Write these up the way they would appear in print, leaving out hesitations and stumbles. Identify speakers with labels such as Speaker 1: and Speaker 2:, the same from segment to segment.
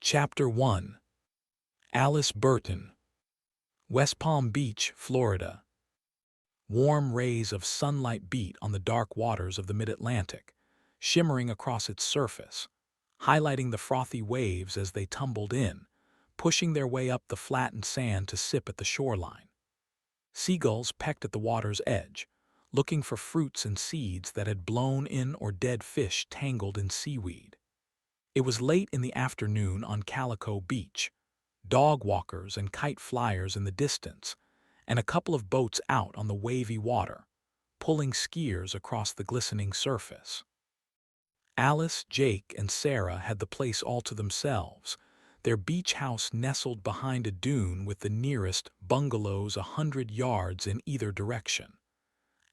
Speaker 1: Chapter 1. Alice Burton. West Palm Beach, Florida. Warm rays of sunlight beat on the dark waters of the mid-Atlantic, shimmering across its surface, highlighting the frothy waves as they tumbled in, pushing their way up the flattened sand to sip at the shoreline. Seagulls pecked at the water's edge, looking for fruits and seeds that had blown in or dead fish tangled in seaweed. It was late in the afternoon on Calico Beach, dog walkers and kite flyers in the distance, and a couple of boats out on the wavy water, pulling skiers across the glistening surface. Alice, Jake, and Sarah had the place all to themselves, their beach house nestled behind a dune with the nearest bungalows 100 yards in either direction.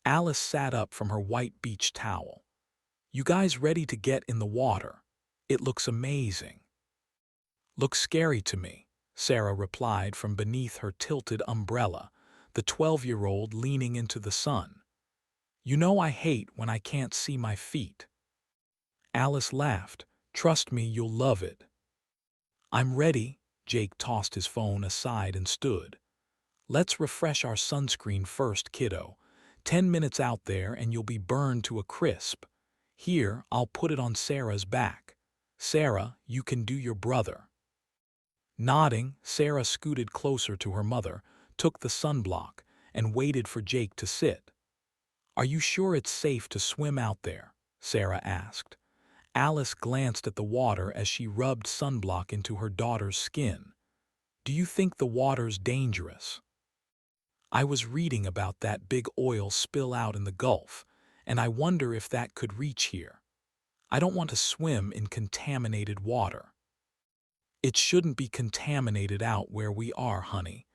Speaker 1: Alice sat up from her white beach towel. "You guys ready to get in the water? It looks amazing." "Looks scary to me," Sarah replied from beneath her tilted umbrella, the 12-year-old leaning into the sun. "You know I hate when I can't see my feet." Alice laughed. "Trust me, you'll love it." "I'm ready." Jake tossed his phone aside and stood. "Let's refresh our sunscreen first, kiddo. 10 minutes out there and you'll be burned to a crisp. Here, I'll put it on Sarah's back. Sarah, you can do your brother." Nodding, Sarah scooted closer to her mother, took the sunblock, and waited for Jake to sit. "Are you sure it's safe to swim out there?" Sarah asked. Alice glanced at the water as she rubbed sunblock into her daughter's skin. "Do you think the water's dangerous?" "I was reading about that big oil spill out in the Gulf, and I wonder if that could reach here. I don't want to swim in contaminated water." "It shouldn't be contaminated out where we are, honey.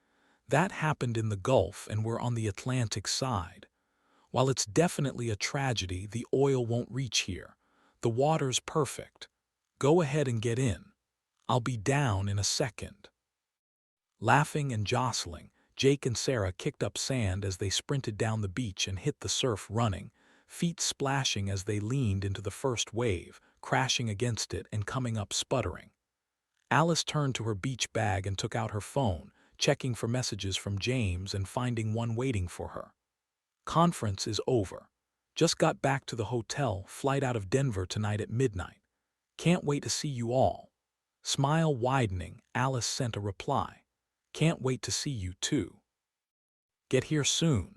Speaker 1: That happened in the Gulf and we're on the Atlantic side. While it's definitely a tragedy, the oil won't reach here. The water's perfect. Go ahead and get in. I'll be down in a second." Laughing and jostling, Jake and Sarah kicked up sand as they sprinted down the beach and hit the surf running, feet splashing as they leaned into the first wave, crashing against it and coming up sputtering. Alice turned to her beach bag and took out her phone, checking for messages from James and finding one waiting for her. "Conference is over. Just got back to the hotel, flight out of Denver tonight at midnight. Can't wait to see you all." Smile widening, Alice sent a reply. "Can't wait to see you too. Get here soon."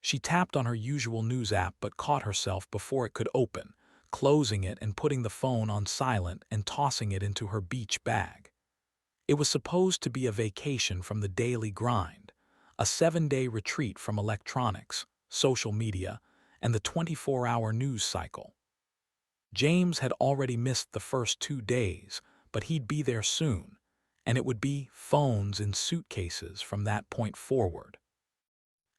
Speaker 1: She tapped on her usual news app but caught herself before it could open, closing it and putting the phone on silent and tossing it into her beach bag. It was supposed to be a vacation from the daily grind, a 7-day retreat from electronics, social media, and the 24-hour news cycle. James had already missed the first 2 days, but he'd be there soon, and it would be phones in suitcases from that point forward.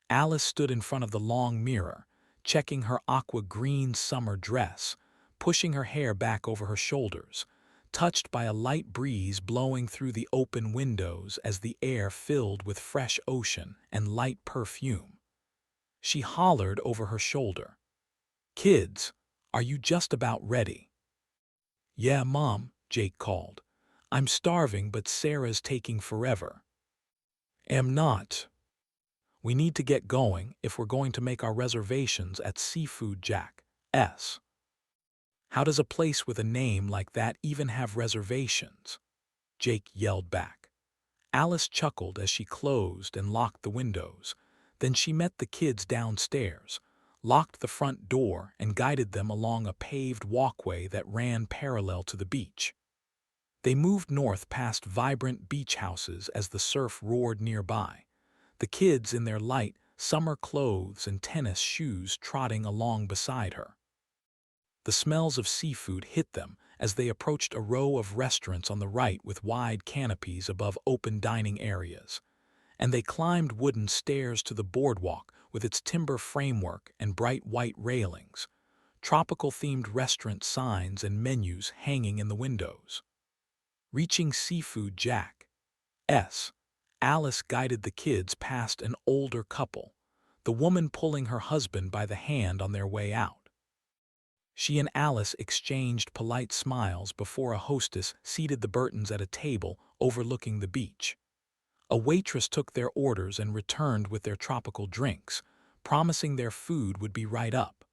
Speaker 1: Alice stood in front of the long mirror, checking her aqua-green summer dress, pushing her hair back over her shoulders, touched by a light breeze blowing through the open windows as the air filled with fresh ocean and light perfume. She hollered over her shoulder, "Kids, are you just about ready?" "Yeah, Mom," Jake called. "I'm starving, but Sarah's taking forever." "Am not. We need to get going if we're going to make our reservations at Seafood Jack's." "How does a place with a name like that even have reservations?" Jake yelled back. Alice chuckled as she closed and locked the windows. Then she met the kids downstairs, locked the front door, and guided them along a paved walkway that ran parallel to the beach. They moved north past vibrant beach houses as the surf roared nearby, the kids in their light summer clothes and tennis shoes trotting along beside her. The smells of seafood hit them as they approached a row of restaurants on the right with wide canopies above open dining areas, and they climbed wooden stairs to the boardwalk with its timber framework and bright white railings, tropical-themed restaurant signs and menus hanging in the windows. Reaching Seafood Jack's, Alice guided the kids past an older couple, the woman pulling her husband by the hand on their way out. She and Alice exchanged polite smiles before a hostess seated the Burtons at a table overlooking the beach. A waitress took their orders and returned with their tropical drinks, promising their food would be right up.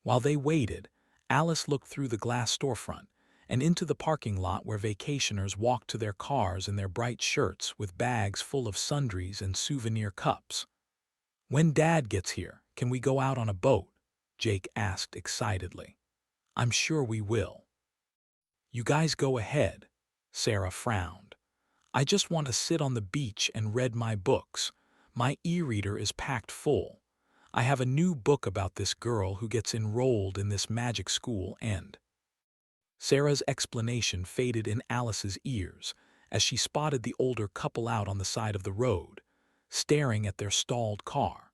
Speaker 1: While they waited, Alice looked through the glass storefront and into the parking lot where vacationers walked to their cars in their bright shirts with bags full of sundries and souvenir cups. "When Dad gets here, can we go out on a boat?" Jake asked excitedly. "I'm sure we will." "You guys go ahead," Sarah frowned. "I just want to sit on the beach and read my books. My e-reader is packed full. I have a new book about this girl who gets enrolled in this magic school and—" Sarah's explanation faded in Alice's ears as she spotted the older couple out on the side of the road, staring at their stalled car.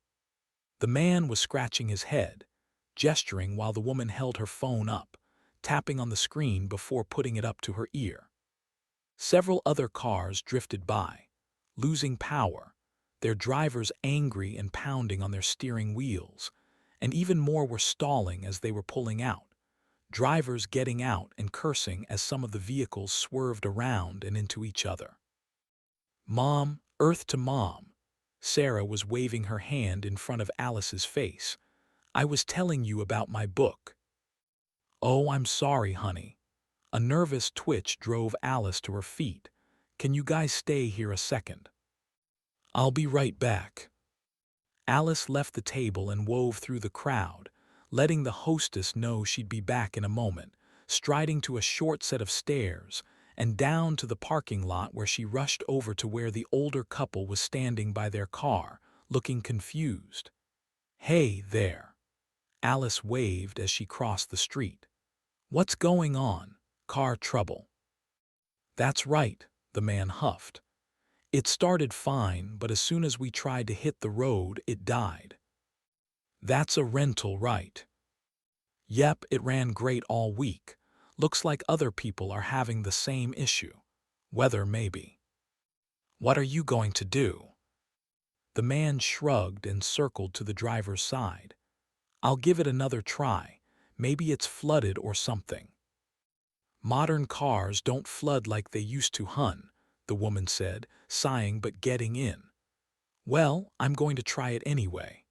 Speaker 1: The man was scratching his head, gesturing while the woman held her phone up, tapping on the screen before putting it up to her ear. Several other cars drifted by, losing power, their drivers angry and pounding on their steering wheels, and even more were stalling as they were pulling out, drivers getting out and cursing as some of the vehicles swerved around and into each other. "Mom, Earth to Mom." Sarah was waving her hand in front of Alice's face. "I was telling you about my book." "Oh, I'm sorry, honey." A nervous twitch drove Alice to her feet. "Can you guys stay here a second?" "I'll be right back." Alice left the table and wove through the crowd, letting the hostess know she'd be back in a moment, striding to a short set of stairs and down to the parking lot where she rushed over to where the older couple was standing by their car, looking confused. "Hey there." Alice waved as she crossed the street. "What's going on? Car trouble?" "That's right," the man huffed. "It started fine, but as soon as we tried to hit the road, it died." "That's a rental, right?" "Yep, it ran great all week. Looks like other people are having the same issue. Weather, maybe." "What are you going to do?" The man shrugged and circled to the driver's side. "I'll give it another try. Maybe it's flooded or something." "Modern cars don't flood like they used to, hun," the woman said, sighing but getting in. "Well, I'm going to try it anyway."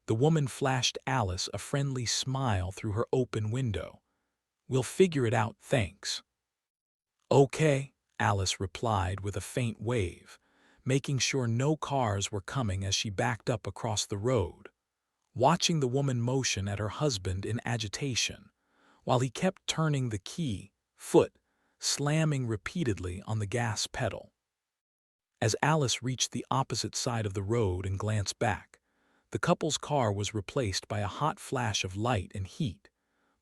Speaker 1: The woman flashed Alice a friendly smile through her open window. "We'll figure it out, thanks." "Okay," Alice replied with a faint wave, making sure no cars were coming as she backed up across the road, watching the woman motion at her husband in agitation, while he kept turning the key, foot, slamming repeatedly on the gas pedal. As Alice reached the opposite side of the road and glanced back, the couple's car was replaced by a hot flash of light and heat,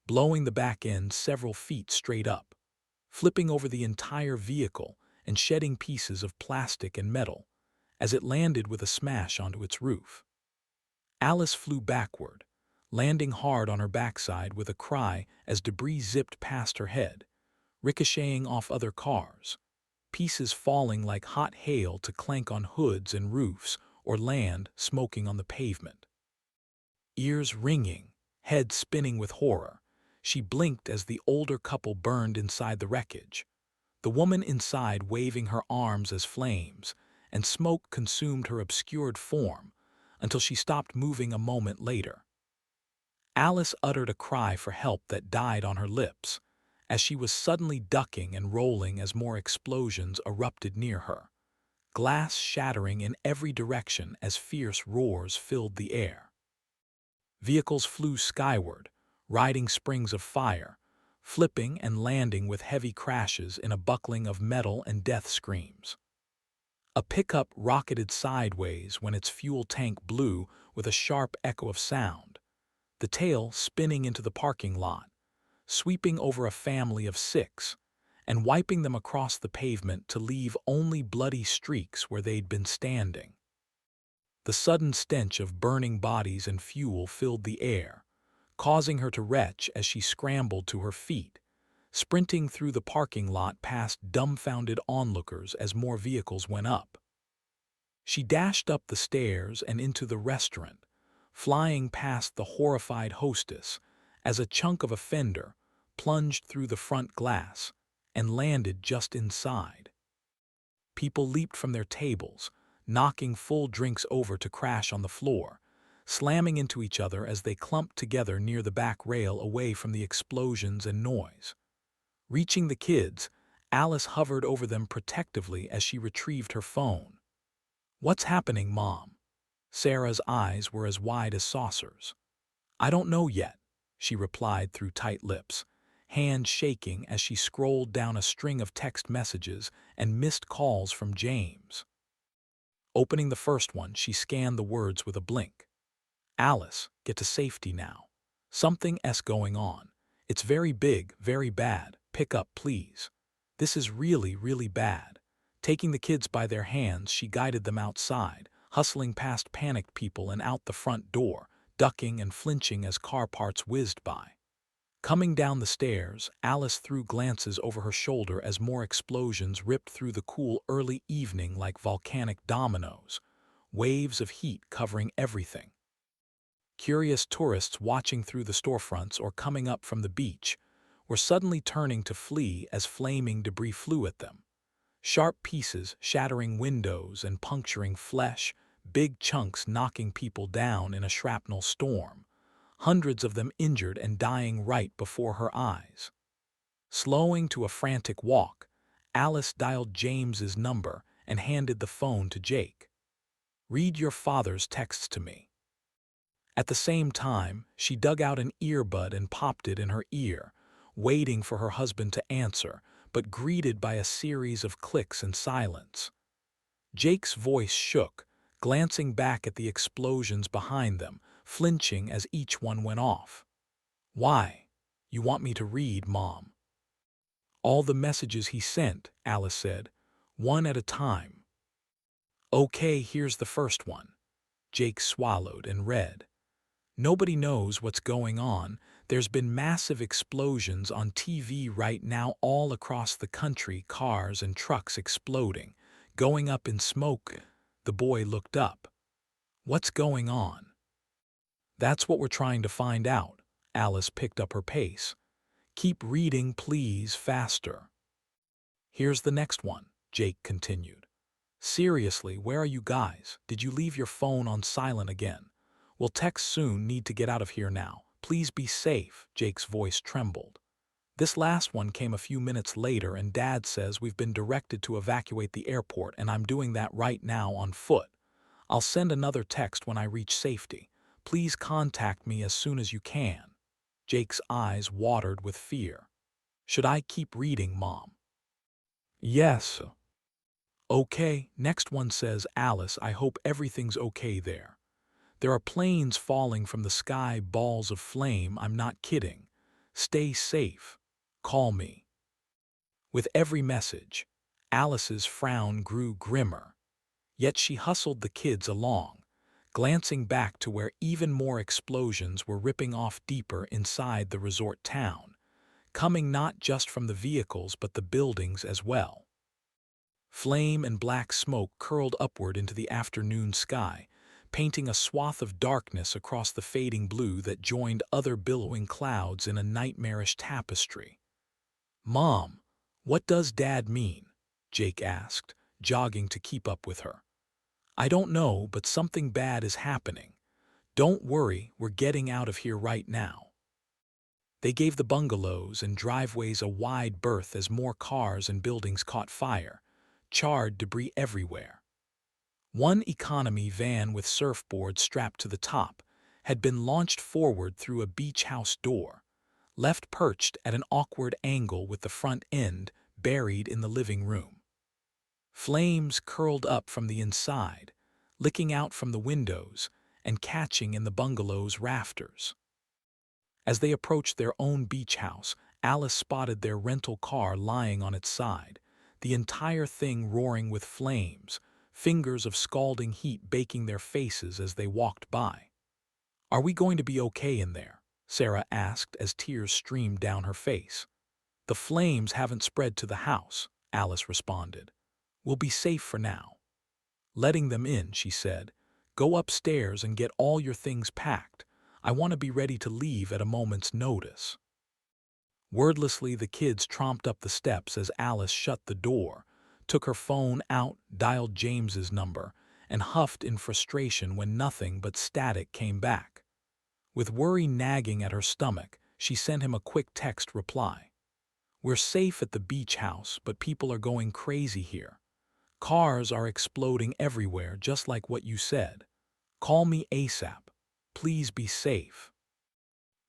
Speaker 1: blowing the back end several feet straight up, flipping over the entire vehicle and shedding pieces of plastic and metal as it landed with a smash onto its roof. Alice flew backward, landing hard on her backside with a cry as debris zipped past her head, ricocheting off other cars, pieces falling like hot hail to clank on hoods and roofs or land smoking on the pavement. Ears ringing, head spinning with horror, she blinked as the older couple burned inside the wreckage, the woman inside waving her arms as flames, and smoke consumed her obscured form until she stopped moving a moment later. Alice uttered a cry for help that died on her lips, as she was suddenly ducking and rolling as more explosions erupted near her, glass shattering in every direction as fierce roars filled the air. Vehicles flew skyward, riding springs of fire, flipping and landing with heavy crashes in a buckling of metal and death screams. A pickup rocketed sideways when its fuel tank blew with a sharp echo of sound, the tail spinning into the parking lot, sweeping over a family of 6, and wiping them across the pavement to leave only bloody streaks where they'd been standing. The sudden stench of burning bodies and fuel filled the air, causing her to retch as she scrambled to her feet, sprinting through the parking lot past dumbfounded onlookers as more vehicles went up. She dashed up the stairs and into the restaurant, flying past the horrified hostess as a chunk of a fender plunged through the front glass and landed just inside. People leaped from their tables, knocking full drinks over to crash on the floor, slamming into each other as they clumped together near the back rail away from the explosions and noise. Reaching the kids, Alice hovered over them protectively as she retrieved her phone. "What's happening, Mom?" Sarah's eyes were as wide as saucers. "I don't know yet," she replied through tight lips, hands shaking as she scrolled down a string of text messages and missed calls from James. Opening the first one, she scanned the words with a blink. "Alice, get to safety now. Something's going on. It's very big, very bad. Pick up, please. This is really, really bad." Taking the kids by their hands, she guided them outside, hustling past panicked people and out the front door, ducking and flinching as car parts whizzed by. Coming down the stairs, Alice threw glances over her shoulder as more explosions ripped through the cool early evening like volcanic dominoes, waves of heat covering everything. Curious tourists watching through the storefronts or coming up from the beach were suddenly turning to flee as flaming debris flew at them. Sharp pieces shattering windows and puncturing flesh, big chunks knocking people down in a shrapnel storm, hundreds of them injured and dying right before her eyes. Slowing to a frantic walk, Alice dialed James's number and handed the phone to Jake. "Read your father's texts to me." At the same time, she dug out an earbud and popped it in her ear, waiting for her husband to answer, but greeted by a series of clicks and silence. Jake's voice shook, glancing back at the explosions behind them, flinching as each one went off. "Why? You want me to read, Mom?" "All the messages he sent," Alice said, "one at a time." "Okay, here's the first one." Jake swallowed and read. "Nobody knows what's going on. There's been massive explosions on TV right now all across the country, cars and trucks exploding, going up in smoke." The boy looked up. "What's going on?" "That's what we're trying to find out." Alice picked up her pace. "Keep reading, please, faster." "Here's the next one," Jake continued. "Seriously, where are you guys? Did you leave your phone on silent again? We'll text soon, need to get out of here now. Please be safe." Jake's voice trembled. "This last one came a few minutes later and Dad says we've been directed to evacuate the airport and I'm doing that right now on foot. I'll send another text when I reach safety. Please contact me as soon as you can." Jake's eyes watered with fear. "Should I keep reading, Mom?" "Yes." "Okay, next one says, Alice, I hope everything's okay there. There are planes falling from the sky, balls of flame, I'm not kidding. Stay safe. Call me." With every message, Alice's frown grew grimmer. Yet she hustled the kids along, glancing back to where even more explosions were ripping off deeper inside the resort town, coming not just from the vehicles but the buildings as well. Flame and black smoke curled upward into the afternoon sky, painting a swath of darkness across the fading blue that joined other billowing clouds in a nightmarish tapestry. "Mom, what does Dad mean?" Jake asked, jogging to keep up with her. "I don't know, but something bad is happening. Don't worry, we're getting out of here right now." They gave the bungalows and driveways a wide berth as more cars and buildings caught fire, charred debris everywhere. One economy van with surfboards strapped to the top had been launched forward through a beach house door, left perched at an awkward angle with the front end buried in the living room. Flames curled up from the inside, licking out from the windows and catching in the bungalow's rafters. As they approached their own beach house, Alice spotted their rental car lying on its side, the entire thing roaring with flames, fingers of scalding heat baking their faces as they walked by. "Are we going to be okay in there?" Sarah asked as tears streamed down her face. "The flames haven't spread to the house," Alice responded. "We'll be safe for now." Letting them in, she said, "Go upstairs and get all your things packed. I want to be ready to leave at a moment's notice." Wordlessly, the kids tromped up the steps as Alice shut the door, took her phone out, dialed James's number, and huffed in frustration when nothing but static came back. With worry nagging at her stomach, she sent him a quick text reply. "We're safe at the beach house, but people are going crazy here. Cars are exploding everywhere, just like what you said. Call me ASAP. Please be safe."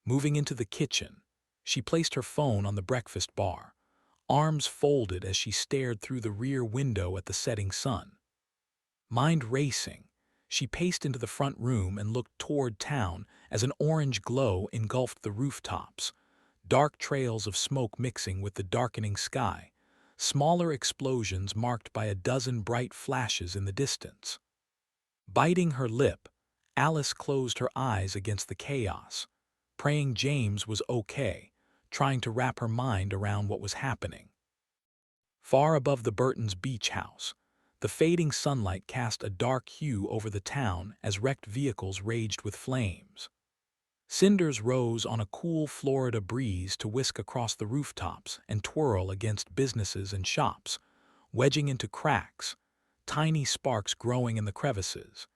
Speaker 1: Moving into the kitchen, she placed her phone on the breakfast bar, arms folded as she stared through the rear window at the setting sun. Mind racing, she paced into the front room and looked toward town as an orange glow engulfed the rooftops, dark trails of smoke mixing with the darkening sky, smaller explosions marked by a dozen bright flashes in the distance. Biting her lip, Alice closed her eyes against the chaos, praying James was okay, trying to wrap her mind around what was happening. Far above the Burtons' beach house, the fading sunlight cast a dark hue over the town as wrecked vehicles raged with flames. Cinders rose on a cool Florida breeze to whisk across the rooftops and twirl against businesses and shops, wedging into cracks, tiny sparks growing in the crevices,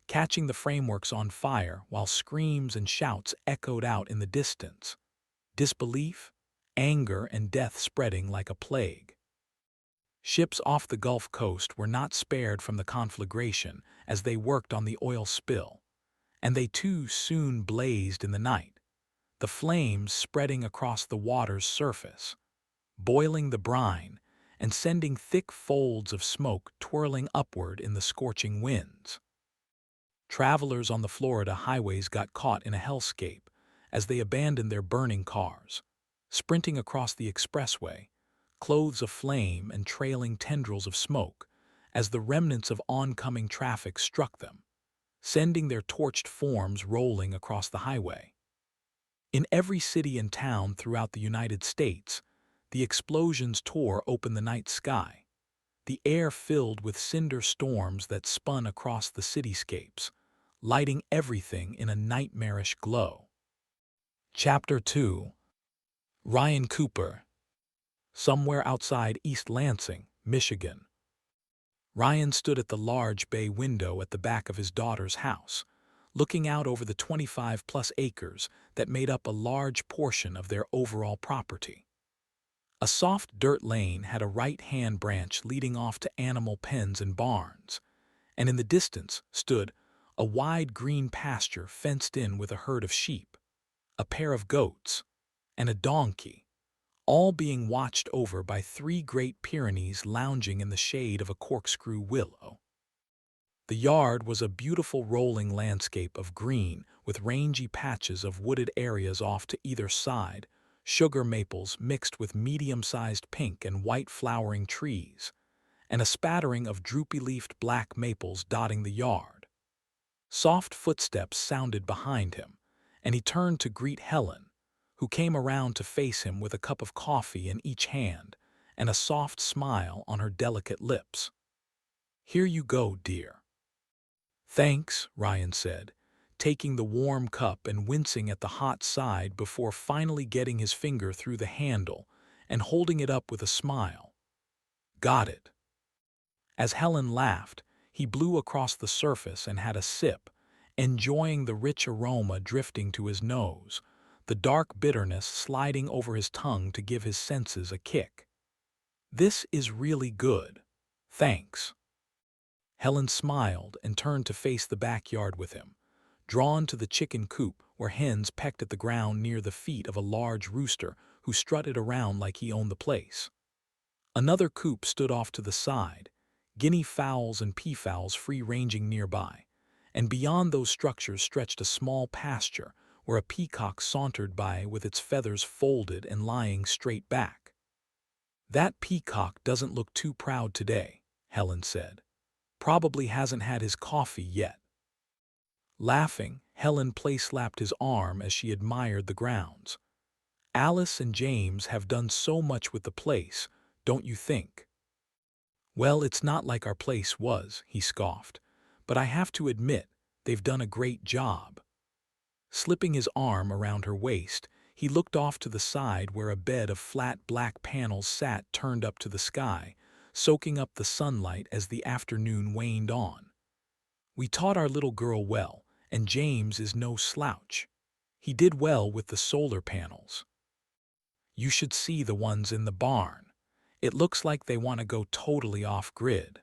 Speaker 1: catching the frameworks on fire while screams and shouts echoed out in the distance. Disbelief, anger, and death spreading like a plague. Ships off the Gulf Coast were not spared from the conflagration as they worked on the oil spill, and they too soon blazed in the night, the flames spreading across the water's surface, boiling the brine and sending thick folds of smoke twirling upward in the scorching winds. Travelers on the Florida highways got caught in a hellscape as they abandoned their burning cars, sprinting across the expressway, clothes aflame and trailing tendrils of smoke as the remnants of oncoming traffic struck them, sending their torched forms rolling across the highway. In every city and town throughout the United States, the explosions tore open the night sky, the air filled with cinder storms that spun across the cityscapes, lighting everything in a nightmarish glow. Chapter 2. Ryan Cooper. Somewhere outside East Lansing, Michigan. Ryan stood at the large bay window at the back of his daughter's house, looking out over the 25-plus acres that made up a large portion of their overall property. A soft dirt lane had a right-hand branch leading off to animal pens and barns, and in the distance stood a wide green pasture fenced in with a herd of sheep, a pair of goats, and a donkey, all being watched over by three Great Pyrenees lounging in the shade of a corkscrew willow. The yard was a beautiful rolling landscape of green with rangy patches of wooded areas off to either side, sugar maples mixed with medium-sized pink and white flowering trees, and a spattering of droopy-leafed black maples dotting the yard. Soft footsteps sounded behind him, and he turned to greet Helen, who came around to face him with a cup of coffee in each hand and a soft smile on her delicate lips. "Here you go, dear." "Thanks," Ryan said, taking the warm cup and wincing at the hot side before finally getting his finger through the handle and holding it up with a smile. "Got it." As Helen laughed, he blew across the surface and had a sip, enjoying the rich aroma drifting to his nose, the dark bitterness sliding over his tongue to give his senses a kick. "This is really good. Thanks." Helen smiled and turned to face the backyard with him, drawn to the chicken coop where hens pecked at the ground near the feet of a large rooster who strutted around like he owned the place. Another coop stood off to the side, guinea fowls and peafowls free-ranging nearby, and beyond those structures stretched a small pasture where a peacock sauntered by with its feathers folded and lying straight back. "That peacock doesn't look too proud today," Helen said. "Probably hasn't had his coffee yet." Laughing, Helen place-slapped his arm as she admired the grounds. "Alice and James have done so much with the place, don't you think?" "Well, it's not like our place was," he scoffed, "but I have to admit, they've done a great job." Slipping his arm around her waist, he looked off to the side where a bed of flat black panels sat turned up to the sky, soaking up the sunlight as the afternoon waned on. We taught our little girl well, and James is no slouch. He did well with the solar panels. You should see the ones in the barn. It looks like they want to go totally off-grid.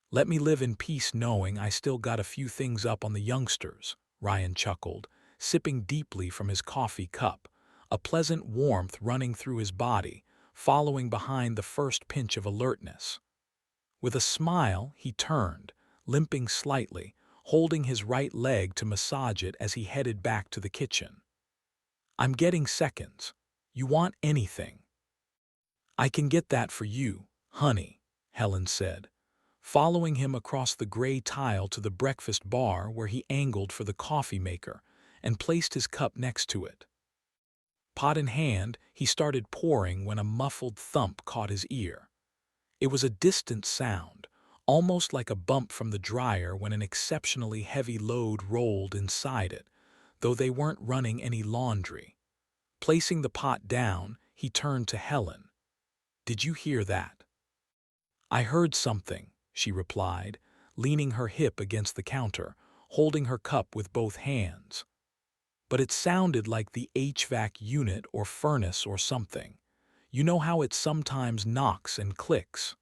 Speaker 1: Let me live in peace knowing I still got a few things up on the youngsters, Ryan chuckled, sipping deeply from his coffee cup, a pleasant warmth running through his body, following behind the first pinch of alertness. With a smile, he turned, limping slightly, holding his right leg to massage it as he headed back to the kitchen. I'm getting seconds. You want anything? I can get that for you, honey, Helen said, following him across the gray tile to the breakfast bar where he angled for the coffee maker and placed his cup next to it. Pot in hand, he started pouring when a muffled thump caught his ear. It was a distant sound, almost like a bump from the dryer when an exceptionally heavy load rolled inside it, though they weren't running any laundry. Placing the pot down, he turned to Helen. Did you hear that? I heard something, she replied, leaning her hip against the counter, holding her cup with both hands. But it sounded like the HVAC unit or furnace or something. You know how it sometimes knocks and clicks.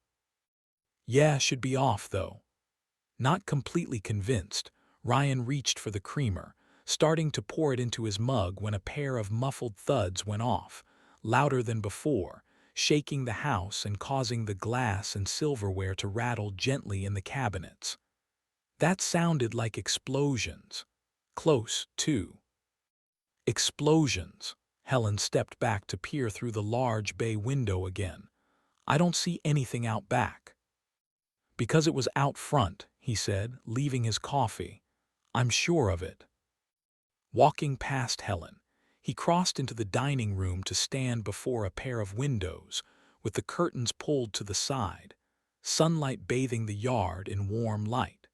Speaker 1: Yeah, should be off, though. Not completely convinced, Ryan reached for the creamer, starting to pour it into his mug when a pair of muffled thuds went off, louder than before, shaking the house and causing the glass and silverware to rattle gently in the cabinets. That sounded like explosions. Close, too. Explosions. Helen stepped back to peer through the large bay window again. I don't see anything out back. Because it was out front, he said, leaving his coffee. I'm sure of it. Walking past Helen, he crossed into the dining room to stand before a pair of windows, with the curtains pulled to the side, sunlight bathing the yard in warm light.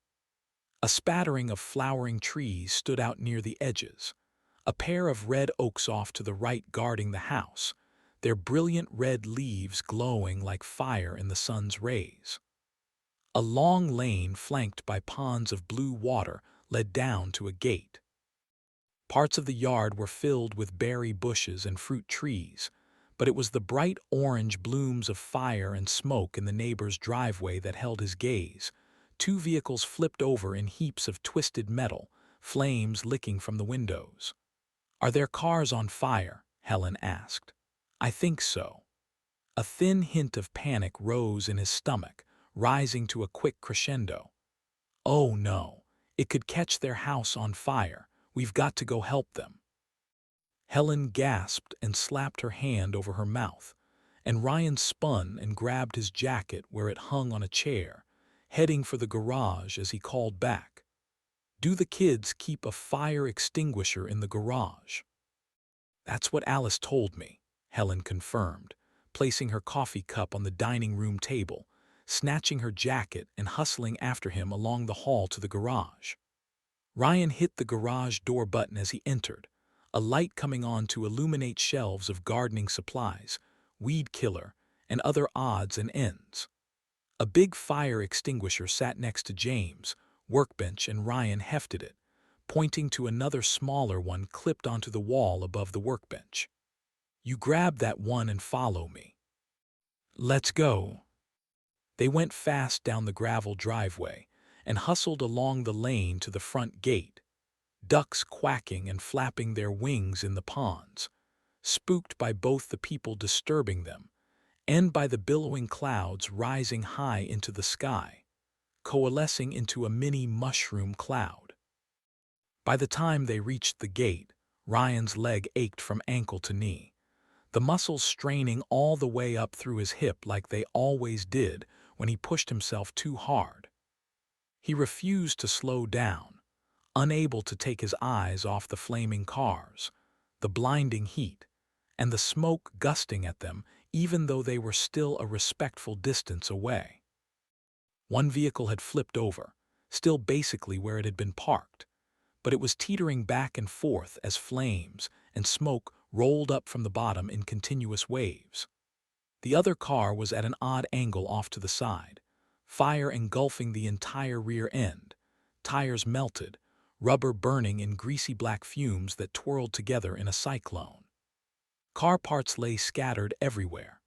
Speaker 1: A spattering of flowering trees stood out near the edges, a pair of red oaks off to the right guarding the house, their brilliant red leaves glowing like fire in the sun's rays. A long lane flanked by ponds of blue water led down to a gate. Parts of the yard were filled with berry bushes and fruit trees, but it was the bright orange blooms of fire and smoke in the neighbor's driveway that held his gaze. Two vehicles flipped over in heaps of twisted metal, flames licking from the windows. Are their cars on fire? Helen asked. I think so. A thin hint of panic rose in his stomach, rising to a quick crescendo. Oh no, it could catch their house on fire. We've got to go help them. Helen gasped and slapped her hand over her mouth, and Ryan spun and grabbed his jacket where it hung on a chair, heading for the garage as he called back. Do the kids keep a fire extinguisher in the garage? That's what Alice told me, Helen confirmed, placing her coffee cup on the dining room table, snatching her jacket and hustling after him along the hall to the garage. Ryan hit the garage door button as he entered, a light coming on to illuminate shelves of gardening supplies, weed killer, and other odds and ends. A big fire extinguisher sat next to James' workbench and Ryan hefted it, pointing to another smaller one clipped onto the wall above the workbench. You grab that one and follow me. Let's go. They went fast down the gravel driveway and hustled along the lane to the front gate, ducks quacking and flapping their wings in the ponds, spooked by both the people disturbing them and by the billowing clouds rising high into the sky, coalescing into a mini mushroom cloud. By the time they reached the gate, Ryan's leg ached from ankle to knee, the muscles straining all the way up through his hip like they always did when he pushed himself too hard. He refused to slow down, unable to take his eyes off the flaming cars, the blinding heat, and the smoke gusting at them even though they were still a respectful distance away. One vehicle had flipped over, still basically where it had been parked, but it was teetering back and forth as flames and smoke rolled up from the bottom in continuous waves. The other car was at an odd angle off to the side, fire engulfing the entire rear end, tires melted, rubber burning in greasy black fumes that twirled together in a cyclone. Car parts lay scattered everywhere,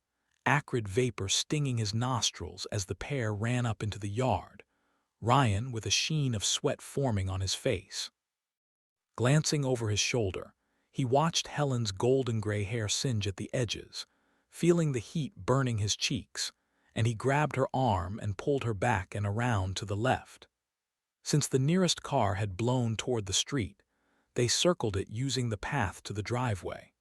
Speaker 1: acrid vapor stinging his nostrils as the pair ran up into the yard, Ryan with a sheen of sweat forming on his face. Glancing over his shoulder, he watched Helen's golden gray hair singe at the edges, feeling the heat burning his cheeks, and he grabbed her arm and pulled her back and around to the left. Since the nearest car had blown toward the street, they circled it using the path to the driveway.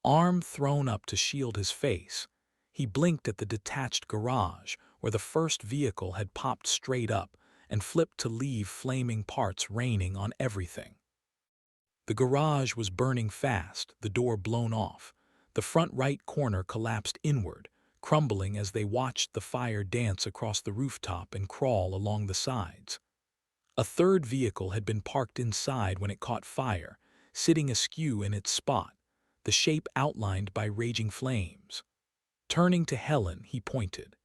Speaker 1: Arm thrown up to shield his face, he blinked at the detached garage where the first vehicle had popped straight up and flipped to leave flaming parts raining on everything. The garage was burning fast, the door blown off. The front right corner collapsed inward, crumbling as they watched the fire dance across the rooftop and crawl along the sides. A third vehicle had been parked inside when it caught fire, sitting askew in its spot, the shape outlined by raging flames. Turning to Helen, he pointed.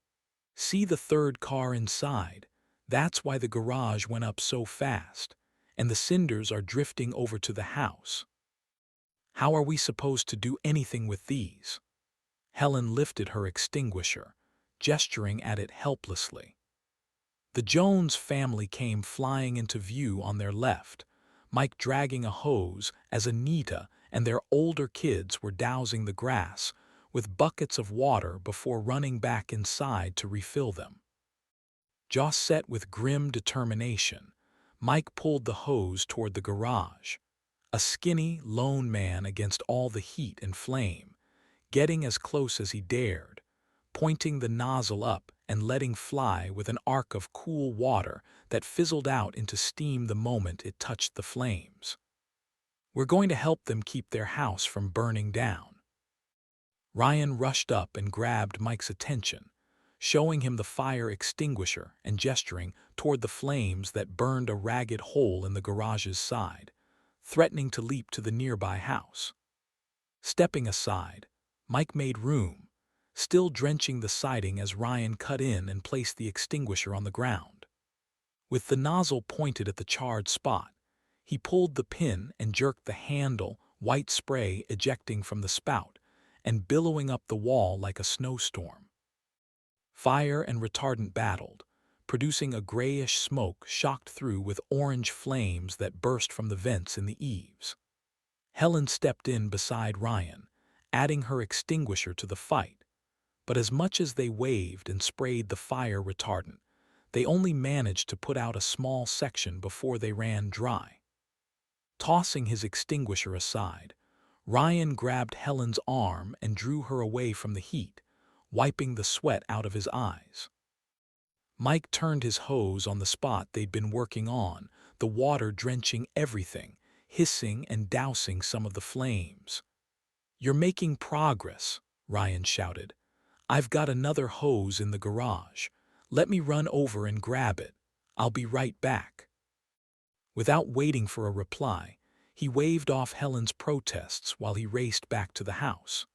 Speaker 1: "See the third car inside? That's why the garage went up so fast, and the cinders are drifting over to the house. How are we supposed to do anything with these?" Helen lifted her extinguisher, gesturing at it helplessly. The Jones family came flying into view on their left, Mike dragging a hose as Anita and their older kids were dousing the grass with buckets of water before running back inside to refill them. Jaw set with grim determination, Mike pulled the hose toward the garage, a skinny, lone man against all the heat and flame, getting as close as he dared, pointing the nozzle up and letting fly with an arc of cool water that fizzled out into steam the moment it touched the flames. "We're going to help them keep their house from burning down." Ryan rushed up and grabbed Mike's attention, showing him the fire extinguisher and gesturing toward the flames that burned a ragged hole in the garage's side, threatening to leap to the nearby house. Stepping aside, Mike made room, still drenching the siding as Ryan cut in and placed the extinguisher on the ground. With the nozzle pointed at the charred spot, he pulled the pin and jerked the handle, white spray ejecting from the spout and billowing up the wall like a snowstorm. Fire and retardant battled, producing a grayish smoke shocked through with orange flames that burst from the vents in the eaves. Helen stepped in beside Ryan, adding her extinguisher to the fight, but as much as they waved and sprayed the fire retardant, they only managed to put out a small section before they ran dry. Tossing his extinguisher aside, Ryan grabbed Helen's arm and drew her away from the heat, wiping the sweat out of his eyes. Mike turned his hose on the spot they'd been working on, the water drenching everything, hissing and dousing some of the flames. "You're making progress," Ryan shouted. "I've got another hose in the garage. Let me run over and grab it. I'll be right back." Without waiting for a reply, he waved off Helen's protests while he raced back to the house.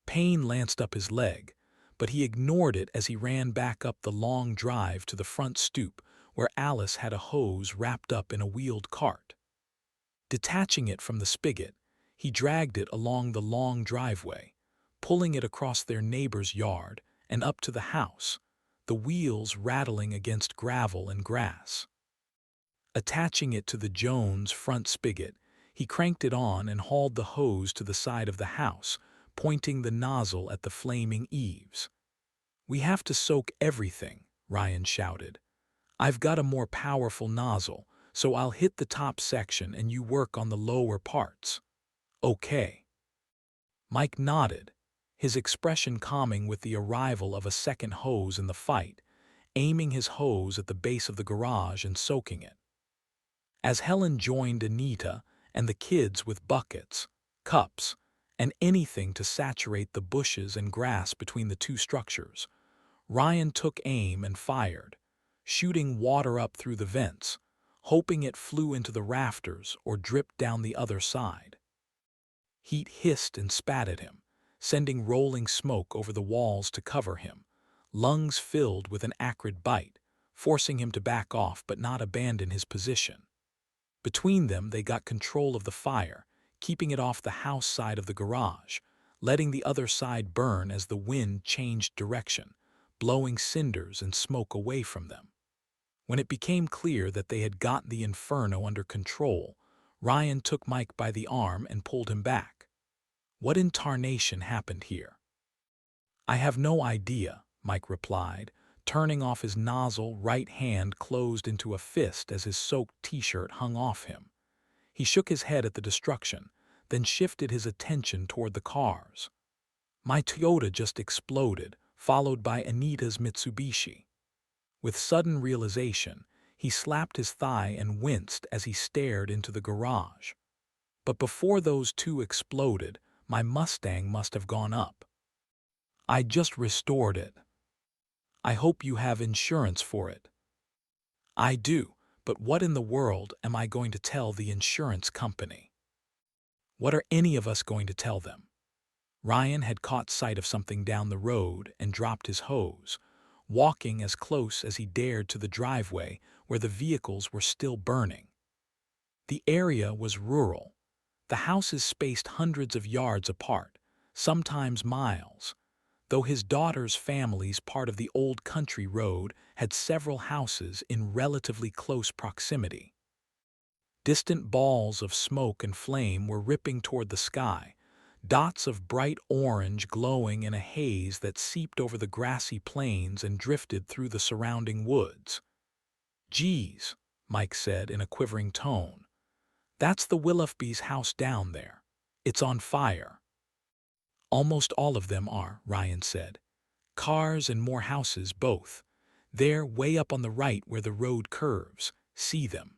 Speaker 1: Pain lanced up his leg, but he ignored it as he ran back up the long drive to the front stoop where Alice had a hose wrapped up in a wheeled cart. Detaching it from the spigot, he dragged it along the long driveway, pulling it across their neighbor's yard and up to the house, the wheels rattling against gravel and grass. Attaching it to the Jones front spigot, he cranked it on and hauled the hose to the side of the house, pointing the nozzle at the flaming eaves. "We have to soak everything," Ryan shouted. "I've got a more powerful nozzle, so I'll hit the top section and you work on the lower parts." "Okay." Mike nodded, his expression calming with the arrival of a second hose in the fight, aiming his hose at the base of the garage and soaking it. As Helen joined Anita and the kids with buckets, cups, and anything to saturate the bushes and grass between the two structures, Ryan took aim and fired, shooting water up through the vents, hoping it flew into the rafters or dripped down the other side. Heat hissed and spat at him, sending rolling smoke over the walls to cover him, lungs filled with an acrid bite, forcing him to back off but not abandon his position. Between them, they got control of the fire, keeping it off the house side of the garage, letting the other side burn as the wind changed direction, blowing cinders and smoke away from them. When it became clear that they had got the inferno under control, Ryan took Mike by the arm and pulled him back. What in tarnation happened here? I have no idea, Mike replied, turning off his nozzle, right hand closed into a fist as his soaked t-shirt hung off him. He shook his head at the destruction, then shifted his attention toward the cars. My Toyota just exploded, followed by Anita's Mitsubishi. With sudden realization, he slapped his thigh and winced as he stared into the garage. But before those two exploded, my Mustang must have gone up. I just restored it. I hope you have insurance for it. I do, but what in the world am I going to tell the insurance company? What are any of us going to tell them? Ryan had caught sight of something down the road and dropped his hose, walking as close as he dared to the driveway where the vehicles were still burning. The area was rural. The houses spaced hundreds of yards apart, sometimes miles, though his daughter's family's part of the old country road had several houses in relatively close proximity. Distant balls of smoke and flame were ripping toward the sky, dots of bright orange glowing in a haze that seeped over the grassy plains and drifted through the surrounding woods. "Geez," Mike said in a quivering tone. "That's the Willoughby's house down there. It's on fire." "Almost all of them are," Ryan said. "Cars and more houses, both. They're way up on the right where the road curves. See them?"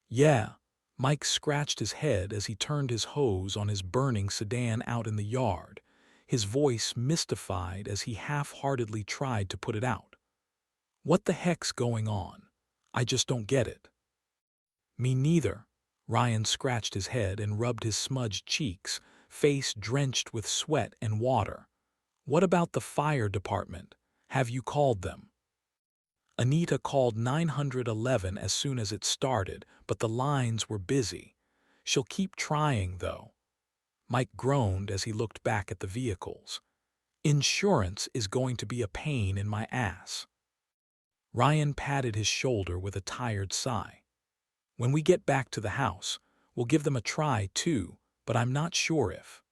Speaker 1: "Yeah." Mike scratched his head as he turned his hose on his burning sedan out in the yard, his voice mystified as he half-heartedly tried to put it out. "What the heck's going on? I just don't get it." "Me neither." Ryan scratched his head and rubbed his smudged cheeks, face drenched with sweat and water. "What about the fire department? Have you called them?" Anita called 911 as soon as it started, but the lines were busy. "She'll keep trying, though." Mike groaned as he looked back at the vehicles. "Insurance is going to be a pain in my ass." Ryan patted his shoulder with a tired sigh. "When we get back to the house, we'll give them a try too, but I'm not sure if."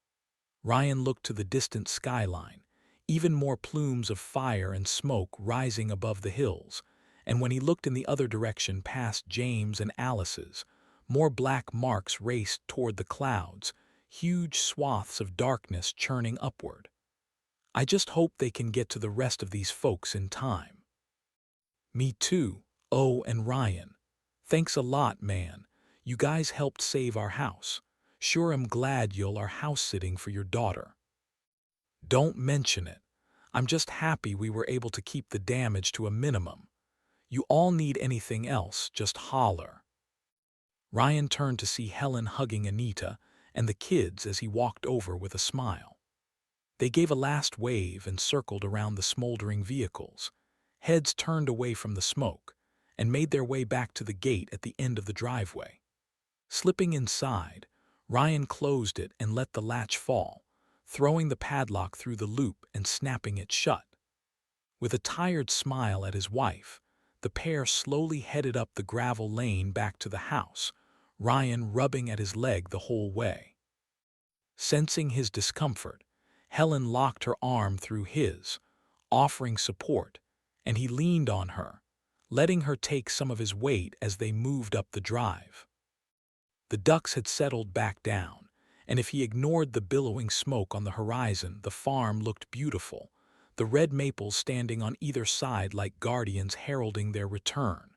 Speaker 1: Ryan looked to the distant skyline, even more plumes of fire and smoke rising above the hills, and when he looked in the other direction past James and Alice's, more black marks raced toward the clouds, huge swaths of darkness churning upward. "I just hope they can get to the rest of these folks in time." "Me too." "Oh, and Ryan, thanks a lot, man. You guys helped save our house. Sure am glad you're house-sitting for your daughter." "Don't mention it. I'm just happy we were able to keep the damage to a minimum. You all need anything else, just holler." Ryan turned to see Helen hugging Anita and the kids as he walked over with a smile. They gave a last wave and circled around the smoldering vehicles, heads turned away from the smoke, and made their way back to the gate at the end of the driveway. Slipping inside, Ryan closed it and let the latch fall, throwing the padlock through the loop and snapping it shut. With a tired smile at his wife, the pair slowly headed up the gravel lane back to the house, Ryan rubbing at his leg the whole way. Sensing his discomfort, Helen locked her arm through his, offering support, and he leaned on her, letting her take some of his weight as they moved up the drive. The ducks had settled back down, and if he ignored the billowing smoke on the horizon, the farm looked beautiful, the red maples standing on either side like guardians heralding their return.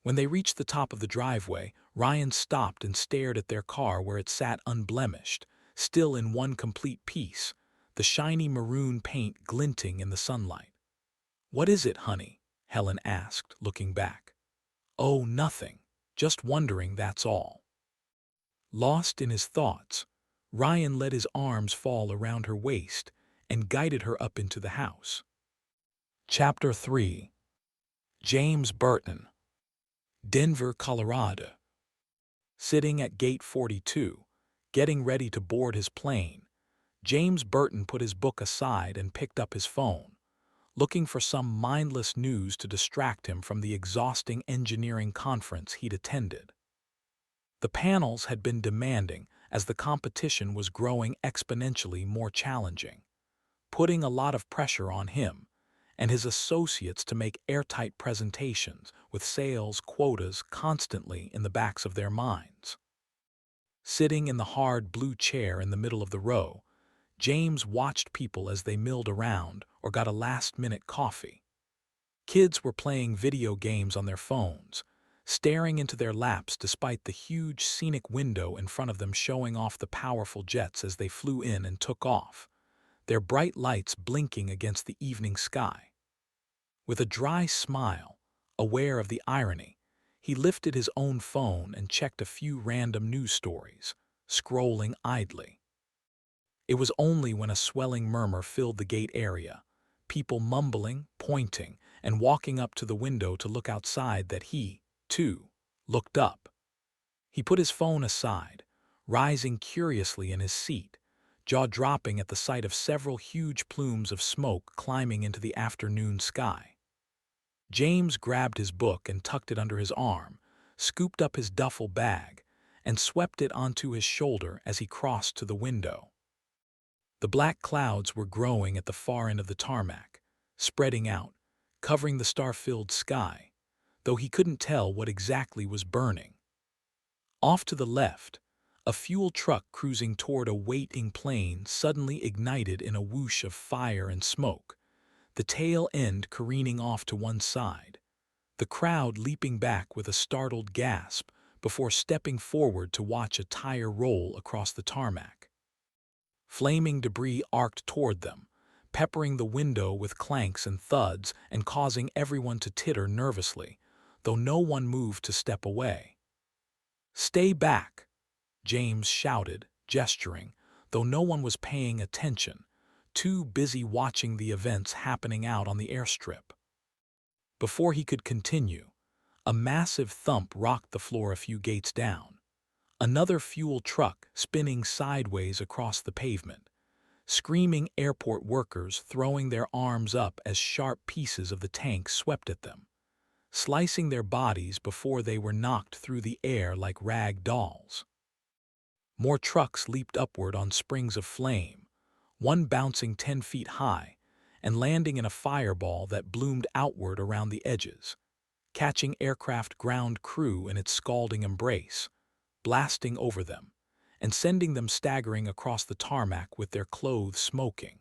Speaker 1: When they reached the top of the driveway, Ryan stopped and stared at their car where it sat unblemished, still in one complete piece, the shiny maroon paint glinting in the sunlight. "What is it, honey?" Helen asked, looking back. "Oh, nothing. Just wondering, that's all." Lost in his thoughts, Ryan let his arms fall around her waist and guided her up into the house. Chapter 3. James Burton. Denver, Colorado. Sitting at Gate 42, getting ready to board his plane, James Burton put his book aside and picked up his phone, looking for some mindless news to distract him from the exhausting engineering conference he'd attended. The panels had been demanding as the competition was growing exponentially more challenging, putting a lot of pressure on him and his associates to make airtight presentations with sales quotas constantly in the backs of their minds. Sitting in the hard blue chair in the middle of the row, James watched people as they milled around or got a last-minute coffee. Kids were playing video games on their phones, staring into their laps despite the huge scenic window in front of them showing off the powerful jets as they flew in and took off, their bright lights blinking against the evening sky. With a dry smile, aware of the irony, he lifted his own phone and checked a few random news stories, scrolling idly. It was only when a swelling murmur filled the gate area, people mumbling, pointing, and walking up to the window to look outside that he, too, looked up. He put his phone aside, rising curiously in his seat, jaw dropping at the sight of several huge plumes of smoke climbing into the afternoon sky. James grabbed his book and tucked it under his arm, scooped up his duffel bag, and swept it onto his shoulder as he crossed to the window. The black clouds were growing at the far end of the tarmac, spreading out, covering the star-filled sky, though he couldn't tell what exactly was burning. Off to the left, a fuel truck cruising toward a waiting plane suddenly ignited in a whoosh of fire and smoke, the tail end careening off to one side, the crowd leaping back with a startled gasp before stepping forward to watch a tire roll across the tarmac. Flaming debris arced toward them, peppering the window with clanks and thuds and causing everyone to titter nervously, though no one moved to step away. "Stay back!" James shouted, gesturing, though no one was paying attention, too busy watching the events happening out on the airstrip. Before he could continue, a massive thump rocked the floor a few gates down. Another fuel truck spinning sideways across the pavement, screaming airport workers throwing their arms up as sharp pieces of the tank swept at them, slicing their bodies before they were knocked through the air like rag dolls. More trucks leaped upward on springs of flame, one bouncing 10 feet high and landing in a fireball that bloomed outward around the edges, catching aircraft ground crew in its scalding embrace, blasting over them, and sending them staggering across the tarmac with their clothes smoking.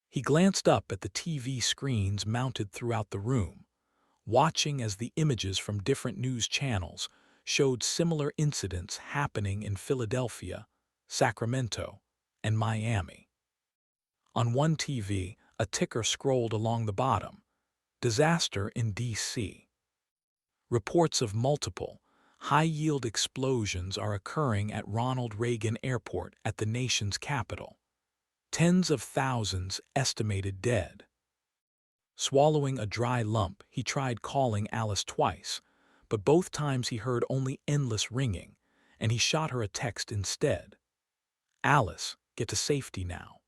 Speaker 1: He glanced up at the TV screens mounted throughout the room, watching as the images from different news channels showed similar incidents happening in Philadelphia, Sacramento, and Miami. On one TV, a ticker scrolled along the bottom, "Disaster in D.C." Reports of multiple, high-yield explosions are occurring at Ronald Reagan Airport at the nation's capital. Tens of thousands estimated dead. Swallowing a dry lump, he tried calling Alice twice, but both times he heard only endless ringing, and he shot her a text instead. "Alice, get to safety now.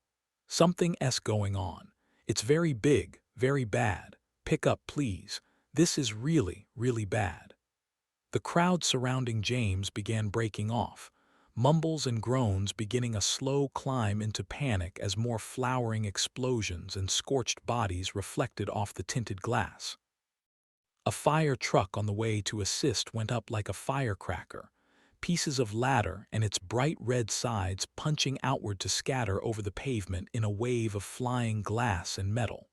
Speaker 1: Something's going on. It's very big, very bad. Pick up, please. This is really, really bad." The crowd surrounding James began breaking off, mumbles and groans beginning a slow climb into panic as more flowering explosions and scorched bodies reflected off the tinted glass. A fire truck on the way to assist went up like a firecracker, pieces of ladder and its bright red sides punching outward to scatter over the pavement in a wave of flying glass and metal.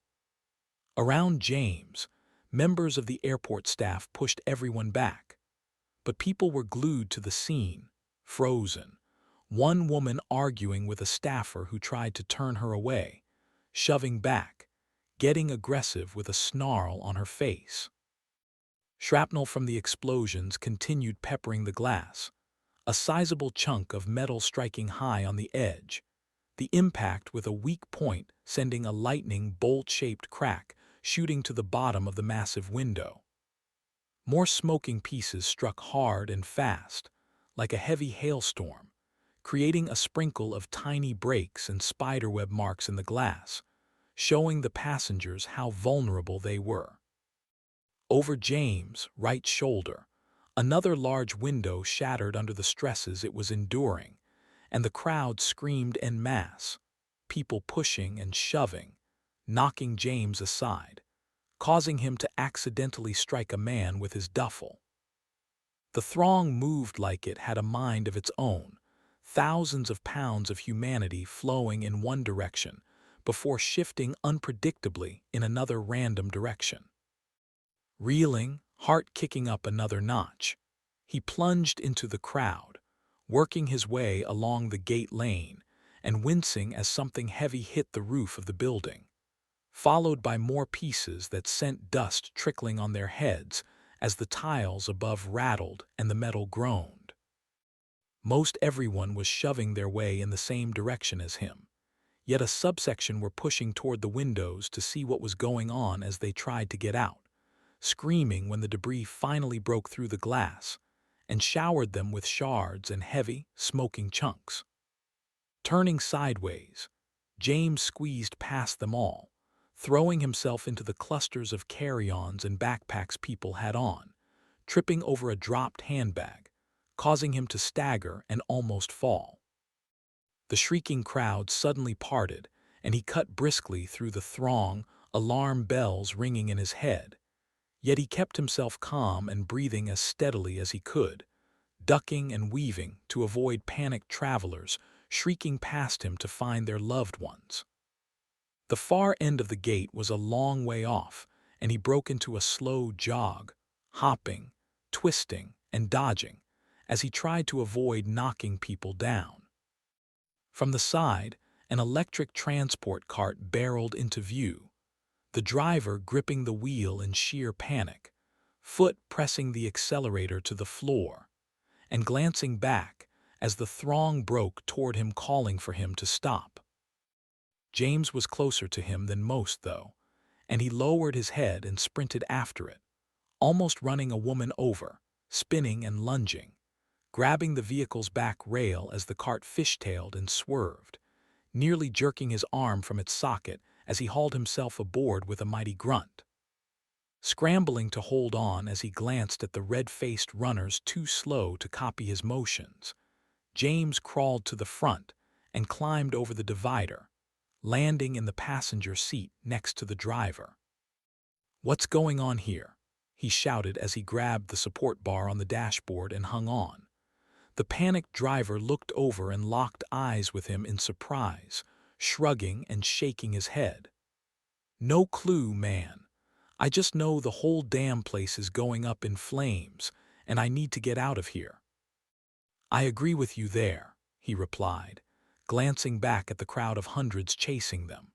Speaker 1: Around James, members of the airport staff pushed everyone back, but people were glued to the scene, frozen, one woman arguing with a staffer who tried to turn her away, shoving back, getting aggressive with a snarl on her face. Shrapnel from the explosions continued peppering the glass, a sizable chunk of metal striking high on the edge, the impact with a weak point sending a lightning bolt-shaped crack shooting to the bottom of the massive window. More smoking pieces struck hard and fast, like a heavy hailstorm, creating a sprinkle of tiny breaks and spiderweb marks in the glass, showing the passengers how vulnerable they were. Over James' right shoulder, another large window shattered under the stresses it was enduring, and the crowd screamed en masse, people pushing and shoving, knocking James aside, causing him to accidentally strike a man with his duffel. The throng moved like it had a mind of its own, thousands of pounds of humanity flowing in one direction before shifting unpredictably in another random direction. Reeling, heart kicking up another notch, he plunged into the crowd, working his way along the gate lane and wincing as something heavy hit the roof of the building, followed by more pieces that sent dust trickling on their heads as the tiles above rattled and the metal groaned. Most everyone was shoving their way in the same direction as him, yet a subsection were pushing toward the windows to see what was going on as they tried to get out, screaming when the debris finally broke through the glass and showered them with shards and heavy, smoking chunks. Turning sideways, James squeezed past them all, throwing himself into the clusters of carry-ons and backpacks people had on, tripping over a dropped handbag, causing him to stagger and almost fall. The shrieking crowd suddenly parted, and he cut briskly through the throng, alarm bells ringing in his head. Yet he kept himself calm and breathing as steadily as he could, ducking and weaving to avoid panicked travelers shrieking past him to find their loved ones. The far end of the gate was a long way off, and he broke into a slow jog, hopping, twisting, and dodging, as he tried to avoid knocking people down. From the side, an electric transport cart barreled into view, the driver gripping the wheel in sheer panic, foot pressing the accelerator to the floor, and glancing back as the throng broke toward him calling for him to stop. James was closer to him than most, though, and he lowered his head and sprinted after it, almost running a woman over, spinning and lunging, grabbing the vehicle's back rail as the cart fishtailed and swerved, nearly jerking his arm from its socket as he hauled himself aboard with a mighty grunt. Scrambling to hold on as he glanced at the red-faced runners too slow to copy his motions, James crawled to the front and climbed over the divider, landing in the passenger seat next to the driver. "What's going on here?" he shouted as he grabbed the support bar on the dashboard and hung on. The panicked driver looked over and locked eyes with him in surprise, shrugging and shaking his head. "No clue, man. I just know the whole damn place is going up in flames, and I need to get out of here." "I agree with you there," he replied, glancing back at the crowd of hundreds chasing them.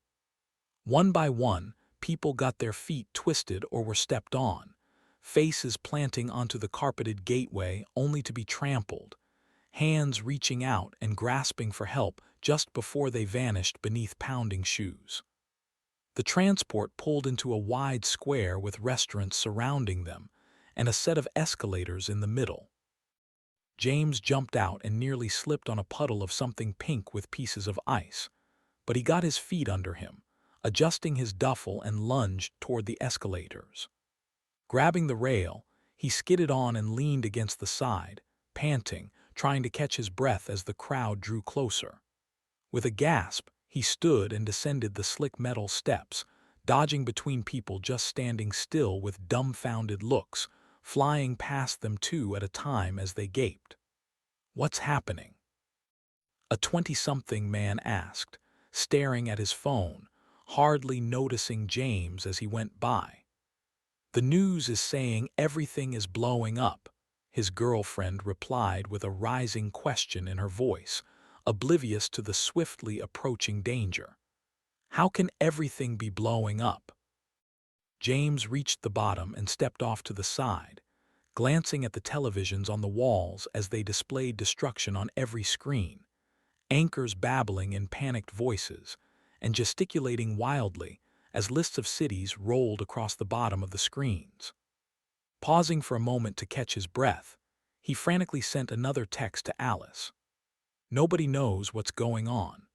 Speaker 1: One by one, people got their feet twisted or were stepped on, faces planting onto the carpeted gateway only to be trampled, hands reaching out and grasping for help just before they vanished beneath pounding shoes. The transport pulled into a wide square with restaurants surrounding them and a set of escalators in the middle. James jumped out and nearly slipped on a puddle of something pink with pieces of ice, but he got his feet under him, adjusting his duffel and lunged toward the escalators. Grabbing the rail, he skidded on and leaned against the side, panting, trying to catch his breath as the crowd drew closer. With a gasp, he stood and descended the slick metal steps, dodging between people just standing still with dumbfounded looks, flying past them two at a time as they gaped. "What's happening?" a 20-something man asked, staring at his phone, hardly noticing James as he went by. "The news is saying everything is blowing up," his girlfriend replied with a rising question in her voice, oblivious to the swiftly approaching danger. "How can everything be blowing up?" James reached the bottom and stepped off to the side, glancing at the televisions on the walls as they displayed destruction on every screen, anchors babbling in panicked voices and gesticulating wildly as lists of cities rolled across the bottom of the screens. Pausing for a moment to catch his breath, he frantically sent another text to Alice. "Nobody knows what's going on.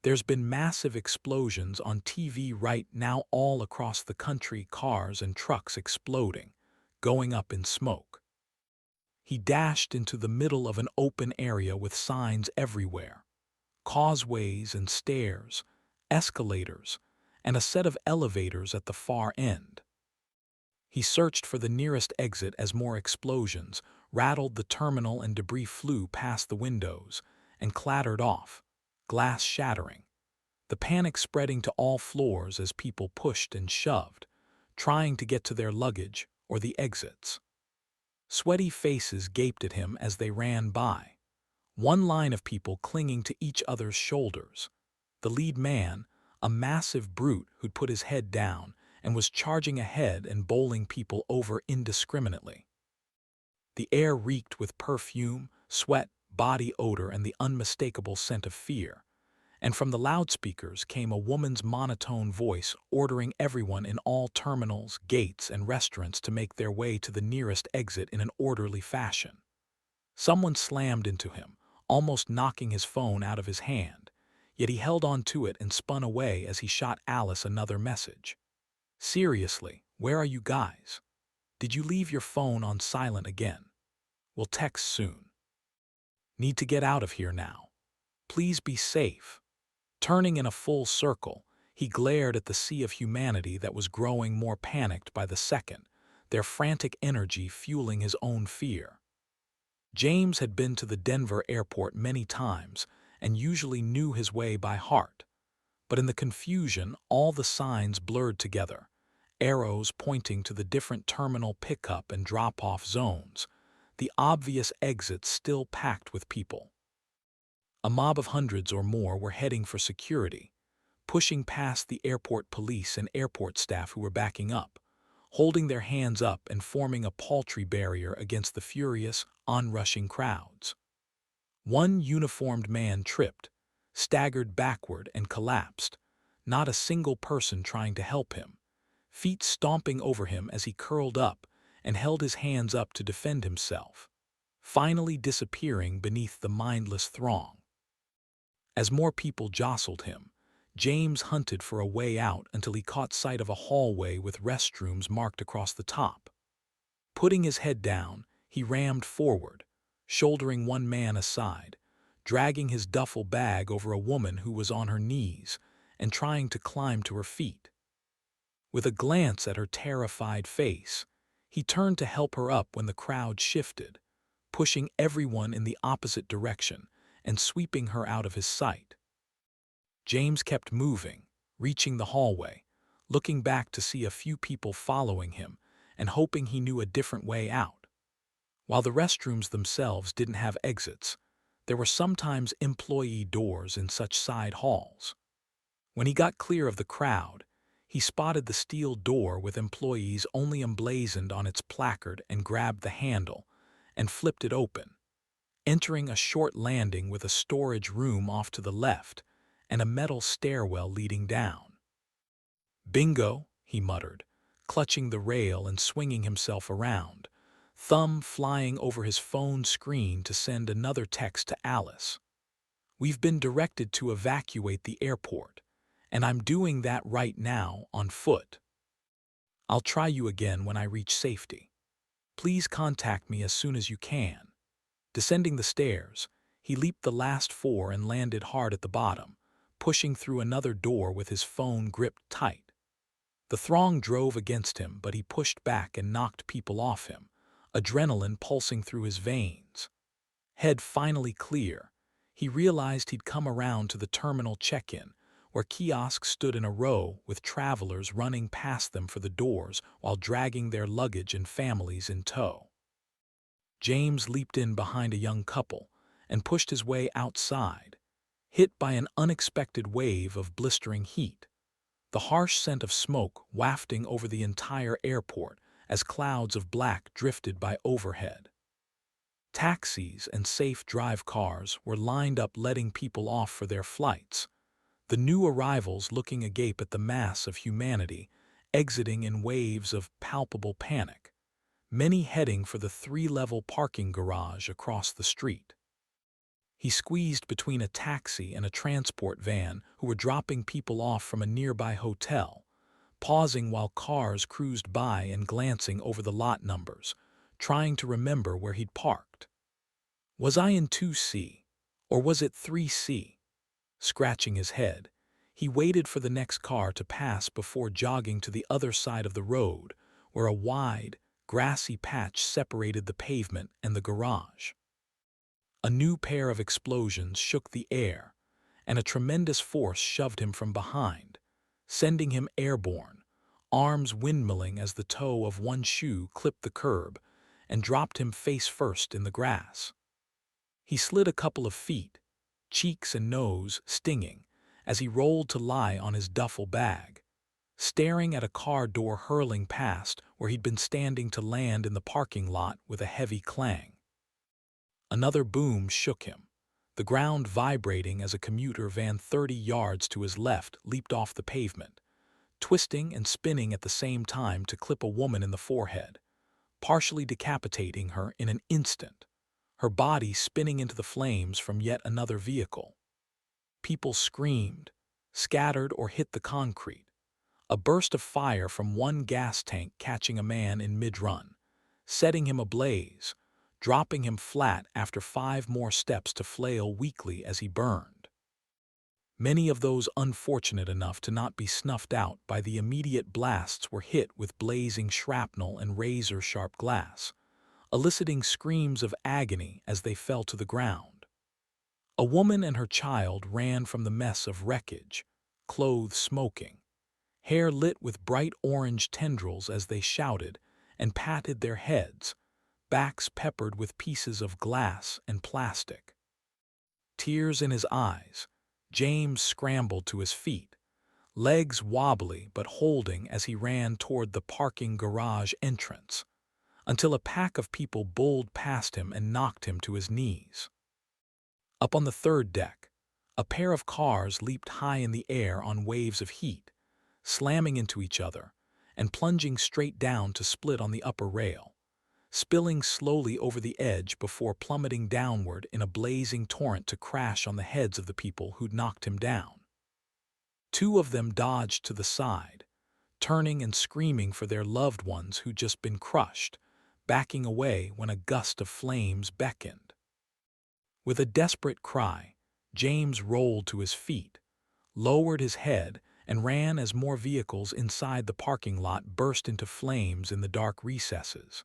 Speaker 1: There's been massive explosions on TV right now all across the country, cars and trucks exploding, going up in smoke." He dashed into the middle of an open area with signs everywhere, causeways and stairs, escalators, and a set of elevators at the far end. He searched for the nearest exit as more explosions rattled the terminal and debris flew past the windows and clattered off, glass shattering, the panic spreading to all floors as people pushed and shoved, trying to get to their luggage or the exits. Sweaty faces gaped at him as they ran by, one line of people clinging to each other's shoulders. The lead man, a massive brute who'd put his head down and was charging ahead and bowling people over indiscriminately. The air reeked with perfume, sweat, body odor, and the unmistakable scent of fear. And from the loudspeakers came a woman's monotone voice ordering everyone in all terminals, gates, and restaurants to make their way to the nearest exit in an orderly fashion. Someone slammed into him, almost knocking his phone out of his hand, yet he held on to it and spun away as he shot Alice another message. "Seriously, where are you guys? Did you leave your phone on silent again? We'll text soon. Need to get out of here now. Please be safe." Turning in a full circle, he glared at the sea of humanity that was growing more panicked by the second, their frantic energy fueling his own fear. James had been to the Denver airport many times and usually knew his way by heart, but in the confusion all the signs blurred together, arrows pointing to the different terminal pickup and drop-off zones, the obvious exits still packed with people. A mob of hundreds or more were heading for security, pushing past the airport police and airport staff who were backing up, holding their hands up and forming a paltry barrier against the furious, onrushing crowds. One uniformed man tripped, staggered backward and collapsed, not a single person trying to help him, feet stomping over him as he curled up and held his hands up to defend himself, finally disappearing beneath the mindless throng. As more people jostled him, James hunted for a way out until he caught sight of a hallway with restrooms marked across the top. Putting his head down, he rammed forward, shouldering one man aside, dragging his duffel bag over a woman who was on her knees and trying to climb to her feet. With a glance at her terrified face, he turned to help her up when the crowd shifted, pushing everyone in the opposite direction and sweeping her out of his sight. James kept moving, reaching the hallway, looking back to see a few people following him and hoping he knew a different way out. While the restrooms themselves didn't have exits, there were sometimes employee doors in such side halls. When he got clear of the crowd, he spotted the steel door with employees only emblazoned on its placard and grabbed the handle and flipped it open, entering a short landing with a storage room off to the left and a metal stairwell leading down. "Bingo," he muttered, clutching the rail and swinging himself around, thumb flying over his phone screen to send another text to Alice. "We've been directed to evacuate the airport, and I'm doing that right now on foot. I'll try you again when I reach safety. Please contact me as soon as you can." Descending the stairs, he leaped the last 4 and landed hard at the bottom, pushing through another door with his phone gripped tight. The throng drove against him, but he pushed back and knocked people off him, adrenaline pulsing through his veins. Head finally clear, he realized he'd come around to the terminal check-in, where kiosks stood in a row with travelers running past them for the doors while dragging their luggage and families in tow. James leaped in behind a young couple and pushed his way outside, hit by an unexpected wave of blistering heat. the harsh scent of smoke wafting over the entire airport as clouds of black drifted by overhead. Taxis and safe drive cars were lined up letting people off for their flights, the new arrivals looking agape at the mass of humanity, exiting in waves of palpable panic, many heading for the three-level parking garage across the street. He squeezed between a taxi and a transport van who were dropping people off from a nearby hotel, pausing while cars cruised by and glancing over the lot numbers, trying to remember where he'd parked. Was I in 2C, or was it 3C? Scratching his head, he waited for the next car to pass before jogging to the other side of the road, where a wide, grassy patch separated the pavement and the garage. A new pair of explosions shook the air, and a tremendous force shoved him from behind, sending him airborne, arms windmilling as the toe of one shoe clipped the curb and dropped him face first in the grass. He slid a couple of feet, cheeks and nose stinging, as he rolled to lie on his duffel bag, staring at a car door hurling past where he'd been standing to land in the parking lot with a heavy clang. Another boom shook him, the ground vibrating as a commuter van 30 yards to his left leaped off the pavement, twisting and spinning at the same time to clip a woman in the forehead, partially decapitating her in an instant, her body spinning into the flames from yet another vehicle. People screamed, scattered or hit the concrete, a burst of fire from one gas tank catching a man in mid-run, setting him ablaze, dropping him flat after 5 more steps to flail weakly as he burned. Many of those unfortunate enough to not be snuffed out by the immediate blasts were hit with blazing shrapnel and razor-sharp glass, eliciting screams of agony as they fell to the ground. A woman and her child ran from the mess of wreckage, clothes smoking, hair lit with bright orange tendrils as they shouted and patted their heads, backs peppered with pieces of glass and plastic. Tears in his eyes, James scrambled to his feet, legs wobbly but holding as he ran toward the parking garage entrance, until a pack of people bowled past him and knocked him to his knees. Up on the third deck, a pair of cars leaped high in the air on waves of heat, slamming into each other and plunging straight down to split on the upper rail, spilling slowly over the edge before plummeting downward in a blazing torrent to crash on the heads of the people who'd knocked him down. 2 of them dodged to the side, turning and screaming for their loved ones who'd just been crushed, backing away when a gust of flames beckoned. With a desperate cry, James rolled to his feet, lowered his head, and ran as more vehicles inside the parking lot burst into flames in the dark recesses.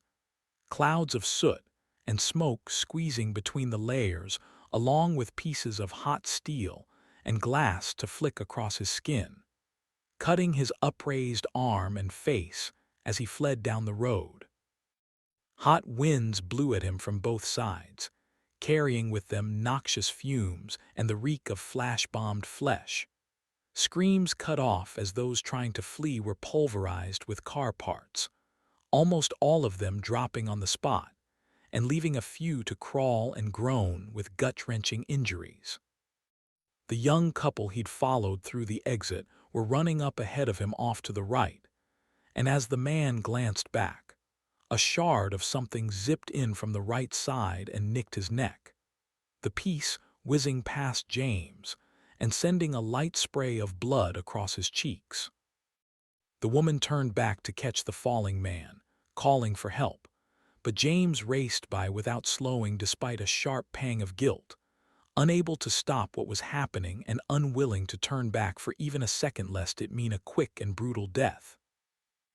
Speaker 1: Clouds of soot and smoke squeezing between the layers, along with pieces of hot steel and glass to flick across his skin, cutting his upraised arm and face as he fled down the road. Hot winds blew at him from both sides, carrying with them noxious fumes and the reek of flash-bombed flesh. Screams cut off as those trying to flee were pulverized with car parts, almost all of them dropping on the spot, and leaving a few to crawl and groan with gut-wrenching injuries. The young couple he'd followed through the exit were running up ahead of him off to the right, and as the man glanced back, a shard of something zipped in from the right side and nicked his neck, the piece whizzing past James and sending a light spray of blood across his cheeks. The woman turned back to catch the falling man, calling for help, but James raced by without slowing despite a sharp pang of guilt, unable to stop what was happening and unwilling to turn back for even a second lest it mean a quick and brutal death.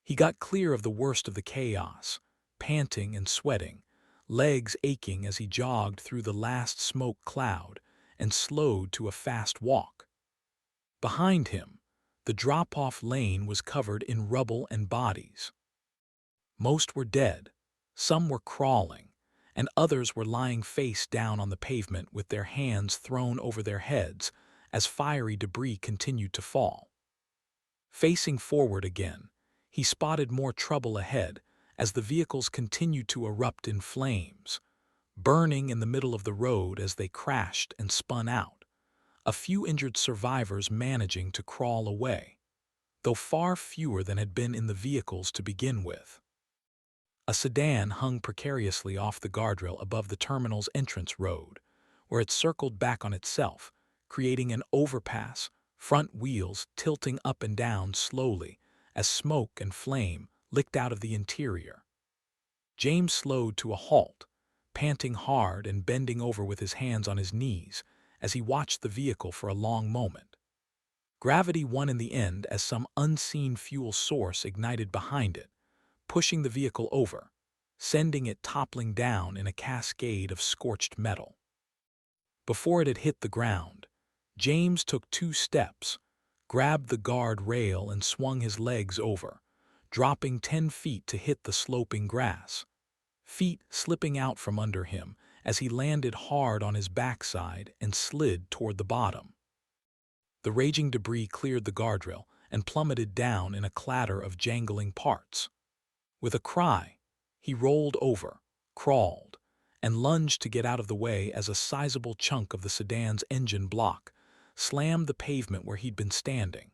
Speaker 1: He got clear of the worst of the chaos, panting and sweating, legs aching as he jogged through the last smoke cloud and slowed to a fast walk. Behind him, the drop-off lane was covered in rubble and bodies. Most were dead, some were crawling, and others were lying face down on the pavement with their hands thrown over their heads as fiery debris continued to fall. Facing forward again, he spotted more trouble ahead as the vehicles continued to erupt in flames, burning in the middle of the road as they crashed and spun out, a few injured survivors managing to crawl away, though far fewer than had been in the vehicles to begin with. A sedan hung precariously off the guardrail above the terminal's entrance road, where it circled back on itself, creating an overpass, front wheels tilting up and down slowly as smoke and flame licked out of the interior. James slowed to a halt, panting hard and bending over with his hands on his knees as he watched the vehicle for a long moment. Gravity won in the end as some unseen fuel source ignited behind it, pushing the vehicle over, sending it toppling down in a cascade of scorched metal. Before it had hit the ground, James took 2 steps, grabbed the guard rail and swung his legs over, dropping 10 feet to hit the sloping grass, feet slipping out from under him as he landed hard on his backside and slid toward the bottom. The raging debris cleared the guardrail and plummeted down in a clatter of jangling parts. With a cry, he rolled over, crawled, and lunged to get out of the way as a sizable chunk of the sedan's engine block slammed the pavement where he'd been standing.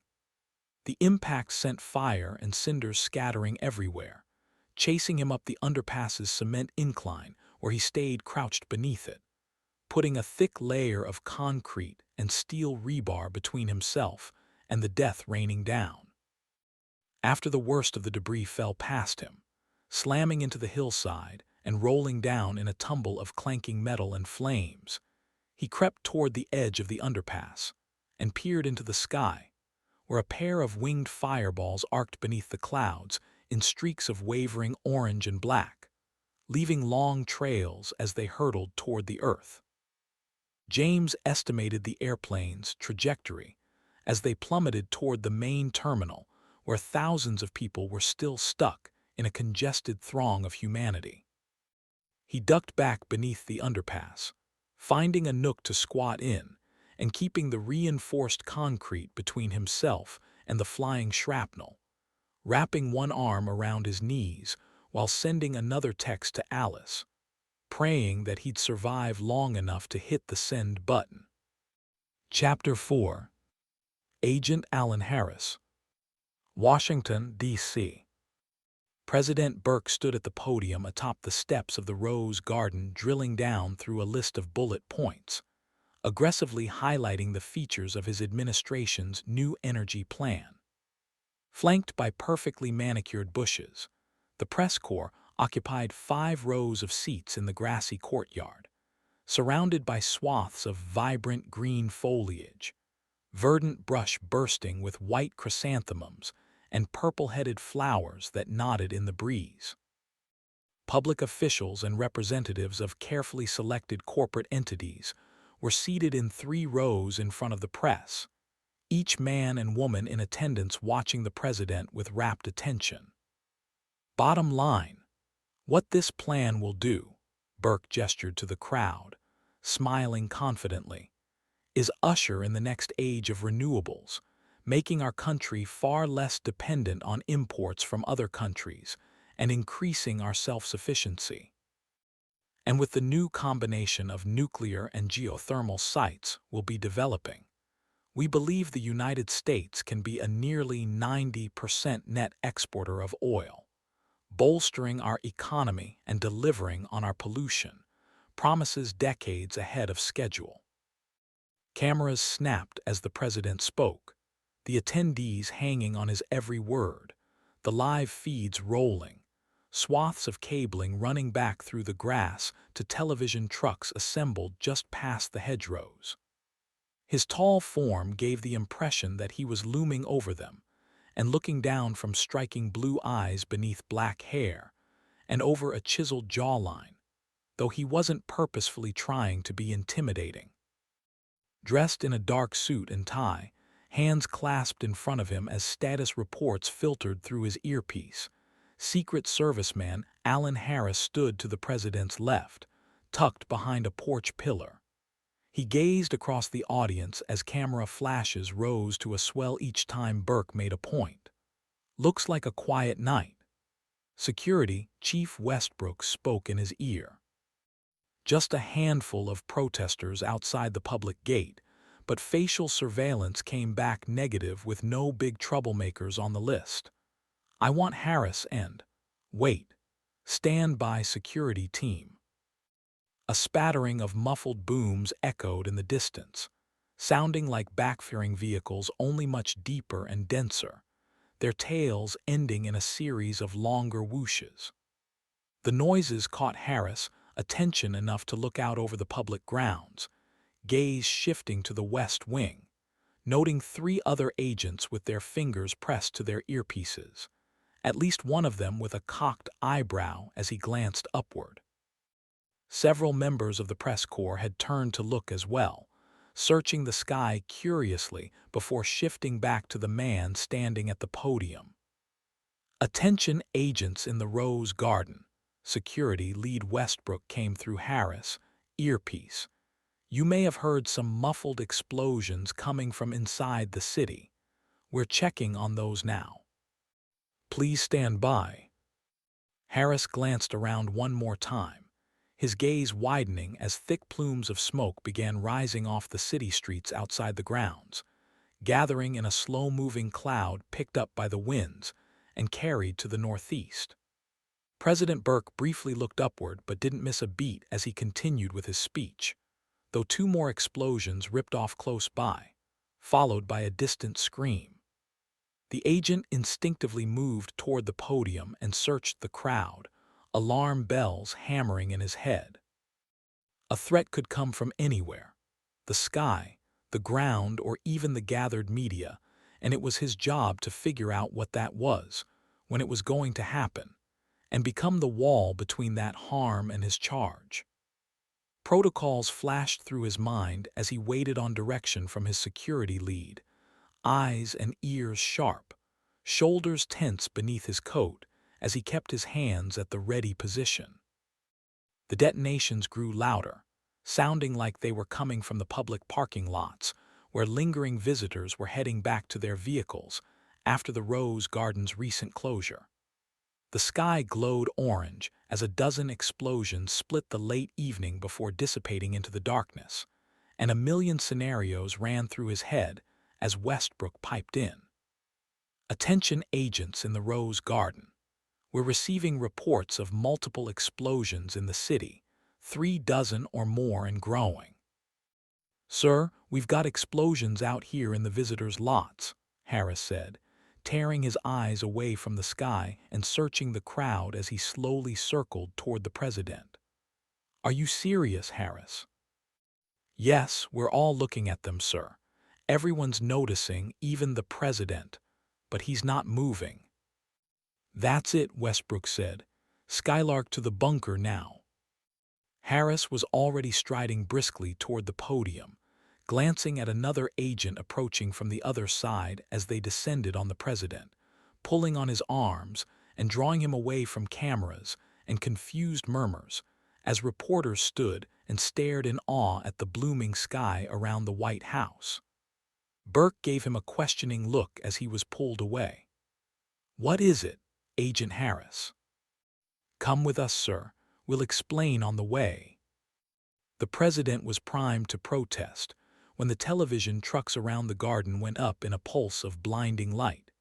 Speaker 1: The impact sent fire and cinders scattering everywhere, chasing him up the underpass's cement incline where he stayed crouched beneath it, putting a thick layer of concrete and steel rebar between himself and the death raining down. After the worst of the debris fell past him, slamming into the hillside and rolling down in a tumble of clanking metal and flames, he crept toward the edge of the underpass and peered into the sky, where a pair of winged fireballs arced beneath the clouds in streaks of wavering orange and black, leaving long trails as they hurtled toward the earth. James estimated the airplane's trajectory as they plummeted toward the main terminal, where thousands of people were still stuck in a congested throng of humanity. He ducked back beneath the underpass, finding a nook to squat in and keeping the reinforced concrete between himself and the flying shrapnel, wrapping one arm around his knees while sending another text to Alice, praying that he'd survive long enough to hit the send button. Chapter 4. Agent Alan Harris. Washington, D.C. President Burke stood at the podium atop the steps of the Rose Garden, drilling down through a list of bullet points, aggressively highlighting the features of his administration's new energy plan. Flanked by perfectly manicured bushes, the press corps occupied 5 rows of seats in the grassy courtyard, surrounded by swaths of vibrant green foliage, verdant brush bursting with white chrysanthemums and purple-headed flowers that nodded in the breeze. Public officials and representatives of carefully selected corporate entities were seated in 3 rows in front of the press, each man and woman in attendance watching the president with rapt attention. Bottom line, what this plan will do, Burke gestured to the crowd, smiling confidently, is usher in the next age of renewables, making our country far less dependent on imports from other countries and increasing our self-sufficiency. And with the new combination of nuclear and geothermal sites we'll be developing, we believe the United States can be a nearly 90% net exporter of oil, bolstering our economy and delivering on our pollution promises decades ahead of schedule. Cameras snapped as the president spoke, the attendees hanging on his every word, the live feeds rolling, swaths of cabling running back through the grass to television trucks assembled just past the hedgerows. His tall form gave the impression that he was looming over them and looking down from striking blue eyes beneath black hair and over a chiseled jawline, though he wasn't purposefully trying to be intimidating. Dressed in a dark suit and tie, hands clasped in front of him as status reports filtered through his earpiece, Secret Serviceman Alan Harris stood to the president's left, tucked behind a porch pillar. He gazed across the audience as camera flashes rose to a swell each time Burke made a point. "Looks like a quiet night." Security Chief Westbrook spoke in his ear. Just a handful of protesters outside the public gate, but facial surveillance came back negative with no big troublemakers on the list. "I want Harris and—" "Wait. Stand by security team." A spattering of muffled booms echoed in the distance, sounding like backfiring vehicles, only much deeper and denser, their tails ending in a series of longer whooshes. The noises caught Harris' attention enough to look out over the public grounds, gaze shifting to the west wing, noting 3 other agents with their fingers pressed to their earpieces, at least one of them with a cocked eyebrow as he glanced upward. Several members of the press corps had turned to look as well, searching the sky curiously before shifting back to the man standing at the podium. "Attention agents in the Rose Garden." Security lead Westbrook came through Harris' earpiece. "You may have heard some muffled explosions coming from inside the city. We're checking on those now. Please stand by." Harris glanced around one more time, his gaze widening as thick plumes of smoke began rising off the city streets outside the grounds, gathering in a slow-moving cloud picked up by the winds and carried to the northeast. President Burke briefly looked upward but didn't miss a beat as he continued with his speech, though 2 more explosions ripped off close by, followed by a distant scream. The agent instinctively moved toward the podium and searched the crowd, alarm bells hammering in his head. A threat could come from anywhere, the sky, the ground, or even the gathered media, and it was his job to figure out what that was, when it was going to happen, and become the wall between that harm and his charge. Protocols flashed through his mind as he waited on direction from his security lead, eyes and ears sharp, shoulders tense beneath his coat as he kept his hands at the ready position. The detonations grew louder, sounding like they were coming from the public parking lots, where lingering visitors were heading back to their vehicles after the Rose Garden's recent closure. The sky glowed orange as a dozen explosions split the late evening before dissipating into the darkness, and a million scenarios ran through his head as Westbrook piped in. "Attention agents in the Rose Garden. We're receiving reports of multiple explosions in the city, 3 dozen or more and growing." "Sir, we've got explosions out here in the visitors' lots," Harris said, tearing his eyes away from the sky and searching the crowd as he slowly circled toward the president. "Are you serious, Harris?" "Yes, we're all looking at them, sir. Everyone's noticing, even the president, but he's not moving." "That's it," Westbrook said. "Skylark to the bunker now." Harris was already striding briskly toward the podium, glancing at another agent approaching from the other side as they descended on the president, pulling on his arms and drawing him away from cameras and confused murmurs as reporters stood and stared in awe at the blooming sky around the White House. Burke gave him a questioning look as he was pulled away. "What is it, Agent Harris?" "Come with us, sir. We'll explain on the way." The president was primed to protest when the television trucks around the garden went up in a pulse of blinding light,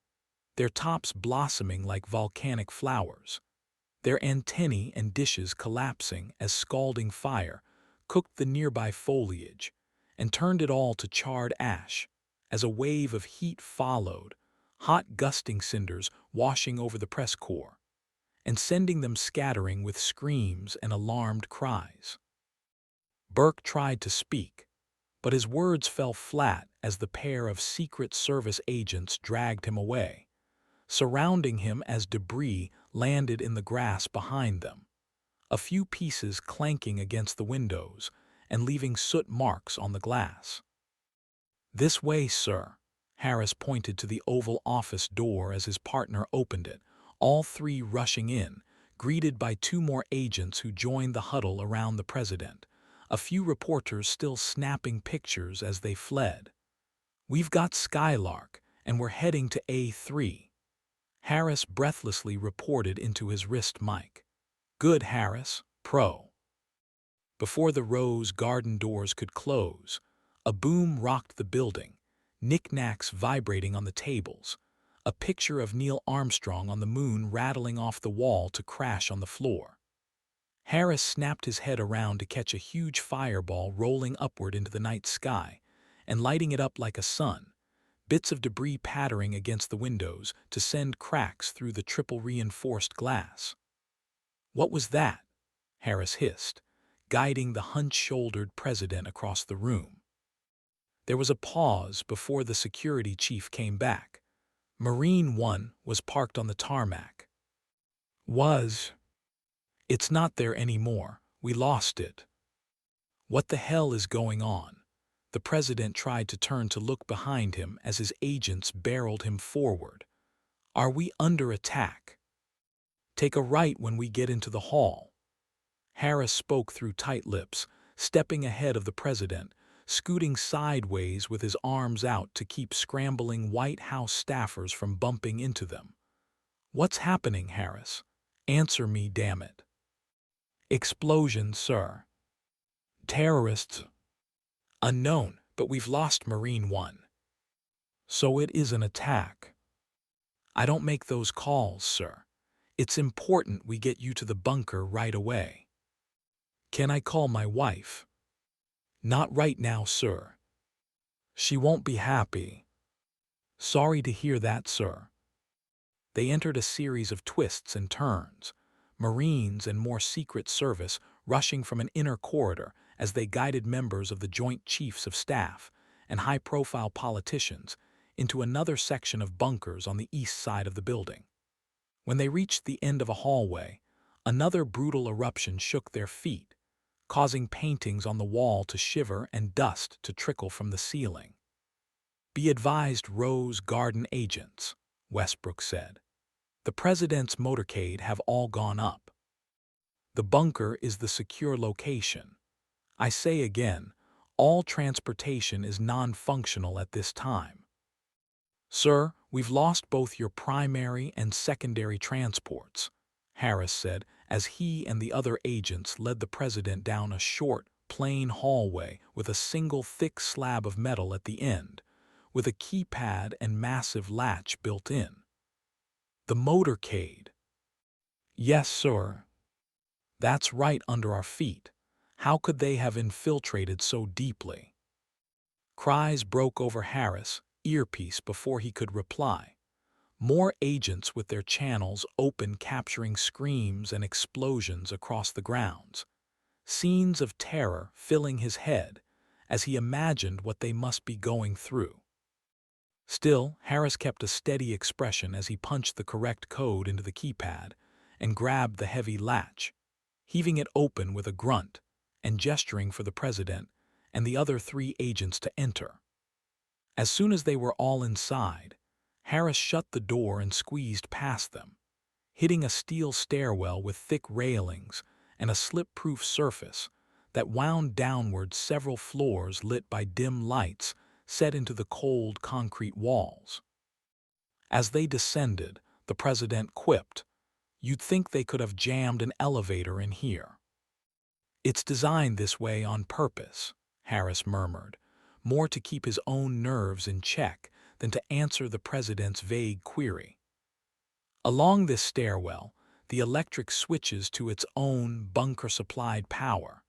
Speaker 1: their tops blossoming like volcanic flowers, their antennae and dishes collapsing as scalding fire cooked the nearby foliage and turned it all to charred ash as a wave of heat followed, hot gusting cinders washing over the press corps and sending them scattering with screams and alarmed cries. Burke tried to speak, but his words fell flat as the pair of Secret Service agents dragged him away, surrounding him as debris landed in the grass behind them, a few pieces clanking against the windows and leaving soot marks on the glass. "This way, sir." Harris pointed to the Oval Office door as his partner opened it, all 3 rushing in, greeted by 2 more agents who joined the huddle around the president, a few reporters still snapping pictures as they fled. "We've got Skylark, and we're heading to A3. Harris breathlessly reported into his wrist mic. "Good, Harris, pro." Before the rose garden doors could close, a boom rocked the building, knickknacks vibrating on the tables, a picture of Neil Armstrong on the moon rattling off the wall to crash on the floor. Harris snapped his head around to catch a huge fireball rolling upward into the night sky and lighting it up like a sun, bits of debris pattering against the windows to send cracks through the triple-reinforced glass. "What was that?" Harris hissed, guiding the hunch-shouldered president across the room. There was a pause before the security chief came back. "Marine One was parked on the tarmac." "Was? It's not there anymore. We lost it." "What the hell is going on?" The president tried to turn to look behind him as his agents barreled him forward. "Are we under attack?" "Take a right when we get into the hall." Harris spoke through tight lips, stepping ahead of the president, scooting sideways with his arms out to keep scrambling White House staffers from bumping into them. "What's happening, Harris? Answer me, damn it." "Explosion, sir." "Terrorists?" "Unknown, but we've lost Marine One." "So it is an attack." "I don't make those calls, sir. It's important we get you to the bunker right away." "Can I call my wife?" "Not right now, sir. She won't be happy." "Sorry to hear that, sir." They entered a series of twists and turns, Marines and more Secret Service rushing from an inner corridor as they guided members of the Joint Chiefs of Staff and high-profile politicians into another section of bunkers on the east side of the building. When they reached the end of a hallway, another brutal eruption shook their feet, causing paintings on the wall to shiver and dust to trickle from the ceiling. "Be advised, Rose Garden agents," Westbrook said. "The president's motorcade have all gone up. The bunker is the secure location. I say again, all transportation is non-functional at this time." "Sir, we've lost both your primary and secondary transports," Harris said as he and the other agents led the president down a short, plain hallway with a single thick slab of metal at the end, with a keypad and massive latch built in. "The motorcade." "Yes, sir. That's right under our feet. How could they have infiltrated so deeply?" Cries broke over Harris' earpiece before he could reply. More agents with their channels open capturing screams and explosions across the grounds. Scenes of terror filling his head as he imagined what they must be going through. Still, Harris kept a steady expression as he punched the correct code into the keypad and grabbed the heavy latch, heaving it open with a grunt and gesturing for the president and the other 3 agents to enter. As soon as they were all inside, Harris shut the door and squeezed past them, hitting a steel stairwell with thick railings and a slip-proof surface that wound downward several floors lit by dim lights set into the cold concrete walls. As they descended, the president quipped, "You'd think they could have jammed an elevator in here." "It's designed this way on purpose," Harris murmured, more to keep his own nerves in check than to answer the president's vague query. Along this stairwell, the electric switches to its own bunker-supplied power.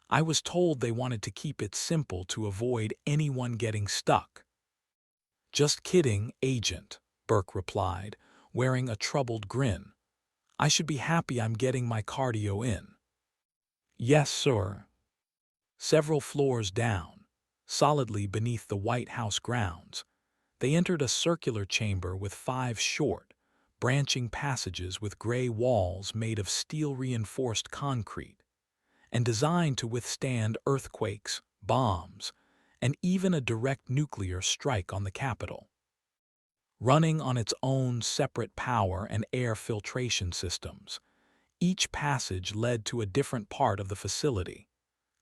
Speaker 1: I was told they wanted to keep it simple to avoid anyone getting stuck." "Just kidding, Agent," Burke replied, wearing a troubled grin. "I should be happy I'm getting my cardio in." "Yes, sir." Several floors down, solidly beneath the White House grounds, they entered a circular chamber with 5 short, branching passages with gray walls made of steel-reinforced concrete and designed to withstand earthquakes, bombs, and even a direct nuclear strike on the Capitol. Running on its own separate power and air filtration systems, each passage led to a different part of the facility,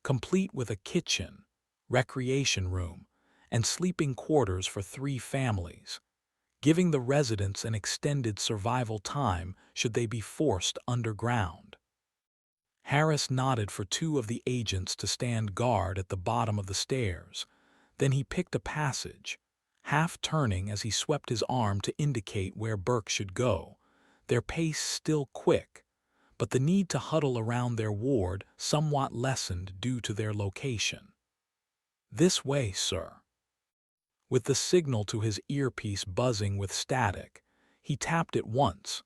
Speaker 1: complete with a kitchen, recreation room, and sleeping quarters for 3 families, giving the residents an extended survival time should they be forced underground. Harris nodded for 2 of the agents to stand guard at the bottom of the stairs. Then he picked a passage, half turning as he swept his arm to indicate where Burke should go, their pace still quick, but the need to huddle around their ward somewhat lessened due to their location. "This way, sir." With the signal to his earpiece buzzing with static, he tapped it once,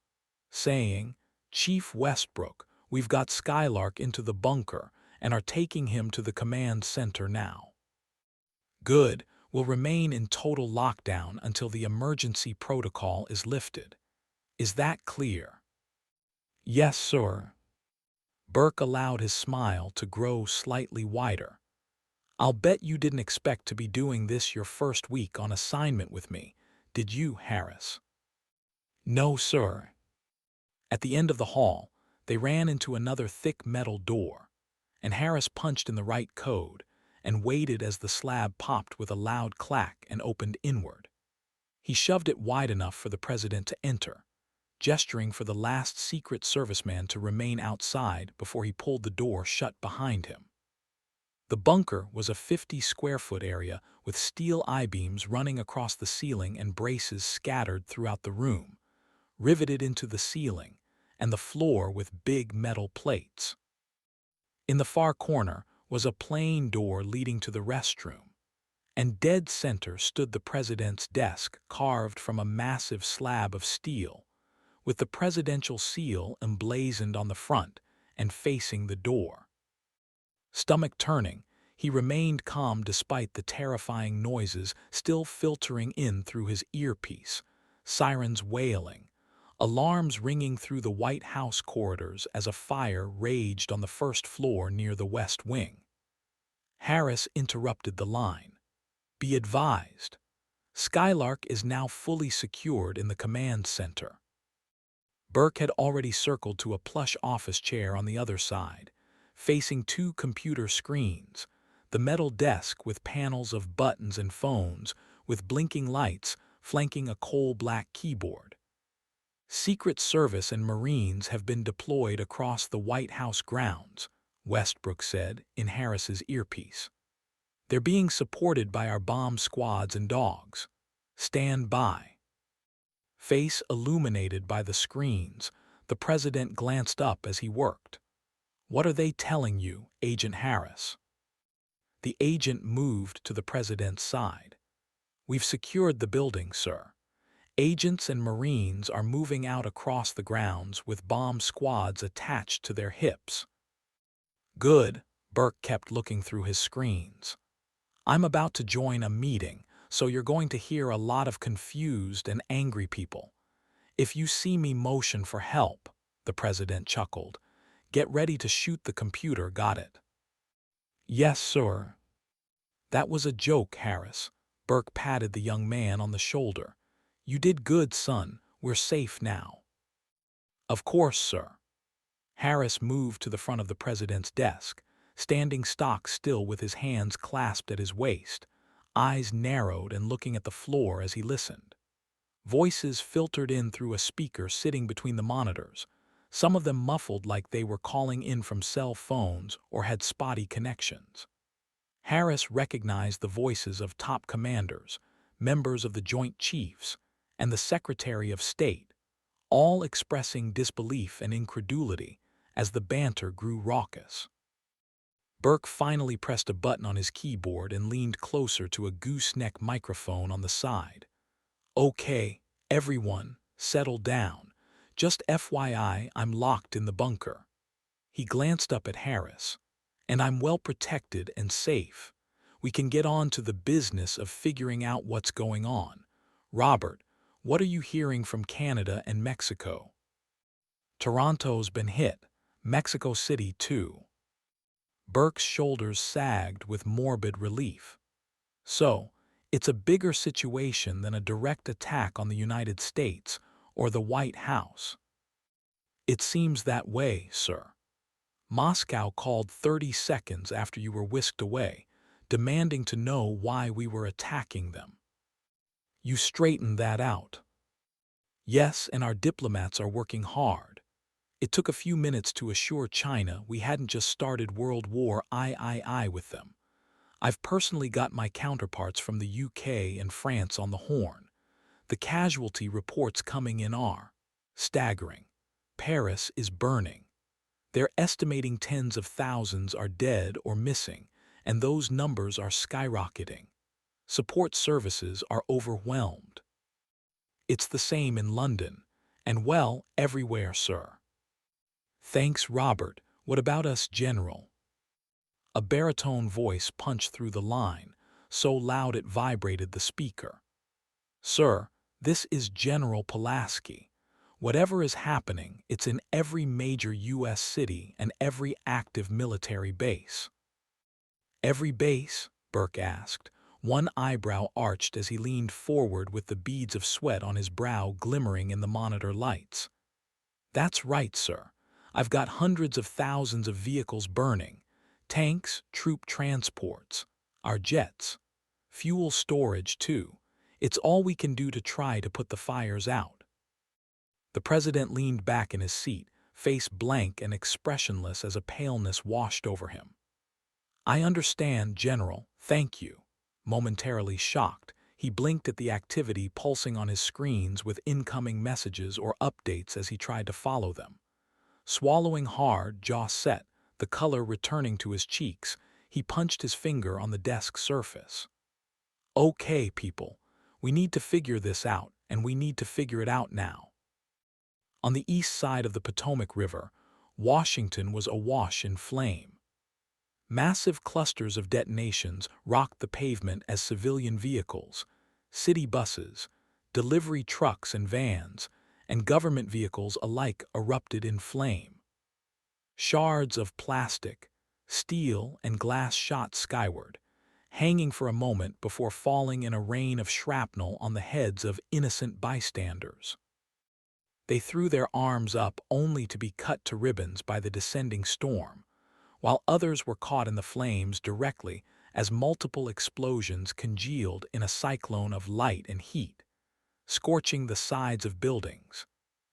Speaker 1: saying, "Chief Westbrook, we've got Skylark into the bunker and are taking him to the command center now." "Good, we'll remain in total lockdown until the emergency protocol is lifted. Is that clear?" "Yes, sir." Burke allowed his smile to grow slightly wider. "I'll bet you didn't expect to be doing this your first week on assignment with me, did you, Harris?" "No, sir." At the end of the hall, they ran into another thick metal door, and Harris punched in the right code and waited as the slab popped with a loud clack and opened inward. He shoved it wide enough for the president to enter, gesturing for the last Secret Serviceman to remain outside before he pulled the door shut behind him. The bunker was a 50-square-foot area with steel I-beams running across the ceiling and braces scattered throughout the room, riveted into the ceiling, and the floor with big metal plates. In the far corner was a plain door leading to the restroom, and dead center stood the president's desk carved from a massive slab of steel, with the presidential seal emblazoned on the front and facing the door. Stomach turning, he remained calm despite the terrifying noises still filtering in through his earpiece, sirens wailing, alarms ringing through the White House corridors as a fire raged on the first floor near the West Wing. Harris interrupted the line. "Be advised, Skylark is now fully secured in the command center." Burke had already circled to a plush office chair on the other side, facing 2 computer screens, the metal desk with panels of buttons and phones with blinking lights flanking a coal-black keyboard. "Secret Service and Marines have been deployed across the White House grounds," Westbrook said in Harris's earpiece. "They're being supported by our bomb squads and dogs. Stand by." Face illuminated by the screens, the president glanced up as he worked. "What are they telling you, Agent Harris?" The agent moved to the president's side. "We've secured the building, sir. Agents and Marines are moving out across the grounds with bomb squads attached to their hips." "Good," Burke kept looking through his screens. "I'm about to join a meeting, so you're going to hear a lot of confused and angry people. If you see me motion for help," the president chuckled, "get ready to shoot the computer, got it?" "Yes, sir." "That was a joke, Harris." Burke patted the young man on the shoulder. "You did good, son. We're safe now." "Of course, sir." Harris moved to the front of the president's desk, standing stock still with his hands clasped at his waist, eyes narrowed and looking at the floor as he listened. Voices filtered in through a speaker sitting between the monitors, some of them muffled like they were calling in from cell phones or had spotty connections. Harris recognized the voices of top commanders, members of the Joint Chiefs, and the Secretary of State, all expressing disbelief and incredulity as the banter grew raucous. Burke finally pressed a button on his keyboard and leaned closer to a gooseneck microphone on the side. "Okay, everyone, settle down. Just FYI, I'm locked in the bunker." He glanced up at Harris. "And I'm well protected and safe. We can get on to the business of figuring out what's going on. Robert, what are you hearing from Canada and Mexico?" "Toronto's been hit. Mexico City, too." Burke's shoulders sagged with morbid relief. "So, it's a bigger situation than a direct attack on the United States or the White House." "It seems that way, sir." Moscow called 30 seconds after you were whisked away, demanding to know why we were attacking them. You straightened that out. Yes, and our diplomats are working hard. It took a few minutes to assure China we hadn't just started World War III with them. I've personally got my counterparts from the UK and France on the horn. The casualty reports coming in are staggering. Paris is burning. They're estimating tens of thousands are dead or missing, and those numbers are skyrocketing. Support services are overwhelmed. It's the same in London, and well, everywhere, sir. Thanks, Robert. What about us, General? A baritone voice punched through the line, so loud it vibrated the speaker. Sir, this is General Pulaski. Whatever is happening, it's in every major U.S. city and every active military base. Every base? Burke asked, one eyebrow arched as he leaned forward with the beads of sweat on his brow glimmering in the monitor lights. That's right, sir. I've got hundreds of thousands of vehicles burning. Tanks, troop transports, our jets. Fuel storage, too. It's all we can do to try to put the fires out. The president leaned back in his seat, face blank and expressionless as a paleness washed over him. I understand, General, thank you. Momentarily shocked, he blinked at the activity pulsing on his screens with incoming messages or updates as he tried to follow them. Swallowing hard, jaw set, the color returning to his cheeks, he punched his finger on the desk surface. Okay, people, we need to figure this out, and we need to figure it out now. On the east side of the Potomac River, Washington was awash in flame. Massive clusters of detonations rocked the pavement as civilian vehicles, city buses, delivery trucks and vans, and government vehicles alike erupted in flame. Shards of plastic, steel, and glass shot skyward, hanging for a moment before falling in a rain of shrapnel on the heads of innocent bystanders. They threw their arms up only to be cut to ribbons by the descending storm, while others were caught in the flames directly as multiple explosions congealed in a cyclone of light and heat, scorching the sides of buildings,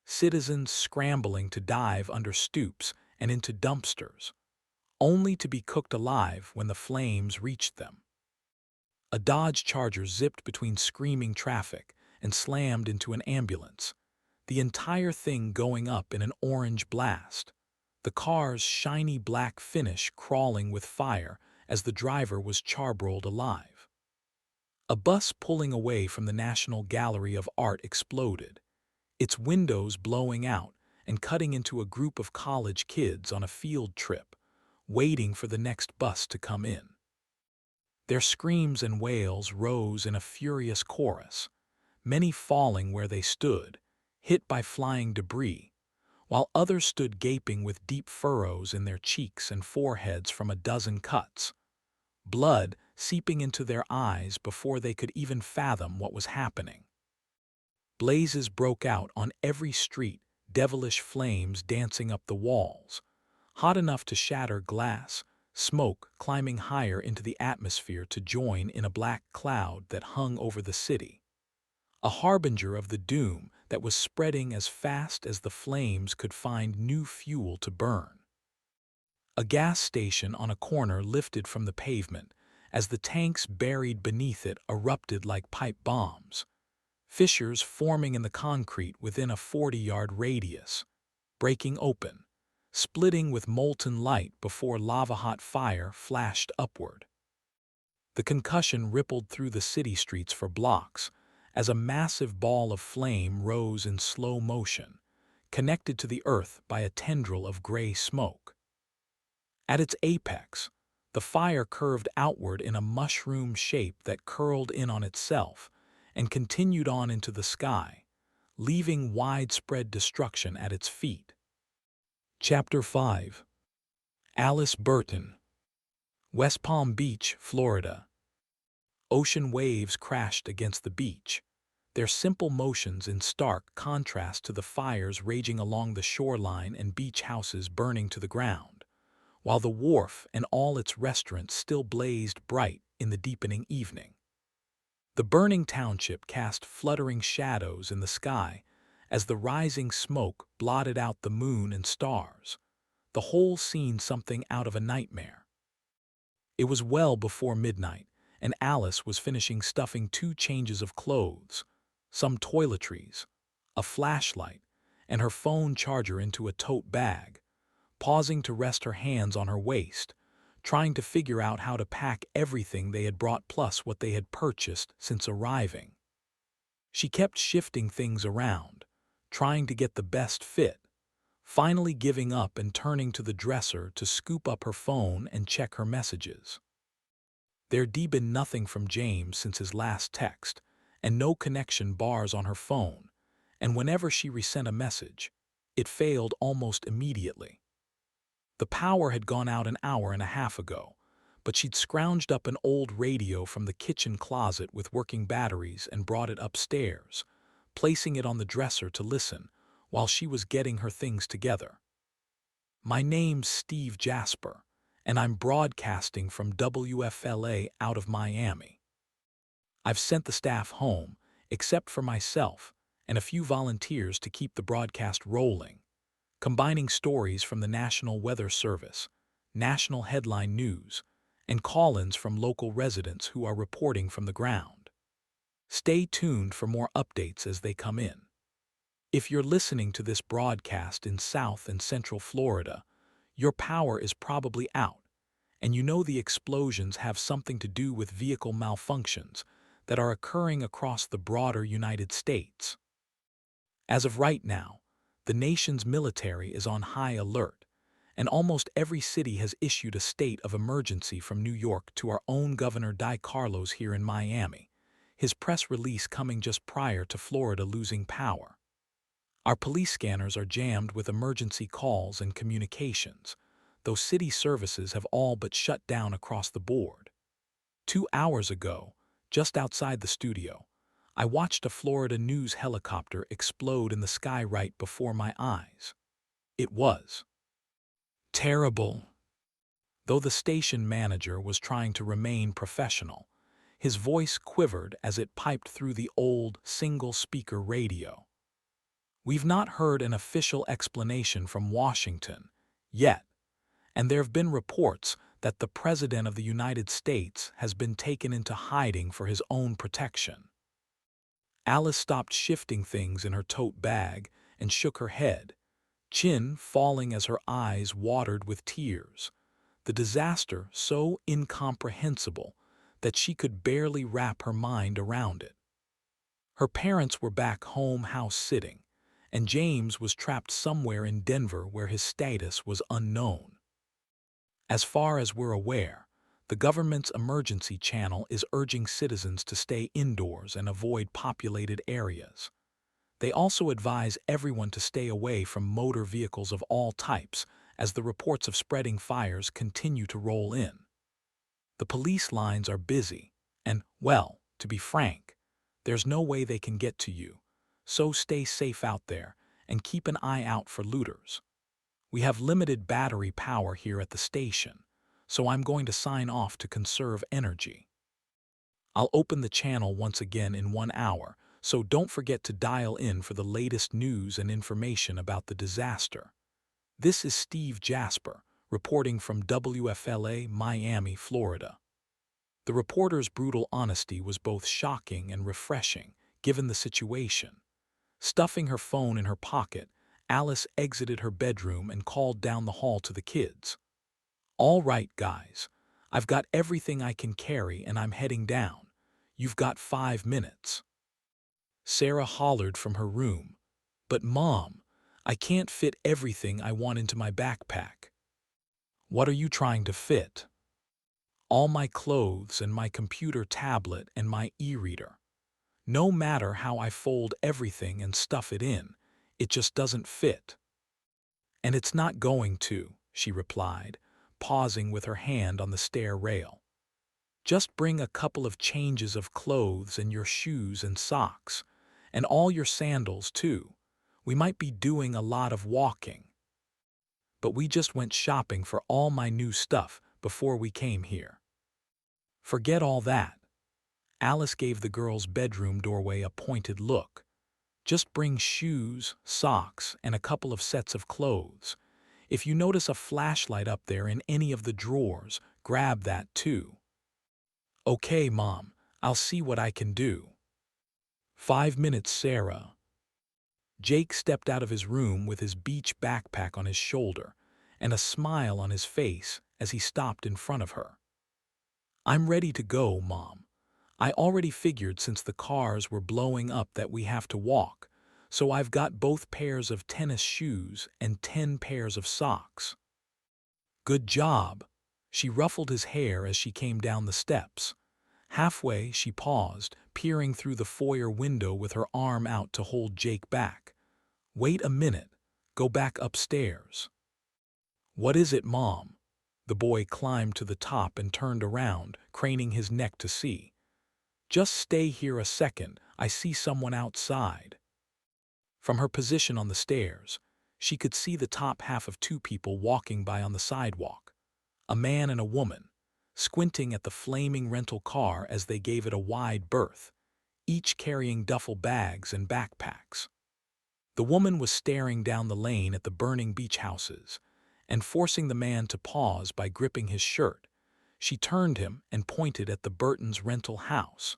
Speaker 1: citizens scrambling to dive under stoops and into dumpsters, only to be cooked alive when the flames reached them. A Dodge Charger zipped between screaming traffic and slammed into an ambulance, the entire thing going up in an orange blast, the car's shiny black finish crawling with fire as the driver was charbroiled alive. A bus pulling away from the National Gallery of Art exploded, its windows blowing out and cutting into a group of college kids on a field trip, waiting for the next bus to come in. Their screams and wails rose in a furious chorus, many falling where they stood, hit by flying debris, while others stood gaping with deep furrows in their cheeks and foreheads from a dozen cuts, blood seeping into their eyes before they could even fathom what was happening. Blazes broke out on every street, devilish flames dancing up the walls, hot enough to shatter glass, smoke climbing higher into the atmosphere to join in a black cloud that hung over the city, a harbinger of the doom that was spreading as fast as the flames could find new fuel to burn. A gas station on a corner lifted from the pavement as the tanks buried beneath it erupted like pipe bombs, fissures forming in the concrete within a 40-yard radius, breaking open, splitting with molten light before lava-hot fire flashed upward. The concussion rippled through the city streets for blocks as a massive ball of flame rose in slow motion, connected to the earth by a tendril of gray smoke. At its apex, the fire curved outward in a mushroom shape that curled in on itself and continued on into the sky, leaving widespread destruction at its feet. Chapter 5. Alice Burton. West Palm Beach, Florida. Ocean waves crashed against the beach, their simple motions in stark contrast to the fires raging along the shoreline and beach houses burning to the ground, while the wharf and all its restaurants still blazed bright in the deepening evening. The burning township cast fluttering shadows in the sky as the rising smoke blotted out the moon and stars, the whole scene something out of a nightmare. It was well before midnight, and Alice was finishing stuffing 2 changes of clothes, some toiletries, a flashlight, and her phone charger into a tote bag, pausing to rest her hands on her waist, trying to figure out how to pack everything they had brought plus what they had purchased since arriving. She kept shifting things around, trying to get the best fit, finally giving up and turning to the dresser to scoop up her phone and check her messages. There'd been nothing from James since his last text, and no connection bars on her phone, and whenever she resent a message, it failed almost immediately. The power had gone out an hour and a half ago, but she'd scrounged up an old radio from the kitchen closet with working batteries and brought it upstairs, placing it on the dresser to listen while she was getting her things together. "My name's Steve Jasper, and I'm broadcasting from WFLA out of Miami. I've sent the staff home, except for myself and a few volunteers to keep the broadcast rolling, combining stories from the National Weather Service, national headline news, and call-ins from local residents who are reporting from the ground. Stay tuned for more updates as they come in. If you're listening to this broadcast in South and Central Florida, your power is probably out, and you know the explosions have something to do with vehicle malfunctions that are occurring across the broader United States. As of right now, the nation's military is on high alert, and almost every city has issued a state of emergency from New York to our own Governor Di Carlos here in Miami, his press release coming just prior to Florida losing power. Our police scanners are jammed with emergency calls and communications, though city services have all but shut down across the board. 2 hours ago, just outside the studio, I watched a Florida news helicopter explode in the sky right before my eyes. It was terrible. Though the station manager was trying to remain professional, his voice quivered as it piped through the old single-speaker radio. "We've not heard an official explanation from Washington yet, and there have been reports that the President of the United States has been taken into hiding for his own protection." Alice stopped shifting things in her tote bag and shook her head, chin falling as her eyes watered with tears, the disaster so incomprehensible that she could barely wrap her mind around it. Her parents were back home house-sitting, and James was trapped somewhere in Denver where his status was unknown. As far as we're aware, the government's emergency channel is urging citizens to stay indoors and avoid populated areas. They also advise everyone to stay away from motor vehicles of all types as the reports of spreading fires continue to roll in. The police lines are busy, and, well, to be frank, there's no way they can get to you, so stay safe out there and keep an eye out for looters. We have limited battery power here at the station, so I'm going to sign off to conserve energy. I'll open the channel once again in 1 hour, so don't forget to dial in for the latest news and information about the disaster. This is Steve Jasper, reporting from WFLA, Miami, Florida. The reporter's brutal honesty was both shocking and refreshing, given the situation. Stuffing her phone in her pocket, Alice exited her bedroom and called down the hall to the kids. "All right, guys. I've got everything I can carry and I'm heading down. You've got 5 minutes." Sarah hollered from her room, "But Mom, I can't fit everything I want into my backpack." "What are you trying to fit?" "All my clothes and my computer tablet and my e-reader. No matter how I fold everything and stuff it in, it just doesn't fit." "And it's not going to," she replied, pausing with her hand on the stair rail. "Just bring a couple of changes of clothes and your shoes and socks, and all your sandals too. We might be doing a lot of walking." but we just went shopping for all my new stuff before we came here." "Forget all that." Alice gave the girl's bedroom doorway a pointed look. "Just bring shoes, socks, and a couple of sets of clothes. If you notice a flashlight up there in any of the drawers, grab that too." "Okay, Mom, I'll see what I can do." 5 minutes, Sarah. Jake stepped out of his room with his beach backpack on his shoulder and a smile on his face as he stopped in front of her. "I'm ready to go, Mom. I already figured since the cars were blowing up that we have to walk, so I've got both pairs of tennis shoes and 10 pairs of socks." "Good job." She ruffled his hair as she came down the steps. Halfway, she paused, peering through the foyer window with her arm out to hold Jake back. "Wait a minute. Go back upstairs." "What is it, Mom?" The boy climbed to the top and turned around, craning his neck to see. "Just stay here a second. I see someone outside." From her position on the stairs, she could see the top half of two people walking by on the sidewalk. A man and a woman, squinting at the flaming rental car as they gave it a wide berth, each carrying duffel bags and backpacks. The woman was staring down the lane at the burning beach houses, and forcing the man to pause by gripping his shirt, she turned him and pointed at the Burtons' rental house,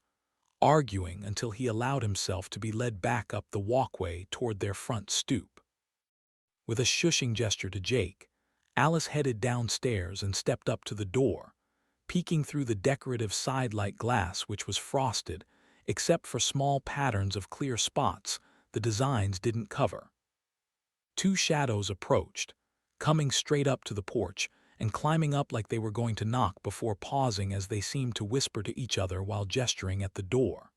Speaker 1: arguing until he allowed himself to be led back up the walkway toward their front stoop. With a shushing gesture to Jake, Alice headed downstairs and stepped up to the door, peeking through the decorative sidelight glass which was frosted, except for small patterns of clear spots the designs didn't cover. Two shadows approached, coming straight up to the porch and climbing up like they were going to knock before pausing as they seemed to whisper to each other while gesturing at the door.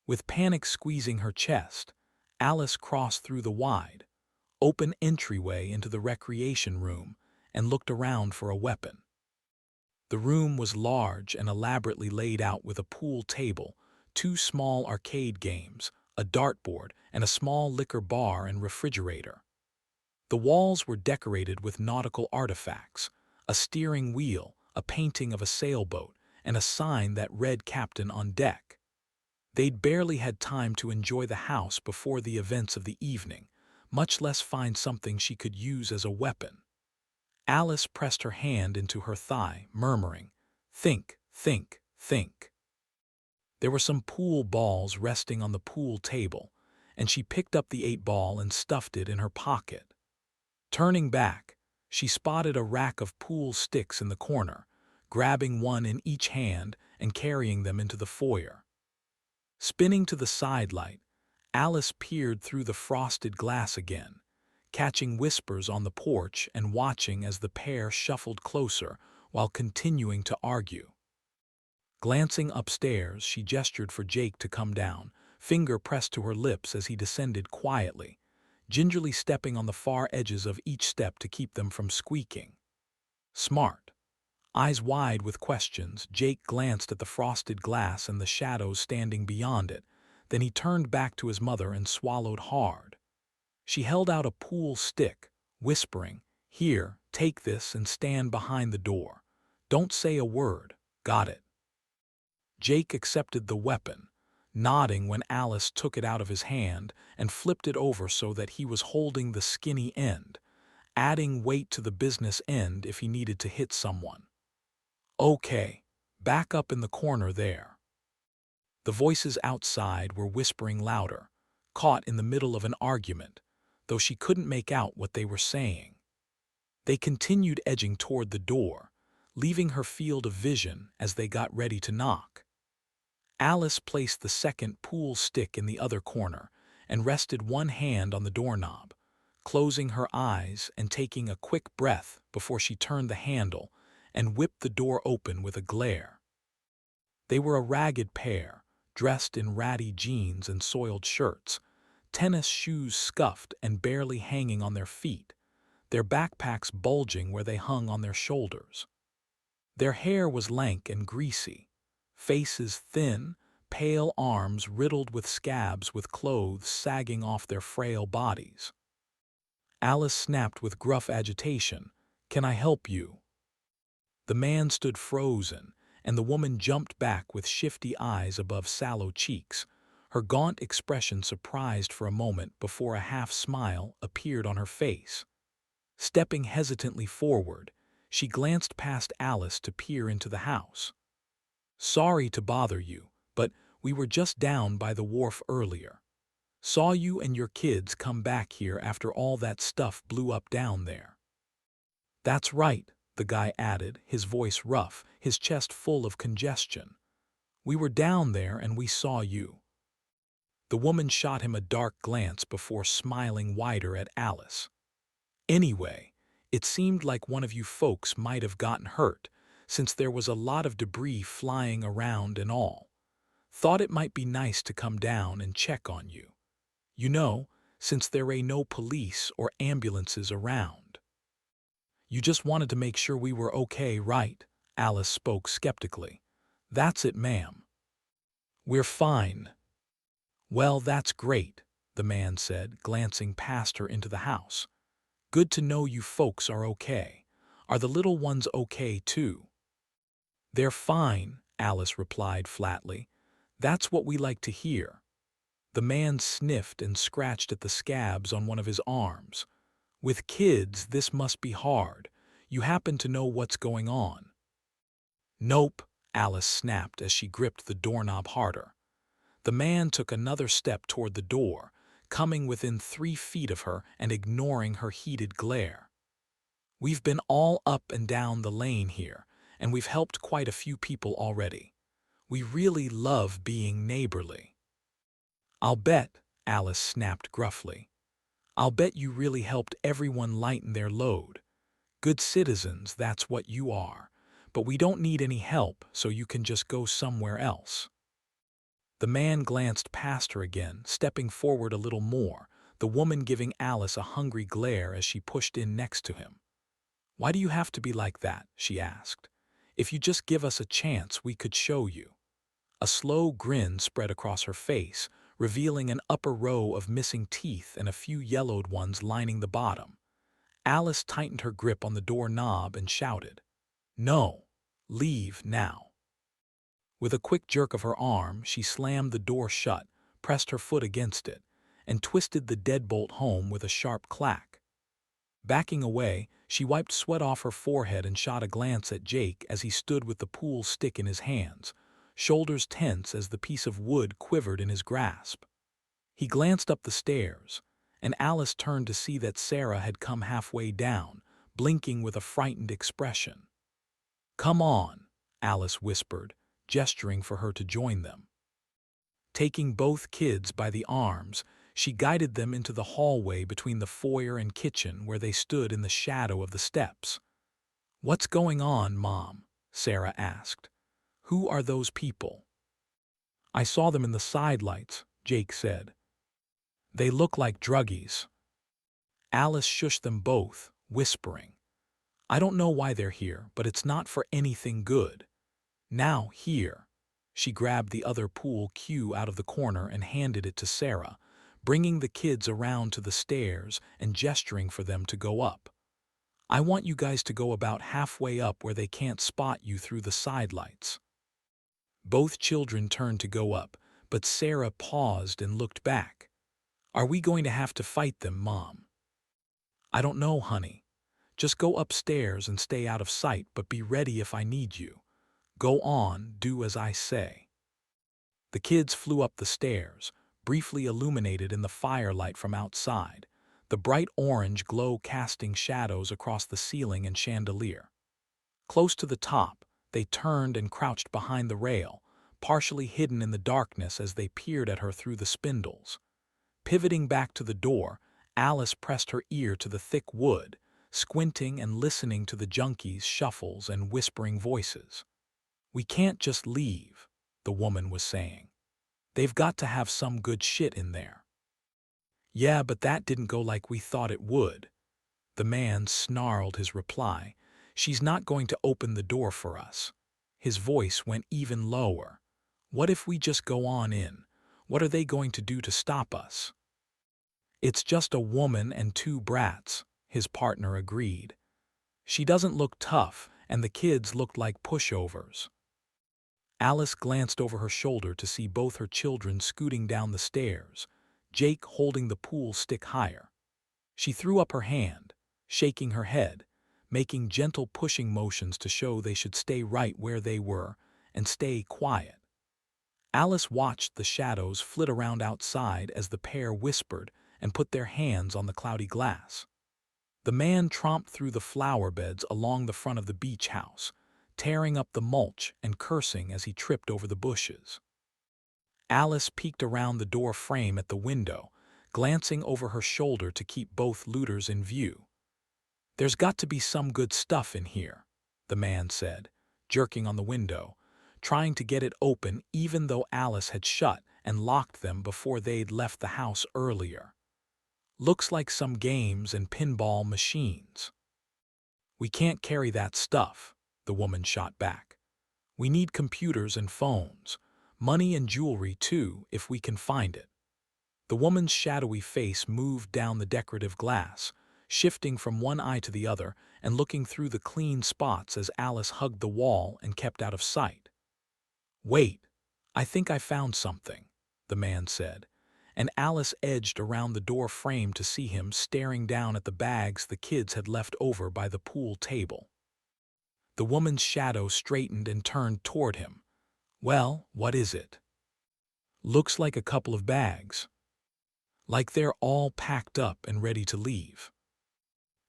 Speaker 1: With panic squeezing her chest, Alice crossed through the wide, open entryway into the recreation room and looked around for a weapon. The room was large and elaborately laid out with a pool table, two small arcade games, a dartboard, and a small liquor bar and refrigerator. The walls were decorated with nautical artifacts, a steering wheel, a painting of a sailboat, and a sign that read "Captain on Deck." They'd barely had time to enjoy the house before the events of the evening, much less find something she could use as a weapon. Alice pressed her hand into her thigh, murmuring, "Think, think, think." There were some pool balls resting on the pool table, and she picked up the 8-ball and stuffed it in her pocket. Turning back, she spotted a rack of pool sticks in the corner, grabbing one in each hand and carrying them into the foyer. Spinning to the sidelight, Alice peered through the frosted glass again, catching whispers on the porch and watching as the pair shuffled closer while continuing to argue. Glancing upstairs, she gestured for Jake to come down, finger pressed to her lips as he descended quietly, gingerly stepping on the far edges of each step to keep them from squeaking. Smart. Eyes wide with questions, Jake glanced at the frosted glass and the shadows standing beyond it. Then he turned back to his mother and swallowed hard. She held out a pool stick, whispering, "Here, take this and stand behind the door. Don't say a word, got it?" Jake accepted the weapon, nodding when Alice took it out of his hand and flipped it over so that he was holding the skinny end, adding weight to the business end if he needed to hit someone. "Okay, back up in the corner there." The voices outside were whispering louder, caught in the middle of an argument, though she couldn't make out what they were saying. They continued edging toward the door, leaving her field of vision as they got ready to knock. Alice placed the second pool stick in the other corner and rested one hand on the doorknob, closing her eyes and taking a quick breath before she turned the handle and whipped the door open with a glare. They were a ragged pair, dressed in ratty jeans and soiled shirts, tennis shoes scuffed and barely hanging on their feet, their backpacks bulging where they hung on their shoulders. Their hair was lank and greasy, faces thin, pale arms riddled with scabs with clothes sagging off their frail bodies. Alice snapped with gruff agitation. "Can I help you?" The man stood frozen, and the woman jumped back with shifty eyes above sallow cheeks, her gaunt expression surprised for a moment before a half-smile appeared on her face. Stepping hesitantly forward, she glanced past Alice to peer into the house. "Sorry to bother you, but we were just down by the wharf earlier. Saw you and your kids come back here after all that stuff blew up down there." "That's right," the guy added, his voice rough, his chest full of congestion. "We were down there and we saw you." The woman shot him a dark glance before smiling wider at Alice. "Anyway, it seemed like one of you folks might have gotten hurt, since there was a lot of debris flying around and all. Thought it might be nice to come down and check on you. You know, since there ain't no police or ambulances around." "You just wanted to make sure we were okay, right?" Alice spoke skeptically. "That's it, ma'am." "We're fine." "Well, that's great," the man said, glancing past her into the house. "Good to know you folks are okay. Are the little ones okay, too?" "They're fine," Alice replied flatly. "That's what we like to hear." The man sniffed and scratched at the scabs on one of his arms. "With kids, this must be hard. You happen to know what's going on?" "Nope," Alice snapped as she gripped the doorknob harder. The man took another step toward the door, coming within 3 feet of her and ignoring her heated glare. "We've been all up and down the lane here, and we've helped quite a few people already. We really love being neighborly." "I'll bet," Alice snapped gruffly. "I'll bet you really helped everyone lighten their load. Good citizens, that's what you are. But we don't need any help, so you can just go somewhere else." The man glanced past her again, stepping forward a little more, the woman giving Alice a hungry glare as she pushed in next to him. "Why do you have to be like that?" she asked. "If you just give us a chance, we could show you." A slow grin spread across her face, revealing an upper row of missing teeth and a few yellowed ones lining the bottom. Alice tightened her grip on the door knob and shouted, "No, leave now." With a quick jerk of her arm, she slammed the door shut, pressed her foot against it, and twisted the deadbolt home with a sharp clack. Backing away, she wiped sweat off her forehead and shot a glance at Jake as he stood with the pool stick in his hands, shoulders tense as the piece of wood quivered in his grasp. He glanced up the stairs, and Alice turned to see that Sarah had come halfway down, blinking with a frightened expression. "Come on," Alice whispered, gesturing for her to join them. Taking both kids by the arms, she guided them into the hallway between the foyer and kitchen where they stood in the shadow of the steps. "What's going on, Mom?" Sarah asked. "Who are those people?" "I saw them in the sidelights," Jake said. "They look like druggies." Alice shushed them both, whispering, "I don't know why they're here, but it's not for anything good. Now, here." She grabbed the other pool cue out of the corner and handed it to Sarah, bringing the kids around to the stairs and gesturing for them to go up. "I want you guys to go about halfway up where they can't spot you through the sidelights." Both children turned to go up, but Sarah paused and looked back. "Are we going to have to fight them, Mom?" "I don't know, honey. Just go upstairs and stay out of sight, but be ready if I need you. Go on, do as I say." The kids flew up the stairs, briefly illuminated in the firelight from outside, the bright orange glow casting shadows across the ceiling and chandelier. Close to the top, they turned and crouched behind the rail, partially hidden in the darkness as they peered at her through the spindles. Pivoting back to the door, Alice pressed her ear to the thick wood, squinting and listening to the junkies' shuffles and whispering voices. "We can't just leave," the woman was saying. "They've got to have some good shit in there." "Yeah, but that didn't go like we thought it would." The man snarled his reply. "She's not going to open the door for us." His voice went even lower. "What if we just go on in? What are they going to do to stop us?" It's just a woman and two brats, his partner agreed. She doesn't look tough, and the kids looked like pushovers. Alice glanced over her shoulder to see both her children scooting down the stairs, Jake holding the pool stick higher. She threw up her hand, shaking her head, making gentle pushing motions to show they should stay right where they were and stay quiet. Alice watched the shadows flit around outside as the pair whispered and put their hands on the cloudy glass. The man tromped through the flower beds along the front of the beach house, tearing up the mulch and cursing as he tripped over the bushes. Alice peeked around the door frame at the window, glancing over her shoulder to keep both looters in view. "There's got to be some good stuff in here," the man said, jerking on the window, trying to get it open even though Alice had shut and locked them before they'd left the house earlier. "Looks like some games and pinball machines." "We can't carry that stuff," the woman shot back. "We need computers and phones, money and jewelry too, if we can find it." The woman's shadowy face moved down the decorative glass, shifting from one eye to the other and looking through the clean spots as Alice hugged the wall and kept out of sight. "Wait, I think I found something," the man said, and Alice edged around the door frame to see him staring down at the bags the kids had left over by the pool table. The woman's shadow straightened and turned toward him. "Well, what is it?" "Looks like a couple of bags. Like they're all packed up and ready to leave."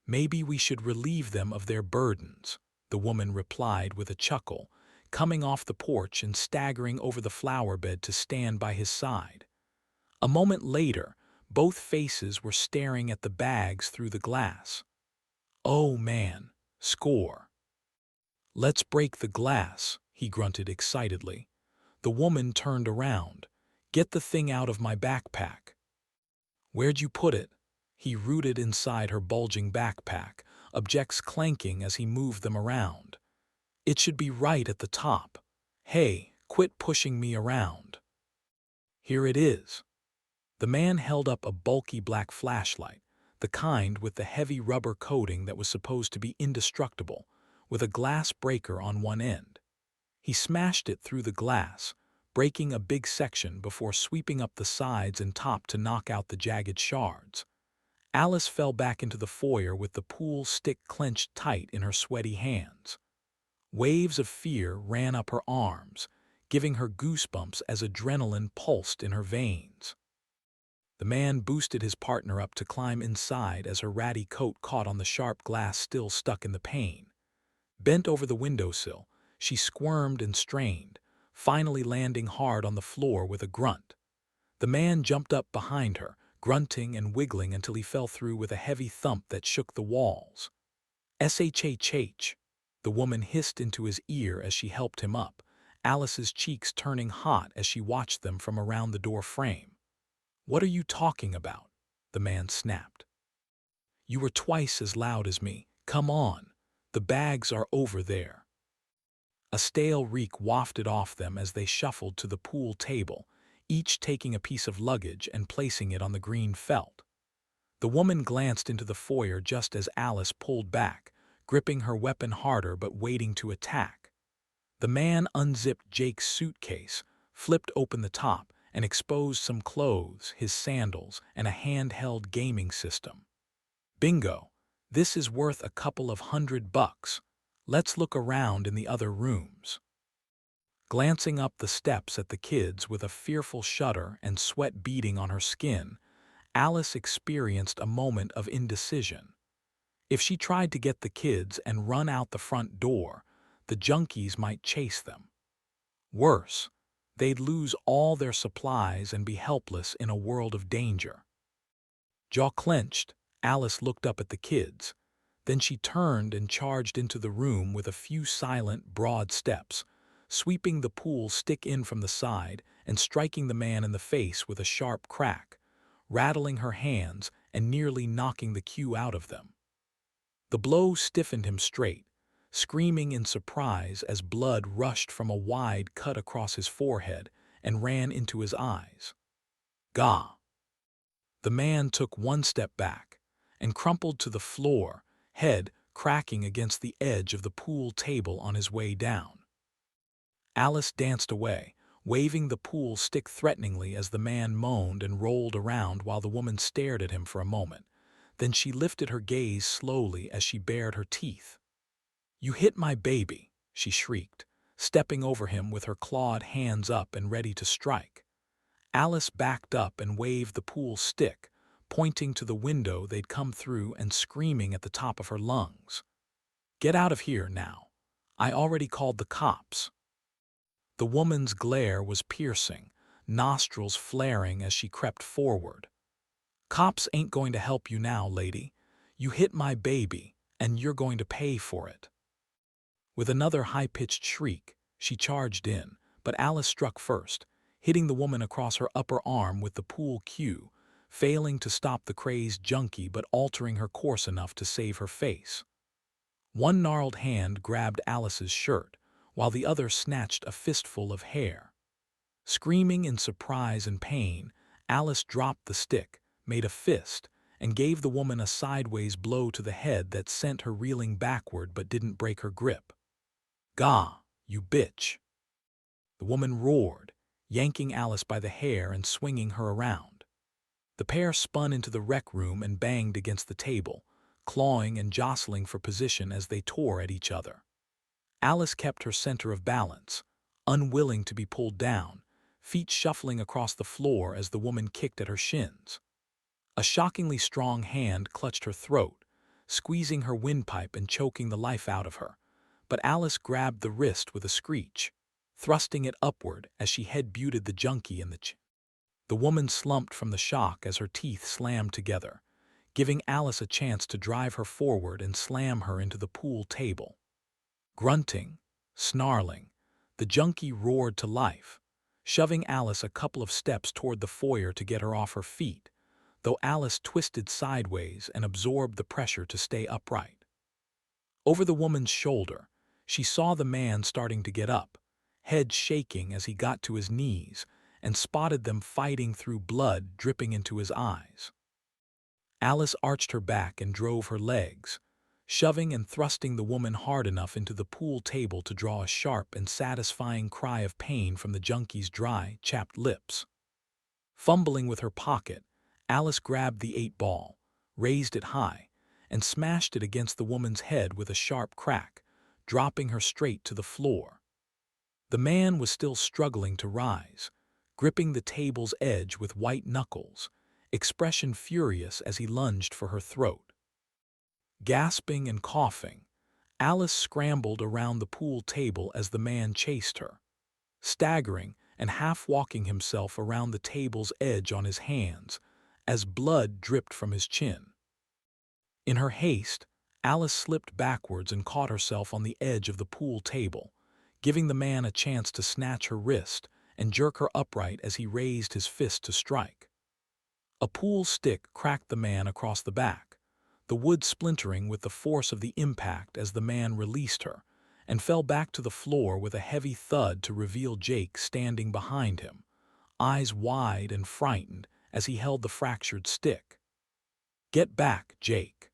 Speaker 1: "Maybe we should relieve them of their burdens," the woman replied with a chuckle, coming off the porch and staggering over the flower bed to stand by his side. A moment later, both faces were staring at the bags through the glass. "Oh man, score." "Let's break the glass," he grunted excitedly. The woman turned around. "Get the thing out of my backpack." "Where'd you put it?" He rooted inside her bulging backpack, objects clanking as he moved them around. "It should be right at the top. Hey, quit pushing me around." "Here it is." The man held up a bulky black flashlight, the kind with the heavy rubber coating that was supposed to be indestructible, with a glass breaker on one end. He smashed it through the glass, breaking a big section before sweeping up the sides and top to knock out the jagged shards. Alice fell back into the foyer with the pool stick clenched tight in her sweaty hands. Waves of fear ran up her arms, giving her goosebumps as adrenaline pulsed in her veins. The man boosted his partner up to climb inside as her ratty coat caught on the sharp glass still stuck in the pane. Bent over the windowsill, she squirmed and strained, finally landing hard on the floor with a grunt. The man jumped up behind her, grunting and wiggling until he fell through with a heavy thump that shook the walls. "SHHH," the woman hissed into his ear as she helped him up, Alice's cheeks turning hot as she watched them from around the door frame. "What are you talking about?" the man snapped. "You were twice as loud as me. Come on. The bags are over there." A stale reek wafted off them as they shuffled to the pool table, each taking a piece of luggage and placing it on the green felt. The woman glanced into the foyer just as Alice pulled back, gripping her weapon harder but waiting to attack. The man unzipped Jake's suitcase, flipped open the top, and exposed some clothes, his sandals, and a handheld gaming system. "Bingo! This is worth a couple of $100. Let's look around in the other rooms." Glancing up the steps at the kids with a fearful shudder and sweat beading on her skin, Alice experienced a moment of indecision. If she tried to get the kids and run out the front door, the junkies might chase them. Worse, they'd lose all their supplies and be helpless in a world of danger. Jaw clenched, Alice looked up at the kids. Then she turned and charged into the room with a few silent, broad steps, sweeping the pool stick in from the side and striking the man in the face with a sharp crack, rattling her hands and nearly knocking the cue out of them. The blow stiffened him straight, screaming in surprise as blood rushed from a wide cut across his forehead and ran into his eyes. "Gah!" The man took one step back and crumpled to the floor, head cracking against the edge of the pool table on his way down. Alice danced away, waving the pool stick threateningly as the man moaned and rolled around while the woman stared at him for a moment. Then she lifted her gaze slowly as she bared her teeth. "You hit my baby," she shrieked, stepping over him with her clawed hands up and ready to strike. Alice backed up and waved the pool stick, pointing to the window they'd come through and screaming at the top of her lungs. "Get out of here now. I already called the cops." The woman's glare was piercing, nostrils flaring as she crept forward. "Cops ain't going to help you now, lady. You hit my baby, and you're going to pay for it." With another high-pitched shriek, she charged in, but Alice struck first, hitting the woman across her upper arm with the pool cue, failing to stop the crazed junkie but altering her course enough to save her face. One gnarled hand grabbed Alice's shirt, while the other snatched a fistful of hair. Screaming in surprise and pain, Alice dropped the stick, made a fist, and gave the woman a sideways blow to the head that sent her reeling backward but didn't break her grip. "Gah, you bitch!" The woman roared, yanking Alice by the hair and swinging her around. The pair spun into the rec room and banged against the table, clawing and jostling for position as they tore at each other. Alice kept her center of balance, unwilling to be pulled down, feet shuffling across the floor as the woman kicked at her shins. A shockingly strong hand clutched her throat, squeezing her windpipe and choking the life out of her, but Alice grabbed the wrist with a screech, thrusting it upward as she head-butted the junkie in the chin. The woman slumped from the shock as her teeth slammed together, giving Alice a chance to drive her forward and slam her into the pool table. Grunting, snarling, the junkie roared to life, shoving Alice a couple of steps toward the foyer to get her off her feet, though Alice twisted sideways and absorbed the pressure to stay upright. Over the woman's shoulder, she saw the man starting to get up, head shaking as he got to his knees, and spotted them fighting through blood dripping into his eyes. Alice arched her back and drove her legs, shoving and thrusting the woman hard enough into the pool table to draw a sharp and satisfying cry of pain from the junkie's dry, chapped lips. Fumbling with her pocket, Alice grabbed the 8-ball, raised it high, and smashed it against the woman's head with a sharp crack, dropping her straight to the floor. The man was still struggling to rise, gripping the table's edge with white knuckles, expression furious as he lunged for her throat. Gasping and coughing, Alice scrambled around the pool table as the man chased her, staggering and half-walking himself around the table's edge on his hands as blood dripped from his chin. In her haste, Alice slipped backwards and caught herself on the edge of the pool table, giving the man a chance to snatch her wrist and jerk her upright as he raised his fist to strike. A pool stick cracked the man across the back, the wood splintering with the force of the impact as the man released her, and fell back to the floor with a heavy thud to reveal Jake standing behind him, eyes wide and frightened as he held the fractured stick. "Get back, Jake."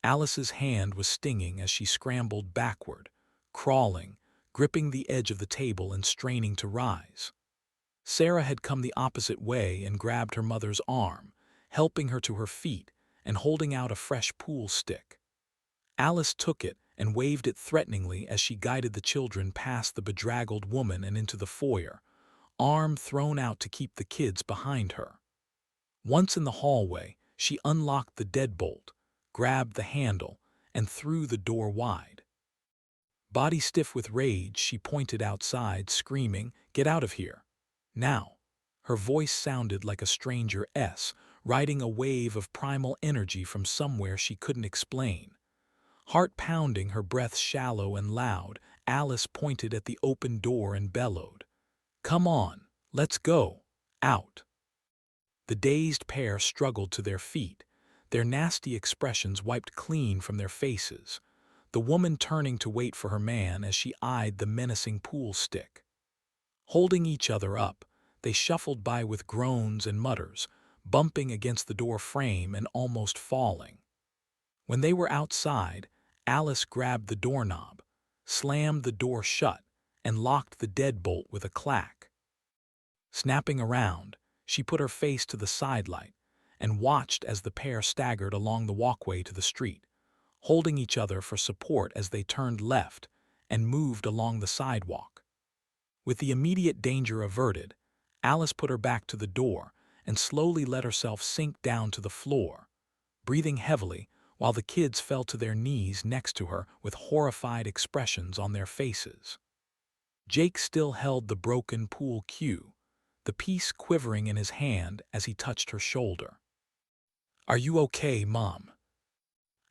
Speaker 1: Alice's hand was stinging as she scrambled backward, crawling, gripping the edge of the table and straining to rise. Sarah had come the opposite way and grabbed her mother's arm, helping her to her feet and holding out a fresh pool stick. Alice took it and waved it threateningly as she guided the children past the bedraggled woman and into the foyer, arm thrown out to keep the kids behind her. Once in the hallway, she unlocked the deadbolt, grabbed the handle, and threw the door wide. Body stiff with rage, she pointed outside, screaming, "Get out of here! Now!" Her voice sounded like a stranger's, riding a wave of primal energy from somewhere she couldn't explain. Heart pounding, her breath shallow and loud, Alice pointed at the open door and bellowed, "Come on, let's go, out." The dazed pair struggled to their feet, their nasty expressions wiped clean from their faces, the woman turning to wait for her man as she eyed the menacing pool stick. Holding each other up, they shuffled by with groans and mutters, bumping against the door frame and almost falling. When they were outside, Alice grabbed the doorknob, slammed the door shut, and locked the deadbolt with a clack. Snapping around, she put her face to the sidelight and watched as the pair staggered along the walkway to the street, holding each other for support as they turned left and moved along the sidewalk. With the immediate danger averted, Alice put her back to the door and slowly let herself sink down to the floor, breathing heavily while the kids fell to their knees next to her with horrified expressions on their faces. Jake still held the broken pool cue, the piece quivering in his hand as he touched her shoulder. "Are you okay, Mom?"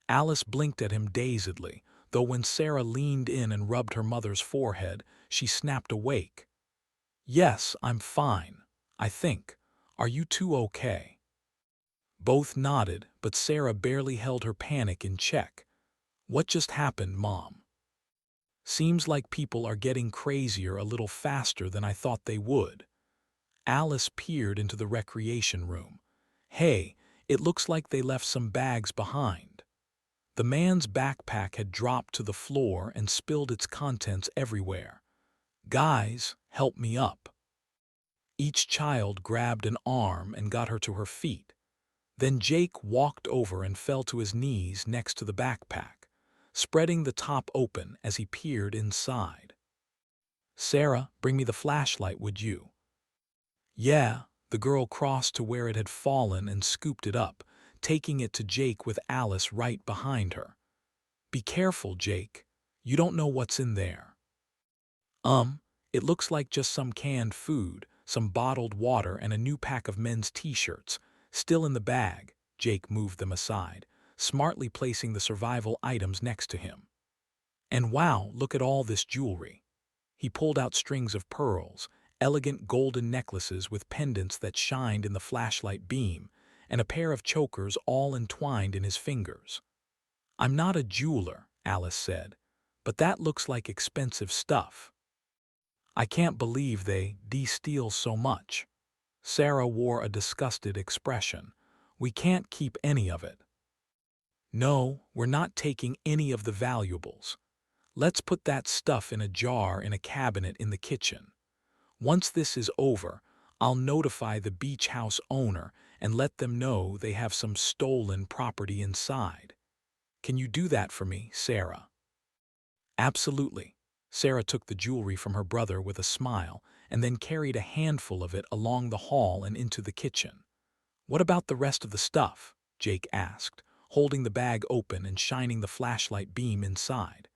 Speaker 1: Alice blinked at him dazedly, though when Sarah leaned in and rubbed her mother's forehead, she snapped awake. "Yes, I'm fine, I think. Are you two okay?" Both nodded, but Sarah barely held her panic in check. "What just happened, Mom?" "Seems like people are getting crazier a little faster than I thought they would." Alice peered into the recreation room. "Hey, it looks like they left some bags behind." The man's backpack had dropped to the floor and spilled its contents everywhere. "Guys, help me up." Each child grabbed an arm and got her to her feet. Then Jake walked over and fell to his knees next to the backpack, spreading the top open as he peered inside. "Sarah, bring me the flashlight, would you?" "Yeah." The girl crossed to where it had fallen and scooped it up, taking it to Jake with Alice right behind her. "Be careful, Jake. You don't know what's in there." It looks like just some canned food, some bottled water, and a new pack of men's t-shirts, still in the bag." Jake moved them aside, smartly placing the survival items next to him. "And wow, look at all this jewelry." He pulled out strings of pearls, elegant golden necklaces with pendants that shined in the flashlight beam, and a pair of chokers all entwined in his fingers. "I'm not a jeweler," Alice said, "but that looks like expensive stuff." "I can't believe they de-steal so much." Sarah wore a disgusted expression. "We can't keep any of it." "No, we're not taking any of the valuables. Let's put that stuff in a jar in a cabinet in the kitchen. Once this is over, I'll notify the beach house owner and let them know they have some stolen property inside. Can you do that for me, Sarah?" "Absolutely." Sarah took the jewelry from her brother with a smile and then carried a handful of it along the hall and into the kitchen. "What about the rest of the stuff?" Jake asked, holding the bag open and shining the flashlight beam inside.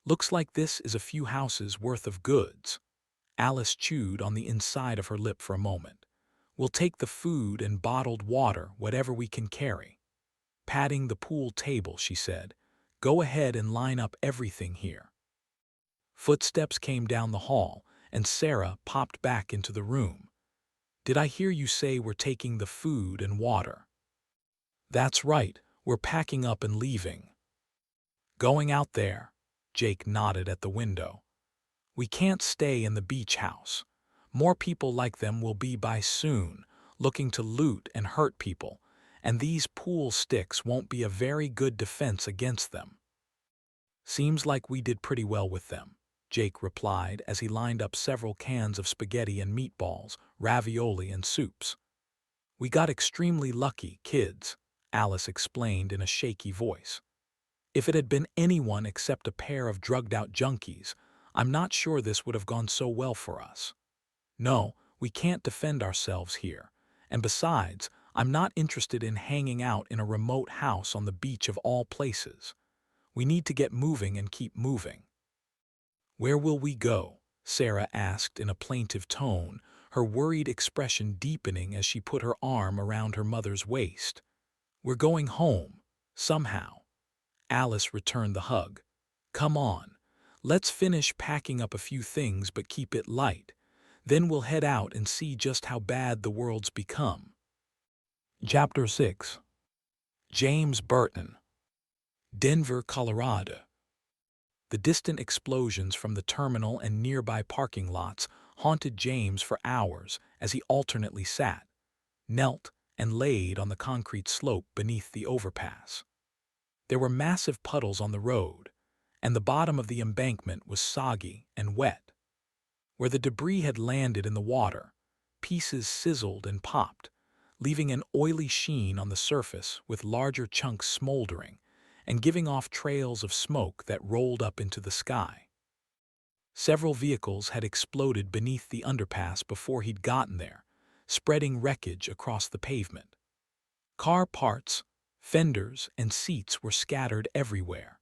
Speaker 1: "Looks like this is a few houses worth of goods." Alice chewed on the inside of her lip for a moment. "We'll take the food and bottled water, whatever we can carry." Patting the pool table, she said, "Go ahead and line up everything here." Footsteps came down the hall, and Sarah popped back into the room. "Did I hear you say we're taking the food and water?" "That's right, we're packing up and leaving." "Going out there?" Jake nodded at the window. "We can't stay in the beach house. More people like them will be by soon, looking to loot and hurt people, and these pool sticks won't be a very good defense against them." "Seems like we did pretty well with them," Jake replied as he lined up several cans of spaghetti and meatballs, ravioli and soups. "We got extremely lucky, kids," Alice explained in a shaky voice. "If it had been anyone except a pair of drugged-out junkies, I'm not sure this would have gone so well for us. No, we can't defend ourselves here, and besides, I'm not interested in hanging out in a remote house on the beach of all places. We need to get moving and keep moving." "Where will we go?" Sarah asked in a plaintive tone, her worried expression deepening as she put her arm around her mother's waist. "We're going home, somehow." Alice returned the hug. "Come on, let's finish packing up a few things but keep it light. Then we'll head out and see just how bad the world's become." Chapter 6. James Burton. Denver, Colorado. The distant explosions from the terminal and nearby parking lots haunted James for hours as he alternately sat, knelt, and laid on the concrete slope beneath the overpass. There were massive puddles on the road, and the bottom of the embankment was soggy and wet. Where the debris had landed in the water, pieces sizzled and popped, leaving an oily sheen on the surface with larger chunks smoldering and giving off trails of smoke that rolled up into the sky. Several vehicles had exploded beneath the underpass before he'd gotten there, spreading wreckage across the pavement. Car parts, fenders, and seats were scattered everywhere,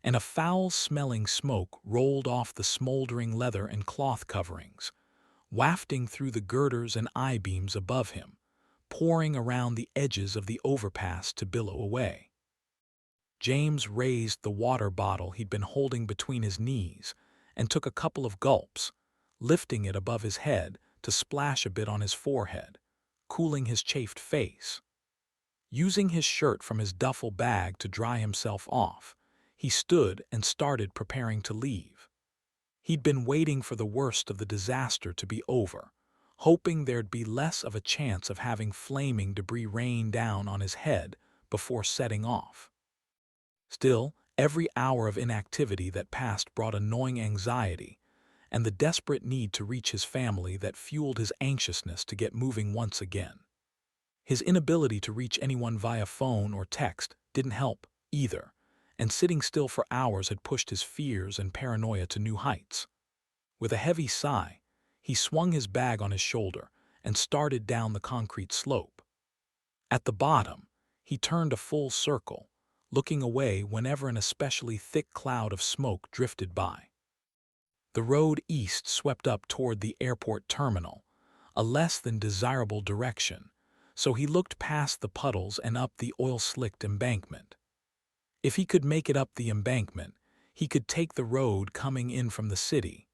Speaker 1: and a foul-smelling smoke rolled off the smoldering leather and cloth coverings, wafting through the girders and I-beams above him, pouring around the edges of the overpass to billow away. James raised the water bottle he'd been holding between his knees and took a couple of gulps, lifting it above his head to splash a bit on his forehead, cooling his chafed face. Using his shirt from his duffel bag to dry himself off, he stood and started preparing to leave. He'd been waiting for the worst of the disaster to be over, hoping there'd be less of a chance of having flaming debris rain down on his head before setting off. Still, every hour of inactivity that passed brought annoying anxiety, and the desperate need to reach his family that fueled his anxiousness to get moving once again. His inability to reach anyone via phone or text didn't help either, and sitting still for hours had pushed his fears and paranoia to new heights. With a heavy sigh, he swung his bag on his shoulder and started down the concrete slope. At the bottom, he turned a full circle, looking away whenever an especially thick cloud of smoke drifted by. The road east swept up toward the airport terminal, a less than desirable direction, so he looked past the puddles and up the oil-slicked embankment. If he could make it up the embankment, he could take the road coming in from the city,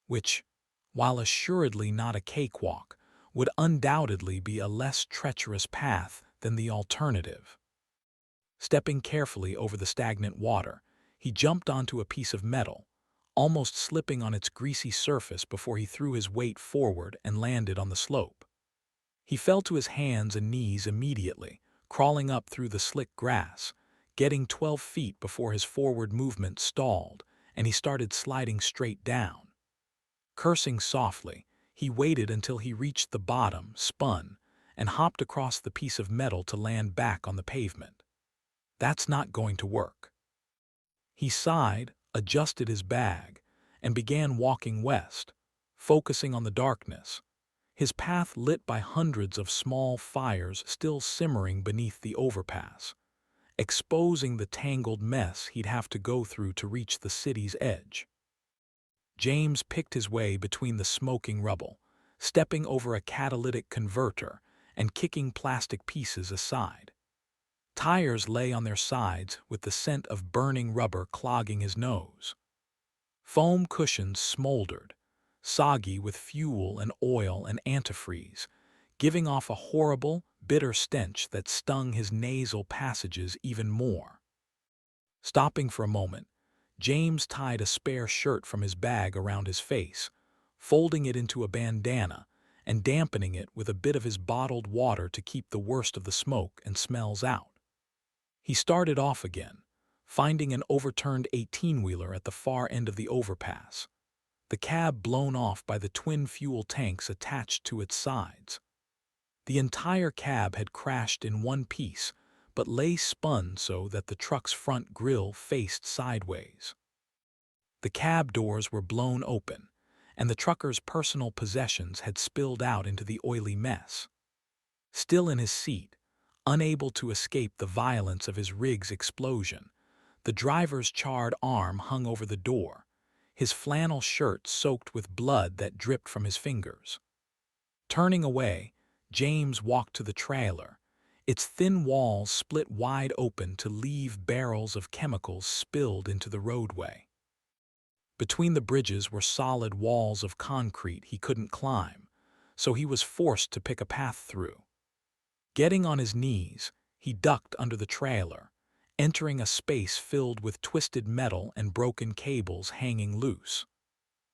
Speaker 1: which, while assuredly not a cakewalk, would undoubtedly be a less treacherous path than the alternative. Stepping carefully over the stagnant water, he jumped onto a piece of metal, almost slipping on its greasy surface before he threw his weight forward and landed on the slope. He fell to his hands and knees immediately, crawling up through the slick grass, getting 12 feet before his forward movement stalled and he started sliding straight down. Cursing softly, he waited until he reached the bottom, spun, and hopped across the piece of metal to land back on the pavement. That's not going to work. He sighed, adjusted his bag, and began walking west, focusing on the darkness, his path lit by hundreds of small fires still simmering beneath the overpass, exposing the tangled mess he'd have to go through to reach the city's edge. James picked his way between the smoking rubble, stepping over a catalytic converter and kicking plastic pieces aside. Tires lay on their sides with the scent of burning rubber clogging his nose. Foam cushions smoldered, soggy with fuel and oil and antifreeze, giving off a horrible, bitter stench that stung his nasal passages even more. Stopping for a moment, James tied a spare shirt from his bag around his face, folding it into a bandana and dampening it with a bit of his bottled water to keep the worst of the smoke and smells out. He started off again, finding an overturned 18-wheeler at the far end of the overpass, the cab blown off by the twin fuel tanks attached to its sides. The entire cab had crashed in one piece, but lay spun so that the truck's front grille faced sideways. The cab doors were blown open, and the trucker's personal possessions had spilled out into the oily mess. Still in his seat, unable to escape the violence of his rig's explosion, the driver's charred arm hung over the door, his flannel shirt soaked with blood that dripped from his fingers. Turning away, James walked to the trailer, its thin walls split wide open to leave barrels of chemicals spilled into the roadway. Between the bridges were solid walls of concrete he couldn't climb, so he was forced to pick a path through. Getting on his knees, he ducked under the trailer, entering a space filled with twisted metal and broken cables hanging loose.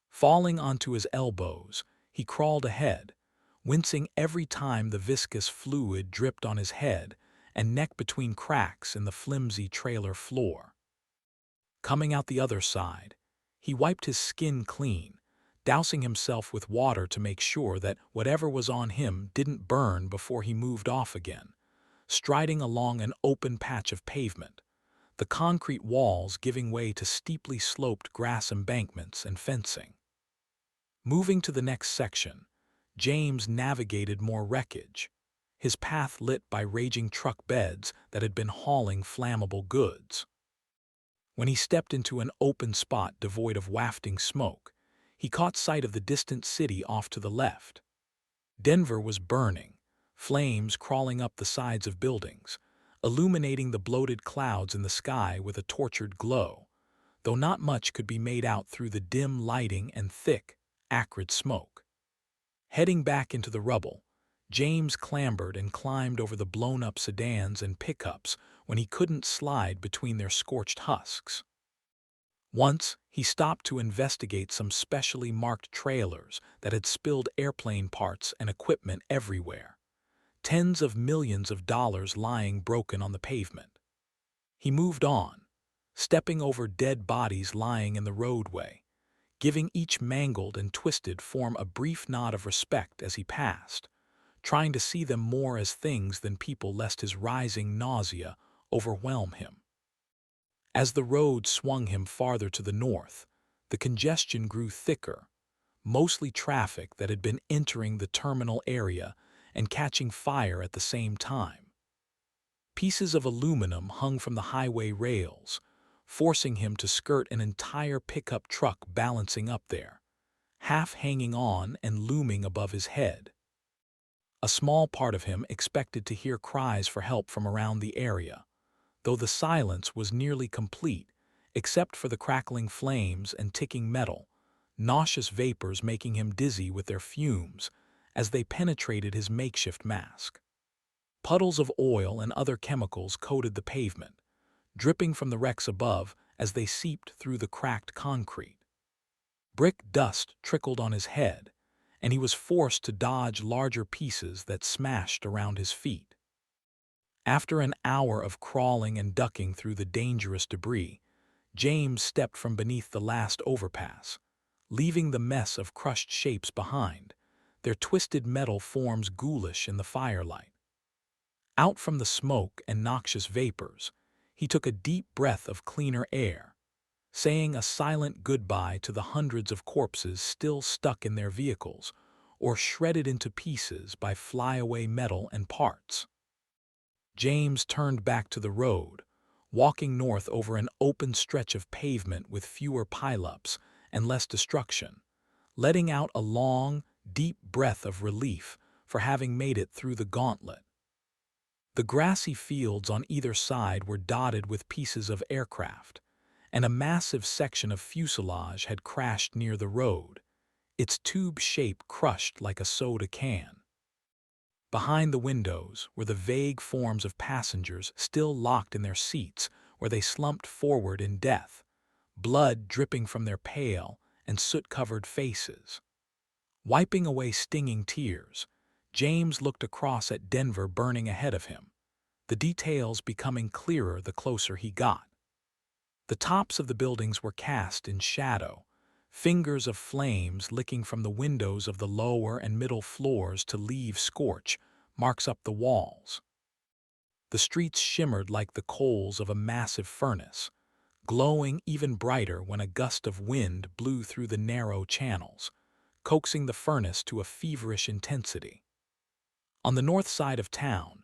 Speaker 1: Falling onto his elbows, he crawled ahead, wincing every time the viscous fluid dripped on his head and neck between cracks in the flimsy trailer floor. Coming out the other side, he wiped his skin clean, dousing himself with water to make sure that whatever was on him didn't burn before he moved off again, striding along an open patch of pavement, the concrete walls giving way to steeply sloped grass embankments and fencing. Moving to the next section, James navigated more wreckage, his path lit by raging truck beds that had been hauling flammable goods. When he stepped into an open spot devoid of wafting smoke, he caught sight of the distant city off to the left. Denver was burning, flames crawling up the sides of buildings, illuminating the bloated clouds in the sky with a tortured glow, though not much could be made out through the dim lighting and thick, acrid smoke. Heading back into the rubble, James clambered and climbed over the blown-up sedans and pickups when he couldn't slide between their scorched husks. Once, he stopped to investigate some specially marked trailers that had spilled airplane parts and equipment everywhere, tens of millions of dollars lying broken on the pavement. He moved on, stepping over dead bodies lying in the roadway, giving each mangled and twisted form a brief nod of respect as he passed, trying to see them more as things than people lest his rising nausea overwhelm him. As the road swung him farther to the north, the congestion grew thicker, mostly traffic that had been entering the terminal area and catching fire at the same time. Pieces of aluminum hung from the highway rails, forcing him to skirt an entire pickup truck balancing up there, half hanging on and looming above his head. A small part of him expected to hear cries for help from around the area, though the silence was nearly complete, except for the crackling flames and ticking metal, nauseous vapors making him dizzy with their fumes as they penetrated his makeshift mask. Puddles of oil and other chemicals coated the pavement, dripping from the wrecks above as they seeped through the cracked concrete. Brick dust trickled on his head, and he was forced to dodge larger pieces that smashed around his feet. After an hour of crawling and ducking through the dangerous debris, James stepped from beneath the last overpass, leaving the mess of crushed shapes behind, their twisted metal forms ghoulish in the firelight. Out from the smoke and noxious vapors, he took a deep breath of cleaner air, saying a silent goodbye to the hundreds of corpses still stuck in their vehicles or shredded into pieces by flyaway metal and parts. James turned back to the road, walking north over an open stretch of pavement with fewer pileups and less destruction, letting out a long, deep breath of relief for having made it through the gauntlet. The grassy fields on either side were dotted with pieces of aircraft, and a massive section of fuselage had crashed near the road, its tube shape crushed like a soda can. Behind the windows were the vague forms of passengers still locked in their seats where they slumped forward in death, blood dripping from their pale and soot-covered faces. Wiping away stinging tears, James looked across at Denver burning ahead of him, the details becoming clearer the closer he got. The tops of the buildings were cast in shadow, fingers of flames licking from the windows of the lower and middle floors to leave scorch marks up the walls. The streets shimmered like the coals of a massive furnace, glowing even brighter when a gust of wind blew through the narrow channels, coaxing the furnace to a feverish intensity. On the north side of town,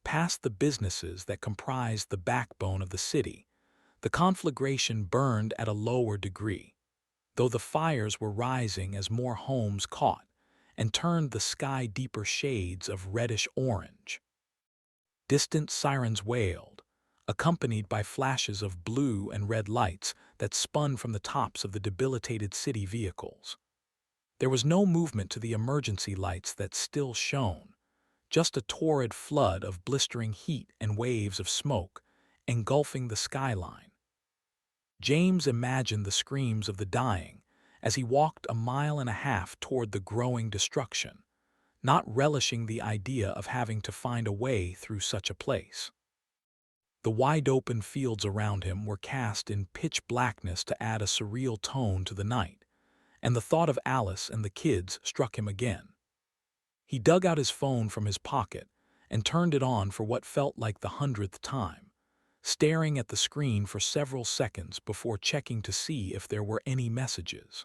Speaker 1: past the businesses that comprised the backbone of the city, the conflagration burned at a lower degree, though the fires were rising as more homes caught and turned the sky deeper shades of reddish-orange. Distant sirens wailed, accompanied by flashes of blue and red lights that spun from the tops of the debilitated city vehicles. There was no movement to the emergency lights that still shone, just a torrid flood of blistering heat and waves of smoke engulfing the skyline. James imagined the screams of the dying as he walked a mile and a half toward the growing destruction, not relishing the idea of having to find a way through such a place. The wide-open fields around him were cast in pitch blackness to add a surreal tone to the night, and the thought of Alice and the kids struck him again. He dug out his phone from his pocket and turned it on for what felt like the 100th time, staring at the screen for several seconds before checking to see if there were any messages.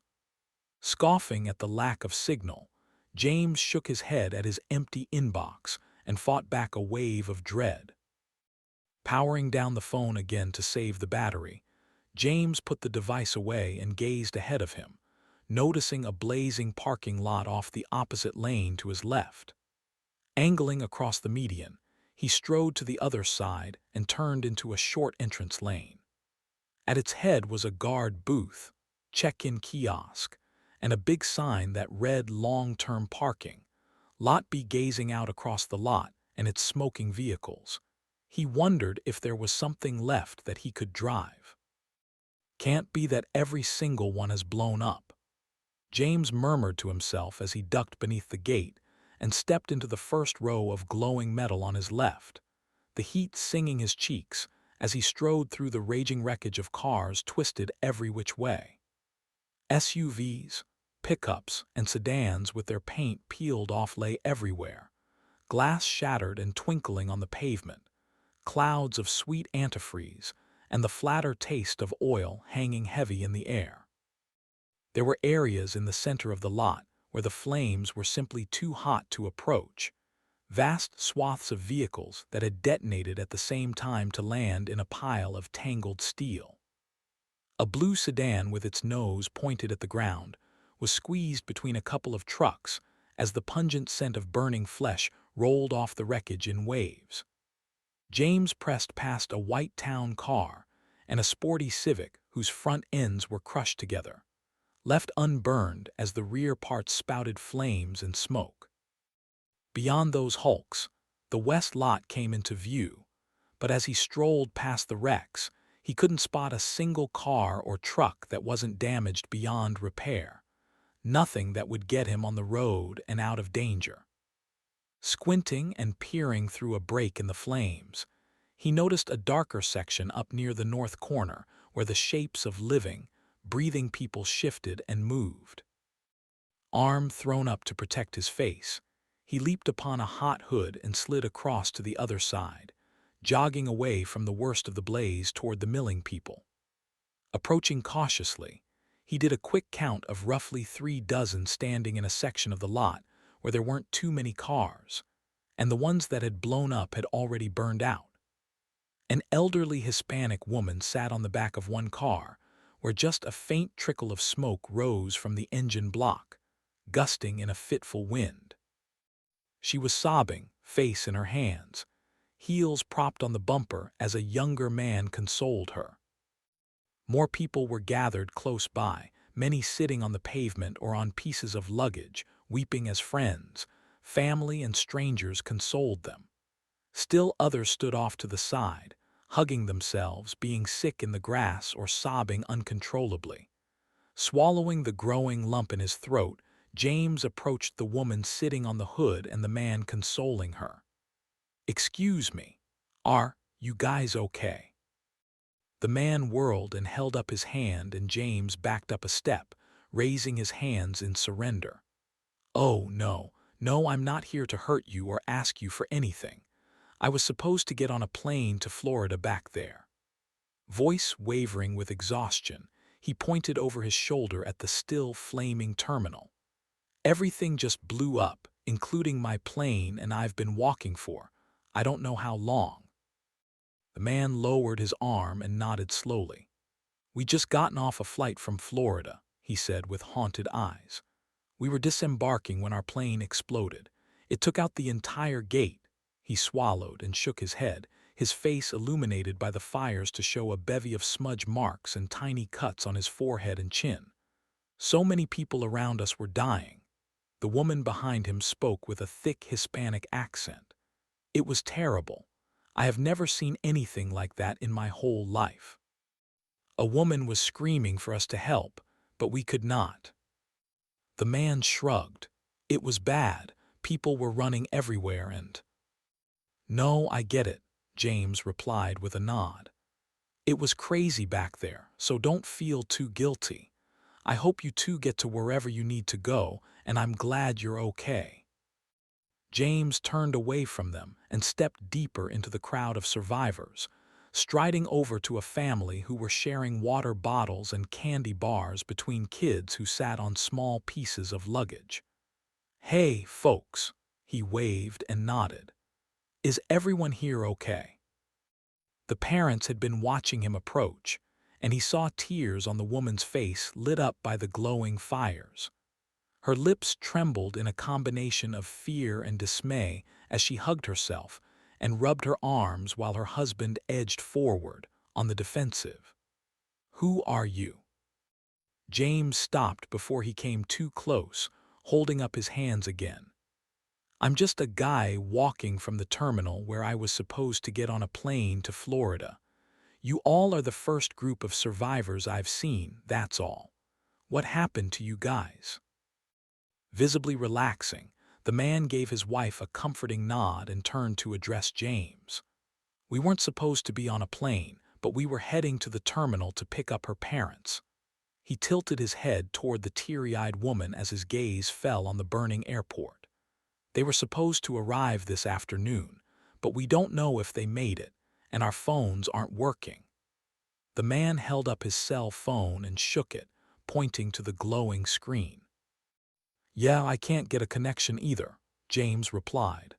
Speaker 1: Scoffing at the lack of signal, James shook his head at his empty inbox and fought back a wave of dread. Powering down the phone again to save the battery, James put the device away and gazed ahead of him, noticing a blazing parking lot off the opposite lane to his left. Angling across the median, he strode to the other side and turned into a short entrance lane. At its head was a guard booth, check-in kiosk, and a big sign that read long-term parking, Lot B gazing out across the lot and its smoking vehicles. He wondered if there was something left that he could drive. Can't be that every single one has blown up. James murmured to himself as he ducked beneath the gate and stepped into the first row of glowing metal on his left, the heat singing his cheeks as he strode through the raging wreckage of cars twisted every which way. SUVs, pickups, and sedans with their paint peeled off lay everywhere, glass shattered and twinkling on the pavement, clouds of sweet antifreeze, and the flatter taste of oil hanging heavy in the air. There were areas in the center of the lot where the flames were simply too hot to approach, vast swaths of vehicles that had detonated at the same time to land in a pile of tangled steel. A blue sedan with its nose pointed at the ground was squeezed between a couple of trucks as the pungent scent of burning flesh rolled off the wreckage in waves. James pressed past a white town car and a sporty Civic whose front ends were crushed together, left unburned as the rear parts spouted flames and smoke. Beyond those hulks, the west lot came into view, but as he strolled past the wrecks, he couldn't spot a single car or truck that wasn't damaged beyond repair, nothing that would get him on the road and out of danger. Squinting and peering through a break in the flames, he noticed a darker section up near the north corner where the shapes of living, breathing people shifted and moved. Arm thrown up to protect his face, he leaped upon a hot hood and slid across to the other side, jogging away from the worst of the blaze toward the milling people. Approaching cautiously, he did a quick count of roughly 3 dozen standing in a section of the lot where there weren't too many cars, and the ones that had blown up had already burned out. An elderly Hispanic woman sat on the back of one car, where just a faint trickle of smoke rose from the engine block, gusting in a fitful wind. She was sobbing, face in her hands, heels propped on the bumper as a younger man consoled her. More people were gathered close by, many sitting on the pavement or on pieces of luggage, weeping as friends, family and strangers consoled them. Still others stood off to the side, hugging themselves, being sick in the grass or sobbing uncontrollably. Swallowing the growing lump in his throat, James approached the woman sitting on the hood and the man consoling her. "Excuse me, are you guys okay?" The man whirled and held up his hand, and James backed up a step, raising his hands in surrender. "Oh, no, I'm not here to hurt you or ask you for anything. I was supposed to get on a plane to Florida back there." Voice wavering with exhaustion, he pointed over his shoulder at the still flaming terminal. "Everything just blew up, including my plane, and I've been walking for, I don't know how long." The man lowered his arm and nodded slowly. "We just gotten off a flight from Florida," he said with haunted eyes. "We were disembarking when our plane exploded. It took out the entire gate." He swallowed and shook his head, his face illuminated by the fires to show a bevy of smudge marks and tiny cuts on his forehead and chin. "So many people around us were dying." The woman behind him spoke with a thick Hispanic accent. "It was terrible. I have never seen anything like that in my whole life. A woman was screaming for us to help, but we could not." The man shrugged. "It was bad, People were running everywhere and— "No, I get it," James replied with a nod. "It was crazy back there, so don't feel too guilty. I hope you two get to wherever you need to go, and I'm glad you're okay." James turned away from them and stepped deeper into the crowd of survivors, striding over to a family who were sharing water bottles and candy bars between kids who sat on small pieces of luggage. "Hey, folks," he waved and nodded. "Is everyone here okay?" The parents had been watching him approach, and he saw tears on the woman's face lit up by the glowing fires. Her lips trembled in a combination of fear and dismay as she hugged herself and rubbed her arms while her husband edged forward, on the defensive. "Who are you?" James stopped before he came too close, holding up his hands again. "I'm just a guy walking from the terminal where I was supposed to get on a plane to Florida. You all are the first group of survivors I've seen, that's all. What happened to you guys?" Visibly relaxing, the man gave his wife a comforting nod and turned to address James. "We weren't supposed to be on a plane, but we were heading to the terminal to pick up her parents." He tilted his head toward the teary-eyed woman as his gaze fell on the burning airport. "They were supposed to arrive this afternoon, but we don't know if they made it, and our phones aren't working." The man held up his cell phone and shook it, pointing to the glowing screen. "Yeah, I can't get a connection either," James replied.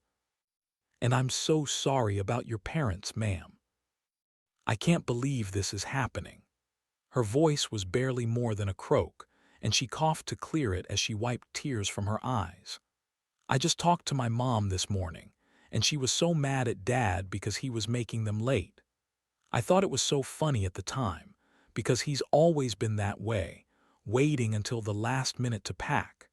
Speaker 1: "And I'm so sorry about your parents, ma'am. I can't believe this is happening." Her voice was barely more than a croak, and she coughed to clear it as she wiped tears from her eyes. "I just talked to my mom this morning, and she was so mad at Dad because he was making them late. I thought it was so funny at the time, because he's always been that way, waiting until the last minute to pack."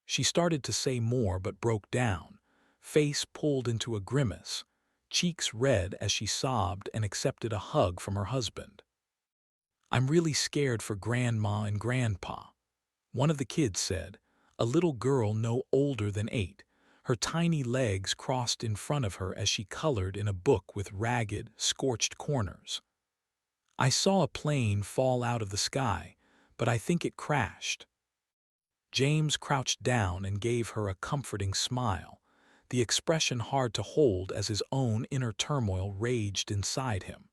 Speaker 1: She started to say more but broke down, face pulled into a grimace, cheeks red as she sobbed and accepted a hug from her husband. "I'm really scared for Grandma and Grandpa," one of the kids said, a little girl no older than 8, her tiny legs crossed in front of her as she colored in a book with ragged, scorched corners. "I saw a plane fall out of the sky, but I think it crashed." James crouched down and gave her a comforting smile, the expression hard to hold as his own inner turmoil raged inside him.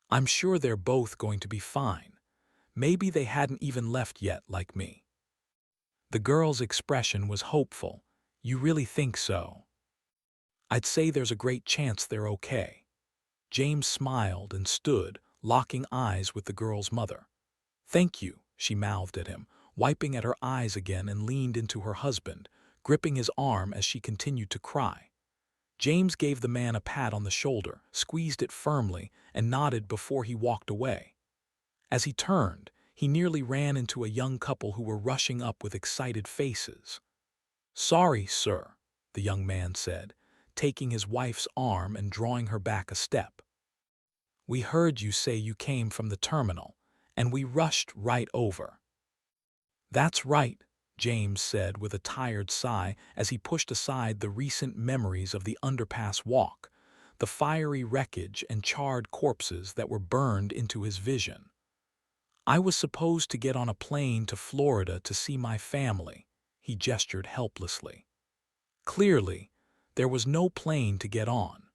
Speaker 1: "I'm sure they're both going to be fine. Maybe they hadn't even left yet like me." The girl's expression was hopeful. "You really think so?" "I'd say there's a great chance they're okay." James smiled and stood, locking eyes with the girl's mother. "Thank you," she mouthed at him, wiping at her eyes again, and leaned into her husband, gripping his arm as she continued to cry. James gave the man a pat on the shoulder, squeezed it firmly, and nodded before he walked away. As he turned, he nearly ran into a young couple who were rushing up with excited faces. "Sorry, sir," the young man said, taking his wife's arm and drawing her back a step. "We heard you say you came from the terminal, and we rushed right over." "That's right," James said with a tired sigh as he pushed aside the recent memories of the underpass walk, the fiery wreckage and charred corpses that were burned into his vision. "I was supposed to get on a plane to Florida to see my family," he gestured helplessly. "Clearly, there was no plane to get on."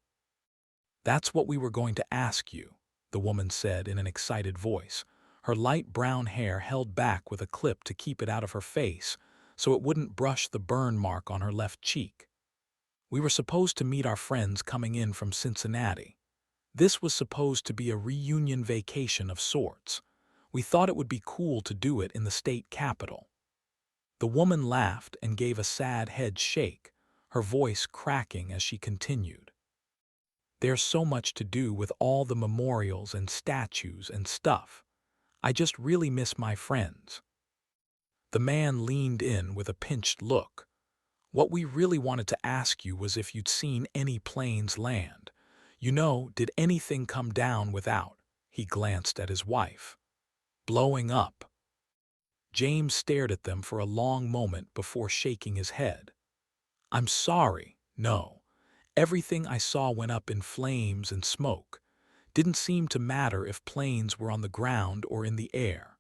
Speaker 1: "That's what we were going to ask you," the woman said in an excited voice, her light brown hair held back with a clip to keep it out of her face so it wouldn't brush the burn mark on her left cheek. "We were supposed to meet our friends coming in from Cincinnati. This was supposed to be a reunion vacation of sorts. We thought it would be cool to do it in the state capital." The woman laughed and gave a sad head shake, her voice cracking as she continued. "There's so much to do with all the memorials and statues and stuff. I just really miss my friends." The man leaned in with a pinched look. "What we really wanted to ask you was if you'd seen any planes land. You know, did anything come down without," he glanced at his wife, "blowing up?" James stared at them for a long moment before shaking his head. I'm sorry, no. Everything I saw went up in flames and smoke. Didn't seem to matter if planes were on the ground or in the air.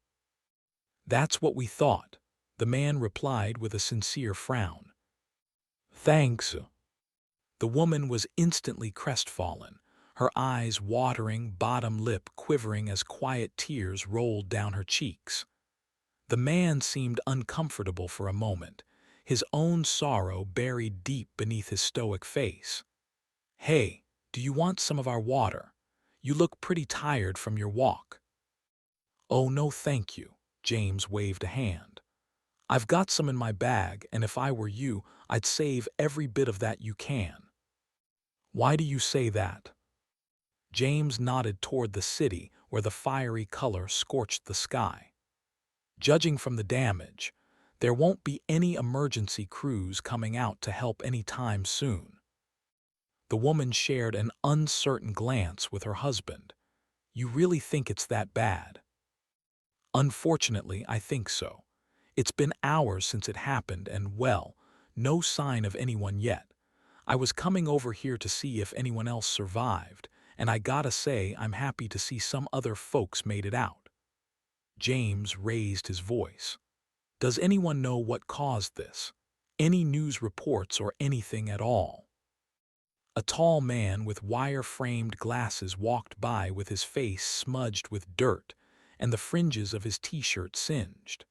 Speaker 1: That's what we thought, the man replied with a sincere frown. Thanks. The woman was instantly crestfallen, her eyes watering, bottom lip quivering as quiet tears rolled down her cheeks. The man seemed uncomfortable for a moment, his own sorrow buried deep beneath his stoic face. Hey, do you want some of our water? You look pretty tired from your walk. Oh, no thank you, James waved a hand. I've got some in my bag, and if I were you, I'd save every bit of that you can. Why do you say that? James nodded toward the city where the fiery color scorched the sky. Judging from the damage, there won't be any emergency crews coming out to help any time soon. The woman shared an uncertain glance with her husband. You really think it's that bad? Unfortunately, I think so. It's been hours since it happened and, well, no sign of anyone yet. I was coming over here to see if anyone else survived, and I gotta say I'm happy to see some other folks made it out. James raised his voice. Does anyone know what caused this? Any news reports or anything at all? A tall man with wire-framed glasses walked by with his face smudged with dirt and the fringes of his t-shirt singed.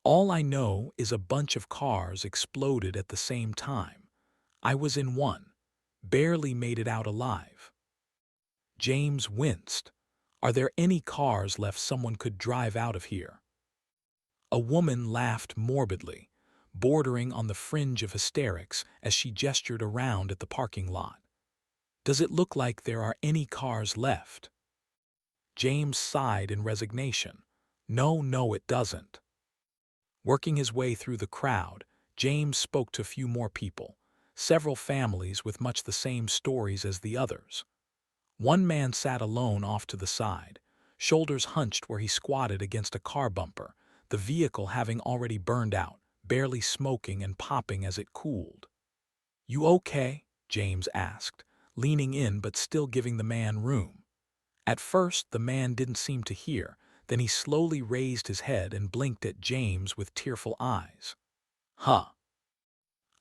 Speaker 1: All I know is a bunch of cars exploded at the same time. I was in one. Barely made it out alive. James winced. Are there any cars left someone could drive out of here? A woman laughed morbidly, bordering on the fringe of hysterics as she gestured around at the parking lot. Does it look like there are any cars left? James sighed in resignation. No, it doesn't. Working his way through the crowd, James spoke to a few more people, several families with much the same stories as the others. One man sat alone off to the side, shoulders hunched where he squatted against a car bumper, the vehicle having already burned out, barely smoking and popping as it cooled. You okay? James asked, leaning in but still giving the man room. At first, the man didn't seem to hear, then he slowly raised his head and blinked at James with tearful eyes. Huh.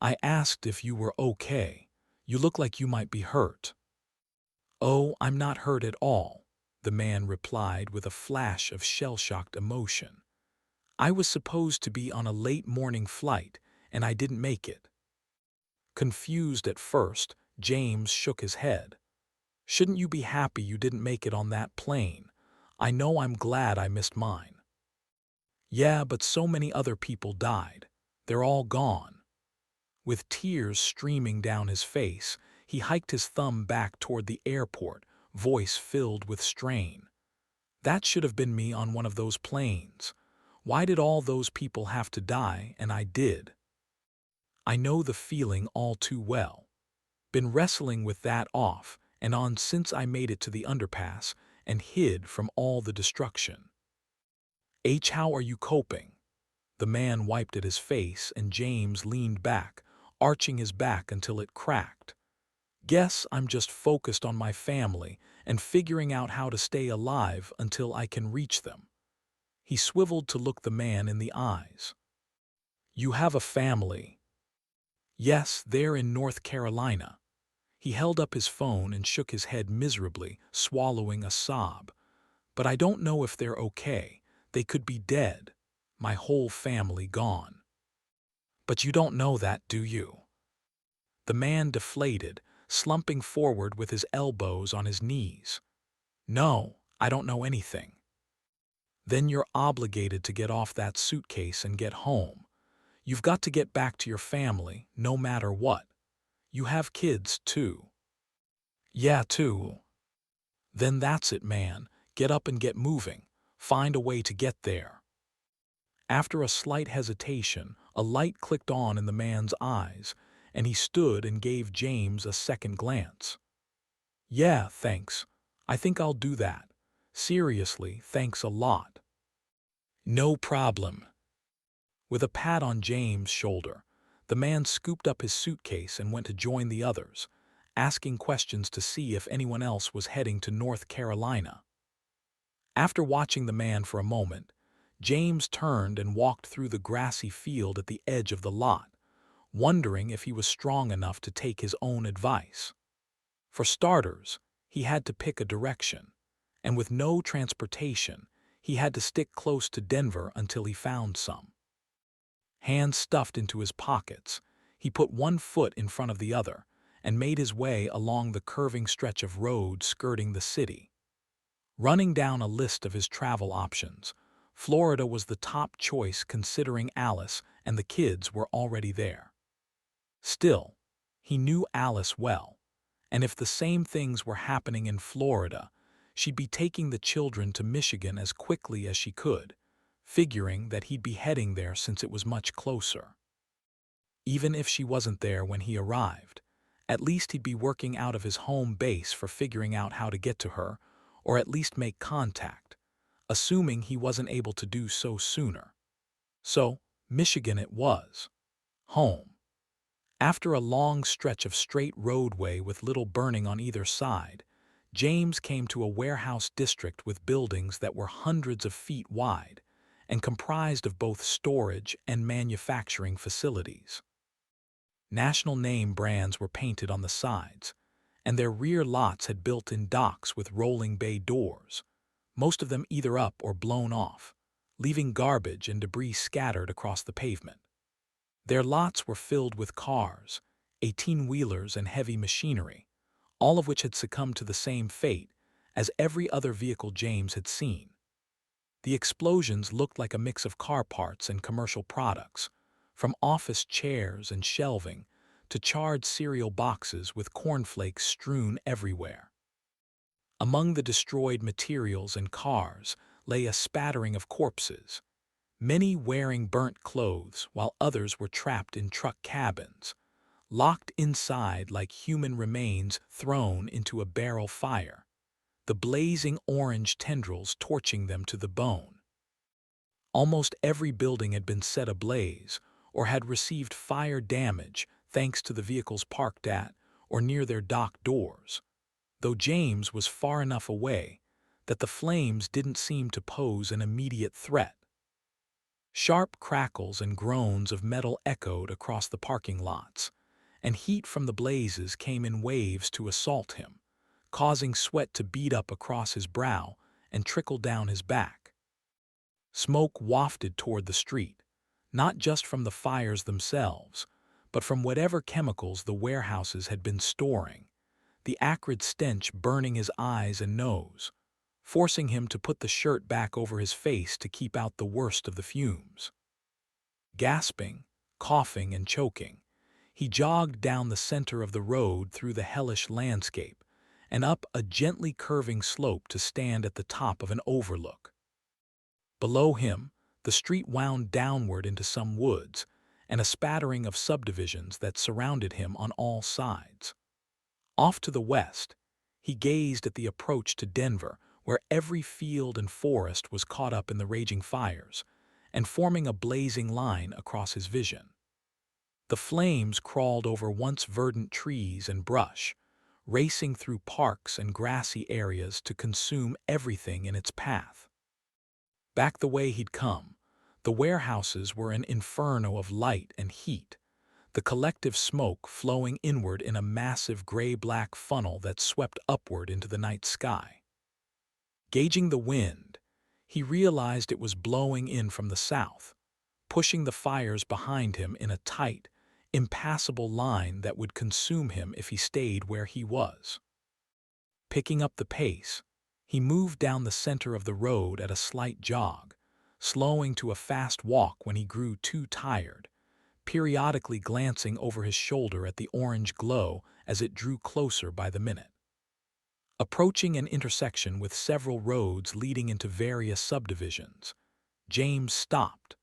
Speaker 1: I asked if you were okay. You look like you might be hurt. Oh, I'm not hurt at all, the man replied with a flash of shell-shocked emotion. I was supposed to be on a late morning flight, and I didn't make it. Confused at first, James shook his head. Shouldn't you be happy you didn't make it on that plane? I know I'm glad I missed mine. Yeah, but so many other people died. They're all gone. With tears streaming down his face, he hiked his thumb back toward the airport, voice filled with strain. That should have been me on one of those planes. Why did all those people have to die, and I did? I know the feeling all too well. Been wrestling with that off and on since I made it to the underpass and hid from all the destruction. How are you coping? The man wiped at his face and James leaned back, arching his back until it cracked. Guess I'm just focused on my family and figuring out how to stay alive until I can reach them. He swiveled to look the man in the eyes. You have a family? Yes, they're in North Carolina. He held up his phone and shook his head miserably, swallowing a sob. But I don't know if they're okay. They could be dead. My whole family gone. But you don't know that, do you? The man deflated, slumping forward with his elbows on his knees. No, I don't know anything. Then you're obligated to get off that suitcase and get home. You've got to get back to your family, no matter what. You have kids, too. Yeah, too. Then that's it, man. Get up and get moving. Find a way to get there. After a slight hesitation, a light clicked on in the man's eyes, and he stood and gave James a second glance. Yeah, thanks. I think I'll do that. Seriously, thanks a lot. No problem. With a pat on James' shoulder, the The man scooped up his suitcase and went to join the others, asking questions to see if anyone else was heading to North Carolina. After watching the man for a moment, James turned and walked through the grassy field at the edge of the lot, wondering if he was strong enough to take his own advice. For starters, he had to pick a direction, and with no transportation, he had to stick close to Denver until he found some. Hands stuffed into his pockets, he put one foot in front of the other and made his way along the curving stretch of road skirting the city. Running down a list of his travel options, Florida was the top choice considering Alice and the kids were already there. Still, he knew Alice well, and if the same things were happening in Florida, she'd be taking the children to Michigan as quickly as she could, figuring that he'd be heading there since it was much closer. Even if she wasn't there when he arrived, at least he'd be working out of his home base for figuring out how to get to her, or at least make contact, assuming he wasn't able to do so sooner. So, Michigan it was. Home. After a long stretch of straight roadway with little burning on either side, James came to a warehouse district with buildings that were hundreds of feet wide and comprised of both storage and manufacturing facilities. National name brands were painted on the sides, and their rear lots had built-in docks with rolling bay doors, most of them either up or blown off, leaving garbage and debris scattered across the pavement. Their lots were filled with cars, 18-wheelers and heavy machinery, all of which had succumbed to the same fate as every other vehicle James had seen. The explosions looked like a mix of car parts and commercial products, from office chairs and shelving to charred cereal boxes with cornflakes strewn everywhere. Among the destroyed materials and cars lay a spattering of corpses, many wearing burnt clothes while others were trapped in truck cabins, locked inside like human remains thrown into a barrel fire, the blazing orange tendrils torching them to the bone. Almost every building had been set ablaze or had received fire damage thanks to the vehicles parked at or near their dock doors, though James was far enough away that the flames didn't seem to pose an immediate threat. Sharp crackles and groans of metal echoed across the parking lots, and heat from the blazes came in waves to assault him, causing sweat to bead up across his brow and trickle down his back. Smoke wafted toward the street, not just from the fires themselves, but from whatever chemicals the warehouses had been storing, the acrid stench burning his eyes and nose, forcing him to put the shirt back over his face to keep out the worst of the fumes. Gasping, coughing, and choking, he jogged down the center of the road through the hellish landscape and up a gently curving slope to stand at the top of an overlook. Below him, the street wound downward into some woods and a spattering of subdivisions that surrounded him on all sides. Off to the west, he gazed at the approach to Denver, where every field and forest was caught up in the raging fires and forming a blazing line across his vision. The flames crawled over once verdant trees and brush, racing through parks and grassy areas to consume everything in its path. Back the way he'd come, the warehouses were an inferno of light and heat, the collective smoke flowing inward in a massive gray-black funnel that swept upward into the night sky. Gauging the wind, he realized it was blowing in from the south, pushing the fires behind him in a tight, impassable line that would consume him if he stayed where he was. Picking up the pace, he moved down the center of the road at a slight jog, slowing to a fast walk when he grew too tired, periodically glancing over his shoulder at the orange glow as it drew closer by the minute. Approaching an intersection with several roads leading into various subdivisions, James stopped,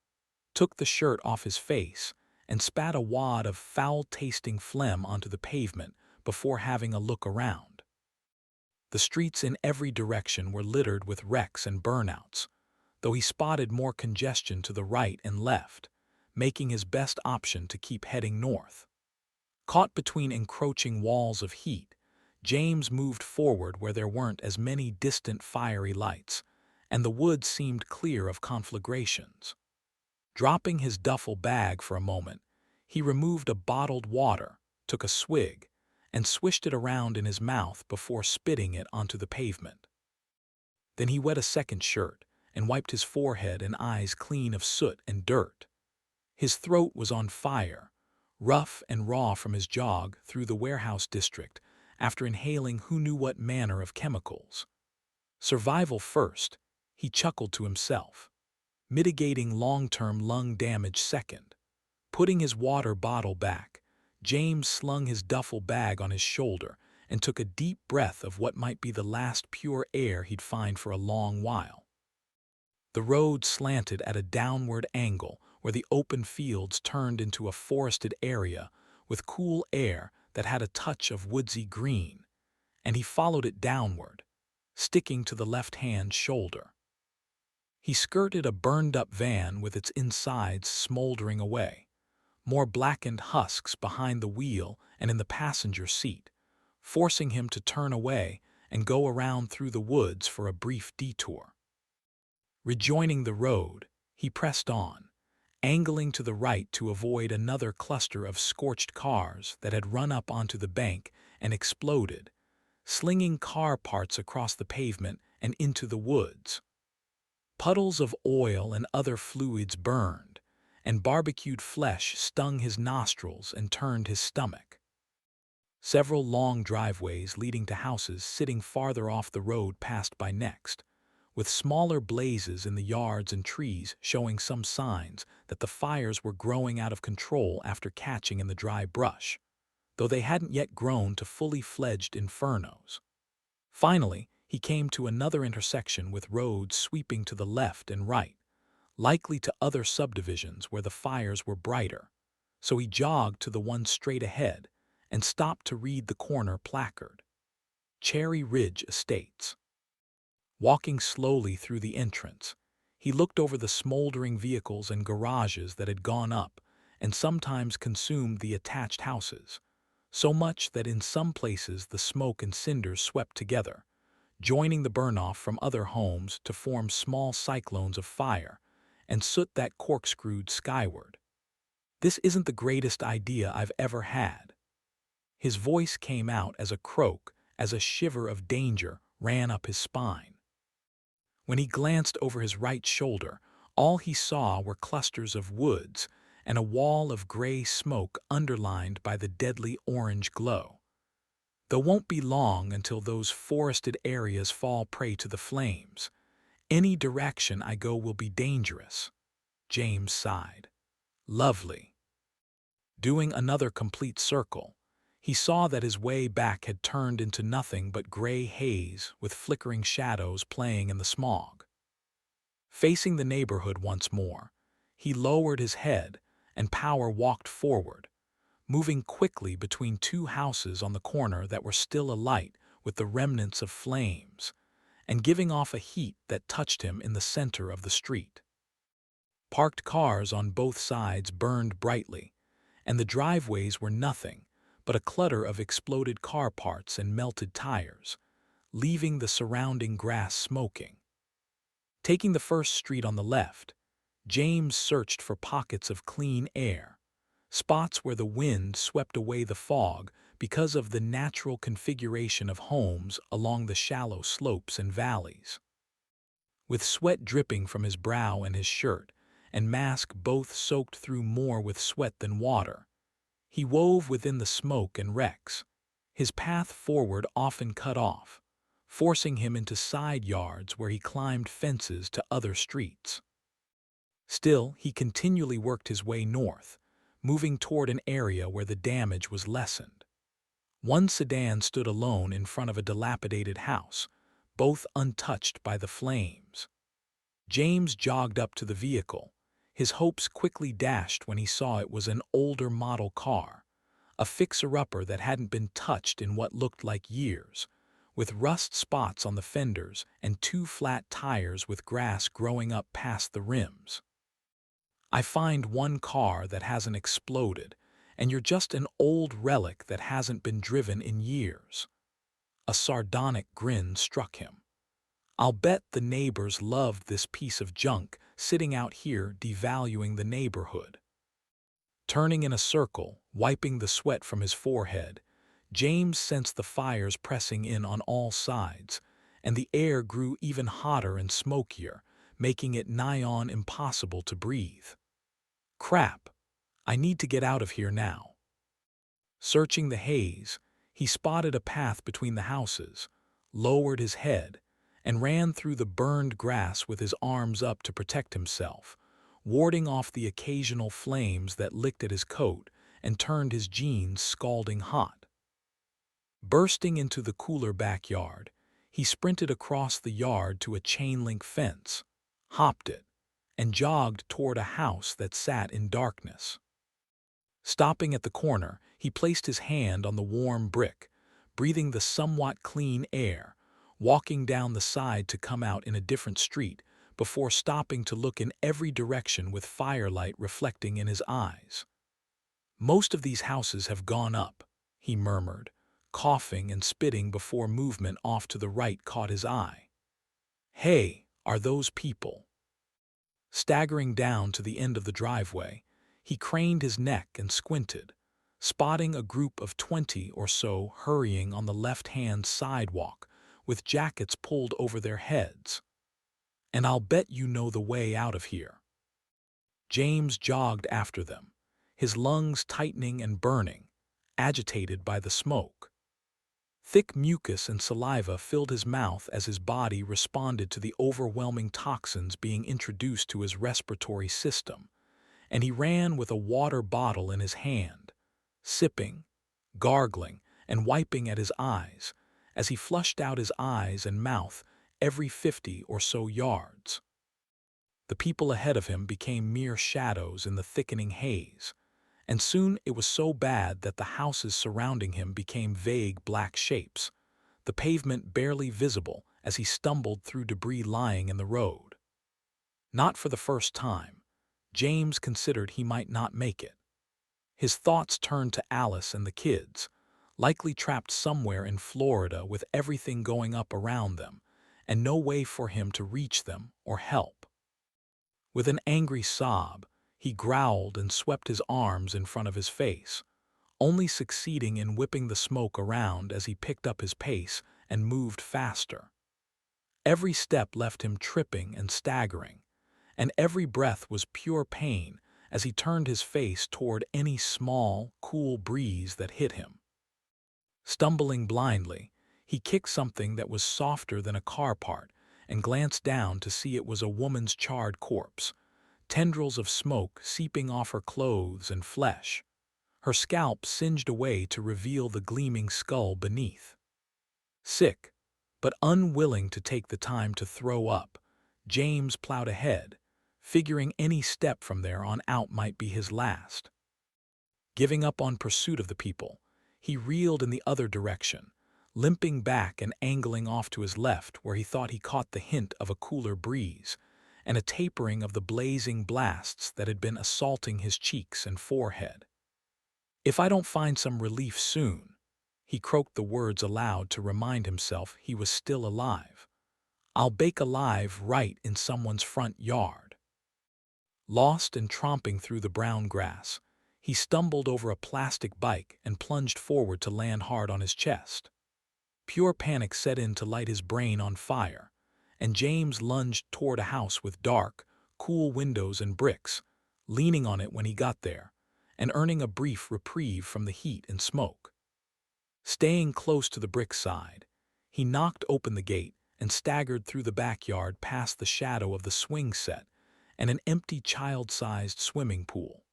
Speaker 1: took the shirt off his face, and spat a wad of foul-tasting phlegm onto the pavement before having a look around. The streets in every direction were littered with wrecks and burnouts, though he spotted more congestion to the right and left, making his best option to keep heading north. Caught between encroaching walls of heat, James moved forward where there weren't as many distant fiery lights, and the woods seemed clear of conflagrations. Dropping his duffel bag for a moment, he removed a bottled water, took a swig, and swished it around in his mouth before spitting it onto the pavement. Then he wet a second shirt and wiped his forehead and eyes clean of soot and dirt. His throat was on fire, rough and raw from his jog through the warehouse district after inhaling who knew what manner of chemicals. Survival first, he chuckled to himself. Mitigating long-term lung damage second. Putting his water bottle back, James slung his duffel bag on his shoulder and took a deep breath of what might be the last pure air he'd find for a long while. The road slanted at a downward angle where the open fields turned into a forested area with cool air that had a touch of woodsy green, and he followed it downward, sticking to the left-hand shoulder. He skirted a burned-up van with its insides smoldering away, more blackened husks behind the wheel and in the passenger seat, forcing him to turn away and go around through the woods for a brief detour. Rejoining the road, he pressed on, angling to the right to avoid another cluster of scorched cars that had run up onto the bank and exploded, slinging car parts across the pavement and into the woods. Puddles of oil and other fluids burned, and barbecued flesh stung his nostrils and turned his stomach. Several long driveways leading to houses sitting farther off the road passed by next, with smaller blazes in the yards and trees showing some signs that the fires were growing out of control after catching in the dry brush, though they hadn't yet grown to fully fledged infernos. Finally, he came to another intersection with roads sweeping to the left and right, likely to other subdivisions where the fires were brighter, so he jogged to the one straight ahead and stopped to read the corner placard. Cherry Ridge Estates. Walking slowly through the entrance, he looked over the smoldering vehicles and garages that had gone up and sometimes consumed the attached houses, so much that in some places the smoke and cinders swept together, joining the burn-off from other homes to form small cyclones of fire and soot that corkscrewed skyward. "This isn't the greatest idea I've ever had." His voice came out as a croak as a shiver of danger ran up his spine. When he glanced over his right shoulder, all he saw were clusters of woods and a wall of gray smoke underlined by the deadly orange glow. "Though won't be long until those forested areas fall prey to the flames. Any direction I go will be dangerous." James sighed. Lovely. Doing another complete circle, he saw that his way back had turned into nothing but gray haze with flickering shadows playing in the smog. Facing the neighborhood once more, he lowered his head and Power walked forward, moving quickly between two houses on the corner that were still alight with the remnants of flames, and giving off a heat that touched him in the center of the street. Parked cars on both sides burned brightly, and the driveways were nothing but a clutter of exploded car parts and melted tires, leaving the surrounding grass smoking. Taking the first street on the left, James searched for pockets of clean air, spots where the wind swept away the fog because of the natural configuration of homes along the shallow slopes and valleys. With sweat dripping from his brow and his shirt, and mask both soaked through more with sweat than water, he wove within the smoke and wrecks, his path forward often cut off, forcing him into side yards where he climbed fences to other streets. Still, he continually worked his way north, moving toward an area where the damage was lessened. One sedan stood alone in front of a dilapidated house, both untouched by the flames. James jogged up to the vehicle, his hopes quickly dashed when he saw it was an older model car, a fixer-upper that hadn't been touched in what looked like years, with rust spots on the fenders and two flat tires with grass growing up past the rims. I find one car that hasn't exploded, and you're just an old relic that hasn't been driven in years." A sardonic grin struck him. "I'll bet the neighbors loved this piece of junk sitting out here devaluing the neighborhood." Turning in a circle, wiping the sweat from his forehead, James sensed the fires pressing in on all sides, and the air grew even hotter and smokier, making it nigh on impossible to breathe. "Crap! I need to get out of here now." Searching the haze, he spotted a path between the houses, lowered his head, and ran through the burned grass with his arms up to protect himself, warding off the occasional flames that licked at his coat and turned his jeans scalding hot. Bursting into the cooler backyard, he sprinted across the yard to a chain-link fence, hopped it, and jogged toward a house that sat in darkness. Stopping at the corner, he placed his hand on the warm brick, breathing the somewhat clean air, walking down the side to come out in a different street before stopping to look in every direction with firelight reflecting in his eyes. "Most of these houses have gone up," he murmured, coughing and spitting before movement off to the right caught his eye. "Hey, are those people?" Staggering down to the end of the driveway, he craned his neck and squinted, spotting a group of 20 or so hurrying on the left-hand sidewalk with jackets pulled over their heads. "And I'll bet you know the way out of here." James jogged after them, his lungs tightening and burning, agitated by the smoke. Thick mucus and saliva filled his mouth as his body responded to the overwhelming toxins being introduced to his respiratory system, and he ran with a water bottle in his hand, sipping, gargling, and wiping at his eyes as he flushed out his eyes and mouth every 50 or so yards. The people ahead of him became mere shadows in the thickening haze, and soon it was so bad that the houses surrounding him became vague black shapes, the pavement barely visible as he stumbled through debris lying in the road. Not for the first time, James considered he might not make it. His thoughts turned to Alice and the kids, likely trapped somewhere in Florida with everything going up around them, and no way for him to reach them or help. With an angry sob, he growled and swept his arms in front of his face, only succeeding in whipping the smoke around as he picked up his pace and moved faster. Every step left him tripping and staggering, and every breath was pure pain as he turned his face toward any small, cool breeze that hit him. Stumbling blindly, he kicked something that was softer than a car part and glanced down to see it was a woman's charred corpse, tendrils of smoke seeping off her clothes and flesh, her scalp singed away to reveal the gleaming skull beneath. Sick, but unwilling to take the time to throw up, James plowed ahead, figuring any step from there on out might be his last. Giving up on pursuit of the people, he reeled in the other direction, limping back and angling off to his left where he thought he caught the hint of a cooler breeze and a tapering of the blazing blasts that had been assaulting his cheeks and forehead. "If I don't find some relief soon," he croaked the words aloud to remind himself he was still alive, "I'll bake alive right in someone's front yard." Lost and tromping through the brown grass, he stumbled over a plastic bike and plunged forward to land hard on his chest. Pure panic set in to light his brain on fire, and James lunged toward a house with dark, cool windows and bricks, leaning on it when he got there, and earning a brief reprieve from the heat and smoke. Staying close to the brick side, he knocked open the gate and staggered through the backyard past the shadow of the swing set and an empty child-sized swimming pool.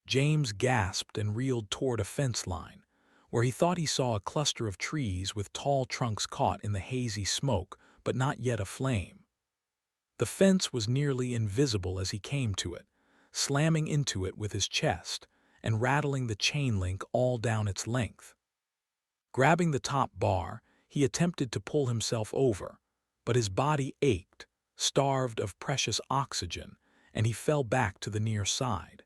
Speaker 1: James gasped and reeled toward a fence line, where he thought he saw a cluster of trees with tall trunks caught in the hazy smoke but not yet aflame. The fence was nearly invisible as he came to it, slamming into it with his chest and rattling the chain link all down its length. Grabbing the top bar, he attempted to pull himself over, but his body ached, starved of precious oxygen, and he fell back to the near side.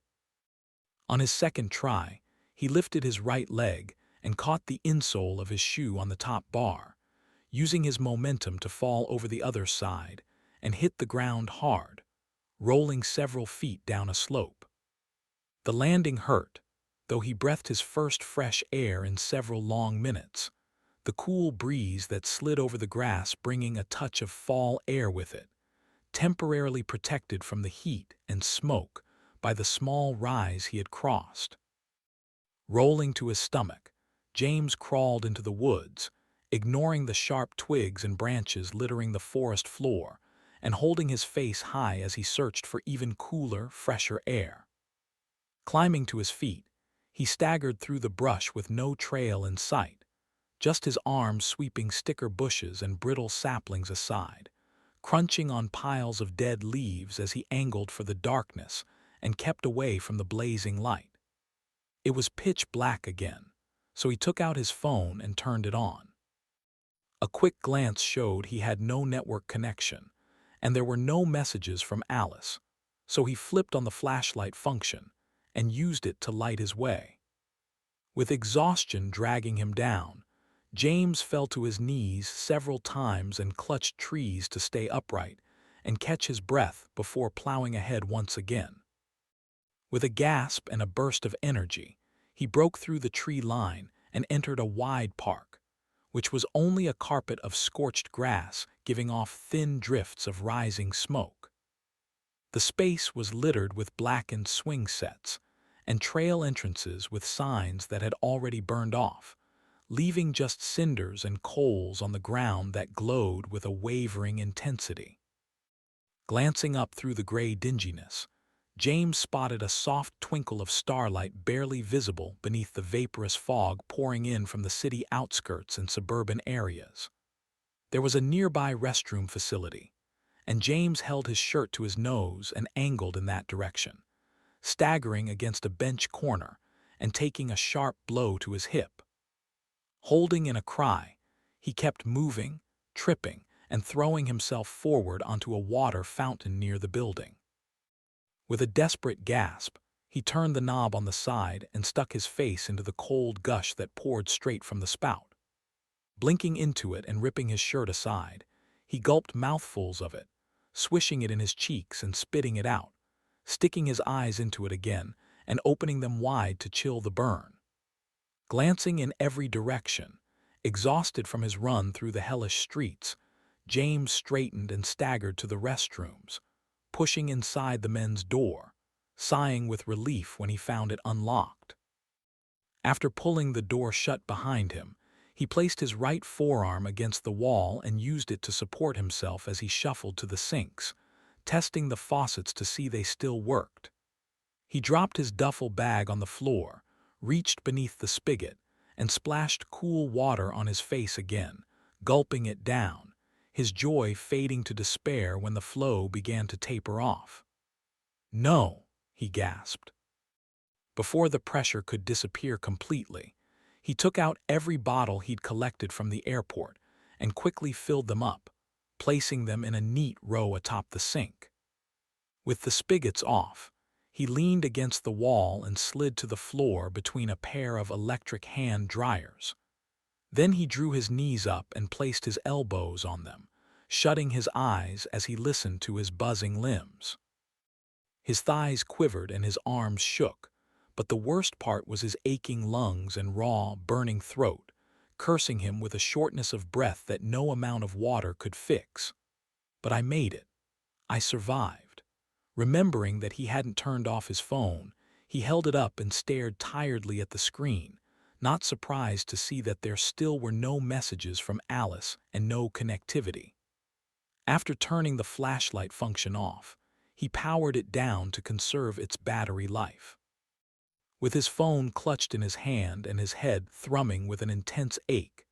Speaker 1: On his second try, he lifted his right leg and caught the insole of his shoe on the top bar, using his momentum to fall over the other side and hit the ground hard, rolling several feet down a slope. The landing hurt, though he breathed his first fresh air in several long minutes, the cool breeze that slid over the grass bringing a touch of fall air with it, temporarily protected from the heat and smoke by the small rise he had crossed. Rolling to his stomach, James crawled into the woods, ignoring the sharp twigs and branches littering the forest floor, and holding his face high as he searched for even cooler, fresher air. Climbing to his feet, he staggered through the brush with no trail in sight, just his arms sweeping sticker bushes and brittle saplings aside, crunching on piles of dead leaves as he angled for the darkness and kept away from the blazing light. It was pitch black again, so he took out his phone and turned it on. A quick glance showed he had no network connection, and there were no messages from Alice, so he flipped on the flashlight function and used it to light his way. With exhaustion dragging him down, James fell to his knees several times and clutched trees to stay upright and catch his breath before plowing ahead once again. With a gasp and a burst of energy, he broke through the tree line and entered a wide park, which was only a carpet of scorched grass giving off thin drifts of rising smoke. The space was littered with blackened swing sets and trail entrances with signs that had already burned off, leaving just cinders and coals on the ground that glowed with a wavering intensity. Glancing up through the gray dinginess, James spotted a soft twinkle of starlight barely visible beneath the vaporous fog pouring in from the city outskirts and suburban areas. There was a nearby restroom facility, and James held his shirt to his nose and angled in that direction, staggering against a bench corner and taking a sharp blow to his hip. Holding in a cry, he kept moving, tripping, and throwing himself forward onto a water fountain near the building. With a desperate gasp, he turned the knob on the side and stuck his face into the cold gush that poured straight from the spout. Blinking into it and ripping his shirt aside, he gulped mouthfuls of it, swishing it in his cheeks and spitting it out, sticking his eyes into it again and opening them wide to chill the burn. Glancing in every direction, exhausted from his run through the hellish streets, James straightened and staggered to the restrooms, pushing inside the men's door, sighing with relief when he found it unlocked. After pulling the door shut behind him, he placed his right forearm against the wall and used it to support himself as he shuffled to the sinks, testing the faucets to see they still worked. He dropped his duffel bag on the floor, reached beneath the spigot, and splashed cool water on his face again, gulping it down, his joy fading to despair when the flow began to taper off. "No," he gasped. Before the pressure could disappear completely, he took out every bottle he'd collected from the airport and quickly filled them up, placing them in a neat row atop the sink. With the spigots off, he leaned against the wall and slid to the floor between a pair of electric hand dryers. Then he drew his knees up and placed his elbows on them, shutting his eyes as he listened to his buzzing limbs. His thighs quivered and his arms shook, but the worst part was his aching lungs and raw, burning throat, cursing him with a shortness of breath that no amount of water could fix. But I made it. I survived. Remembering that he hadn't turned off his phone, he held it up and stared tiredly at the screen, not surprised to see that there still were no messages from Alice and no connectivity. After turning the flashlight function off, he powered it down to conserve its battery life. With his phone clutched in his hand and his head thrumming with an intense ache,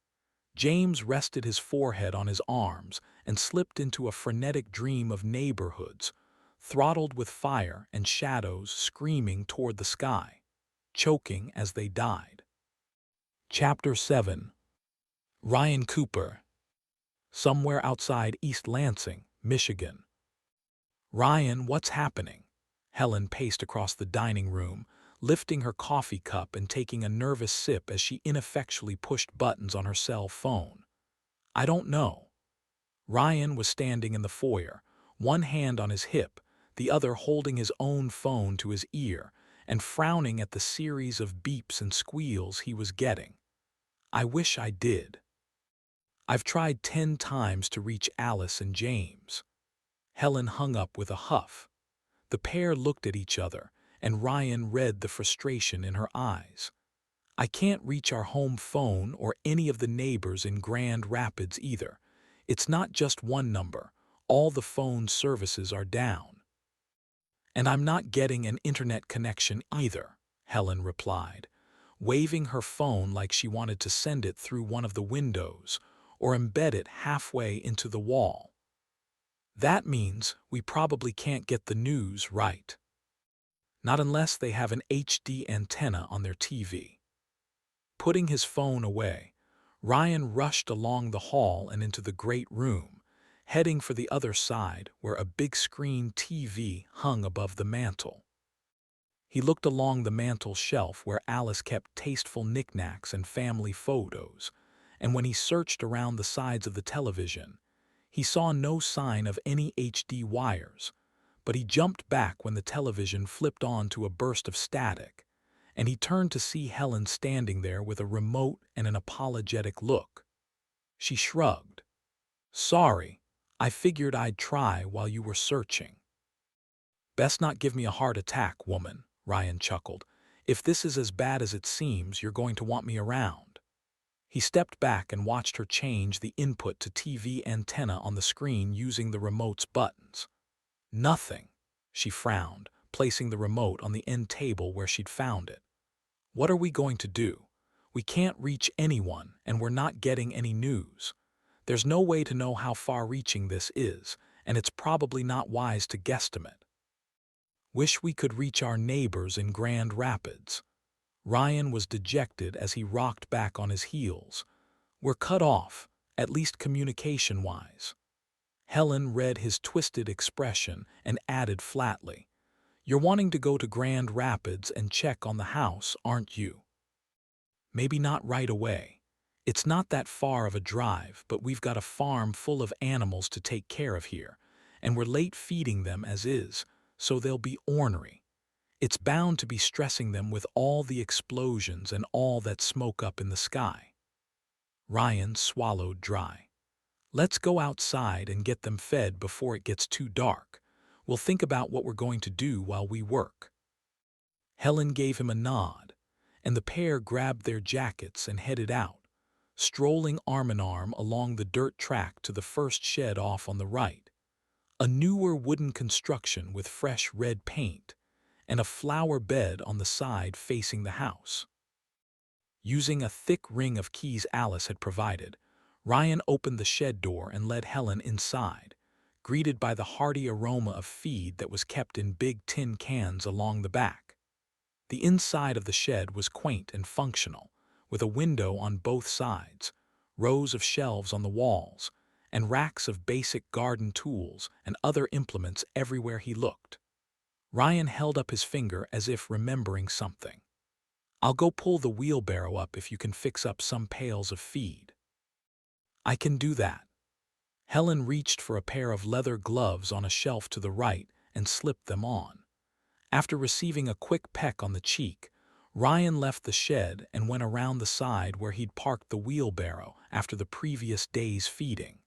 Speaker 1: James rested his forehead on his arms and slipped into a frenetic dream of neighborhoods, throttled with fire and shadows screaming toward the sky, choking as they died. Chapter 7. Ryan Cooper. Somewhere outside East Lansing, Michigan. "Ryan, what's happening?" Helen paced across the dining room, lifting her coffee cup and taking a nervous sip as she ineffectually pushed buttons on her cell phone. I don't know. Ryan was standing in the foyer, one hand on his hip, the other holding his own phone to his ear, and frowning at the series of beeps and squeals he was getting. I wish I did. I've tried 10 times to reach Alice and James. Helen hung up with a huff. The pair looked at each other, and Ryan read the frustration in her eyes. I can't reach our home phone or any of the neighbors in Grand Rapids either. It's not just one number. All the phone services are down. And I'm not getting an internet connection either, Helen replied, waving her phone like she wanted to send it through one of the windows or embed it halfway into the wall. That means we probably can't get the news right. Not unless they have an HD antenna on their TV. Putting his phone away, Ryan rushed along the hall and into the great room, heading for the other side where a big-screen TV hung above the mantel. He looked along the mantel shelf where Alice kept tasteful knickknacks and family photos, and when he searched around the sides of the television, he saw no sign of any HD wires, but he jumped back when the television flipped on to a burst of static, and he turned to see Helen standing there with a remote and an apologetic look. She shrugged. "Sorry, I figured I'd try while you were searching." "Best not give me a heart attack, woman," Ryan chuckled. "If this is as bad as it seems, you're going to want me around." He stepped back and watched her change the input to TV antenna on the screen using the remote's buttons. "Nothing," she frowned, placing the remote on the end table where she'd found it. "What are we going to do? We can't reach anyone, and we're not getting any news. There's no way to know how far-reaching this is, and it's probably not wise to guesstimate." "Wish we could reach our neighbors in Grand Rapids." Ryan was dejected as he rocked back on his heels. "We're cut off, at least communication-wise." Helen read his twisted expression and added flatly, "You're wanting to go to Grand Rapids and check on the house, aren't you?" "Maybe not right away. It's not that far of a drive, but we've got a farm full of animals to take care of here, and we're late feeding them as is, so they'll be ornery. It's bound to be stressing them with all the explosions and all that smoke up in the sky." Ryan swallowed dry. "Let's go outside and get them fed before it gets too dark. We'll think about what we're going to do while we work." Helen gave him a nod, and the pair grabbed their jackets and headed out, strolling arm in arm along the dirt track to the first shed off on the right, a newer wooden construction with fresh red paint, and a flower bed on the side facing the house. Using a thick ring of keys Alice had provided, Ryan opened the shed door and led Helen inside, greeted by the hearty aroma of feed that was kept in big tin cans along the back. The inside of the shed was quaint and functional, with a window on both sides, rows of shelves on the walls, and racks of basic garden tools and other implements everywhere he looked. Ryan held up his finger as if remembering something. "I'll go pull the wheelbarrow up if you can fix up some pails of feed." "I can do that." Helen reached for a pair of leather gloves on a shelf to the right and slipped them on. After receiving a quick peck on the cheek, Ryan left the shed and went around the side where he'd parked the wheelbarrow after the previous day's feeding.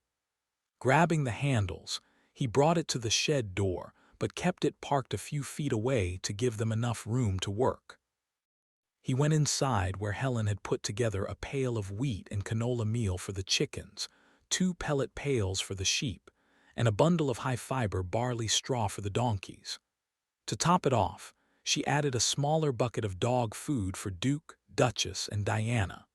Speaker 1: Grabbing the handles, he brought it to the shed door, but kept it parked a few feet away to give them enough room to work. He went inside where Helen had put together a pail of wheat and canola meal for the chickens, 2 pellet pails for the sheep, and a bundle of high-fiber barley straw for the donkeys. To top it off, she added a smaller bucket of dog food for Duke, Duchess, and Diana.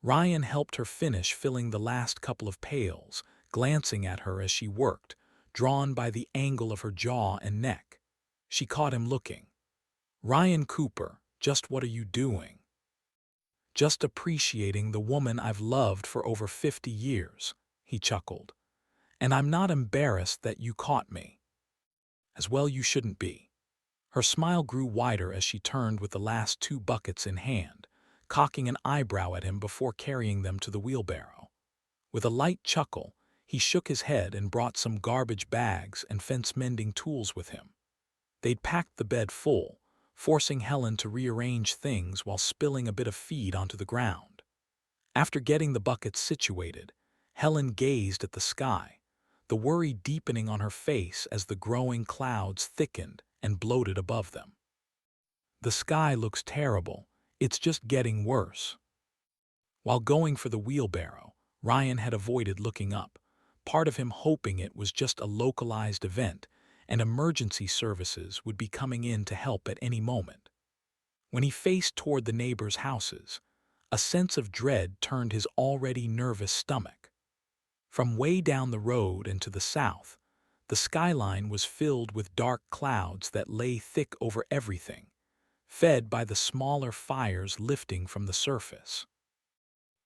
Speaker 1: Ryan helped her finish filling the last couple of pails, glancing at her as she worked, drawn by the angle of her jaw and neck. She caught him looking. "Ryan Cooper, just what are you doing?" "Just appreciating the woman I've loved for over 50 years, he chuckled. "And I'm not embarrassed that you caught me." "As well you shouldn't be." Her smile grew wider as she turned with the last 2 buckets in hand, cocking an eyebrow at him before carrying them to the wheelbarrow. With a light chuckle, he shook his head and brought some garbage bags and fence-mending tools with him. They'd packed the bed full, forcing Helen to rearrange things while spilling a bit of feed onto the ground. After getting the buckets situated, Helen gazed at the sky, the worry deepening on her face as the growing clouds thickened and bloated above them. The sky looks terrible, it's just getting worse. While going for the wheelbarrow, Ryan had avoided looking up, part of him hoping it was just a localized event and emergency services would be coming in to help at any moment. When he faced toward the neighbors' houses, a sense of dread turned his already nervous stomach. From way down the road and to the south, the skyline was filled with dark clouds that lay thick over everything, fed by the smaller fires lifting from the surface.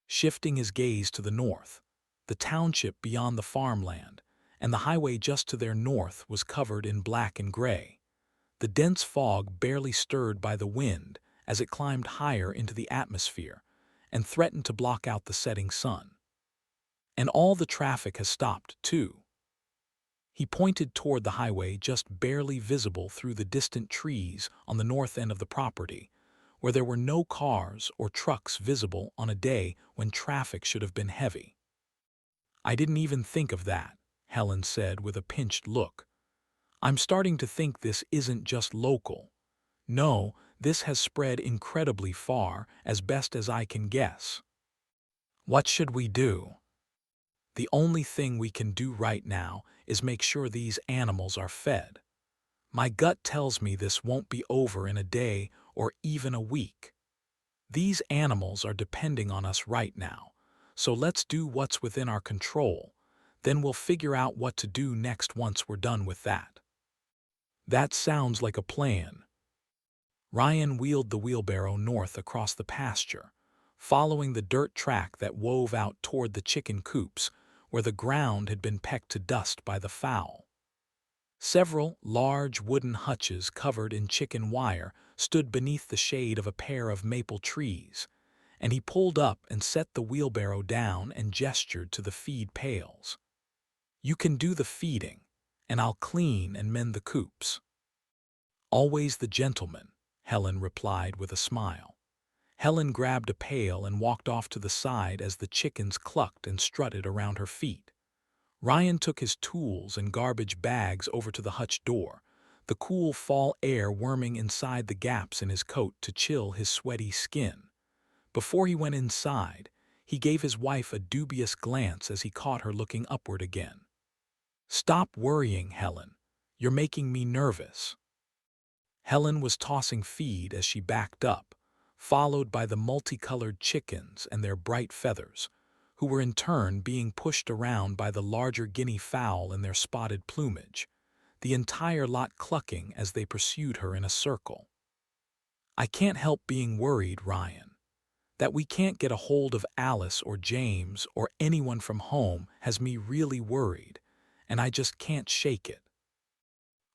Speaker 1: Shifting his gaze to the north, the township beyond the farmland and the highway just to their north was covered in black and gray, the dense fog barely stirred by the wind as it climbed higher into the atmosphere and threatened to block out the setting sun. And all the traffic has stopped, too. He pointed toward the highway just barely visible through the distant trees on the north end of the property, where there were no cars or trucks visible on a day when traffic should have been heavy. "I didn't even think of that," Helen said with a pinched look. "I'm starting to think this isn't just local. No, this has spread incredibly far, as best as I can guess." "What should we do?" "The only thing we can do right now is make sure these animals are fed. My gut tells me this won't be over in a day or even a week. These animals are depending on us right now, so let's do what's within our control. Then we'll figure out what to do next once we're done with that." "That sounds like a plan." Ryan wheeled the wheelbarrow north across the pasture, following the dirt track that wove out toward the chicken coops, where the ground had been pecked to dust by the fowl. Several large wooden hutches covered in chicken wire stood beneath the shade of a pair of maple trees, and he pulled up and set the wheelbarrow down and gestured to the feed pails. "You can do the feeding, and I'll clean and mend the coops." "Always the gentleman," Helen replied with a smile. Helen grabbed a pail and walked off to the side as the chickens clucked and strutted around her feet. Ryan took his tools and garbage bags over to the hutch door, the cool fall air worming inside the gaps in his coat to chill his sweaty skin. Before he went inside, he gave his wife a dubious glance as he caught her looking upward again. "Stop worrying, Helen. You're making me nervous." Helen was tossing feed as she backed up, followed by the multicolored chickens and their bright feathers, who were in turn being pushed around by the larger guinea fowl in their spotted plumage, the entire lot clucking as they pursued her in a circle. "I can't help being worried, Ryan. That we can't get a hold of Alice or James or anyone from home has me really worried, and I just can't shake it."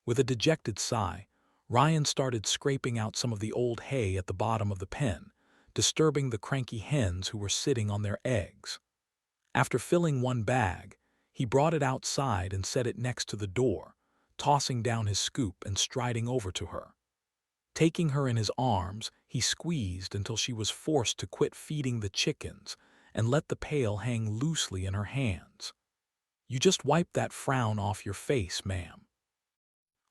Speaker 1: With a dejected sigh, Ryan started scraping out some of the old hay at the bottom of the pen, disturbing the cranky hens who were sitting on their eggs. After filling one bag, he brought it outside and set it next to the door, tossing down his scoop and striding over to her. Taking her in his arms, he squeezed until she was forced to quit feeding the chickens and let the pail hang loosely in her hands. "You just wipe that frown off your face, ma'am."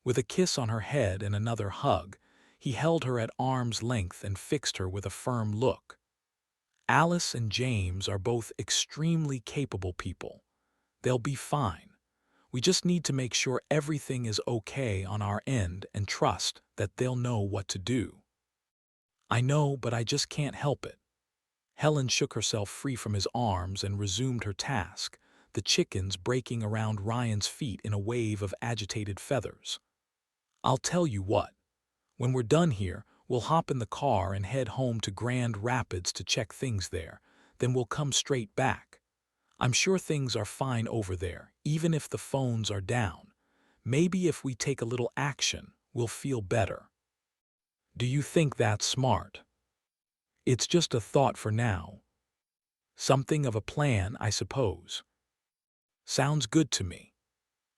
Speaker 1: With a kiss on her head and another hug, he held her at arm's length and fixed her with a firm look. "Alice and James are both extremely capable people. They'll be fine. We just need to make sure everything is okay on our end and trust that they'll know what to do." "I know, but I just can't help it." Helen shook herself free from his arms and resumed her task, the chickens breaking around Ryan's feet in a wave of agitated feathers. "I'll tell you what. When we're done here, we'll hop in the car and head home to Grand Rapids to check things there. Then we'll come straight back. I'm sure things are fine over there, even if the phones are down. Maybe if we take a little action, we'll feel better. Do you think that's smart? It's just a thought for now. Something of a plan, I suppose. Sounds good to me.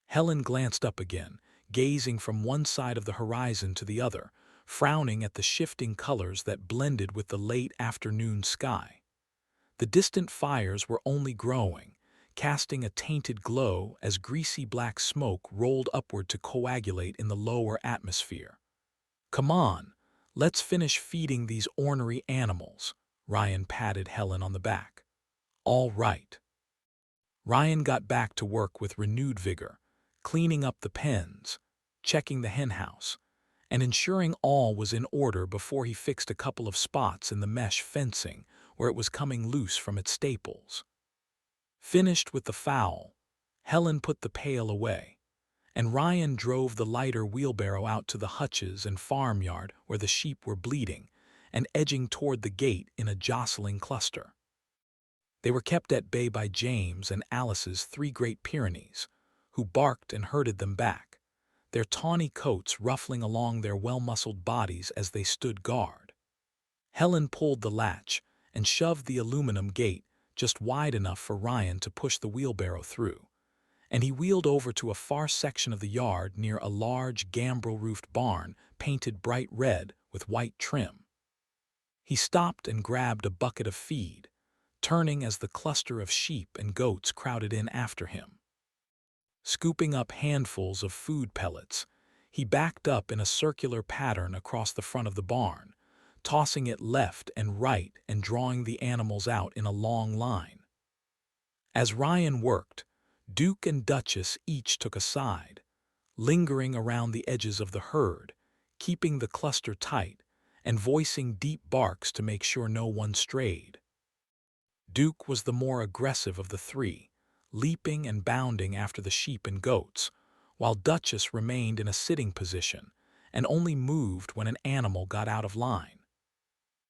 Speaker 1: Helen glanced up again, gazing from one side of the horizon to the other, frowning at the shifting colors that blended with the late afternoon sky. The distant fires were only growing, casting a tainted glow as greasy black smoke rolled upward to coagulate in the lower atmosphere. Come on, let's finish feeding these ornery animals, Ryan patted Helen on the back. All right. Ryan got back to work with renewed vigor, cleaning up the pens, checking the henhouse, and ensuring all was in order before he fixed a couple of spots in the mesh fencing where it was coming loose from its staples. Finished with the fowl, Helen put the pail away, and Ryan drove the lighter wheelbarrow out to the hutches and farmyard where the sheep were bleating and edging toward the gate in a jostling cluster. They were kept at bay by James and Alice's 3 Great Pyrenees, who barked and herded them back, their tawny coats ruffling along their well-muscled bodies as they stood guard. Helen pulled the latch and shoved the aluminum gate just wide enough for Ryan to push the wheelbarrow through, and he wheeled over to a far section of the yard near a large gambrel-roofed barn painted bright red with white trim. He stopped and grabbed a bucket of feed, turning as the cluster of sheep and goats crowded in after him. Scooping up handfuls of food pellets, he backed up in a circular pattern across the front of the barn, tossing it left and right and drawing the animals out in a long line. As Ryan worked, Duke and Duchess each took a side, lingering around the edges of the herd, keeping the cluster tight and voicing deep barks to make sure no one strayed. Duke was the more aggressive of the 3, leaping and bounding after the sheep and goats, while Duchess remained in a sitting position and only moved when an animal got out of line.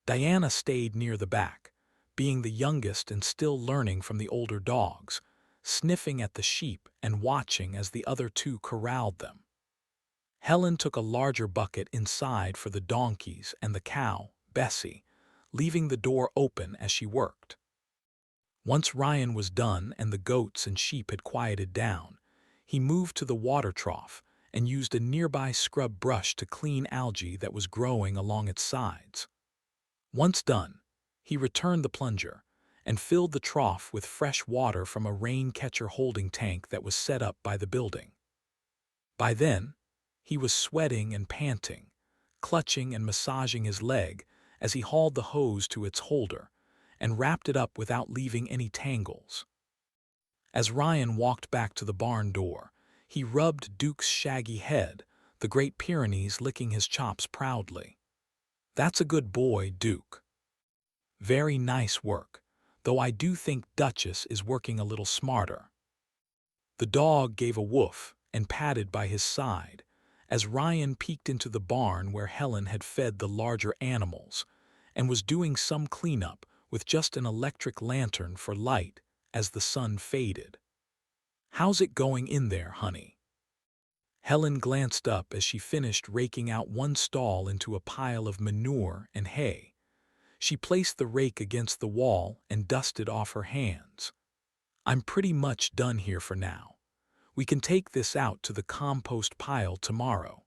Speaker 1: Diana stayed near the back, being the youngest and still learning from the older dogs, sniffing at the sheep and watching as the other 2 corralled them. Helen took a larger bucket inside for the donkeys and the cow, Bessie, leaving the door open as she worked. Once Ryan was done and the goats and sheep had quieted down, he moved to the water trough and used a nearby scrub brush to clean algae that was growing along its sides. Once done, he returned the plunger and filled the trough with fresh water from a rain-catcher holding tank that was set up by the building. By then, he was sweating and panting, clutching and massaging his leg as he hauled the hose to its holder and wrapped it up without leaving any tangles. As Ryan walked back to the barn door, he rubbed Duke's shaggy head, the Great Pyrenees licking his chops proudly. "That's a good boy, Duke. Very nice work, though I do think Duchess is working a little smarter." The dog gave a woof and padded by his side as Ryan peeked into the barn where Helen had fed the larger animals and was doing some cleanup with just an electric lantern for light as the sun faded. "How's it going in there, honey?" Helen glanced up as she finished raking out one stall into a pile of manure and hay. She placed the rake against the wall and dusted off her hands. "I'm pretty much done here for now. We can take this out to the compost pile tomorrow."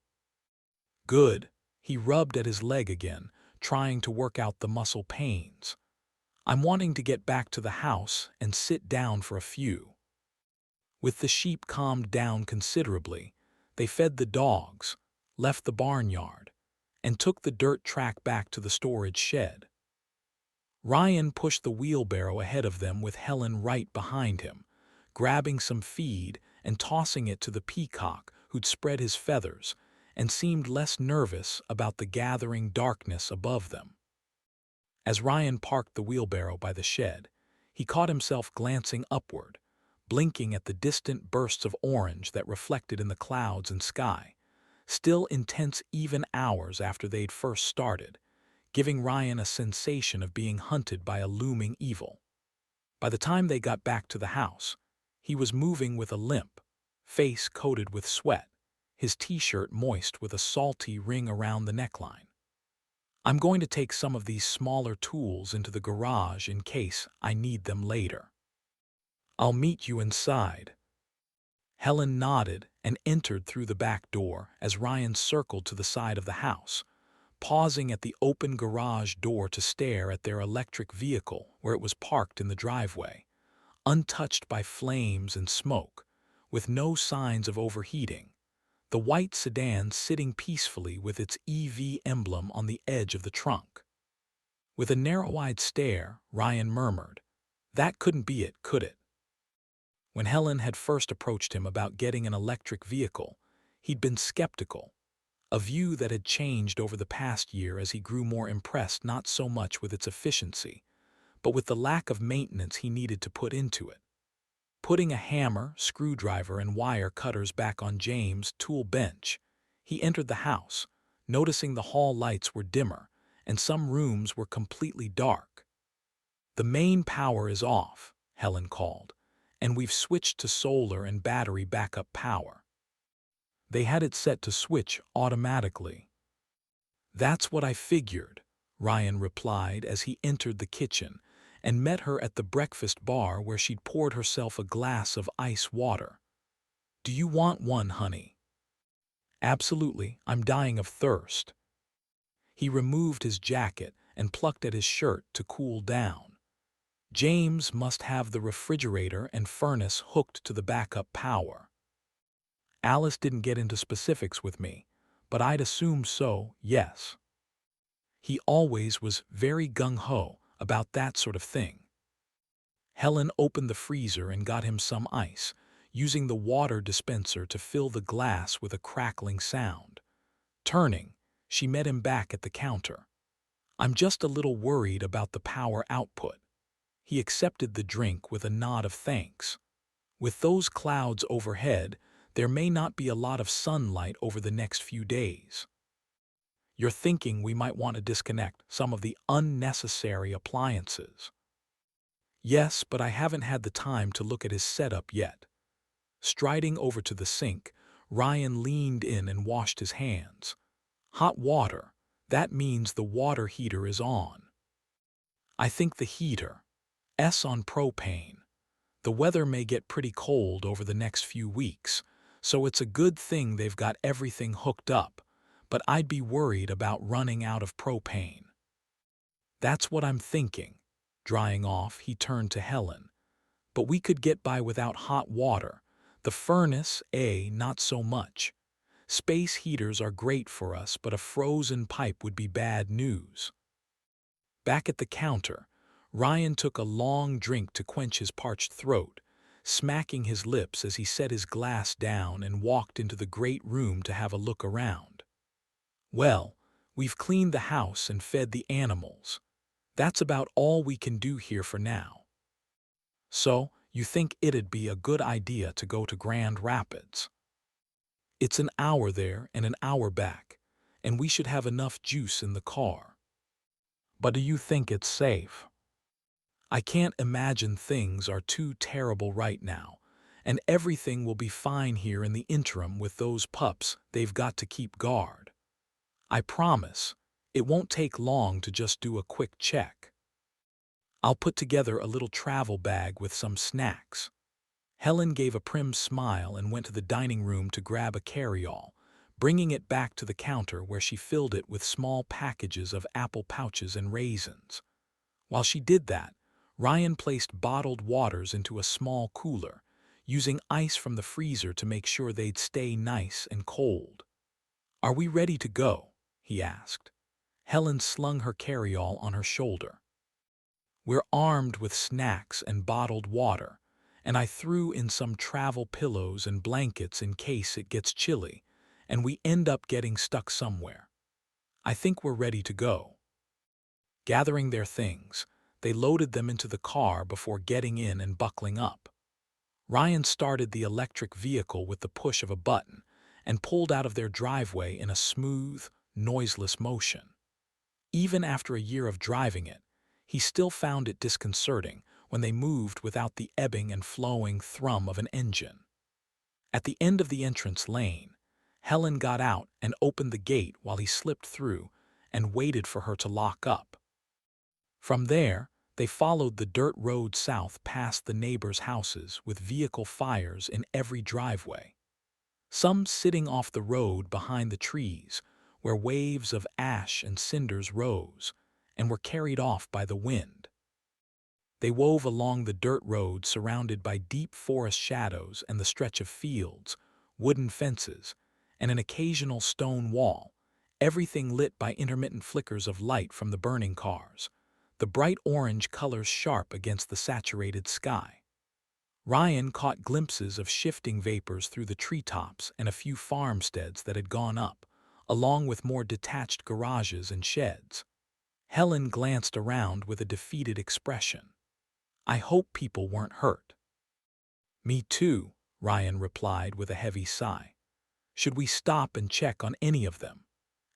Speaker 1: "Good." He rubbed at his leg again, trying to work out the muscle pains. "I'm wanting to get back to the house and sit down for a few." With the sheep calmed down considerably, they fed the dogs, left the barnyard, and took the dirt track back to the storage shed. Ryan pushed the wheelbarrow ahead of them with Helen right behind him, grabbing some feed and tossing it to the peacock who'd spread his feathers and seemed less nervous about the gathering darkness above them. As Ryan parked the wheelbarrow by the shed, he caught himself glancing upward, blinking at the distant bursts of orange that reflected in the clouds and sky, still intense even hours after they'd first started, giving Ryan a sensation of being hunted by a looming evil. By the time they got back to the house, he was moving with a limp, face coated with sweat, his t-shirt moist with a salty ring around the neckline. I'm going to take some of these smaller tools into the garage in case I need them later. I'll meet you inside. Helen nodded and entered through the back door as Ryan circled to the side of the house, pausing at the open garage door to stare at their electric vehicle where it was parked in the driveway, untouched by flames and smoke, with no signs of overheating. The white sedan sitting peacefully with its EV emblem on the edge of the trunk. With a narrow-eyed stare, Ryan murmured, "That couldn't be it, could it?" When Helen had first approached him about getting an electric vehicle, he'd been skeptical, a view that had changed over the past year as he grew more impressed not so much with its efficiency, but with the lack of maintenance he needed to put into it. Putting a hammer, screwdriver, and wire cutters back on James' tool bench, he entered the house, noticing the hall lights were dimmer and some rooms were completely dark. "The main power is off," Helen called, "and we've switched to solar and battery backup power." They had it set to switch automatically. "That's what I figured," Ryan replied as he entered the kitchen and met her at the breakfast bar where she'd poured herself a glass of ice water. "Do you want one, honey?" "Absolutely, I'm dying of thirst." He removed his jacket and plucked at his shirt to cool down. James must have the refrigerator and furnace hooked to the backup power. Alice didn't get into specifics with me, but I'd assume so, yes. He always was very gung-ho about that sort of thing. Helen opened the freezer and got him some ice, using the water dispenser to fill the glass with a crackling sound. Turning, she met him back at the counter. "I'm just a little worried about the power output." He accepted the drink with a nod of thanks. "With those clouds overhead, there may not be a lot of sunlight over the next few days. You're thinking we might want to disconnect some of the unnecessary appliances." "Yes, but I haven't had the time to look at his setup yet." Striding over to the sink, Ryan leaned in and washed his hands. "Hot water. That means the water heater is on." "I think the heater's on propane. The weather may get pretty cold over the next few weeks, so it's a good thing they've got everything hooked up, but I'd be worried about running out of propane." "That's what I'm thinking." Drying off, he turned to Helen. "But we could get by without hot water. The furnace, not so much. Space heaters are great for us, but a frozen pipe would be bad news." Back at the counter, Ryan took a long drink to quench his parched throat, smacking his lips as he set his glass down and walked into the great room to have a look around. "Well, we've cleaned the house and fed the animals. That's about all we can do here for now. So, you think it'd be a good idea to go to Grand Rapids? It's an hour there and an hour back, and we should have enough juice in the car. But do you think it's safe? I can't imagine things are too terrible right now, and everything will be fine here in the interim with those pups. They've got to keep guard. I promise, it won't take long to just do a quick check. I'll put together a little travel bag with some snacks." Helen gave a prim smile and went to the dining room to grab a carry-all, bringing it back to the counter where she filled it with small packages of apple pouches and raisins. While she did that, Ryan placed bottled waters into a small cooler, using ice from the freezer to make sure they'd stay nice and cold. "Are we ready to go?" he asked. Helen slung her carry-all on her shoulder. "We're armed with snacks and bottled water, and I threw in some travel pillows and blankets in case it gets chilly, and we end up getting stuck somewhere. I think we're ready to go." Gathering their things, they loaded them into the car before getting in and buckling up. Ryan started the electric vehicle with the push of a button and pulled out of their driveway in a smooth, noiseless motion. Even after a year of driving it, he still found it disconcerting when they moved without the ebbing and flowing thrum of an engine. At the end of the entrance lane, Helen got out and opened the gate while he slipped through and waited for her to lock up. From there, they followed the dirt road south past the neighbors' houses with vehicle fires in every driveway, some sitting off the road behind the trees, where waves of ash and cinders rose and were carried off by the wind. They wove along the dirt road surrounded by deep forest shadows and the stretch of fields, wooden fences, and an occasional stone wall, everything lit by intermittent flickers of light from the burning cars, the bright orange colors sharp against the saturated sky. Ryan caught glimpses of shifting vapors through the treetops and a few farmsteads that had gone up, along with more detached garages and sheds. Helen glanced around with a defeated expression. I hope people weren't hurt. Me too, Ryan replied with a heavy sigh. Should we stop and check on any of them?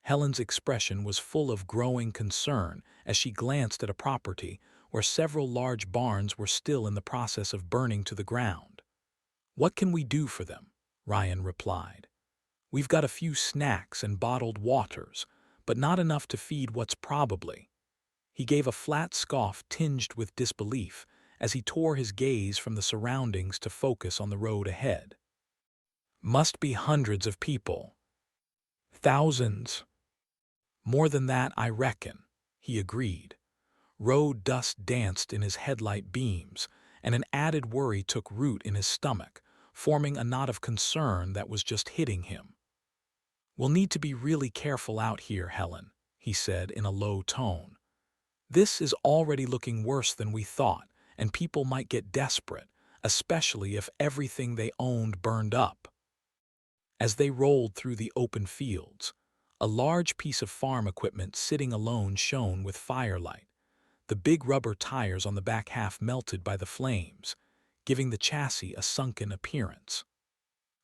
Speaker 1: Helen's expression was full of growing concern as she glanced at a property where several large barns were still in the process of burning to the ground. What can we do for them? Ryan replied. We've got a few snacks and bottled waters, but not enough to feed what's probably. He gave a flat scoff tinged with disbelief as he tore his gaze from the surroundings to focus on the road ahead. Must be hundreds of people. Thousands. More than that, I reckon, he agreed. Road dust danced in his headlight beams, and an added worry took root in his stomach, forming a knot of concern that was just hitting him. We'll need to be really careful out here, Helen, he said in a low tone. This is already looking worse than we thought, and people might get desperate, especially if everything they owned burned up. As they rolled through the open fields, a large piece of farm equipment sitting alone shone with firelight, the big rubber tires on the back half melted by the flames, giving the chassis a sunken appearance.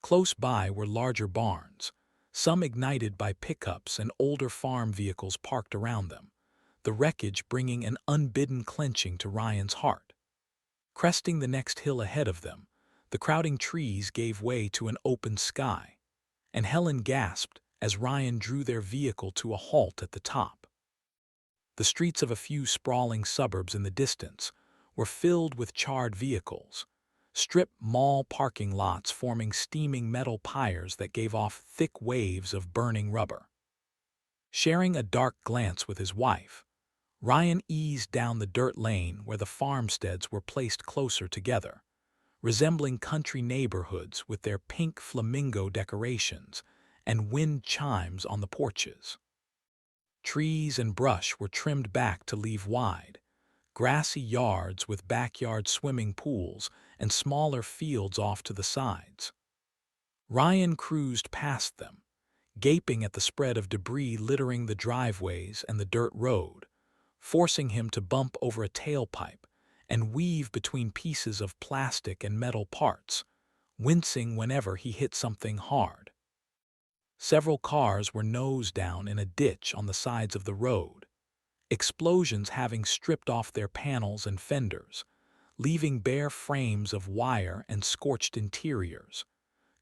Speaker 1: Close by were larger barns, some ignited by pickups and older farm vehicles parked around them, the wreckage bringing an unbidden clenching to Ryan's heart. Cresting the next hill ahead of them, the crowding trees gave way to an open sky, and Helen gasped as Ryan drew their vehicle to a halt at the top. The streets of a few sprawling suburbs in the distance were filled with charred vehicles, strip mall parking lots forming steaming metal pyres that gave off thick waves of burning rubber. Sharing a dark glance with his wife, Ryan eased down the dirt lane where the farmsteads were placed closer together, resembling country neighborhoods with their pink flamingo decorations and wind chimes on the porches. Trees and brush were trimmed back to leave wide, grassy yards with backyard swimming pools and smaller fields off to the sides. Ryan cruised past them, gaping at the spread of debris littering the driveways and the dirt road, forcing him to bump over a tailpipe and weave between pieces of plastic and metal parts, wincing whenever he hit something hard. Several cars were nose down in a ditch on the sides of the road, explosions having stripped off their panels and fenders, leaving bare frames of wire and scorched interiors,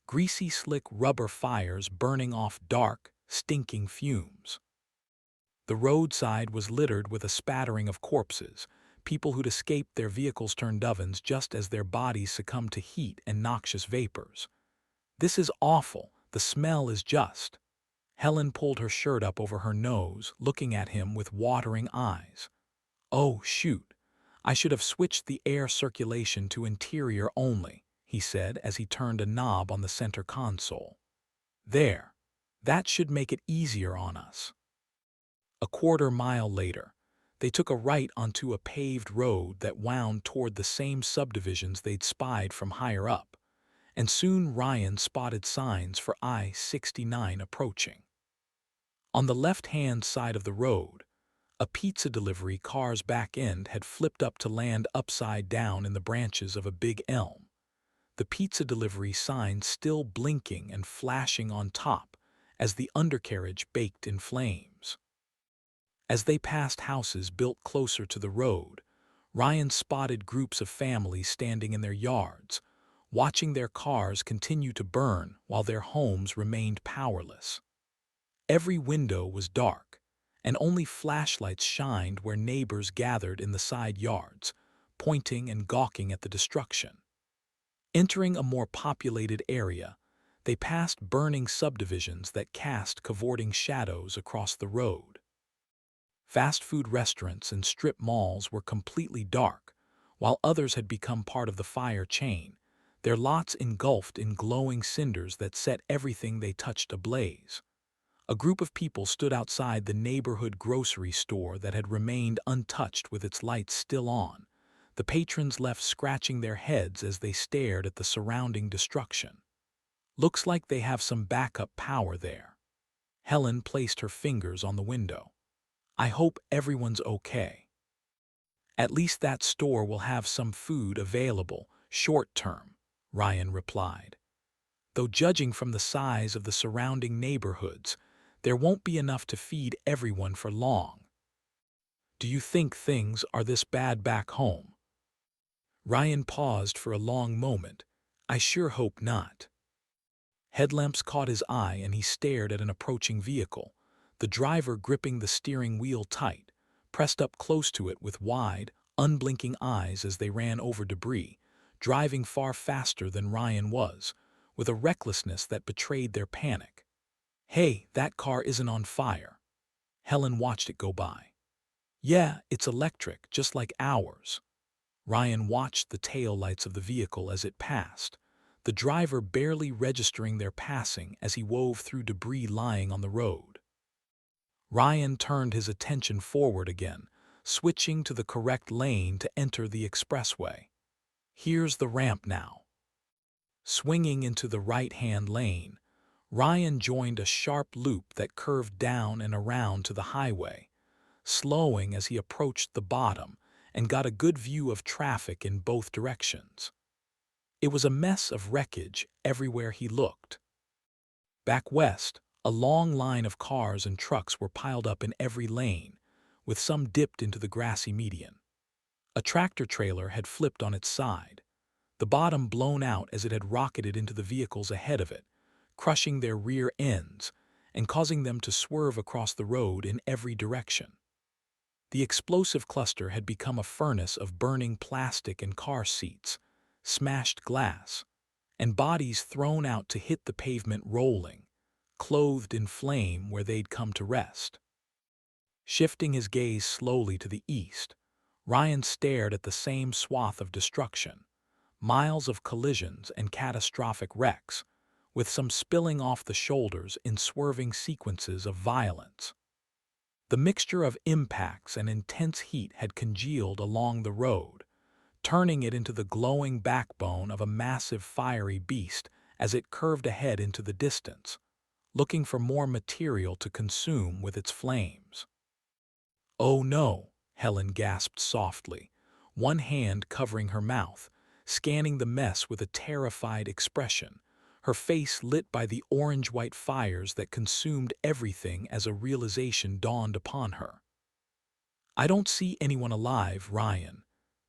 Speaker 1: greasy slick rubber fires burning off dark, stinking fumes. The roadside was littered with a spattering of corpses, people who'd escaped their vehicles turned ovens just as their bodies succumbed to heat and noxious vapors. This is awful, the smell is just. Helen pulled her shirt up over her nose, looking at him with watering eyes. Oh, shoot. I should have switched the air circulation to interior only, he said as he turned a knob on the center console. There. That should make it easier on us. A quarter-mile later, they took a right onto a paved road that wound toward the same subdivisions they'd spied from higher up, and soon Ryan spotted signs for I-69 approaching. On the left-hand side of the road, a pizza delivery car's back end had flipped up to land upside down in the branches of a big elm, the pizza delivery sign still blinking and flashing on top as the undercarriage baked in flames. As they passed houses built closer to the road, Ryan spotted groups of families standing in their yards, watching their cars continue to burn while their homes remained powerless. Every window was dark, and only flashlights shined where neighbors gathered in the side yards, pointing and gawking at the destruction. Entering a more populated area, they passed burning subdivisions that cast cavorting shadows across the road. Fast food restaurants and strip malls were completely dark, while others had become part of the fire chain, their lots engulfed in glowing cinders that set everything they touched ablaze. A group of people stood outside the neighborhood grocery store that had remained untouched with its lights still on, the patrons left scratching their heads as they stared at the surrounding destruction. Looks like they have some backup power there. Helen placed her fingers on the window. I hope everyone's okay. At least that store will have some food available, short term, Ryan replied. Though judging from the size of the surrounding neighborhoods, there won't be enough to feed everyone for long. Do you think things are this bad back home? Ryan paused for a long moment. I sure hope not. Headlamps caught his eye and he stared at an approaching vehicle, the driver gripping the steering wheel tight, pressed up close to it with wide, unblinking eyes as they ran over debris, driving far faster than Ryan was, with a recklessness that betrayed their panic. Hey, that car isn't on fire. Helen watched it go by. Yeah, it's electric, just like ours. Ryan watched the taillights of the vehicle as it passed, the driver barely registering their passing as he wove through debris lying on the road. Ryan turned his attention forward again, switching to the correct lane to enter the expressway. Here's the ramp now. Swinging into the right-hand lane, Ryan joined a sharp loop that curved down and around to the highway, slowing as he approached the bottom and got a good view of traffic in both directions. It was a mess of wreckage everywhere he looked. Back west, a long line of cars and trucks were piled up in every lane, with some dipped into the grassy median. A tractor trailer had flipped on its side, the bottom blown out as it had rocketed into the vehicles ahead of it, crushing their rear ends and causing them to swerve across the road in every direction. The explosive cluster had become a furnace of burning plastic and car seats, smashed glass, and bodies thrown out to hit the pavement rolling, clothed in flame where they'd come to rest. Shifting his gaze slowly to the east, Ryan stared at the same swath of destruction, miles of collisions and catastrophic wrecks, with some spilling off the shoulders in swerving sequences of violence. The mixture of impacts and intense heat had congealed along the road, turning it into the glowing backbone of a massive fiery beast as it curved ahead into the distance, looking for more material to consume with its flames. Oh no, Helen gasped softly, one hand covering her mouth, scanning the mess with a terrified expression, her face lit by the orange-white fires that consumed everything as a realization dawned upon her. I don't see anyone alive, Ryan.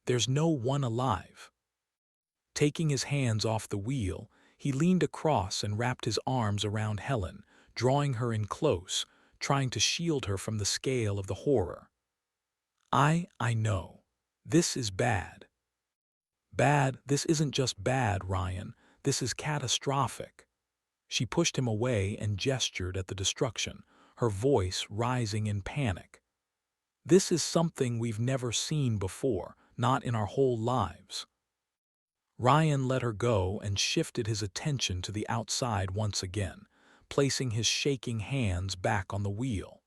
Speaker 1: There's no one alive. Taking his hands off the wheel, he leaned across and wrapped his arms around Helen, drawing her in close, trying to shield her from the scale of the horror. I know. This is bad. Bad, this isn't just bad, Ryan. This is catastrophic. She pushed him away and gestured at the destruction, her voice rising in panic. This is something we've never seen before, not in our whole lives. Ryan let her go and shifted his attention to the outside once again, placing his shaking hands back on the wheel.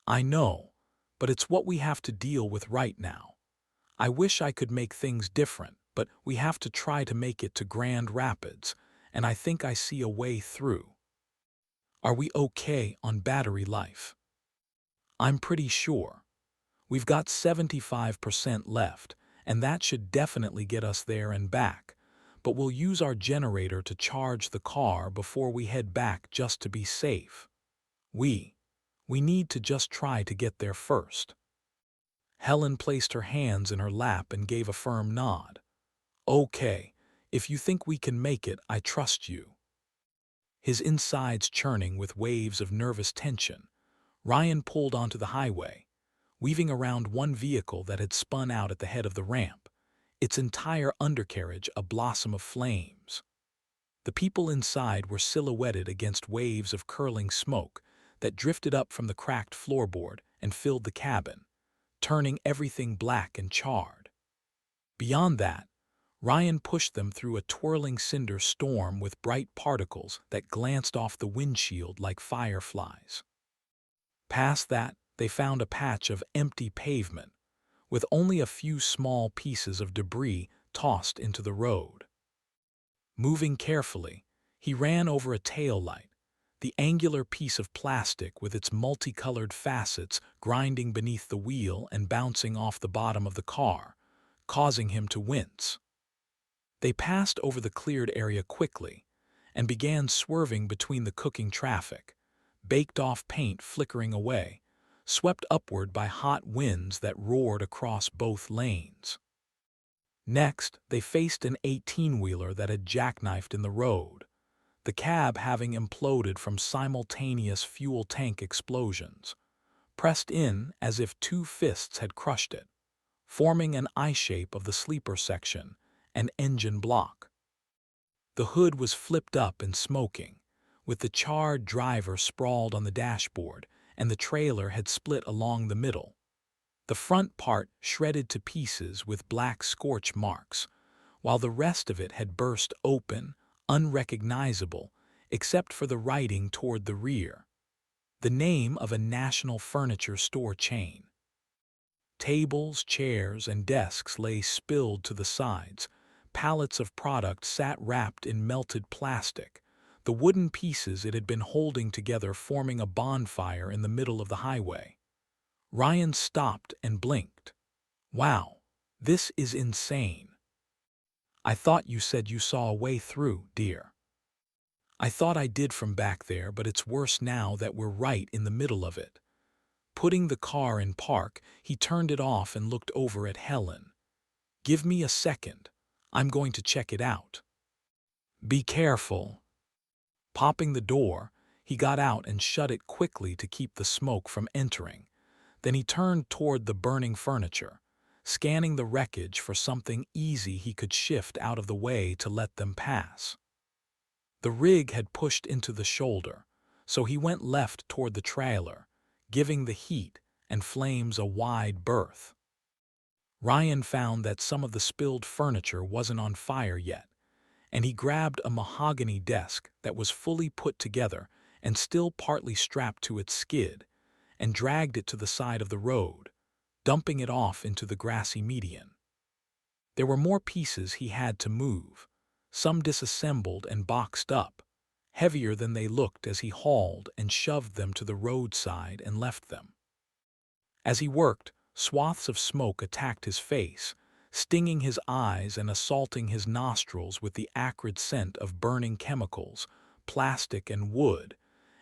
Speaker 1: I know, but it's what we have to deal with right now. I wish I could make things different, but we have to try to make it to Grand Rapids, and I think I see a way through. Are we okay on battery life? I'm pretty sure. We've got 75% left, and that should definitely get us there and back, but we'll use our generator to charge the car before we head back just to be safe. We need to just try to get there first. Helen placed her hands in her lap and gave a firm nod. Okay, If you think we can make it, I trust you." His insides churning with waves of nervous tension, Ryan pulled onto the highway, weaving around one vehicle that had spun out at the head of the ramp, its entire undercarriage a blossom of flames. The people inside were silhouetted against waves of curling smoke that drifted up from the cracked floorboard and filled the cabin, turning everything black and charred. Beyond that, Ryan pushed them through a twirling cinder storm with bright particles that glanced off the windshield like fireflies. Past that, they found a patch of empty pavement, with only a few small pieces of debris tossed into the road. Moving carefully, he ran over a tail light, the angular piece of plastic with its multicolored facets grinding beneath the wheel and bouncing off the bottom of the car, causing him to wince. They passed over the cleared area quickly and began swerving between the cooking traffic, baked-off paint flickering away, swept upward by hot winds that roared across both lanes. Next, they faced an 18-wheeler that had jackknifed in the road, the cab having imploded from simultaneous fuel tank explosions, pressed in as if two fists had crushed it, forming an I-shape of the sleeper section and engine block. The hood was flipped up and smoking, with the charred driver sprawled on the dashboard, and the trailer had split along the middle. The front part shredded to pieces with black scorch marks, while the rest of it had burst open, unrecognizable, except for the writing toward the rear, the name of a national furniture store chain. Tables, chairs, and desks lay spilled to the sides. Pallets of product sat wrapped in melted plastic, the wooden pieces it had been holding together forming a bonfire in the middle of the highway. Ryan stopped and blinked. "Wow, this is insane." "I thought you said you saw a way through, dear." "I thought I did from back there, but it's worse now that we're right in the middle of it." Putting the car in park, he turned it off and looked over at Helen. "Give me a second. I'm going to check it out." "Be careful." Popping the door, he got out and shut it quickly to keep the smoke from entering. Then he turned toward the burning furniture, scanning the wreckage for something easy he could shift out of the way to let them pass. The rig had pushed into the shoulder, so he went left toward the trailer, giving the heat and flames a wide berth. Ryan found that some of the spilled furniture wasn't on fire yet, and he grabbed a mahogany desk that was fully put together and still partly strapped to its skid, and dragged it to the side of the road, dumping it off into the grassy median. There were more pieces he had to move, some disassembled and boxed up, heavier than they looked as he hauled and shoved them to the roadside and left them. As he worked, swaths of smoke attacked his face, stinging his eyes and assaulting his nostrils with the acrid scent of burning chemicals, plastic and wood,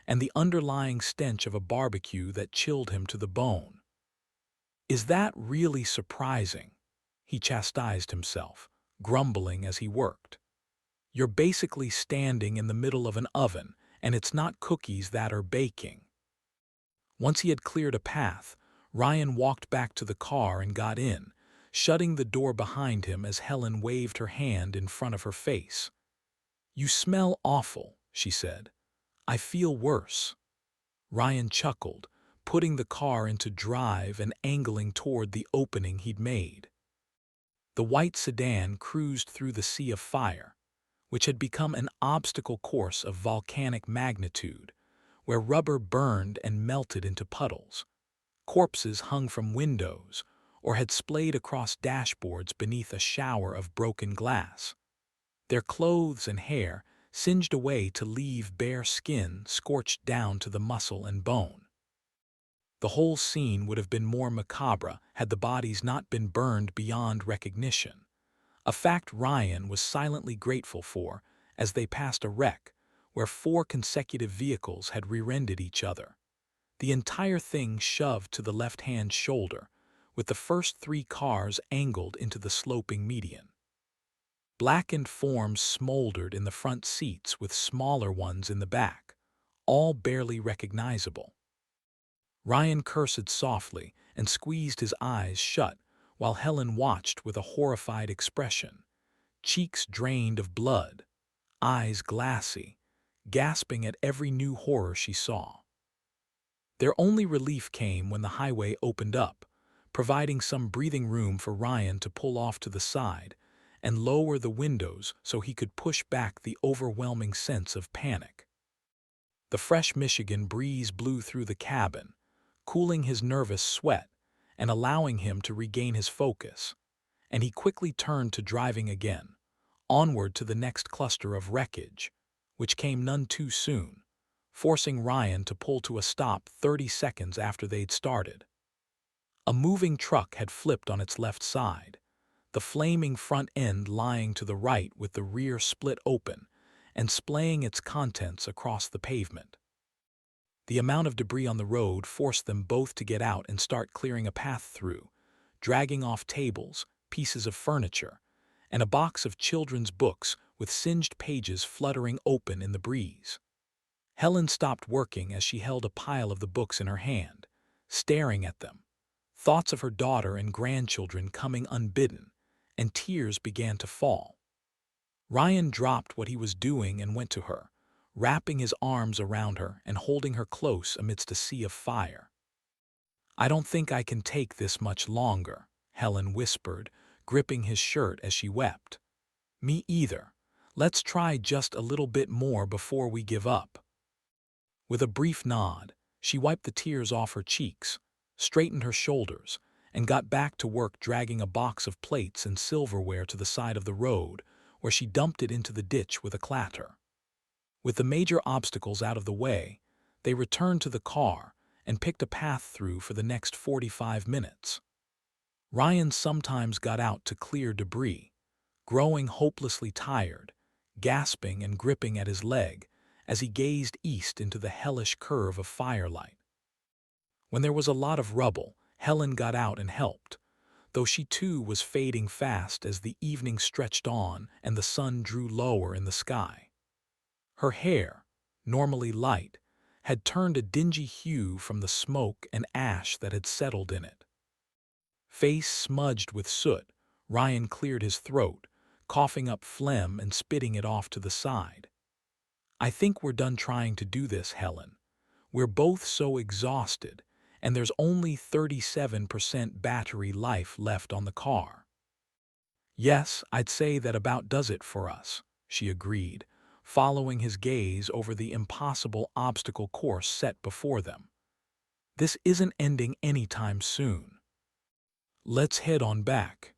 Speaker 1: and the underlying stench of a barbecue that chilled him to the bone. "Is that really surprising?" he chastised himself, grumbling as he worked. "You're basically standing in the middle of an oven, and it's not cookies that are baking." Once he had cleared a path, Ryan walked back to the car and got in, shutting the door behind him as Helen waved her hand in front of her face. "You smell awful," she said. "I feel worse." Ryan chuckled, putting the car into drive and angling toward the opening he'd made. The white sedan cruised through the sea of fire, which had become an obstacle course of volcanic magnitude, where rubber burned and melted into puddles. Corpses hung from windows or had splayed across dashboards beneath a shower of broken glass. Their clothes and hair singed away to leave bare skin scorched down to the muscle and bone. The whole scene would have been more macabre had the bodies not been burned beyond recognition, a fact Ryan was silently grateful for as they passed a wreck where 4 consecutive vehicles had rear-ended each other, the entire thing shoved to the left-hand shoulder, with the first 3 cars angled into the sloping median. Blackened forms smoldered in the front seats with smaller ones in the back, all barely recognizable. Ryan cursed softly and squeezed his eyes shut while Helen watched with a horrified expression, cheeks drained of blood, eyes glassy, gasping at every new horror she saw. Their only relief came when the highway opened up, providing some breathing room for Ryan to pull off to the side and lower the windows so he could push back the overwhelming sense of panic. The fresh Michigan breeze blew through the cabin, cooling his nervous sweat and allowing him to regain his focus, and he quickly turned to driving again, onward to the next cluster of wreckage, which came none too soon, forcing Ryan to pull to a stop 30 seconds after they'd started. A moving truck had flipped on its left side, the flaming front end lying to the right with the rear split open and splaying its contents across the pavement. The amount of debris on the road forced them both to get out and start clearing a path through, dragging off tables, pieces of furniture, and a box of children's books with singed pages fluttering open in the breeze. Helen stopped working as she held a pile of the books in her hand, staring at them. Thoughts of her daughter and grandchildren coming unbidden, and tears began to fall. Ryan dropped what he was doing and went to her, wrapping his arms around her and holding her close amidst a sea of fire. "I don't think I can take this much longer," Helen whispered, gripping his shirt as she wept. "Me either. Let's try just a little bit more before we give up." With a brief nod, she wiped the tears off her cheeks, straightened her shoulders, and got back to work dragging a box of plates and silverware to the side of the road, where she dumped it into the ditch with a clatter. With the major obstacles out of the way, they returned to the car and picked a path through for the next 45 minutes. Ryan sometimes got out to clear debris, growing hopelessly tired, gasping and gripping at his leg as he gazed east into the hellish curve of firelight. When there was a lot of rubble, Helen got out and helped, though she too was fading fast as the evening stretched on and the sun drew lower in the sky. Her hair, normally light, had turned a dingy hue from the smoke and ash that had settled in it. Face smudged with soot, Ryan cleared his throat, coughing up phlegm and spitting it off to the side. "I think we're done trying to do this, Helen. We're both so exhausted, and there's only 37% battery life left on the car." "Yes, I'd say that about does it for us," she agreed, following his gaze over the impossible obstacle course set before them. "This isn't ending anytime soon. Let's head on back."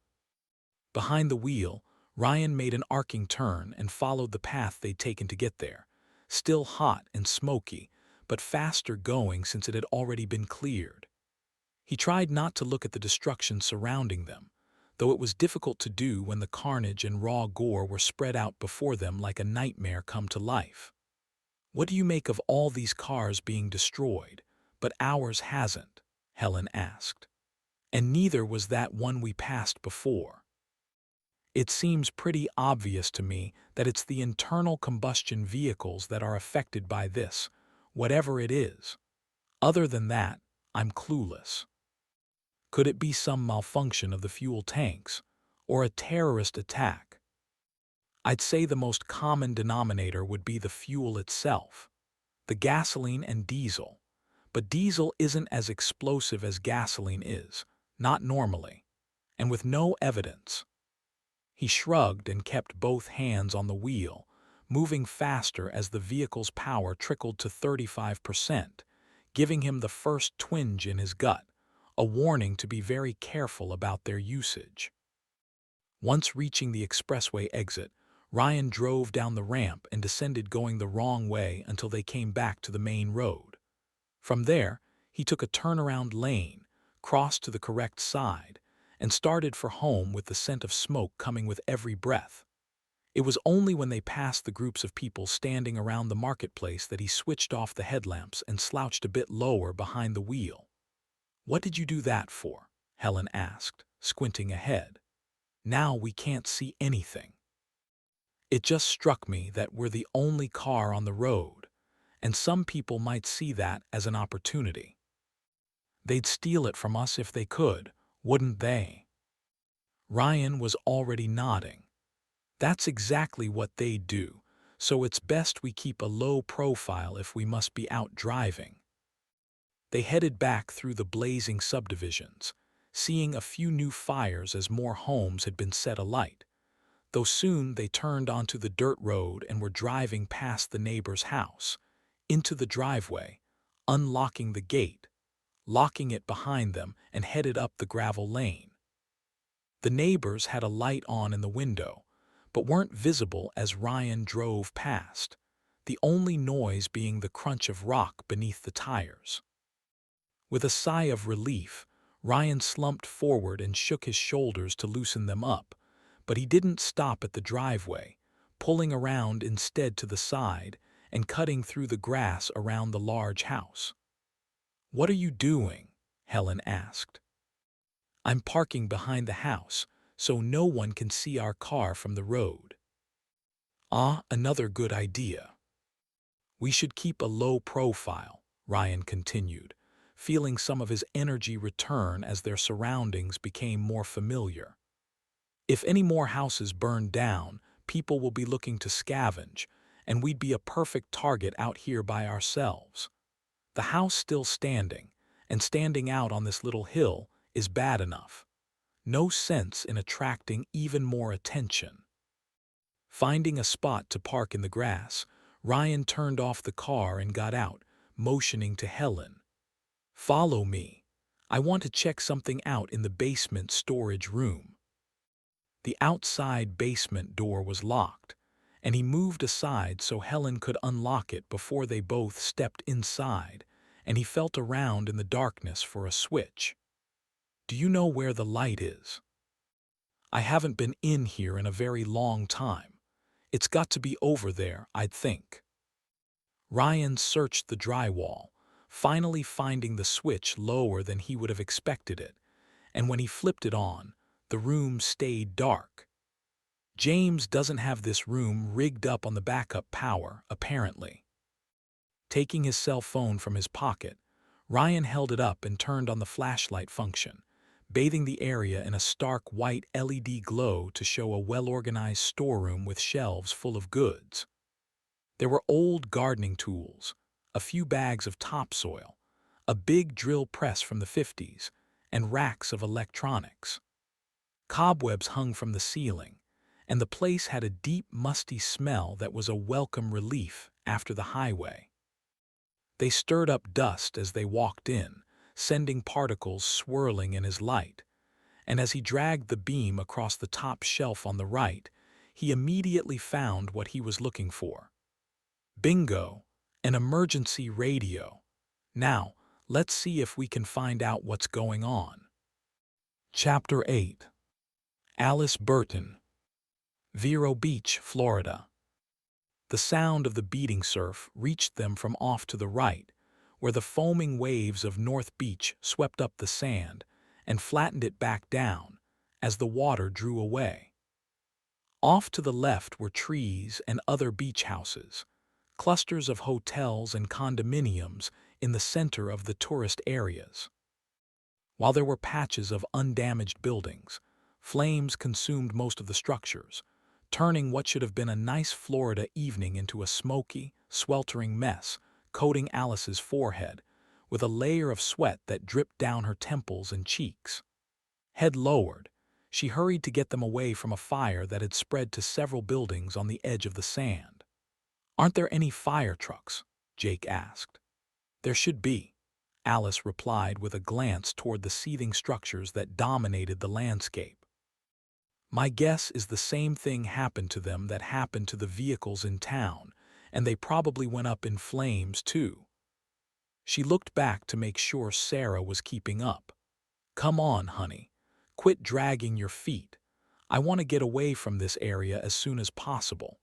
Speaker 1: Behind the wheel, Ryan made an arcing turn and followed the path they'd taken to get there, still hot and smoky, but faster going since it had already been cleared. He tried not to look at the destruction surrounding them, though it was difficult to do when the carnage and raw gore were spread out before them like a nightmare come to life. "What do you make of all these cars being destroyed, but ours hasn't?" Helen asked. "And neither was that one we passed before." "It seems pretty obvious to me that it's the internal combustion vehicles that are affected by this, whatever it is. Other than that, I'm clueless. Could it be some malfunction of the fuel tanks, or a terrorist attack? I'd say the most common denominator would be the fuel itself, the gasoline and diesel. But diesel isn't as explosive as gasoline is, not normally, and with no evidence." He shrugged and kept both hands on the wheel, moving faster as the vehicle's power trickled to 35%, giving him the first twinge in his gut, a warning to be very careful about their usage. Once reaching the expressway exit, Ryan drove down the ramp and descended going the wrong way until they came back to the main road. From there, he took a turnaround lane, crossed to the correct side, and started for home with the scent of smoke coming with every breath. It was only when they passed the groups of people standing around the marketplace that he switched off the headlamps and slouched a bit lower behind the wheel. "What did you do that for?" Helen asked, squinting ahead. "Now we can't see anything." It just struck me that we're the only car on the road, and some people might see that as an opportunity. They'd steal it from us if they could, wouldn't they? Ryan was already nodding. That's exactly what they'd do, so it's best we keep a low profile if we must be out driving. They headed back through the blazing subdivisions, seeing a few new fires as more homes had been set alight, though soon they turned onto the dirt road and were driving past the neighbor's house, into the driveway, unlocking the gate, locking it behind them, and headed up the gravel lane. The neighbors had a light on in the window, but weren't visible as Ryan drove past, the only noise being the crunch of rock beneath the tires. With a sigh of relief, Ryan slumped forward and shook his shoulders to loosen them up, but he didn't stop at the driveway, pulling around instead to the side and cutting through the grass around the large house. "What are you doing?" Helen asked. "I'm parking behind the house, so no one can see our car from the road." "Ah, another good idea." "We should keep a low profile," Ryan continued, feeling some of his energy return as their surroundings became more familiar. "If any more houses burn down, people will be looking to scavenge, and we'd be a perfect target out here by ourselves. The house still standing, and standing out on this little hill, is bad enough. No sense in attracting even more attention." Finding a spot to park in the grass, Ryan turned off the car and got out, motioning to Helen. "Follow me. I want to check something out in the basement storage room." The outside basement door was locked, and he moved aside so Helen could unlock it before they both stepped inside, and he felt around in the darkness for a switch. "Do you know where the light is?" "I haven't been in here in a very long time. It's got to be over there, I'd think." Ryan searched the drywall, finally finding the switch lower than he would have expected it, and when he flipped it on, the room stayed dark. "James doesn't have this room rigged up on the backup power, apparently." Taking his cell phone from his pocket, Ryan held it up and turned on the flashlight function, bathing the area in a stark white LED glow to show a well-organized storeroom with shelves full of goods. There were old gardening tools, a few bags of topsoil, a big drill press from the 50s, and racks of electronics. Cobwebs hung from the ceiling, and the place had a deep, musty smell that was a welcome relief after the highway. They stirred up dust as they walked in, sending particles swirling in his light, and as he dragged the beam across the top shelf on the right, he immediately found what he was looking for. Bingo! An emergency radio. Now, let's see if we can find out what's going on. Chapter 8. Alice Burton, Vero Beach, Florida. The sound of the beating surf reached them from off to the right, where the foaming waves of North Beach swept up the sand and flattened it back down as the water drew away. Off to the left were trees and other beach houses, clusters of hotels and condominiums in the center of the tourist areas. While there were patches of undamaged buildings, flames consumed most of the structures, turning what should have been a nice Florida evening into a smoky, sweltering mess, coating Alice's forehead with a layer of sweat that dripped down her temples and cheeks. Head lowered, she hurried to get them away from a fire that had spread to several buildings on the edge of the sand. "Aren't there any fire trucks?" Jake asked. "There should be," Alice replied with a glance toward the seething structures that dominated the landscape. "My guess is the same thing happened to them that happened to the vehicles in town, and they probably went up in flames too." She looked back to make sure Sarah was keeping up. "Come on, honey. Quit dragging your feet. I want to get away from this area as soon as possible.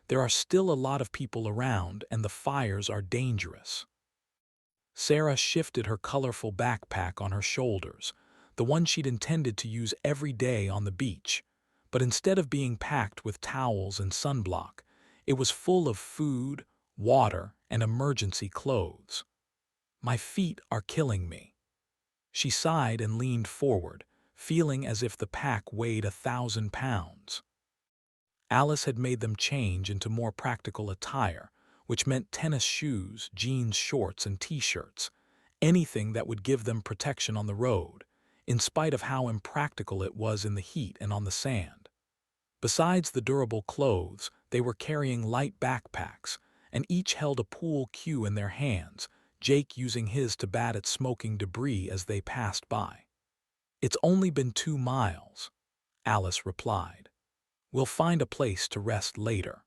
Speaker 1: There are still a lot of people around, and the fires are dangerous." Sarah shifted her colorful backpack on her shoulders, the one she'd intended to use every day on the beach, but instead of being packed with towels and sunblock, it was full of food, water, and emergency clothes. "My feet are killing me." She sighed and leaned forward, feeling as if the pack weighed 1,000 pounds. Alice had made them change into more practical attire, which meant tennis shoes, jeans shorts, and t-shirts, anything that would give them protection on the road, in spite of how impractical it was in the heat and on the sand. Besides the durable clothes, they were carrying light backpacks, and each held a pool cue in their hands, Jake using his to bat at smoking debris as they passed by. "It's only been 2 miles," Alice replied. "We'll find a place to rest later.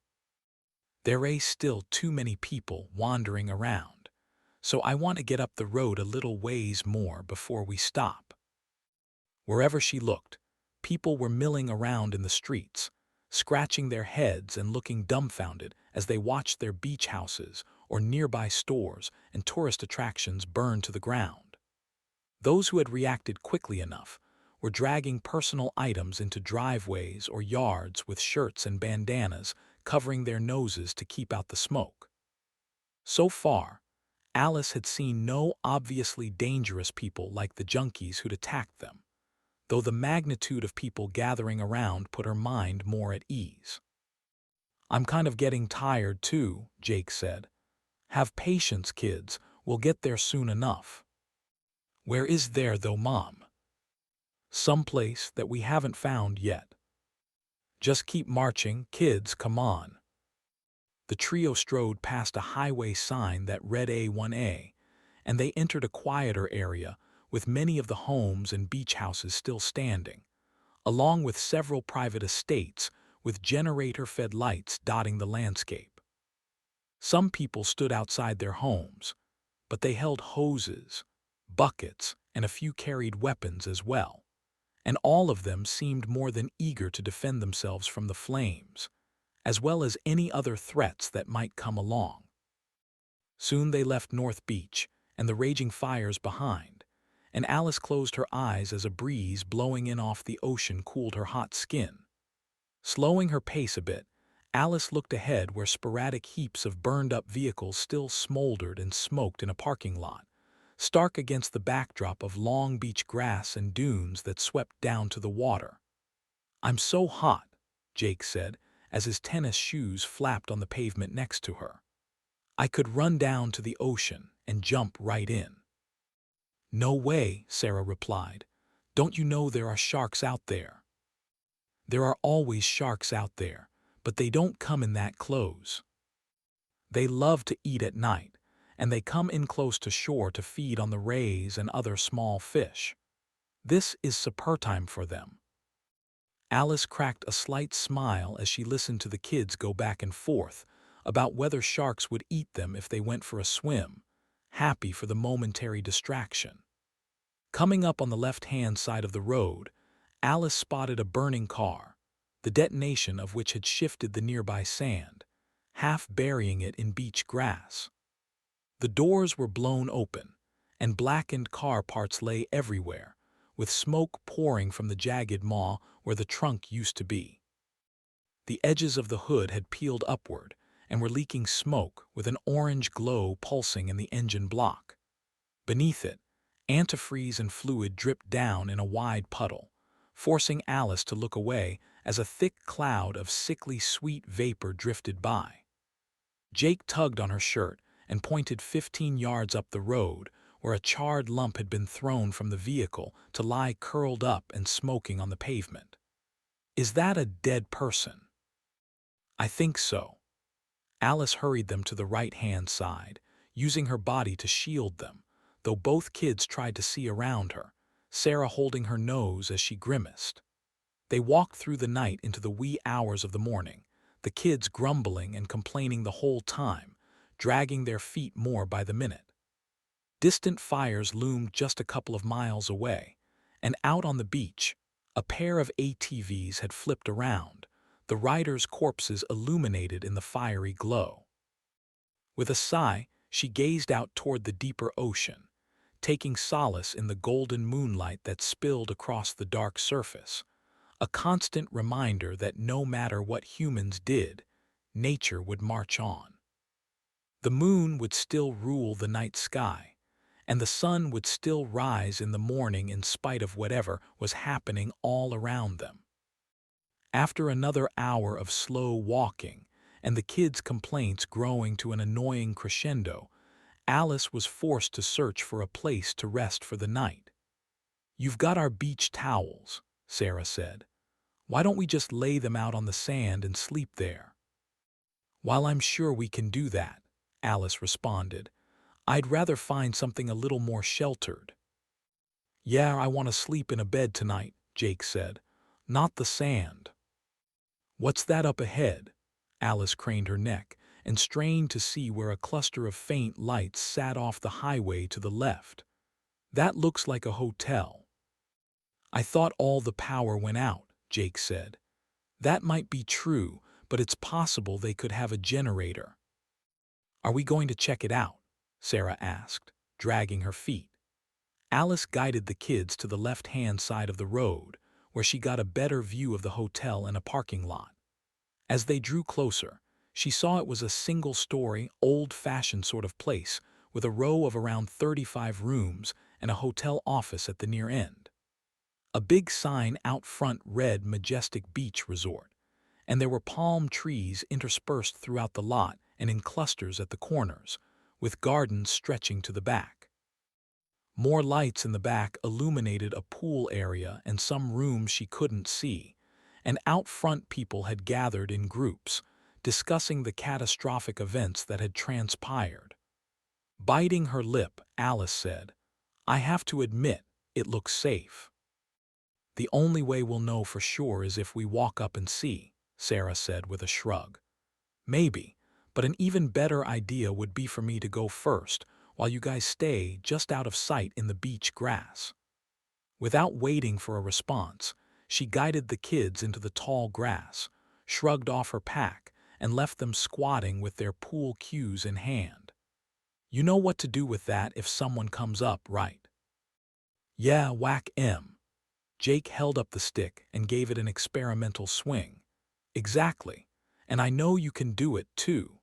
Speaker 1: There are still too many people wandering around, so I want to get up the road a little ways more before we stop." Wherever she looked, people were milling around in the streets, scratching their heads and looking dumbfounded as they watched their beach houses or nearby stores and tourist attractions burn to the ground. Those who had reacted quickly enough were dragging personal items into driveways or yards with shirts and bandanas covering their noses to keep out the smoke. So far, Alice had seen no obviously dangerous people like the junkies who'd attacked them, though the magnitude of people gathering around put her mind more at ease. "I'm kind of getting tired too," Jake said. "Have patience, kids. We'll get there soon enough." "Where is there though, Mom?" "Someplace that we haven't found yet. Just keep marching, kids, come on." The trio strode past a highway sign that read A1A, and they entered a quieter area with many of the homes and beach houses still standing, along with several private estates with generator-fed lights dotting the landscape. Some people stood outside their homes, but they held hoses, buckets, and a few carried weapons as well, and all of them seemed more than eager to defend themselves from the flames, as well as any other threats that might come along. Soon they left North Beach and the raging fires behind, and Alice closed her eyes as a breeze blowing in off the ocean cooled her hot skin. Slowing her pace a bit, Alice looked ahead where sporadic heaps of burned-up vehicles still smoldered and smoked in a parking lot, stark against the backdrop of long beach grass and dunes that swept down to the water. "I'm so hot," Jake said, as his tennis shoes flapped on the pavement next to her. "I could run down to the ocean and jump right in." "No way," Sarah replied. "Don't you know there are sharks out there?" "There are always sharks out there, but they don't come in that close. They love to eat at night, and they come in close to shore to feed on the rays and other small fish. This is supper time for them." Alice cracked a slight smile as she listened to the kids go back and forth about whether sharks would eat them if they went for a swim, happy for the momentary distraction. Coming up on the left-hand side of the road, Alice spotted a burning car, the detonation of which had shifted the nearby sand, half burying it in beach grass. The doors were blown open, and blackened car parts lay everywhere, with smoke pouring from the jagged maw where the trunk used to be. The edges of the hood had peeled upward and were leaking smoke with an orange glow pulsing in the engine block. Beneath it, antifreeze and fluid dripped down in a wide puddle, forcing Alice to look away as a thick cloud of sickly sweet vapor drifted by. Jake tugged on her shirt and pointed 15 yards up the road where a charred lump had been thrown from the vehicle to lie curled up and smoking on the pavement. "Is that a dead person?" "I think so." Alice hurried them to the right-hand side, using her body to shield them, though both kids tried to see around her, Sarah holding her nose as she grimaced. They walked through the night into the wee hours of the morning, the kids grumbling and complaining the whole time, dragging their feet more by the minute. Distant fires loomed just a couple of miles away, and out on the beach, a pair of ATVs had flipped around, the riders' corpses illuminated in the fiery glow. With a sigh, she gazed out toward the deeper ocean, taking solace in the golden moonlight that spilled across the dark surface, a constant reminder that no matter what humans did, nature would march on. The moon would still rule the night sky, and the sun would still rise in the morning in spite of whatever was happening all around them. After another hour of slow walking, and the kids' complaints growing to an annoying crescendo, Alice was forced to search for a place to rest for the night. "You've got our beach towels," Sarah said. "Why don't we just lay them out on the sand and sleep there?" "While I'm sure we can do that," Alice responded, "I'd rather find something a little more sheltered." "Yeah, I want to sleep in a bed tonight," Jake said. "Not the sand." "What's that up ahead?" Alice craned her neck and strained to see where a cluster of faint lights sat off the highway to the left. "That looks like a hotel." "I thought all the power went out," Jake said. "That might be true, but it's possible they could have a generator." "Are we going to check it out?" Sarah asked, dragging her feet. Alice guided the kids to the left-hand side of the road, where she got a better view of the hotel and a parking lot. As they drew closer, she saw it was a single-story, old-fashioned sort of place with a row of around 35 rooms and a hotel office at the near end. A big sign out front read Majestic Beach Resort, and there were palm trees interspersed throughout the lot and in clusters at the corners, with gardens stretching to the back. More lights in the back illuminated a pool area and some rooms she couldn't see, and out front people had gathered in groups, discussing the catastrophic events that had transpired. Biting her lip, Alice said, "I have to admit, it looks safe." "The only way we'll know for sure is if we walk up and see," Sarah said with a shrug. "Maybe, but an even better idea would be for me to go first, while you guys stay just out of sight in the beach grass." Without waiting for a response, she guided the kids into the tall grass, shrugged off her pack, and left them squatting with their pool cues in hand. "You know what to do with that if someone comes up, right?" "Yeah, whack 'em." Jake held up the stick and gave it an experimental swing. "Exactly, and I know you can do it, too."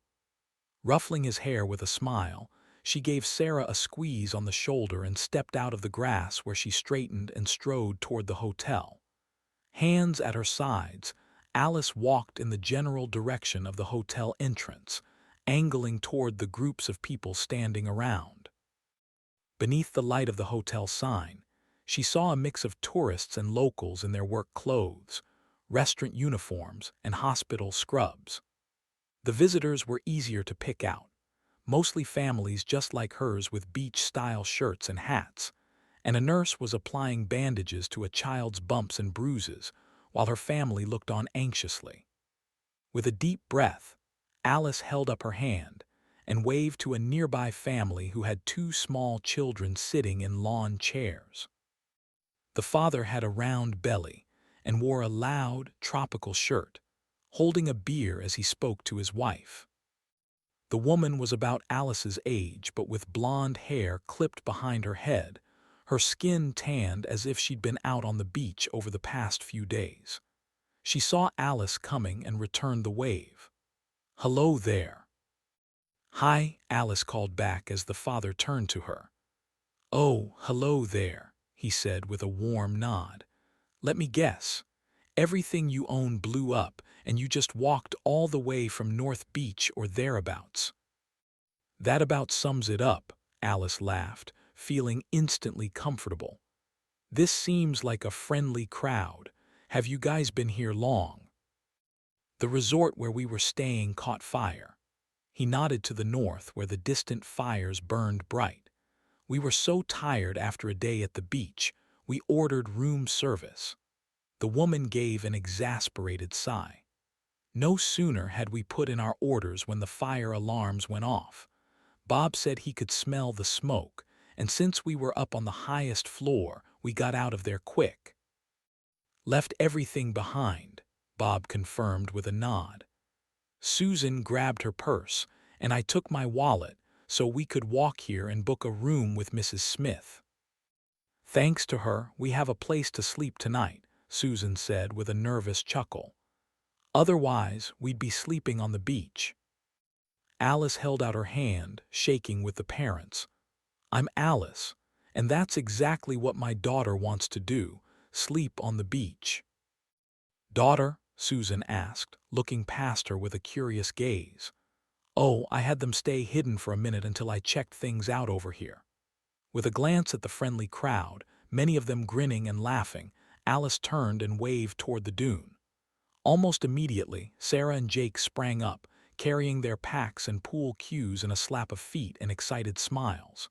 Speaker 1: Ruffling his hair with a smile, she gave Sarah a squeeze on the shoulder and stepped out of the grass where she straightened and strode toward the hotel. Hands at her sides, Alice walked in the general direction of the hotel entrance, angling toward the groups of people standing around. Beneath the light of the hotel sign, she saw a mix of tourists and locals in their work clothes, restaurant uniforms, and hospital scrubs. The visitors were easier to pick out, mostly families just like hers with beach-style shirts and hats, and a nurse was applying bandages to a child's bumps and bruises while her family looked on anxiously. With a deep breath, Alice held up her hand and waved to a nearby family who had two small children sitting in lawn chairs. The father had a round belly and wore a loud, tropical shirt, holding a beer as he spoke to his wife. The woman was about Alice's age but with blonde hair clipped behind her head, her skin tanned as if she'd been out on the beach over the past few days. She saw Alice coming and returned the wave. "Hello there." "Hi," Alice called back as the father turned to her. "Oh, hello there," he said with a warm nod. "Let me guess. Everything you own blew up and you just walked all the way from North Beach or thereabouts." "That about sums it up," Alice laughed, feeling instantly comfortable. "This seems like a friendly crowd. Have you guys been here long?" "The resort where we were staying caught fire." He nodded to the north where the distant fires burned bright. "We were so tired after a day at the beach, we ordered room service." The woman gave an exasperated sigh. "No sooner had we put in our orders when the fire alarms went off. Bob said he could smell the smoke, and since we were up on the highest floor, we got out of there quick." "Left everything behind," Bob confirmed with a nod. "Susan grabbed her purse, and I took my wallet so we could walk here and book a room with Mrs. Smith. Thanks to her, we have a place to sleep tonight, Susan said with a nervous chuckle. Otherwise, we'd be sleeping on the beach. Alice held out her hand, shaking with the parents. I'm Alice, and that's exactly what my daughter wants to do, sleep on the beach. Daughter? Susan asked, looking past her with a curious gaze. Oh, I had them stay hidden for a minute until I checked things out over here. With a glance at the friendly crowd, many of them grinning and laughing, Alice turned and waved toward the dune. Almost immediately, Sarah and Jake sprang up, carrying their packs and pool cues in a slap of feet and excited smiles.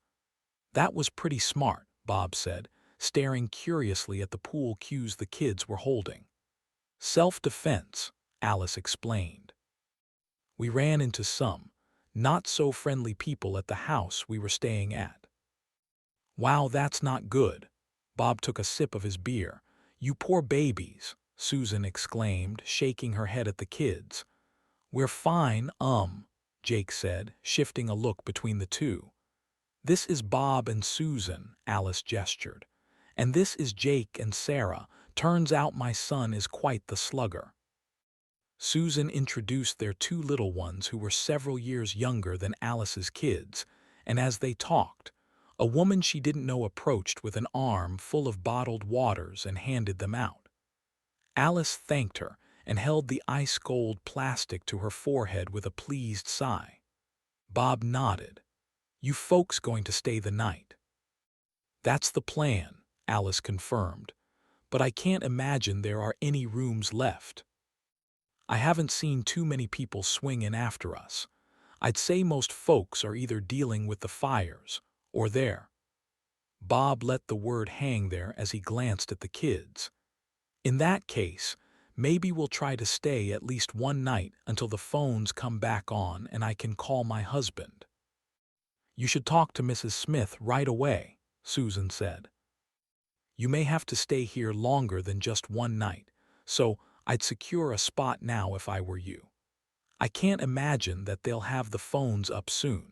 Speaker 1: That was pretty smart, Bob said, staring curiously at the pool cues the kids were holding. Self-defense, Alice explained. We ran into some not-so-friendly people at the house we were staying at. Wow, that's not good. Bob took a sip of his beer. You poor babies, Susan exclaimed, shaking her head at the kids. We're fine, Jake said, shifting a look between the two. This is Bob and Susan, Alice gestured. And this is Jake and Sarah. Turns out my son is quite the slugger. Susan introduced their two little ones who were several years younger than Alice's kids, and as they talked, a woman she didn't know approached with an arm full of bottled waters and handed them out. Alice thanked her and held the ice-cold plastic to her forehead with a pleased sigh. Bob nodded. You folks going to stay the night? That's the plan, Alice confirmed, but I can't imagine there are any rooms left. I haven't seen too many people swing in after us. I'd say most folks are either dealing with the fires or there. Bob let the word hang there as he glanced at the kids. In that case, maybe we'll try to stay at least one night until the phones come back on and I can call my husband. You should talk to Mrs. Smith right away, Susan said. You may have to stay here longer than just one night, so I'd secure a spot now if I were you. I can't imagine that they'll have the phones up soon.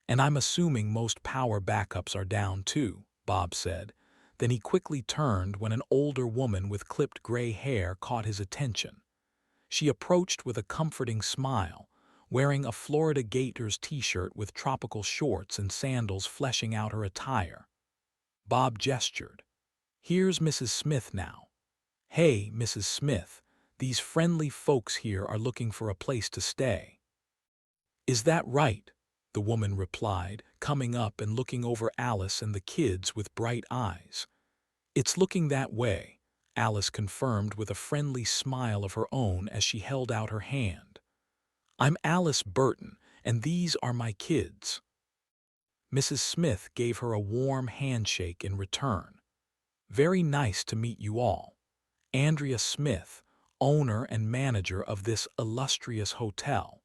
Speaker 1: And I'm assuming most power backups are down too, Bob said. Then he quickly turned when an older woman with clipped gray hair caught his attention. She approached with a comforting smile, wearing a Florida Gators t-shirt with tropical shorts and sandals fleshing out her attire. Bob gestured. Here's Mrs. Smith now. Hey, Mrs. Smith, these friendly folks here are looking for a place to stay. Is that right? The woman replied, coming up and looking over Alice and the kids with bright eyes. It's looking that way, Alice confirmed with a friendly smile of her own as she held out her hand. I'm Alice Burton, and these are my kids. Mrs. Smith gave her a warm handshake in return. Very nice to meet you all. Andrea Smith, owner and manager of this illustrious hotel.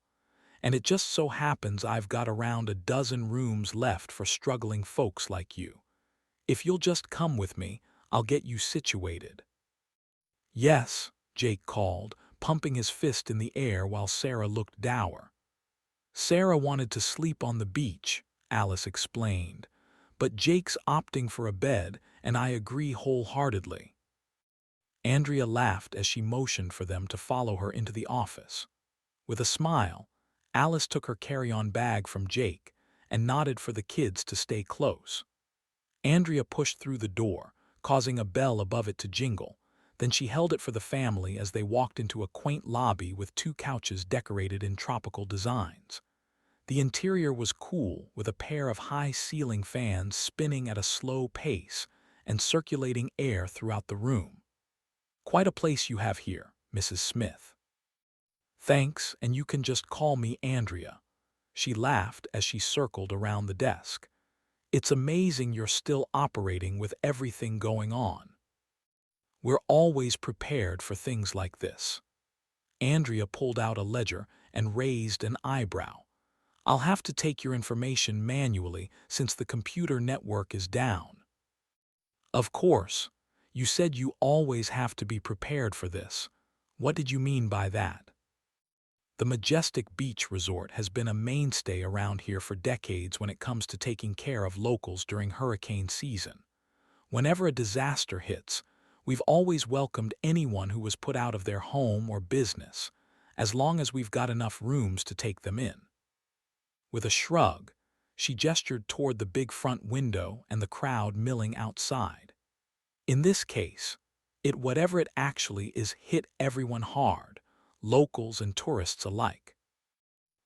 Speaker 1: And it just so happens I've got around a dozen rooms left for struggling folks like you. If you'll just come with me, I'll get you situated. Yes, Jake called, pumping his fist in the air while Sarah looked dour. Sarah wanted to sleep on the beach, Alice explained, but Jake's opting for a bed, and I agree wholeheartedly. Andrea laughed as she motioned for them to follow her into the office. With a smile, Alice took her carry-on bag from Jake and nodded for the kids to stay close. Andrea pushed through the door, causing a bell above it to jingle. Then she held it for the family as they walked into a quaint lobby with two couches decorated in tropical designs. The interior was cool, with a pair of high-ceiling fans spinning at a slow pace and circulating air throughout the room. Quite a place you have here, Mrs. Smith. Thanks, and you can just call me Andrea. She laughed as she circled around the desk. It's amazing you're still operating with everything going on. We're always prepared for things like this. Andrea pulled out a ledger and raised an eyebrow. I'll have to take your information manually since the computer network is down. Of course. You said you always have to be prepared for this. What did you mean by that? The Majestic Beach Resort has been a mainstay around here for decades when it comes to taking care of locals during hurricane season. Whenever a disaster hits, We've always welcomed anyone who was put out of their home or business, as long as we've got enough rooms to take them in." With a shrug, she gestured toward the big front window and the crowd milling outside. "In this case, whatever it actually is, hit everyone hard, locals and tourists alike.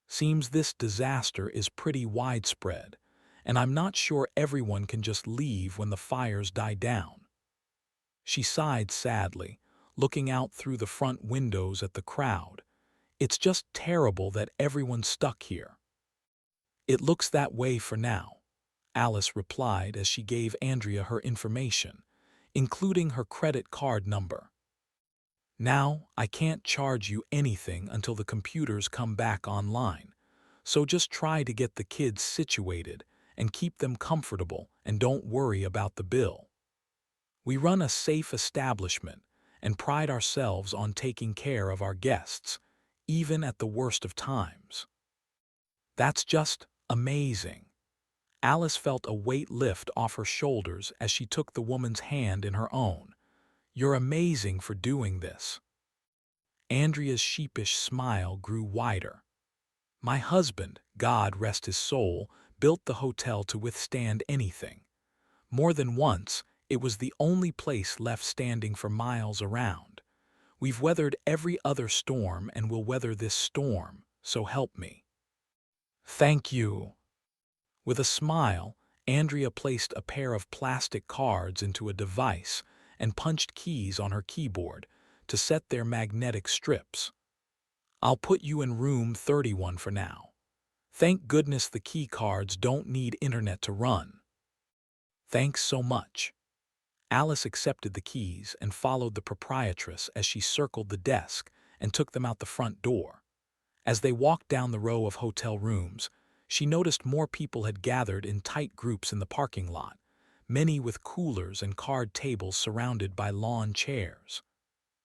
Speaker 1: Seems this disaster is pretty widespread, and I'm not sure everyone can just leave when the fires die down." She sighed sadly, looking out through the front windows at the crowd. "It's just terrible that everyone's stuck here." "It looks that way for now," Alice replied as she gave Andrea her information, including her credit card number. "Now, I can't charge you anything until the computers come back online, so just try to get the kids situated and keep them comfortable and don't worry about the bill. We run a safe establishment and pride ourselves on taking care of our guests, even at the worst of times." "That's just amazing." Alice felt a weight lift off her shoulders as she took the woman's hand in her own. "You're amazing for doing this." Andrea's sheepish smile grew wider. "My husband, God rest his soul, built the hotel to withstand anything. More than once, it was the only place left standing for miles around. We've weathered every other storm and will weather this storm, so help me." "Thank you." With a smile, Andrea placed a pair of plastic cards into a device and punched keys on her keyboard to set their magnetic strips. "I'll put you in room 31 for now. Thank goodness the key cards don't need internet to run." "Thanks so much." Alice accepted the keys and followed the proprietress as she circled the desk and took them out the front door. As they walked down the row of hotel rooms, she noticed more people had gathered in tight groups in the parking lot, many with coolers and card tables surrounded by lawn chairs.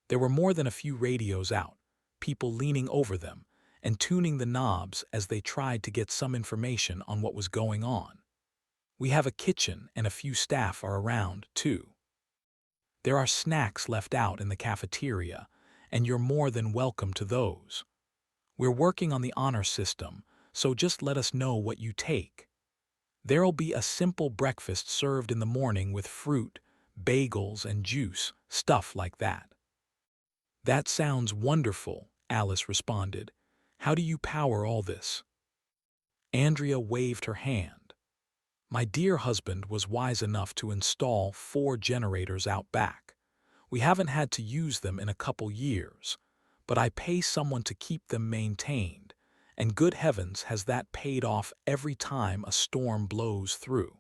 Speaker 1: There were more than a few radios out, people leaning over them and tuning the knobs as they tried to get some information on what was going on. "We have a kitchen and a few staff are around, too. There are snacks left out in the cafeteria, and you're more than welcome to those. We're working on the honor system, so just let us know what you take. There'll be a simple breakfast served in the morning with fruit, bagels, and juice, stuff like that." "That sounds wonderful," Alice responded. "How do you power all this?" Andrea waved her hand. "My dear husband was wise enough to install 4 generators out back. We haven't had to use them in a couple years, but I pay someone to keep them maintained, and good heavens has that paid off every time a storm blows through."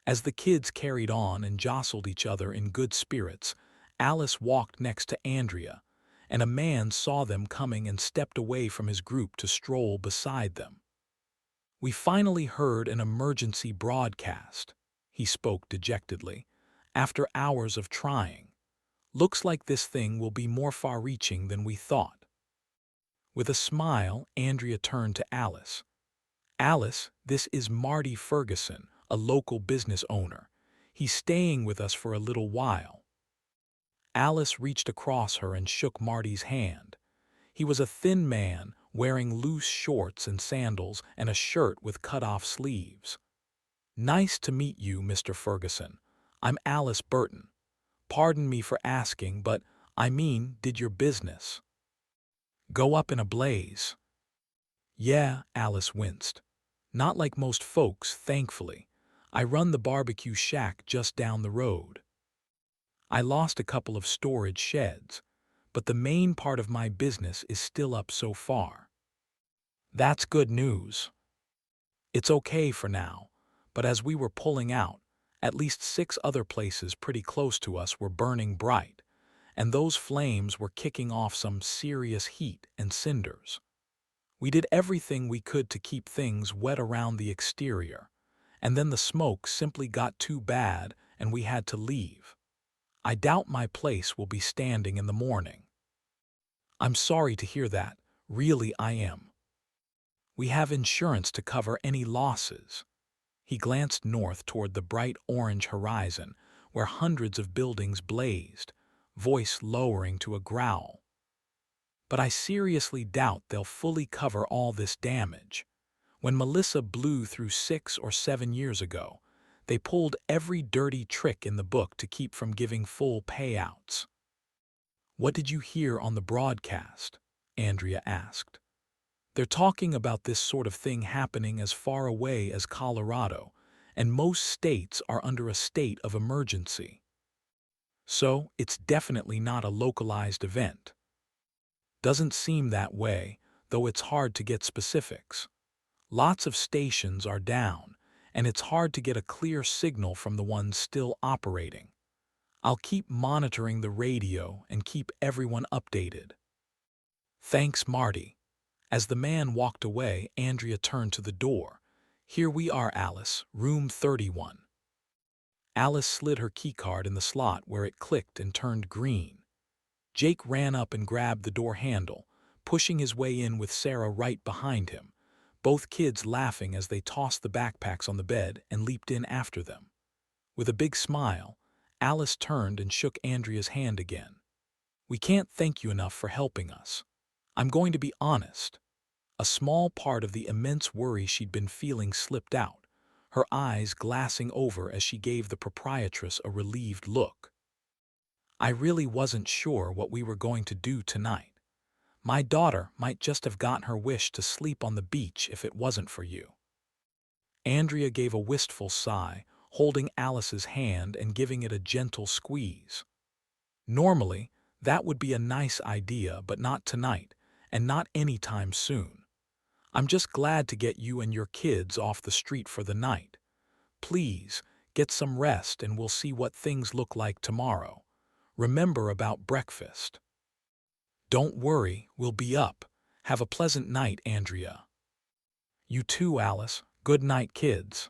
Speaker 1: As the kids carried on and jostled each other in good spirits, Alice walked next to Andrea, and a man saw them coming and stepped away from his group to stroll beside them. "We finally heard an emergency broadcast," he spoke dejectedly, "after hours of trying. Looks like this thing will be more far-reaching than we thought." With a smile, Andrea turned to Alice. "Alice, this is Marty Ferguson, a local business owner. He's staying with us for a little while." Alice reached across her and shook Marty's hand. He was a thin man, wearing loose shorts and sandals and a shirt with cut-off sleeves. "Nice to meet you, Mr. Ferguson. I'm Alice Burton. Pardon me for asking, but did your business go up in a blaze?" "Yeah," Alice winced. "Not like most folks, thankfully. I run the barbecue shack just down the road. I lost a couple of storage sheds, but the main part of my business is still up so far." "That's good news." "It's okay for now, but as we were pulling out, at least 6 other places pretty close to us were burning bright, and those flames were kicking off some serious heat and cinders. We did everything we could to keep things wet around the exterior, and then the smoke simply got too bad and we had to leave. I doubt my place will be standing in the morning." "I'm sorry to hear that, really I am. We have insurance to cover any losses." He glanced north toward the bright orange horizon, where hundreds of buildings blazed, voice lowering to a growl. But I seriously doubt they'll fully cover all this damage. When Melissa blew through 6 or 7 years ago, they pulled every dirty trick in the book to keep from giving full payouts. "What did you hear on the broadcast?" Andrea asked. "They're talking about this sort of thing happening as far away as Colorado, and most states are under a state of emergency. So it's definitely not a localized event." "Doesn't seem that way, though it's hard to get specifics. Lots of stations are down, and it's hard to get a clear signal from the ones still operating. I'll keep monitoring the radio and keep everyone updated." "Thanks, Marty." As the man walked away, Andrea turned to the door. "Here we are, Alice, room 31. Alice slid her keycard in the slot where it clicked and turned green. Jake ran up and grabbed the door handle, pushing his way in with Sarah right behind him, both kids laughing as they tossed the backpacks on the bed and leaped in after them. With a big smile, Alice turned and shook Andrea's hand again. "We can't thank you enough for helping us. I'm going to be honest." A small part of the immense worry she'd been feeling slipped out, her eyes glassing over as she gave the proprietress a relieved look. "I really wasn't sure what we were going to do tonight. My daughter might just have gotten her wish to sleep on the beach if it wasn't for you." Andrea gave a wistful sigh, holding Alice's hand and giving it a gentle squeeze. "Normally, that would be a nice idea, but not tonight, and not anytime soon. I'm just glad to get you and your kids off the street for the night. Please, get some rest and we'll see what things look like tomorrow. Remember about breakfast." "Don't worry, we'll be up. Have a pleasant night, Andrea." "You too, Alice. Good night, kids."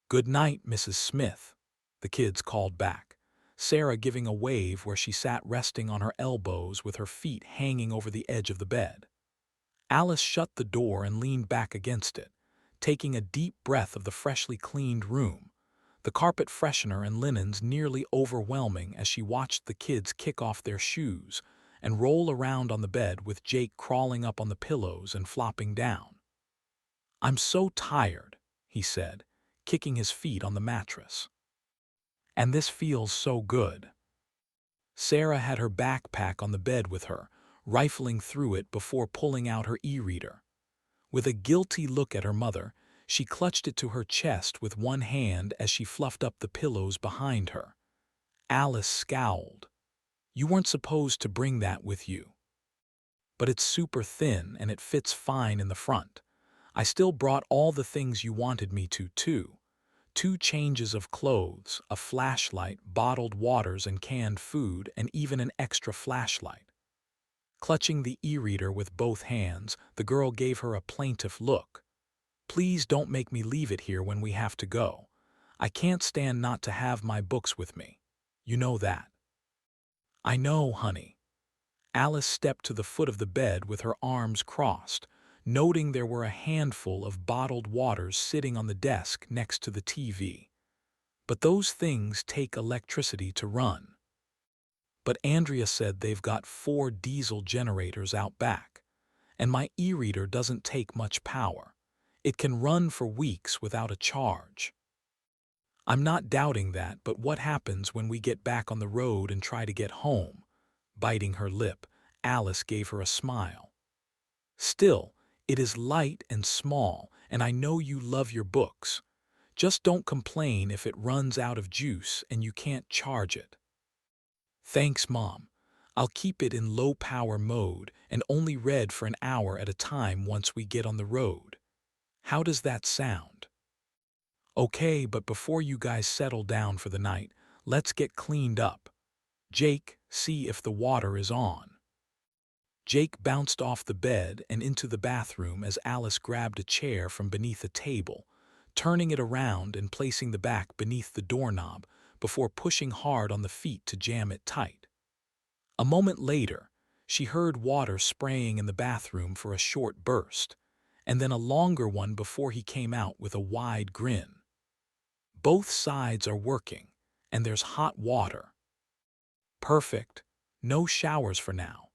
Speaker 1: "Good night, Mrs. Smith," the kids called back, Sarah giving a wave where she sat resting on her elbows with her feet hanging over the edge of the bed. Alice shut the door and leaned back against it, taking a deep breath of the freshly cleaned room, the carpet freshener and linens nearly overwhelming as she watched the kids kick off their shoes and roll around on the bed with Jake crawling up on the pillows and flopping down. "I'm so tired," he said, kicking his feet on the mattress. "And this feels so good." Sarah had her backpack on the bed with her, rifling through it before pulling out her e-reader. With a guilty look at her mother, she clutched it to her chest with one hand as she fluffed up the pillows behind her. Alice scowled. "You weren't supposed to bring that with you." "But it's super thin and it fits fine in the front. I still brought all the things you wanted me to, too. 2 changes of clothes, a flashlight, bottled waters and canned food, and even an extra flashlight." Clutching the e-reader with both hands, the girl gave her a plaintive look. "Please don't make me leave it here when we have to go. I can't stand not to have my books with me. You know that." "I know, honey." Alice stepped to the foot of the bed with her arms crossed, noting there were a handful of bottled waters sitting on the desk next to the TV. "But those things take electricity to run." "But Andrea said they've got 4 diesel generators out back, and my e-reader doesn't take much power. It can run for weeks without a charge." "I'm not doubting that, but what happens when we get back on the road and try to get home?" Biting her lip, Alice gave her a smile. "Still, it is light and small, and I know you love your books. Just don't complain if it runs out of juice and you can't charge it." "Thanks, Mom. I'll keep it in low-power mode and only read for an hour at a time once we get on the road. How does that sound?" "Okay, but before you guys settle down for the night, let's get cleaned up. Jake, see if the water is on." Jake bounced off the bed and into the bathroom as Alice grabbed a chair from beneath a table, turning it around and placing the back beneath the doorknob before pushing hard on the feet to jam it tight. A moment later, she heard water spraying in the bathroom for a short burst, and then a longer one before he came out with a wide grin. "Both sides are working, and there's hot water. Perfect. No showers for now.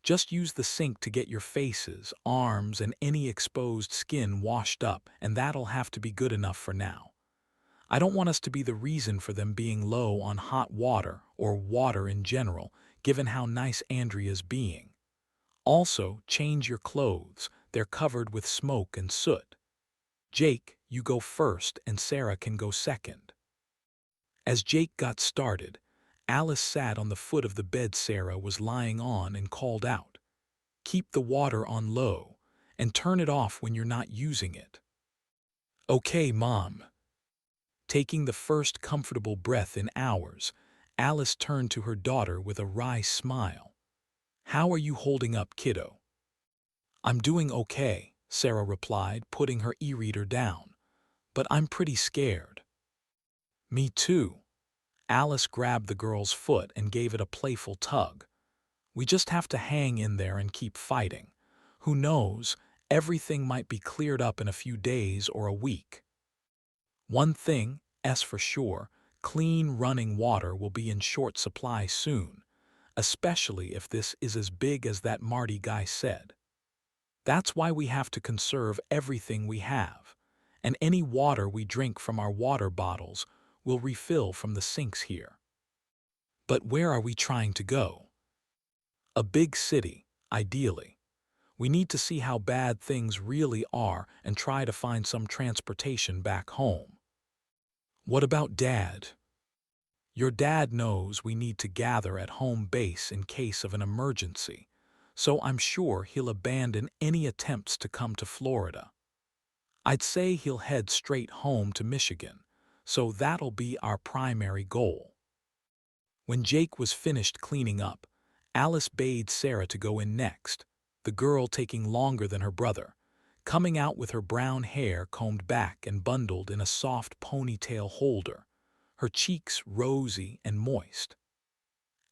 Speaker 1: Just use the sink to get your faces, arms, and any exposed skin washed up, and that'll have to be good enough for now. I don't want us to be the reason for them being low on hot water or water in general, given how nice Andrea's being. Also, change your clothes. They're covered with smoke and soot. Jake, you go first and Sarah can go second. As Jake got started, Alice sat on the foot of the bed Sarah was lying on and called out, "Keep the water on low and turn it off when you're not using it." "Okay, Mom." Taking the first comfortable breath in hours, Alice turned to her daughter with a wry smile. "How are you holding up, kiddo?" "I'm doing okay," Sarah replied, putting her e-reader down. "But I'm pretty scared." "Me too." Alice grabbed the girl's foot and gave it a playful tug. "We just have to hang in there and keep fighting. Who knows, everything might be cleared up in a few days or a week. One thing, for sure, clean running water will be in short supply soon, especially if this is as big as that Marty guy said. That's why we have to conserve everything we have, and any water we drink from our water bottles will refill from the sinks here." "But where are we trying to go?" "A big city, ideally. We need to see how bad things really are and try to find some transportation back home." "What about Dad?" "Your dad knows we need to gather at home base in case of an emergency, so I'm sure he'll abandon any attempts to come to Florida. I'd say he'll head straight home to Michigan, so that'll be our primary goal." When Jake was finished cleaning up, Alice bade Sarah to go in next, the girl taking longer than her brother, coming out with her brown hair combed back and bundled in a soft ponytail holder, her cheeks rosy and moist.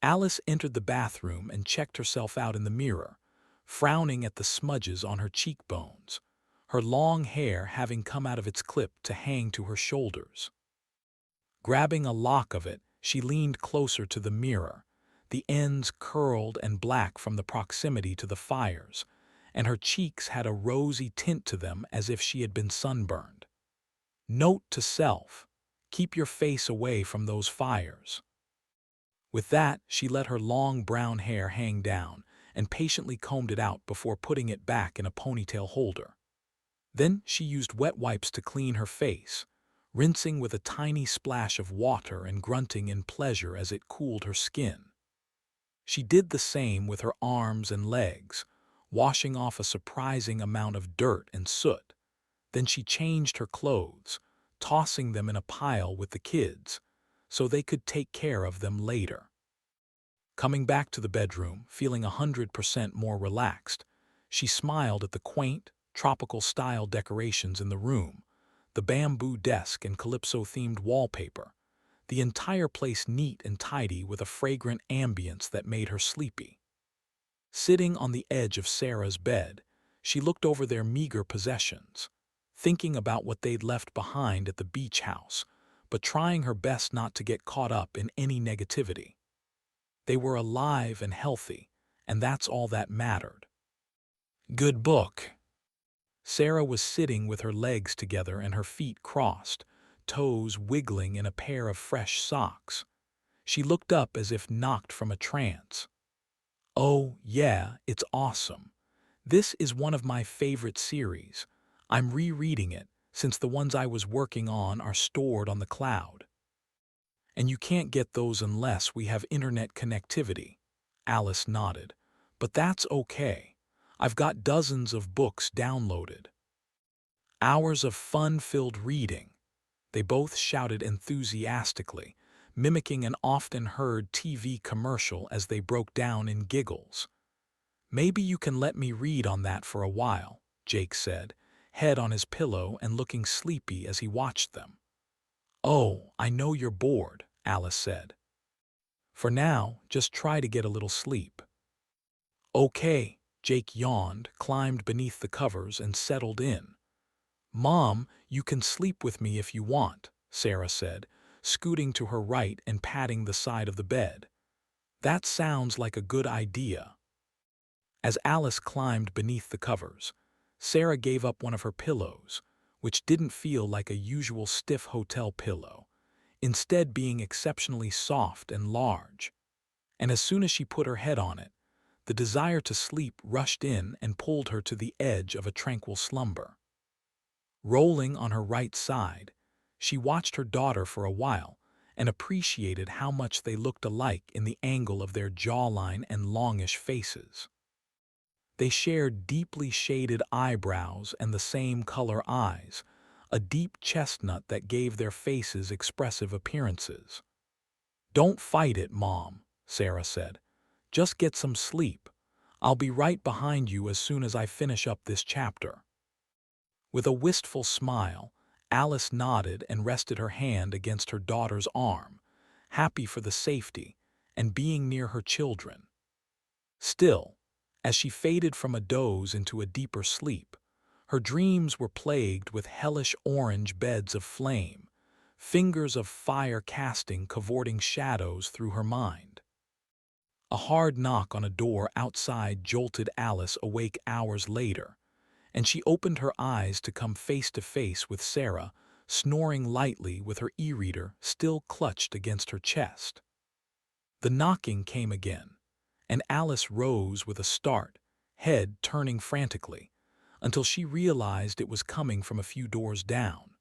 Speaker 1: Alice entered the bathroom and checked herself out in the mirror, frowning at the smudges on her cheekbones, her long hair having come out of its clip to hang to her shoulders. Grabbing a lock of it, she leaned closer to the mirror, the ends curled and black from the proximity to the fires, and her cheeks had a rosy tint to them as if she had been sunburned. Note to self: keep your face away from those fires. With that, she let her long brown hair hang down and patiently combed it out before putting it back in a ponytail holder. Then she used wet wipes to clean her face, rinsing with a tiny splash of water and grunting in pleasure as it cooled her skin. She did the same with her arms and legs, washing off a surprising amount of dirt and soot. Then she changed her clothes, tossing them in a pile with the kids, so they could take care of them later. Coming back to the bedroom, feeling 100% more relaxed, she smiled at the quaint, tropical-style decorations in the room, the bamboo desk and calypso-themed wallpaper, the entire place neat and tidy with a fragrant ambience that made her sleepy. Sitting on the edge of Sarah's bed, she looked over their meager possessions, thinking about what they'd left behind at the beach house, but trying her best not to get caught up in any negativity. They were alive and healthy, and that's all that mattered. "Good book." Sarah was sitting with her legs together and her feet crossed, toes wiggling in a pair of fresh socks. She looked up as if knocked from a trance. "Oh, yeah, it's awesome. This is one of my favorite series. I'm rereading it, since the ones I was working on are stored on the cloud." "And you can't get those unless we have internet connectivity." Alice nodded. "But that's okay. I've got dozens of books downloaded." "Hours of fun-filled reading," they both shouted enthusiastically, mimicking an often-heard TV commercial as they broke down in giggles. "Maybe you can let me read on that for a while," Jake said, head on his pillow and looking sleepy as he watched them. "Oh, I know you're bored," Alice said. "For now, just try to get a little sleep." "Okay," Jake yawned, climbed beneath the covers, and settled in. "Mom, you can sleep with me if you want," Sarah said, scooting to her right and patting the side of the bed. "That sounds like a good idea." As Alice climbed beneath the covers, Sarah gave up one of her pillows, which didn't feel like a usual stiff hotel pillow, instead being exceptionally soft and large. And as soon as she put her head on it, the desire to sleep rushed in and pulled her to the edge of a tranquil slumber. Rolling on her right side, she watched her daughter for a while and appreciated how much they looked alike in the angle of their jawline and longish faces. They shared deeply shaded eyebrows and the same color eyes, a deep chestnut that gave their faces expressive appearances. "Don't fight it, Mom," Sarah said. "Just get some sleep. I'll be right behind you as soon as I finish up this chapter." With a wistful smile, Alice nodded and rested her hand against her daughter's arm, happy for the safety and being near her children. Still, as she faded from a doze into a deeper sleep, her dreams were plagued with hellish orange beds of flame, fingers of fire casting cavorting shadows through her mind. A hard knock on a door outside jolted Alice awake hours later, and she opened her eyes to come face to face with Sarah, snoring lightly with her e-reader still clutched against her chest. The knocking came again, and Alice rose with a start, head turning frantically, until she realized it was coming from a few doors down.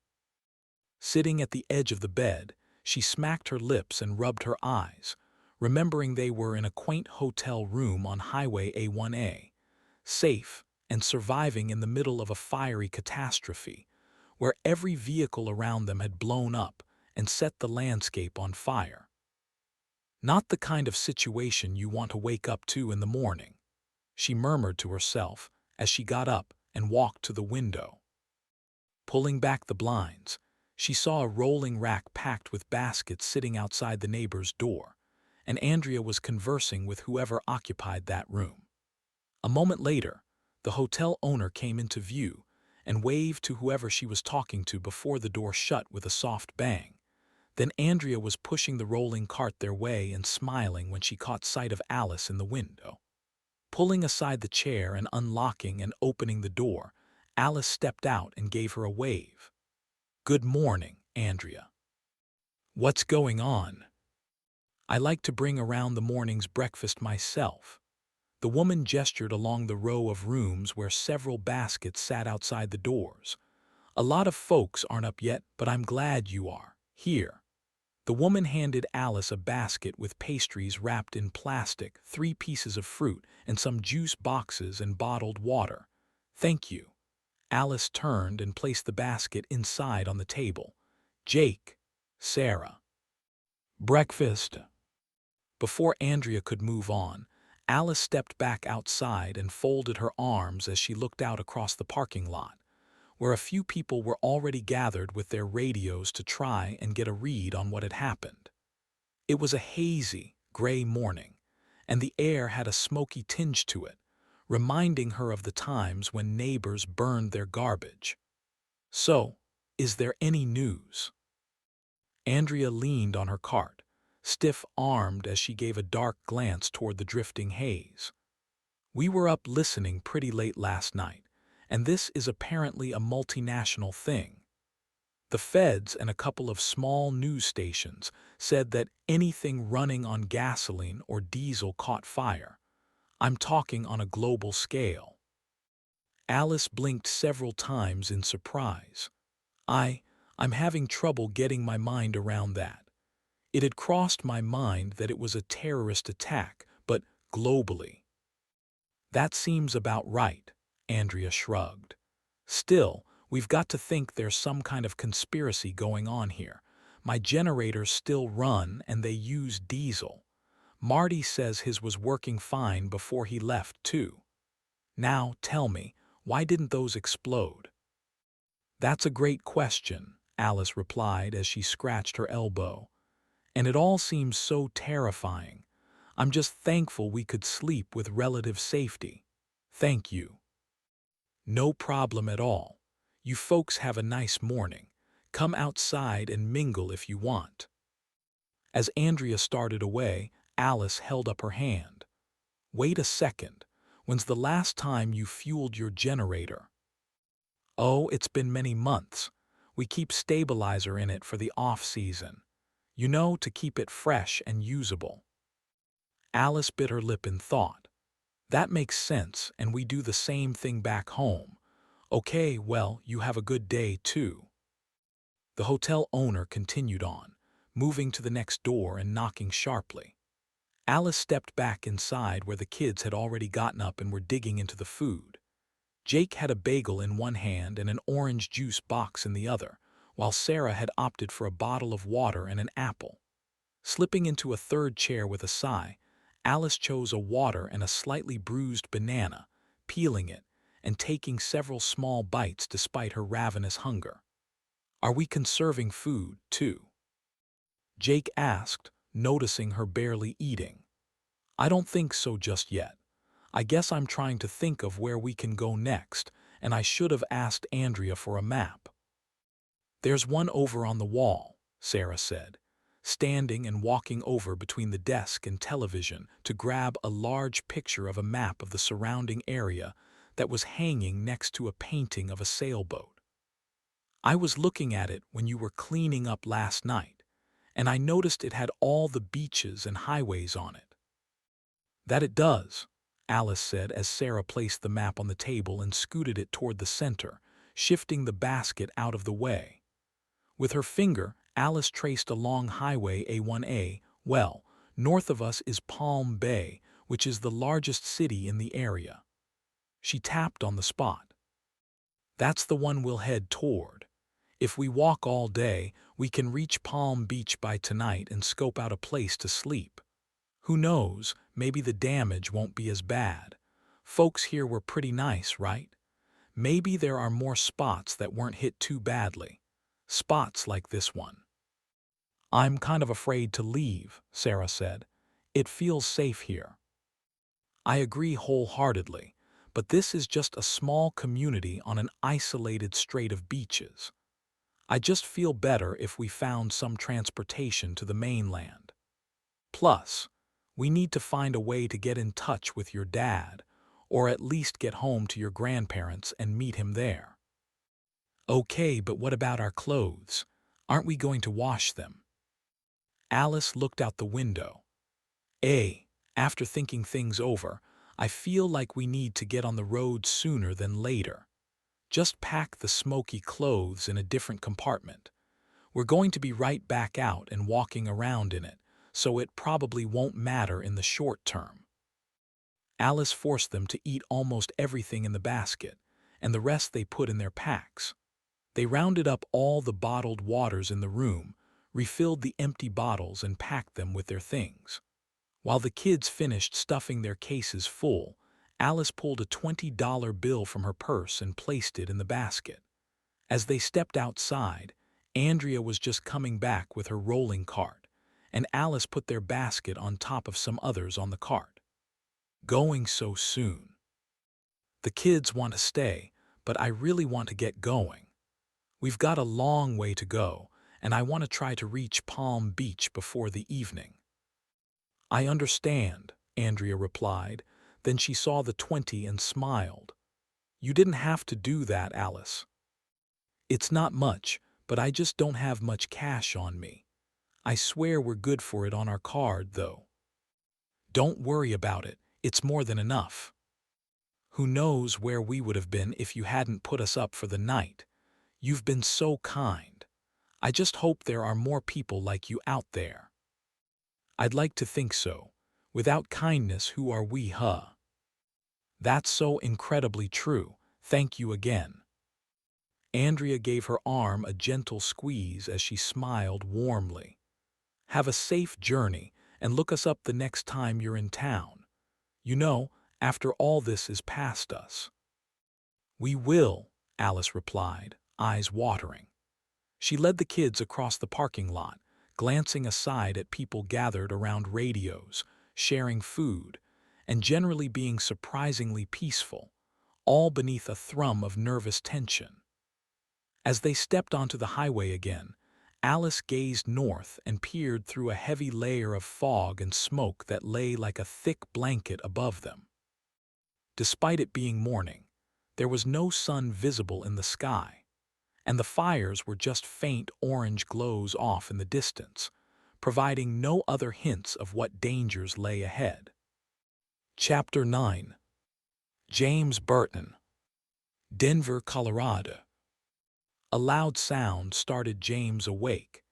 Speaker 1: Sitting at the edge of the bed, she smacked her lips and rubbed her eyes, remembering they were in a quaint hotel room on Highway A1A, safe and surviving in the middle of a fiery catastrophe, where every vehicle around them had blown up and set the landscape on fire. Not the kind of situation you want to wake up to in the morning, she murmured to herself as she got up and walked to the window. Pulling back the blinds, she saw a rolling rack packed with baskets sitting outside the neighbor's door, and Andrea was conversing with whoever occupied that room. A moment later, the hotel owner came into view and waved to whoever she was talking to before the door shut with a soft bang. Then Andrea was pushing the rolling cart their way and smiling when she caught sight of Alice in the window. Pulling aside the chair and unlocking and opening the door, Alice stepped out and gave her a wave. "Good morning, Andrea." "What's going on?" "I like to bring around the morning's breakfast myself." The woman gestured along the row of rooms where several baskets sat outside the doors. "A lot of folks aren't up yet, but I'm glad you are. Here." The woman handed Alice a basket with pastries wrapped in plastic, 3 pieces of fruit, and some juice boxes and bottled water. "Thank you." Alice turned and placed the basket inside on the table. "Jake." "Sarah." "Breakfast." Before Andrea could move on, Alice stepped back outside and folded her arms as she looked out across the parking lot, where a few people were already gathered with their radios to try and get a read on what had happened. It was a hazy, gray morning, and the air had a smoky tinge to it, reminding her of the times when neighbors burned their garbage. "So, is there any news?" Andrea leaned on her cart, stiff-armed as she gave a dark glance toward the drifting haze. "We were up listening pretty late last night, and this is apparently a multinational thing. The feds and a couple of small news stations said that anything running on gasoline or diesel caught fire. I'm talking on a global scale." Alice blinked several times in surprise. I'm having trouble getting my mind around that. It had crossed my mind that it was a terrorist attack, but globally. "That seems about right," Andrea shrugged. "Still, we've got to think there's some kind of conspiracy going on here. My generators still run and they use diesel. Marty says his was working fine before he left, too. Now, tell me, why didn't those explode?" "That's a great question," Alice replied as she scratched her elbow. "And it all seems so terrifying. I'm just thankful we could sleep with relative safety. Thank you." "No problem at all. You folks have a nice morning. Come outside and mingle if you want." As Andrea started away, Alice held up her hand. "Wait a second. When's the last time you fueled your generator?" "Oh, it's been many months. We keep stabilizer in it for the off-season. You know, to keep it fresh and usable." Alice bit her lip in thought. "That makes sense, and we do the same thing back home. Okay, well, you have a good day, too." The hotel owner continued on, moving to the next door and knocking sharply. Alice stepped back inside where the kids had already gotten up and were digging into the food. Jake had a bagel in one hand and an orange juice box in the other, while Sarah had opted for a bottle of water and an apple. Slipping into a third chair with a sigh, Alice chose a water and a slightly bruised banana, peeling it and taking several small bites despite her ravenous hunger. "Are we conserving food, too?" Jake asked, noticing her barely eating. "I don't think so just yet. I guess I'm trying to think of where we can go next, and I should have asked Andrea for a map." "There's one over on the wall," Sarah said, standing and walking over between the desk and television to grab a large picture of a map of the surrounding area that was hanging next to a painting of a sailboat. "I was looking at it when you were cleaning up last night, and I noticed it had all the beaches and highways on it." "That it does," Alice said as Sarah placed the map on the table and scooted it toward the center, shifting the basket out of the way. With her finger, Alice traced a long highway A1A. "Well, north of us is Palm Bay, which is the largest city in the area." She tapped on the spot. "That's the one we'll head toward. If we walk all day, we can reach Palm Beach by tonight and scope out a place to sleep. Who knows, maybe the damage won't be as bad. Folks here were pretty nice, right? Maybe there are more spots that weren't hit too badly. Spots like this one." "I'm kind of afraid to leave," Sarah said. "It feels safe here." "I agree wholeheartedly, but this is just a small community on an isolated strait of beaches. I just feel better if we found some transportation to the mainland. Plus, we need to find a way to get in touch with your dad, or at least get home to your grandparents and meet him there." "Okay, but what about our clothes? Aren't we going to wash them?" Alice looked out the window. After thinking things over, I feel like we need to get on the road sooner than later. Just pack the smoky clothes in a different compartment. We're going to be right back out and walking around in it, so it probably won't matter in the short term." Alice forced them to eat almost everything in the basket, and the rest they put in their packs. They rounded up all the bottled waters in the room, refilled the empty bottles and packed them with their things. While the kids finished stuffing their cases full, Alice pulled a $20 bill from her purse and placed it in the basket. As they stepped outside, Andrea was just coming back with her rolling cart, and Alice put their basket on top of some others on the cart. "Going so soon. The kids want to stay, but I really want to get going. We've got a long way to go, and I want to try to reach Palm Beach before the evening." "I understand," Andrea replied. Then she saw the 20 and smiled. "You didn't have to do that, Alice. It's not much, but I just don't have much cash on me. I swear we're good for it on our card, though." "Don't worry about it, it's more than enough. Who knows where we would have been if you hadn't put us up for the night. You've been so kind. I just hope there are more people like you out there." "I'd like to think so. Without kindness, who are we, huh?" "That's so incredibly true. Thank you again." Andrea gave her arm a gentle squeeze as she smiled warmly. "Have a safe journey, and look us up the next time you're in town. You know, after all this is past us." "We will," Alice replied, eyes watering. She led the kids across the parking lot, glancing aside at people gathered around radios, sharing food, and generally being surprisingly peaceful, all beneath a thrum of nervous tension. As they stepped onto the highway again, Alice gazed north and peered through a heavy layer of fog and smoke that lay like a thick blanket above them. Despite it being morning, there was no sun visible in the sky, and the fires were just faint orange glows off in the distance, providing no other hints of what dangers lay ahead. Chapter 9. James Burton, Denver, Colorado. A loud sound started James awake,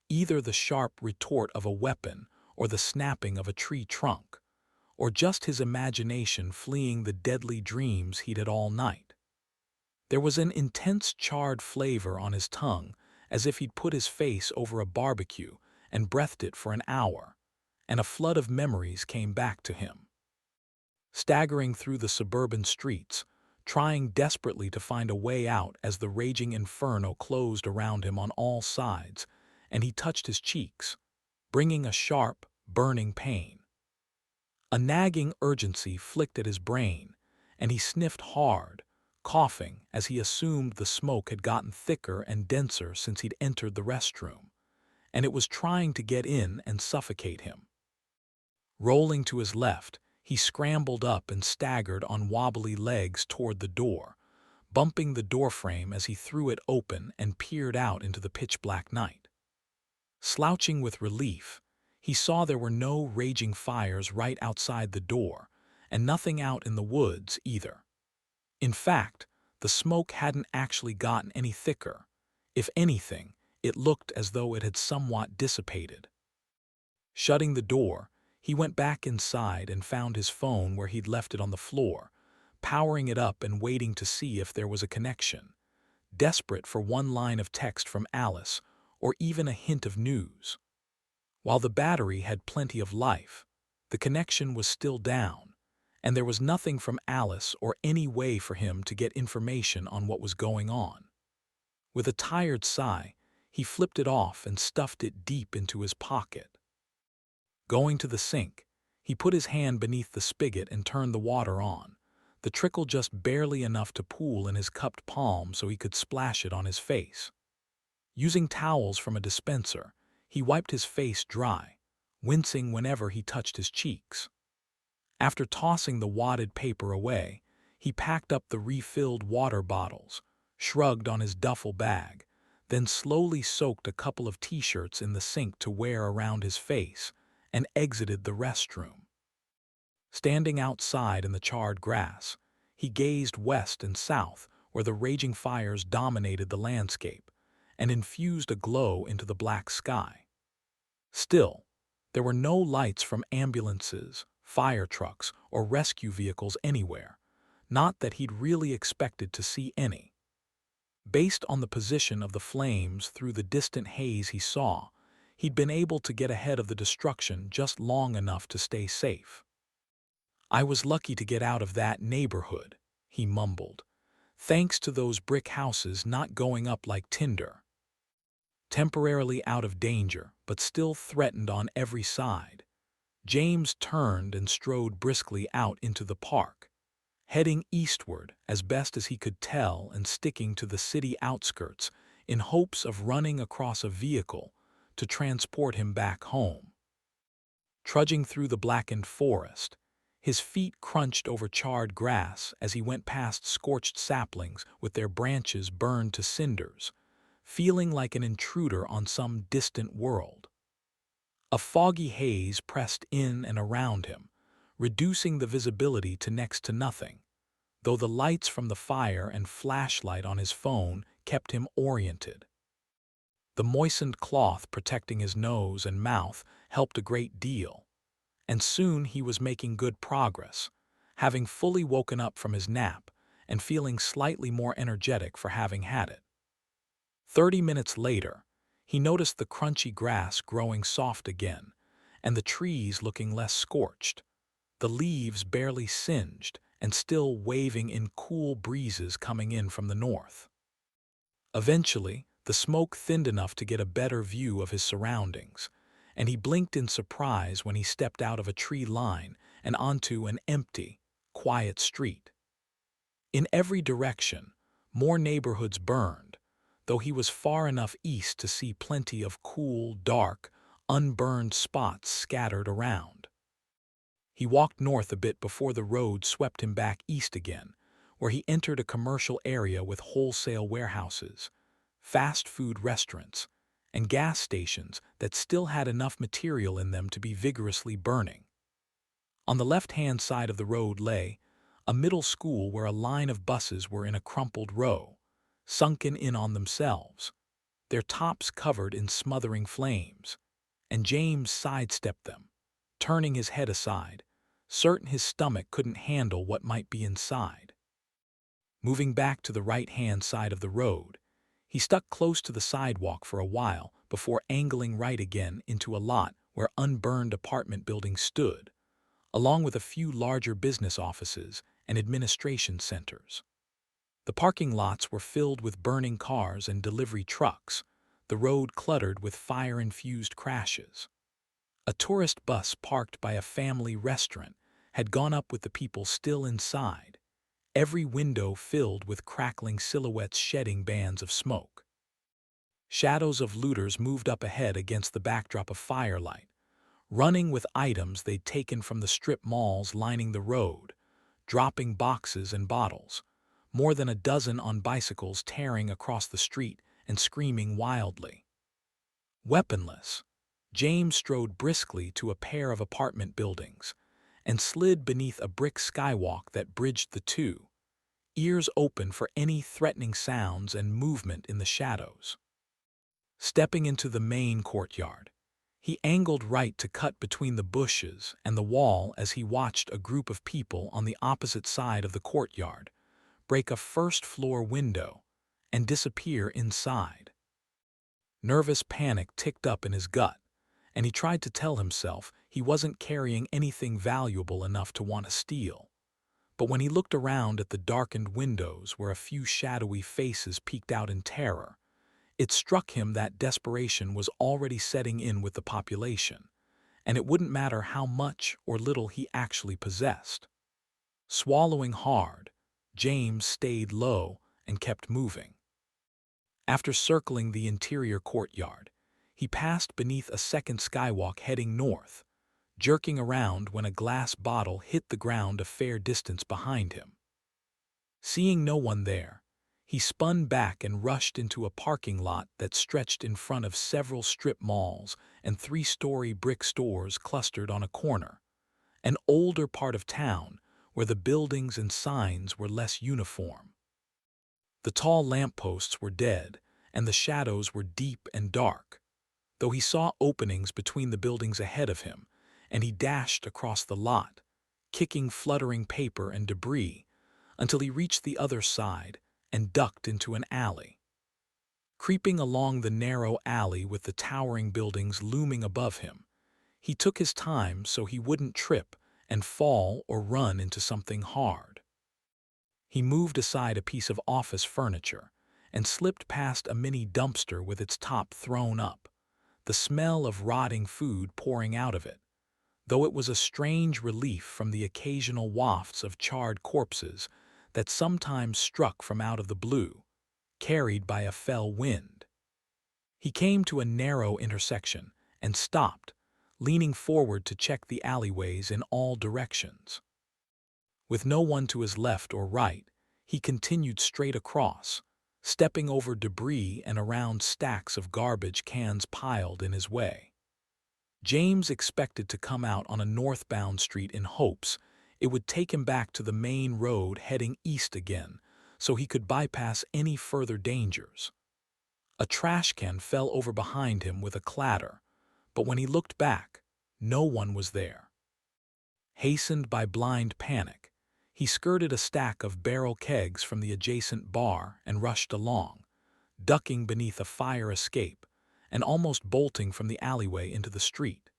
Speaker 1: either the sharp retort of a weapon or the snapping of a tree trunk, or just his imagination fleeing the deadly dreams he'd had all night. There was an intense charred flavor on his tongue, as if he'd put his face over a barbecue and breathed it for an hour, and a flood of memories came back to him. Staggering through the suburban streets, trying desperately to find a way out as the raging inferno closed around him on all sides, and he touched his cheeks, bringing a sharp, burning pain. A nagging urgency flicked at his brain, and he sniffed hard, coughing as he assumed the smoke had gotten thicker and denser since he'd entered the restroom, and it was trying to get in and suffocate him. Rolling to his left, he scrambled up and staggered on wobbly legs toward the door, bumping the doorframe as he threw it open and peered out into the pitch-black night. Slouching with relief, he saw there were no raging fires right outside the door, and nothing out in the woods either. In fact, the smoke hadn't actually gotten any thicker. If anything, it looked as though it had somewhat dissipated. Shutting the door, he went back inside and found his phone where he'd left it on the floor, powering it up and waiting to see if there was a connection, desperate for one line of text from Alice or even a hint of news. While the battery had plenty of life, the connection was still down, and there was nothing from Alice or any way for him to get information on what was going on. With a tired sigh, he flipped it off and stuffed it deep into his pocket. Going to the sink, he put his hand beneath the spigot and turned the water on, the trickle just barely enough to pool in his cupped palm so he could splash it on his face. Using towels from a dispenser, he wiped his face dry, wincing whenever he touched his cheeks. After tossing the wadded paper away, he packed up the refilled water bottles, shrugged on his duffel bag, then slowly soaked a couple of t-shirts in the sink to wear around his face, and exited the restroom. Standing outside in the charred grass, he gazed west and south where the raging fires dominated the landscape and infused a glow into the black sky. Still, there were no lights from ambulances, fire trucks, or rescue vehicles anywhere, not that he'd really expected to see any. Based on the position of the flames through the distant haze he saw, he'd been able to get ahead of the destruction just long enough to stay safe. "I was lucky to get out of that neighborhood," he mumbled, "thanks to those brick houses not going up like tinder." Temporarily out of danger, but still threatened on every side, James turned and strode briskly out into the park, heading eastward as best as he could tell and sticking to the city outskirts in hopes of running across a vehicle to transport him back home. Trudging through the blackened forest, his feet crunched over charred grass as he went past scorched saplings with their branches burned to cinders, feeling like an intruder on some distant world. A foggy haze pressed in and around him, reducing the visibility to next to nothing, though the lights from the fire and flashlight on his phone kept him oriented. The moistened cloth protecting his nose and mouth helped a great deal, and soon he was making good progress, having fully woken up from his nap and feeling slightly more energetic for having had it. 30 minutes later, he noticed the crunchy grass growing soft again, and the trees looking less scorched, the leaves barely singed and still waving in cool breezes coming in from the north. Eventually, the smoke thinned enough to get a better view of his surroundings, and he blinked in surprise when he stepped out of a tree line and onto an empty, quiet street. In every direction, more neighborhoods burned, though he was far enough east to see plenty of cool, dark, unburned spots scattered around. He walked north a bit before the road swept him back east again, where he entered a commercial area with wholesale warehouses, fast food restaurants, and gas stations that still had enough material in them to be vigorously burning. On the left-hand side of the road lay a middle school where a line of buses were in a crumpled row, sunken in on themselves, their tops covered in smothering flames, and James sidestepped them, turning his head aside, certain his stomach couldn't handle what might be inside. Moving back to the right-hand side of the road, he stuck close to the sidewalk for a while before angling right again into a lot where unburned apartment buildings stood, along with a few larger business offices and administration centers. The parking lots were filled with burning cars and delivery trucks, the road cluttered with fire-infused crashes. A tourist bus parked by a family restaurant had gone up with the people still inside, every window filled with crackling silhouettes shedding bands of smoke. Shadows of looters moved up ahead against the backdrop of firelight, running with items they'd taken from the strip malls lining the road, dropping boxes and bottles, more than a dozen on bicycles tearing across the street and screaming wildly. Weaponless, James strode briskly to a pair of apartment buildings and slid beneath a brick skywalk that bridged the two, ears open for any threatening sounds and movement in the shadows. Stepping into the main courtyard, he angled right to cut between the bushes and the wall as he watched a group of people on the opposite side of the courtyard break a first-floor window and disappear inside. Nervous panic ticked up in his gut, and he tried to tell himself he wasn't carrying anything valuable enough to want to steal. But when he looked around at the darkened windows where a few shadowy faces peeked out in terror, it struck him that desperation was already setting in with the population, and it wouldn't matter how much or little he actually possessed. Swallowing hard, James stayed low and kept moving. After circling the interior courtyard, he passed beneath a second skywalk heading north, jerking around when a glass bottle hit the ground a fair distance behind him. Seeing no one there, he spun back and rushed into a parking lot that stretched in front of several strip malls and three-story brick stores clustered on a corner, an older part of town where the buildings and signs were less uniform. The tall lampposts were dead, and the shadows were deep and dark, though he saw openings between the buildings ahead of him, and he dashed across the lot, kicking fluttering paper and debris, until he reached the other side and ducked into an alley. Creeping along the narrow alley with the towering buildings looming above him, he took his time so he wouldn't trip and fall or run into something hard. He moved aside a piece of office furniture and slipped past a mini dumpster with its top thrown up, the smell of rotting food pouring out of it, though it was a strange relief from the occasional wafts of charred corpses that sometimes struck from out of the blue, carried by a fell wind. He came to a narrow intersection and stopped, leaning forward to check the alleyways in all directions. With no one to his left or right, he continued straight across, stepping over debris and around stacks of garbage cans piled in his way. James expected to come out on a northbound street in hopes it would take him back to the main road heading east again, so he could bypass any further dangers. A trash can fell over behind him with a clatter, but when he looked back, no one was there. Hastened by blind panic, he skirted a stack of barrel kegs from the adjacent bar and rushed along, ducking beneath a fire escape and almost bolting from the alleyway into the street.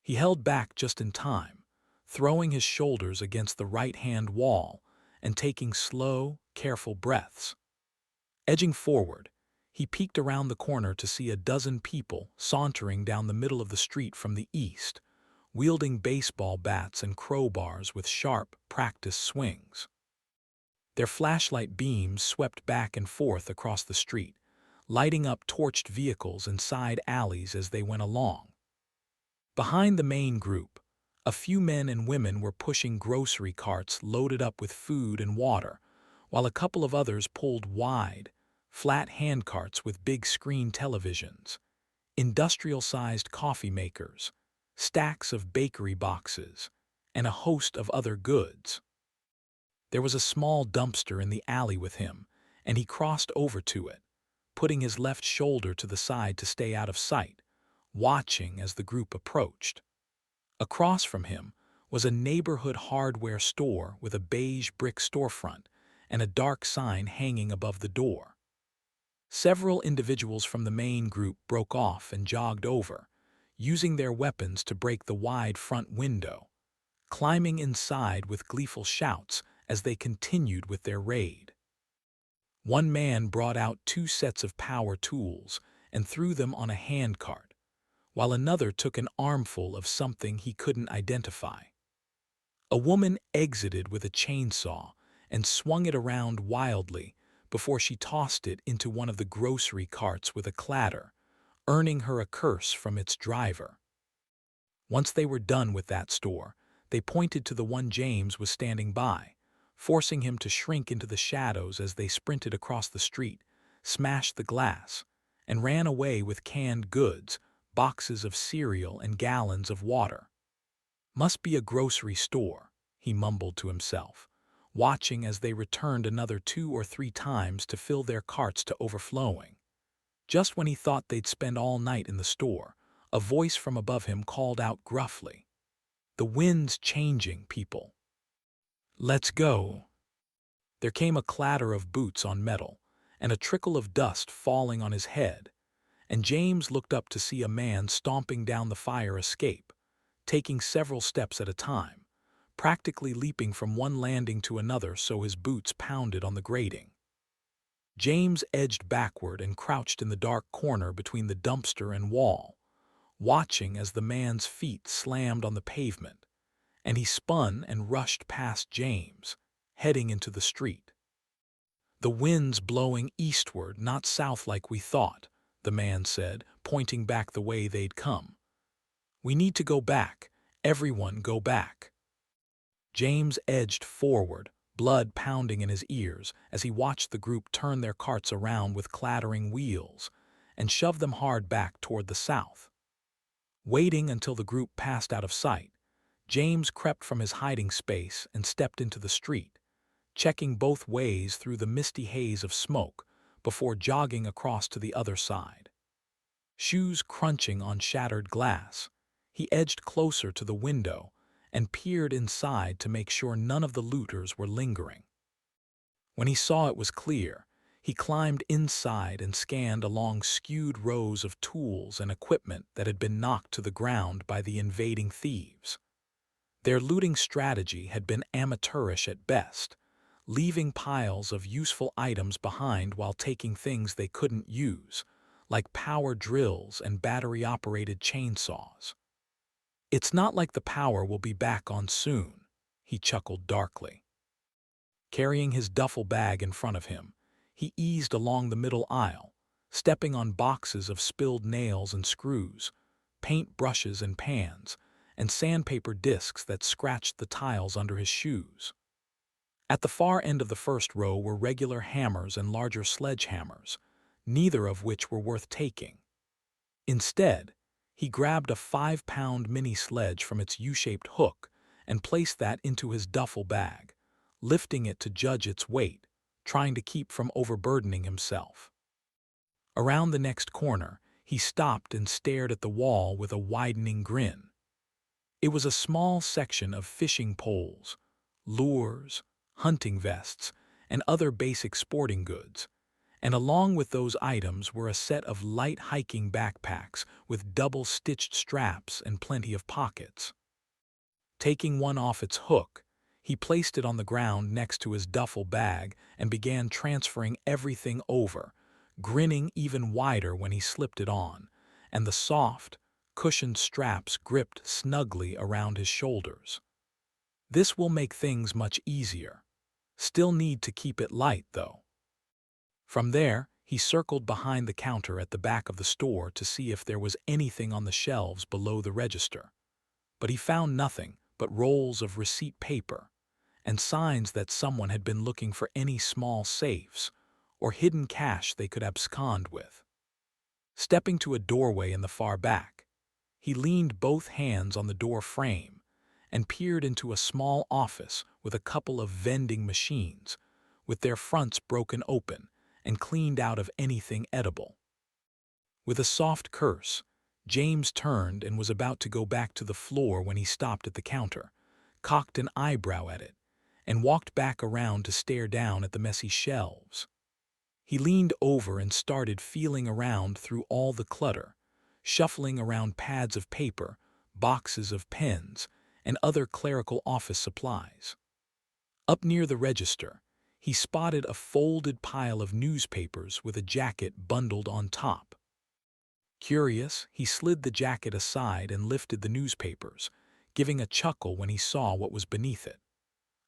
Speaker 1: He held back just in time, throwing his shoulders against the right-hand wall and taking slow, careful breaths. Edging forward, he peeked around the corner to see a dozen people sauntering down the middle of the street from the east, wielding baseball bats and crowbars with sharp, practiced swings. Their flashlight beams swept back and forth across the street, lighting up torched vehicles and side alleys as they went along. Behind the main group, a few men and women were pushing grocery carts loaded up with food and water, while a couple of others pulled wide, flat handcarts with big screen televisions, industrial-sized coffee makers, stacks of bakery boxes, and a host of other goods. There was a small dumpster in the alley with him, and he crossed over to it, putting his left shoulder to the side to stay out of sight, watching as the group approached. Across from him was a neighborhood hardware store with a beige brick storefront and a dark sign hanging above the door. Several individuals from the main group broke off and jogged over, using their weapons to break the wide front window, climbing inside with gleeful shouts as they continued with their raid. One man brought out 2 sets of power tools and threw them on a handcart, while another took an armful of something he couldn't identify. A woman exited with a chainsaw and swung it around wildly before she tossed it into one of the grocery carts with a clatter, earning her a curse from its driver. Once they were done with that store, they pointed to the one James was standing by, forcing him to shrink into the shadows as they sprinted across the street, smashed the glass, and ran away with canned goods, boxes of cereal, and gallons of water. "Must be a grocery store," he mumbled to himself, watching as they returned another 2 or 3 times to fill their carts to overflowing. Just when he thought they'd spend all night in the store, a voice from above him called out gruffly, "The wind's changing, people. Let's go." There came a clatter of boots on metal and a trickle of dust falling on his head, and James looked up to see a man stomping down the fire escape, taking several steps at a time, practically leaping from one landing to another so his boots pounded on the grating. James edged backward and crouched in the dark corner between the dumpster and wall, watching as the man's feet slammed on the pavement, and he spun and rushed past James, heading into the street. "The wind's blowing eastward, not south like we thought," the man said, pointing back the way they'd come. "We need to go back. Everyone go back." James edged forward, blood pounding in his ears as he watched the group turn their carts around with clattering wheels and shove them hard back toward the south. Waiting until the group passed out of sight, James crept from his hiding space and stepped into the street, checking both ways through the misty haze of smoke before jogging across to the other side. Shoes crunching on shattered glass, he edged closer to the window and peered inside to make sure none of the looters were lingering. When he saw it was clear, he climbed inside and scanned along skewed rows of tools and equipment that had been knocked to the ground by the invading thieves. Their looting strategy had been amateurish at best, leaving piles of useful items behind while taking things they couldn't use, like power drills and battery-operated chainsaws. "It's not like the power will be back on soon," he chuckled darkly. Carrying his duffel bag in front of him, he eased along the middle aisle, stepping on boxes of spilled nails and screws, paint brushes and pans, and sandpaper discs that scratched the tiles under his shoes. At the far end of the first row were regular hammers and larger sledgehammers, neither of which were worth taking. Instead, he grabbed a 5-pound mini sledge from its U-shaped hook and placed that into his duffel bag, lifting it to judge its weight, trying to keep from overburdening himself. Around the next corner, he stopped and stared at the wall with a widening grin. It was a small section of fishing poles, lures, hunting vests, and other basic sporting goods, and along with those items were a set of light hiking backpacks with double-stitched straps and plenty of pockets. Taking one off its hook, he placed it on the ground next to his duffel bag and began transferring everything over, grinning even wider when he slipped it on, and the soft, cushioned straps gripped snugly around his shoulders. "This will make things much easier. Still need to keep it light, though." From there, He circled behind the counter at the back of the store to see if there was anything on the shelves below the register. But he found nothing but rolls of receipt paper and signs that someone had been looking for any small safes or hidden cash they could abscond with. Stepping to a doorway in the far back, he leaned both hands on the door frame and peered into a small office with a couple of vending machines, with their fronts broken open and cleaned out of anything edible. With a soft curse, James turned and was about to go back to the floor when he stopped at the counter, cocked an eyebrow at it, and walked back around to stare down at the messy shelves. He leaned over and started feeling around through all the clutter, shuffling around pads of paper, boxes of pens, and other clerical office supplies. Up near the register, he spotted a folded pile of newspapers with a jacket bundled on top. Curious, he slid the jacket aside and lifted the newspapers, giving a chuckle when he saw what was beneath it.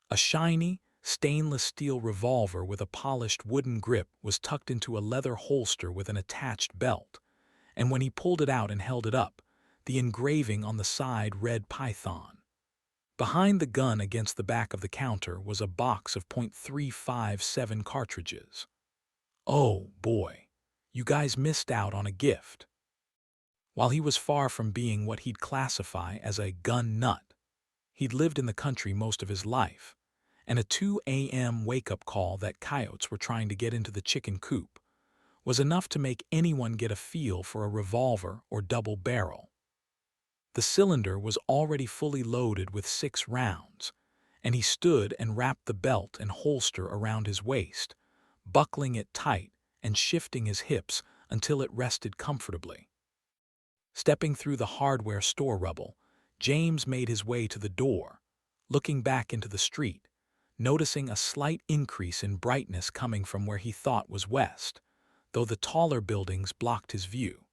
Speaker 1: A shiny, stainless steel revolver with a polished wooden grip was tucked into a leather holster with an attached belt, and when he pulled it out and held it up, the engraving on the side read Python. Behind the gun against the back of the counter was a box of .357 cartridges. Oh boy, you guys missed out on a gift. While he was far from being what he'd classify as a gun nut, he'd lived in the country most of his life, and a 2 a.m. wake-up call that coyotes were trying to get into the chicken coop was enough to make anyone get a feel for a revolver or double barrel. The cylinder was already fully loaded with 6 rounds, and he stood and wrapped the belt and holster around his waist, buckling it tight and shifting his hips until it rested comfortably. Stepping through the hardware store rubble, James made his way to the door, looking back into the street, noticing a slight increase in brightness coming from where he thought was west, though the taller buildings blocked his view.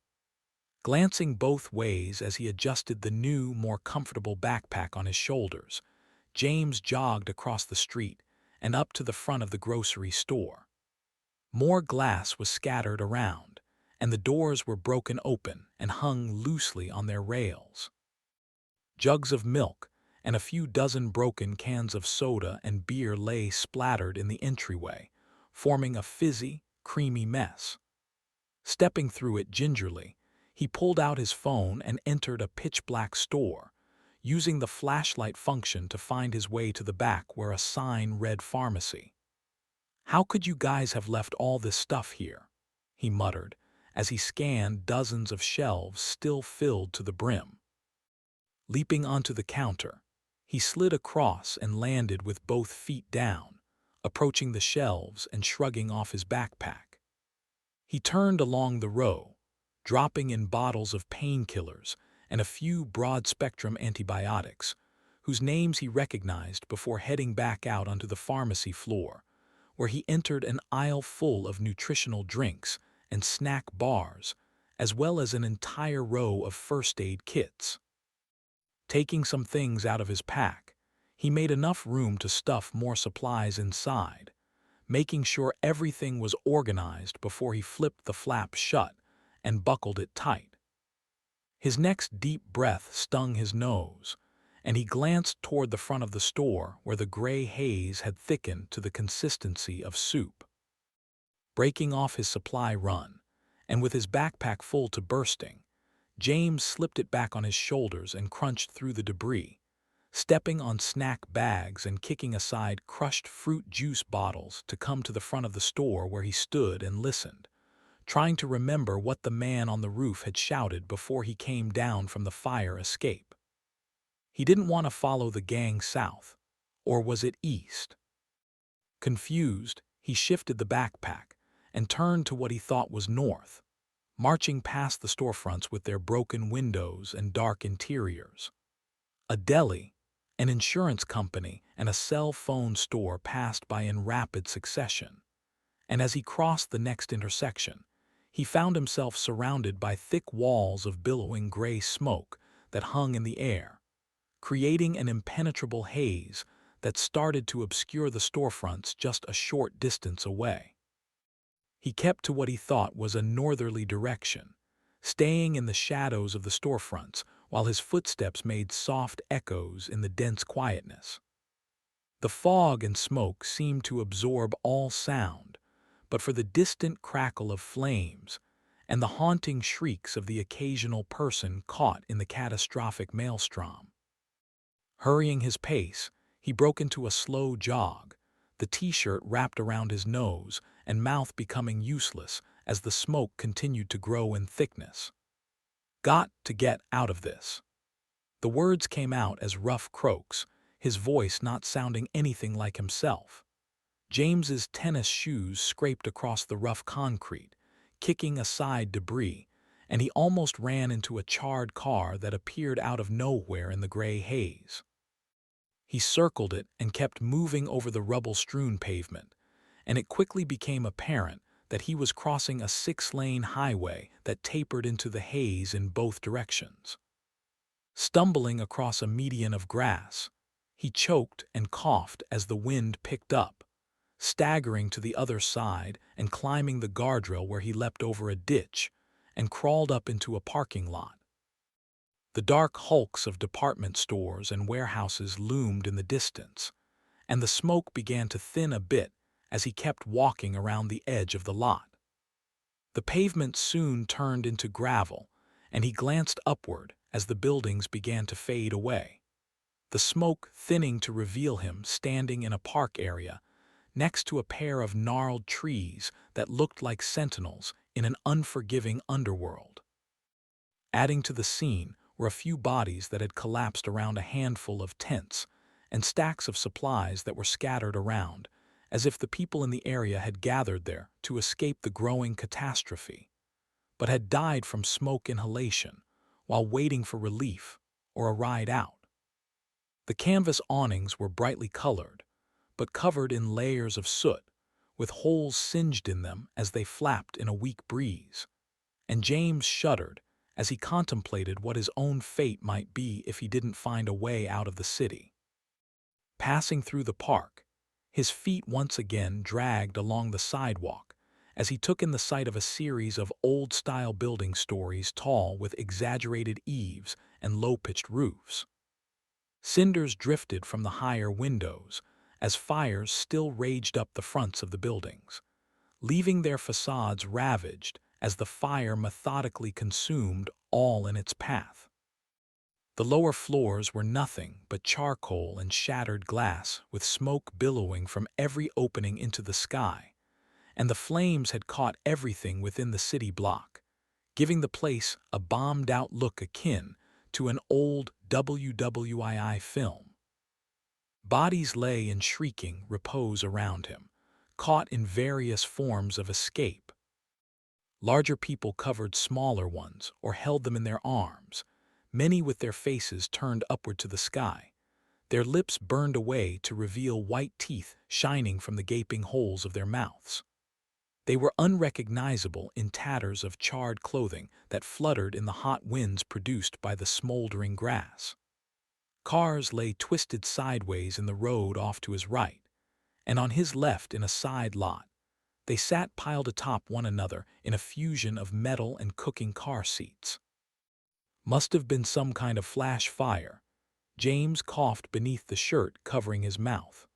Speaker 1: Glancing both ways as he adjusted the new, more comfortable backpack on his shoulders, James jogged across the street and up to the front of the grocery store. More glass was scattered around, and the doors were broken open and hung loosely on their rails. Jugs of milk and a few dozen broken cans of soda and beer lay splattered in the entryway, forming a fizzy, creamy mess. Stepping through it gingerly, he pulled out his phone and entered a pitch-black store, using the flashlight function to find his way to the back where a sign read pharmacy. "How could you guys have left all this stuff here?" he muttered, as he scanned dozens of shelves still filled to the brim. Leaping onto the counter, he slid across and landed with both feet down, approaching the shelves and shrugging off his backpack. He turned along the row, dropping in bottles of painkillers and a few broad-spectrum antibiotics, whose names he recognized before heading back out onto the pharmacy floor, where he entered an aisle full of nutritional drinks and snack bars, as well as an entire row of first aid kits. Taking some things out of his pack, he made enough room to stuff more supplies inside, making sure everything was organized before he flipped the flap shut and buckled it tight. His next deep breath stung his nose, and he glanced toward the front of the store where the gray haze had thickened to the consistency of soup. Breaking off his supply run, and with his backpack full to bursting, James slipped it back on his shoulders and crunched through the debris, stepping on snack bags and kicking aside crushed fruit juice bottles to come to the front of the store where he stood and listened, trying to remember what the man on the roof had shouted before he came down from the fire escape. He didn't want to follow the gang south, or was it east? Confused, he shifted the backpack and turned to what he thought was north, marching past the storefronts with their broken windows and dark interiors. A deli, an insurance company, and a cell phone store passed by in rapid succession, and as he crossed the next intersection, he found himself surrounded by thick walls of billowing gray smoke that hung in the air, creating an impenetrable haze that started to obscure the storefronts just a short distance away. He kept to what he thought was a northerly direction, staying in the shadows of the storefronts while his footsteps made soft echoes in the dense quietness. The fog and smoke seemed to absorb all sound, but for the distant crackle of flames and the haunting shrieks of the occasional person caught in the catastrophic maelstrom. Hurrying his pace, he broke into a slow jog, the t-shirt wrapped around his nose and mouth becoming useless as the smoke continued to grow in thickness. "Got to get out of this." The words came out as rough croaks, his voice not sounding anything like himself. James's tennis shoes scraped across the rough concrete, kicking aside debris, and he almost ran into a charred car that appeared out of nowhere in the gray haze. He circled it and kept moving over the rubble-strewn pavement, and it quickly became apparent that he was crossing a 6-lane highway that tapered into the haze in both directions. Stumbling across a median of grass, he choked and coughed as the wind picked up, staggering to the other side and climbing the guardrail where he leapt over a ditch and crawled up into a parking lot. The dark hulks of department stores and warehouses loomed in the distance, and the smoke began to thin a bit as he kept walking around the edge of the lot. The pavement soon turned into gravel, and he glanced upward as the buildings began to fade away, the smoke thinning to reveal him standing in a park area next to a pair of gnarled trees that looked like sentinels in an unforgiving underworld. Adding to the scene were a few bodies that had collapsed around a handful of tents and stacks of supplies that were scattered around, as if the people in the area had gathered there to escape the growing catastrophe, but had died from smoke inhalation while waiting for relief or a ride out. The canvas awnings were brightly colored, but covered in layers of soot, with holes singed in them as they flapped in a weak breeze, and James shuddered as he contemplated what his own fate might be if he didn't find a way out of the city. Passing through the park, his feet once again dragged along the sidewalk as he took in the sight of a series of old-style building stories tall with exaggerated eaves and low-pitched roofs. Cinders drifted from the higher windows as fires still raged up the fronts of the buildings, leaving their facades ravaged as the fire methodically consumed all in its path. The lower floors were nothing but charcoal and shattered glass, with smoke billowing from every opening into the sky, and the flames had caught everything within the city block, giving the place a bombed-out look akin to an old WWII film. Bodies lay in shrieking repose around him, caught in various forms of escape. Larger people covered smaller ones or held them in their arms, many with their faces turned upward to the sky, their lips burned away to reveal white teeth shining from the gaping holes of their mouths. They were unrecognizable in tatters of charred clothing that fluttered in the hot winds produced by the smoldering grass. Cars lay twisted sideways in the road off to his right, and on his left in a side lot. They sat piled atop one another in a fusion of metal and cooking car seats. Must have been some kind of flash fire. James coughed beneath the shirt covering his mouth.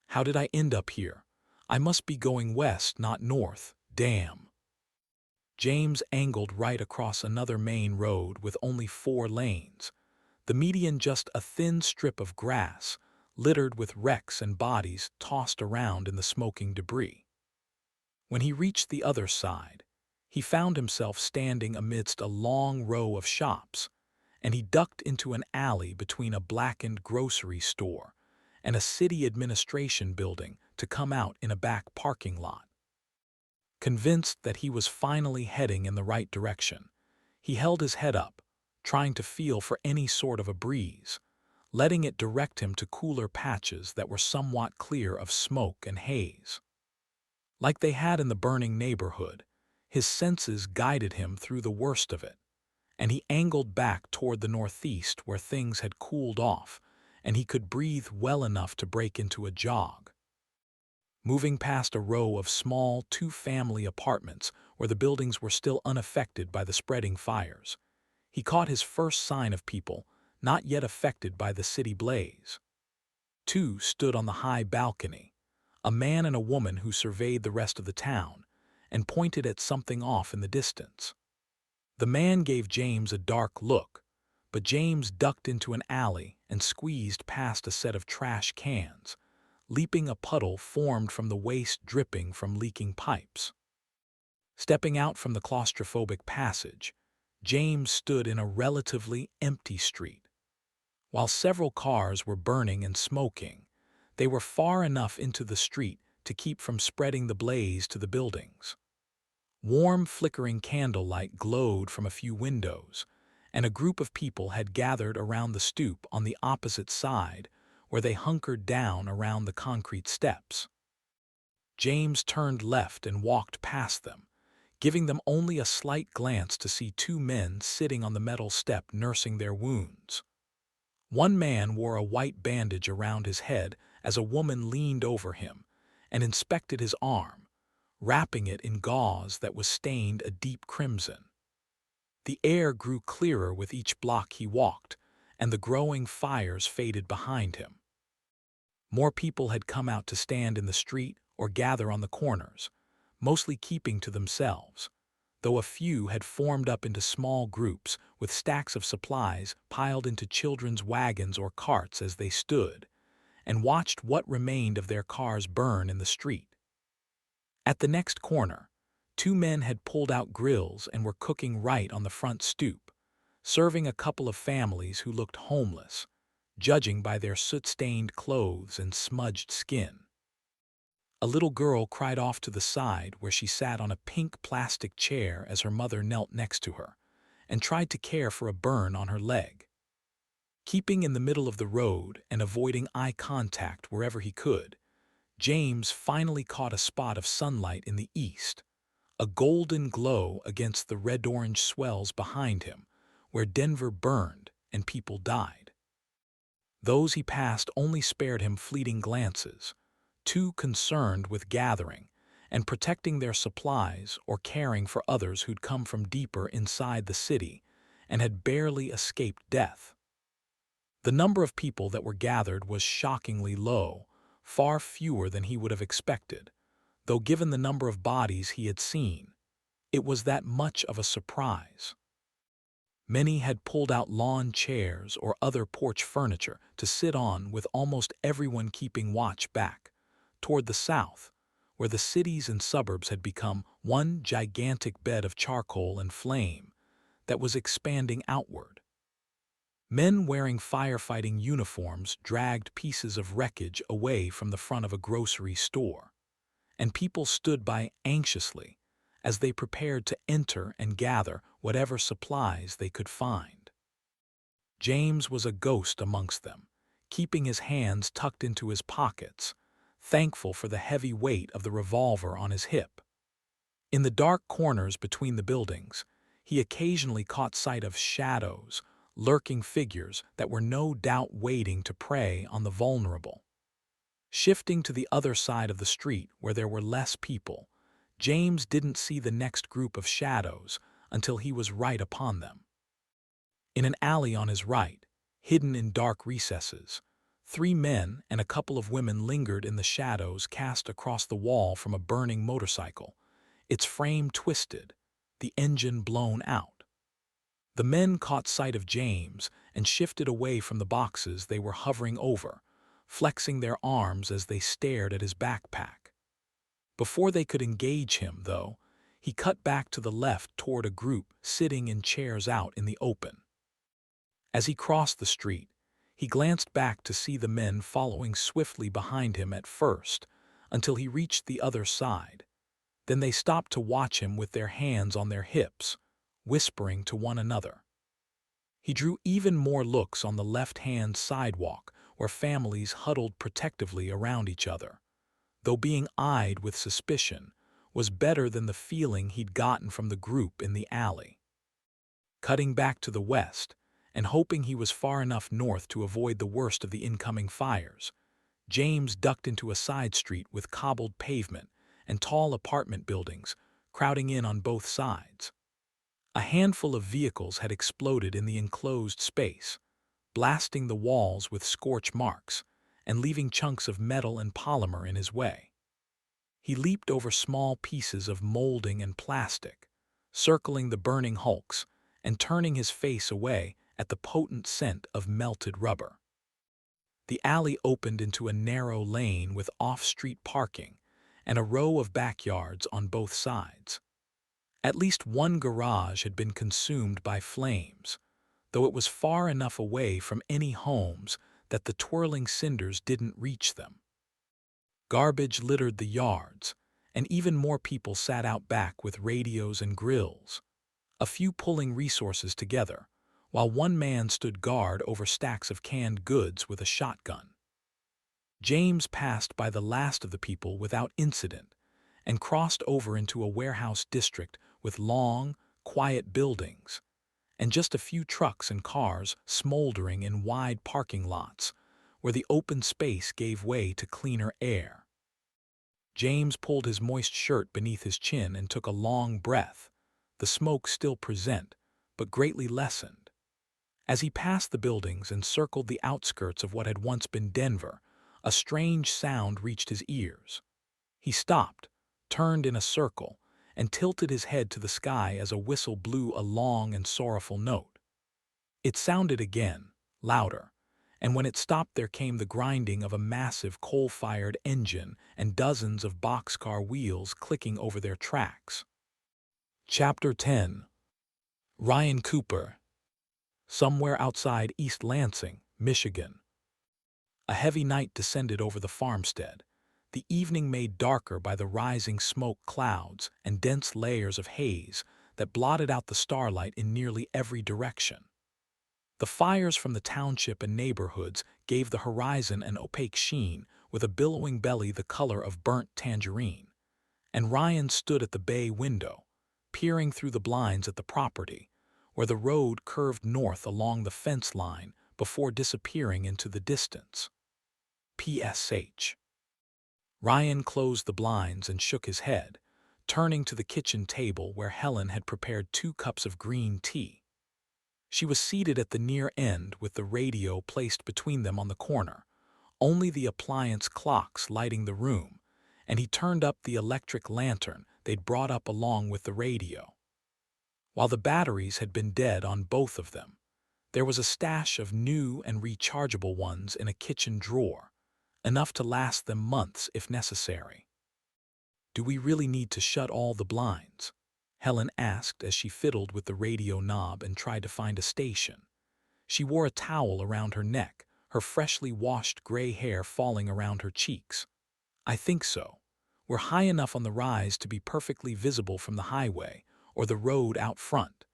Speaker 1: How did I end up here? I must be going west, not north. Damn. James angled right across another main road with only 4 lanes, the median just a thin strip of grass, littered with wrecks and bodies tossed around in the smoking debris. When he reached the other side, he found himself standing amidst a long row of shops, and he ducked into an alley between a blackened grocery store and a city administration building to come out in a back parking lot. Convinced that he was finally heading in the right direction, he held his head up, trying to feel for any sort of a breeze, letting it direct him to cooler patches that were somewhat clear of smoke and haze. Like they had in the burning neighborhood, his senses guided him through the worst of it, and he angled back toward the northeast where things had cooled off and he could breathe well enough to break into a jog. moving past a row of small two-family apartments where the buildings were still unaffected by the spreading fires. He caught his first sign of people not yet affected by the city blaze. Two stood on the high balcony, a man and a woman who surveyed the rest of the town and pointed at something off in the distance. The man gave James a dark look, but James ducked into an alley and squeezed past a set of trash cans, leaping a puddle formed from the waste dripping from leaking pipes. Stepping out from the claustrophobic passage, James stood in a relatively empty street. While several cars were burning and smoking, they were far enough into the street to keep from spreading the blaze to the buildings. Warm, flickering candlelight glowed from a few windows, and a group of people had gathered around the stoop on the opposite side, where they hunkered down around the concrete steps. James turned left and walked past them, giving them only a slight glance to see two men sitting on the metal step nursing their wounds. One man wore a white bandage around his head as a woman leaned over him and inspected his arm, wrapping it in gauze that was stained a deep crimson. The air grew clearer with each block he walked, and the growing fires faded behind him. More people had come out to stand in the street or gather on the corners, mostly keeping to themselves, though a few had formed up into small groups with stacks of supplies piled into children's wagons or carts as they stood, and watched what remained of their cars burn in the street. At the next corner, two men had pulled out grills and were cooking right on the front stoop, serving a couple of families who looked homeless, judging by their soot-stained clothes and smudged skin. A little girl cried off to the side where she sat on a pink plastic chair as her mother knelt next to her and tried to care for a burn on her leg. Keeping in the middle of the road and avoiding eye contact wherever he could, James finally caught a spot of sunlight in the east, a golden glow against the red-orange swells behind him, where Denver burned and people died. Those he passed only spared him fleeting glances, too concerned with gathering and protecting their supplies or caring for others who'd come from deeper inside the city and had barely escaped death. The number of people that were gathered was shockingly low, far fewer than he would have expected, though given the number of bodies he had seen, it was that much of a surprise. Many had pulled out lawn chairs or other porch furniture to sit on, with almost everyone keeping watch back, toward the south, where the cities and suburbs had become one gigantic bed of charcoal and flame that was expanding outward. Men wearing firefighting uniforms dragged pieces of wreckage away from the front of a grocery store, and people stood by anxiously as they prepared to enter and gather whatever supplies they could find. James was a ghost amongst them, keeping his hands tucked into his pockets, thankful for the heavy weight of the revolver on his hip. In the dark corners between the buildings, he occasionally caught sight of shadows, lurking figures that were no doubt waiting to prey on the vulnerable. Shifting to the other side of the street where there were less people, James didn't see the next group of shadows until he was right upon them. In an alley on his right, hidden in dark recesses, 3 men and a couple of women lingered in the shadows cast across the wall from a burning motorcycle, its frame twisted, the engine blown out. The men caught sight of James and shifted away from the boxes they were hovering over, flexing their arms as they stared at his backpack. Before they could engage him, though, he cut back to the left toward a group sitting in chairs out in the open. As he crossed the street, he glanced back to see the men following swiftly behind him at first, until he reached the other side. Then they stopped to watch him with their hands on their hips, whispering to one another. He drew even more looks on the left-hand sidewalk, where families huddled protectively around each other, though being eyed with suspicion was better than the feeling he'd gotten from the group in the alley. Cutting back to the west, and hoping he was far enough north to avoid the worst of the incoming fires, James ducked into a side street with cobbled pavement and tall apartment buildings crowding in on both sides. A handful of vehicles had exploded in the enclosed space, blasting the walls with scorch marks and leaving chunks of metal and polymer in his way. He leaped over small pieces of molding and plastic, circling the burning hulks and turning his face away at the potent scent of melted rubber. The alley opened into a narrow lane with off-street parking and a row of backyards on both sides. At least one garage had been consumed by flames, though it was far enough away from any homes that the twirling cinders didn't reach them. Garbage littered the yards, and even more people sat out back with radios and grills, a few pulling resources together, while one man stood guard over stacks of canned goods with a shotgun. James passed by the last of the people without incident and crossed over into a warehouse district with long, quiet buildings, and just a few trucks and cars smoldering in wide parking lots where the open space gave way to cleaner air. James pulled his moist shirt beneath his chin and took a long breath, the smoke still present, but greatly lessened. As he passed the buildings and circled the outskirts of what had once been Denver, a strange sound reached his ears. He stopped, turned in a circle, and tilted his head to the sky as a whistle blew a long and sorrowful note. It sounded again, louder, and when it stopped there came the grinding of a massive coal-fired engine and dozens of boxcar wheels clicking over their tracks. Chapter 10. Ryan Cooper. Somewhere outside East Lansing, Michigan. A heavy night descended over the farmstead, the evening made darker by the rising smoke clouds and dense layers of haze that blotted out the starlight in nearly every direction. The fires from the township and neighborhoods gave the horizon an opaque sheen with a billowing belly the color of burnt tangerine, and Ryan stood at the bay window, peering through the blinds at the property, where the road curved north along the fence line before disappearing into the distance. PSH. Ryan closed the blinds and shook his head, turning to the kitchen table where Helen had prepared 2 cups of green tea. She was seated at the near end with the radio placed between them on the corner, only the appliance clocks lighting the room, and he turned up the electric lantern they'd brought up along with the radio. While the batteries had been dead on both of them, there was a stash of new and rechargeable ones in a kitchen drawer, enough to last them months if necessary. "Do we really need to shut all the blinds?" Helen asked as she fiddled with the radio knob and tried to find a station. She wore a towel around her neck, her freshly washed gray hair falling around her cheeks. "I think so. We're high enough on the rise to be perfectly visible from the highway or the road out front.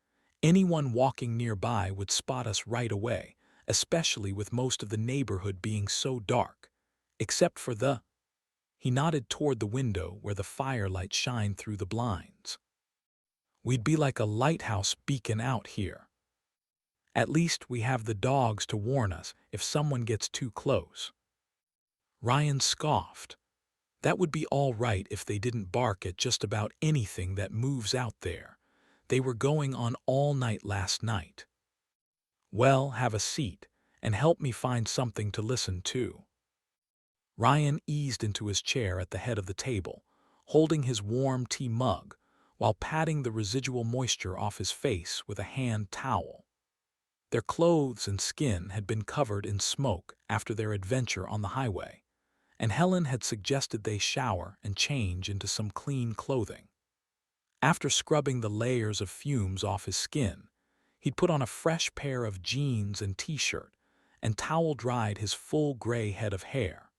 Speaker 1: Anyone walking nearby would spot us right away, especially with most of the neighborhood being so dark. Except for the—" He nodded toward the window where the firelight shined through the blinds. "We'd be like a lighthouse beacon out here. At least we have the dogs to warn us if someone gets too close." Ryan scoffed. "That would be all right if they didn't bark at just about anything that moves out there. They were going on all night last night." "Well, have a seat and help me find something to listen to." Ryan eased into his chair at the head of the table, holding his warm tea mug while patting the residual moisture off his face with a hand towel. Their clothes and skin had been covered in smoke after their adventure on the highway, and Helen had suggested they shower and change into some clean clothing. After scrubbing the layers of fumes off his skin, he'd put on a fresh pair of jeans and t-shirt and towel-dried his full gray head of hair.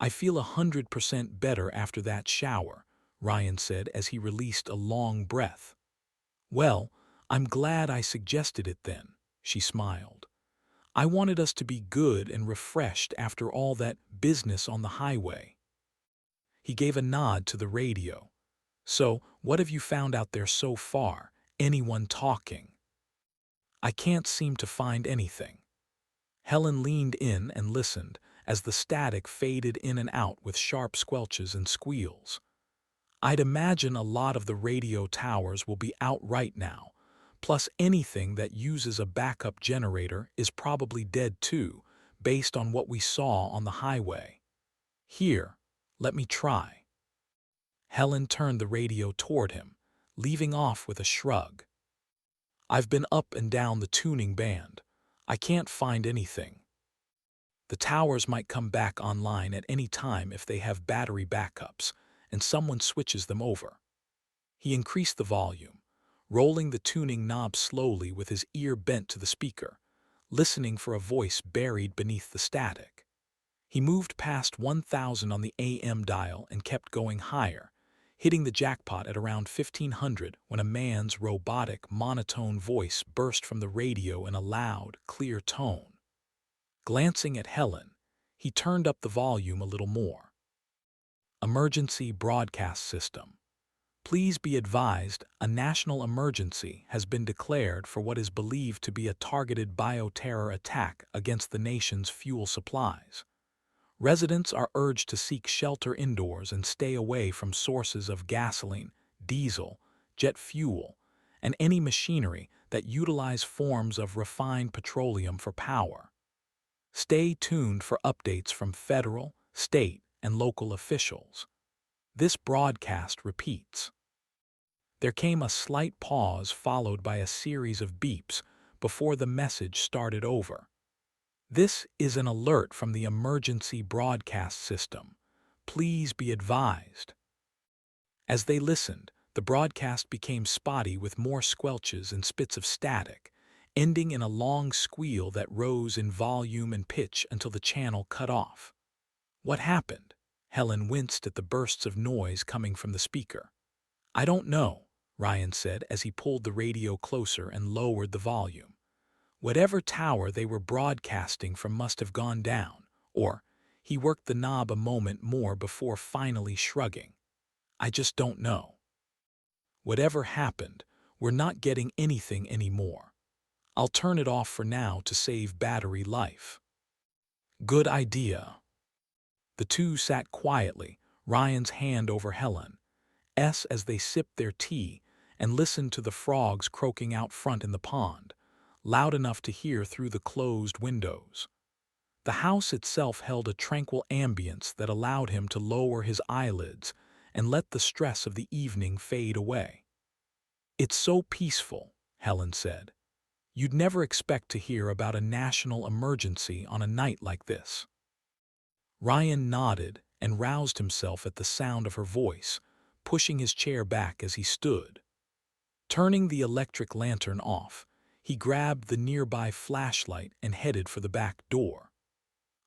Speaker 1: "I feel 100% better after that shower," Ryan said as he released a long breath. "Well, I'm glad I suggested it then," she smiled. "I wanted us to be good and refreshed after all that business on the highway." He gave a nod to the radio. "So, what have you found out there so far? Anyone talking?" "I can't seem to find anything." Helen leaned in and listened as the static faded in and out with sharp squelches and squeals. I'd imagine a lot of the radio towers will be out right now, plus anything that uses a backup generator is probably dead too, based on what we saw on the highway. Here, let me try. Helen turned the radio toward him, leaving off with a shrug. I've been up and down the tuning band. I can't find anything. The towers might come back online at any time if they have battery backups, and someone switches them over. He increased the volume, rolling the tuning knob slowly with his ear bent to the speaker, listening for a voice buried beneath the static. He moved past 1000 on the AM dial and kept going higher, hitting the jackpot at around 1500 when a man's robotic, monotone voice burst from the radio in a loud, clear tone. Glancing at Helen, he turned up the volume a little more. Emergency broadcast system. Please be advised, a national emergency has been declared for what is believed to be a targeted bioterror attack against the nation's fuel supplies. Residents are urged to seek shelter indoors and stay away from sources of gasoline, diesel, jet fuel, and any machinery that utilize forms of refined petroleum for power. Stay tuned for updates from federal, state, and local officials. This broadcast repeats. There came a slight pause followed by a series of beeps before the message started over. This is an alert from the emergency broadcast system. Please be advised. As they listened, the broadcast became spotty with more squelches and spits of static, ending in a long squeal that rose in volume and pitch until the channel cut off. What happened? Helen winced at the bursts of noise coming from the speaker. I don't know, Ryan said as he pulled the radio closer and lowered the volume. Whatever tower they were broadcasting from must have gone down, or he worked the knob a moment more before finally shrugging. I just don't know. Whatever happened, we're not getting anything anymore. I'll turn it off for now to save battery life. Good idea. The two sat quietly, Ryan's hand over Helen's as they sipped their tea and listened to the frogs croaking out front in the pond, loud enough to hear through the closed windows. The house itself held a tranquil ambience that allowed him to lower his eyelids and let the stress of the evening fade away. It's so peaceful, Helen said. You'd never expect to hear about a national emergency on a night like this. Ryan nodded and roused himself at the sound of her voice, pushing his chair back as he stood. Turning the electric lantern off, he grabbed the nearby flashlight and headed for the back door.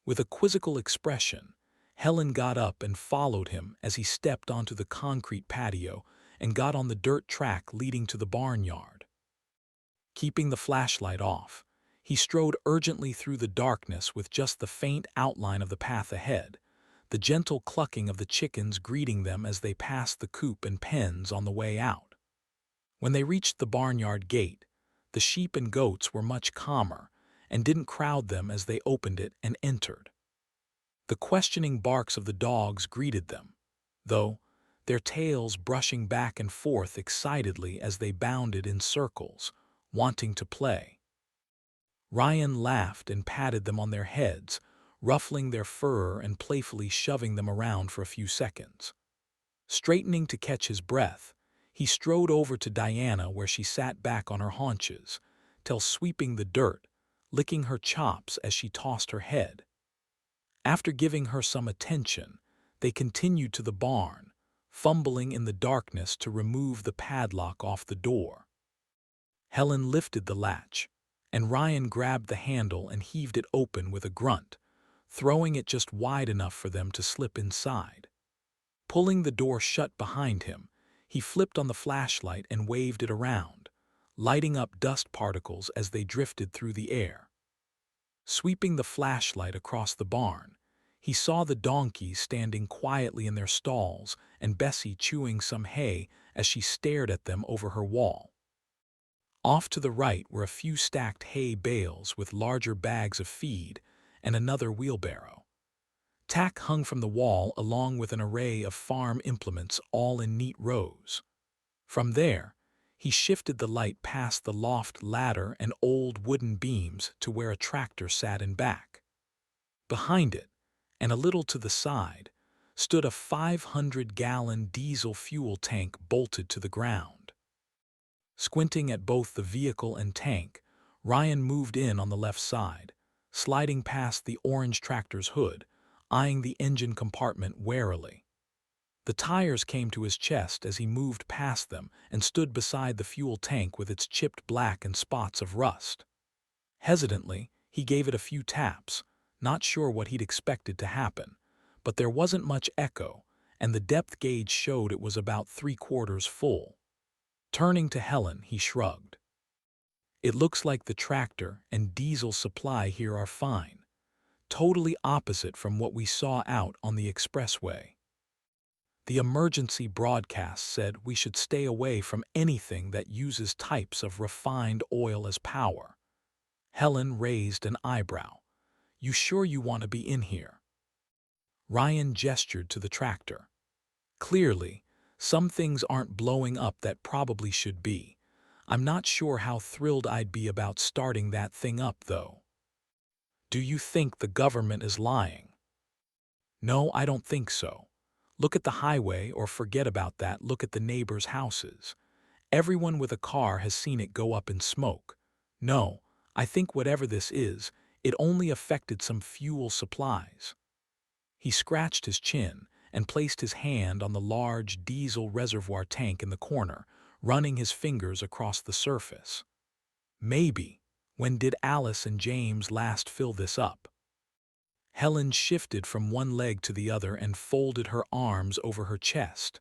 Speaker 1: With a quizzical expression, Helen got up and followed him as he stepped onto the concrete patio and got on the dirt track leading to the barnyard. Keeping the flashlight off, he strode urgently through the darkness with just the faint outline of the path ahead, the gentle clucking of the chickens greeting them as they passed the coop and pens on the way out. When they reached the barnyard gate, the sheep and goats were much calmer and didn't crowd them as they opened it and entered. The questioning barks of the dogs greeted them, though, their tails brushing back and forth excitedly as they bounded in circles, wanting to play. Ryan laughed and patted them on their heads, ruffling their fur and playfully shoving them around for a few seconds. Straightening to catch his breath, he strode over to Diana where she sat back on her haunches, till sweeping the dirt, licking her chops as she tossed her head. After giving her some attention, they continued to the barn, fumbling in the darkness to remove the padlock off the door. Helen lifted the latch, and Ryan grabbed the handle and heaved it open with a grunt, throwing it just wide enough for them to slip inside. Pulling the door shut behind him, he flipped on the flashlight and waved it around, lighting up dust particles as they drifted through the air. Sweeping the flashlight across the barn, he saw the donkeys standing quietly in their stalls and Bessie chewing some hay as she stared at them over her wall. Off to the right were a few stacked hay bales with larger bags of feed and another wheelbarrow. Tack hung from the wall along with an array of farm implements all in neat rows. From there, he shifted the light past the loft ladder and old wooden beams to where a tractor sat in back. Behind it, and a little to the side, stood a 500-gallon diesel fuel tank bolted to the ground. Squinting at both the vehicle and tank, Ryan moved in on the left side, sliding past the orange tractor's hood, eyeing the engine compartment warily. The tires came to his chest as he moved past them and stood beside the fuel tank with its chipped black and spots of rust. Hesitantly, he gave it a few taps, not sure what he'd expected to happen, but there wasn't much echo, and the depth gauge showed it was about 3/4 full. Turning to Helen, he shrugged. It looks like the tractor and diesel supply here are fine, totally opposite from what we saw out on the expressway. The emergency broadcast said we should stay away from anything that uses types of refined oil as power. Helen raised an eyebrow. You sure you want to be in here? Ryan gestured to the tractor. Clearly, some things aren't blowing up that probably should be. I'm not sure how thrilled I'd be about starting that thing up, though. Do you think the government is lying? No, I don't think so. Look at the highway, or forget about that, look at the neighbors' houses. Everyone with a car has seen it go up in smoke. No, I think whatever this is, it only affected some fuel supplies. He scratched his chin and placed his hand on the large diesel reservoir tank in the corner, running his fingers across the surface. Maybe. When did Alice and James last fill this up? Helen shifted from one leg to the other and folded her arms over her chest.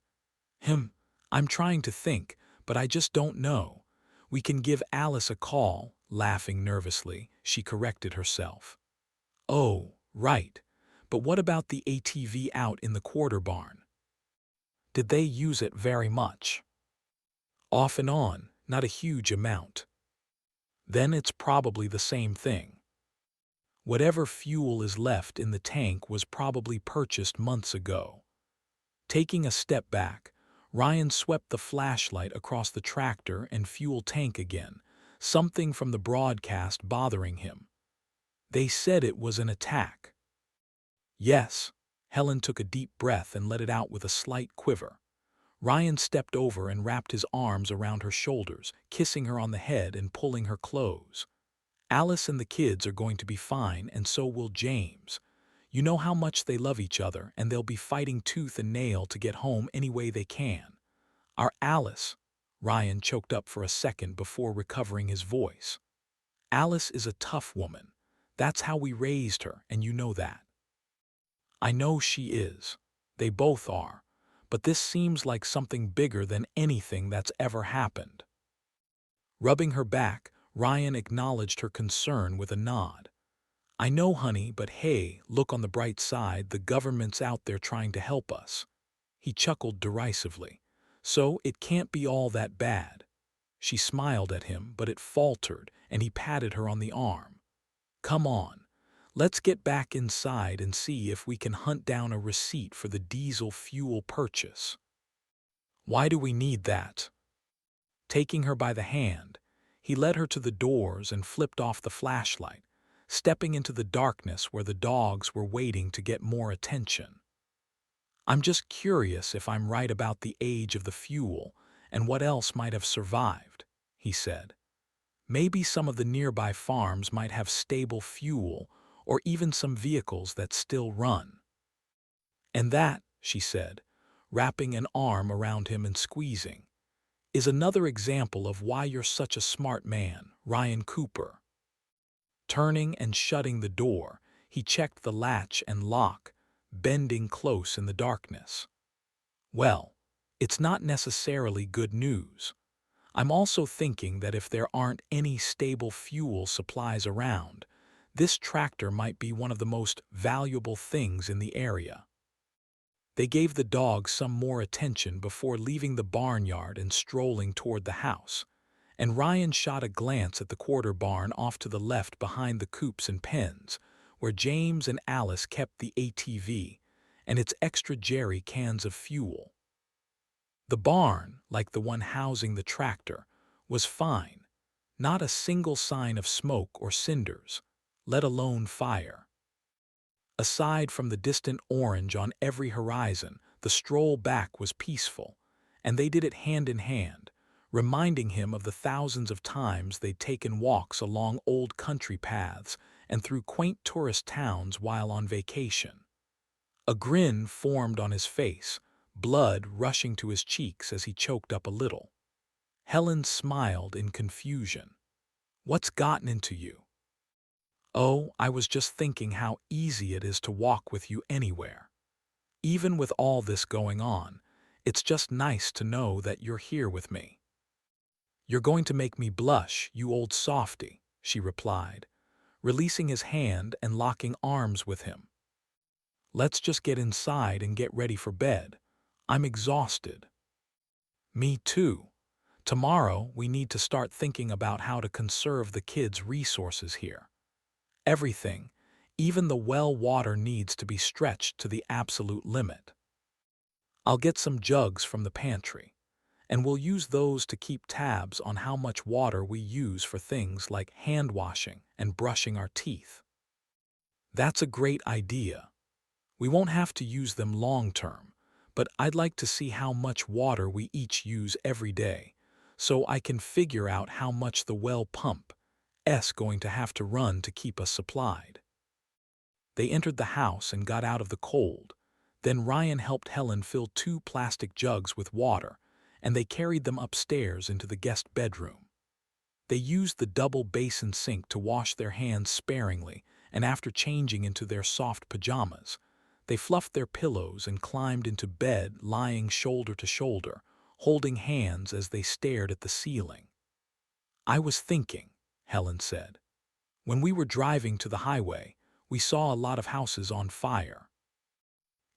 Speaker 1: I'm trying to think, but I just don't know. We can give Alice a call. Laughing nervously, she corrected herself. Oh, right. But what about the ATV out in the quarter barn? Did they use it very much? Off and on, not a huge amount. Then it's probably the same thing. Whatever fuel is left in the tank was probably purchased months ago. Taking a step back, Ryan swept the flashlight across the tractor and fuel tank again, something from the broadcast bothering him. They said it was an attack. Yes. Helen took a deep breath and let it out with a slight quiver. Ryan stepped over and wrapped his arms around her shoulders, kissing her on the head and pulling her close. Alice and the kids are going to be fine, and so will James. You know how much they love each other, and they'll be fighting tooth and nail to get home any way they can. Our Alice, Ryan choked up for a second before recovering his voice. Alice is a tough woman. That's how we raised her, and you know that. I know she is. They both are. But this seems like something bigger than anything that's ever happened. Rubbing her back, Ryan acknowledged her concern with a nod. I know, honey, but hey, look on the bright side, the government's out there trying to help us. He chuckled derisively. So it can't be all that bad. She smiled at him, but it faltered, and he patted her on the arm. Come on, let's get back inside and see if we can hunt down a receipt for the diesel fuel purchase. Why do we need that? Taking her by the hand, he led her to the doors and flipped off the flashlight, stepping into the darkness where the dogs were waiting to get more attention. I'm just curious if I'm right about the age of the fuel and what else might have survived, he said. Maybe some of the nearby farms might have stable fuel or even some vehicles that still run. And that, she said, wrapping an arm around him and squeezing, is another example of why you're such a smart man, Ryan Cooper. Turning and shutting the door, he checked the latch and lock, bending close in the darkness. Well, it's not necessarily good news. I'm also thinking that if there aren't any stable fuel supplies around, this tractor might be one of the most valuable things in the area. They gave the dogs some more attention before leaving the barnyard and strolling toward the house, and Ryan shot a glance at the quarter barn off to the left behind the coops and pens, where James and Alice kept the ATV and its extra jerry cans of fuel. The barn, like the one housing the tractor, was fine, not a single sign of smoke or cinders, let alone fire. Aside from the distant orange on every horizon, the stroll back was peaceful, and they did it hand in hand, reminding him of the thousands of times they'd taken walks along old country paths and through quaint tourist towns while on vacation. A grin formed on his face, blood rushing to his cheeks as he choked up a little. Helen smiled in confusion. "What's gotten into you?" "Oh, I was just thinking how easy it is to walk with you anywhere. Even with all this going on, it's just nice to know that you're here with me." "You're going to make me blush, you old softy," she replied, releasing his hand and locking arms with him. "Let's just get inside and get ready for bed. I'm exhausted." "Me too. Tomorrow we need to start thinking about how to conserve the kids' resources here. Everything, even the well water, needs to be stretched to the absolute limit. I'll get some jugs from the pantry, and we'll use those to keep tabs on how much water we use for things like hand washing and brushing our teeth." "That's a great idea. We won't have to use them long term, but I'd like to see how much water we each use every day, so I can figure out how much the well pump's going to have to run to keep us supplied." They entered the house and got out of the cold. Then Ryan helped Helen fill 2 plastic jugs with water, and they carried them upstairs into the guest bedroom. They used the double basin sink to wash their hands sparingly, and after changing into their soft pajamas, they fluffed their pillows and climbed into bed, lying shoulder to shoulder, holding hands as they stared at the ceiling. "I was thinking," Helen said. "When we were driving to the highway, we saw a lot of houses on fire."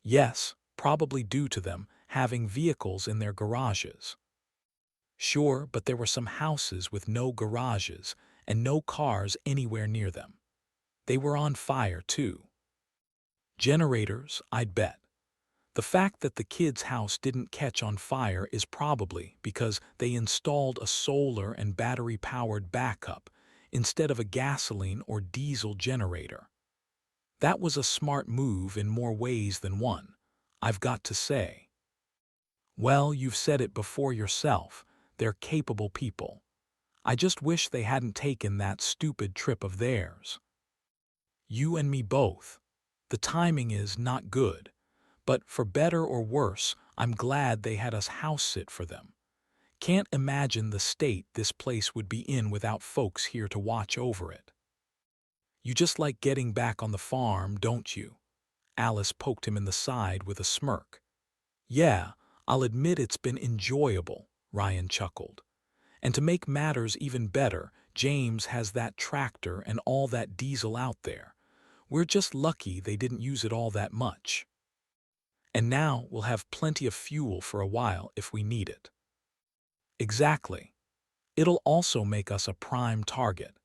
Speaker 1: "Yes, probably due to them having vehicles in their garages." "Sure, but there were some houses with no garages and no cars anywhere near them. They were on fire, too." "Generators, I'd bet. The fact that the kids' house didn't catch on fire is probably because they installed a solar and battery-powered backup instead of a gasoline or diesel generator. That was a smart move in more ways than one, I've got to say." "Well, you've said it before yourself. They're capable people. I just wish they hadn't taken that stupid trip of theirs." "You and me both. The timing is not good. But for better or worse, I'm glad they had us house sit for them. Can't imagine the state this place would be in without folks here to watch over it." "You just like getting back on the farm, don't you?" Alice poked him in the side with a smirk. "Yeah, I'll admit it's been enjoyable," Ryan chuckled. "And to make matters even better, James has that tractor and all that diesel out there. We're just lucky they didn't use it all that much. And now we'll have plenty of fuel for a while if we need it." "Exactly. It'll also make us a prime target.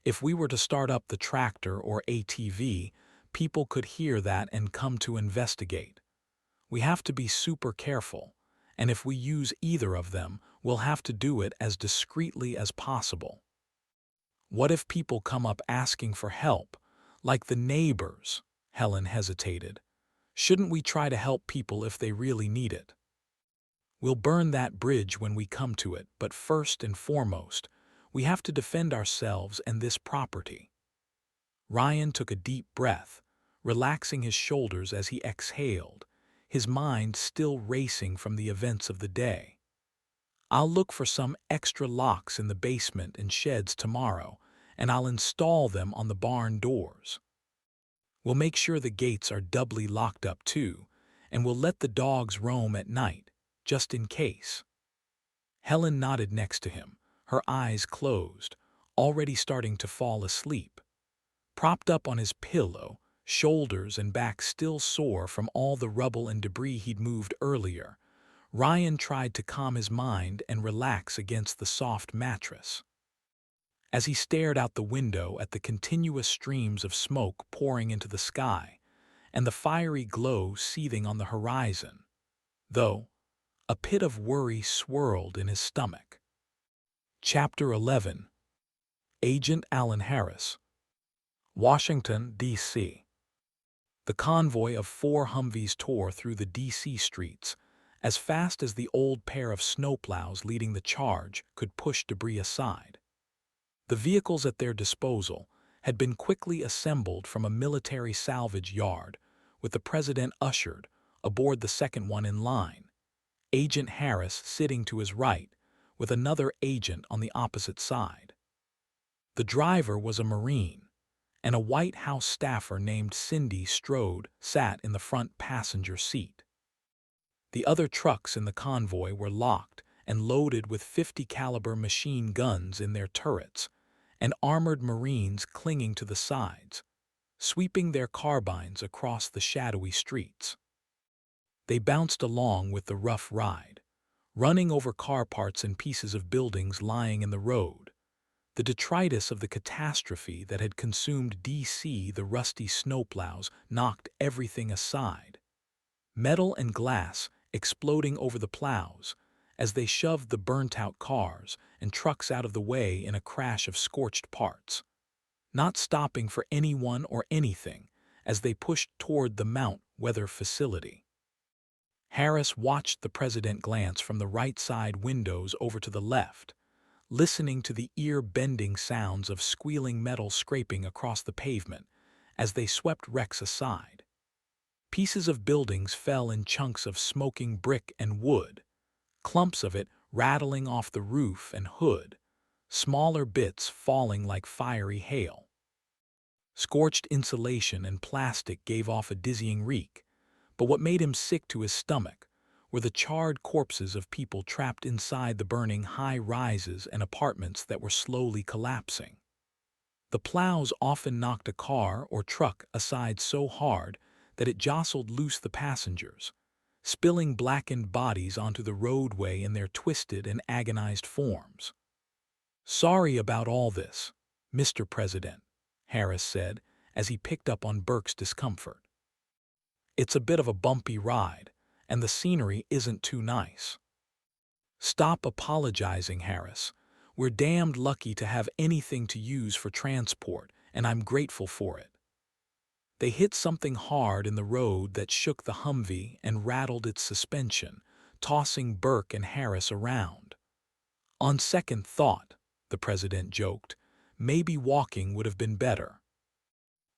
Speaker 1: If we were to start up the tractor or ATV, people could hear that and come to investigate. We have to be super careful, and if we use either of them, we'll have to do it as discreetly as possible." "What if people come up asking for help, like the neighbors?" Helen hesitated. "Shouldn't we try to help people if they really need it?" "We'll burn that bridge when we come to it, but first and foremost, we have to defend ourselves and this property." Ryan took a deep breath, relaxing his shoulders as he exhaled, his mind still racing from the events of the day. "I'll look for some extra locks in the basement and sheds tomorrow, and I'll install them on the barn doors. We'll make sure the gates are doubly locked up too, and we'll let the dogs roam at night, just in case." Helen nodded next to him, her eyes closed, already starting to fall asleep. Propped up on his pillow, shoulders and back still sore from all the rubble and debris he'd moved earlier, Ryan tried to calm his mind and relax against the soft mattress. as he stared out the window at the continuous streams of smoke pouring into the sky and the fiery glow seething on the horizon, though a pit of worry swirled in his stomach. Chapter 11. Agent Alan Harris. Washington, D.C. The convoy of 4 Humvees tore through the D.C. streets as fast as the old pair of snowplows leading the charge could push debris aside. The vehicles at their disposal had been quickly assembled from a military salvage yard, with the president ushered aboard the second one in line, Agent Harris sitting to his right, with another agent on the opposite side. The driver was a Marine, and a White House staffer named Cindy Strode sat in the front passenger seat. The other trucks in the convoy were locked and loaded with 50-caliber machine guns in their turrets, and armored Marines clinging to the sides, sweeping their carbines across the shadowy streets. They bounced along with the rough ride, running over car parts and pieces of buildings lying in the road, the detritus of the catastrophe that had consumed D.C. The rusty snowplows knocked everything aside, metal and glass exploding over the plows as they shoved the burnt-out cars and trucks out of the way in a crash of scorched parts, not stopping for anyone or anything as they pushed toward the Mount Weather facility. Harris watched the president glance from the right side windows over to the left, listening to the ear-bending sounds of squealing metal scraping across the pavement as they swept wrecks aside. Pieces of buildings fell in chunks of smoking brick and wood, clumps of it rattling off the roof and hood, smaller bits falling like fiery hail. Scorched insulation and plastic gave off a dizzying reek, but what made him sick to his stomach were the charred corpses of people trapped inside the burning high-rises and apartments that were slowly collapsing. The plows often knocked a car or truck aside so hard that it jostled loose the passengers, spilling blackened bodies onto the roadway in their twisted and agonized forms. "Sorry about all this, Mr. President," Harris said as he picked up on Burke's discomfort. "It's a bit of a bumpy ride, and the scenery isn't too nice." "Stop apologizing, Harris. We're damned lucky to have anything to use for transport, and I'm grateful for it." They hit something hard in the road that shook the Humvee and rattled its suspension, tossing Burke and Harris around. "On second thought," the president joked, "maybe walking would have been better."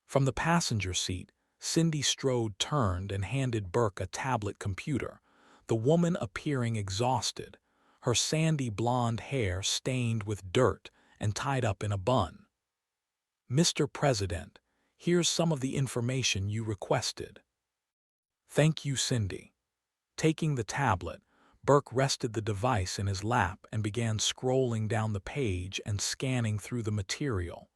Speaker 1: From the passenger seat, Cindy Strode turned and handed Burke a tablet computer, the woman appearing exhausted, her sandy blonde hair stained with dirt and tied up in a bun. "Mr. President, here's some of the information you requested." "Thank you, Cindy." Taking the tablet, Burke rested the device in his lap and began scrolling down the page and scanning through the material.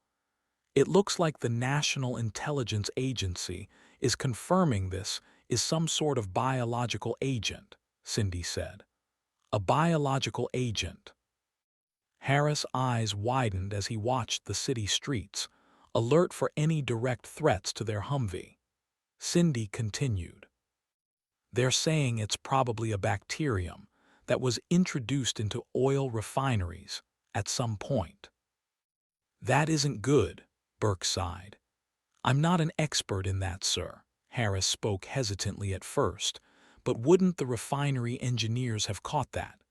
Speaker 1: "It looks like the National Intelligence Agency is confirming this is some sort of biological agent," Cindy said. "A biological agent." Harris' eyes widened as he watched the city streets, alert for any direct threats to their Humvee. Cindy continued. "They're saying it's probably a bacterium that was introduced into oil refineries at some point." "That isn't good," Burke sighed. "I'm not an expert in that, sir." Harris spoke hesitantly at first, but wouldn't the refinery engineers have caught that?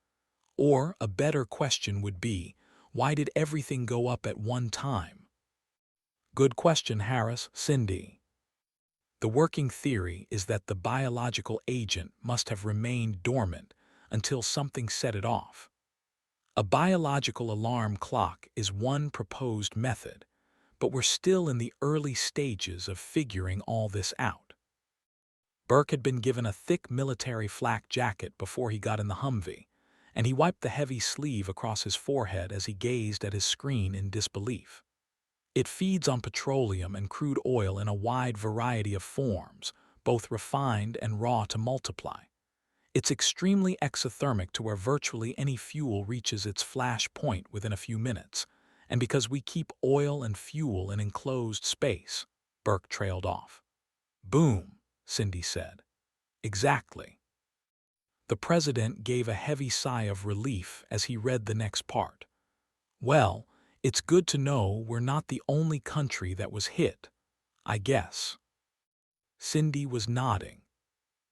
Speaker 1: Or, a better question would be, why did everything go up at one time? "Good question, Harris." Cindy. "The working theory is that the biological agent must have remained dormant until something set it off. A biological alarm clock is one proposed method, but we're still in the early stages of figuring all this out." Burke had been given a thick military flak jacket before he got in the Humvee, and he wiped the heavy sleeve across his forehead as he gazed at his screen in disbelief. "It feeds on petroleum and crude oil in a wide variety of forms, both refined and raw to multiply. It's extremely exothermic to where virtually any fuel reaches its flash point within a few minutes, and because we keep oil and fuel in enclosed space, Burke trailed off. Boom, Cindy said. Exactly. The president gave a heavy sigh of relief as he read the next part. Well, it's good to know we're not the only country that was hit, I guess. Cindy was nodding.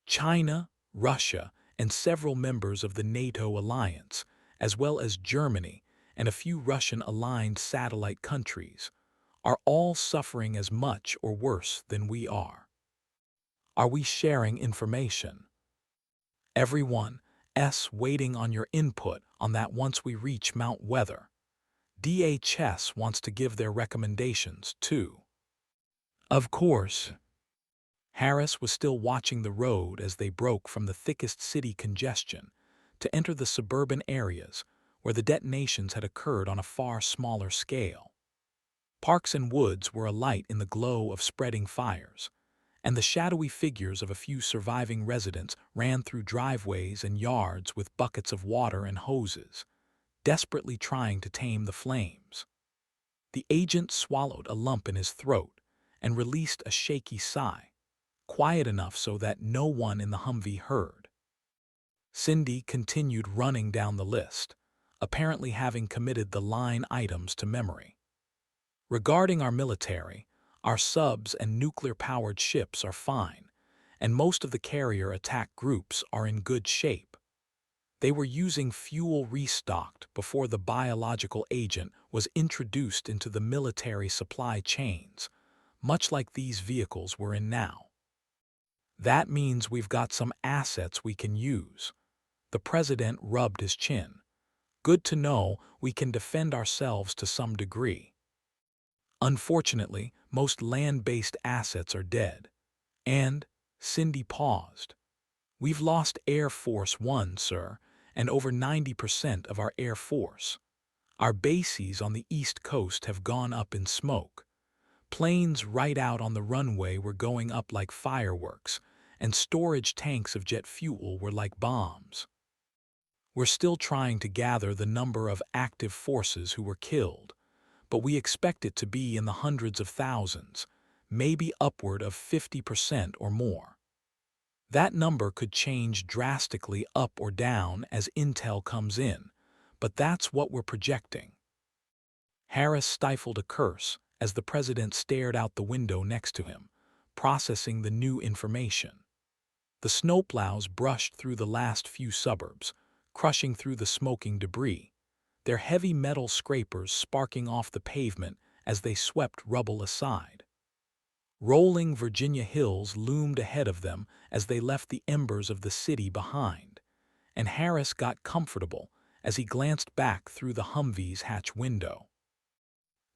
Speaker 1: China, Russia, and several members of the NATO alliance, as well as Germany and a few Russian-aligned satellite countries, are all suffering as much or worse than we are. Are we sharing information? Everyone, waiting on your input on that once we reach Mount Weather. DHS wants to give their recommendations, too. Of course. Harris was still watching the road as they broke from the thickest city congestion to enter the suburban areas where the detonations had occurred on a far smaller scale. Parks and woods were alight in the glow of spreading fires, and the shadowy figures of a few surviving residents ran through driveways and yards with buckets of water and hoses, desperately trying to tame the flames. The agent swallowed a lump in his throat and released a shaky sigh, quiet enough so that no one in the Humvee heard. Cindy continued running down the list, apparently having committed the line items to memory. Regarding our military, our subs and nuclear-powered ships are fine, and most of the carrier attack groups are in good shape. They were using fuel restocked before the biological agent was introduced into the military supply chains, much like these vehicles we're in now. That means we've got some assets we can use. The president rubbed his chin. Good to know we can defend ourselves to some degree. Unfortunately, most land-based assets are dead. And, Cindy paused. We've lost Air Force One, sir, and over 90% of our Air Force. Our bases on the East Coast have gone up in smoke. Planes right out on the runway were going up like fireworks, and storage tanks of jet fuel were like bombs. We're still trying to gather the number of active forces who were killed, but we expect it to be in the hundreds of thousands, maybe upward of 50% or more. That number could change drastically up or down as intel comes in, but that's what we're projecting. Harris stifled a curse as the president stared out the window next to him, processing the new information. The snowplows brushed through the last few suburbs, crushing through the smoking debris, their heavy metal scrapers sparking off the pavement as they swept rubble aside. Rolling Virginia hills loomed ahead of them as they left the embers of the city behind, and Harris got comfortable as he glanced back through the Humvee's hatch window.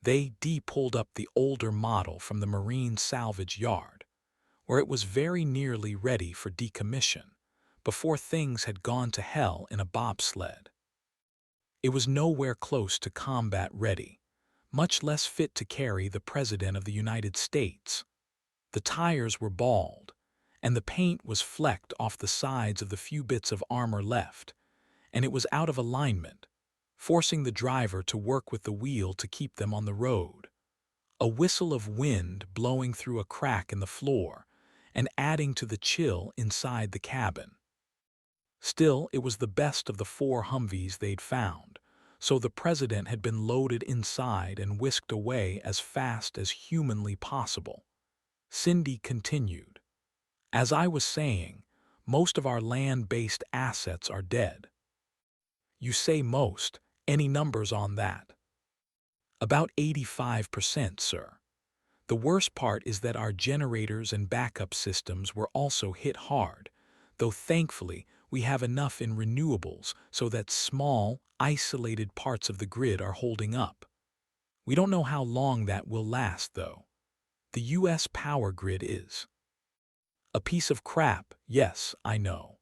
Speaker 1: They pulled up the older model from the marine salvage yard, where it was very nearly ready for decommission, before things had gone to hell in a bobsled. It was nowhere close to combat ready, much less fit to carry the President of the United States. The tires were bald, and the paint was flecked off the sides of the few bits of armor left, and it was out of alignment, forcing the driver to work with the wheel to keep them on the road. A whistle of wind blowing through a crack in the floor and adding to the chill inside the cabin. Still, it was the best of the 4 Humvees they'd found, so the president had been loaded inside and whisked away as fast as humanly possible. Cindy continued. As I was saying, most of our land-based assets are dead. You say most. Any numbers on that? About 85%, sir. The worst part is that our generators and backup systems were also hit hard, though thankfully we have enough in renewables so that small, isolated parts of the grid are holding up. We don't know how long that will last, though. The U.S. power grid is a piece of crap, yes, I know.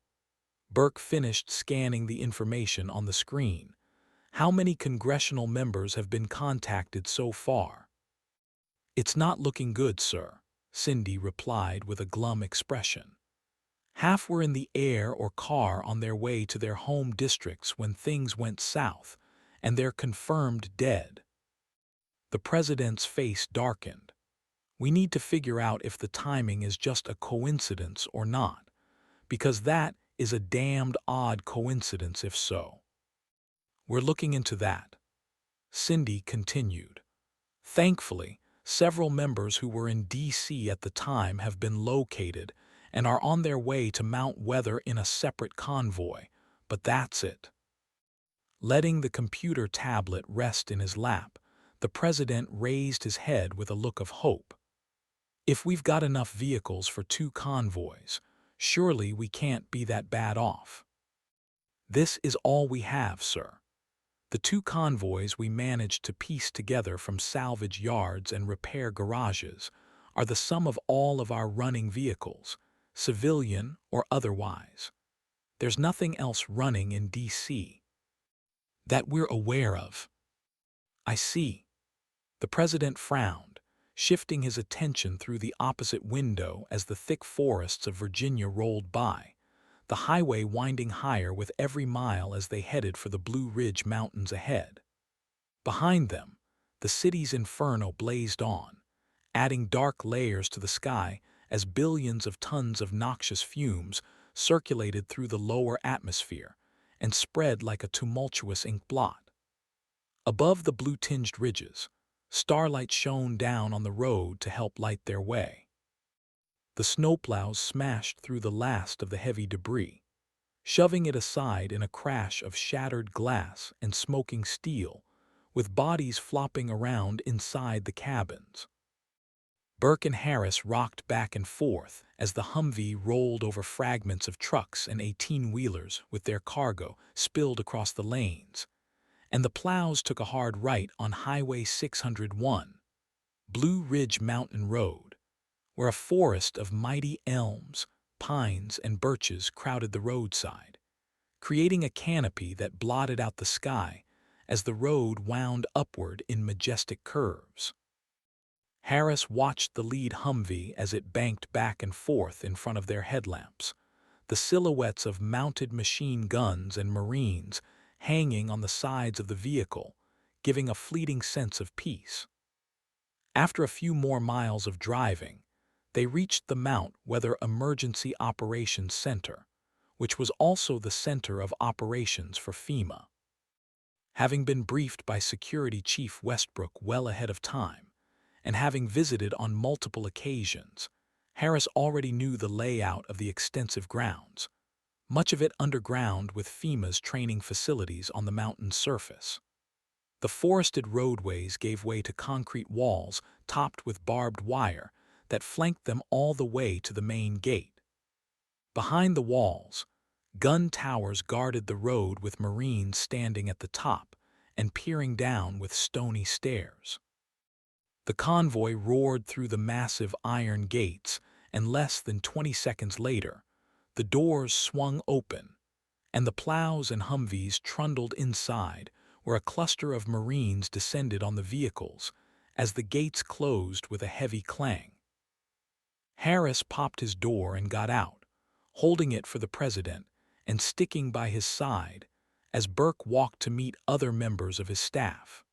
Speaker 1: Burke finished scanning the information on the screen. How many congressional members have been contacted so far? It's not looking good, sir, Cindy replied with a glum expression. Half were in the air or car on their way to their home districts when things went south, and they're confirmed dead. The president's face darkened. We need to figure out if the timing is just a coincidence or not, because that is a damned odd coincidence if so. We're looking into that, Cindy continued. Thankfully, several members who were in D.C. at the time have been located and are on their way to Mount Weather in a separate convoy, but that's it. Letting the computer tablet rest in his lap, the president raised his head with a look of hope. If we've got enough vehicles for 2 convoys, surely we can't be that bad off. This is all we have, sir. The 2 convoys we managed to piece together from salvage yards and repair garages are the sum of all of our running vehicles, civilian or otherwise. There's nothing else running in D.C. that we're aware of. I see. The president frowned, shifting his attention through the opposite window as the thick forests of Virginia rolled by, the highway winding higher with every mile as they headed for the Blue Ridge Mountains ahead. Behind them, the city's inferno blazed on, adding dark layers to the sky as billions of tons of noxious fumes circulated through the lower atmosphere and spread like a tumultuous ink blot. Above the blue-tinged ridges, starlight shone down on the road to help light their way. The snowplows smashed through the last of the heavy debris, shoving it aside in a crash of shattered glass and smoking steel, with bodies flopping around inside the cabins. Burke and Harris rocked back and forth as the Humvee rolled over fragments of trucks and 18-wheelers with their cargo spilled across the lanes, and the plows took a hard right on Highway 601, Blue Ridge Mountain Road, where a forest of mighty elms, pines, and birches crowded the roadside, creating a canopy that blotted out the sky as the road wound upward in majestic curves. Harris watched the lead Humvee as it banked back and forth in front of their headlamps, the silhouettes of mounted machine guns and Marines hanging on the sides of the vehicle, giving a fleeting sense of peace. After a few more miles of driving, they reached the Mount Weather Emergency Operations Center, which was also the center of operations for FEMA. Having been briefed by Security Chief Westbrook well ahead of time, and having visited on multiple occasions, Harris already knew the layout of the extensive grounds, much of it underground with FEMA's training facilities on the mountain's surface. The forested roadways gave way to concrete walls topped with barbed wire that flanked them all the way to the main gate. Behind the walls, gun towers guarded the road with Marines standing at the top and peering down with stony stares. The convoy roared through the massive iron gates, and less than 20 seconds later, the doors swung open, and the plows and Humvees trundled inside, where a cluster of Marines descended on the vehicles as the gates closed with a heavy clang. Harris popped his door and got out, holding it for the president and sticking by his side as Burke walked to meet other members of his staff.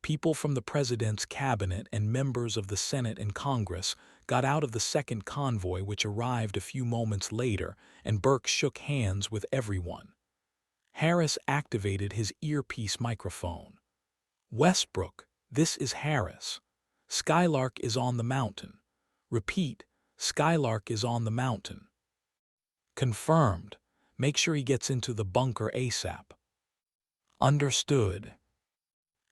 Speaker 1: People from the president's cabinet and members of the Senate and Congress got out of the second convoy, which arrived a few moments later, and Burke shook hands with everyone. Harris activated his earpiece microphone. "Westbrook, this is Harris. Skylark is on the mountain. Repeat, Skylark is on the mountain." "Confirmed. Make sure he gets into the bunker ASAP." "Understood."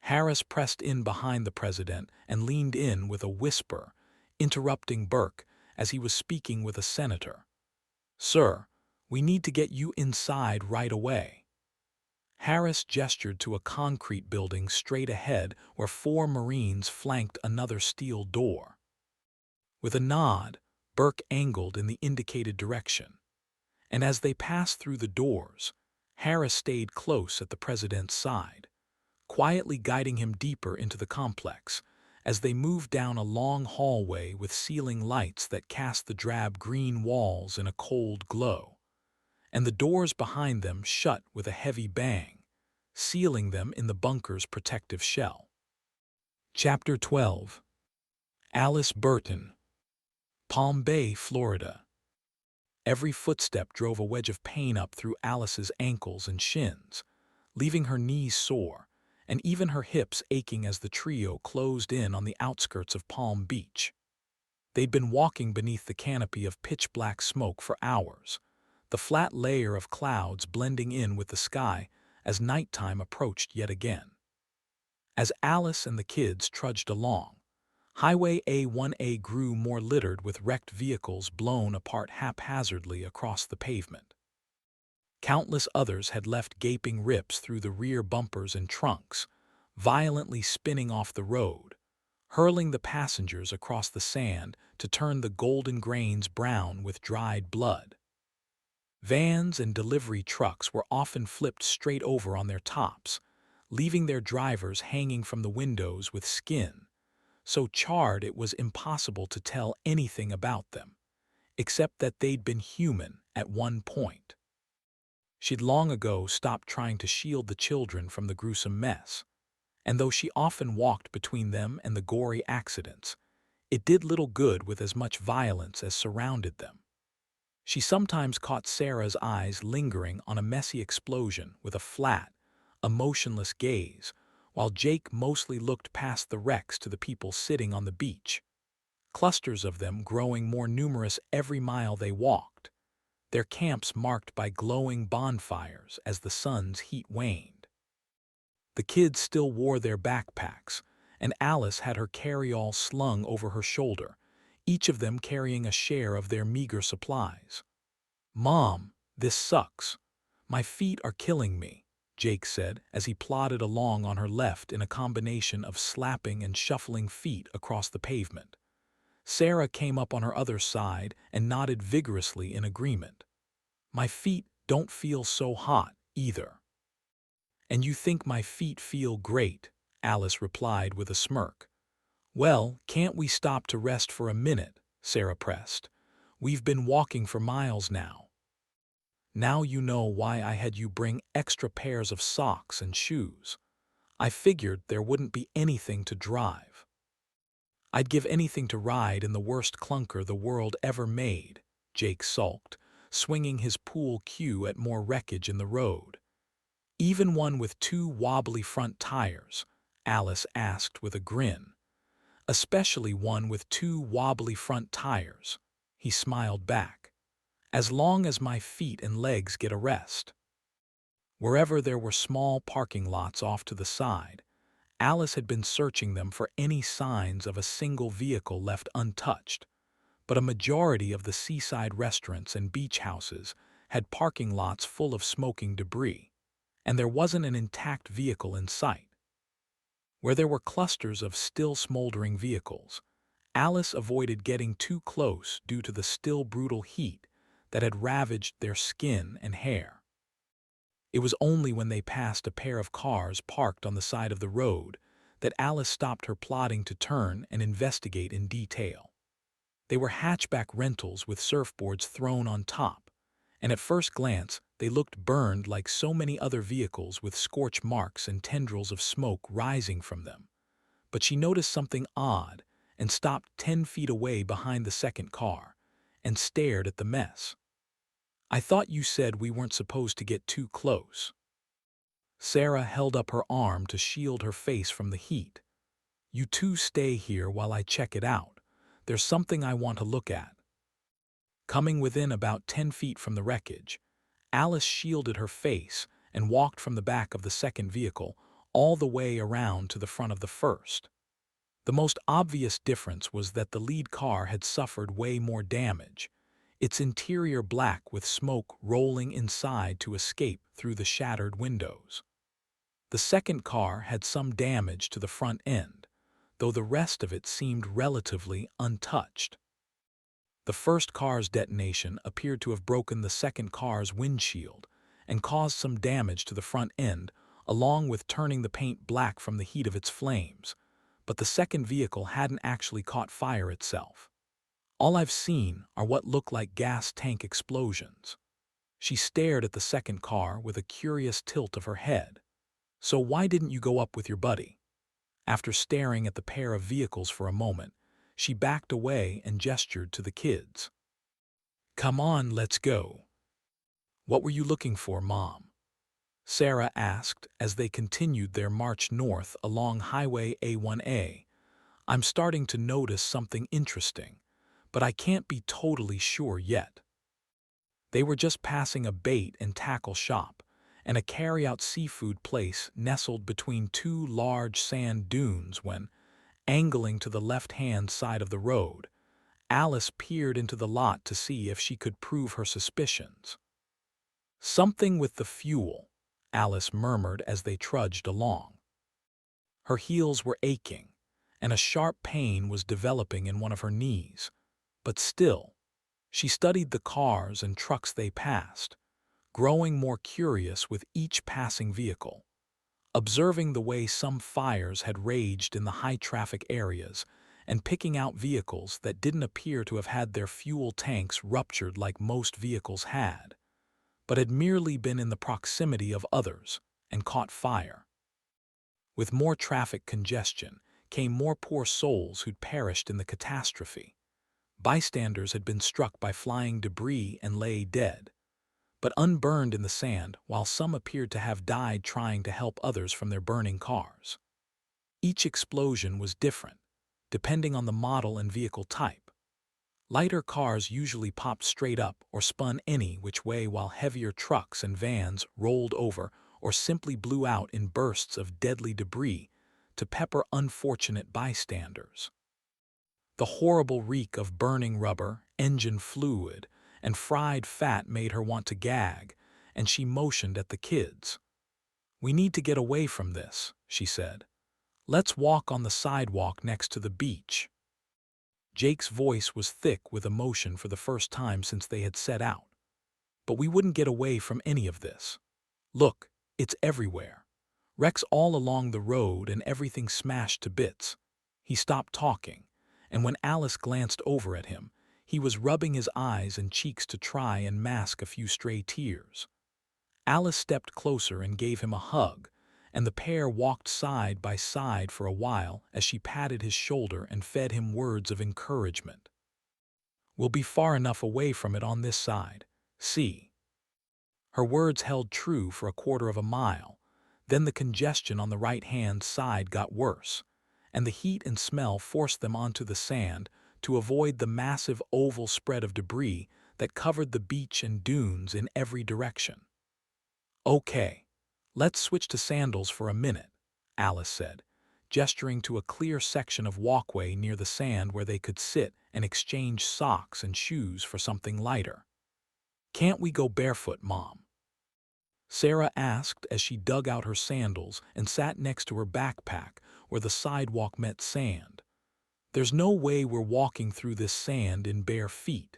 Speaker 1: Harris pressed in behind the president and leaned in with a whisper, interrupting Burke as he was speaking with a senator. "Sir, we need to get you inside right away." Harris gestured to a concrete building straight ahead where 4 Marines flanked another steel door. With a nod, Burke angled in the indicated direction, and as they passed through the doors, Harris stayed close at the president's side, quietly guiding him deeper into the complex as they moved down a long hallway with ceiling lights that cast the drab green walls in a cold glow, and the doors behind them shut with a heavy bang, sealing them in the bunker's protective shell. Chapter 12. Alice Burton, Palm Bay, Florida. Every footstep drove a wedge of pain up through Alice's ankles and shins, leaving her knees sore, and even her hips aching as the trio closed in on the outskirts of Palm Beach. They'd been walking beneath the canopy of pitch-black smoke for hours, the flat layer of clouds blending in with the sky as nighttime approached yet again. As Alice and the kids trudged along, Highway A1A grew more littered with wrecked vehicles blown apart haphazardly across the pavement. Countless others had left gaping rips through the rear bumpers and trunks, violently spinning off the road, hurling the passengers across the sand to turn the golden grains brown with dried blood. Vans and delivery trucks were often flipped straight over on their tops, leaving their drivers hanging from the windows with skin so charred it was impossible to tell anything about them, except that they'd been human at one point. She'd long ago stopped trying to shield the children from the gruesome mess, and though she often walked between them and the gory accidents, it did little good with as much violence as surrounded them. She sometimes caught Sarah's eyes lingering on a messy explosion with a flat, emotionless gaze, while Jake mostly looked past the wrecks to the people sitting on the beach, clusters of them growing more numerous every mile they walked, their camps marked by glowing bonfires as the sun's heat waned. The kids still wore their backpacks, and Alice had her carry-all slung over her shoulder, each of them carrying a share of their meager supplies. "Mom, this sucks. My feet are killing me," Jake said as he plodded along on her left in a combination of slapping and shuffling feet across the pavement. Sarah came up on her other side and nodded vigorously in agreement. "My feet don't feel so hot, either." "And you think my feet feel great," Alice replied with a smirk. "Well, can't we stop to rest for a minute?" Sarah pressed. "We've been walking for miles now." "Now you know why I had you bring extra pairs of socks and shoes. I figured there wouldn't be anything to drive." "I'd give anything to ride in the worst clunker the world ever made," Jake sulked, swinging his pool cue at more wreckage in the road. "Even one with two wobbly front tires?" Alice asked with a grin. "Especially one with two wobbly front tires," he smiled back. "As long as my feet and legs get a rest." Wherever there were small parking lots off to the side, Alice had been searching them for any signs of a single vehicle left untouched, but a majority of the seaside restaurants and beach houses had parking lots full of smoking debris, and there wasn't an intact vehicle in sight. Where there were clusters of still smoldering vehicles, Alice avoided getting too close due to the still brutal heat that had ravaged their skin and hair. It was only when they passed a pair of cars parked on the side of the road that Alice stopped her plodding to turn and investigate in detail. They were hatchback rentals with surfboards thrown on top, and at first glance they looked burned like so many other vehicles with scorch marks and tendrils of smoke rising from them. But she noticed something odd and stopped 10 feet away behind the second car and stared at the mess. "I thought you said we weren't supposed to get too close." Sarah held up her arm to shield her face from the heat. "You two stay here while I check it out. There's something I want to look at." Coming within about 10 feet from the wreckage, Alice shielded her face and walked from the back of the second vehicle all the way around to the front of the first. The most obvious difference was that the lead car had suffered way more damage, its interior black with smoke rolling inside to escape through the shattered windows. The second car had some damage to the front end, though the rest of it seemed relatively untouched. The first car's detonation appeared to have broken the second car's windshield and caused some damage to the front end, along with turning the paint black from the heat of its flames, but the second vehicle hadn't actually caught fire itself. "All I've seen are what look like gas tank explosions." She stared at the second car with a curious tilt of her head. "So why didn't you go up with your buddy?" After staring at the pair of vehicles for a moment, she backed away and gestured to the kids. "Come on, let's go." "What were you looking for, Mom?" Sarah asked as they continued their march north along Highway A1A. "I'm starting to notice something interesting, but I can't be totally sure yet." They were just passing a bait and tackle shop and a carry-out seafood place nestled between two large sand dunes when, angling to the left-hand side of the road, Alice peered into the lot to see if she could prove her suspicions. "Something with the fuel," Alice murmured as they trudged along. Her heels were aching, and a sharp pain was developing in one of her knees. But still, she studied the cars and trucks they passed, growing more curious with each passing vehicle, observing the way some fires had raged in the high-traffic areas and picking out vehicles that didn't appear to have had their fuel tanks ruptured like most vehicles had, but had merely been in the proximity of others and caught fire. With more traffic congestion came more poor souls who'd perished in the catastrophe. Bystanders had been struck by flying debris and lay dead, but unburned in the sand, while some appeared to have died trying to help others from their burning cars. Each explosion was different, depending on the model and vehicle type. Lighter cars usually popped straight up or spun any which way, while heavier trucks and vans rolled over or simply blew out in bursts of deadly debris to pepper unfortunate bystanders. The horrible reek of burning rubber, engine fluid, and fried fat made her want to gag, and she motioned at the kids. "We need to get away from this," she said. "Let's walk on the sidewalk next to the beach." Jake's voice was thick with emotion for the first time since they had set out. "But we wouldn't get away from any of this. Look, it's everywhere. Wrecks all along the road and everything smashed to bits." He stopped talking, and when Alice glanced over at him, he was rubbing his eyes and cheeks to try and mask a few stray tears. Alice stepped closer and gave him a hug, and the pair walked side by side for a while as she patted his shoulder and fed him words of encouragement. "We'll be far enough away from it on this side. See." Her words held true for a quarter of a mile. Then the congestion on the right-hand side got worse, and the heat and smell forced them onto the sand to avoid the massive oval spread of debris that covered the beach and dunes in every direction. "Okay, let's switch to sandals for a minute," Alice said, gesturing to a clear section of walkway near the sand where they could sit and exchange socks and shoes for something lighter. "Can't we go barefoot, Mom?" Sarah asked as she dug out her sandals and sat next to her backpack where the sidewalk met sand. "There's no way we're walking through this sand in bare feet."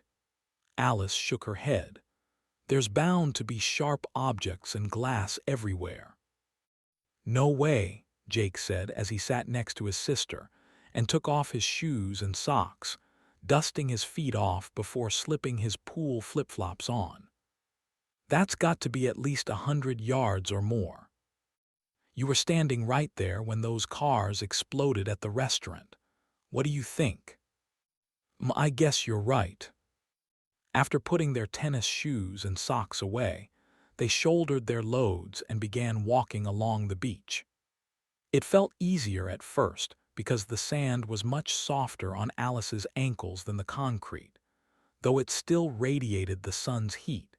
Speaker 1: Alice shook her head. "There's bound to be sharp objects and glass everywhere." "No way," Jake said as he sat next to his sister and took off his shoes and socks, dusting his feet off before slipping his pool flip-flops on. "That's got to be at least 100 yards or more. You were standing right there when those cars exploded at the restaurant. What do you think?" "I guess you're right." After putting their tennis shoes and socks away, they shouldered their loads and began walking along the beach. It felt easier at first because the sand was much softer on Alice's ankles than the concrete, though it still radiated the sun's heat,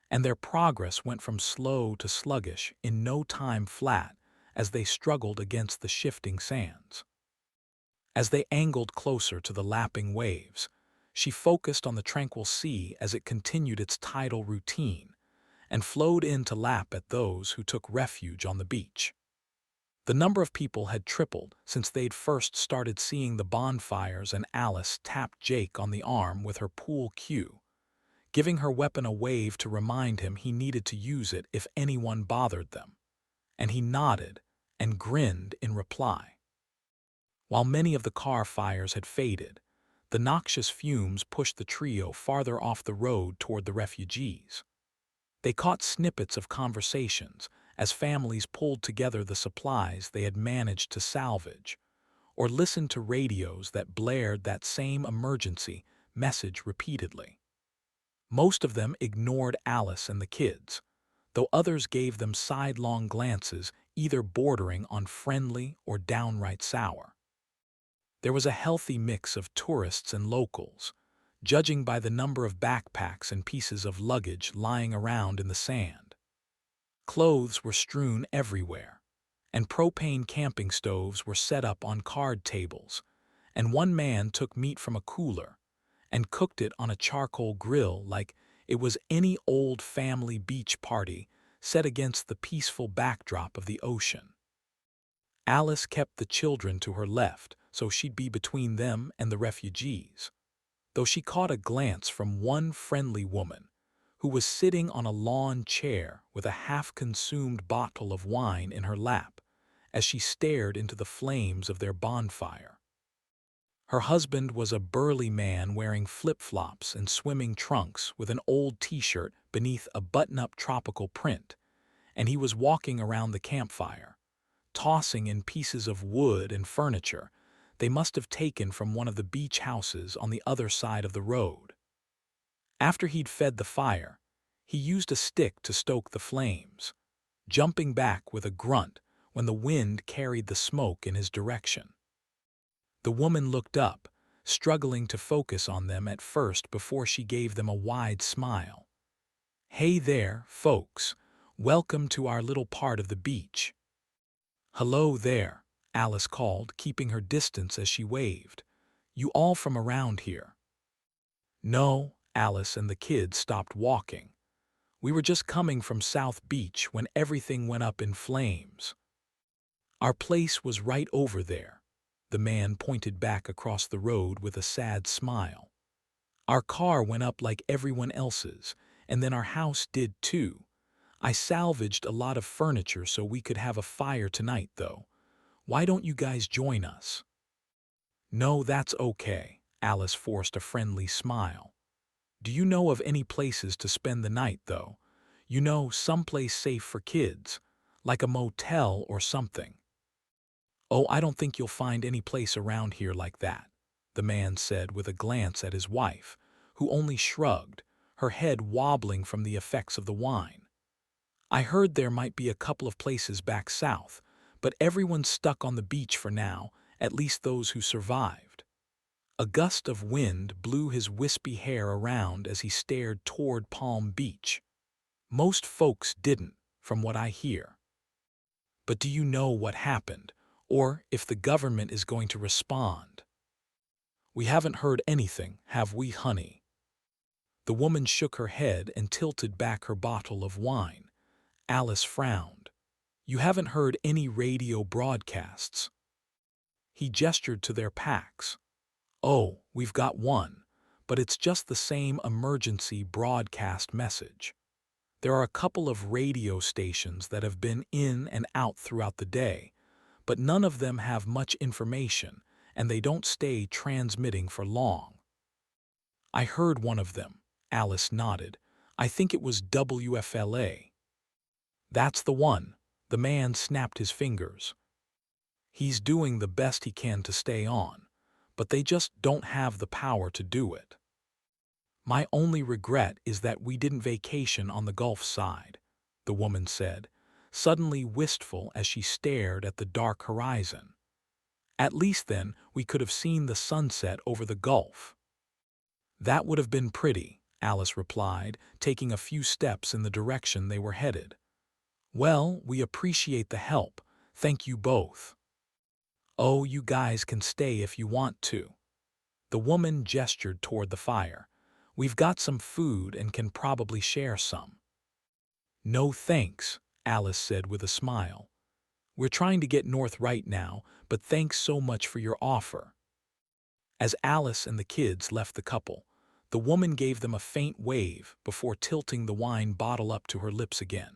Speaker 1: and their progress went from slow to sluggish in no time flat as they struggled against the shifting sands. As they angled closer to the lapping waves, she focused on the tranquil sea as it continued its tidal routine and flowed in to lap at those who took refuge on the beach. The number of people had tripled since they'd first started seeing the bonfires, and Alice tapped Jake on the arm with her pool cue, giving her weapon a wave to remind him he needed to use it if anyone bothered them, and he nodded and grinned in reply. While many of the car fires had faded, the noxious fumes pushed the trio farther off the road toward the refugees. They caught snippets of conversations as families pulled together the supplies they had managed to salvage, or listened to radios that blared that same emergency message repeatedly. Most of them ignored Alice and the kids, though others gave them sidelong glances, either bordering on friendly or downright sour. There was a healthy mix of tourists and locals, judging by the number of backpacks and pieces of luggage lying around in the sand. Clothes were strewn everywhere, and propane camping stoves were set up on card tables, and one man took meat from a cooler and cooked it on a charcoal grill like it was any old family beach party set against the peaceful backdrop of the ocean. Alice kept the children to her left so she'd be between them and the refugees, though she caught a glance from one friendly woman who was sitting on a lawn chair with a half-consumed bottle of wine in her lap as she stared into the flames of their bonfire. Her husband was a burly man wearing flip-flops and swimming trunks with an old t-shirt beneath a button-up tropical print, and he was walking around the campfire, tossing in pieces of wood and furniture they must have taken from one of the beach houses on the other side of the road. After he'd fed the fire, he used a stick to stoke the flames, jumping back with a grunt when the wind carried the smoke in his direction. The woman looked up, struggling to focus on them at first before she gave them a wide smile. "Hey there, folks. Welcome to our little part of the beach." "Hello there," Alice called, keeping her distance as she waved. "You all from around here?" "No," Alice and the kids stopped walking. "We were just coming from South Beach when everything went up in flames." "Our place was right over there." The man pointed back across the road with a sad smile. "Our car went up like everyone else's, and then our house did too. I salvaged a lot of furniture so we could have a fire tonight, though. Why don't you guys join us?" "No, that's okay." Alice forced a friendly smile. "Do you know of any places to spend the night, though? You know, someplace safe for kids, like a motel or something." "Oh, I don't think you'll find any place around here like that," the man said with a glance at his wife, who only shrugged, her head wobbling from the effects of the wine. "I heard there might be a couple of places back south, but everyone's stuck on the beach for now, at least those who survived." A gust of wind blew his wispy hair around as he stared toward Palm Beach. "Most folks didn't, from what I hear." "But do you know what happened, or if the government is going to respond?" "We haven't heard anything, have we, honey?" The woman shook her head and tilted back her bottle of wine. Alice frowned. "You haven't heard any radio broadcasts?" He gestured to their packs. "Oh, we've got one, but it's just the same emergency broadcast message. There are a couple of radio stations that have been in and out throughout the day, but none of them have much information, and they don't stay transmitting for long." "I heard one of them," Alice nodded. "I think it was WFLA." "That's the one." The man snapped his fingers. "He's doing the best he can to stay on, but they just don't have the power to do it. My only regret is that we didn't vacation on the Gulf side," the woman said, suddenly wistful as she stared at the dark horizon. "At least then we could have seen the sunset over the Gulf." "That would have been pretty," Alice replied, taking a few steps in the direction they were headed. "Well, we appreciate the help. Thank you both." "Oh, you guys can stay if you want to." The woman gestured toward the fire. "We've got some food and can probably share some." "No thanks," Alice said with a smile. "We're trying to get north right now, but thanks so much for your offer." As Alice and the kids left the couple, the woman gave them a faint wave before tilting the wine bottle up to her lips again.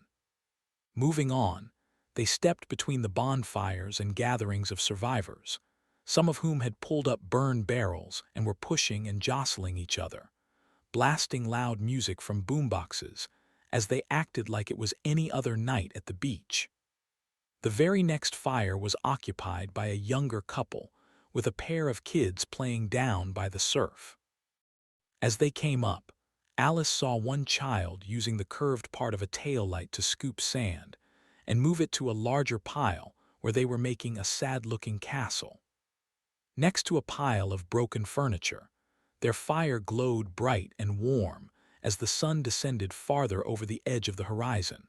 Speaker 1: Moving on, they stepped between the bonfires and gatherings of survivors, some of whom had pulled up burned barrels and were pushing and jostling each other, blasting loud music from boomboxes as they acted like it was any other night at the beach. The very next fire was occupied by a younger couple, with a pair of kids playing down by the surf. As they came up, Alice saw one child using the curved part of a taillight to scoop sand and move it to a larger pile where they were making a sad-looking castle. Next to a pile of broken furniture, their fire glowed bright and warm as the sun descended farther over the edge of the horizon,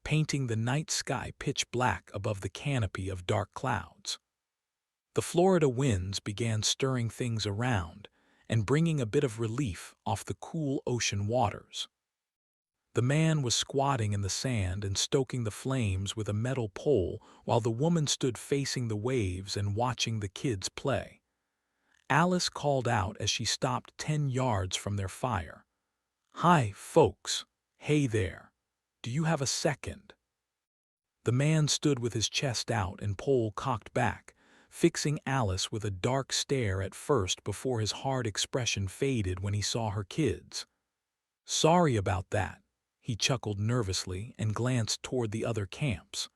Speaker 1: painting the night sky pitch black above the canopy of dark clouds. The Florida winds began stirring things around and bringing a bit of relief off the cool ocean waters. The man was squatting in the sand and stoking the flames with a metal pole while the woman stood facing the waves and watching the kids play. Alice called out as she stopped 10 yards from their fire. "Hi, folks. Hey there. Do you have a second?" The man stood with his chest out and pole cocked back, fixing Alice with a dark stare at first before his hard expression faded when he saw her kids. "Sorry about that," he chuckled nervously and glanced toward the other camps.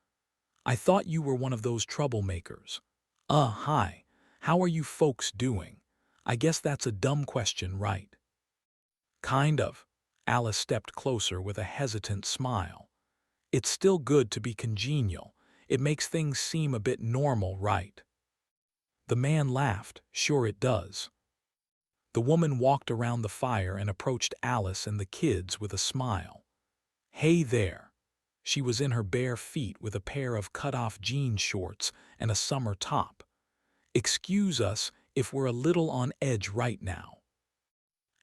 Speaker 1: "I thought you were one of those troublemakers. Hi. How are you folks doing? I guess that's a dumb question, right?" "Kind of." Alice stepped closer with a hesitant smile. "It's still good to be congenial. It makes things seem a bit normal, right?" The man laughed. "Sure it does." The woman walked around the fire and approached Alice and the kids with a smile. "Hey there." She was in her bare feet with a pair of cut-off jean shorts and a summer top. "Excuse us if we're a little on edge right now."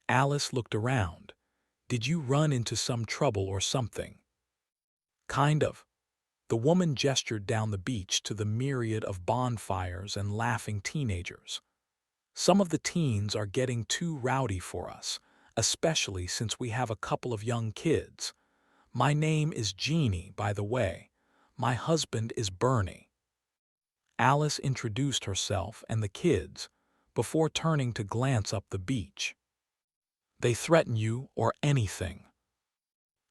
Speaker 1: Alice looked around. "Did you run into some trouble or something?" "Kind of." The woman gestured down the beach to the myriad of bonfires and laughing teenagers. "Some of the teens are getting too rowdy for us, especially since we have a couple of young kids. My name is Jeannie, by the way. My husband is Bernie." Alice introduced herself and the kids, before turning to glance up the beach. "They threaten you or anything?"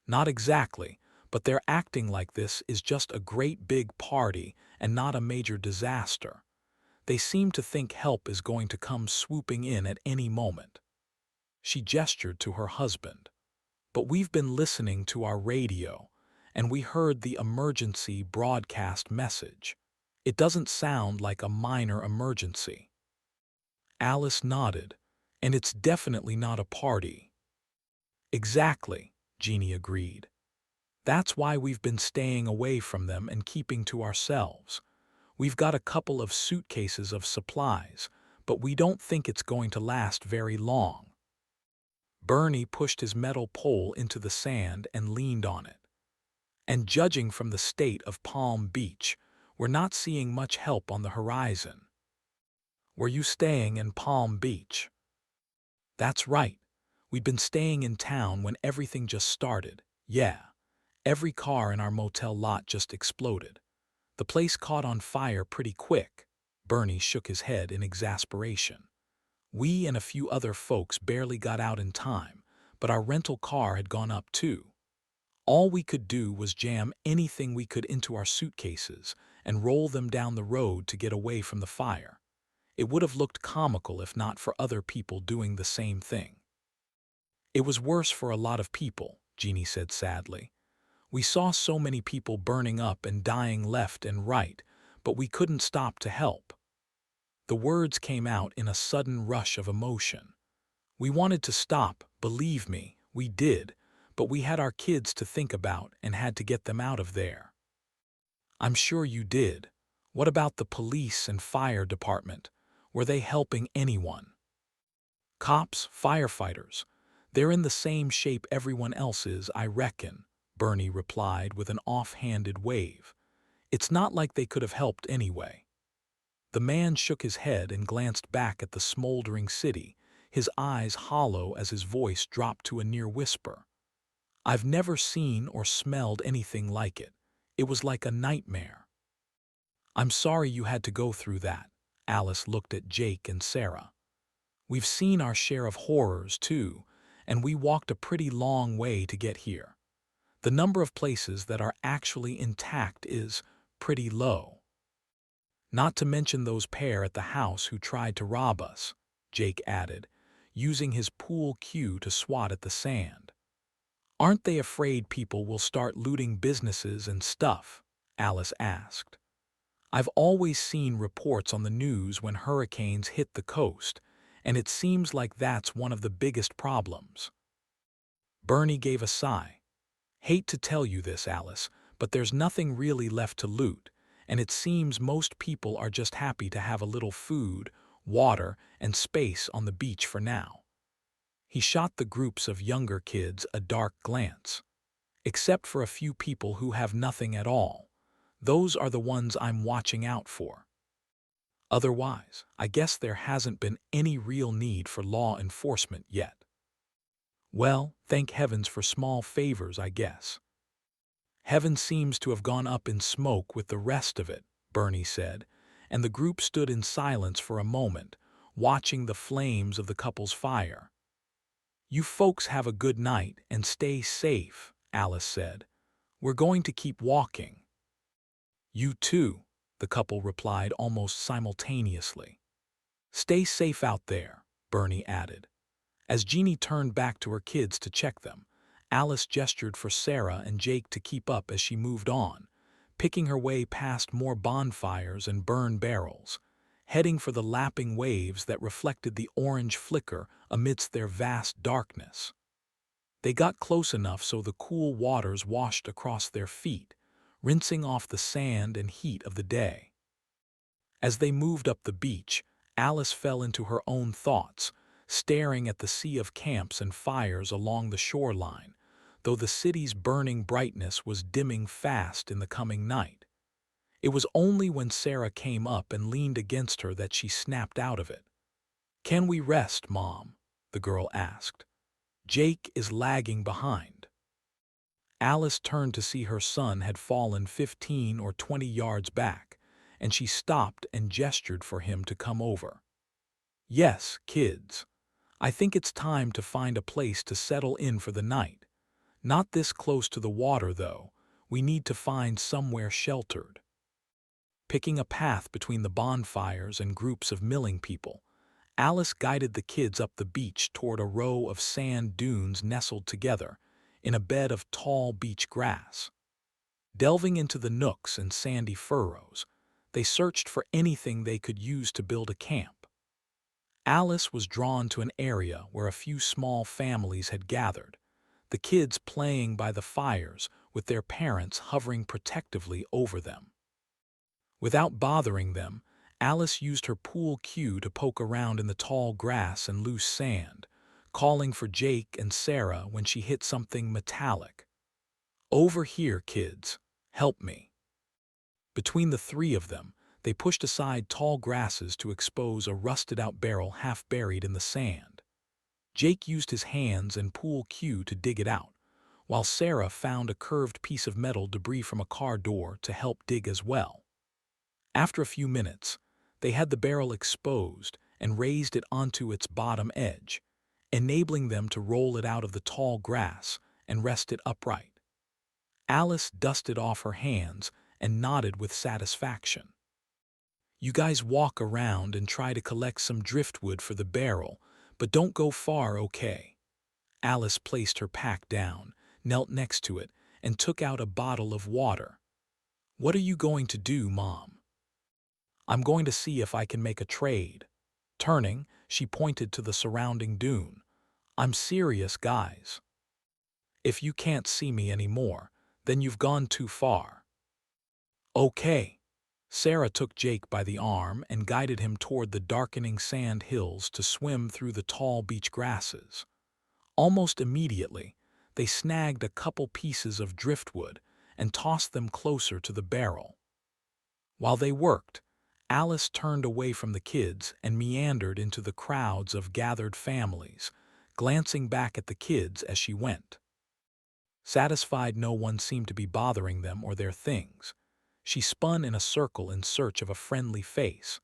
Speaker 1: "Not exactly, but they're acting like this is just a great big party and not a major disaster. They seem to think help is going to come swooping in at any moment." She gestured to her husband. "But we've been listening to our radio, and we heard the emergency broadcast message. It doesn't sound like a minor emergency." Alice nodded. "And it's definitely not a party." "Exactly," Jeannie agreed. "That's why we've been staying away from them and keeping to ourselves. We've got a couple of suitcases of supplies, but we don't think it's going to last very long." Bernie pushed his metal pole into the sand and leaned on it. "And judging from the state of Palm Beach, we're not seeing much help on the horizon." "Were you staying in Palm Beach?" "That's right. We'd been staying in town when everything just started. Yeah. Every car in our motel lot just exploded. The place caught on fire pretty quick." Bernie shook his head in exasperation. "We and a few other folks barely got out in time, but our rental car had gone up too. All we could do was jam anything we could into our suitcases and roll them down the road to get away from the fire. It would have looked comical if not for other people doing the same thing." "It was worse for a lot of people," Jeannie said sadly. "We saw so many people burning up and dying left and right, but we couldn't stop to help." The words came out in a sudden rush of emotion. "We wanted to stop, believe me, we did, but we had our kids to think about and had to get them out of there." "I'm sure you did. What about the police and fire department? Were they helping anyone?" "Cops, firefighters. They're in the same shape everyone else is, I reckon," Bernie replied with an offhanded wave. "It's not like they could have helped anyway." The man shook his head and glanced back at the smoldering city, his eyes hollow as his voice dropped to a near whisper. "I've never seen or smelled anything like it. It was like a nightmare." "I'm sorry you had to go through that." Alice looked at Jake and Sarah. "We've seen our share of horrors, too, and we walked a pretty long way to get here. The number of places that are actually intact is pretty low. Not to mention those pair at the house who tried to rob us, Jake added, using his pool cue to swat at the sand. Aren't they afraid people will start looting businesses and stuff? Alice asked. I've always seen reports on the news when hurricanes hit the coast, and it seems like that's one of the biggest problems. Bernie gave a sigh. Hate to tell you this, Alice, but there's nothing really left to loot, and it seems most people are just happy to have a little food, water, and space on the beach for now. He shot the groups of younger kids a dark glance. Except for a few people who have nothing at all. Those are the ones I'm watching out for. Otherwise, I guess there hasn't been any real need for law enforcement yet. Well, thank heavens for small favors, I guess. Heaven seems to have gone up in smoke with the rest of it, Bernie said, and the group stood in silence for a moment, watching the flames of the couple's fire. You folks have a good night and stay safe, Alice said. We're going to keep walking. You too, the couple replied almost simultaneously. Stay safe out there, Bernie added. As Jeannie turned back to her kids to check them, Alice gestured for Sarah and Jake to keep up as she moved on, picking her way past more bonfires and burn barrels, heading for the lapping waves that reflected the orange flicker amidst their vast darkness. They got close enough so the cool waters washed across their feet, rinsing off the sand and heat of the day. As they moved up the beach, Alice fell into her own thoughts, staring at the sea of camps and fires along the shoreline, though the city's burning brightness was dimming fast in the coming night. It was only when Sarah came up and leaned against her that she snapped out of it. Can we rest, Mom? The girl asked. Jake is lagging behind. Alice turned to see her son had fallen 15 or 20 yards back, and she stopped and gestured for him to come over. Yes, kids. I think it's time to find a place to settle in for the night. Not this close to the water, though. We need to find somewhere sheltered. Picking a path between the bonfires and groups of milling people, Alice guided the kids up the beach toward a row of sand dunes nestled together in a bed of tall beach grass. Delving into the nooks and sandy furrows, they searched for anything they could use to build a camp. Alice was drawn to an area where a few small families had gathered, the kids playing by the fires with their parents hovering protectively over them. Without bothering them, Alice used her pool cue to poke around in the tall grass and loose sand, calling for Jake and Sarah when she hit something metallic. Over here, kids. Help me. Between the three of them, they pushed aside tall grasses to expose a rusted-out barrel half buried in the sand. Jake used his hands and pool cue to dig it out, while Sarah found a curved piece of metal debris from a car door to help dig as well. After a few minutes, they had the barrel exposed and raised it onto its bottom edge, enabling them to roll it out of the tall grass and rest it upright. Alice dusted off her hands and nodded with satisfaction. You guys walk around and try to collect some driftwood for the barrel, but don't go far, okay? Alice placed her pack down, knelt next to it, and took out a bottle of water. What are you going to do, Mom? I'm going to see if I can make a trade. Turning, she pointed to the surrounding dune. I'm serious, guys. If you can't see me anymore, then you've gone too far. Okay. Sarah took Jake by the arm and guided him toward the darkening sand hills to swim through the tall beach grasses. Almost immediately, they snagged a couple pieces of driftwood and tossed them closer to the barrel. While they worked, Alice turned away from the kids and meandered into the crowds of gathered families, glancing back at the kids as she went. Satisfied no one seemed to be bothering them or their things, she spun in a circle in search of a friendly face,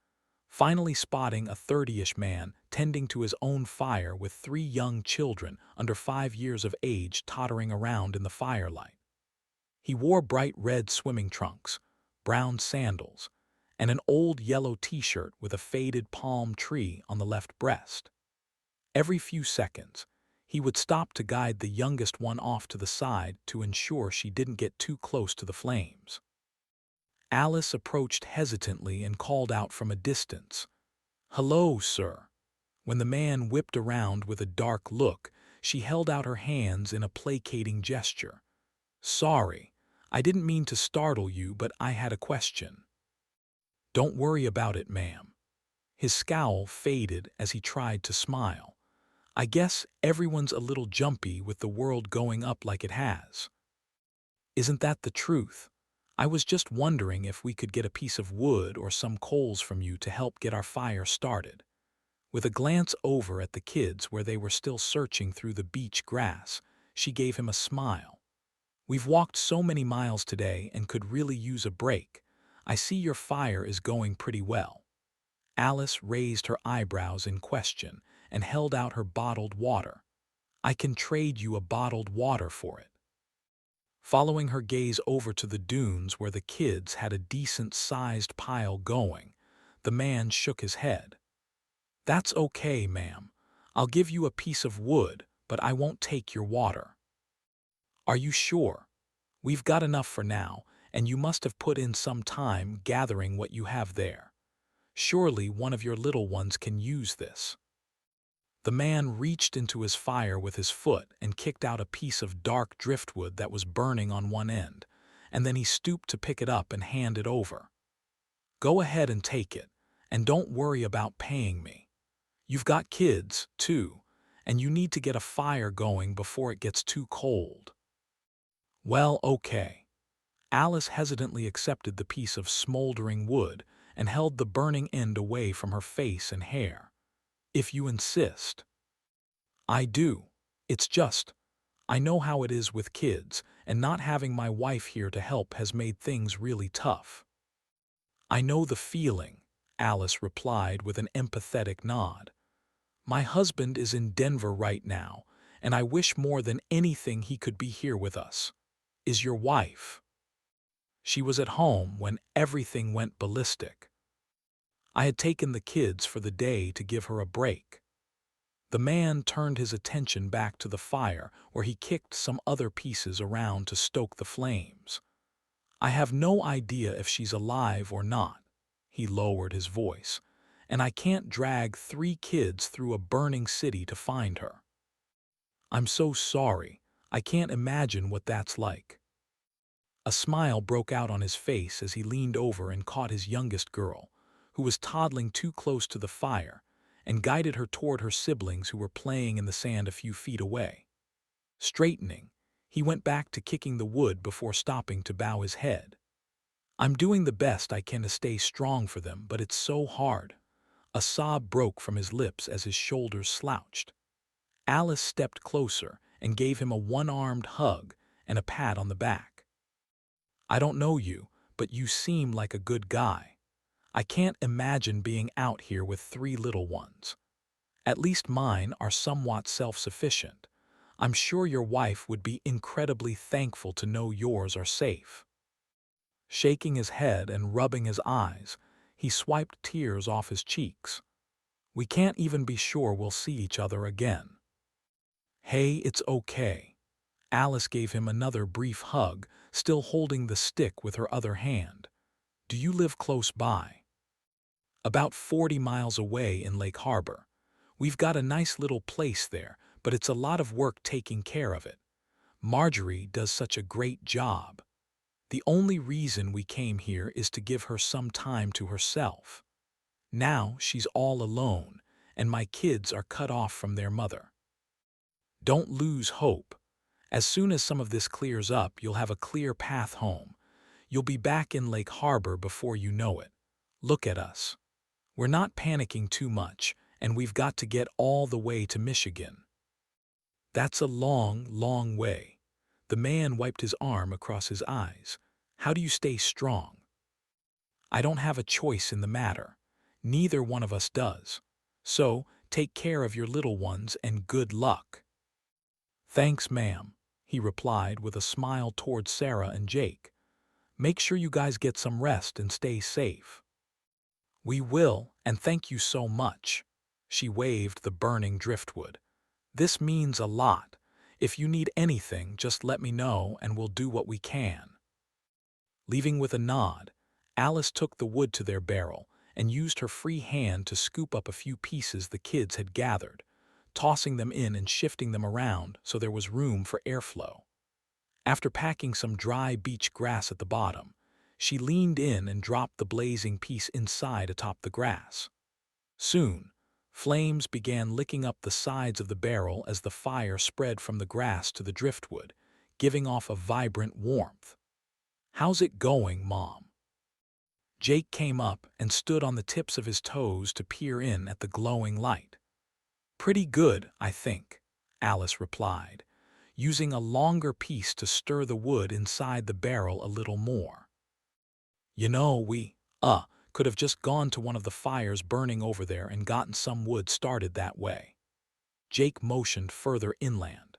Speaker 1: finally spotting a 30-ish man tending to his own fire with 3 young children under 5 years of age tottering around in the firelight. He wore bright red swimming trunks, brown sandals, and an old yellow t-shirt with a faded palm tree on the left breast. Every few seconds, he would stop to guide the youngest one off to the side to ensure she didn't get too close to the flames. Alice approached hesitantly and called out from a distance, "Hello, sir." When the man whipped around with a dark look, she held out her hands in a placating gesture. "Sorry, I didn't mean to startle you, but I had a question." "Don't worry about it, ma'am." His scowl faded as he tried to smile. "I guess everyone's a little jumpy with the world going up like it has." "Isn't that the truth? I was just wondering if we could get a piece of wood or some coals from you to help get our fire started." With a glance over at the kids where they were still searching through the beach grass, she gave him a smile. "We've walked so many miles today and could really use a break. I see your fire is going pretty well." Alice raised her eyebrows in question and held out her bottled water. "I can trade you a bottled water for it." Following her gaze over to the dunes where the kids had a decent-sized pile going, the man shook his head. "That's okay, ma'am. I'll give you a piece of wood, but I won't take your water." "Are you sure? We've got enough for now, and you must have put in some time gathering what you have there. Surely one of your little ones can use this." The man reached into his fire with his foot and kicked out a piece of dark driftwood that was burning on one end, and then he stooped to pick it up and hand it over. "Go ahead and take it, and don't worry about paying me. You've got kids, too, and you need to get a fire going before it gets too cold." "Well, okay." Alice hesitantly accepted the piece of smoldering wood and held the burning end away from her face and hair. "If you insist." "I do. It's just, I know how it is with kids, and not having my wife here to help has made things really tough." "I know the feeling," Alice replied with an empathetic nod. "My husband is in Denver right now, and I wish more than anything he could be here with us." "Is your wife?" "She was at home when everything went ballistic. I had taken the kids for the day to give her a break." The man turned his attention back to the fire where he kicked some other pieces around to stoke the flames. "I have no idea if she's alive or not," he lowered his voice, "and I can't drag 3 kids through a burning city to find her." "I'm so sorry. I can't imagine what that's like." A smile broke out on his face as he leaned over and caught his youngest girl, who was toddling too close to the fire, and guided her toward her siblings who were playing in the sand a few feet away. Straightening, he went back to kicking the wood before stopping to bow his head. "I'm doing the best I can to stay strong for them, but it's so hard." A sob broke from his lips as his shoulders slouched. Alice stepped closer and gave him a one-armed hug and a pat on the back. "I don't know you, but you seem like a good guy. I can't imagine being out here with 3 little ones. At least mine are somewhat self-sufficient. I'm sure your wife would be incredibly thankful to know yours are safe." Shaking his head and rubbing his eyes, he swiped tears off his cheeks. "We can't even be sure we'll see each other again." "Hey, it's okay." Alice gave him another brief hug, still holding the stick with her other hand. "Do you live close by?" "About 40 miles away in Lake Harbor. We've got a nice little place there, but it's a lot of work taking care of it. Marjorie does such a great job. The only reason we came here is to give her some time to herself. Now she's all alone, and my kids are cut off from their mother." "Don't lose hope. As soon as some of this clears up, you'll have a clear path home. You'll be back in Lake Harbor before you know it. Look at us. We're not panicking too much, and we've got to get all the way to Michigan." "That's a long, long way." The man wiped his arm across his eyes. "How do you stay strong?" "I don't have a choice in the matter. Neither one of us does. So, take care of your little ones and good luck." "Thanks, ma'am." he replied with a smile towards Sarah and Jake. "Make sure you guys get some rest and stay safe." "We will, and thank you so much." She waved the burning driftwood. "This means a lot. If you need anything, just let me know and we'll do what we can." Leaving with a nod, Alice took the wood to their barrel and used her free hand to scoop up a few pieces the kids had gathered, tossing them in and shifting them around so there was room for airflow. After packing some dry beach grass at the bottom, she leaned in and dropped the blazing piece inside atop the grass. Soon, flames began licking up the sides of the barrel as the fire spread from the grass to the driftwood, giving off a vibrant warmth. "How's it going, Mom?" Jake came up and stood on the tips of his toes to peer in at the glowing light. "Pretty good, I think," Alice replied, using a longer piece to stir the wood inside the barrel a little more. "You know, we could have just gone to one of the fires burning over there and gotten some wood started that way." Jake motioned further inland.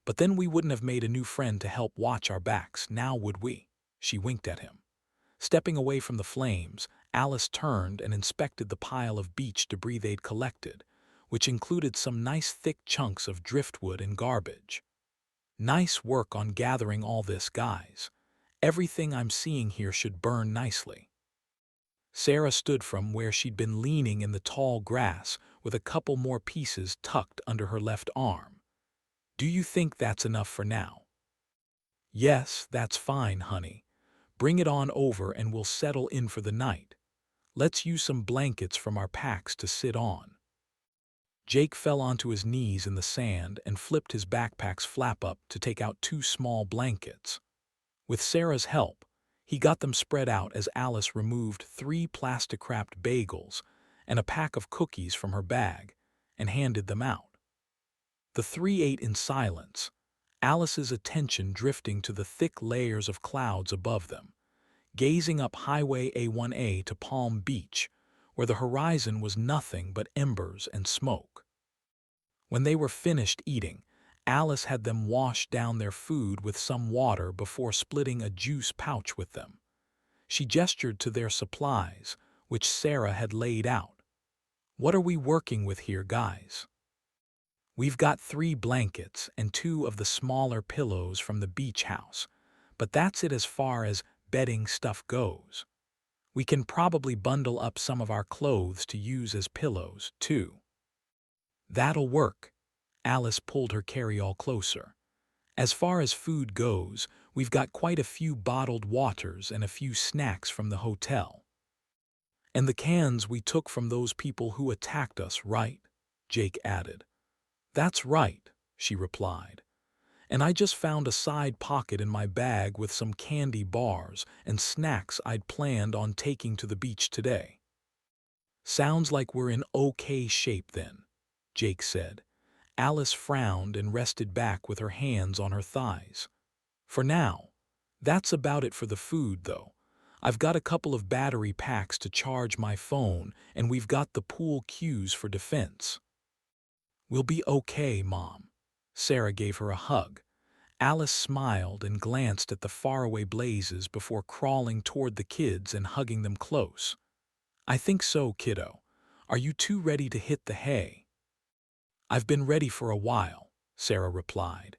Speaker 1: "But then we wouldn't have made a new friend to help watch our backs, now would we?" She winked at him. Stepping away from the flames, Alice turned and inspected the pile of beach debris they'd collected, which included some nice thick chunks of driftwood and garbage. "Nice work on gathering all this, guys. Everything I'm seeing here should burn nicely." Sarah stood from where she'd been leaning in the tall grass with a couple more pieces tucked under her left arm. "Do you think that's enough for now?" "Yes, that's fine, honey. Bring it on over and we'll settle in for the night. Let's use some blankets from our packs to sit on." Jake fell onto his knees in the sand and flipped his backpack's flap up to take out 2 small blankets. With Sarah's help, he got them spread out as Alice removed 3 plastic-wrapped bagels and a pack of cookies from her bag and handed them out. The 3 ate in silence, Alice's attention drifting to the thick layers of clouds above them, gazing up Highway A1A to Palm Beach, where the horizon was nothing but embers and smoke. When they were finished eating, Alice had them wash down their food with some water before splitting a juice pouch with them. She gestured to their supplies, which Sarah had laid out. "What are we working with here, guys?" "We've got 3 blankets and 2 of the smaller pillows from the beach house, but that's it as far as bedding stuff goes. We can probably bundle up some of our clothes to use as pillows, too." "That'll work." Alice pulled her carry-all closer. "As far as food goes, we've got quite a few bottled waters and a few snacks from the hotel." "And the cans we took from those people who attacked us, right?" Jake added. "That's right," she replied. "And I just found a side pocket in my bag with some candy bars and snacks I'd planned on taking to the beach today." "Sounds like we're in okay shape then," Jake said. Alice frowned and rested back with her hands on her thighs. "For now. That's about it for the food, though. I've got a couple of battery packs to charge my phone, and we've got the pool cues for defense." "We'll be okay, Mom." Sarah gave her a hug. Alice smiled and glanced at the faraway blazes before crawling toward the kids and hugging them close. "I think so, kiddo. Are you 2 ready to hit the hay?" "I've been ready for a while," Sarah replied,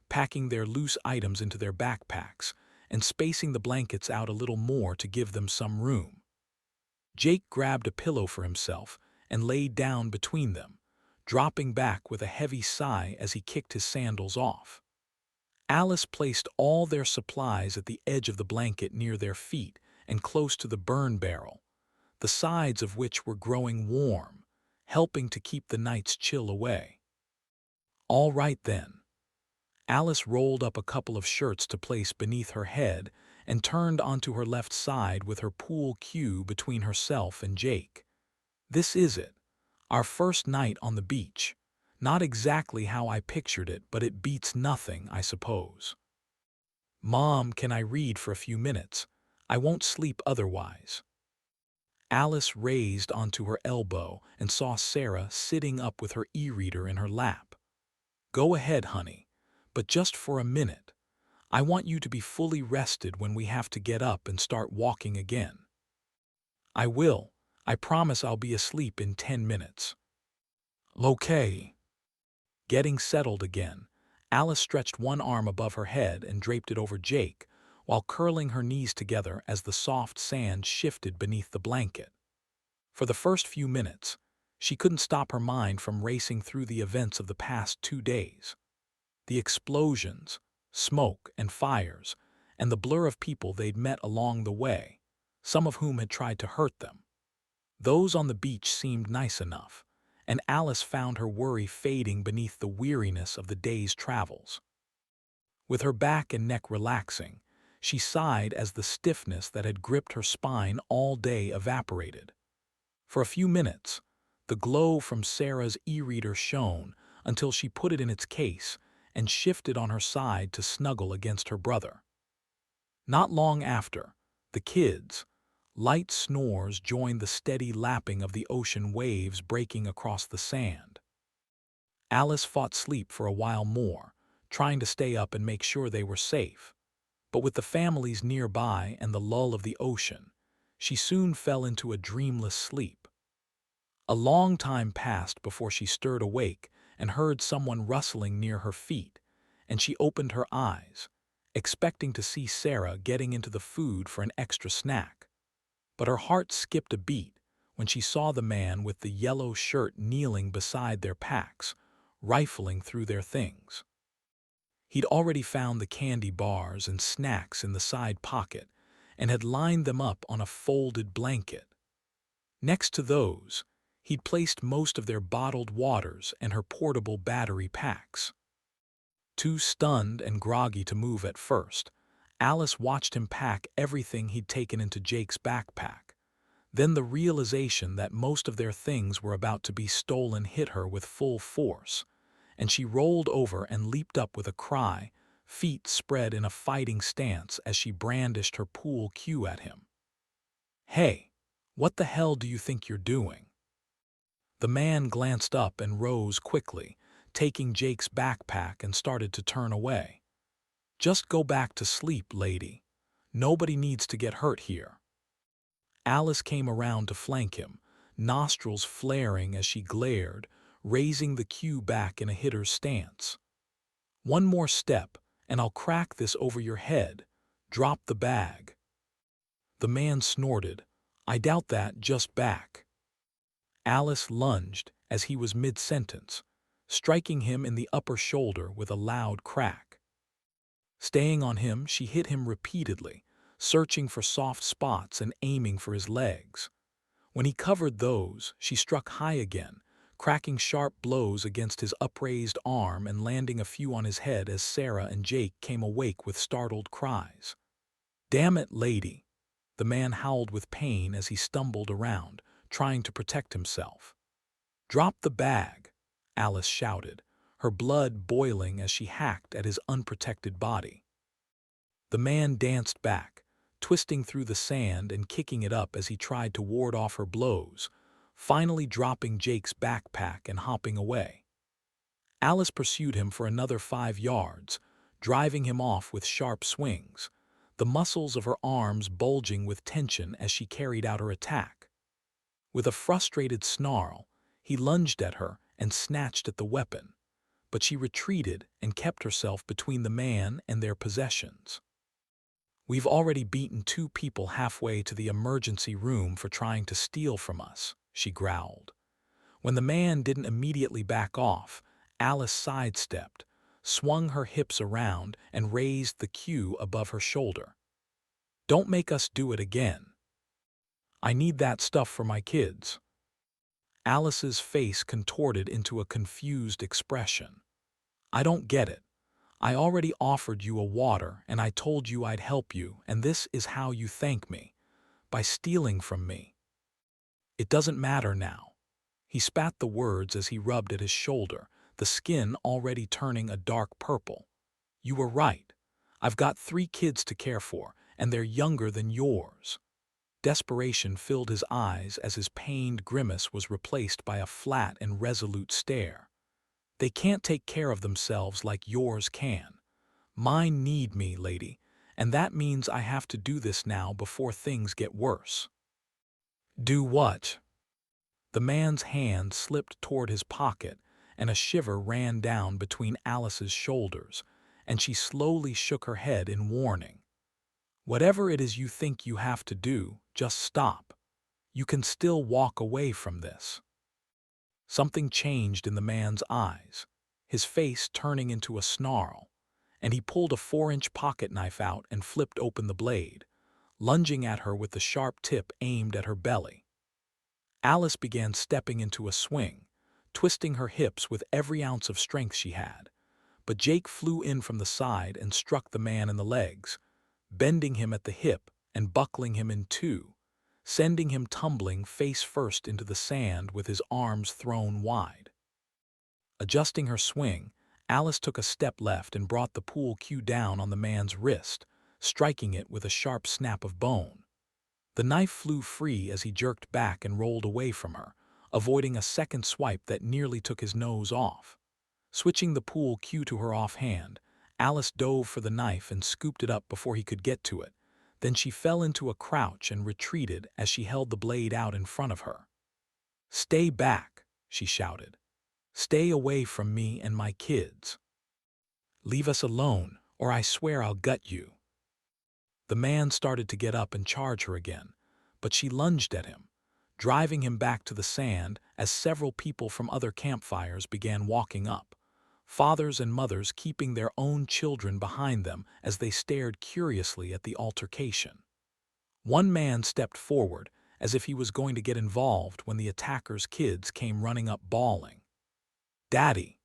Speaker 1: packing their loose items into their backpacks and spacing the blankets out a little more to give them some room. Jake grabbed a pillow for himself and laid down between them, dropping back with a heavy sigh as he kicked his sandals off. Alice placed all their supplies at the edge of the blanket near their feet and close to the burn barrel, the sides of which were growing warm, helping to keep the night's chill away. "All right then." Alice rolled up a couple of shirts to place beneath her head and turned onto her left side with her pool cue between herself and Jake. "This is it. Our first night on the beach. Not exactly how I pictured it, but it beats nothing, I suppose." "Mom, can I read for a few minutes? I won't sleep otherwise." Alice raised onto her elbow and saw Sarah sitting up with her e-reader in her lap. "Go ahead, honey. But just for a minute. I want you to be fully rested when we have to get up and start walking again. I will. I promise I'll be asleep in 10 minutes. Okay. Getting settled again, Alice stretched one arm above her head and draped it over Jake, while curling her knees together as the soft sand shifted beneath the blanket. For the first few minutes, she couldn't stop her mind from racing through the events of the past 2 days. The explosions, smoke and fires, and the blur of people they'd met along the way, some of whom had tried to hurt them. Those on the beach seemed nice enough, and Alice found her worry fading beneath the weariness of the day's travels. With her back and neck relaxing, she sighed as the stiffness that had gripped her spine all day evaporated. For a few minutes, the glow from Sarah's e-reader shone until she put it in its case and shifted on her side to snuggle against her brother. Not long after, the kids' light snores joined the steady lapping of the ocean waves breaking across the sand. Alice fought sleep for a while more, trying to stay up and make sure they were safe. But with the families nearby and the lull of the ocean, she soon fell into a dreamless sleep. A long time passed before she stirred awake and heard someone rustling near her feet, and she opened her eyes, expecting to see Sarah getting into the food for an extra snack. But her heart skipped a beat when she saw the man with the yellow shirt kneeling beside their packs, rifling through their things. He'd already found the candy bars and snacks in the side pocket and had lined them up on a folded blanket. Next to those, he'd placed most of their bottled waters and her portable battery packs. Too stunned and groggy to move at first, Alice watched him pack everything he'd taken into Jake's backpack. Then the realization that most of their things were about to be stolen hit her with full force, and she rolled over and leaped up with a cry, feet spread in a fighting stance as she brandished her pool cue at him. "Hey, what the hell do you think you're doing?" The man glanced up and rose quickly, taking Jake's backpack and started to turn away. "Just go back to sleep, lady. Nobody needs to get hurt here." Alice came around to flank him, nostrils flaring as she glared, raising the cue back in a hitter's stance. "One more step, and I'll crack this over your head. Drop the bag." The man snorted. "I doubt that, just back." Alice lunged as he was mid-sentence, striking him in the upper shoulder with a loud crack. Staying on him, she hit him repeatedly, searching for soft spots and aiming for his legs. When he covered those, she struck high again, cracking sharp blows against his upraised arm and landing a few on his head as Sarah and Jake came awake with startled cries. "Damn it, lady!" The man howled with pain as he stumbled around, trying to protect himself. "Drop the bag," Alice shouted, her blood boiling as she hacked at his unprotected body. The man danced back, twisting through the sand and kicking it up as he tried to ward off her blows, finally dropping Jake's backpack and hopping away. Alice pursued him for another 5 yards, driving him off with sharp swings, the muscles of her arms bulging with tension as she carried out her attack. With a frustrated snarl, he lunged at her and snatched at the weapon, but she retreated and kept herself between the man and their possessions. "We've already beaten 2 people halfway to the emergency room for trying to steal from us," she growled. When the man didn't immediately back off, Alice sidestepped, swung her hips around, and raised the cue above her shoulder. "Don't make us do it again. I need that stuff for my kids." Alice's face contorted into a confused expression. "I don't get it. I already offered you a water and I told you I'd help you, and this is how you thank me, by stealing from me. It doesn't matter now." He spat the words as he rubbed at his shoulder, the skin already turning a dark purple. "You were right. I've got 3 kids to care for, and they're younger than yours." Desperation filled his eyes as his pained grimace was replaced by a flat and resolute stare. They can't take care of themselves like yours can. Mine need me, lady, and that means I have to do this now before things get worse." "Do what?" The man's hand slipped toward his pocket, and a shiver ran down between Alice's shoulders, and she slowly shook her head in warning. "Whatever it is you think you have to do, just stop. You can still walk away from this." Something changed in the man's eyes, his face turning into a snarl, and he pulled a 4-inch pocket knife out and flipped open the blade, lunging at her with the sharp tip aimed at her belly. Alice began stepping into a swing, twisting her hips with every ounce of strength she had, but Jake flew in from the side and struck the man in the legs, bending him at the hip and buckling him in two, sending him tumbling face first into the sand with his arms thrown wide. Adjusting her swing, Alice took a step left and brought the pool cue down on the man's wrist, striking it with a sharp snap of bone. The knife flew free as he jerked back and rolled away from her, avoiding a second swipe that nearly took his nose off. Switching the pool cue to her offhand, Alice dove for the knife and scooped it up before he could get to it. Then she fell into a crouch and retreated as she held the blade out in front of her. "Stay back," she shouted. "Stay away from me and my kids. Leave us alone, or I swear I'll gut you." The man started to get up and charge her again, but she lunged at him, driving him back to the sand as several people from other campfires began walking up, fathers and mothers keeping their own children behind them as they stared curiously at the altercation. One man stepped forward as if he was going to get involved when the attacker's kids came running up bawling. "Daddy!"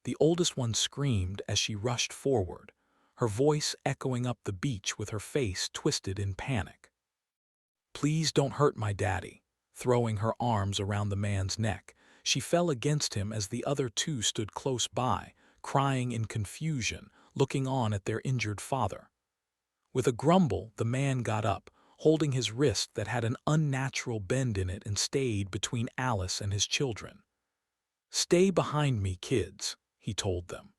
Speaker 1: The oldest one screamed as she rushed forward, her voice echoing up the beach with her face twisted in panic. "Please don't hurt my daddy." Throwing her arms around the man's neck, she fell against him as the other two stood close by, crying in confusion, looking on at their injured father. With a grumble, the man got up, holding his wrist that had an unnatural bend in it, and stayed between Alice and his children. "Stay behind me, kids," he told them.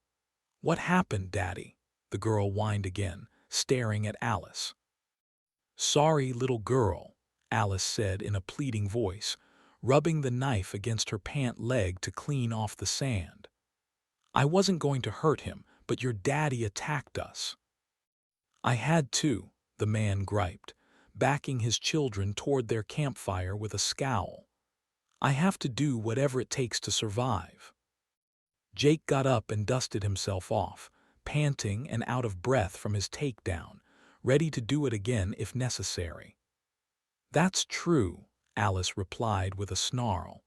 Speaker 1: "What happened, Daddy?" the girl whined again, staring at Alice. "Sorry, little girl," Alice said in a pleading voice, rubbing the knife against her pant leg to clean off the sand. "I wasn't going to hurt him, but your daddy attacked us." "I had to," the man griped, backing his children toward their campfire with a scowl. "I have to do whatever it takes to survive." Jake got up and dusted himself off, panting and out of breath from his takedown, ready to do it again if necessary. "That's true," Alice replied with a snarl,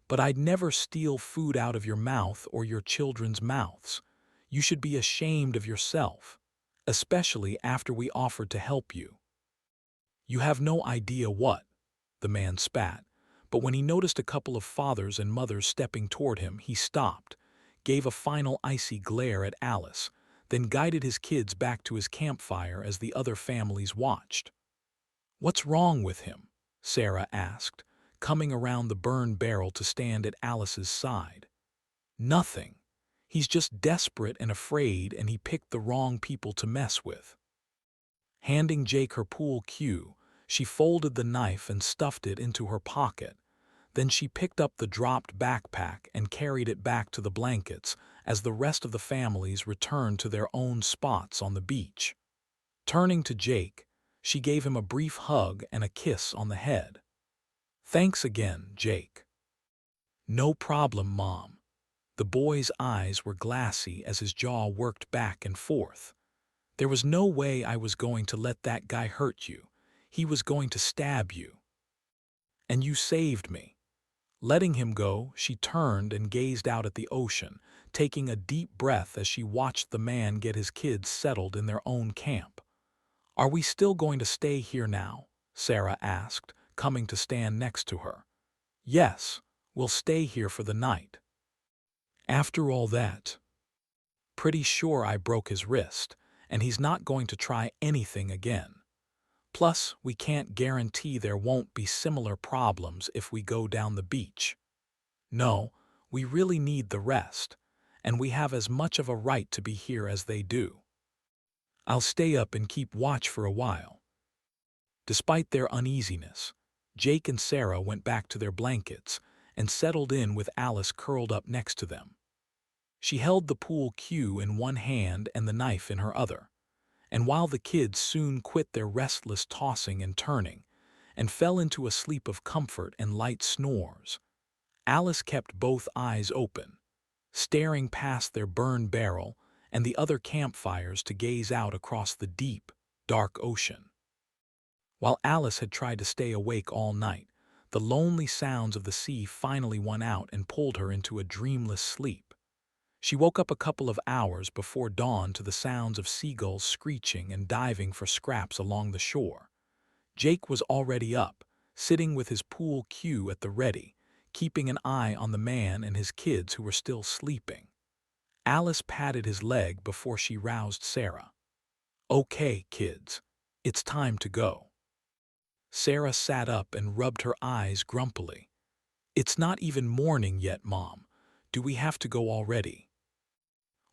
Speaker 1: "but I'd never steal food out of your mouth or your children's mouths. You should be ashamed of yourself, especially after we offered to help you." "You have no idea what," the man spat, but when he noticed a couple of fathers and mothers stepping toward him, he stopped, gave a final icy glare at Alice, then guided his kids back to his campfire as the other families watched. "What's wrong with him?" Sarah asked, coming around the burn barrel to stand at Alice's side. "Nothing. He's just desperate and afraid, and he picked the wrong people to mess with." Handing Jake her pool cue, she folded the knife and stuffed it into her pocket. Then she picked up the dropped backpack and carried it back to the blankets as the rest of the families returned to their own spots on the beach. Turning to Jake, she gave him a brief hug and a kiss on the head. "Thanks again, Jake." "No problem, Mom." The boy's eyes were glassy as his jaw worked back and forth. "There was no way I was going to let that guy hurt you. He was going to stab you. And you saved me." Letting him go, she turned and gazed out at the ocean, taking a deep breath as she watched the man get his kids settled in their own camp. "Are we still going to stay here now?" Sarah asked, coming to stand next to her. "Yes, we'll stay here for the night." "After all that?" "Pretty sure I broke his wrist, and he's not going to try anything again. Plus, we can't guarantee there won't be similar problems if we go down the beach. No, we really need the rest, and we have as much of a right to be here as they do. I'll stay up and keep watch for a while." Despite their uneasiness, Jake and Sarah went back to their blankets and settled in with Alice curled up next to them. She held the pool cue in one hand and the knife in her other, and while the kids soon quit their restless tossing and turning and fell into a sleep of comfort and light snores, Alice kept both eyes open, staring past their burned barrel and the other campfires to gaze out across the deep, dark ocean. While Alice had tried to stay awake all night, the lonely sounds of the sea finally won out and pulled her into a dreamless sleep. She woke up a couple of hours before dawn to the sounds of seagulls screeching and diving for scraps along the shore. Jake was already up, sitting with his pool cue at the ready, keeping an eye on the man and his kids who were still sleeping. Alice patted his leg before she roused Sarah. "Okay, kids, it's time to go." Sarah sat up and rubbed her eyes grumpily. "It's not even morning yet, Mom. Do we have to go already?"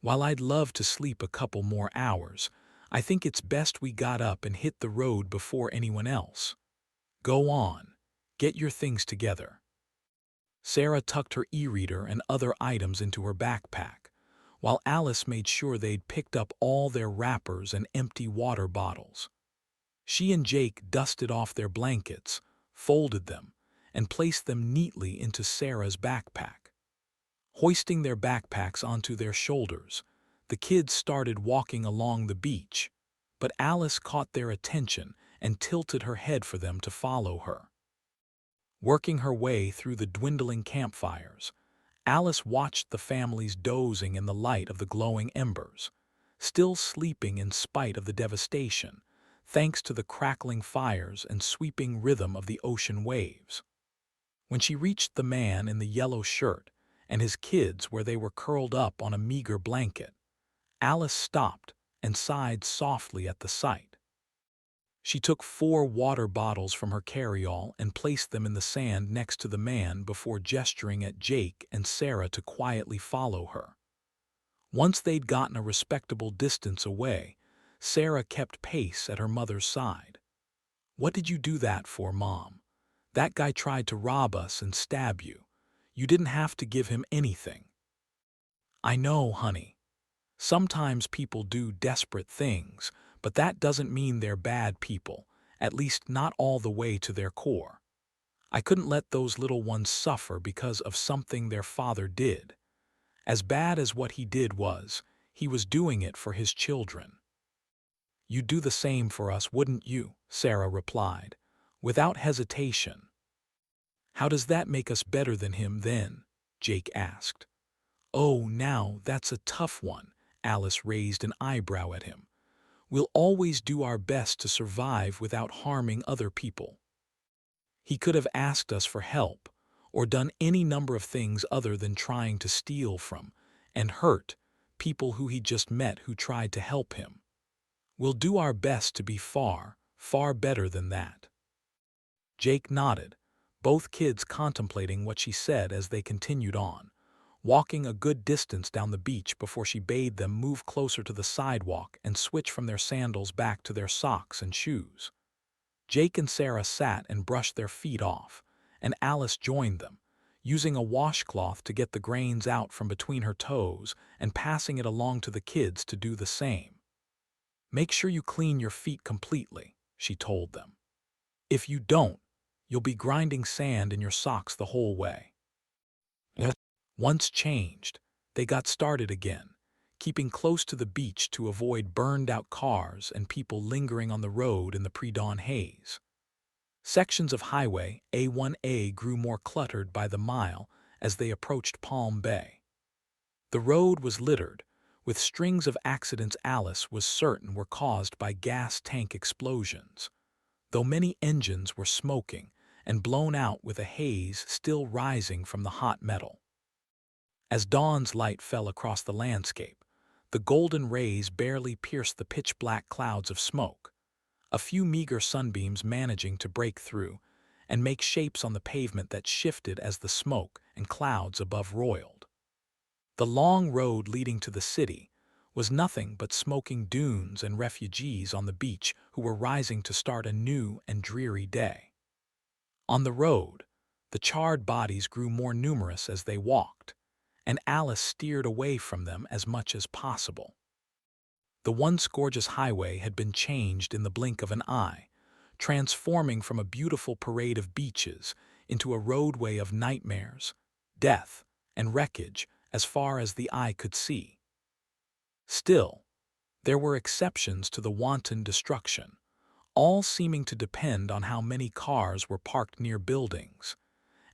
Speaker 1: "While I'd love to sleep a couple more hours, I think it's best we got up and hit the road before anyone else. Go on, get your things together." Sarah tucked her e-reader and other items into her backpack, while Alice made sure they'd picked up all their wrappers and empty water bottles. She and Jake dusted off their blankets, folded them, and placed them neatly into Sarah's backpack. Hoisting their backpacks onto their shoulders, the kids started walking along the beach, but Alice caught their attention and tilted her head for them to follow her. Working her way through the dwindling campfires, Alice watched the families dozing in the light of the glowing embers, still sleeping in spite of the devastation, thanks to the crackling fires and sweeping rhythm of the ocean waves. When she reached the man in the yellow shirt and his kids where they were curled up on a meager blanket, Alice stopped and sighed softly at the sight. She took 4 water bottles from her carry-all and placed them in the sand next to the man before gesturing at Jake and Sarah to quietly follow her. Once they'd gotten a respectable distance away, Sarah kept pace at her mother's side. "What did you do that for, Mom? That guy tried to rob us and stab you. You didn't have to give him anything." "I know, honey. Sometimes people do desperate things, but that doesn't mean they're bad people, at least not all the way to their core. I couldn't let those little ones suffer because of something their father did. As bad as what he did was, he was doing it for his children." "You'd do the same for us, wouldn't you?" Sarah replied, without hesitation. "How does that make us better than him then?" Jake asked. "Oh, now that's a tough one." Alice raised an eyebrow at him. "We'll always do our best to survive without harming other people. He could have asked us for help, or done any number of things other than trying to steal from and hurt people who he just met who tried to help him. We'll do our best to be far, far better than that." Jake nodded, both kids contemplating what she said as they continued on, walking a good distance down the beach before she bade them move closer to the sidewalk and switch from their sandals back to their socks and shoes. Jake and Sarah sat and brushed their feet off, and Alice joined them, using a washcloth to get the grains out from between her toes and passing it along to the kids to do the same. "Make sure you clean your feet completely," she told them. "If you don't, you'll be grinding sand in your socks the whole way." Once changed, they got started again, keeping close to the beach to avoid burned-out cars and people lingering on the road in the pre-dawn haze. Sections of Highway A1A grew more cluttered by the mile as they approached Palm Bay. The road was littered with strings of accidents Alice was certain were caused by gas tank explosions, though many engines were smoking and blown out with a haze still rising from the hot metal. As dawn's light fell across the landscape, the golden rays barely pierced the pitch-black clouds of smoke, a few meager sunbeams managing to break through and make shapes on the pavement that shifted as the smoke and clouds above roiled. The long road leading to the city was nothing but smoking dunes and refugees on the beach who were rising to start a new and dreary day. On the road, the charred bodies grew more numerous as they walked, and Alice steered away from them as much as possible. The once gorgeous highway had been changed in the blink of an eye, transforming from a beautiful parade of beaches into a roadway of nightmares, death, and wreckage as far as the eye could see. Still, there were exceptions to the wanton destruction, all seeming to depend on how many cars were parked near buildings,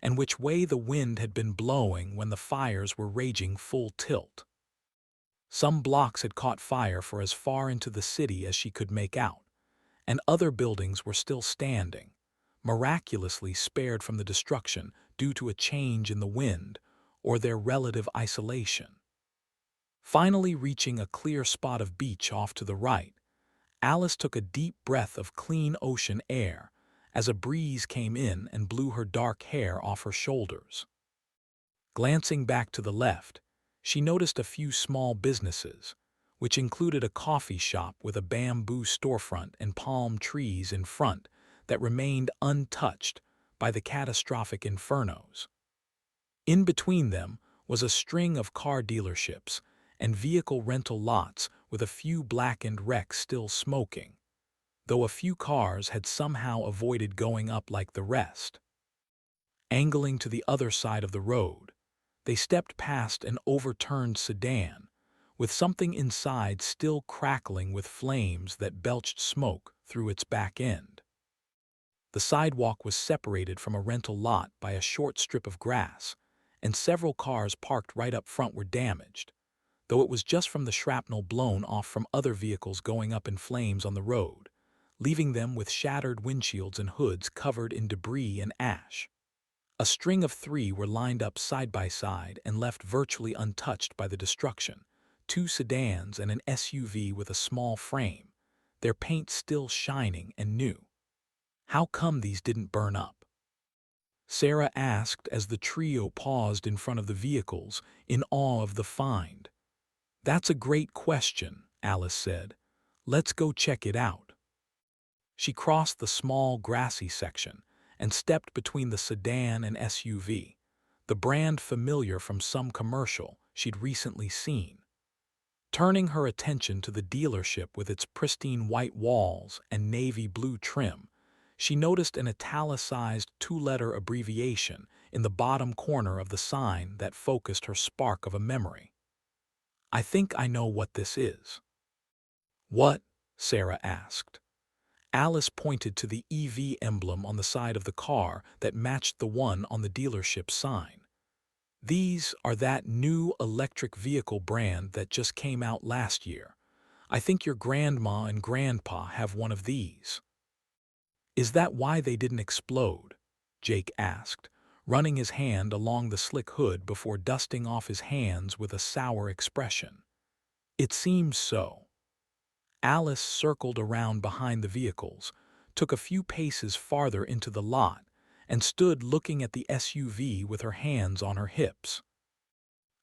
Speaker 1: and which way the wind had been blowing when the fires were raging full tilt. Some blocks had caught fire for as far into the city as she could make out, and other buildings were still standing, miraculously spared from the destruction due to a change in the wind or their relative isolation. Finally reaching a clear spot of beach off to the right, Alice took a deep breath of clean ocean air as a breeze came in and blew her dark hair off her shoulders. Glancing back to the left, she noticed a few small businesses, which included a coffee shop with a bamboo storefront and palm trees in front that remained untouched by the catastrophic infernos. In between them was a string of car dealerships and vehicle rental lots with a few blackened wrecks still smoking, though a few cars had somehow avoided going up like the rest. Angling to the other side of the road, they stepped past an overturned sedan, with something inside still crackling with flames that belched smoke through its back end. The sidewalk was separated from a rental lot by a short strip of grass, and several cars parked right up front were damaged, though it was just from the shrapnel blown off from other vehicles going up in flames on the road, leaving them with shattered windshields and hoods covered in debris and ash. A string of 3 were lined up side by side and left virtually untouched by the destruction, 2 sedans and an SUV with a small frame, their paint still shining and new. How come these didn't burn up? Sarah asked as the trio paused in front of the vehicles in awe of the find. That's a great question, Alice said. Let's go check it out. She crossed the small grassy section and stepped between the sedan and SUV, the brand familiar from some commercial she'd recently seen. Turning her attention to the dealership with its pristine white walls and navy blue trim, she noticed an italicized 2-letter abbreviation in the bottom corner of the sign that focused her spark of a memory. I think I know what this is. What? Sarah asked. Alice pointed to the EV emblem on the side of the car that matched the one on the dealership sign. These are that new electric vehicle brand that just came out last year. I think your grandma and grandpa have one of these. Is that why they didn't explode? Jake asked, running his hand along the slick hood before dusting off his hands with a sour expression. It seems so. Alice circled around behind the vehicles, took a few paces farther into the lot, and stood looking at the SUV with her hands on her hips.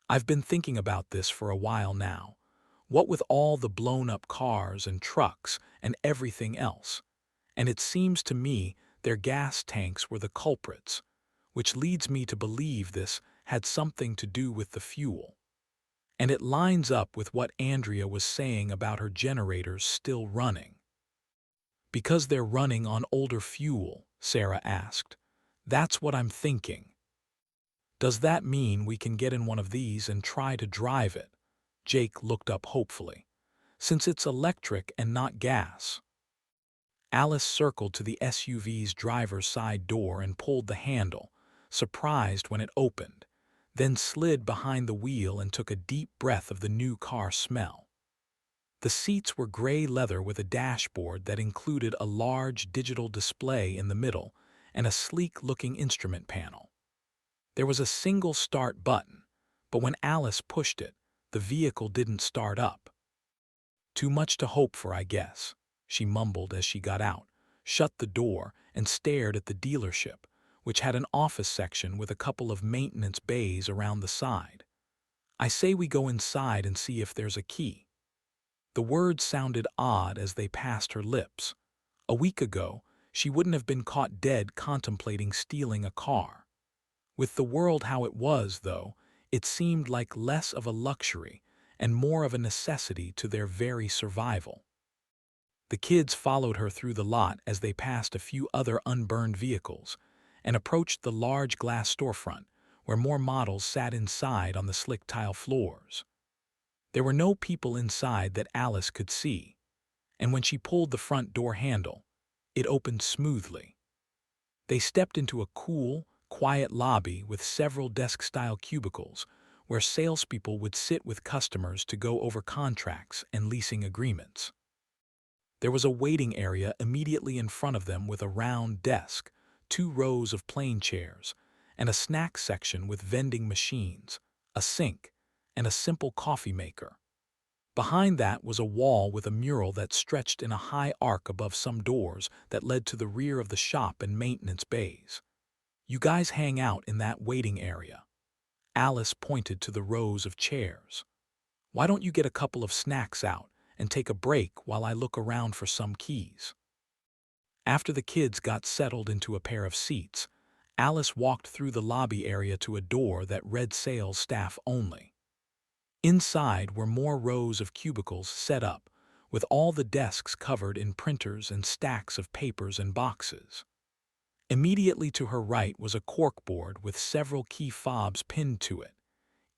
Speaker 1: I've been thinking about this for a while now. What with all the blown-up cars and trucks and everything else? And it seems to me their gas tanks were the culprits, which leads me to believe this had something to do with the fuel. And it lines up with what Andrea was saying about her generators still running. Because they're running on older fuel, Sarah asked. That's what I'm thinking. Does that mean we can get in one of these and try to drive it? Jake looked up hopefully. Since it's electric and not gas. Alice circled to the SUV's driver's side door and pulled the handle, surprised when it opened, then slid behind the wheel and took a deep breath of the new car smell. The seats were gray leather with a dashboard that included a large digital display in the middle and a sleek-looking instrument panel. There was a single start button, but when Alice pushed it, the vehicle didn't start up. Too much to hope for, I guess, she mumbled as she got out, shut the door, and stared at the dealership, which had an office section with a couple of maintenance bays around the side. I say we go inside and see if there's a key." The words sounded odd as they passed her lips. A week ago, she wouldn't have been caught dead contemplating stealing a car. With the world how it was, though, it seemed like less of a luxury and more of a necessity to their very survival. The kids followed her through the lot as they passed a few other unburned vehicles and approached the large glass storefront where more models sat inside on the slick tile floors. There were no people inside that Alice could see, and when she pulled the front door handle, it opened smoothly. They stepped into a cool, quiet lobby with several desk-style cubicles where salespeople would sit with customers to go over contracts and leasing agreements. There was a waiting area immediately in front of them with a round desk, 2 rows of plain chairs, and a snack section with vending machines, a sink, and a simple coffee maker. Behind that was a wall with a mural that stretched in a high arc above some doors that led to the rear of the shop and maintenance bays. "You guys hang out in that waiting area." Alice pointed to the rows of chairs. "Why don't you get a couple of snacks out and take a break while I look around for some keys?" After the kids got settled into a pair of seats, Alice walked through the lobby area to a door that read sales staff only. Inside were more rows of cubicles set up, with all the desks covered in printers and stacks of papers and boxes. Immediately to her right was a corkboard with several key fobs pinned to it,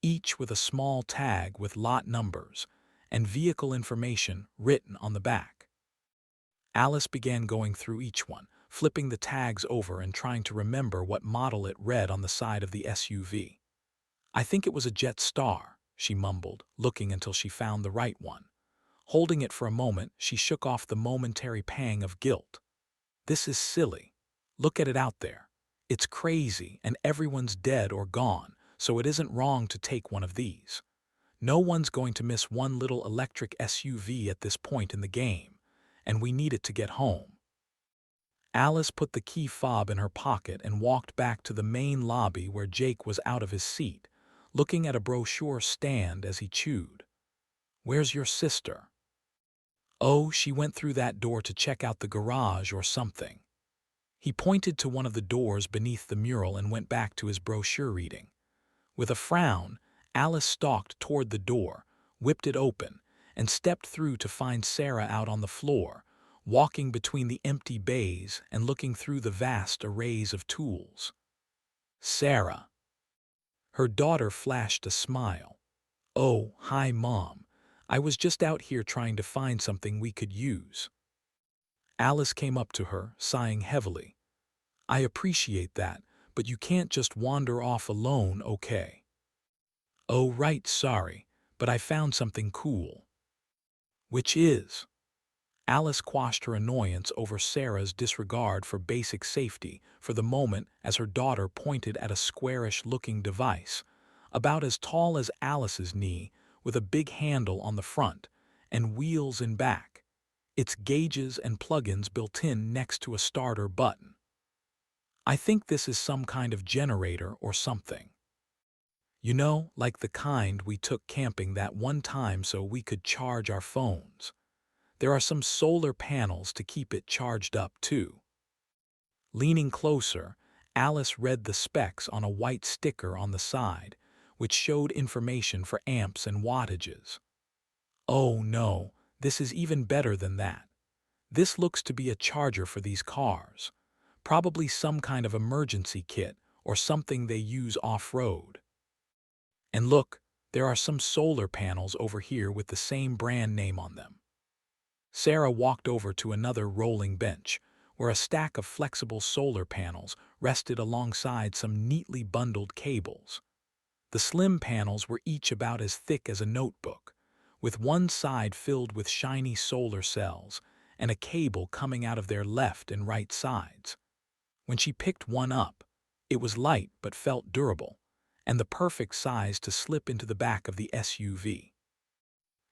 Speaker 1: each with a small tag with lot numbers and vehicle information written on the back. Alice began going through each one, flipping the tags over and trying to remember what model it read on the side of the SUV. "I think it was a Jet Star," she mumbled, looking until she found the right one. Holding it for a moment, she shook off the momentary pang of guilt. "This is silly. Look at it out there. It's crazy and everyone's dead or gone, so it isn't wrong to take one of these. No one's going to miss one little electric SUV at this point in the game, and we need it to get home." Alice put the key fob in her pocket and walked back to the main lobby where Jake was out of his seat, looking at a brochure stand as he chewed. "Where's your sister?" "Oh, she went through that door to check out the garage or something." He pointed to one of the doors beneath the mural and went back to his brochure reading. With a frown, Alice stalked toward the door, whipped it open, and stepped through to find Sarah out on the floor, walking between the empty bays and looking through the vast arrays of tools. "Sarah." Her daughter flashed a smile. "Oh, hi, Mom. I was just out here trying to find something we could use." Alice came up to her, sighing heavily. "I appreciate that, but you can't just wander off alone, okay?" "Oh, right, sorry, but I found something cool." "Which is?" Alice quashed her annoyance over Sarah's disregard for basic safety for the moment as her daughter pointed at a squarish-looking device, about as tall as Alice's knee, with a big handle on the front and wheels in back, its gauges and plugins built in next to a starter button. "I think this is some kind of generator or something. You know, like the kind we took camping that one time so we could charge our phones. There are some solar panels to keep it charged up, too." Leaning closer, Alice read the specs on a white sticker on the side, which showed information for amps and wattages. "Oh no, this is even better than that. This looks to be a charger for these cars. Probably some kind of emergency kit or something they use off-road. And look, there are some solar panels over here with the same brand name on them." Sarah walked over to another rolling bench, where a stack of flexible solar panels rested alongside some neatly bundled cables. The slim panels were each about as thick as a notebook, with one side filled with shiny solar cells and a cable coming out of their left and right sides. When she picked one up, it was light but felt durable, and the perfect size to slip into the back of the SUV.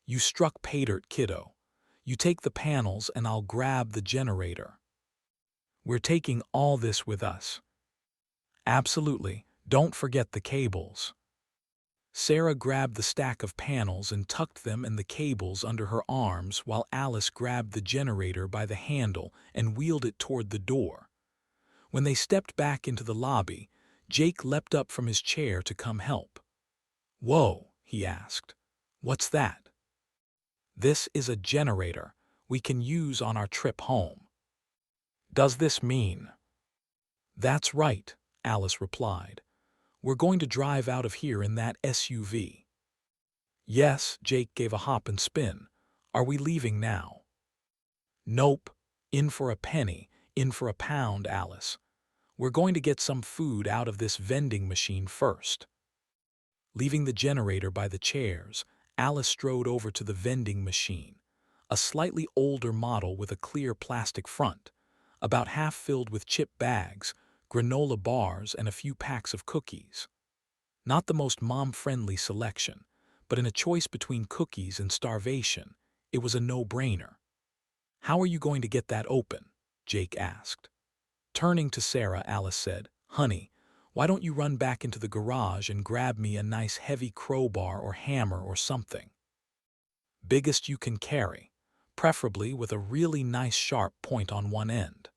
Speaker 1: "You struck pay dirt, kiddo. You take the panels and I'll grab the generator. We're taking all this with us." "Absolutely. Don't forget the cables." Sarah grabbed the stack of panels and tucked them and the cables under her arms while Alice grabbed the generator by the handle and wheeled it toward the door. When they stepped back into the lobby, Jake leapt up from his chair to come help. "Whoa," he asked. "What's that?" "This is a generator we can use on our trip home." "Does this mean?" "That's right," Alice replied. "We're going to drive out of here in that SUV." "Yes," Jake gave a hop and spin. "Are we leaving now?" "Nope. In for a penny, in for a pound, Alice. We're going to get some food out of this vending machine first." Leaving the generator by the chairs, Alice strode over to the vending machine, a slightly older model with a clear plastic front, about half filled with chip bags, granola bars, and a few packs of cookies. Not the most mom-friendly selection, but in a choice between cookies and starvation, it was a no-brainer. "How are you going to get that open?" Jake asked. Turning to Sarah, Alice said, "Honey, why don't you run back into the garage and grab me a nice heavy crowbar or hammer or something? Biggest you can carry, preferably with a really nice sharp point on one end."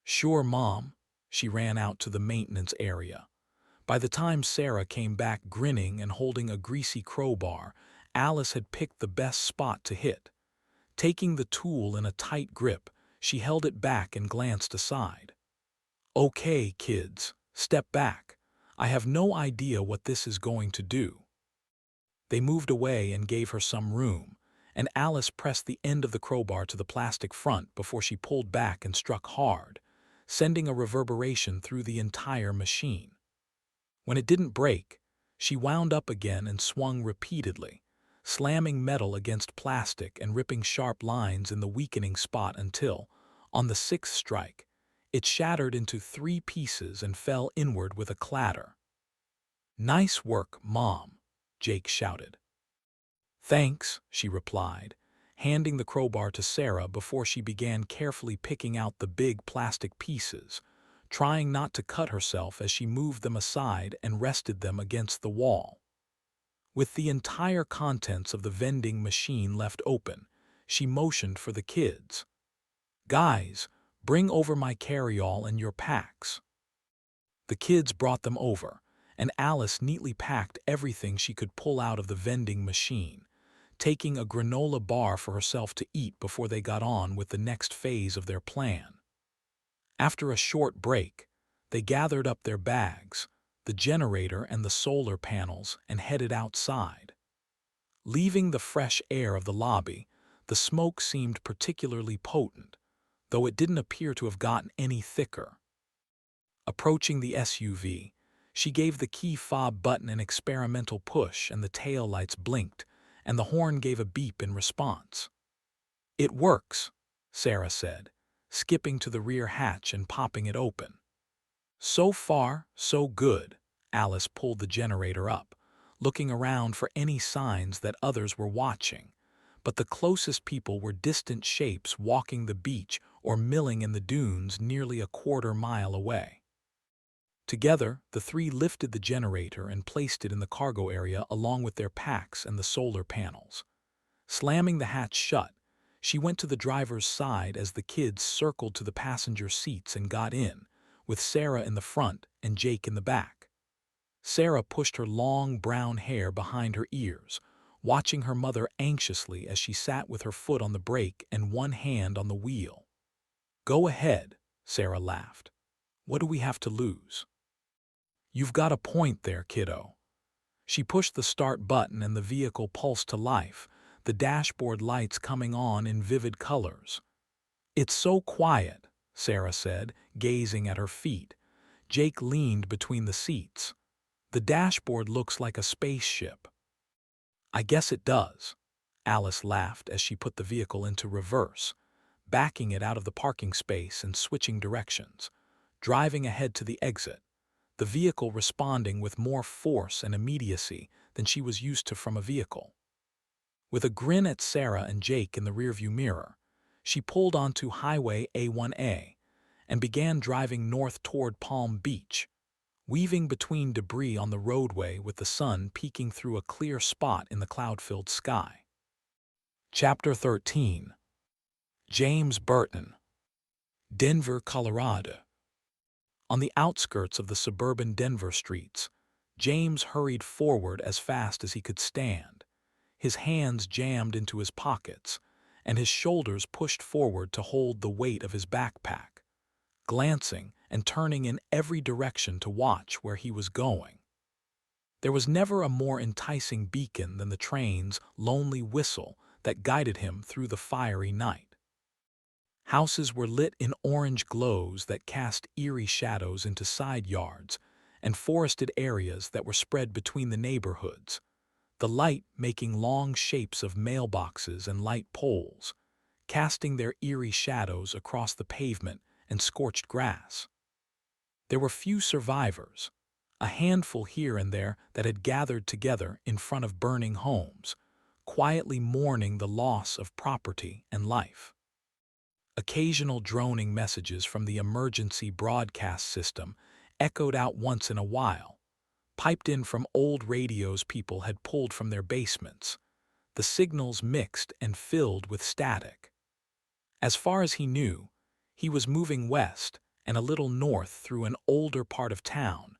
Speaker 1: "Sure, Mom." She ran out to the maintenance area. By the time Sarah came back grinning and holding a greasy crowbar, Alice had picked the best spot to hit. Taking the tool in a tight grip, she held it back and glanced aside. "Okay, kids, step back. I have no idea what this is going to do." They moved away and gave her some room, and Alice pressed the end of the crowbar to the plastic front before she pulled back and struck hard, sending a reverberation through the entire machine. When it didn't break, she wound up again and swung repeatedly, slamming metal against plastic and ripping sharp lines in the weakening spot until, on the sixth strike, it shattered into 3 pieces and fell inward with a clatter. "Nice work, Mom," Jake shouted. "Thanks," she replied, handing the crowbar to Sarah before she began carefully picking out the big plastic pieces, trying not to cut herself as she moved them aside and rested them against the wall. With the entire contents of the vending machine left open, she motioned for the kids. "Guys, bring over my carry-all and your packs." The kids brought them over, and Alice neatly packed everything she could pull out of the vending machine, taking a granola bar for herself to eat before they got on with the next phase of their plan. After a short break, they gathered up their bags, the generator and the solar panels, and headed outside. Leaving the fresh air of the lobby, the smoke seemed particularly potent, though it didn't appear to have gotten any thicker. Approaching the SUV, she gave the key fob button an experimental push and the taillights blinked, and the horn gave a beep in response. "It works," Sarah said, skipping to the rear hatch and popping it open. "So far, so good." Alice pulled the generator up, looking around for any signs that others were watching, but the closest people were distant shapes walking the beach or milling in the dunes nearly a quarter-mile away. Together, the 3 lifted the generator and placed it in the cargo area along with their packs and the solar panels. Slamming the hatch shut, she went to the driver's side as the kids circled to the passenger seats and got in, with Sarah in the front and Jake in the back. Sarah pushed her long brown hair behind her ears, watching her mother anxiously as she sat with her foot on the brake and one hand on the wheel. "Go ahead," Sarah laughed. "What do we have to lose?" "You've got a point there, kiddo." She pushed the start button and the vehicle pulsed to life, the dashboard lights coming on in vivid colors. "It's so quiet," Sarah said, gazing at her feet. Jake leaned between the seats. "The dashboard looks like a spaceship." "I guess it does." Alice laughed as she put the vehicle into reverse, backing it out of the parking space and switching directions, driving ahead to the exit, the vehicle responding with more force and immediacy than she was used to from a vehicle. With a grin at Sarah and Jake in the rearview mirror, she pulled onto Highway A1A and began driving north toward Palm Beach. weaving between debris on the roadway with the sun peeking through a clear spot in the cloud-filled sky. Chapter 13. James Burton. Denver, Colorado. On the outskirts of the suburban Denver streets, James hurried forward as fast as he could stand, his hands jammed into his pockets and his shoulders pushed forward to hold the weight of his backpack, glancing and turning in every direction to watch where he was going. There was never a more enticing beacon than the train's lonely whistle that guided him through the fiery night. Houses were lit in orange glows that cast eerie shadows into side yards and forested areas that were spread between the neighborhoods, the light making long shapes of mailboxes and light poles, casting their eerie shadows across the pavement and scorched grass. There were few survivors, a handful here and there that had gathered together in front of burning homes, quietly mourning the loss of property and life. Occasional droning messages from the emergency broadcast system echoed out once in a while, piped in from old radios people had pulled from their basements, the signals mixed and filled with static. As far as he knew, he was moving west and a little north through an older part of town,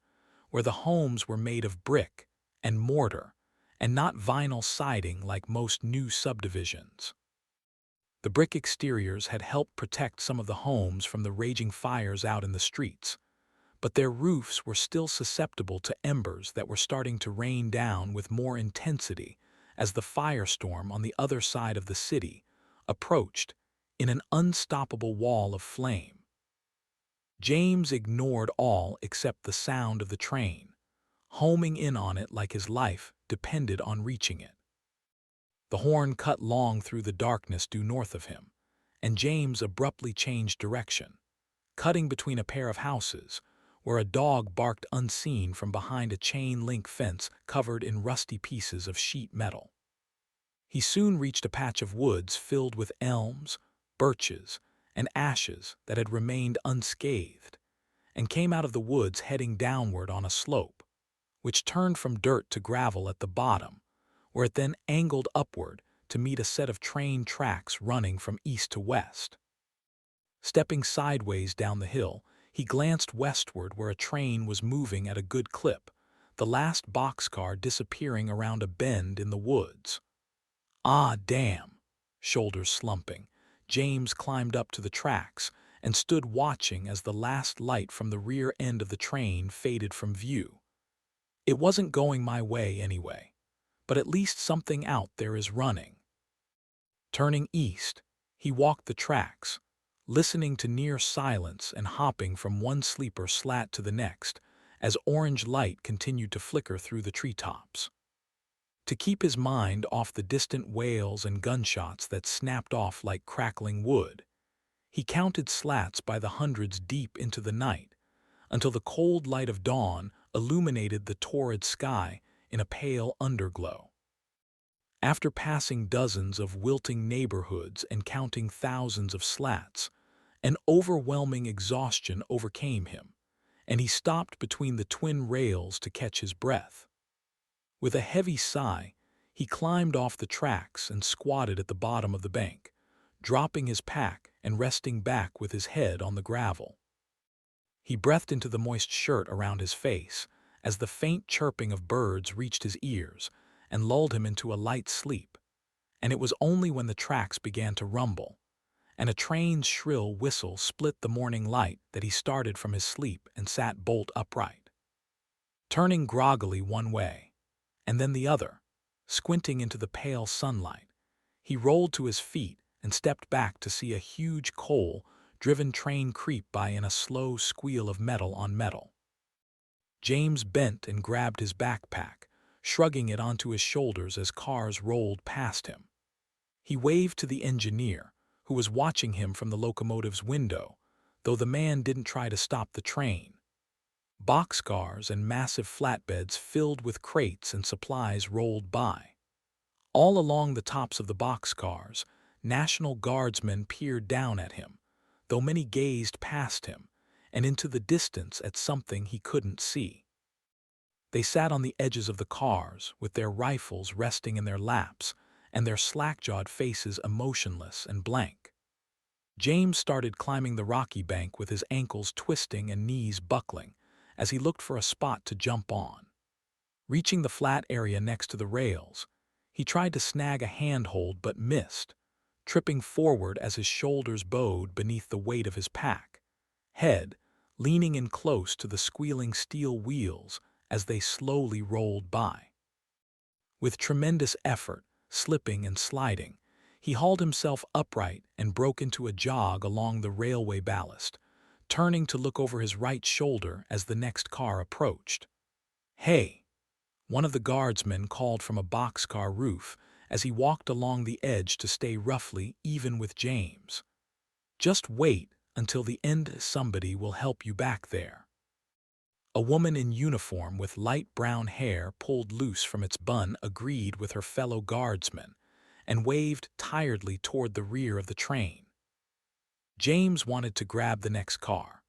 Speaker 1: where the homes were made of brick and mortar and not vinyl siding like most new subdivisions. The brick exteriors had helped protect some of the homes from the raging fires out in the streets, but their roofs were still susceptible to embers that were starting to rain down with more intensity as the firestorm on the other side of the city approached in an unstoppable wall of flame. James ignored all except the sound of the train, homing in on it like his life depended on reaching it. The horn cut long through the darkness due north of him, and James abruptly changed direction, cutting between a pair of houses, where a dog barked unseen from behind a chain-link fence covered in rusty pieces of sheet metal. He soon reached a patch of woods filled with elms, birches, and ashes that had remained unscathed, and came out of the woods heading downward on a slope, which turned from dirt to gravel at the bottom, where it then angled upward to meet a set of train tracks running from east to west. Stepping sideways down the hill, he glanced westward where a train was moving at a good clip, the last boxcar disappearing around a bend in the woods. Ah, damn! Shoulders slumping, James climbed up to the tracks and stood watching as the last light from the rear end of the train faded from view. It wasn't going my way anyway, but at least something out there is running. Turning east, he walked the tracks, listening to near silence and hopping from one sleeper slat to the next as orange light continued to flicker through the treetops. To keep his mind off the distant wails and gunshots that snapped off like crackling wood, he counted slats by the hundreds deep into the night, until the cold light of dawn illuminated the torrid sky in a pale underglow. After passing dozens of wilting neighborhoods and counting thousands of slats, an overwhelming exhaustion overcame him, and he stopped between the twin rails to catch his breath. With a heavy sigh, he climbed off the tracks and squatted at the bottom of the bank, dropping his pack and resting back with his head on the gravel. He breathed into the moist shirt around his face as the faint chirping of birds reached his ears and lulled him into a light sleep, and it was only when the tracks began to rumble and a train's shrill whistle split the morning light that he started from his sleep and sat bolt upright. Turning groggily one way, and then the other, squinting into the pale sunlight, he rolled to his feet and stepped back to see a huge coal-driven train creep by in a slow squeal of metal on metal. James bent and grabbed his backpack, shrugging it onto his shoulders as cars rolled past him. He waved to the engineer, who was watching him from the locomotive's window, though the man didn't try to stop the train. Boxcars and massive flatbeds filled with crates and supplies rolled by. All along the tops of the boxcars, National Guardsmen peered down at him, though many gazed past him, and into the distance at something he couldn't see. They sat on the edges of the cars, with their rifles resting in their laps and their slack-jawed faces emotionless and blank. James started climbing the rocky bank with his ankles twisting and knees buckling as he looked for a spot to jump on. Reaching the flat area next to the rails, he tried to snag a handhold but missed, tripping forward as his shoulders bowed beneath the weight of his pack, head leaning in close to the squealing steel wheels as they slowly rolled by. With tremendous effort, slipping and sliding, he hauled himself upright and broke into a jog along the railway ballast, turning to look over his right shoulder as the next car approached. "Hey!" one of the guardsmen called from a boxcar roof as he walked along the edge to stay roughly even with James. "Just wait until the end. Somebody will help you back there." A woman in uniform with light brown hair pulled loose from its bun agreed with her fellow guardsmen and waved tiredly toward the rear of the train. James wanted to grab the next car,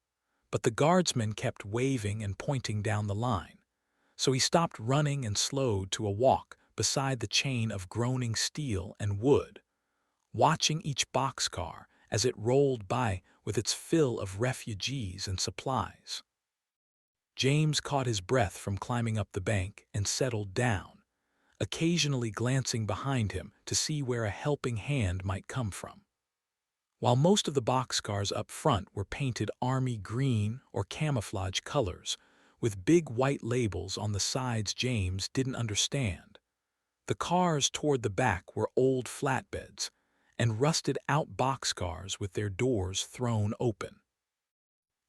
Speaker 1: but the guardsmen kept waving and pointing down the line, so he stopped running and slowed to a walk beside the chain of groaning steel and wood, watching each boxcar as it rolled by with its fill of refugees and supplies. James caught his breath from climbing up the bank and settled down, occasionally glancing behind him to see where a helping hand might come from. While most of the boxcars up front were painted army green or camouflage colors, with big white labels on the sides James didn't understand, the cars toward the back were old flatbeds and rusted-out boxcars with their doors thrown open.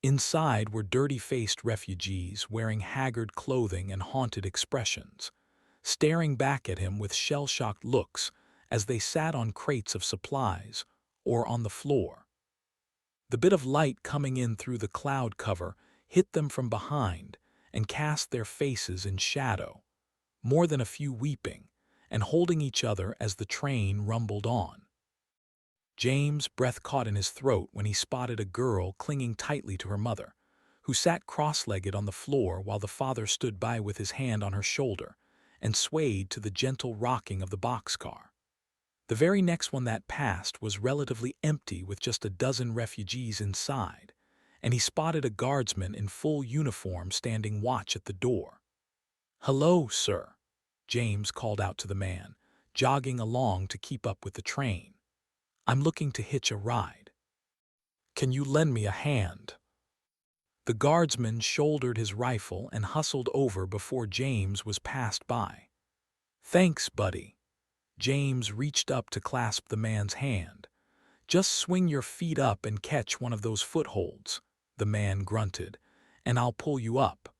Speaker 1: Inside were dirty-faced refugees wearing haggard clothing and haunted expressions, staring back at him with shell-shocked looks as they sat on crates of supplies or on the floor. The bit of light coming in through the cloud cover hit them from behind and cast their faces in shadow, more than a few weeping and holding each other as the train rumbled on. James' breath caught in his throat when he spotted a girl clinging tightly to her mother, who sat cross-legged on the floor while the father stood by with his hand on her shoulder and swayed to the gentle rocking of the boxcar. The very next one that passed was relatively empty with just a dozen refugees inside, and he spotted a guardsman in full uniform standing watch at the door. "Hello, sir," James called out to the man, jogging along to keep up with the train. "I'm looking to hitch a ride. Can you lend me a hand?" The guardsman shouldered his rifle and hustled over before James was passed by. "Thanks, buddy." James reached up to clasp the man's hand. "Just swing your feet up and catch one of those footholds," the man grunted, "and I'll pull you up."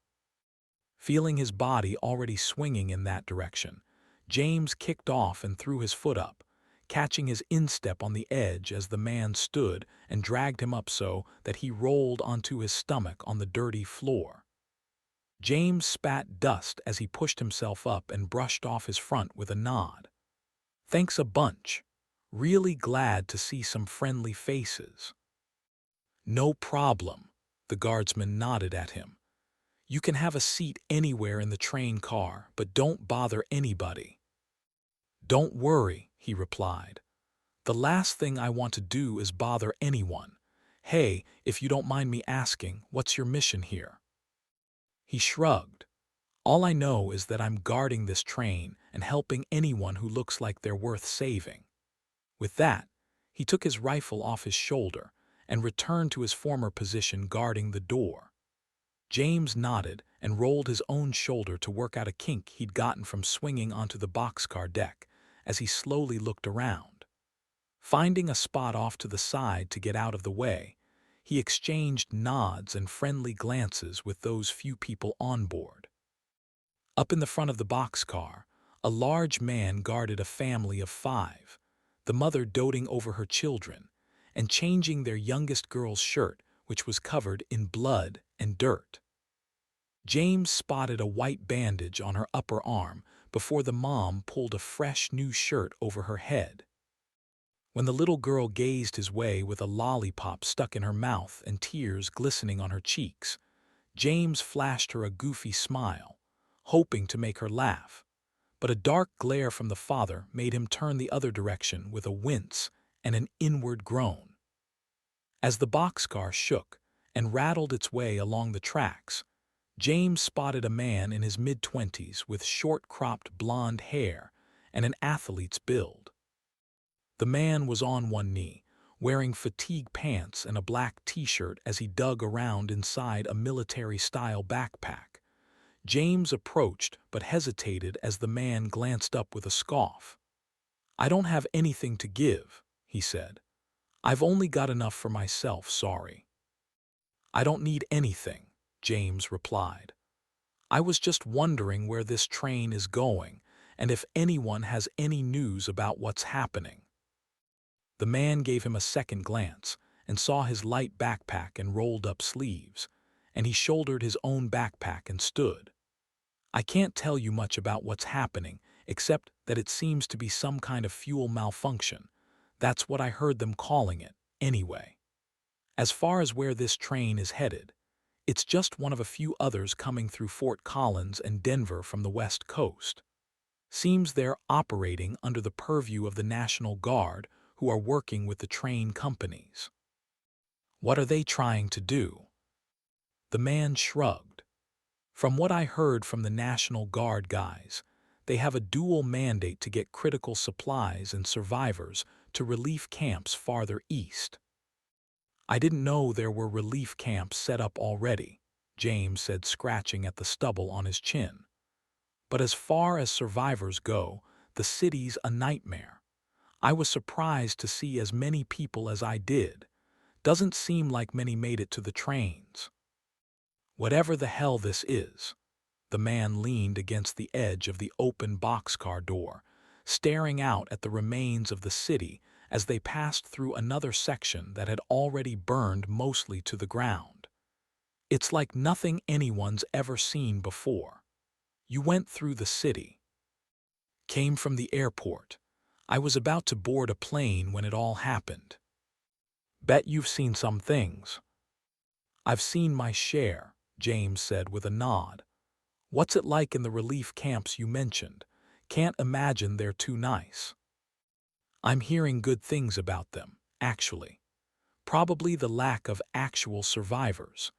Speaker 1: Feeling his body already swinging in that direction, James kicked off and threw his foot up, catching his instep on the edge as the man stood and dragged him up so that he rolled onto his stomach on the dirty floor. James spat dust as he pushed himself up and brushed off his front with a nod. "Thanks a bunch. Really glad to see some friendly faces." "No problem," the guardsman nodded at him. "You can have a seat anywhere in the train car, but don't bother anybody." "Don't worry," he replied. "The last thing I want to do is bother anyone. Hey, if you don't mind me asking, what's your mission here?" He shrugged. "All I know is that I'm guarding this train and helping anyone who looks like they're worth saving." With that, he took his rifle off his shoulder and returned to his former position guarding the door. James nodded and rolled his own shoulder to work out a kink he'd gotten from swinging onto the boxcar deck as he slowly looked around. Finding a spot off to the side to get out of the way, he exchanged nods and friendly glances with those few people on board. Up in the front of the boxcar, a large man guarded a family of 5, the mother doting over her children and changing their youngest girl's shirt, which was covered in blood and dirt. James spotted a white bandage on her upper arm before the mom pulled a fresh new shirt over her head. When the little girl gazed his way with a lollipop stuck in her mouth and tears glistening on her cheeks, James flashed her a goofy smile, hoping to make her laugh. But a dark glare from the father made him turn the other direction with a wince and an inward groan. As the boxcar shook and rattled its way along the tracks, James spotted a man in his mid-twenties with short-cropped blonde hair and an athlete's build. The man was on one knee, wearing fatigue pants and a black t-shirt as he dug around inside a military-style backpack. James approached but hesitated as the man glanced up with a scoff. "I don't have anything to give," he said. "I've only got enough for myself, sorry." "I don't need anything," James replied. "I was just wondering where this train is going and if anyone has any news about what's happening." The man gave him a second glance and saw his light backpack and rolled-up sleeves, and he shouldered his own backpack and stood. "I can't tell you much about what's happening, except that it seems to be some kind of fuel malfunction. That's what I heard them calling it, anyway. As far as where this train is headed, it's just one of a few others coming through Fort Collins and Denver from the West Coast. Seems they're operating under the purview of the National Guard, who are working with the train companies." "What are they trying to do?" The man shrugged. "From what I heard from the National Guard guys, they have a dual mandate to get critical supplies and survivors to relief camps farther east." "I didn't know there were relief camps set up already," James said, scratching at the stubble on his chin. "But as far as survivors go, the city's a nightmare. I was surprised to see as many people as I did. Doesn't seem like many made it to the trains." "Whatever the hell this is." The man leaned against the edge of the open boxcar door, staring out at the remains of the city as they passed through another section that had already burned mostly to the ground. "It's like nothing anyone's ever seen before." "You went through the city." "Came from the airport. I was about to board a plane when it all happened." "Bet you've seen some things." "I've seen my share," James said with a nod. "What's it like in the relief camps you mentioned? Can't imagine they're too nice." "I'm hearing good things about them, actually. Probably the lack of actual survivors.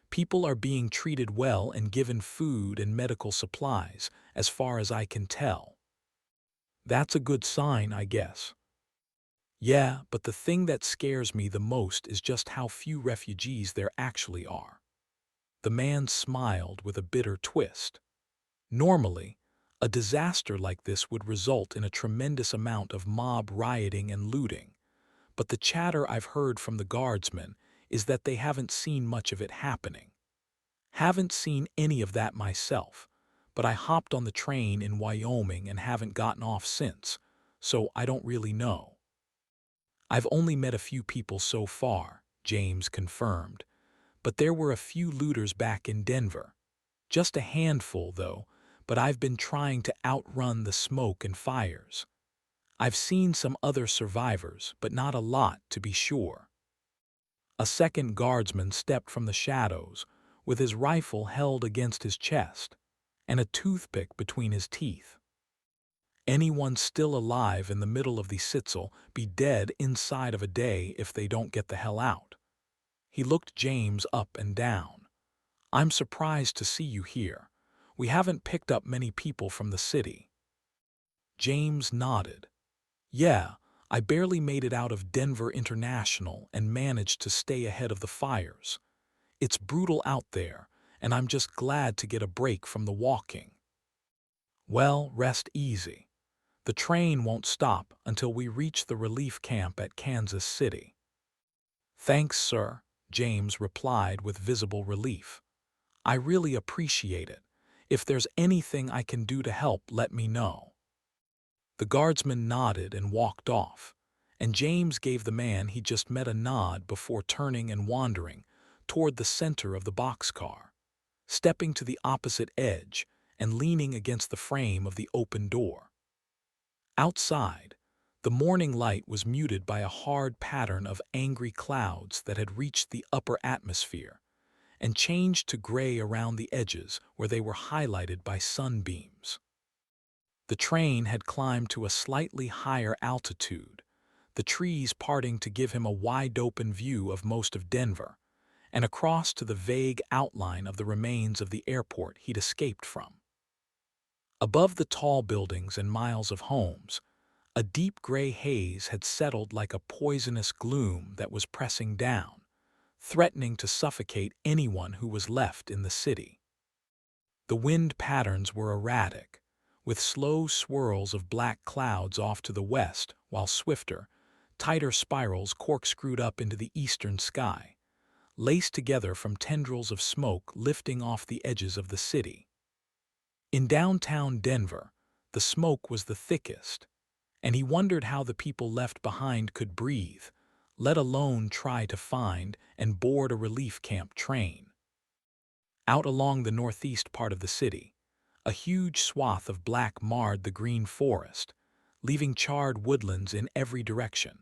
Speaker 1: People are being treated well and given food and medical supplies, as far as I can tell." "That's a good sign, I guess." "Yeah, but the thing that scares me the most is just how few refugees there actually are." The man smiled with a bitter twist. "Normally, a disaster like this would result in a tremendous amount of mob rioting and looting, but the chatter I've heard from the guardsmen is that they haven't seen much of it happening. Haven't seen any of that myself, but I hopped on the train in Wyoming and haven't gotten off since, so I don't really know." "I've only met a few people so far," James confirmed, "but there were a few looters back in Denver. Just a handful, though, but I've been trying to outrun the smoke and fires. I've seen some other survivors, but not a lot, to be sure." A second guardsman stepped from the shadows, with his rifle held against his chest and a toothpick between his teeth. "Anyone still alive in the middle of the Sitzel be dead inside of a day if they don't get the hell out." He looked James up and down. "I'm surprised to see you here. We haven't picked up many people from the city." James nodded. "Yeah, I barely made it out of Denver International and managed to stay ahead of the fires. It's brutal out there, and I'm just glad to get a break from the walking." "Well, rest easy. The train won't stop until we reach the relief camp at Kansas City." "Thanks, sir," James replied with visible relief. "I really appreciate it. If there's anything I can do to help, let me know." The guardsman nodded and walked off, and James gave the man he just met a nod before turning and wandering toward the center of the boxcar, stepping to the opposite edge and leaning against the frame of the open door. Outside, The morning light was muted by a hard pattern of angry clouds that had reached the upper atmosphere and changed to gray around the edges where they were highlighted by sunbeams. The train had climbed to a slightly higher altitude, the trees parting to give him a wide-open view of most of Denver, and across to the vague outline of the remains of the airport he'd escaped from. Above the tall buildings and miles of homes, a deep gray haze had settled like a poisonous gloom that was pressing down, threatening to suffocate anyone who was left in the city. The wind patterns were erratic, with slow swirls of black clouds off to the west, while swifter, tighter spirals corkscrewed up into the eastern sky, laced together from tendrils of smoke lifting off the edges of the city. In downtown Denver, the smoke was the thickest, and he wondered how the people left behind could breathe, let alone try to find and board a relief camp train. Out along the northeast part of the city, a huge swath of black marred the green forest, leaving charred woodlands in every direction.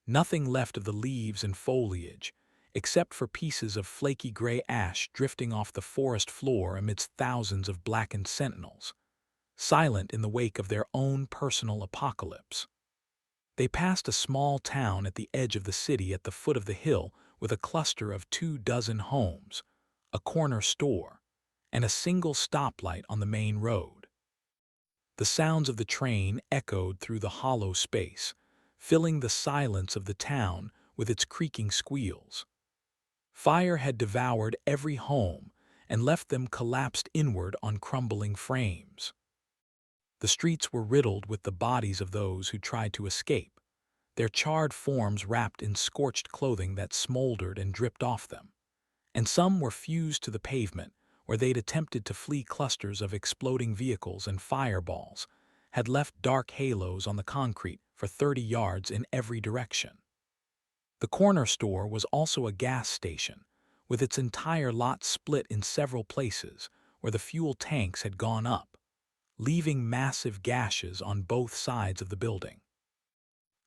Speaker 1: Nothing left of the leaves and foliage, except for pieces of flaky gray ash drifting off the forest floor amidst thousands of blackened sentinels, silent in the wake of their own personal apocalypse. They passed a small town at the edge of the city at the foot of the hill with a cluster of 24 homes, a corner store, and a single stoplight on the main road. The sounds of the train echoed through the hollow space, filling the silence of the town with its creaking squeals. Fire had devoured every home and left them collapsed inward on crumbling frames. The streets were riddled with the bodies of those who tried to escape, their charred forms wrapped in scorched clothing that smoldered and dripped off them, and some were fused to the pavement where they'd attempted to flee. Clusters of exploding vehicles and fireballs had left dark halos on the concrete for 30 yards in every direction. The corner store was also a gas station, with its entire lot split in several places where the fuel tanks had gone up, leaving massive gashes on both sides of the building.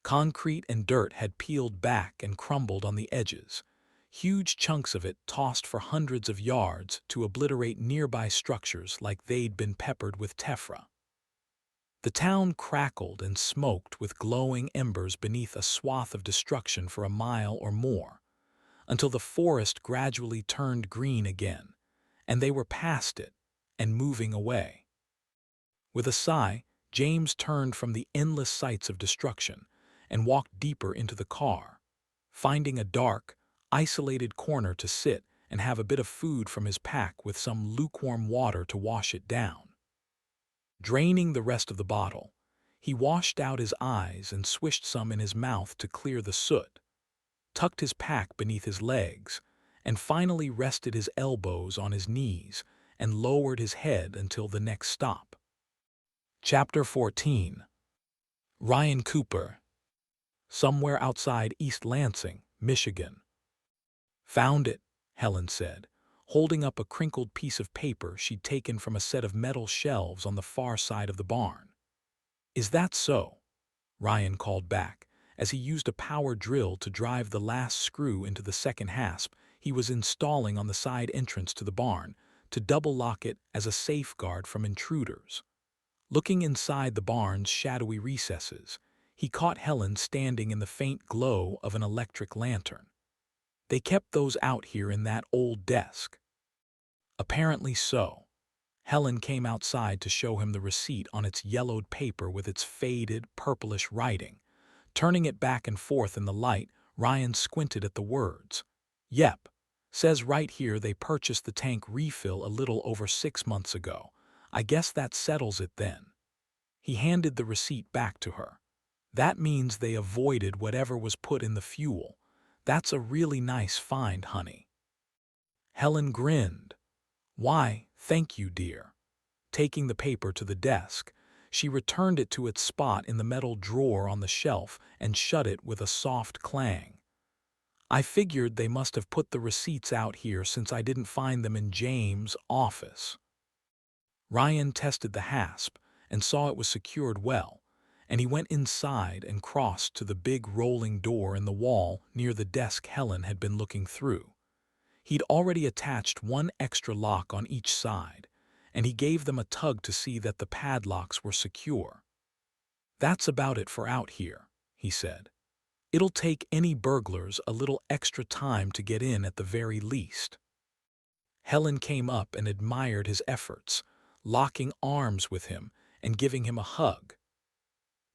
Speaker 1: Concrete and dirt had peeled back and crumbled on the edges, huge chunks of it tossed for hundreds of yards to obliterate nearby structures like they'd been peppered with tephra. The town crackled and smoked with glowing embers beneath a swath of destruction for a mile or more, until the forest gradually turned green again, and they were past it and moving away. With a sigh, James turned from the endless sights of destruction and walked deeper into the car, finding a dark, isolated corner to sit and have a bit of food from his pack with some lukewarm water to wash it down. Draining the rest of the bottle, he washed out his eyes and swished some in his mouth to clear the soot, tucked his pack beneath his legs, and finally rested his elbows on his knees and lowered his head until the next stop. Chapter 14. Ryan Cooper. Somewhere outside East Lansing, Michigan. Found it, Helen said, holding up a crinkled piece of paper she'd taken from a set of metal shelves on the far side of the barn. Is that so? Ryan called back, as he used a power drill to drive the last screw into the second hasp he was installing on the side entrance to the barn to double-lock it as a safeguard from intruders. Looking inside the barn's shadowy recesses, he caught Helen standing in the faint glow of an electric lantern. They kept those out here in that old desk. Apparently so. Helen came outside to show him the receipt on its yellowed paper with its faded, purplish writing. Turning it back and forth in the light, Ryan squinted at the words. Yep. Says right here they purchased the tank refill a little over 6 months ago. I guess that settles it then. He handed the receipt back to her. That means they avoided whatever was put in the fuel. That's a really nice find, honey. Helen grinned. Why, thank you, dear. Taking the paper to the desk, she returned it to its spot in the metal drawer on the shelf and shut it with a soft clang. I figured they must have put the receipts out here since I didn't find them in James' office. Ryan tested the hasp and saw it was secured well, and he went inside and crossed to the big rolling door in the wall near the desk Helen had been looking through. He'd already attached one extra lock on each side, and he gave them a tug to see that the padlocks were secure. "That's about it for out here," he said. "It'll take any burglars a little extra time to get in at the very least." Helen came up and admired his efforts, locking arms with him and giving him a hug.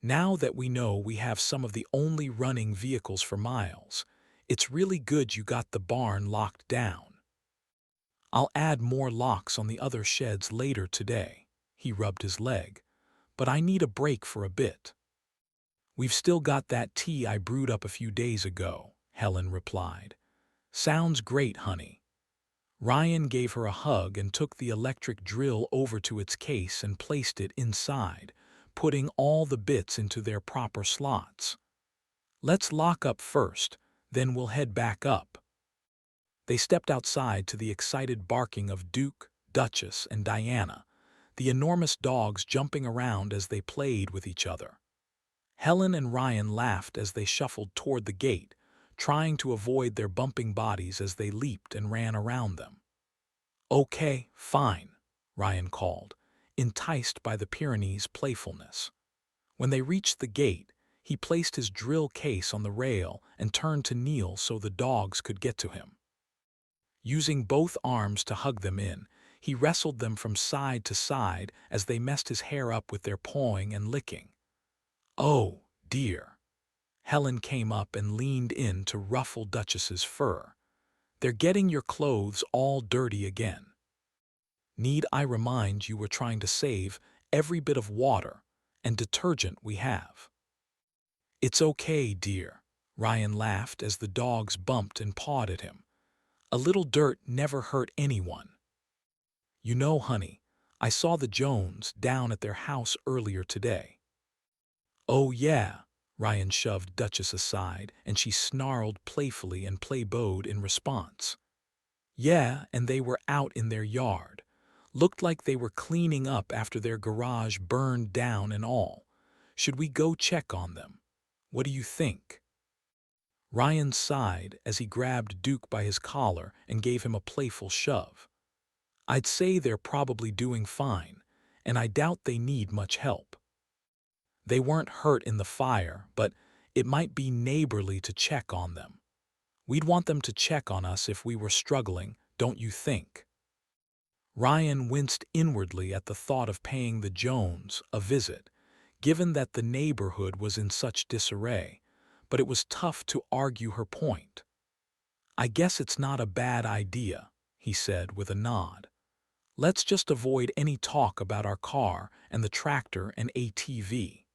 Speaker 1: "Now that we know we have some of the only running vehicles for miles, it's really good you got the barn locked down. I'll add more locks on the other sheds later today." He rubbed his leg. "But I need a break for a bit." "We've still got that tea I brewed up a few days ago," Helen replied. "Sounds great, honey." Ryan gave her a hug and took the electric drill over to its case and placed it inside, putting all the bits into their proper slots. "Let's lock up first, then we'll head back up." They stepped outside to the excited barking of Duke, Duchess, and Diana, the enormous dogs jumping around as they played with each other. Helen and Ryan laughed as they shuffled toward the gate, trying to avoid their bumping bodies as they leaped and ran around them. "Okay, fine," Ryan called, enticed by the Pyrenees' playfulness. When they reached the gate, he placed his drill case on the rail and turned to kneel so the dogs could get to him. Using both arms to hug them in, he wrestled them from side to side as they messed his hair up with their pawing and licking. "Oh, dear." Helen came up and leaned in to ruffle Duchess's fur. "They're getting your clothes all dirty again. Need I remind you we're trying to save every bit of water and detergent we have?" "It's okay, dear," Ryan laughed as the dogs bumped and pawed at him. "A little dirt never hurt anyone. You know, honey, I saw the Jones down at their house earlier today." "Oh, yeah." Ryan shoved Duchess aside, and she snarled playfully and play-bowed in response. "Yeah, and they were out in their yard. Looked like they were cleaning up after their garage burned down and all. Should we go check on them? What do you think?" Ryan sighed as he grabbed Duke by his collar and gave him a playful shove. "I'd say they're probably doing fine, and I doubt they need much help. They weren't hurt in the fire, but it might be neighborly to check on them. We'd want them to check on us if we were struggling, don't you think?" Ryan winced inwardly at the thought of paying the Jones a visit, given that the neighborhood was in such disarray, but it was tough to argue her point. "I guess it's not a bad idea," he said with a nod. "Let's just avoid any talk about our car and the tractor and ATV."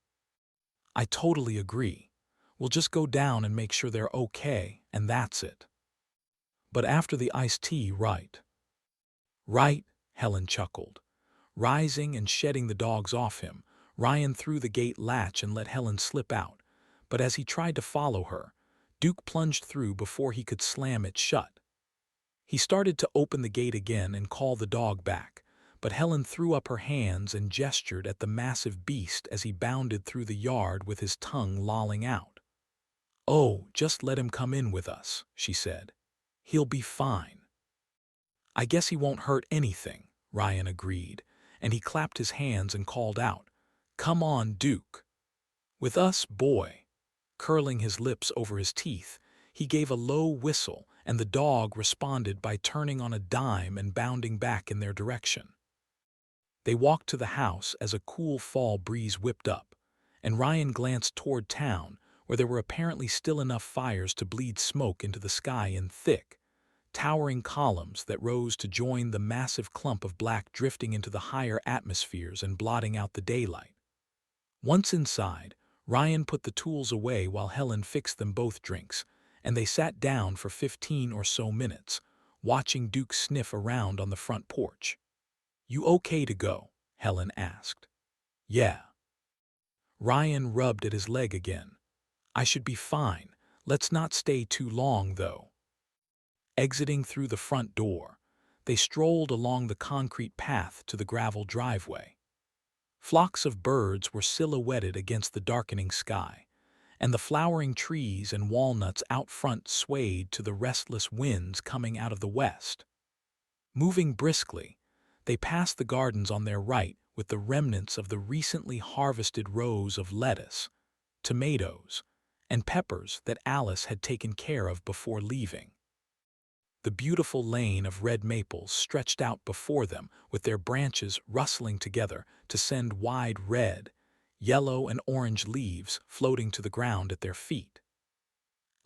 Speaker 1: "I totally agree. We'll just go down and make sure they're okay, and that's it." "But after the iced tea, right?" "Right," Helen chuckled. Rising and shedding the dogs off him, Ryan threw the gate latch and let Helen slip out, but as he tried to follow her, Duke plunged through before he could slam it shut. He started to open the gate again and call the dog back, but Helen threw up her hands and gestured at the massive beast as he bounded through the yard with his tongue lolling out. "Oh, just let him come in with us," she said. "He'll be fine." "I guess he won't hurt anything," Ryan agreed, and he clapped his hands and called out, "Come on, Duke." "With us, boy." Curling his lips over his teeth, he gave a low whistle, and the dog responded by turning on a dime and bounding back in their direction. They walked to the house as a cool fall breeze whipped up, and Ryan glanced toward town, where there were apparently still enough fires to bleed smoke into the sky in thick, towering columns that rose to join the massive clump of black drifting into the higher atmospheres and blotting out the daylight. Once inside, Ryan put the tools away while Helen fixed them both drinks, and they sat down for 15 or so minutes, watching Duke sniff around on the front porch. "You okay to go?" Helen asked. "Yeah." Ryan rubbed at his leg again. "I should be fine. Let's not stay too long, though." Exiting through the front door, they strolled along the concrete path to the gravel driveway. Flocks of birds were silhouetted against the darkening sky, and the flowering trees and walnuts out front swayed to the restless winds coming out of the west. Moving briskly, they passed the gardens on their right with the remnants of the recently harvested rows of lettuce, tomatoes, and peppers that Alice had taken care of before leaving. The beautiful lane of red maples stretched out before them with their branches rustling together to send wide red, yellow, and orange leaves floating to the ground at their feet.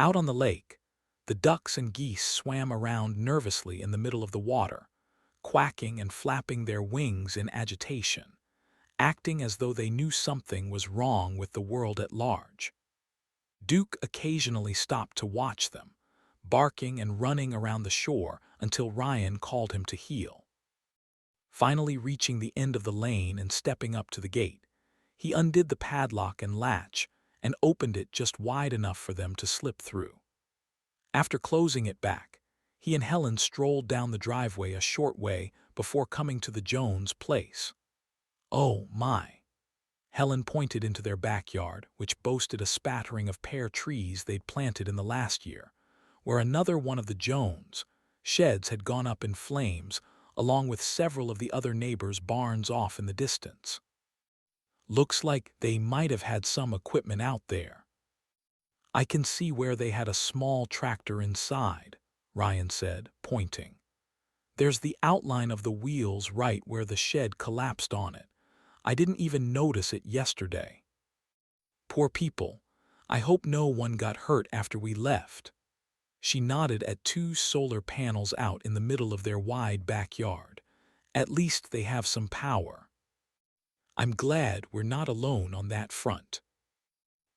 Speaker 1: Out on the lake, the ducks and geese swam around nervously in the middle of the water, quacking and flapping their wings in agitation, acting as though they knew something was wrong with the world at large. Duke occasionally stopped to watch them, barking and running around the shore until Ryan called him to heel. Finally reaching the end of the lane and stepping up to the gate, he undid the padlock and latch and opened it just wide enough for them to slip through. After closing it back, he and Helen strolled down the driveway a short way before coming to the Jones place. "Oh, my." Helen pointed into their backyard, which boasted a spattering of pear trees they'd planted in the last year, where another one of the Jones sheds had gone up in flames, along with several of the other neighbors' barns off in the distance. "Looks like they might have had some equipment out there." "I can see where they had a small tractor inside," Ryan said, pointing. "There's the outline of the wheels right where the shed collapsed on it. I didn't even notice it yesterday." "Poor people. I hope no one got hurt after we left." She nodded at two solar panels out in the middle of their wide backyard. "At least they have some power. I'm glad we're not alone on that front."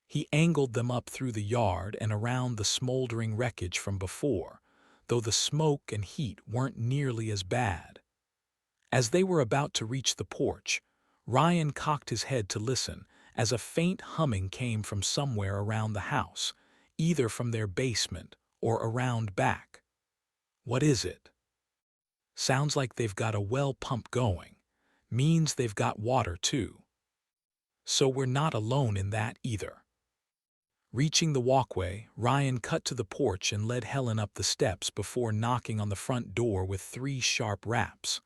Speaker 1: He angled them up through the yard and around the smoldering wreckage from before, though the smoke and heat weren't nearly as bad. As they were about to reach the porch, Ryan cocked his head to listen as a faint humming came from somewhere around the house, either from their basement or around back. "What is it?" "Sounds like they've got a well pump going. Means they've got water too. So we're not alone in that either." Reaching the walkway, Ryan cut to the porch and led Helen up the steps before knocking on the front door with 3 sharp raps.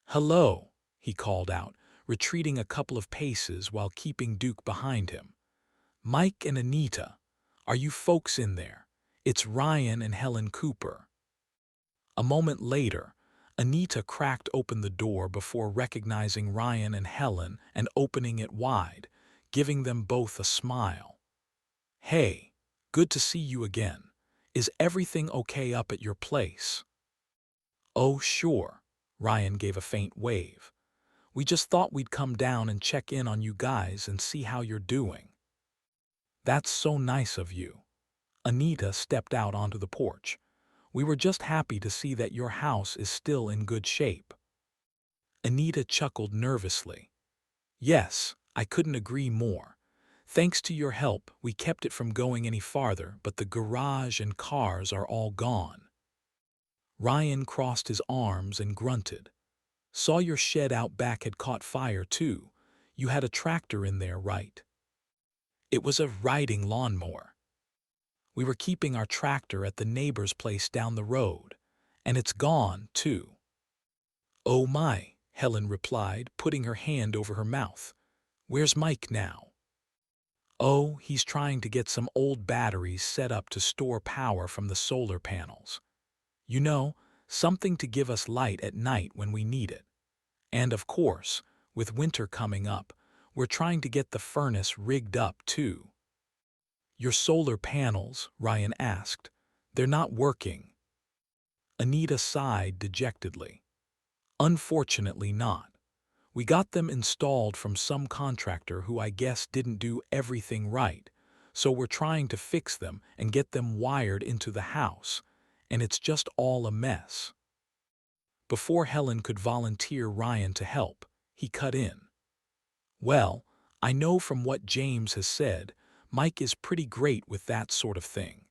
Speaker 1: "Hello," he called out, retreating a couple of paces while keeping Duke behind him. "Mike and Anita, are you folks in there? It's Ryan and Helen Cooper." A moment later, Anita cracked open the door before recognizing Ryan and Helen and opening it wide, giving them both a smile. "Hey, good to see you again. Is everything okay up at your place?" "Oh, sure." Ryan gave a faint wave. "We just thought we'd come down and check in on you guys and see how you're doing." "That's so nice of you." Anita stepped out onto the porch. "We were just happy to see that your house is still in good shape." Anita chuckled nervously. "Yes, I couldn't agree more. Thanks to your help, we kept it from going any farther, but the garage and cars are all gone." Ryan crossed his arms and grunted. "Saw your shed out back had caught fire too. You had a tractor in there, right?" "It was a riding lawnmower. We were keeping our tractor at the neighbor's place down the road, and it's gone too." "Oh my," Helen replied, putting her hand over her mouth. "Where's Mike now?" "Oh, he's trying to get some old batteries set up to store power from the solar panels. You know, something to give us light at night when we need it. And of course, with winter coming up, we're trying to get the furnace rigged up too." "Your solar panels?" Ryan asked. "They're not working." Anita sighed dejectedly. "Unfortunately not. We got them installed from some contractor who I guess didn't do everything right, so we're trying to fix them and get them wired into the house, and it's just all a mess." Before Helen could volunteer Ryan to help, he cut in. "Well, I know from what James has said, Mike is pretty great with that sort of thing.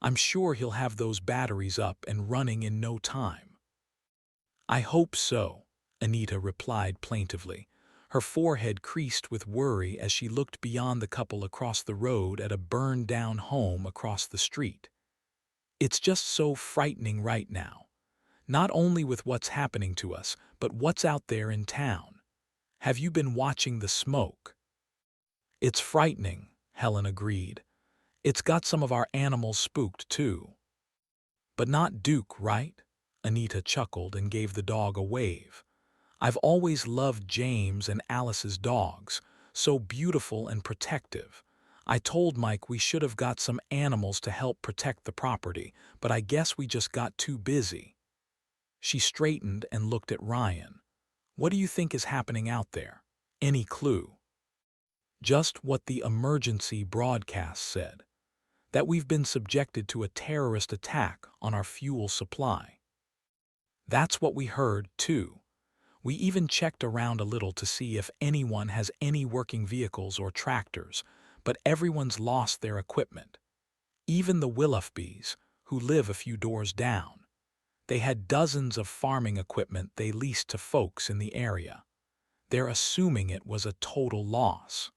Speaker 1: I'm sure he'll have those batteries up and running in no time." "I hope so," Anita replied plaintively, Her forehead creased with worry as she looked beyond the couple across the road at a burned-down home across the street. It's just so frightening right now, not only with what's happening to us, but what's out there in town. Have you been watching the smoke? It's frightening, Helen agreed. It's got some of our animals spooked, too. But not Duke, right? Anita chuckled and gave the dog a wave. I've always loved James and Alice's dogs, so beautiful and protective. I told Mike we should have got some animals to help protect the property, but I guess we just got too busy. She straightened and looked at Ryan. What do you think is happening out there? Any clue? Just what the emergency broadcast said, that we've been subjected to a terrorist attack on our fuel supply. That's what we heard, too. We even checked around a little to see if anyone has any working vehicles or tractors, but everyone's lost their equipment. Even the Willoughbys, who live a few doors down. They had dozens of farming equipment they leased to folks in the area. They're assuming it was a total loss.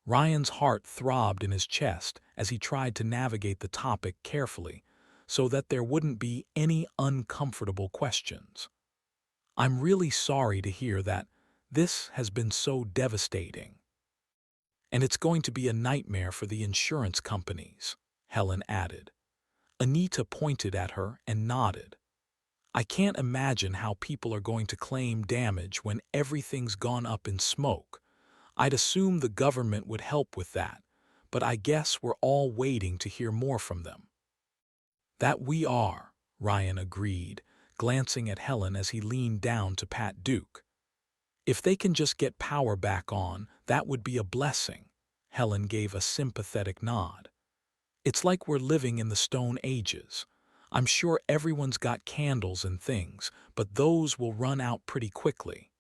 Speaker 1: Ryan's heart throbbed in his chest as he tried to navigate the topic carefully so that there wouldn't be any uncomfortable questions. I'm really sorry to hear that. This has been so devastating. And it's going to be a nightmare for the insurance companies, Helen added. Anita pointed at her and nodded. I can't imagine how people are going to claim damage when everything's gone up in smoke. I'd assume the government would help with that, but I guess we're all waiting to hear more from them. That we are, Ryan agreed, glancing at Helen as he leaned down to pat Duke. If they can just get power back on, that would be a blessing. Helen gave a sympathetic nod. It's like we're living in the Stone Ages. I'm sure everyone's got candles and things, but those will run out pretty quickly.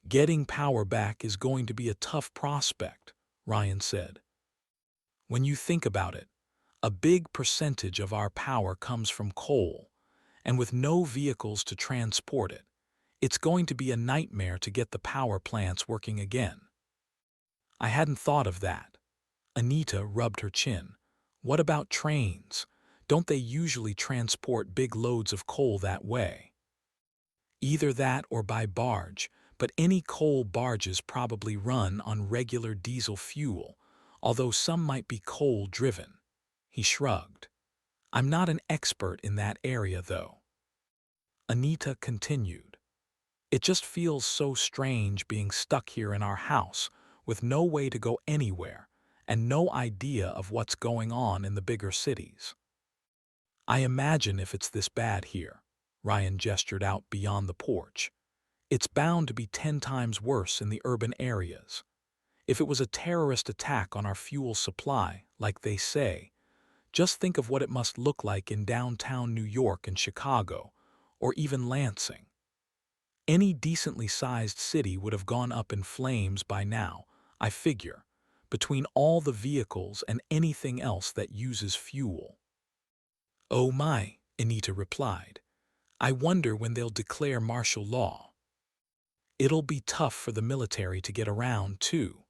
Speaker 1: Getting power back is going to be a tough prospect, Ryan said. When you think about it, a big percentage of our power comes from coal, and with no vehicles to transport it, it's going to be a nightmare to get the power plants working again. I hadn't thought of that. Anita rubbed her chin. What about trains? Don't they usually transport big loads of coal that way? Either that or by barge, but any coal barges probably run on regular diesel fuel, although some might be coal-driven. He shrugged. I'm not an expert in that area, though. Anita continued. It just feels so strange being stuck here in our house with no way to go anywhere and no idea of what's going on in the bigger cities. I imagine if it's this bad here, Ryan gestured out beyond the porch, it's bound to be 10 times worse in the urban areas. If it was a terrorist attack on our fuel supply, like they say, just think of what it must look like in downtown New York and Chicago, or even Lansing. Any decently sized city would have gone up in flames by now, I figure, between all the vehicles and anything else that uses fuel. Oh my, Anita replied. I wonder when they'll declare martial law. It'll be tough for the military to get around, too.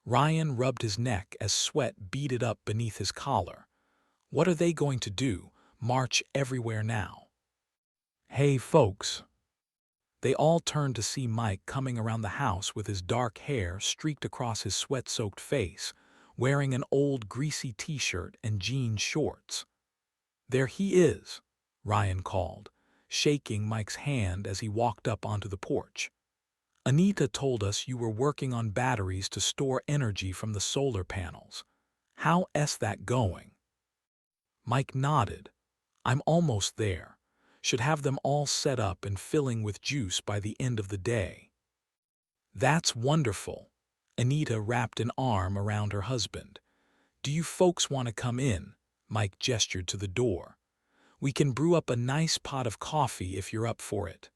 Speaker 1: Ryan rubbed his neck as sweat beaded up beneath his collar. What are they going to do, march everywhere now? Hey, folks. They all turned to see Mike coming around the house with his dark hair streaked across his sweat-soaked face, wearing an old greasy t-shirt and jean shorts. There he is, Ryan called, shaking Mike's hand as he walked up onto the porch. Anita told us you were working on batteries to store energy from the solar panels. How's that going? Mike nodded. I'm almost there. Should have them all set up and filling with juice by the end of the day. That's wonderful. Anita wrapped an arm around her husband. Do you folks want to come in? Mike gestured to the door. We can brew up a nice pot of coffee if you're up for it.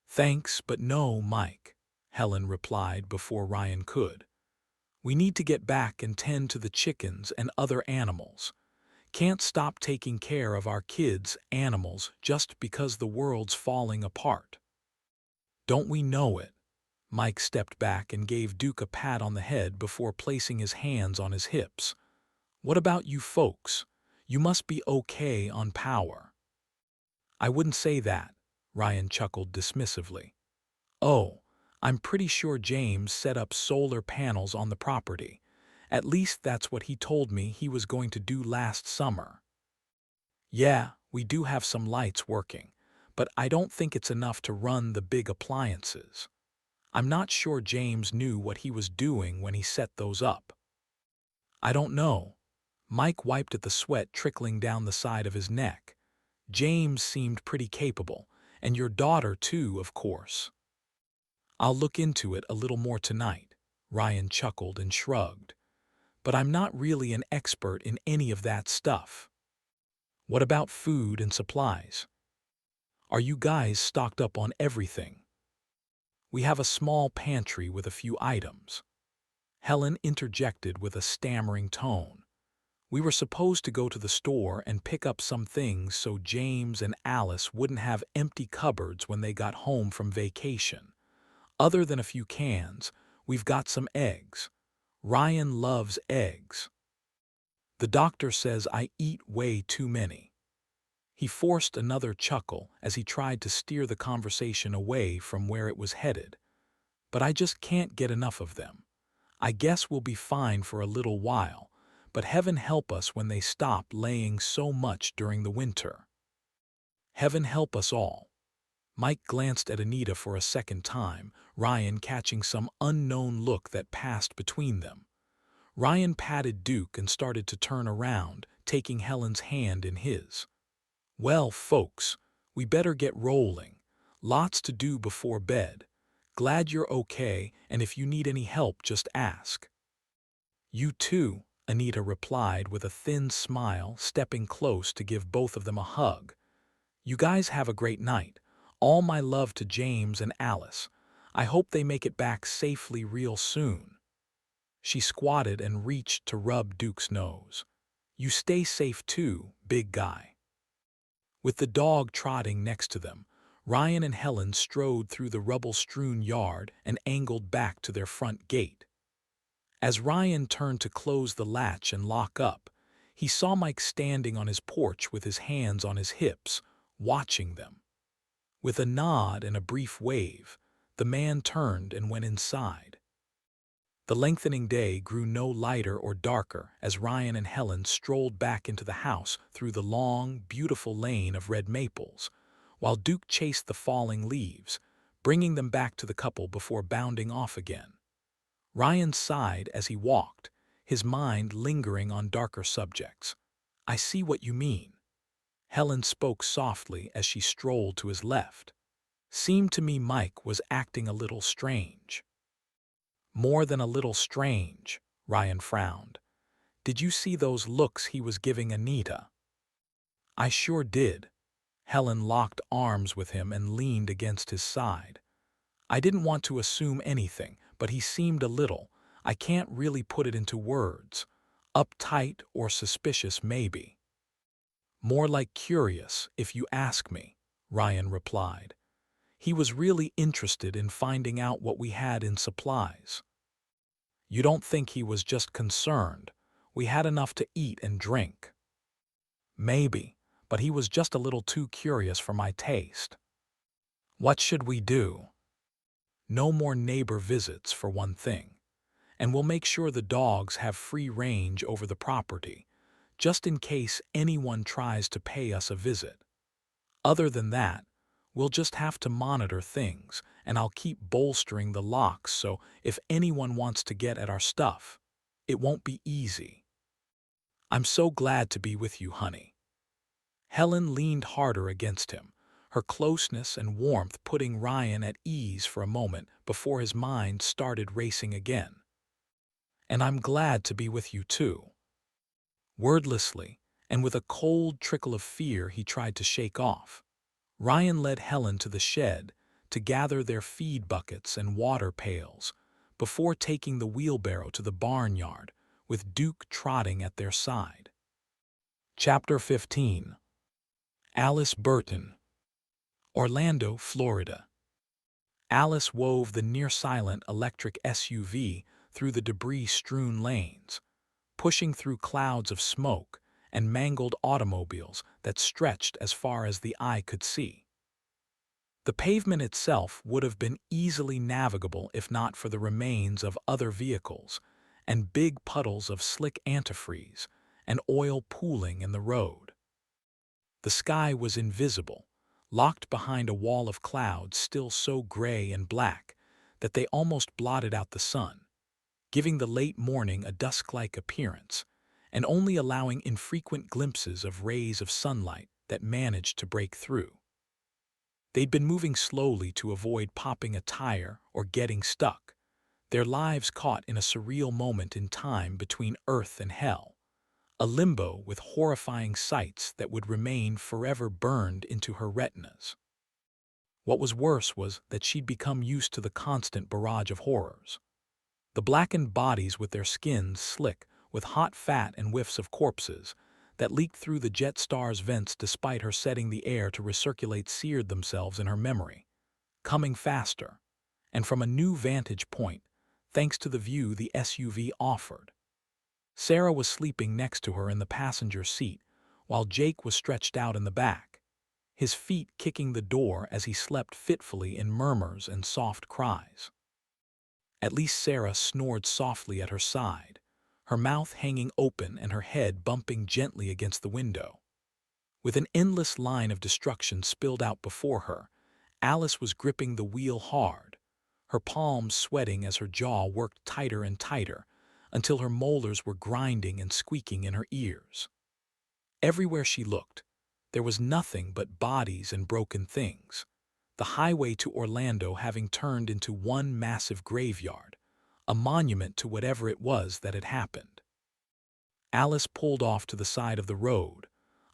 Speaker 1: Thanks, but no, Mike, Helen replied before Ryan could. We need to get back and tend to the chickens and other animals. Can't stop taking care of our kids' animals just because the world's falling apart. Don't we know it? Mike stepped back and gave Duke a pat on the head before placing his hands on his hips. "What about you folks? You must be okay on power." "I wouldn't say that," Ryan chuckled dismissively. "Oh, I'm pretty sure James set up solar panels on the property. At least that's what he told me he was going to do last summer." "Yeah, we do have some lights working, but I don't think it's enough to run the big appliances. I'm not sure James knew what he was doing when he set those up." "I don't know." Mike wiped at the sweat trickling down the side of his neck. "James seemed pretty capable, and your daughter too, of course." "I'll look into it a little more tonight," Ryan chuckled and shrugged. "But I'm not really an expert in any of that stuff." "What about food and supplies? Are you guys stocked up on everything?" "We have a small pantry with a few items," Helen interjected with a stammering tone. "We were supposed to go to the store and pick up some things so James and Alice wouldn't have empty cupboards when they got home from vacation. Other than a few cans, we've got some eggs. Ryan loves eggs. The doctor says I eat way too many." He forced another chuckle as he tried to steer the conversation away from where it was headed. "But I just can't get enough of them. I guess we'll be fine for a little while, but heaven help us when they stop laying so much during the winter." "Heaven help us all." Mike glanced at Anita for a second time, Ryan catching some unknown look that passed between them. Ryan patted Duke and started to turn around, taking Helen's hand in his. "Well, folks, we better get rolling. Lots to do before bed. Glad you're okay, and if you need any help, just ask." "You too," Anita replied with a thin smile, stepping close to give both of them a hug. "You guys have a great night. All my love to James and Alice. I hope they make it back safely real soon." She squatted and reached to rub Duke's nose. "You stay safe too, big guy." With the dog trotting next to them, Ryan and Helen strode through the rubble-strewn yard and angled back to their front gate. As Ryan turned to close the latch and lock up, he saw Mike standing on his porch with his hands on his hips, watching them. With a nod and a brief wave, the man turned and went inside. The lengthening day grew no lighter or darker as Ryan and Helen strolled back into the house through the long, beautiful lane of red maples, while Duke chased the falling leaves, bringing them back to the couple before bounding off again. Ryan sighed as he walked, his mind lingering on darker subjects. "I see what you mean." Helen spoke softly as she strolled to his left. "Seemed to me Mike was acting a little strange." "More than a little strange," Ryan frowned. "Did you see those looks he was giving Anita?" "I sure did." Helen locked arms with him and leaned against his side. "I didn't want to assume anything, but he seemed a little, I can't really put it into words, uptight or suspicious maybe." "More like curious, if you ask me," Ryan replied. "He was really interested in finding out what we had in supplies." "You don't think he was just concerned? We had enough to eat and drink." "Maybe, but he was just a little too curious for my taste." "What should we do?" "No more neighbor visits, for one thing. And we'll make sure the dogs have free range over the property, just in case anyone tries to pay us a visit. Other than that, we'll just have to monitor things, and I'll keep bolstering the locks so if anyone wants to get at our stuff, it won't be easy." "I'm so glad to be with you, honey." Helen leaned harder against him, her closeness and warmth putting Ryan at ease for a moment before his mind started racing again. "And I'm glad to be with you too." Wordlessly, and with a cold trickle of fear he tried to shake off, Ryan led Helen to the shed to gather their feed buckets and water pails before taking the wheelbarrow to the barnyard with Duke trotting at their side. Chapter 15. Alice Burton. Orlando, Florida. Alice wove the near-silent electric SUV through the debris-strewn lanes, pushing through clouds of smoke and mangled automobiles that stretched as far as the eye could see. The pavement itself would have been easily navigable if not for the remains of other vehicles and big puddles of slick antifreeze and oil pooling in the road. The sky was invisible, locked behind a wall of clouds still so gray and black that they almost blotted out the sun, giving the late morning a dusk-like appearance, and only allowing infrequent glimpses of rays of sunlight that managed to break through. They'd been moving slowly to avoid popping a tire or getting stuck, their lives caught in a surreal moment in time between Earth and Hell, a limbo with horrifying sights that would remain forever burned into her retinas. What was worse was that she'd become used to the constant barrage of horrors. The blackened bodies with their skins slick with hot fat and whiffs of corpses that leaked through the Jetstar's vents despite her setting the air to recirculate seared themselves in her memory, coming faster, and from a new vantage point, thanks to the view the SUV offered. Sarah was sleeping next to her in the passenger seat, while Jake was stretched out in the back, his feet kicking the door as he slept fitfully in murmurs and soft cries. At least Sarah snored softly at her side, her mouth hanging open and her head bumping gently against the window. With an endless line of destruction spilled out before her, Alice was gripping the wheel hard, her palms sweating as her jaw worked tighter and tighter until her molars were grinding and squeaking in her ears. Everywhere she looked, there was nothing but bodies and broken things, the highway to Orlando having turned into one massive graveyard, a monument to whatever it was that had happened. Alice pulled off to the side of the road,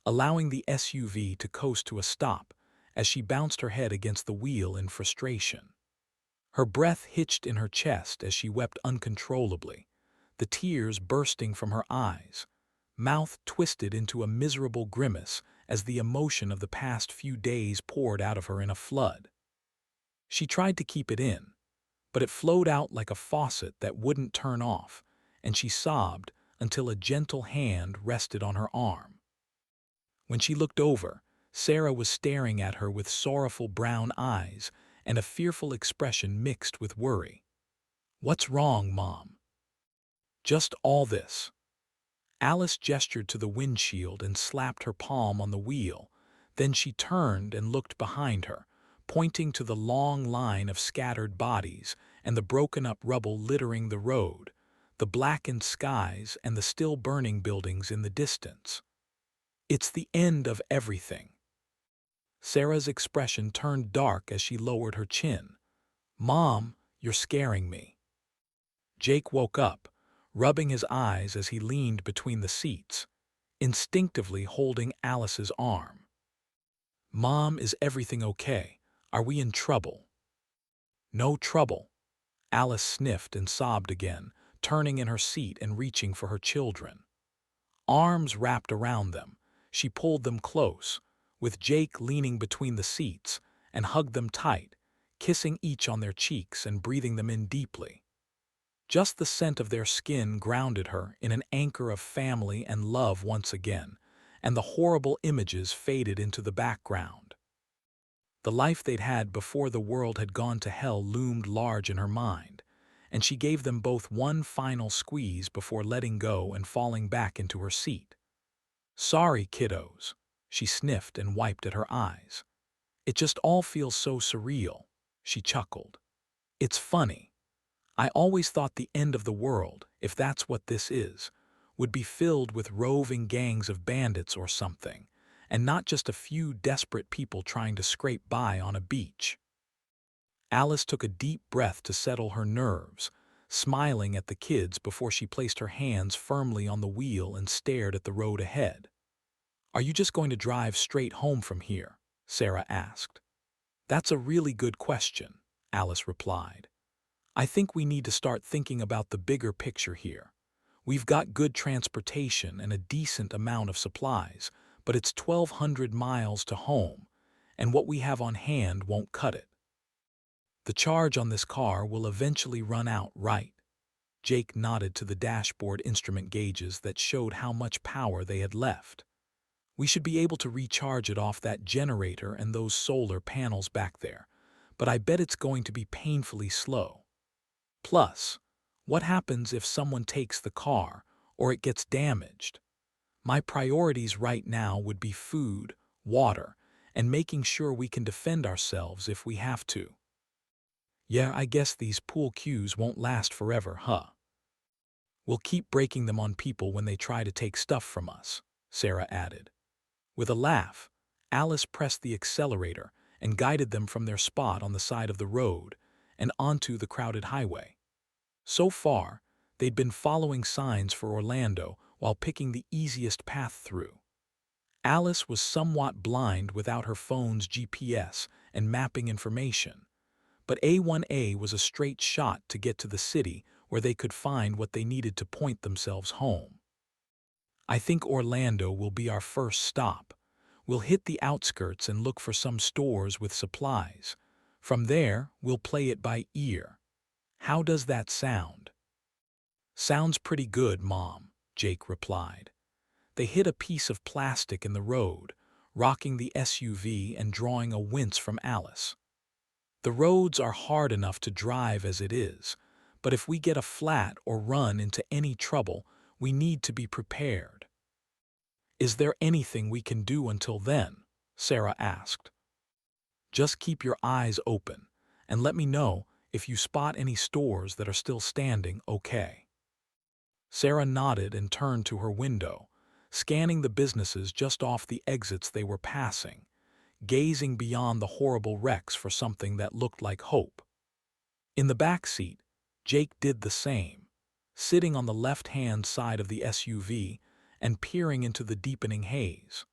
Speaker 1: allowing the SUV to coast to a stop as she bounced her head against the wheel in frustration. Her breath hitched in her chest as she wept uncontrollably, the tears bursting from her eyes, mouth twisted into a miserable grimace as the emotion of the past few days poured out of her in a flood. She tried to keep it in, but it flowed out like a faucet that wouldn't turn off, and she sobbed until a gentle hand rested on her arm. When she looked over, Sarah was staring at her with sorrowful brown eyes and a fearful expression mixed with worry. "What's wrong, Mom?" "Just all this." Alice gestured to the windshield and slapped her palm on the wheel. Then she turned and looked behind her, pointing to the long line of scattered bodies and the broken-up rubble littering the road, the blackened skies and the still-burning buildings in the distance. "It's the end of everything." Sarah's expression turned dark as she lowered her chin. "Mom, you're scaring me." Jake woke up, rubbing his eyes as he leaned between the seats, instinctively holding Alice's arm. "Mom, is everything okay? Are we in trouble?" "No trouble." Alice sniffed and sobbed again, turning in her seat and reaching for her children. Arms wrapped around them, she pulled them close, with Jake leaning between the seats, and hugged them tight, kissing each on their cheeks and breathing them in deeply. Just the scent of their skin grounded her in an anchor of family and love once again, and the horrible images faded into the background. The life they'd had before the world had gone to hell loomed large in her mind, and she gave them both one final squeeze before letting go and falling back into her seat. "Sorry, kiddos," she sniffed and wiped at her eyes. "It just all feels so surreal," she chuckled. "It's funny. I always thought the end of the world, if that's what this is, would be filled with roving gangs of bandits or something, and not just a few desperate people trying to scrape by on a beach." Alice took a deep breath to settle her nerves, smiling at the kids before she placed her hands firmly on the wheel and stared at the road ahead. "Are you just going to drive straight home from here?" Sarah asked. "That's a really good question," Alice replied. "I think we need to start thinking about the bigger picture here. We've got good transportation and a decent amount of supplies, but it's 1,200 miles to home, and what we have on hand won't cut it." The charge on this car will eventually run out, right? Jake nodded to the dashboard instrument gauges that showed how much power they had left. We should be able to recharge it off that generator and those solar panels back there, but I bet it's going to be painfully slow. Plus, what happens if someone takes the car or it gets damaged? My priorities right now would be food, water, and making sure we can defend ourselves if we have to. Yeah, I guess these pool cues won't last forever, huh? We'll keep breaking them on people when they try to take stuff from us, Sarah added. With a laugh, Alice pressed the accelerator and guided them from their spot on the side of the road and onto the crowded highway. So far, they'd been following signs for Orlando while picking the easiest path through. Alice was somewhat blind without her phone's GPS and mapping information, but A1A was a straight shot to get to the city where they could find what they needed to point themselves home. I think Orlando will be our first stop. We'll hit the outskirts and look for some stores with supplies. From there, we'll play it by ear. How does that sound? Sounds pretty good, Mom, Jake replied. They hit a piece of plastic in the road, rocking the SUV and drawing a wince from Alice. The roads are hard enough to drive as it is, but if we get a flat or run into any trouble, we need to be prepared. Is there anything we can do until then? Sarah asked. Just keep your eyes open, and let me know if you spot any stores that are still standing, okay? Sarah nodded and turned to her window, scanning the businesses just off the exits they were passing, gazing beyond the horrible wrecks for something that looked like hope. In the back seat, Jake did the same, sitting on the left-hand side of the SUV and peering into the deepening haze.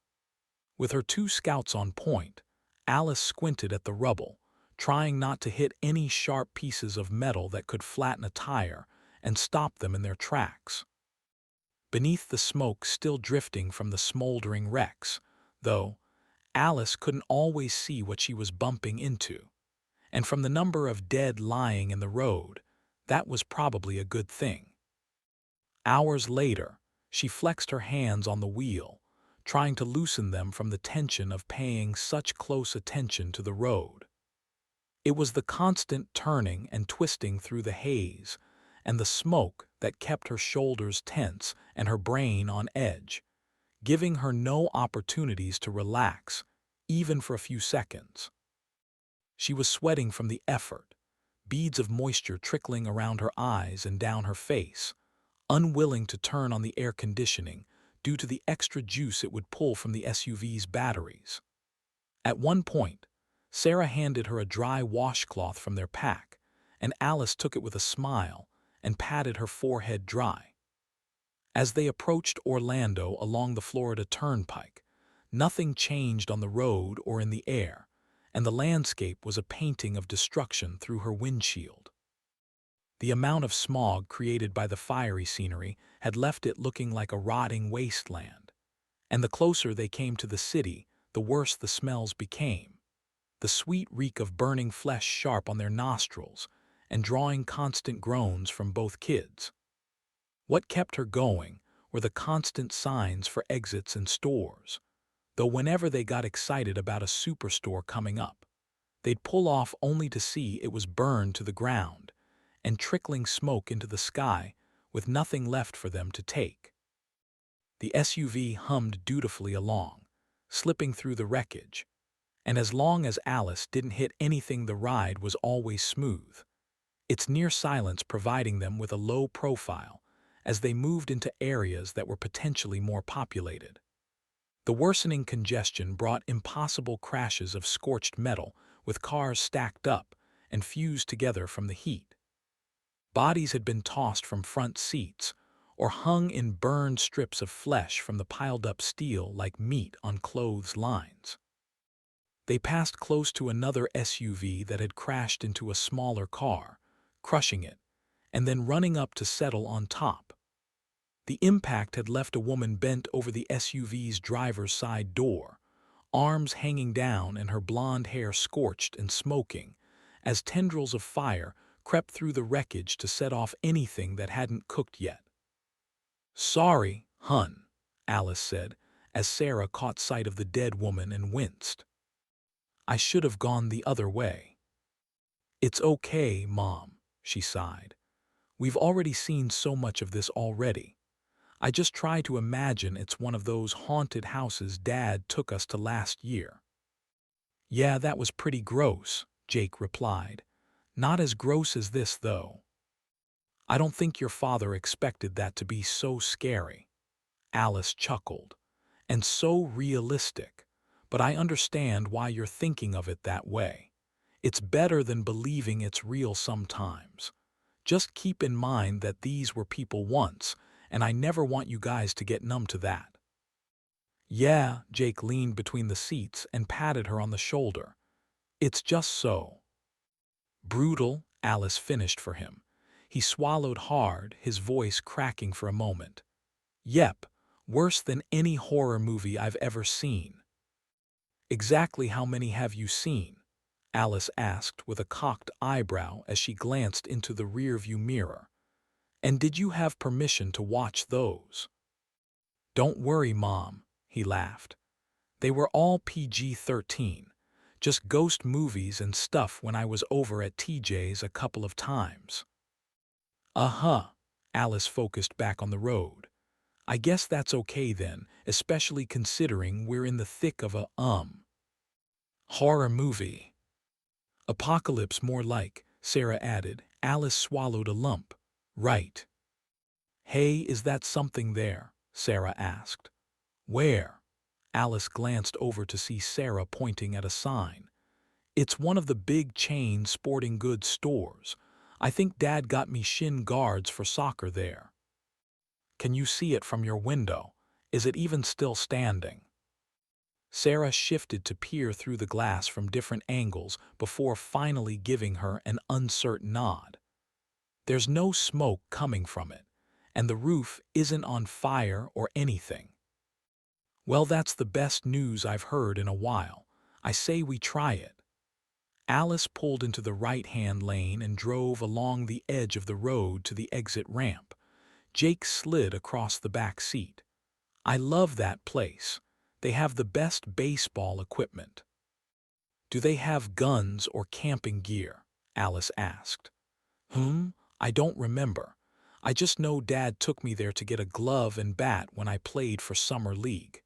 Speaker 1: With her two scouts on point, Alice squinted at the rubble, trying not to hit any sharp pieces of metal that could flatten a tire and stop them in their tracks. Beneath the smoke still drifting from the smoldering wrecks, though, Alice couldn't always see what she was bumping into. And from the number of dead lying in the road, that was probably a good thing. Hours later, she flexed her hands on the wheel, trying to loosen them from the tension of paying such close attention to the road. It was the constant turning and twisting through the haze and the smoke that kept her shoulders tense and her brain on edge, giving her no opportunities to relax, even for a few seconds. She was sweating from the effort, beads of moisture trickling around her eyes and down her face, unwilling to turn on the air conditioning due to the extra juice it would pull from the SUV's batteries. At one point, Sarah handed her a dry washcloth from their pack, and Alice took it with a smile and patted her forehead dry. As they approached Orlando along the Florida Turnpike, nothing changed on the road or in the air, and the landscape was a painting of destruction through her windshield. The amount of smog created by the fiery scenery had left it looking like a rotting wasteland, and the closer they came to the city, the worse the smells became, the sweet reek of burning flesh sharp on their nostrils and drawing constant groans from both kids. What kept her going were the constant signs for exits and stores, though whenever they got excited about a superstore coming up, they'd pull off only to see it was burned to the ground and trickling smoke into the sky with nothing left for them to take. The SUV hummed dutifully along, slipping through the wreckage, and as long as Alice didn't hit anything, the ride was always smooth, its near silence providing them with a low profile as they moved into areas that were potentially more populated. The worsening congestion brought impossible crashes of scorched metal with cars stacked up and fused together from the heat. Bodies had been tossed from front seats or hung in burned strips of flesh from the piled-up steel like meat on clothes lines. They passed close to another SUV that had crashed into a smaller car, crushing it, and then running up to settle on top. The impact had left a woman bent over the SUV's driver's side door, arms hanging down and her blonde hair scorched and smoking, as tendrils of fire crept through the wreckage to set off anything that hadn't cooked yet. "Sorry, hun," Alice said, as Sarah caught sight of the dead woman and winced. "I should have gone the other way." "It's okay, Mom," she sighed. "We've already seen so much of this already. I just try to imagine it's one of those haunted houses Dad took us to last year." "Yeah, that was pretty gross," Jake replied. "Not as gross as this, though." "I don't think your father expected that to be so scary." Alice chuckled. "And so realistic. But I understand why you're thinking of it that way. It's better than believing it's real sometimes. Just keep in mind that these were people once, and I never want you guys to get numb to that." "Yeah," Jake leaned between the seats and patted her on the shoulder. "It's just so." "Brutal," Alice finished for him. He swallowed hard, his voice cracking for a moment. "Yep, worse than any horror movie I've ever seen." "Exactly how many have you seen?" Alice asked with a cocked eyebrow as she glanced into the rearview mirror. "And did you have permission to watch those?" "Don't worry, Mom," he laughed. "They were all PG-13, just ghost movies and stuff when I was over at TJ's a couple of times." "Uh-huh," Alice focused back on the road. "I guess that's okay then, especially considering we're in the thick of a, horror movie." "Apocalypse more like," Sarah added. Alice swallowed a lump. "Right." "Hey, is that something there?" Sarah asked. "Where?" Alice glanced over to see Sarah pointing at a sign. "It's one of the big chain sporting goods stores. I think Dad got me shin guards for soccer there." "Can you see it from your window? Is it even still standing?" Sarah shifted to peer through the glass from different angles before finally giving her an uncertain nod. "There's no smoke coming from it, and the roof isn't on fire or anything." "Well, that's the best news I've heard in a while. I say we try it." Alice pulled into the right-hand lane and drove along the edge of the road to the exit ramp. Jake slid across the back seat. "I love that place. They have the best baseball equipment." "Do they have guns or camping gear?" Alice asked. I don't remember. I just know Dad took me there to get a glove and bat when I played for Summer League."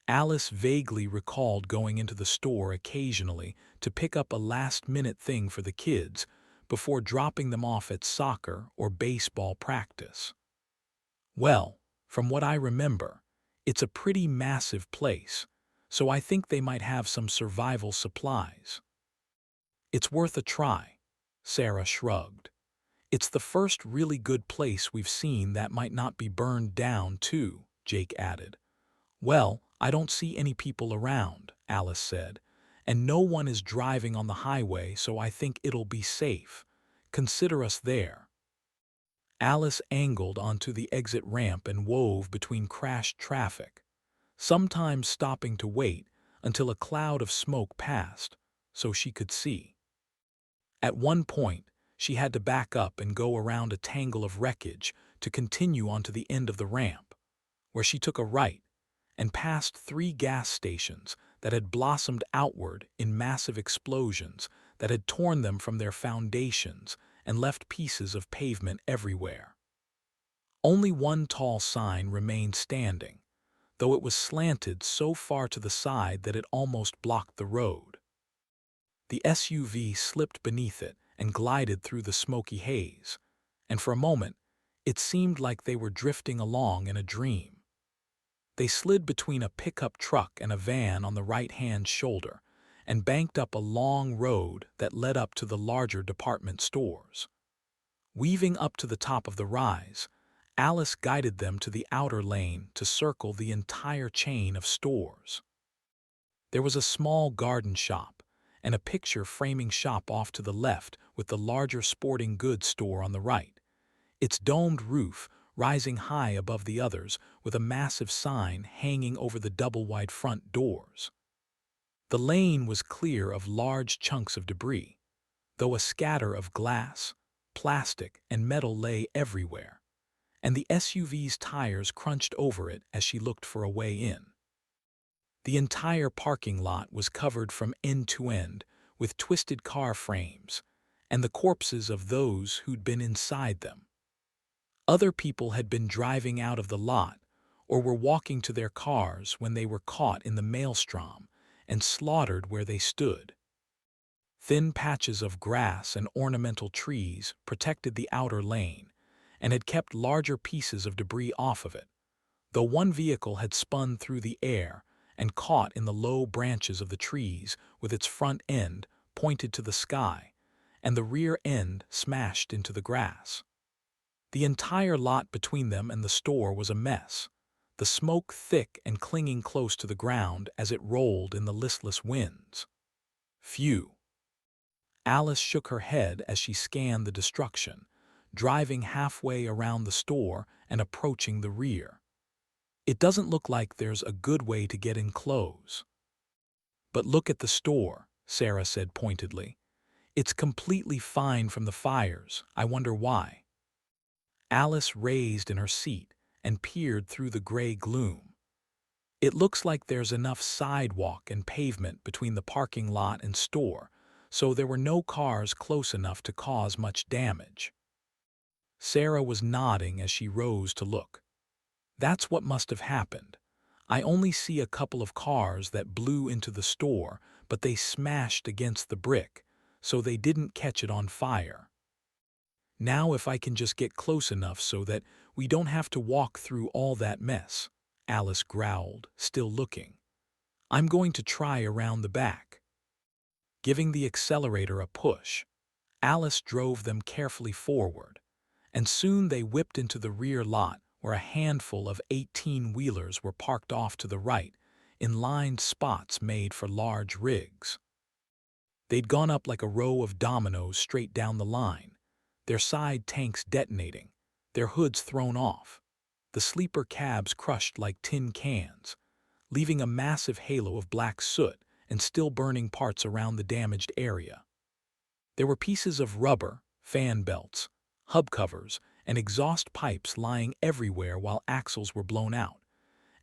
Speaker 1: Alice vaguely recalled going into the store occasionally to pick up a last-minute thing for the kids before dropping them off at soccer or baseball practice. "Well, from what I remember, it's a pretty massive place, so I think they might have some survival supplies." "It's worth a try," Sarah shrugged. "It's the first really good place we've seen that might not be burned down, too," Jake added. "Well, I don't see any people around," Alice said, "and no one is driving on the highway, so I think it'll be safe. Consider us there." Alice angled onto the exit ramp and wove between crashed traffic, sometimes stopping to wait until a cloud of smoke passed so she could see. At one point, she had to back up and go around a tangle of wreckage to continue onto the end of the ramp, where she took a right and passed 3 gas stations that had blossomed outward in massive explosions that had torn them from their foundations and left pieces of pavement everywhere. Only one tall sign remained standing, though it was slanted so far to the side that it almost blocked the road. The SUV slipped beneath it and glided through the smoky haze, and for a moment it seemed like they were drifting along in a dream. They slid between a pickup truck and a van on the right-hand shoulder and banked up a long road that led up to the larger department stores. Weaving up to the top of the rise, Alice guided them to the outer lane to circle the entire chain of stores. There was a small garden shop and a picture-framing shop off to the left with the larger sporting goods store on the right, its domed roof rising high above the others with a massive sign hanging over the double-wide front doors. The lane was clear of large chunks of debris, though a scatter of glass, plastic, and metal lay everywhere, and the SUV's tires crunched over it as she looked for a way in. The entire parking lot was covered from end to end with twisted car frames and the corpses of those who'd been inside them. Other people had been driving out of the lot or were walking to their cars when they were caught in the maelstrom and slaughtered where they stood. Thin patches of grass and ornamental trees protected the outer lane and had kept larger pieces of debris off of it, though one vehicle had spun through the air and caught in the low branches of the trees with its front end pointed to the sky and the rear end smashed into the grass. The entire lot between them and the store was a mess, the smoke thick and clinging close to the ground as it rolled in the listless winds. Phew! Alice shook her head as she scanned the destruction, driving halfway around the store and approaching the rear. It doesn't look like there's a good way to get in close. But look at the store, Sarah said pointedly. It's completely fine from the fires. I wonder why. Alice raised in her seat and peered through the gray gloom. It looks like there's enough sidewalk and pavement between the parking lot and store, so there were no cars close enough to cause much damage. Sarah was nodding as she rose to look. That's what must have happened. I only see a couple of cars that blew into the store, but they smashed against the brick, so they didn't catch it on fire. Now if I can just get close enough so that we don't have to walk through all that mess, Alice growled, still looking. I'm going to try around the back. Giving the accelerator a push, Alice drove them carefully forward, and soon they whipped into the rear lot where a handful of 18-wheelers were parked off to the right, in lined spots made for large rigs. They'd gone up like a row of dominoes straight down the line, their side tanks detonating, their hoods thrown off, the sleeper cabs crushed like tin cans, leaving a massive halo of black soot and still burning parts around the damaged area. There were pieces of rubber, fan belts, hubcaps, and exhaust pipes lying everywhere while axles were blown out,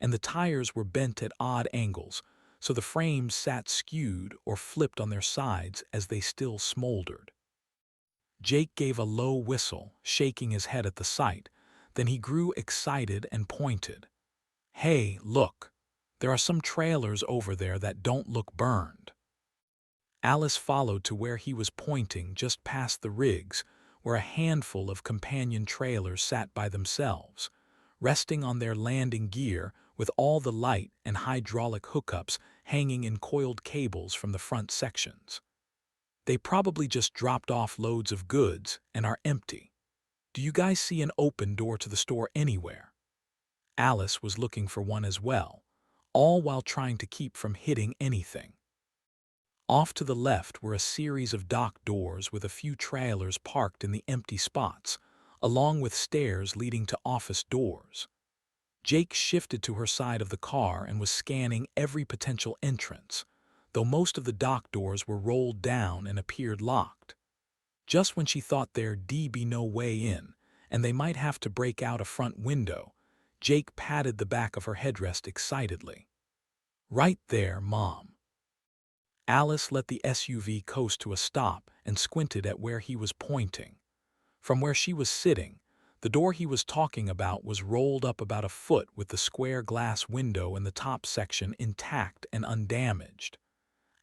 Speaker 1: and the tires were bent at odd angles, so the frames sat skewed or flipped on their sides as they still smoldered. Jake gave a low whistle, shaking his head at the sight. Then he grew excited and pointed. "Hey, look! There are some trailers over there that don't look burned." Alice followed to where he was pointing just past the rigs, where a handful of companion trailers sat by themselves, resting on their landing gear with all the light and hydraulic hookups hanging in coiled cables from the front sections. They probably just dropped off loads of goods and are empty. Do you guys see an open door to the store anywhere? Alice was looking for one as well, all while trying to keep from hitting anything. Off to the left were a series of dock doors with a few trailers parked in the empty spots, along with stairs leading to office doors. Jake shifted to her side of the car and was scanning every potential entrance, though most of the dock doors were rolled down and appeared locked. Just when she thought there'd be no way in, and they might have to break out a front window, Jake patted the back of her headrest excitedly. "Right there, Mom." Alice let the SUV coast to a stop and squinted at where he was pointing. From where she was sitting, the door he was talking about was rolled up about a foot with the square glass window in the top section intact and undamaged.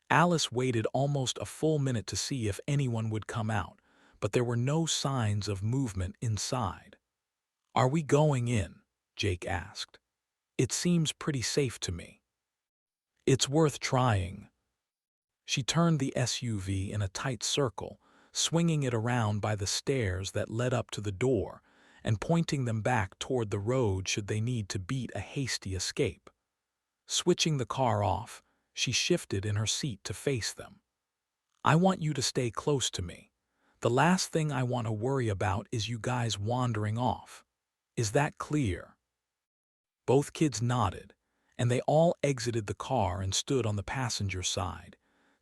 Speaker 1: Alice waited almost a full minute to see if anyone would come out, but there were no signs of movement inside. "Are we going in?" Jake asked. "It seems pretty safe to me." "It's worth trying." She turned the SUV in a tight circle, swinging it around by the stairs that led up to the door and pointing them back toward the road should they need to beat a hasty escape. Switching the car off, she shifted in her seat to face them. "I want you to stay close to me. The last thing I want to worry about is you guys wandering off. Is that clear?" Both kids nodded, and they all exited the car and stood on the passenger side,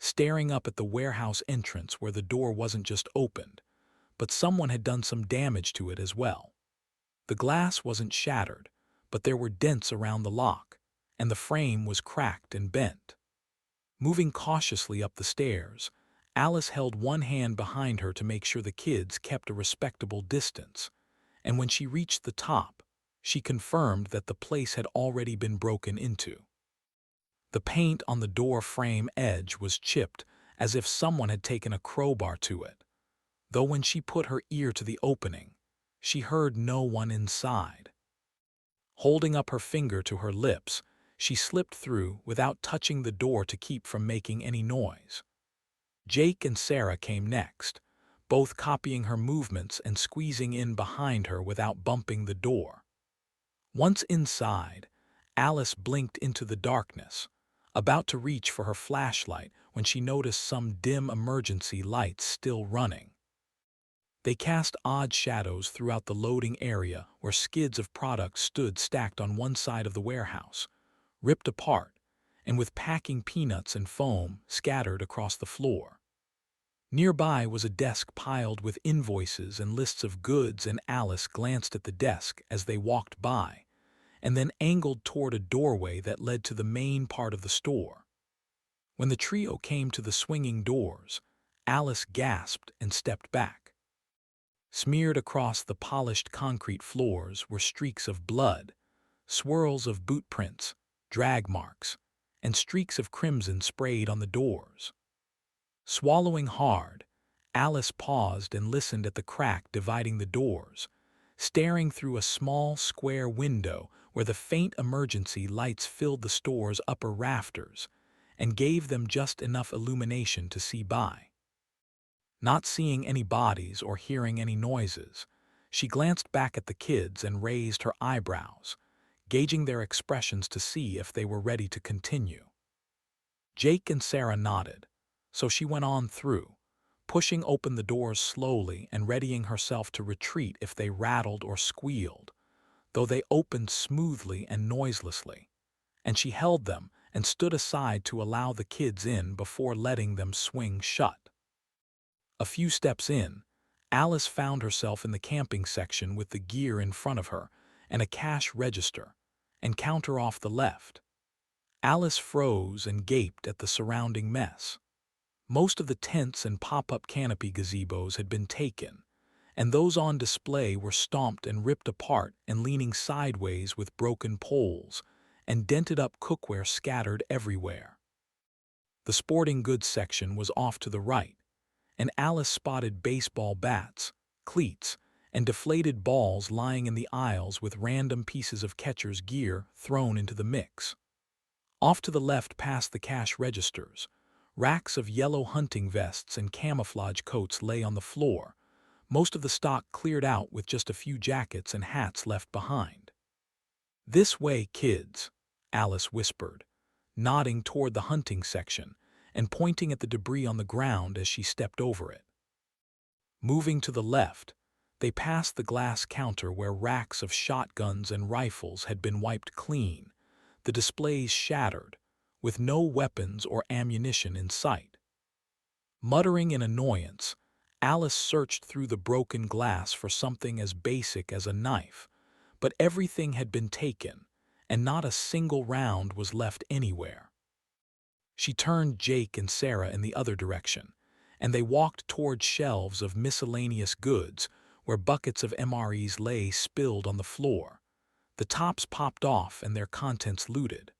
Speaker 1: staring up at the warehouse entrance where the door wasn't just opened, but someone had done some damage to it as well. The glass wasn't shattered, but there were dents around the lock, and the frame was cracked and bent. Moving cautiously up the stairs, Alice held one hand behind her to make sure the kids kept a respectable distance, and when she reached the top, she confirmed that the place had already been broken into. The paint on the door frame edge was chipped as if someone had taken a crowbar to it, though when she put her ear to the opening, she heard no one inside. Holding up her finger to her lips, she slipped through without touching the door to keep from making any noise. Jake and Sarah came next, both copying her movements and squeezing in behind her without bumping the door. Once inside, Alice blinked into the darkness, about to reach for her flashlight when she noticed some dim emergency lights still running. They cast odd shadows throughout the loading area where skids of product stood stacked on one side of the warehouse, ripped apart, and with packing peanuts and foam scattered across the floor. Nearby was a desk piled with invoices and lists of goods, and Alice glanced at the desk as they walked by, and then angled toward a doorway that led to the main part of the store. When the trio came to the swinging doors, Alice gasped and stepped back. Smeared across the polished concrete floors were streaks of blood, swirls of boot prints, drag marks, and streaks of crimson sprayed on the doors. Swallowing hard, Alice paused and listened at the crack dividing the doors, staring through a small square window where the faint emergency lights filled the store's upper rafters and gave them just enough illumination to see by. Not seeing any bodies or hearing any noises, she glanced back at the kids and raised her eyebrows, gauging their expressions to see if they were ready to continue. Jake and Sarah nodded, so she went on through, pushing open the doors slowly and readying herself to retreat if they rattled or squealed, though they opened smoothly and noiselessly, and she held them and stood aside to allow the kids in before letting them swing shut. A few steps in, Alice found herself in the camping section with the gear in front of her and a cash register and counter off the left. Alice froze and gaped at the surrounding mess. Most of the tents and pop-up canopy gazebos had been taken, and those on display were stomped and ripped apart and leaning sideways with broken poles and dented-up cookware scattered everywhere. The sporting goods section was off to the right, and Alice spotted baseball bats, cleats, and deflated balls lying in the aisles with random pieces of catcher's gear thrown into the mix. Off to the left past the cash registers, racks of yellow hunting vests and camouflage coats lay on the floor, most of the stock cleared out with just a few jackets and hats left behind. "This way, kids," Alice whispered, nodding toward the hunting section and pointing at the debris on the ground as she stepped over it. Moving to the left, they passed the glass counter where racks of shotguns and rifles had been wiped clean, the displays shattered, with no weapons or ammunition in sight. Muttering in annoyance, Alice searched through the broken glass for something as basic as a knife, but everything had been taken, and not a single round was left anywhere. She turned Jake and Sarah in the other direction, and they walked toward shelves of miscellaneous goods where buckets of MREs lay spilled on the floor, the tops popped off and their contents looted.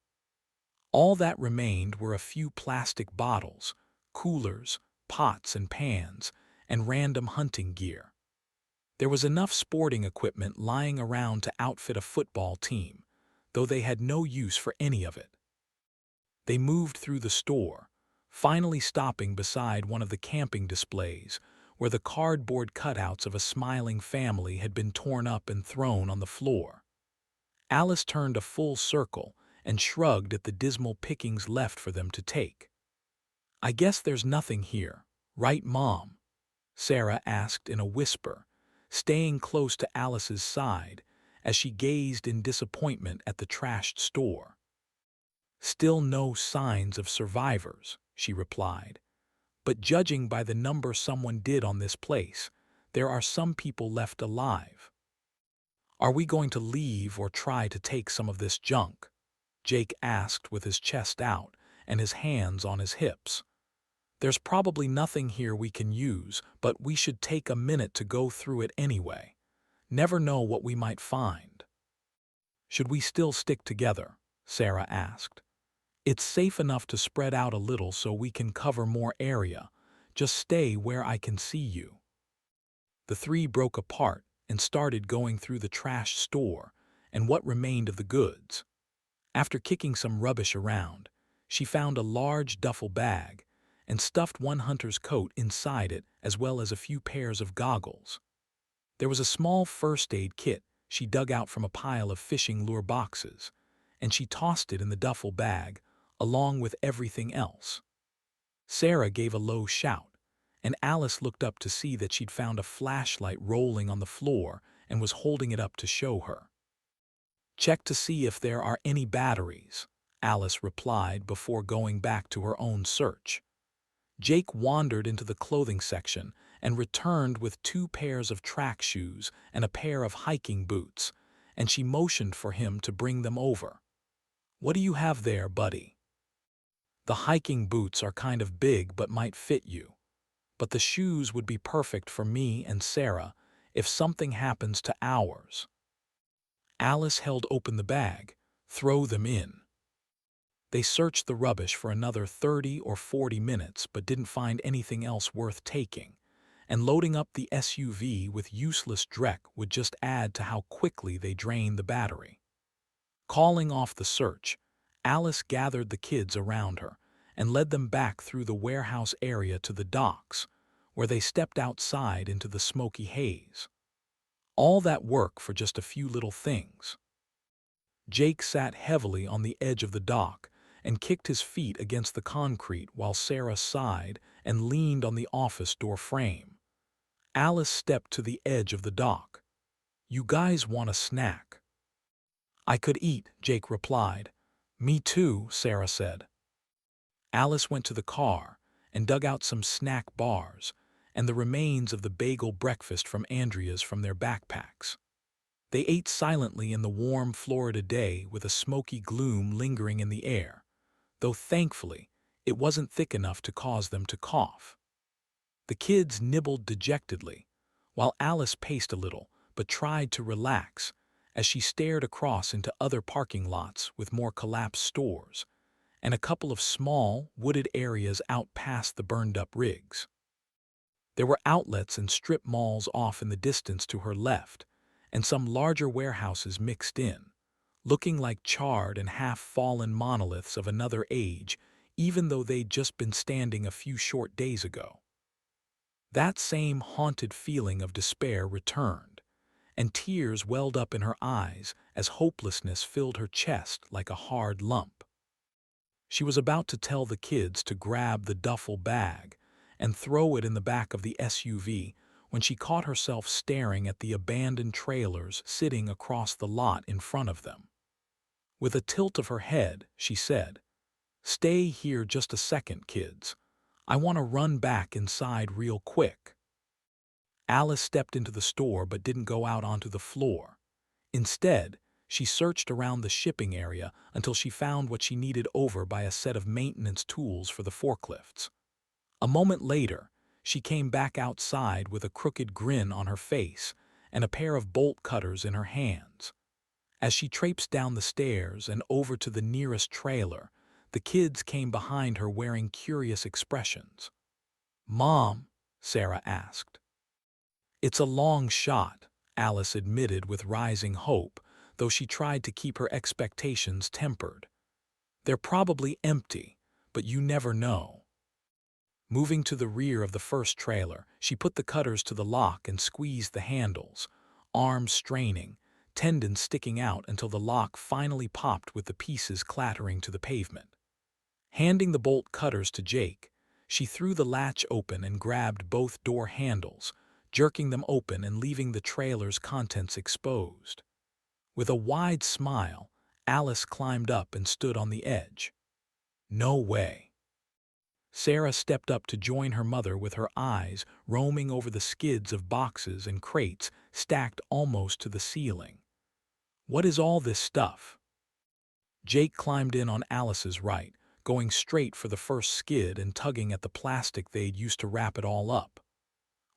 Speaker 1: All that remained were a few plastic bottles, coolers, pots and pans, and random hunting gear. There was enough sporting equipment lying around to outfit a football team, though they had no use for any of it. They moved through the store, finally stopping beside one of the camping displays where the cardboard cutouts of a smiling family had been torn up and thrown on the floor. Alice turned a full circle and shrugged at the dismal pickings left for them to take. "I guess there's nothing here, right, Mom?" Sarah asked in a whisper, staying close to Alice's side as she gazed in disappointment at the trashed store. "Still no signs of survivors," she replied. "But judging by the number someone did on this place, there are some people left alive. Are we going to leave or try to take some of this junk?" Jake asked with his chest out and his hands on his hips. "There's probably nothing here we can use, but we should take a minute to go through it anyway. Never know what we might find." "Should we still stick together?" Sarah asked. "It's safe enough to spread out a little so we can cover more area. Just stay where I can see you." The three broke apart and started going through the trash store and what remained of the goods. After kicking some rubbish around, she found a large duffel bag and stuffed one hunter's coat inside it as well as a few pairs of goggles. There was a small first aid kit she dug out from a pile of fishing lure boxes, and she tossed it in the duffel bag along with everything else. Sarah gave a low shout, and Alice looked up to see that she'd found a flashlight rolling on the floor and was holding it up to show her. "Check to see if there are any batteries," Alice replied before going back to her own search. Jake wandered into the clothing section and returned with 2 pairs of track shoes and a pair of hiking boots, and she motioned for him to bring them over. "What do you have there, buddy?" "The hiking boots are kind of big but might fit you. But the shoes would be perfect for me and Sarah if something happens to ours." Alice held open the bag. "Throw them in." They searched the rubbish for another 30 or 40 minutes but didn't find anything else worth taking, and loading up the SUV with useless dreck would just add to how quickly they drained the battery. Calling off the search, Alice gathered the kids around her and led them back through the warehouse area to the docks, where they stepped outside into the smoky haze. All that work for just a few little things. Jake sat heavily on the edge of the dock and kicked his feet against the concrete while Sarah sighed and leaned on the office door frame. Alice stepped to the edge of the dock. "You guys want a snack?" "I could eat," Jake replied. "Me too," Sarah said. Alice went to the car and dug out some snack bars and the remains of the bagel breakfast from Andrea's from their backpacks. They ate silently in the warm Florida day with a smoky gloom lingering in the air, though thankfully it wasn't thick enough to cause them to cough. The kids nibbled dejectedly, while Alice paced a little but tried to relax as she stared across into other parking lots with more collapsed stores and a couple of small, wooded areas out past the burned-up rigs. There were outlets and strip malls off in the distance to her left, and some larger warehouses mixed in, looking like charred and half-fallen monoliths of another age, even though they'd just been standing a few short days ago. That same haunted feeling of despair returned, and tears welled up in her eyes as hopelessness filled her chest like a hard lump. She was about to tell the kids to grab the duffel bag and throw it in the back of the SUV when she caught herself staring at the abandoned trailers sitting across the lot in front of them. With a tilt of her head, she said, "Stay here just a second, kids. I want to run back inside real quick." Alice stepped into the store but didn't go out onto the floor. Instead, she searched around the shipping area until she found what she needed over by a set of maintenance tools for the forklifts. A moment later, she came back outside with a crooked grin on her face and a pair of bolt cutters in her hands. As she traipsed down the stairs and over to the nearest trailer, the kids came behind her wearing curious expressions. "Mom?" Sarah asked. "It's a long shot," Alice admitted with rising hope, though she tried to keep her expectations tempered. "They're probably empty, but you never know." Moving to the rear of the first trailer, she put the cutters to the lock and squeezed the handles, arms straining, tendons sticking out until the lock finally popped with the pieces clattering to the pavement. Handing the bolt cutters to Jake, she threw the latch open and grabbed both door handles, jerking them open and leaving the trailer's contents exposed. With a wide smile, Alice climbed up and stood on the edge. "No way." Sarah stepped up to join her mother with her eyes roaming over the skids of boxes and crates stacked almost to the ceiling. What is all this stuff? Jake climbed in on Alice's right, going straight for the first skid and tugging at the plastic they'd used to wrap it all up.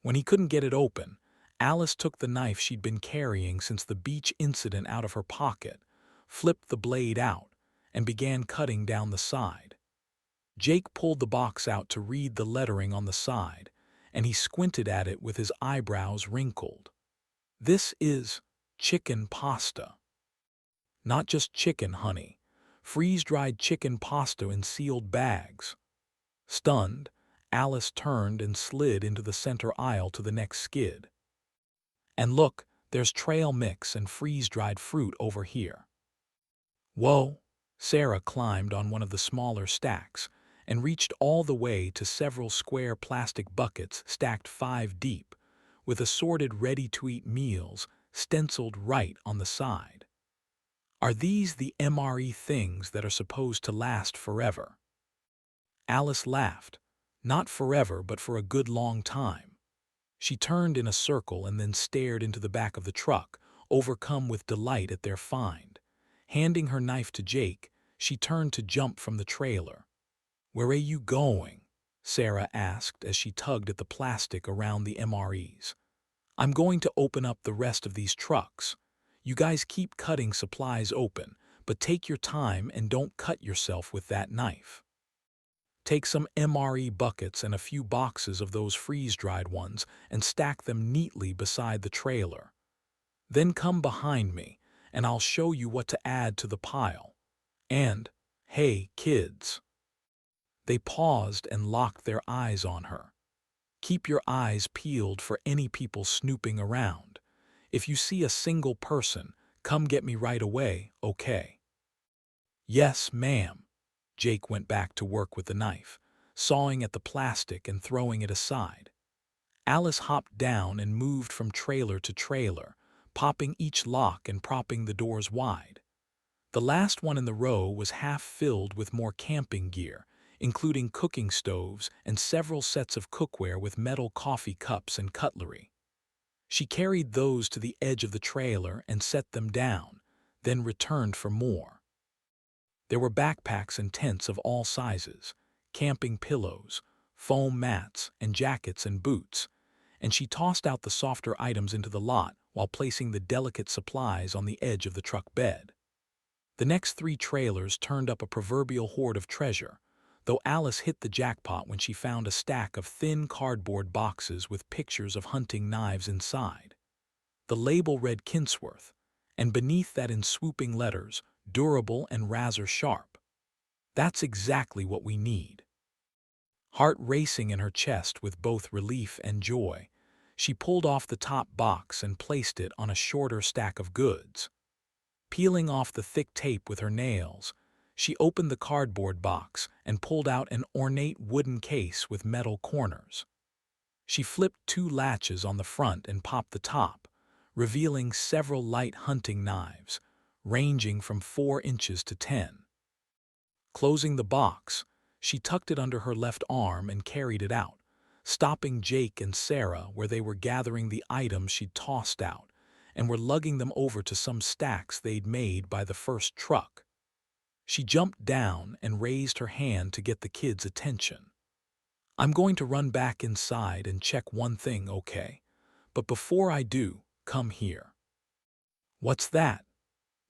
Speaker 1: When he couldn't get it open, Alice took the knife she'd been carrying since the beach incident out of her pocket, flipped the blade out, and began cutting down the side. Jake pulled the box out to read the lettering on the side, and he squinted at it with his eyebrows wrinkled. This is chicken pasta. Not just chicken, honey. Freeze-dried chicken pasta in sealed bags. Stunned, Alice turned and slid into the center aisle to the next skid. And look, there's trail mix and freeze-dried fruit over here. Whoa! Sarah climbed on one of the smaller stacks and reached all the way to several square plastic buckets stacked 5 deep, with assorted ready-to-eat meals stenciled right on the side. Are these the MRE things that are supposed to last forever? Alice laughed. Not forever, but for a good long time. She turned in a circle and then stared into the back of the truck, overcome with delight at their find. Handing her knife to Jake, she turned to jump from the trailer. "Where are you going?" Sarah asked as she tugged at the plastic around the MREs. "I'm going to open up the rest of these trucks. You guys keep cutting supplies open, but take your time and don't cut yourself with that knife. Take some MRE buckets and a few boxes of those freeze-dried ones and stack them neatly beside the trailer. Then come behind me, and I'll show you what to add to the pile. And, hey, kids." They paused and locked their eyes on her. Keep your eyes peeled for any people snooping around. If you see a single person, come get me right away, okay? "Yes, ma'am." Jake went back to work with the knife, sawing at the plastic and throwing it aside. Alice hopped down and moved from trailer to trailer, popping each lock and propping the doors wide. The last one in the row was half filled with more camping gear, including cooking stoves and several sets of cookware with metal coffee cups and cutlery. She carried those to the edge of the trailer and set them down, then returned for more. There were backpacks and tents of all sizes, camping pillows, foam mats, and jackets and boots, and she tossed out the softer items into the lot while placing the delicate supplies on the edge of the truck bed. The next 3 trailers turned up a proverbial hoard of treasure, though Alice hit the jackpot when she found a stack of thin cardboard boxes with pictures of hunting knives inside. The label read Kinsworth, and beneath that in swooping letters, durable and razor sharp. That's exactly what we need. Heart racing in her chest with both relief and joy, she pulled off the top box and placed it on a shorter stack of goods. Peeling off the thick tape with her nails, she opened the cardboard box and pulled out an ornate wooden case with metal corners. She flipped 2 latches on the front and popped the top, revealing several light hunting knives, ranging from 4 inches to 10. Closing the box, she tucked it under her left arm and carried it out, stopping Jake and Sarah where they were gathering the items she'd tossed out and were lugging them over to some stacks they'd made by the first truck. She jumped down and raised her hand to get the kids' attention. "I'm going to run back inside and check one thing, okay? But before I do, come here." "What's that?"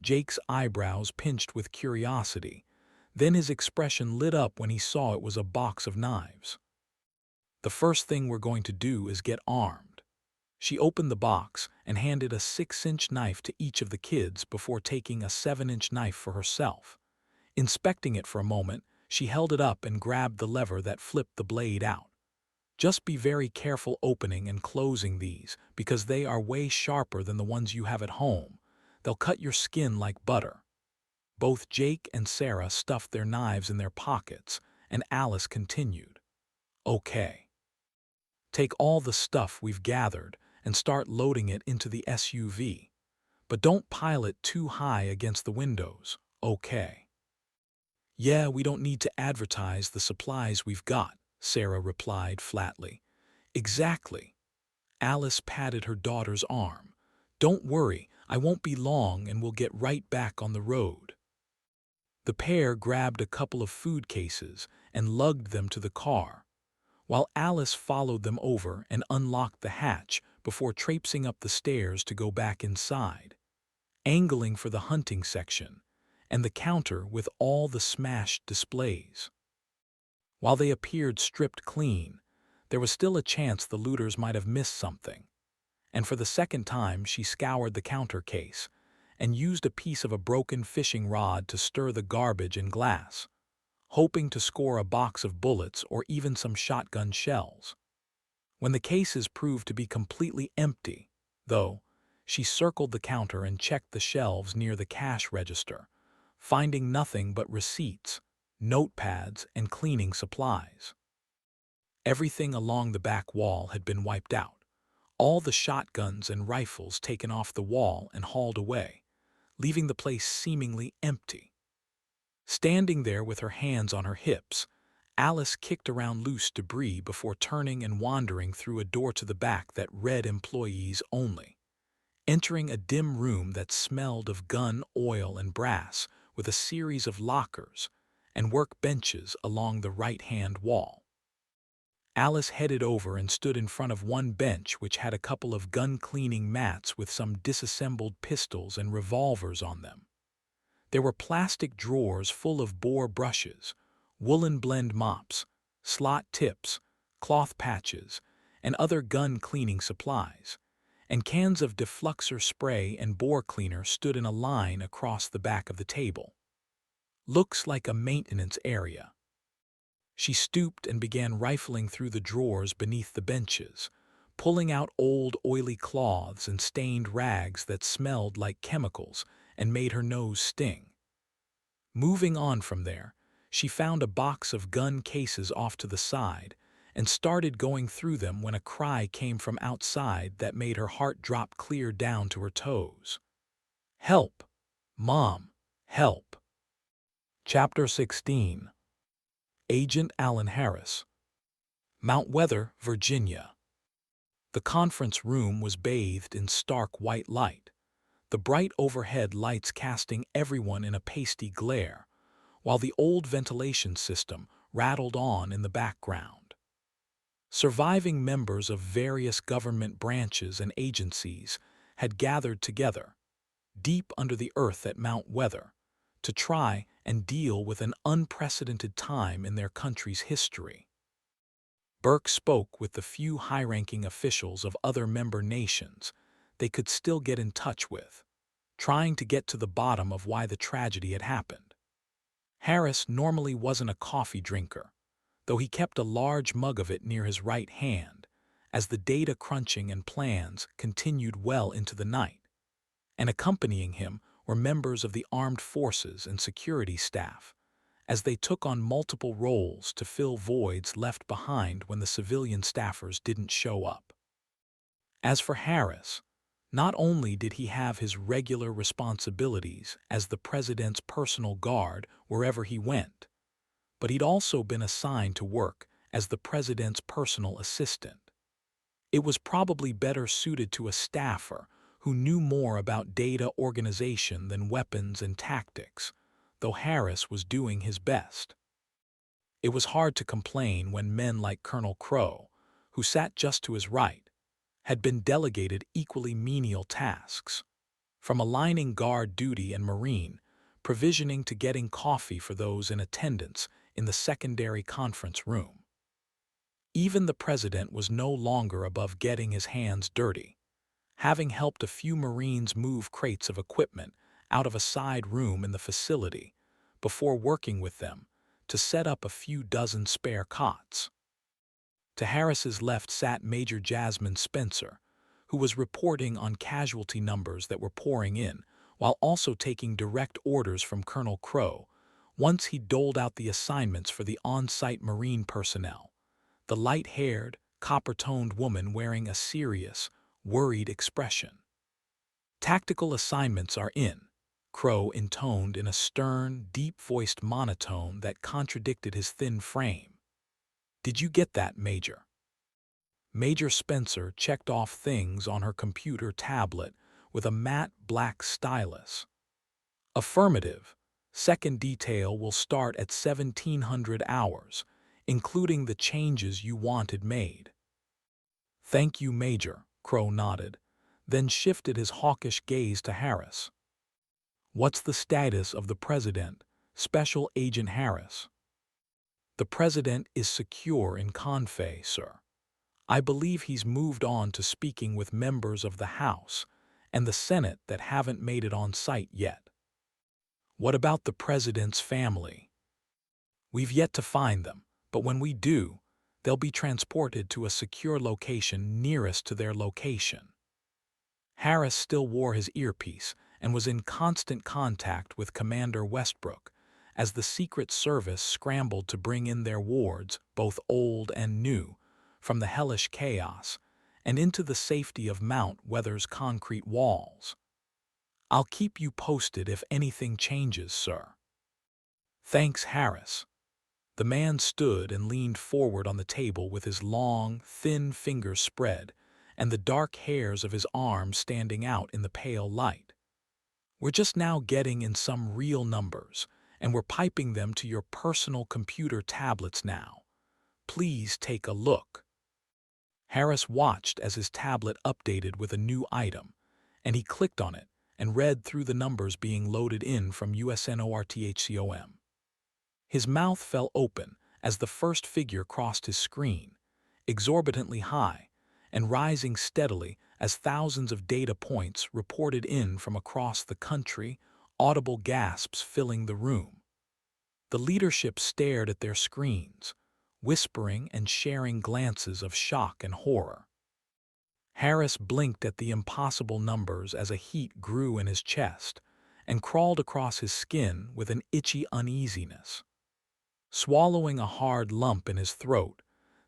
Speaker 1: Jake's eyebrows pinched with curiosity. Then his expression lit up when he saw it was a box of knives. "The first thing we're going to do is get armed." She opened the box and handed a 6-inch knife to each of the kids before taking a 7-inch knife for herself. Inspecting it for a moment, she held it up and grabbed the lever that flipped the blade out. "Just be very careful opening and closing these because they are way sharper than the ones you have at home. They'll cut your skin like butter." Both Jake and Sarah stuffed their knives in their pockets, and Alice continued. "Okay. Take all the stuff we've gathered and start loading it into the SUV. But don't pile it too high against the windows, okay? Yeah, we don't need to advertise the supplies we've got." Sarah replied flatly. Exactly. Alice patted her daughter's arm. Don't worry, I won't be long and we'll get right back on the road. The pair grabbed a couple of food cases and lugged them to the car, while Alice followed them over and unlocked the hatch before traipsing up the stairs to go back inside, angling for the hunting section and the counter with all the smashed displays. While they appeared stripped clean, there was still a chance the looters might have missed something, and for the second time she scoured the counter case and used a piece of a broken fishing rod to stir the garbage and glass, hoping to score a box of bullets or even some shotgun shells. When the cases proved to be completely empty, though, she circled the counter and checked the shelves near the cash register, finding nothing but receipts, notepads, and cleaning supplies. Everything along the back wall had been wiped out, all the shotguns and rifles taken off the wall and hauled away, leaving the place seemingly empty. Standing there with her hands on her hips, Alice kicked around loose debris before turning and wandering through a door to the back that read Employees Only, entering a dim room that smelled of gun, oil, and brass, with a series of lockers and work benches along the right-hand wall. Alice headed over and stood in front of one bench which had a couple of gun-cleaning mats with some disassembled pistols and revolvers on them. There were plastic drawers full of bore brushes, woolen blend mops, slot tips, cloth patches, and other gun cleaning supplies, and cans of defluxer spray and bore cleaner stood in a line across the back of the table. Looks like a maintenance area. She stooped and began rifling through the drawers beneath the benches, pulling out old oily cloths and stained rags that smelled like chemicals and made her nose sting. Moving on from there, she found a box of gun cases off to the side and started going through them when a cry came from outside that made her heart drop clear down to her toes. Help! Mom! Help! Chapter 16. Agent Alan Harris. Mount Weather, Virginia. The conference room was bathed in stark white light, the bright overhead lights casting everyone in a pasty glare, while the old ventilation system rattled on in the background. Surviving members of various government branches and agencies had gathered together, deep under the earth at Mount Weather, to try and deal with an unprecedented time in their country's history. Burke spoke with the few high-ranking officials of other member nations they could still get in touch with, trying to get to the bottom of why the tragedy had happened. Harris normally wasn't a coffee drinker, though he kept a large mug of it near his right hand, as the data crunching and plans continued well into the night, and accompanying him were members of the armed forces and security staff, as they took on multiple roles to fill voids left behind when the civilian staffers didn't show up. As for Harris, not only did he have his regular responsibilities as the president's personal guard wherever he went, but he'd also been assigned to work as the president's personal assistant. It was probably better suited to a staffer who knew more about data organization than weapons and tactics, though Harris was doing his best. It was hard to complain when men like Colonel Crow, who sat just to his right, had been delegated equally menial tasks, from aligning guard duty and marine, provisioning to getting coffee for those in attendance in the secondary conference room. Even the president was no longer above getting his hands dirty, having helped a few Marines move crates of equipment out of a side room in the facility before working with them to set up a few dozen spare cots. To Harris's left sat Major Jasmine Spencer, who was reporting on casualty numbers that were pouring in, while also taking direct orders from Colonel Crow once he doled out the assignments for the on-site Marine personnel, the light-haired, copper-toned woman wearing a serious, worried expression. Tactical assignments are in, Crow intoned in a stern, deep-voiced monotone that contradicted his thin frame. Did you get that, Major? Major Spencer checked off things on her computer tablet with a matte black stylus. Affirmative. Second detail will start at 1700 hours, including the changes you wanted made. Thank you, Major, Crow nodded, then shifted his hawkish gaze to Harris. What's the status of the President, Special Agent Harris? The President is secure in Confay, sir. I believe he's moved on to speaking with members of the House and the Senate that haven't made it on site yet. What about the President's family? We've yet to find them, but when we do, they'll be transported to a secure location nearest to their location. Harris still wore his earpiece and was in constant contact with Commander Westbrook as the Secret Service scrambled to bring in their wards, both old and new, from the hellish chaos and into the safety of Mount Weather's concrete walls. I'll keep you posted if anything changes, sir. Thanks, Harris. The man stood and leaned forward on the table with his long, thin fingers spread and the dark hairs of his arms standing out in the pale light. We're just now getting in some real numbers, and we're piping them to your personal computer tablets now. Please take a look. Harris watched as his tablet updated with a new item, and he clicked on it and read through the numbers being loaded in from USNORTHCOM. His mouth fell open as the first figure crossed his screen, exorbitantly high, and rising steadily as thousands of data points reported in from across the country, audible gasps filling the room. The leadership stared at their screens, whispering and sharing glances of shock and horror. Harris blinked at the impossible numbers as a heat grew in his chest and crawled across his skin with an itchy uneasiness. Swallowing a hard lump in his throat,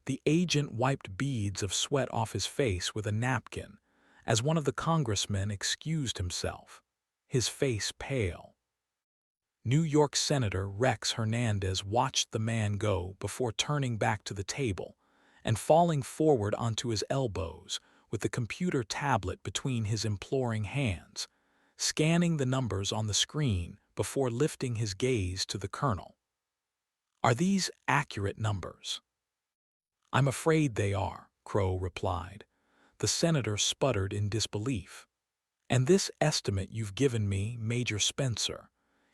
Speaker 1: the agent wiped beads of sweat off his face with a napkin as one of the congressmen excused himself, his face pale. New York Senator Rex Hernandez watched the man go before turning back to the table and falling forward onto his elbows with the computer tablet between his imploring hands, scanning the numbers on the screen before lifting his gaze to the colonel. Are these accurate numbers? I'm afraid they are, Crow replied. The senator sputtered in disbelief. And this estimate you've given me, Major Spencer,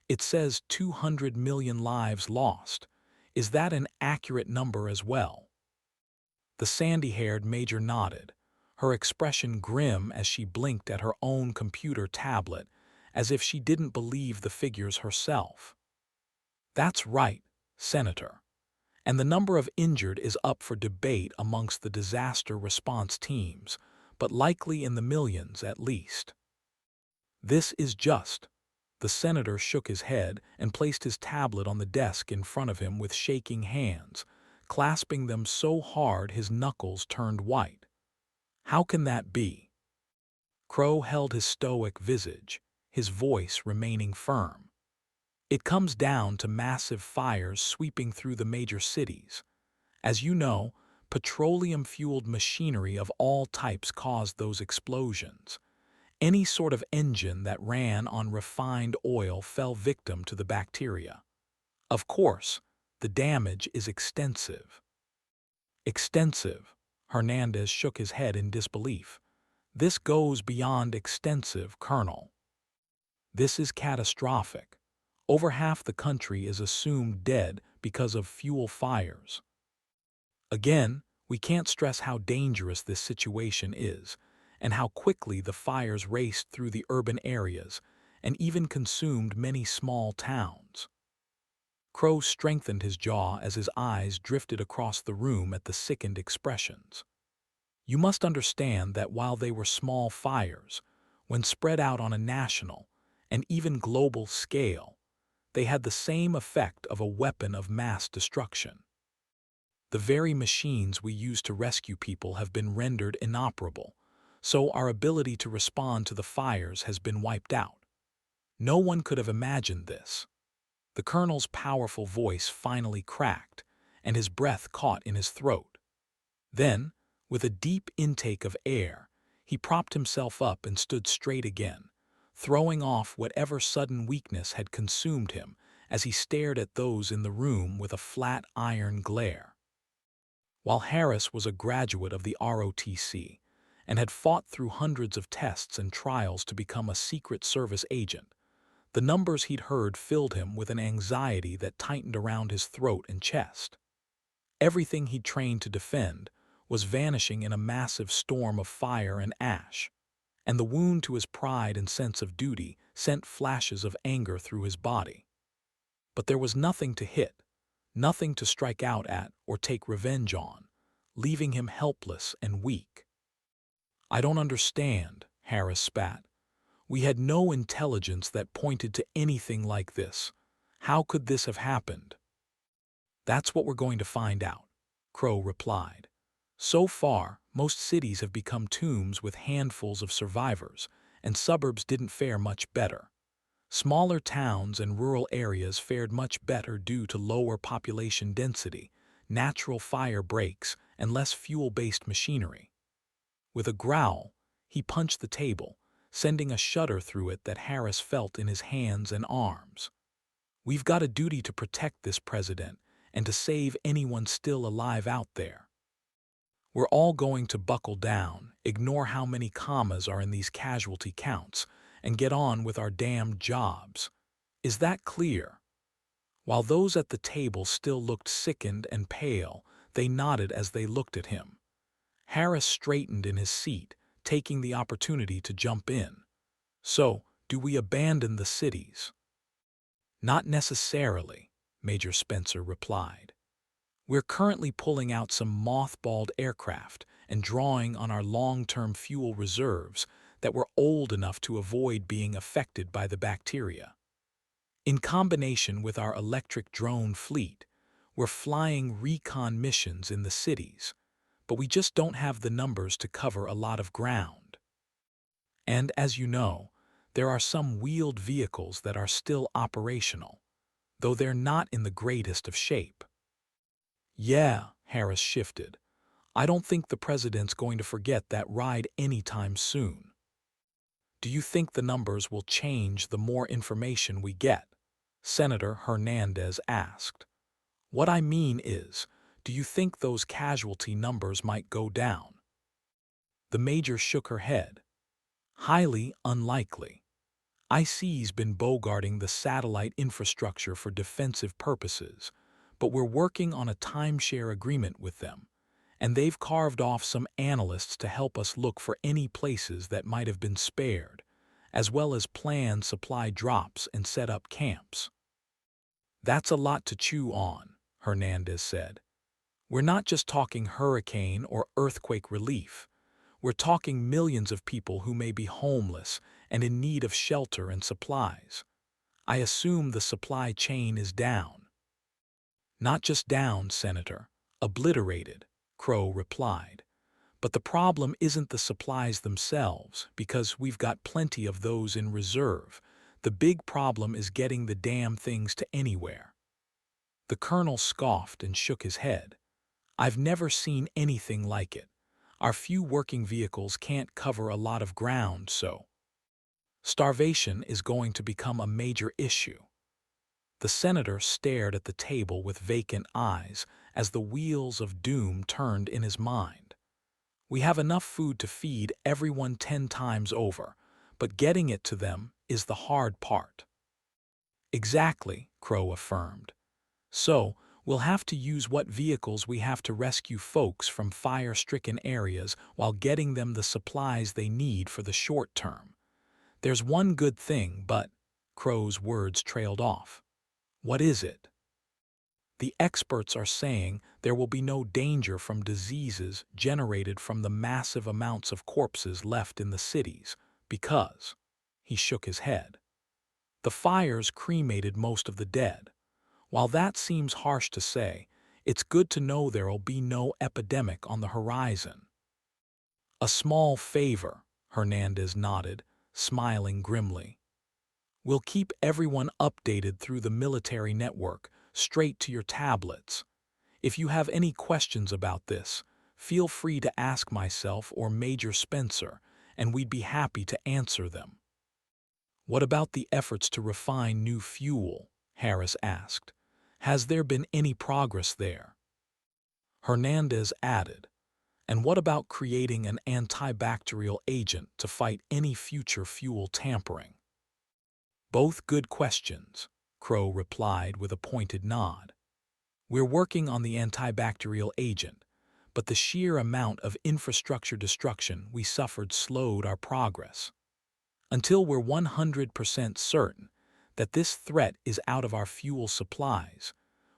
Speaker 1: it says 200 million lives lost. Is that an accurate number as well? The sandy-haired major nodded, her expression grim as she blinked at her own computer tablet, as if she didn't believe the figures herself. That's right, Senator. And the number of injured is up for debate amongst the disaster response teams, but likely in the millions at least. This is just. The senator shook his head and placed his tablet on the desk in front of him with shaking hands, clasping them so hard his knuckles turned white. How can that be? Crow held his stoic visage, his voice remaining firm. It comes down to massive fires sweeping through the major cities. As you know, petroleum-fueled machinery of all types caused those explosions. Any sort of engine that ran on refined oil fell victim to the bacteria. Of course, the damage is extensive. Extensive. Hernandez shook his head in disbelief. This goes beyond extensive, Colonel. This is catastrophic. Over half the country is assumed dead because of fuel fires. Again, we can't stress how dangerous this situation is, and how quickly the fires raced through the urban areas and even consumed many small towns. Crow strengthened his jaw as his eyes drifted across the room at the sickened expressions. You must understand that while they were small fires, when spread out on a national and even global scale, they had the same effect of a weapon of mass destruction. The very machines we use to rescue people have been rendered inoperable, so our ability to respond to the fires has been wiped out. No one could have imagined this. The colonel's powerful voice finally cracked, and his breath caught in his throat. Then, with a deep intake of air, he propped himself up and stood straight again, throwing off whatever sudden weakness had consumed him as he stared at those in the room with a flat iron glare. While Harris was a graduate of the ROTC and had fought through hundreds of tests and trials to become a Secret Service agent, the numbers he'd heard filled him with an anxiety that tightened around his throat and chest. Everything he'd trained to defend was vanishing in a massive storm of fire and ash, and the wound to his pride and sense of duty sent flashes of anger through his body. But there was nothing to hit, nothing to strike out at or take revenge on, leaving him helpless and weak. "I don't understand," Harris spat. "We had no intelligence that pointed to anything like this. How could this have happened?" "That's what we're going to find out," Crow replied. "So far, most cities have become tombs with handfuls of survivors, and suburbs didn't fare much better. Smaller towns and rural areas fared much better due to lower population density, natural fire breaks, and less fuel-based machinery." With a growl, he punched the table, sending a shudder through it that Harris felt in his hands and arms. "We've got a duty to protect this president and to save anyone still alive out there. We're all going to buckle down, ignore how many commas are in these casualty counts, and get on with our damned jobs. Is that clear?" While those at the table still looked sickened and pale, they nodded as they looked at him. Harris straightened in his seat, taking the opportunity to jump in. "So, do we abandon the cities?" "Not necessarily," Major Spencer replied. "We're currently pulling out some mothballed aircraft and drawing on our long-term fuel reserves that were old enough to avoid being affected by the bacteria. In combination with our electric drone fleet, we're flying recon missions in the cities, but we just don't have the numbers to cover a lot of ground. And as you know, there are some wheeled vehicles that are still operational, though they're not in the greatest of shape." "Yeah," Harris shifted. "I don't think the president's going to forget that ride anytime soon." "Do you think the numbers will change the more information we get?" Senator Hernandez asked. "What I mean is, do you think those casualty numbers might go down?" The major shook her head. "Highly unlikely. IC's been bogarting the satellite infrastructure for defensive purposes, but we're working on a timeshare agreement with them, and they've carved off some analysts to help us look for any places that might have been spared, as well as plan supply drops and set up camps." "That's a lot to chew on," Hernandez said. "We're not just talking hurricane or earthquake relief. We're talking millions of people who may be homeless and in need of shelter and supplies. I assume the supply chain is down." "Not just down, Senator. Obliterated," Crow replied. "But the problem isn't the supplies themselves, because we've got plenty of those in reserve. The big problem is getting the damn things to anywhere." The colonel scoffed and shook his head. "I've never seen anything like it. Our few working vehicles can't cover a lot of ground, so starvation is going to become a major issue." The senator stared at the table with vacant eyes as the wheels of doom turned in his mind. "We have enough food to feed everyone 10 times over, but getting it to them is the hard part." "Exactly," Crow affirmed. "So, we'll have to use what vehicles we have to rescue folks from fire-stricken areas while getting them the supplies they need for the short term. There's one good thing, but—" Crow's words trailed off. "What is it?" "The experts are saying there will be no danger from diseases generated from the massive amounts of corpses left in the cities, because—" he shook his head. "The fires cremated most of the dead. While that seems harsh to say, it's good to know there'll be no epidemic on the horizon." "A small favor," Hernandez nodded, smiling grimly. "We'll keep everyone updated through the military network, straight to your tablets. If you have any questions about this, feel free to ask myself or Major Spencer, and we'd be happy to answer them. What about the efforts to refine new fuel? Harris asked. Has there been any progress there? Hernandez added, and what about creating an antibacterial agent to fight any future fuel tampering? Both good questions, Crow replied with a pointed nod. We're working on the antibacterial agent, but the sheer amount of infrastructure destruction we suffered slowed our progress. Until we're 100% certain that this threat is out of our fuel supplies,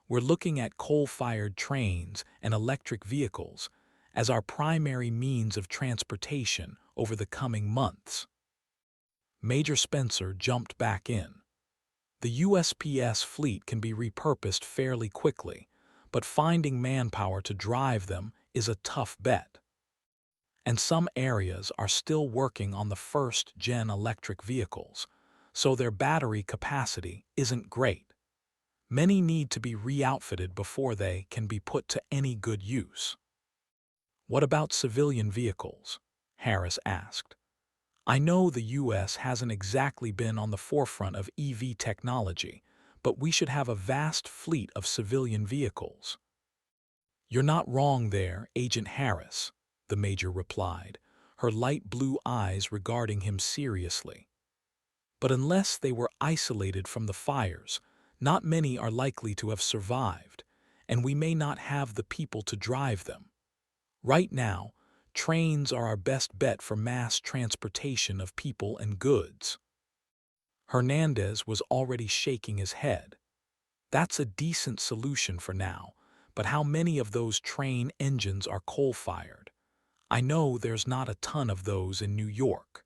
Speaker 1: we're looking at coal-fired trains and electric vehicles as our primary means of transportation over the coming months. Major Spencer jumped back in. The USPS fleet can be repurposed fairly quickly, but finding manpower to drive them is a tough bet. And some areas are still working on the first-gen electric vehicles, so their battery capacity isn't great. Many need to be re-outfitted before they can be put to any good use. What about civilian vehicles? Harris asked. I know the U.S. hasn't exactly been on the forefront of EV technology, but we should have a vast fleet of civilian vehicles. You're not wrong there, Agent Harris, the Major replied, her light blue eyes regarding him seriously. But unless they were isolated from the fires, not many are likely to have survived, and we may not have the people to drive them. Right now, trains are our best bet for mass transportation of people and goods. Hernandez was already shaking his head. That's a decent solution for now, but how many of those train engines are coal-fired? I know there's not a ton of those in New York.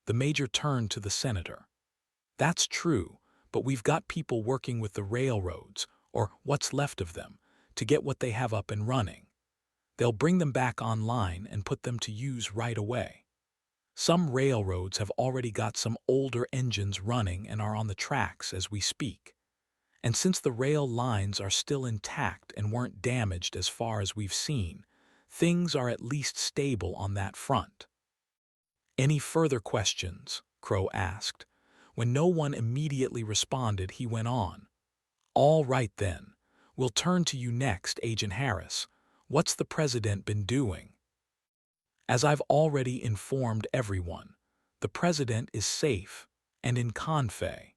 Speaker 1: The Major turned to the Senator. That's true, but we've got people working with the railroads, or what's left of them, to get what they have up and running. They'll bring them back online and put them to use right away. Some railroads have already got some older engines running and are on the tracks as we speak. And since the rail lines are still intact and weren't damaged as far as we've seen, things are at least stable on that front. Any further questions? Crow asked. When no one immediately responded, he went on. All right then, we'll turn to you next, Agent Harris. What's the president been doing? As I've already informed everyone, the president is safe and in Confey,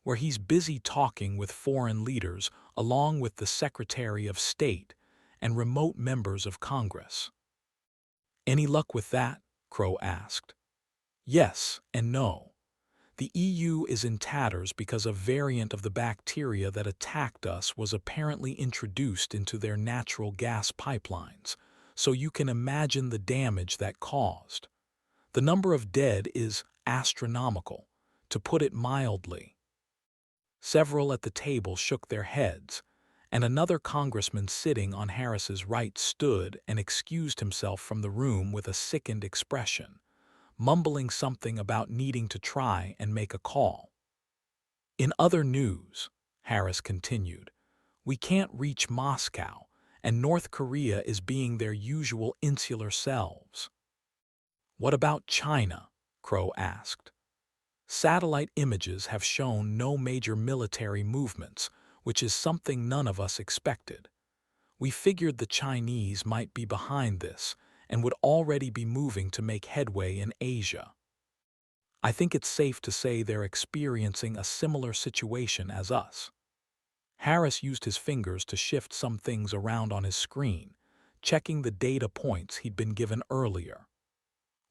Speaker 1: where he's busy talking with foreign leaders along with the Secretary of State and remote members of Congress. Any luck with that? Crow asked. Yes and no. The EU is in tatters because a variant of the bacteria that attacked us was apparently introduced into their natural gas pipelines, so you can imagine the damage that caused. The number of dead is astronomical, to put it mildly. Several at the table shook their heads, and another congressman sitting on Harris's right stood and excused himself from the room with a sickened expression, mumbling something about needing to try and make a call. In other news, Harris continued, we can't reach Moscow, and North Korea is being their usual insular selves. What about China? Crow asked. Satellite images have shown no major military movements, which is something none of us expected. We figured the Chinese might be behind this and would already be moving to make headway in Asia. I think it's safe to say they're experiencing a similar situation as us. Harris used his fingers to shift some things around on his screen, checking the data points he'd been given earlier.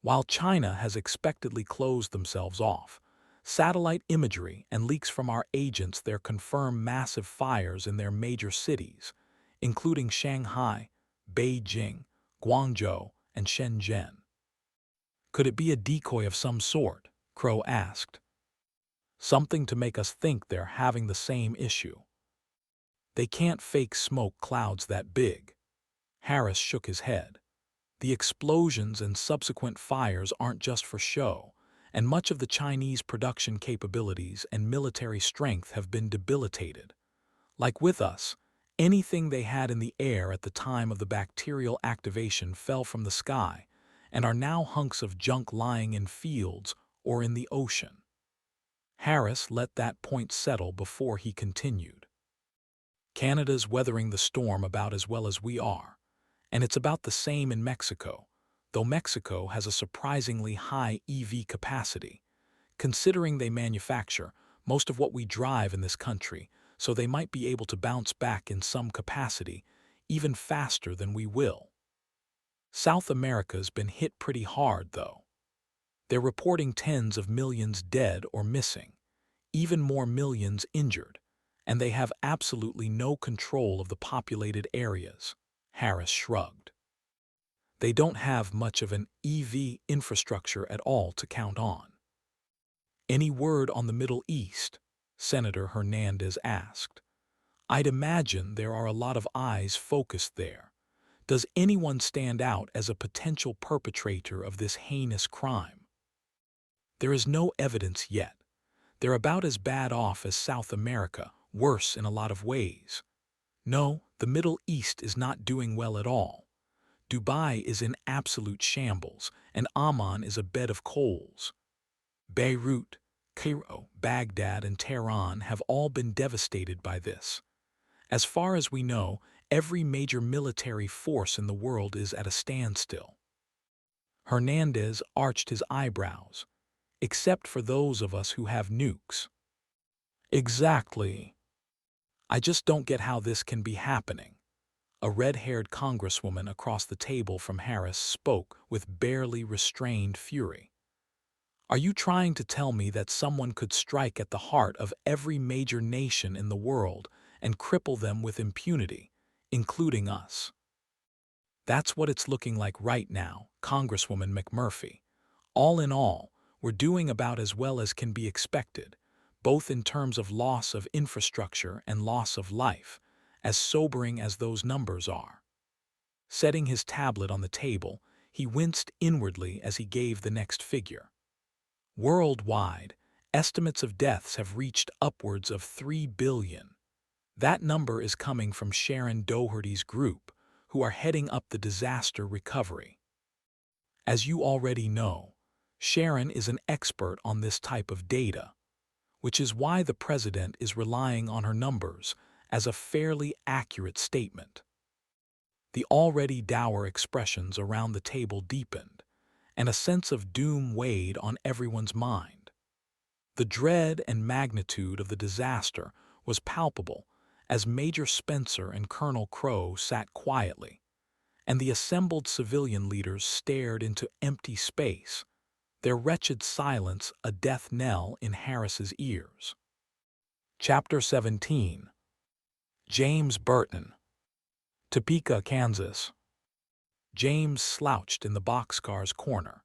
Speaker 1: While China has expectedly closed themselves off, satellite imagery and leaks from our agents there confirm massive fires in their major cities, including Shanghai, Beijing, Guangzhou, and Shenzhen. Could it be a decoy of some sort? Crow asked. Something to make us think they're having the same issue. They can't fake smoke clouds that big. Harris shook his head. The explosions and subsequent fires aren't just for show, and much of the Chinese production capabilities and military strength have been debilitated. Like with us, Anything they had in the air at the time of the bacterial activation fell from the sky and are now hunks of junk lying in fields or in the ocean. Harris let that point settle before he continued. Canada's weathering the storm about as well as we are, and it's about the same in Mexico, though Mexico has a surprisingly high EV capacity, considering they manufacture most of what we drive in this country, so they might be able to bounce back in some capacity, even faster than we will. South America's been hit pretty hard, though. They're reporting tens of millions dead or missing, even more millions injured, and they have absolutely no control of the populated areas. Harris shrugged. They don't have much of an EV infrastructure at all to count on. Any word on the Middle East? Senator Hernandez asked. I'd imagine there are a lot of eyes focused there. Does anyone stand out as a potential perpetrator of this heinous crime? There is no evidence yet. They're about as bad off as South America, worse in a lot of ways. No, the Middle East is not doing well at all. Dubai is in absolute shambles, and Amman is a bed of coals. Beirut, Cairo, Baghdad, and Tehran have all been devastated by this. As far as we know, every major military force in the world is at a standstill. Hernandez arched his eyebrows. Except for those of us who have nukes. Exactly. I just don't get how this can be happening. A red-haired congresswoman across the table from Harris spoke with barely restrained fury. Are you trying to tell me that someone could strike at the heart of every major nation in the world and cripple them with impunity, including us? That's what it's looking like right now, Congresswoman McMurphy. All in all, we're doing about as well as can be expected, both in terms of loss of infrastructure and loss of life, as sobering as those numbers are. Setting his tablet on the table, he winced inwardly as he gave the next figure. Worldwide, estimates of deaths have reached upwards of 3 billion. That number is coming from Sharon Doherty's group, who are heading up the disaster recovery. As you already know, Sharon is an expert on this type of data, which is why the president is relying on her numbers as a fairly accurate statement. The already dour expressions around the table deepened, and a sense of doom weighed on everyone's mind. The dread and magnitude of the disaster was palpable as Major Spencer and Colonel Crow sat quietly, and the assembled civilian leaders stared into empty space, their wretched silence a death knell in Harris's ears. Chapter 17. James Burton. Topeka, Kansas. James slouched in the boxcar's corner,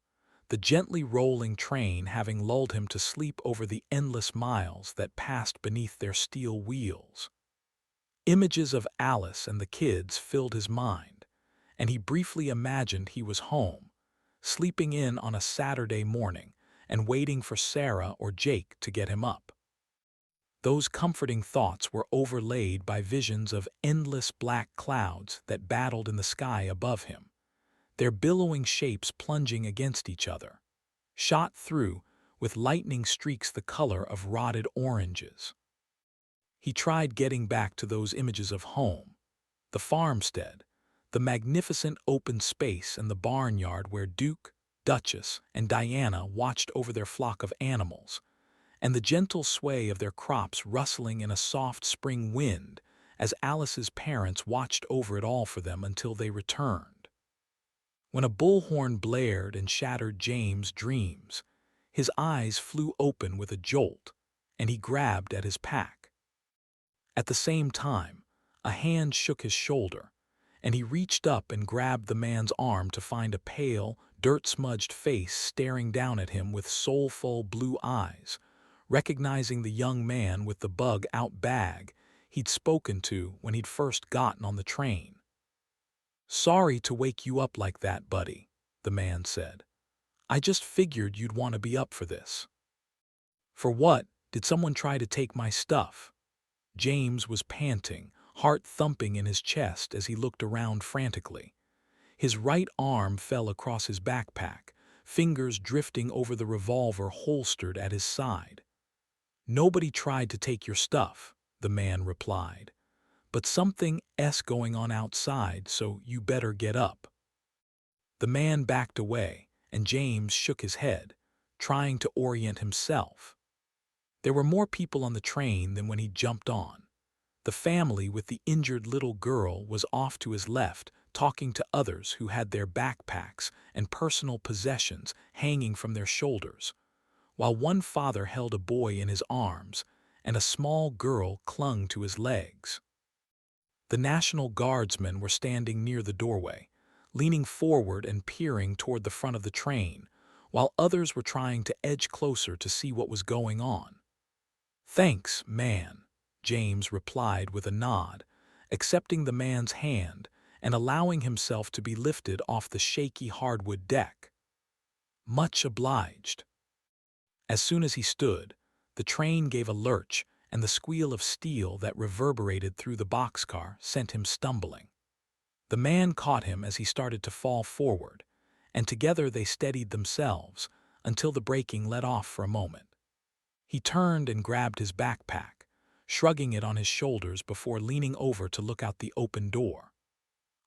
Speaker 1: the gently rolling train having lulled him to sleep over the endless miles that passed beneath their steel wheels. Images of Alice and the kids filled his mind, and he briefly imagined he was home, sleeping in on a Saturday morning and waiting for Sarah or Jake to get him up. Those comforting thoughts were overlaid by visions of endless black clouds that battled in the sky above him, their billowing shapes plunging against each other, shot through with lightning streaks the color of rotted oranges. He tried getting back to those images of home, the farmstead, the magnificent open space and the barnyard where Duke, Duchess, and Diana watched over their flock of animals, and the gentle sway of their crops rustling in a soft spring wind as Alice's parents watched over it all for them until they returned. When a bullhorn blared and shattered James' dreams, his eyes flew open with a jolt, and he grabbed at his pack. At the same time, a hand shook his shoulder, and he reached up and grabbed the man's arm to find a pale, dirt-smudged face staring down at him with soulful blue eyes, recognizing the young man with the bug-out bag he'd spoken to when he'd first gotten on the train. "Sorry to wake you up like that, buddy," the man said. "I just figured you'd want to be up for this." "For what? Did someone try to take my stuff?" James was panting, heart thumping in his chest as he looked around frantically. His right arm fell across his backpack, fingers drifting over the revolver holstered at his side. "Nobody tried to take your stuff," the man replied. "But something's going on outside, so you better get up." The man backed away, and James shook his head, trying to orient himself. There were more people on the train than when he jumped on. The family with the injured little girl was off to his left, talking to others who had their backpacks and personal possessions hanging from their shoulders, while one father held a boy in his arms and a small girl clung to his legs. The National Guardsmen were standing near the doorway, leaning forward and peering toward the front of the train, while others were trying to edge closer to see what was going on. "Thanks, man," James replied with a nod, accepting the man's hand and allowing himself to be lifted off the shaky hardwood deck. "Much obliged." As soon as he stood, the train gave a lurch, and the squeal of steel that reverberated through the boxcar sent him stumbling. The man caught him as he started to fall forward, and together they steadied themselves until the braking let off for a moment. He turned and grabbed his backpack, shrugging it on his shoulders before leaning over to look out the open door.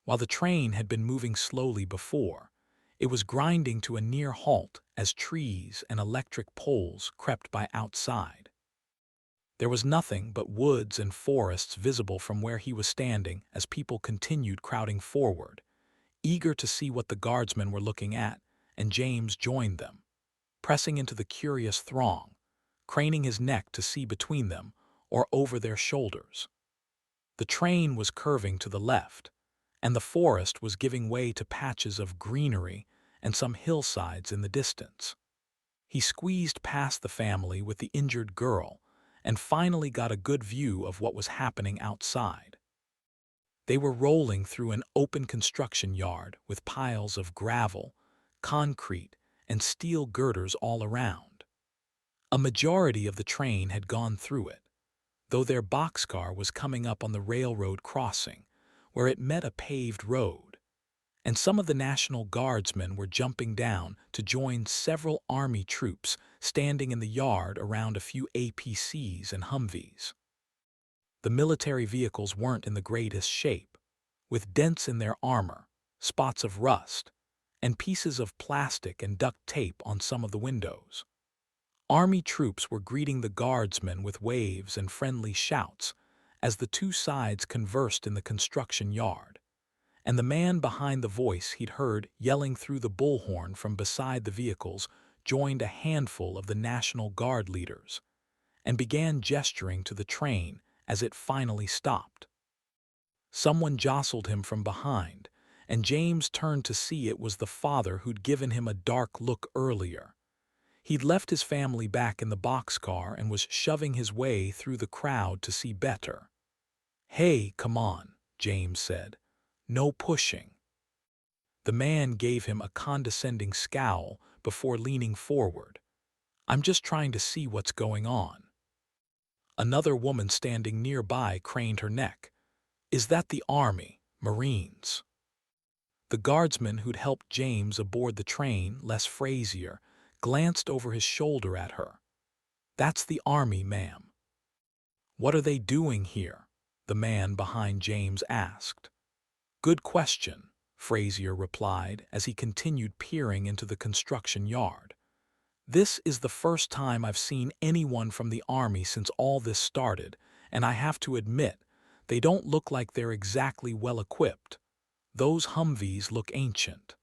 Speaker 1: While the train had been moving slowly before, it was grinding to a near halt as trees and electric poles crept by outside. There was nothing but woods and forests visible from where he was standing as people continued crowding forward, eager to see what the guardsmen were looking at, and James joined them, pressing into the curious throng, craning his neck to see between them or over their shoulders. The train was curving to the left, and the forest was giving way to patches of greenery and some hillsides in the distance. He squeezed past the family with the injured girl and finally got a good view of what was happening outside. They were rolling through an open construction yard with piles of gravel, concrete, and steel girders all around. A majority of the train had gone through it, though their boxcar was coming up on the railroad crossing, where it met a paved road, and some of the National Guardsmen were jumping down to join several Army troops standing in the yard around a few APCs and Humvees. The military vehicles weren't in the greatest shape, with dents in their armor, spots of rust, and pieces of plastic and duct tape on some of the windows. Army troops were greeting the guardsmen with waves and friendly shouts as the two sides conversed in the construction yard, and the man behind the voice he'd heard yelling through the bullhorn from beside the vehicles joined a handful of the National Guard leaders and began gesturing to the train as it finally stopped. Someone jostled him from behind, and James turned to see it was the father who'd given him a dark look earlier. He'd left his family back in the boxcar and was shoving his way through the crowd to see better. "Hey, come on," James said. "No pushing." The man gave him a condescending scowl before leaning forward. "I'm just trying to see what's going on." Another woman standing nearby craned her neck. "Is that the Army, Marines?" The guardsman who'd helped James aboard the train, Les Frazier, glanced over his shoulder at her. "That's the Army, ma'am." "What are they doing here?" the man behind James asked. "Good question," Frazier replied as he continued peering into the construction yard. "This is the first time I've seen anyone from the Army since all this started, and I have to admit, they don't look like they're exactly well equipped. Those Humvees look ancient.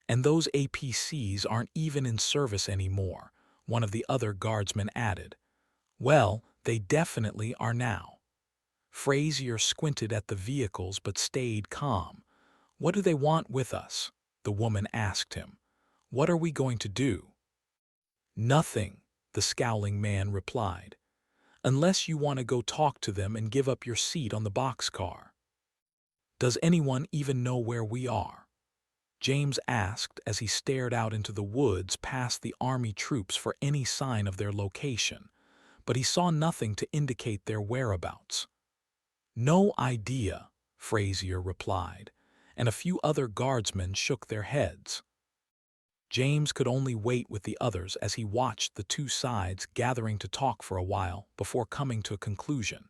Speaker 1: And those APCs aren't even in service anymore," one of the other guardsmen added. "Well, they definitely are now." Frazier squinted at the vehicles but stayed calm. "What do they want with us?" the woman asked him. "What are we going to do?" "Nothing," the scowling man replied, "unless you want to go talk to them and give up your seat on the boxcar." "Does anyone even know where we are?" James asked as he stared out into the woods past the Army troops for any sign of their location, but he saw nothing to indicate their whereabouts. No idea, Frazier replied, and a few other guardsmen shook their heads. James could only wait with the others as he watched the two sides gathering to talk for a while before coming to a conclusion,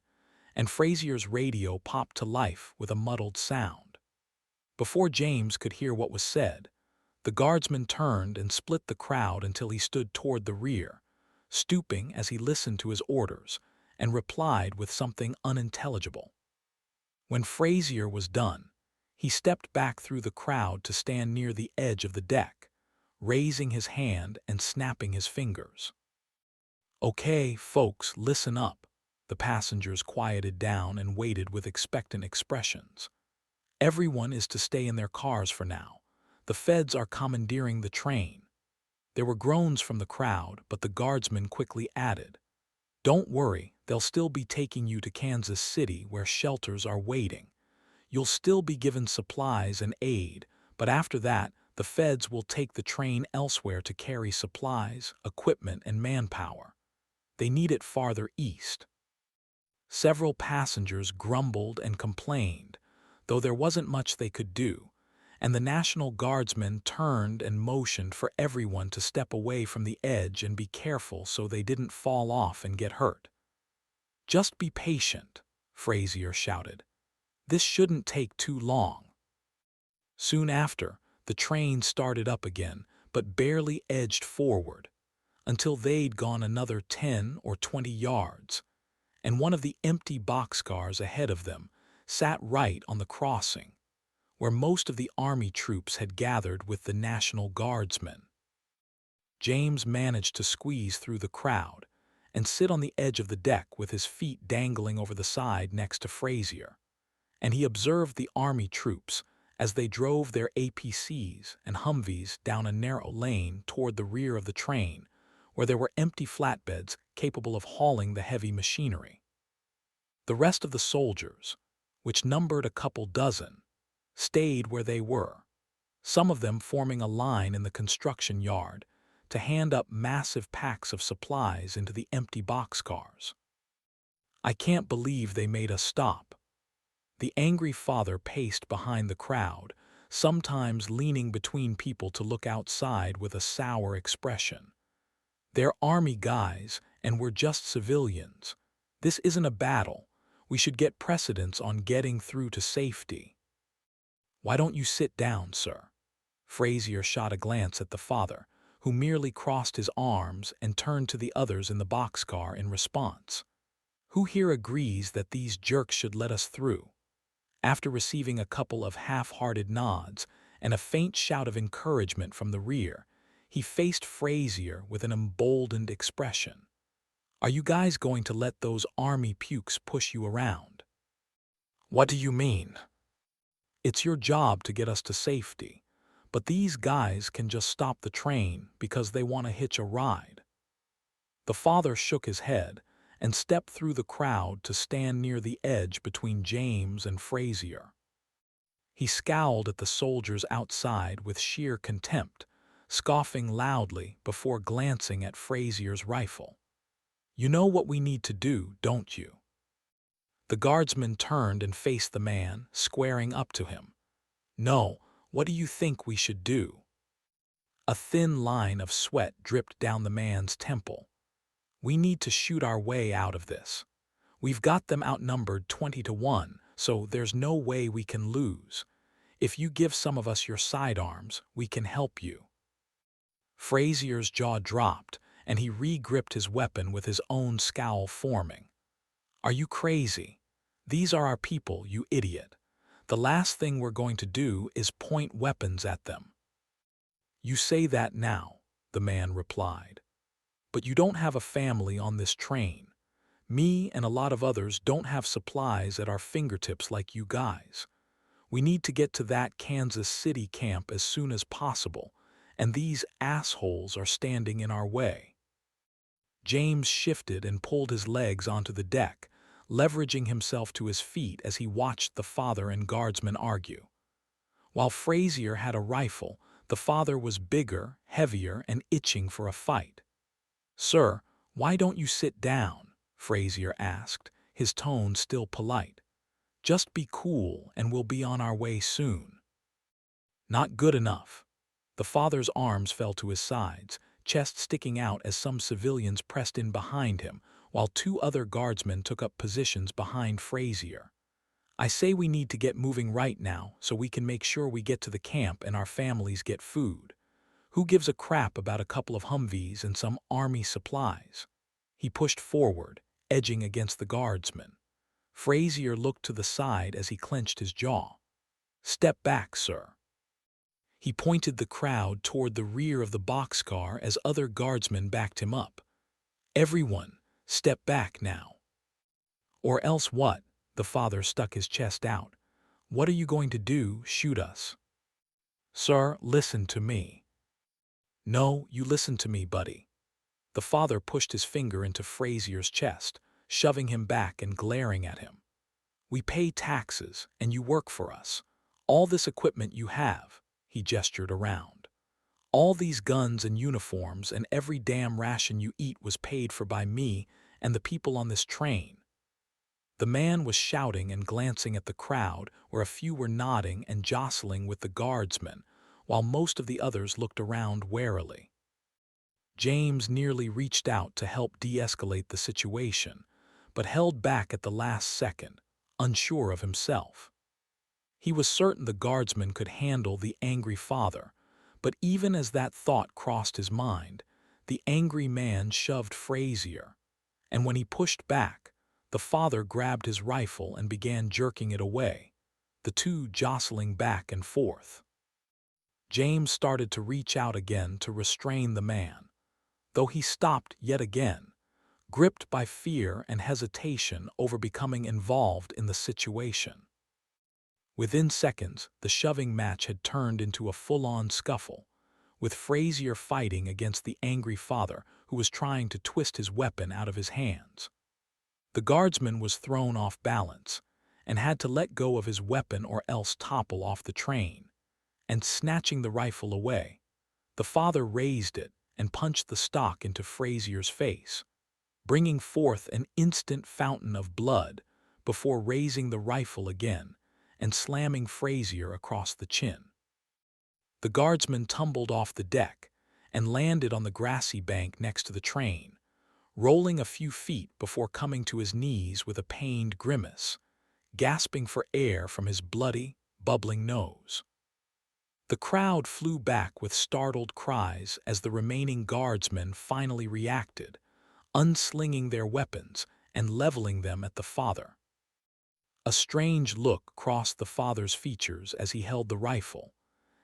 Speaker 1: and Frazier's radio popped to life with a muddled sound. Before James could hear what was said, the guardsman turned and split the crowd until he stood toward the rear, stooping as he listened to his orders, and replied with something unintelligible. When Frazier was done, he stepped back through the crowd to stand near the edge of the deck, raising his hand and snapping his fingers. "Okay, folks, listen up." The passengers quieted down and waited with expectant expressions. "Everyone is to stay in their cars for now. The feds are commandeering the train." There were groans from the crowd, but the guardsman quickly added, "Don't worry, they'll still be taking you to Kansas City where shelters are waiting. You'll still be given supplies and aid, but after that, the feds will take the train elsewhere to carry supplies, equipment, and manpower. They need it farther east." Several passengers grumbled and complained, though there wasn't much they could do, and the National Guardsmen turned and motioned for everyone to step away from the edge and be careful so they didn't fall off and get hurt. "Just be patient," Frazier shouted. "This shouldn't take too long." Soon after, the train started up again, but barely edged forward, until they'd gone another 10 or 20 yards, and one of the empty boxcars ahead of them sat right on the crossing, where most of the army troops had gathered with the National Guardsmen. James managed to squeeze through the crowd and sit on the edge of the deck with his feet dangling over the side next to Frazier, and he observed the army troops as they drove their APCs and Humvees down a narrow lane toward the rear of the train, where there were empty flatbeds capable of hauling the heavy machinery. The rest of the soldiers, which numbered a couple dozen, stayed where they were, some of them forming a line in the construction yard to hand up massive packs of supplies into the empty boxcars. "I can't believe they made us stop." The angry father paced behind the crowd, sometimes leaning between people to look outside with a sour expression. "They're army guys, and we're just civilians. This isn't a battle. We should get precedence on getting through to safety." "Why don't you sit down, sir?" Frazier shot a glance at the father, who merely crossed his arms and turned to the others in the boxcar in response. "Who here agrees that these jerks should let us through?" After receiving a couple of half-hearted nods and a faint shout of encouragement from the rear, he faced Frazier with an emboldened expression. "Are you guys going to let those army pukes push you around?" "What do you mean?" "It's your job to get us to safety, but these guys can just stop the train because they want to hitch a ride." The father shook his head and stepped through the crowd to stand near the edge between James and Frazier. He scowled at the soldiers outside with sheer contempt, scoffing loudly before glancing at Frazier's rifle. "You know what we need to do, don't you?" The guardsman turned and faced the man, squaring up to him. "No, what do you think we should do?" A thin line of sweat dripped down the man's temple. "We need to shoot our way out of this. We've got them outnumbered 20-1, so there's no way we can lose. If you give some of us your sidearms, we can help you." Frazier's jaw dropped, and he re-gripped his weapon with his own scowl forming. "Are you crazy? These are our people, you idiot. The last thing we're going to do is point weapons at them." "You say that now," the man replied. "But you don't have a family on this train. Me and a lot of others don't have supplies at our fingertips like you guys. We need to get to that Kansas City camp as soon as possible, and these assholes are standing in our way." James shifted and pulled his legs onto the deck, leveraging himself to his feet as he watched the father and guardsman argue. While Frazier had a rifle, the father was bigger, heavier, and itching for a fight. "Sir, why don't you sit down?" Frazier asked, his tone still polite. Just be cool and we'll be on our way soon." Not good enough. The father's arms fell to his sides, chest sticking out as some civilians pressed in behind him, while two other guardsmen took up positions behind Frazier. "I say we need to get moving right now so we can make sure we get to the camp and our families get food. Who gives a crap about a couple of Humvees and some army supplies?" He pushed forward, edging against the guardsman. Frazier looked to the side as he clenched his jaw. "Step back, sir." He pointed the crowd toward the rear of the boxcar as other guardsmen backed him up. "Everyone, step back now." "Or else what?" The father stuck his chest out. "What are you going to do, shoot us?" "Sir, listen to me." "No, you listen to me, buddy." The father pushed his finger into Frazier's chest, shoving him back and glaring at him. "We pay taxes, and you work for us. All this equipment you have," he gestured around. "All these guns and uniforms and every damn ration you eat was paid for by me and the people on this train." The man was shouting and glancing at the crowd, where a few were nodding and jostling with the guardsmen, while most of the others looked around warily. James nearly reached out to help de-escalate the situation, but held back at the last second, unsure of himself. He was certain the guardsman could handle the angry father, but even as that thought crossed his mind, the angry man shoved Frazier, and when he pushed back, the father grabbed his rifle and began jerking it away, the two jostling back and forth. James started to reach out again to restrain the man, though he stopped yet again, gripped by fear and hesitation over becoming involved in the situation. Within seconds, the shoving match had turned into a full-on scuffle, with Frazier fighting against the angry father who was trying to twist his weapon out of his hands. The guardsman was thrown off balance and had to let go of his weapon or else topple off the train, and snatching the rifle away, the father raised it and punched the stock into Frazier's face, bringing forth an instant fountain of blood before raising the rifle again and slamming Frazier across the chin. The guardsman tumbled off the deck and landed on the grassy bank next to the train, rolling a few feet before coming to his knees with a pained grimace, gasping for air from his bloody, bubbling nose. The crowd flew back with startled cries as the remaining guardsmen finally reacted, unslinging their weapons and leveling them at the father. A strange look crossed the father's features as he held the rifle,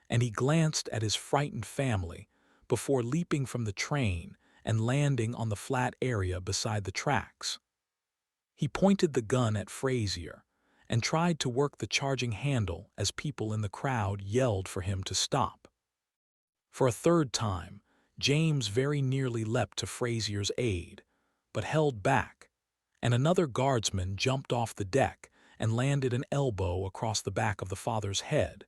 Speaker 1: and he glanced at his frightened family before leaping from the train and landing on the flat area beside the tracks. He pointed the gun at Frazier and tried to work the charging handle as people in the crowd yelled for him to stop. For a third time, James very nearly leapt to Frazier's aid, but held back, and another guardsman jumped off the deck and landed an elbow across the back of the father's head,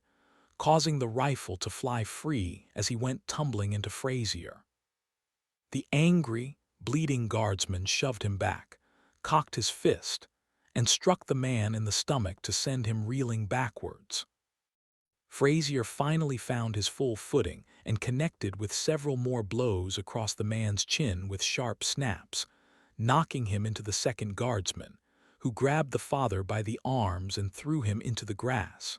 Speaker 1: causing the rifle to fly free as he went tumbling into Frazier. The angry, bleeding guardsman shoved him back, cocked his fist, and struck the man in the stomach to send him reeling backwards. Frazier finally found his full footing and connected with several more blows across the man's chin with sharp snaps, knocking him into the second guardsman, who grabbed the father by the arms and threw him into the grass.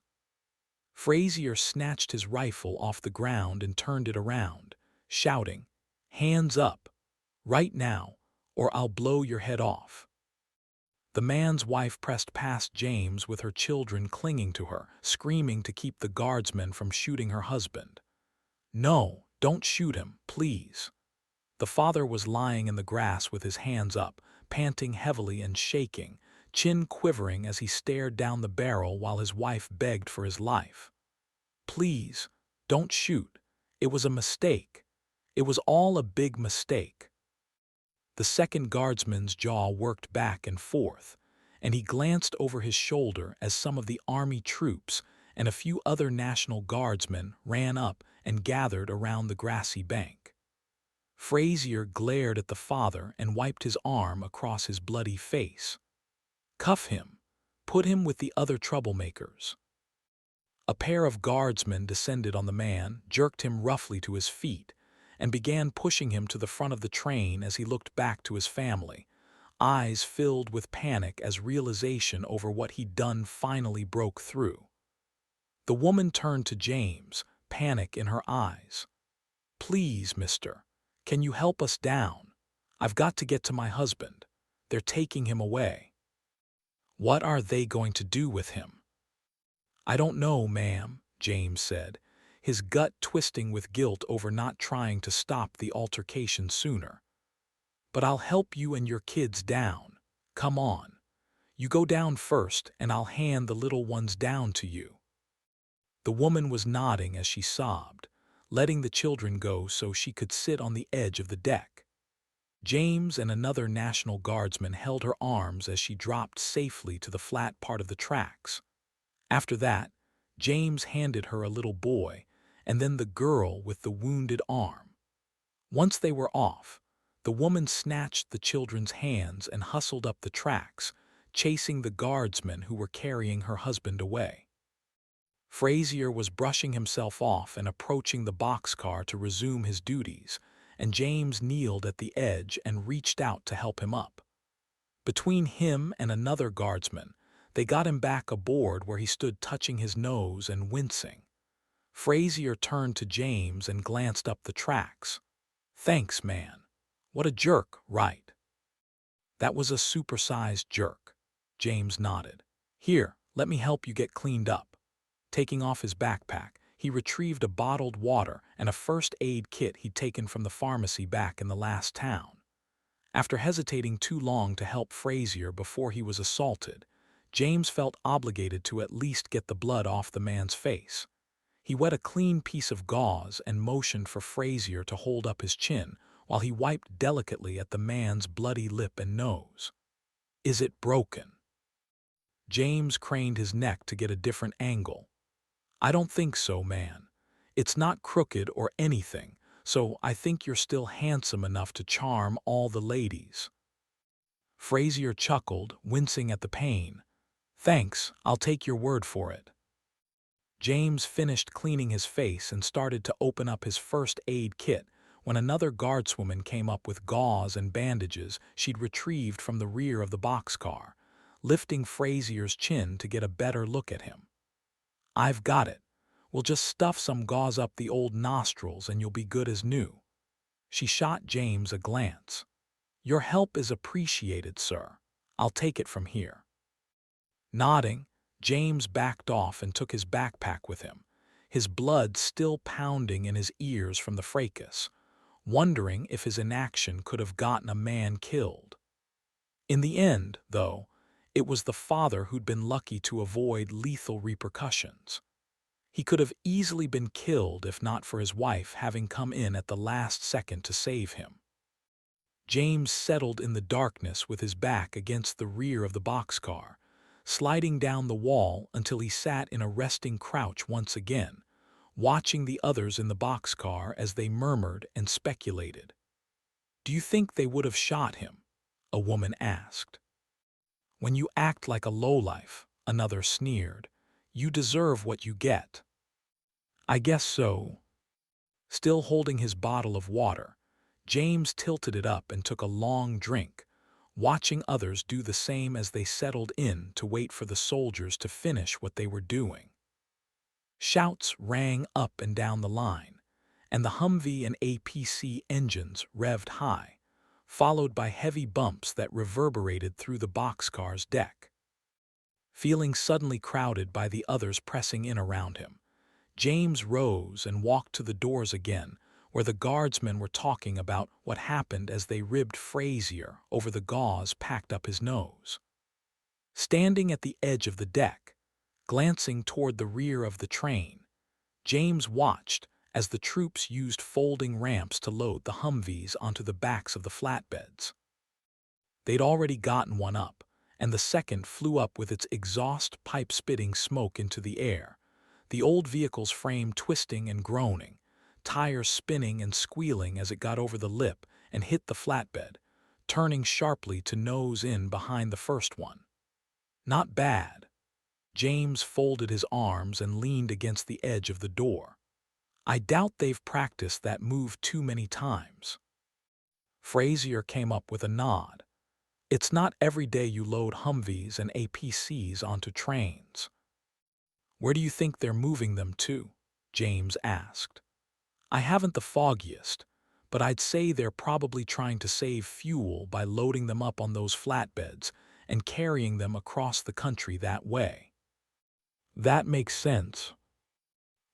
Speaker 1: Frazier snatched his rifle off the ground and turned it around, shouting, "Hands up, right now, or I'll blow your head off." The man's wife pressed past James with her children clinging to her, screaming to keep the guardsmen from shooting her husband. "No, don't shoot him, please." The father was lying in the grass with his hands up, panting heavily and shaking, chin quivering as he stared down the barrel while his wife begged for his life. "Please, don't shoot. It was a mistake. It was all a big mistake." The second guardsman's jaw worked back and forth, and he glanced over his shoulder as some of the army troops and a few other National Guardsmen ran up and gathered around the grassy bank. Frazier glared at the father and wiped his arm across his bloody face. "Cuff him. Put him with the other troublemakers." A pair of guardsmen descended on the man, jerked him roughly to his feet, and began pushing him to the front of the train as he looked back to his family, eyes filled with panic as realization over what he'd done finally broke through. The woman turned to James, panic in her eyes. "Please, mister, can you help us down? I've got to get to my husband. They're taking him away." "What are they going to do with him?" "I don't know, ma'am," James said, his gut twisting with guilt over not trying to stop the altercation sooner. "But I'll help you and your kids down. Come on. You go down first, and I'll hand the little ones down to you." The woman was nodding as she sobbed, letting the children go so she could sit on the edge of the deck. James and another National Guardsman held her arms as she dropped safely to the flat part of the tracks. After that, James handed her a little boy, and then the girl with the wounded arm. Once they were off, the woman snatched the children's hands and hustled up the tracks, chasing the guardsmen who were carrying her husband away. Frazier was brushing himself off and approaching the boxcar to resume his duties, and James kneeled at the edge and reached out to help him up. Between him and another guardsman, they got him back aboard where he stood touching his nose and wincing. Frazier turned to James and glanced up the tracks. "Thanks, man. What a jerk, right?" "That was a supersized jerk," James nodded. "Here, let me help you get cleaned up." Taking off his backpack, he retrieved a bottled water and a first aid kit he'd taken from the pharmacy back in the last town. After hesitating too long to help Frazier before he was assaulted, James felt obligated to at least get the blood off the man's face. He wet a clean piece of gauze and motioned for Frazier to hold up his chin while he wiped delicately at the man's bloody lip and nose. "Is it broken?" James craned his neck to get a different angle. "I don't think so, man. It's not crooked or anything, so I think you're still handsome enough to charm all the ladies." Frazier chuckled, wincing at the pain. "Thanks, I'll take your word for it." James finished cleaning his face and started to open up his first aid kit when another guardswoman came up with gauze and bandages she'd retrieved from the rear of the boxcar, lifting Frazier's chin to get a better look at him. "I've got it. We'll just stuff some gauze up the old nostrils and you'll be good as new." She shot James a glance. "Your help is appreciated, sir. I'll take it from here." Nodding, James backed off and took his backpack with him, his blood still pounding in his ears from the fracas, wondering if his inaction could have gotten a man killed. In the end, though, it was the father who'd been lucky to avoid lethal repercussions. He could have easily been killed if not for his wife having come in at the last second to save him. James settled in the darkness with his back against the rear of the boxcar, sliding down the wall until he sat in a resting crouch once again, watching the others in the boxcar as they murmured and speculated. "Do you think they would have shot him?" a woman asked. "When you act like a lowlife," another sneered, "you deserve what you get." "I guess so." Still holding his bottle of water, James tilted it up and took a long drink, watching others do the same as they settled in to wait for the soldiers to finish what they were doing. Shouts rang up and down the line, and the Humvee and APC engines revved high, followed by heavy bumps that reverberated through the boxcar's deck. Feeling suddenly crowded by the others pressing in around him, James rose and walked to the doors again, where the guardsmen were talking about what happened as they ribbed Frazier over the gauze packed up his nose. Standing at the edge of the deck, glancing toward the rear of the train, James watched as the troops used folding ramps to load the Humvees onto the backs of the flatbeds. They'd already gotten one up, and the second flew up with its exhaust pipe spitting smoke into the air, the old vehicle's frame twisting and groaning, tires spinning and squealing as it got over the lip and hit the flatbed, turning sharply to nose in behind the first one. Not bad. James folded his arms and leaned against the edge of the door. I doubt they've practiced that move too many times. Frazier came up with a nod. It's not every day you load Humvees and APCs onto trains. Where do you think they're moving them to? James asked. I haven't the foggiest, but I'd say they're probably trying to save fuel by loading them up on those flatbeds and carrying them across the country that way. That makes sense.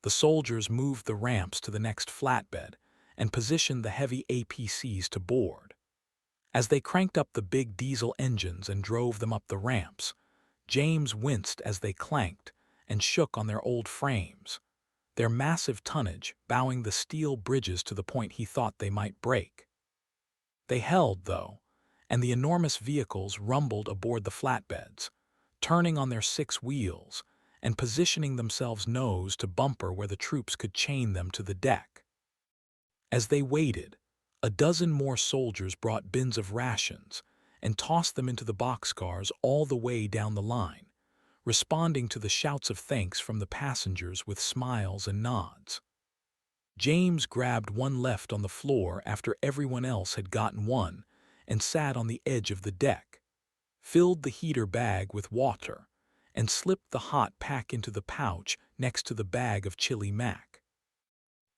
Speaker 1: The soldiers moved the ramps to the next flatbed and positioned the heavy APCs to board. As they cranked up the big diesel engines and drove them up the ramps, James winced as they clanked and shook on their old frames, their massive tonnage bowing the steel bridges to the point he thought they might break. They held, though, and the enormous vehicles rumbled aboard the flatbeds, turning on their 6 wheels and positioning themselves nose to bumper where the troops could chain them to the deck. As they waited, a dozen more soldiers brought bins of rations and tossed them into the boxcars all the way down the line, responding to the shouts of thanks from the passengers with smiles and nods. James grabbed one left on the floor after everyone else had gotten one and sat on the edge of the deck, filled the heater bag with water, and slipped the hot pack into the pouch next to the bag of chili mac.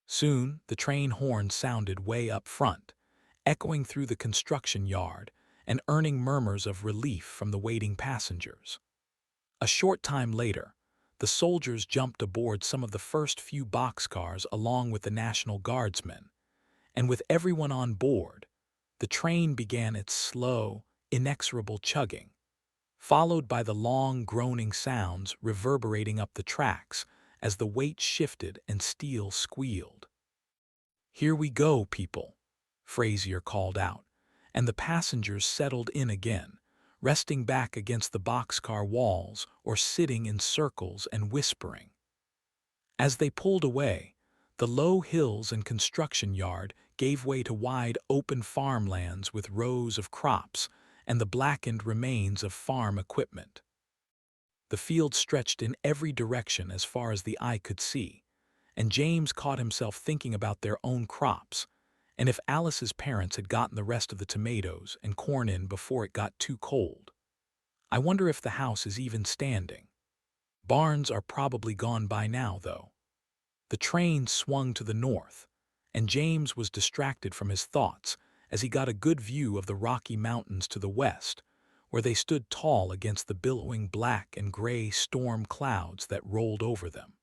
Speaker 1: Soon, the train horn sounded way up front, echoing through the construction yard and earning murmurs of relief from the waiting passengers. A short time later, the soldiers jumped aboard some of the first few boxcars along with the National Guardsmen, and with everyone on board, the train began its slow, inexorable chugging, followed by the long, groaning sounds reverberating up the tracks as the weight shifted and steel squealed. "Here we go, people," Frazier called out, and the passengers settled in again, resting back against the boxcar walls or sitting in circles and whispering. As they pulled away, the low hills and construction yard gave way to wide open farmlands with rows of crops and the blackened remains of farm equipment. The field stretched in every direction as far as the eye could see, and James caught himself thinking about their own crops, and if Alice's parents had gotten the rest of the tomatoes and corn in before it got too cold. I wonder if the house is even standing. Barns are probably gone by now, though. The train swung to the north, and James was distracted from his thoughts as he got a good view of the Rocky Mountains to the west, where they stood tall against the billowing black and gray storm clouds that rolled over them.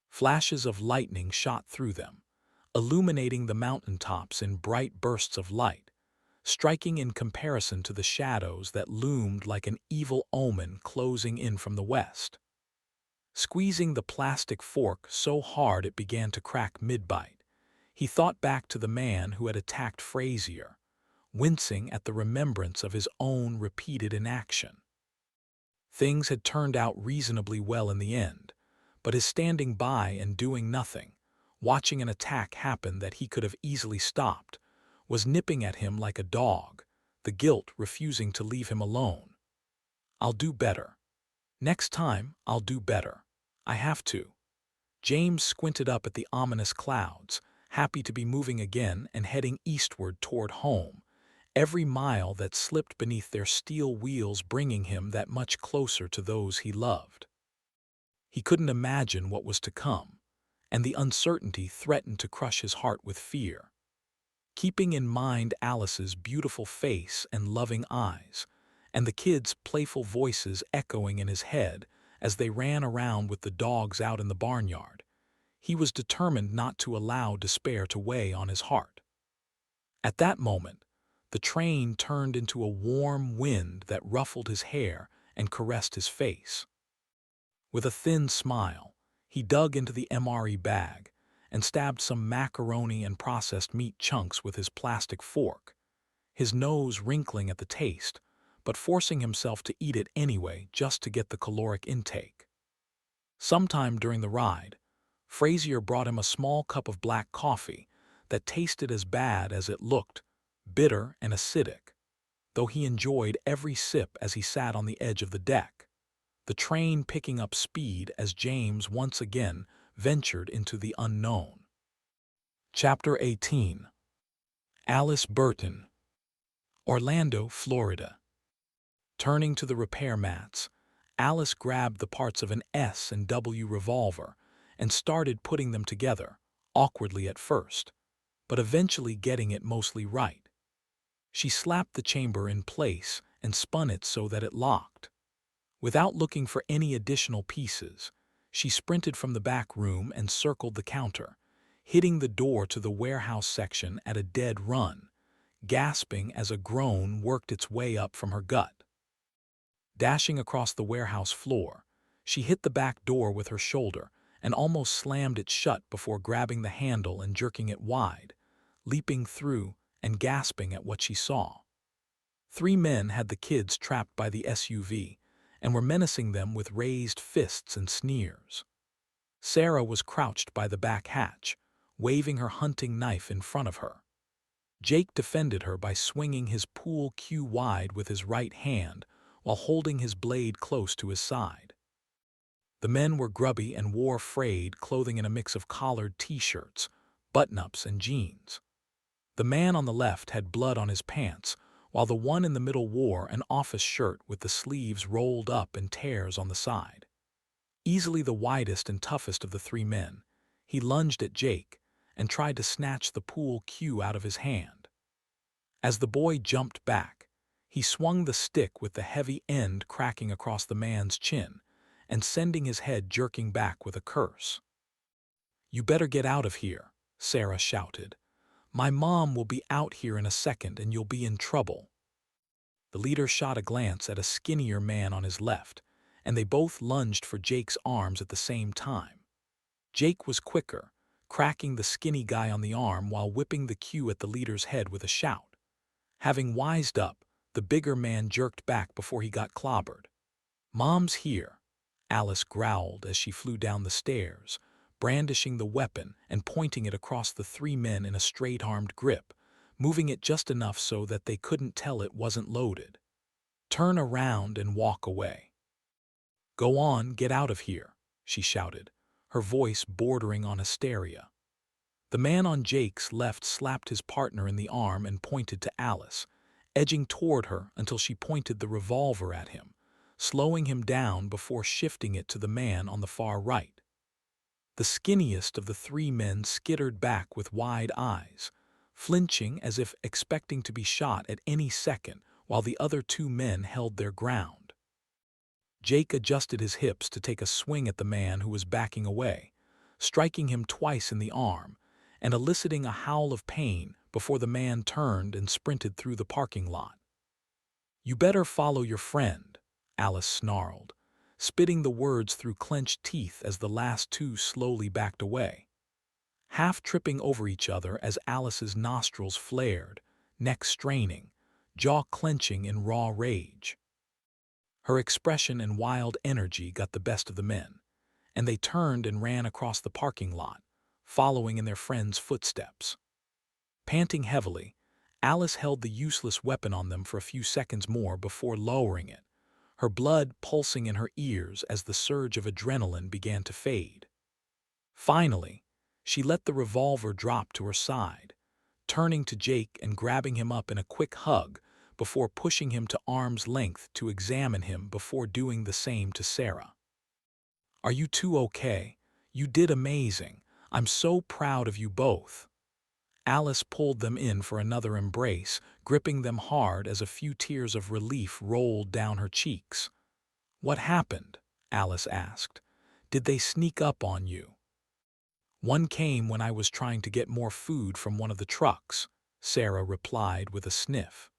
Speaker 1: Flashes of lightning shot through them, illuminating the mountaintops in bright bursts of light, striking in comparison to the shadows that loomed like an evil omen closing in from the west. Squeezing the plastic fork so hard it began to crack mid-bite, he thought back to the man who had attacked Frazier, wincing at the remembrance of his own repeated inaction. Things had turned out reasonably well in the end, but his standing by and doing nothing, watching an attack happen that he could have easily stopped, was nipping at him like a dog, the guilt refusing to leave him alone. "I'll do better. Next time, I'll do better. I have to." James squinted up at the ominous clouds, happy to be moving again and heading eastward toward home, every mile that slipped beneath their steel wheels bringing him that much closer to those he loved. He couldn't imagine what was to come, and the uncertainty threatened to crush his heart with fear. Keeping in mind Alice's beautiful face and loving eyes, and the kids' playful voices echoing in his head as they ran around with the dogs out in the barnyard, he was determined not to allow despair to weigh on his heart. At that moment, the train turned into a warm wind that ruffled his hair and caressed his face. With a thin smile, he dug into the MRE bag and stabbed some macaroni and processed meat chunks with his plastic fork, his nose wrinkling at the taste, but forcing himself to eat it anyway just to get the caloric intake. Sometime during the ride, Frazier brought him a small cup of black coffee that tasted as bad as it looked, bitter and acidic. though he enjoyed every sip as he sat on the edge of the deck, the train picking up speed as James once again ventured into the unknown. Chapter 18. Alice Burton. Orlando, Florida. Turning to the repair mats, Alice grabbed the parts of an S&W revolver and started putting them together, awkwardly at first, but eventually getting it mostly right. She slapped the chamber in place and spun it so that it locked. Without looking for any additional pieces, she sprinted from the back room and circled the counter, hitting the door to the warehouse section at a dead run, gasping as a groan worked its way up from her gut. Dashing across the warehouse floor, she hit the back door with her shoulder and almost slammed it shut before grabbing the handle and jerking it wide, leaping through and gasping at what she saw. 3 men had the kids trapped by the SUV and were menacing them with raised fists and sneers. Sarah was crouched by the back hatch, waving her hunting knife in front of her. Jake defended her by swinging his pool cue wide with his right hand while holding his blade close to his side. The men were grubby and wore frayed clothing in a mix of collared t-shirts, button-ups, and jeans. The man on the left had blood on his pants, while the one in the middle wore an office shirt with the sleeves rolled up and tears on the side. Easily the widest and toughest of the 3 men, he lunged at Jake and tried to snatch the pool cue out of his hand. As the boy jumped back, he swung the stick with the heavy end cracking across the man's chin and sending his head jerking back with a curse. "You better get out of here," Sarah shouted. "My mom will be out here in a second and you'll be in trouble." The leader shot a glance at a skinnier man on his left, and they both lunged for Jake's arms at the same time. Jake was quicker, cracking the skinny guy on the arm while whipping the cue at the leader's head with a shout. Having wised up, the bigger man jerked back before he got clobbered. "Mom's here," Alice growled as she flew down the stairs, brandishing the weapon and pointing it across the 3 men in a straight-armed grip, moving it just enough so that they couldn't tell it wasn't loaded. "Turn around and walk away." "Go on, get out of here," she shouted, her voice bordering on hysteria. The man on Jake's left slapped his partner in the arm and pointed to Alice, edging toward her until she pointed the revolver at him, slowing him down before shifting it to the man on the far right. The skinniest of the 3 men skittered back with wide eyes, flinching as if expecting to be shot at any second, while the other 2 men held their ground. Jake adjusted his hips to take a swing at the man who was backing away, striking him twice in the arm and eliciting a howl of pain before the man turned and sprinted through the parking lot. "You better follow your friend," Alice snarled, spitting the words through clenched teeth as the last 2 slowly backed away, half tripping over each other as Alice's nostrils flared, neck straining, jaw clenching in raw rage. Her expression and wild energy got the best of the men, and they turned and ran across the parking lot, following in their friend's footsteps. Panting heavily, Alice held the useless weapon on them for a few seconds more before lowering it, her blood pulsing in her ears as the surge of adrenaline began to fade. Finally, she let the revolver drop to her side, turning to Jake and grabbing him up in a quick hug before pushing him to arm's length to examine him before doing the same to Sarah. "Are you two okay? You did amazing. I'm so proud of you both." Alice pulled them in for another embrace, gripping them hard as a few tears of relief rolled down her cheeks. "What happened?" Alice asked. "Did they sneak up on you?" "One came when I was trying to get more food from one of the trucks," Sarah replied with a sniff.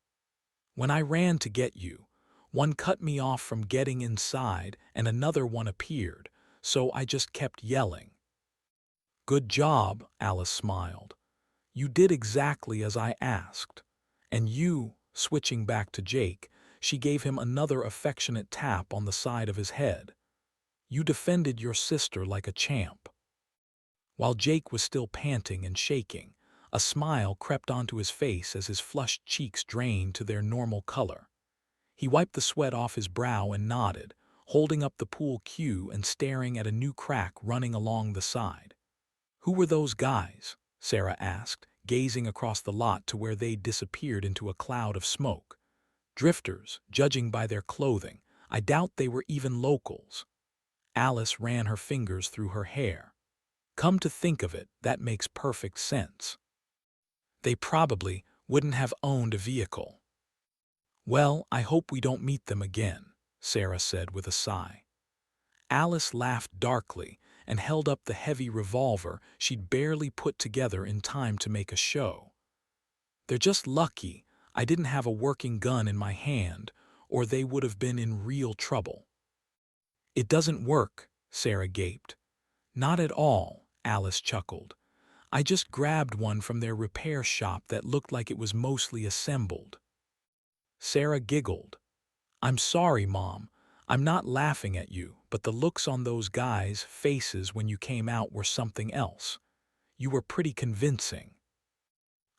Speaker 1: "When I ran to get you, one cut me off from getting inside and another one appeared, so I just kept yelling." "Good job," Alice smiled. "You did exactly as I asked. And you," switching back to Jake, she gave him another affectionate tap on the side of his head. "You defended your sister like a champ." While Jake was still panting and shaking, A smile crept onto his face as his flushed cheeks drained to their normal color. He wiped the sweat off his brow and nodded, holding up the pool cue and staring at a new crack running along the side. "Who were those guys?" Sarah asked, gazing across the lot to where they'd disappeared into a cloud of smoke. "Drifters, judging by their clothing. I doubt they were even locals." Alice ran her fingers through her hair. "Come to think of it, that makes perfect sense. They probably wouldn't have owned a vehicle." "Well, I hope we don't meet them again," Sarah said with a sigh. Alice laughed darkly and held up the heavy revolver she'd barely put together in time to make a show. "They're just lucky I didn't have a working gun in my hand, or they would have been in real trouble." "It doesn't work," Sarah gaped. "Not at all," Alice chuckled. "I just grabbed one from their repair shop that looked like it was mostly assembled." Sarah giggled. "I'm sorry, Mom. I'm not laughing at you, but the looks on those guys' faces when you came out were something else. You were pretty convincing."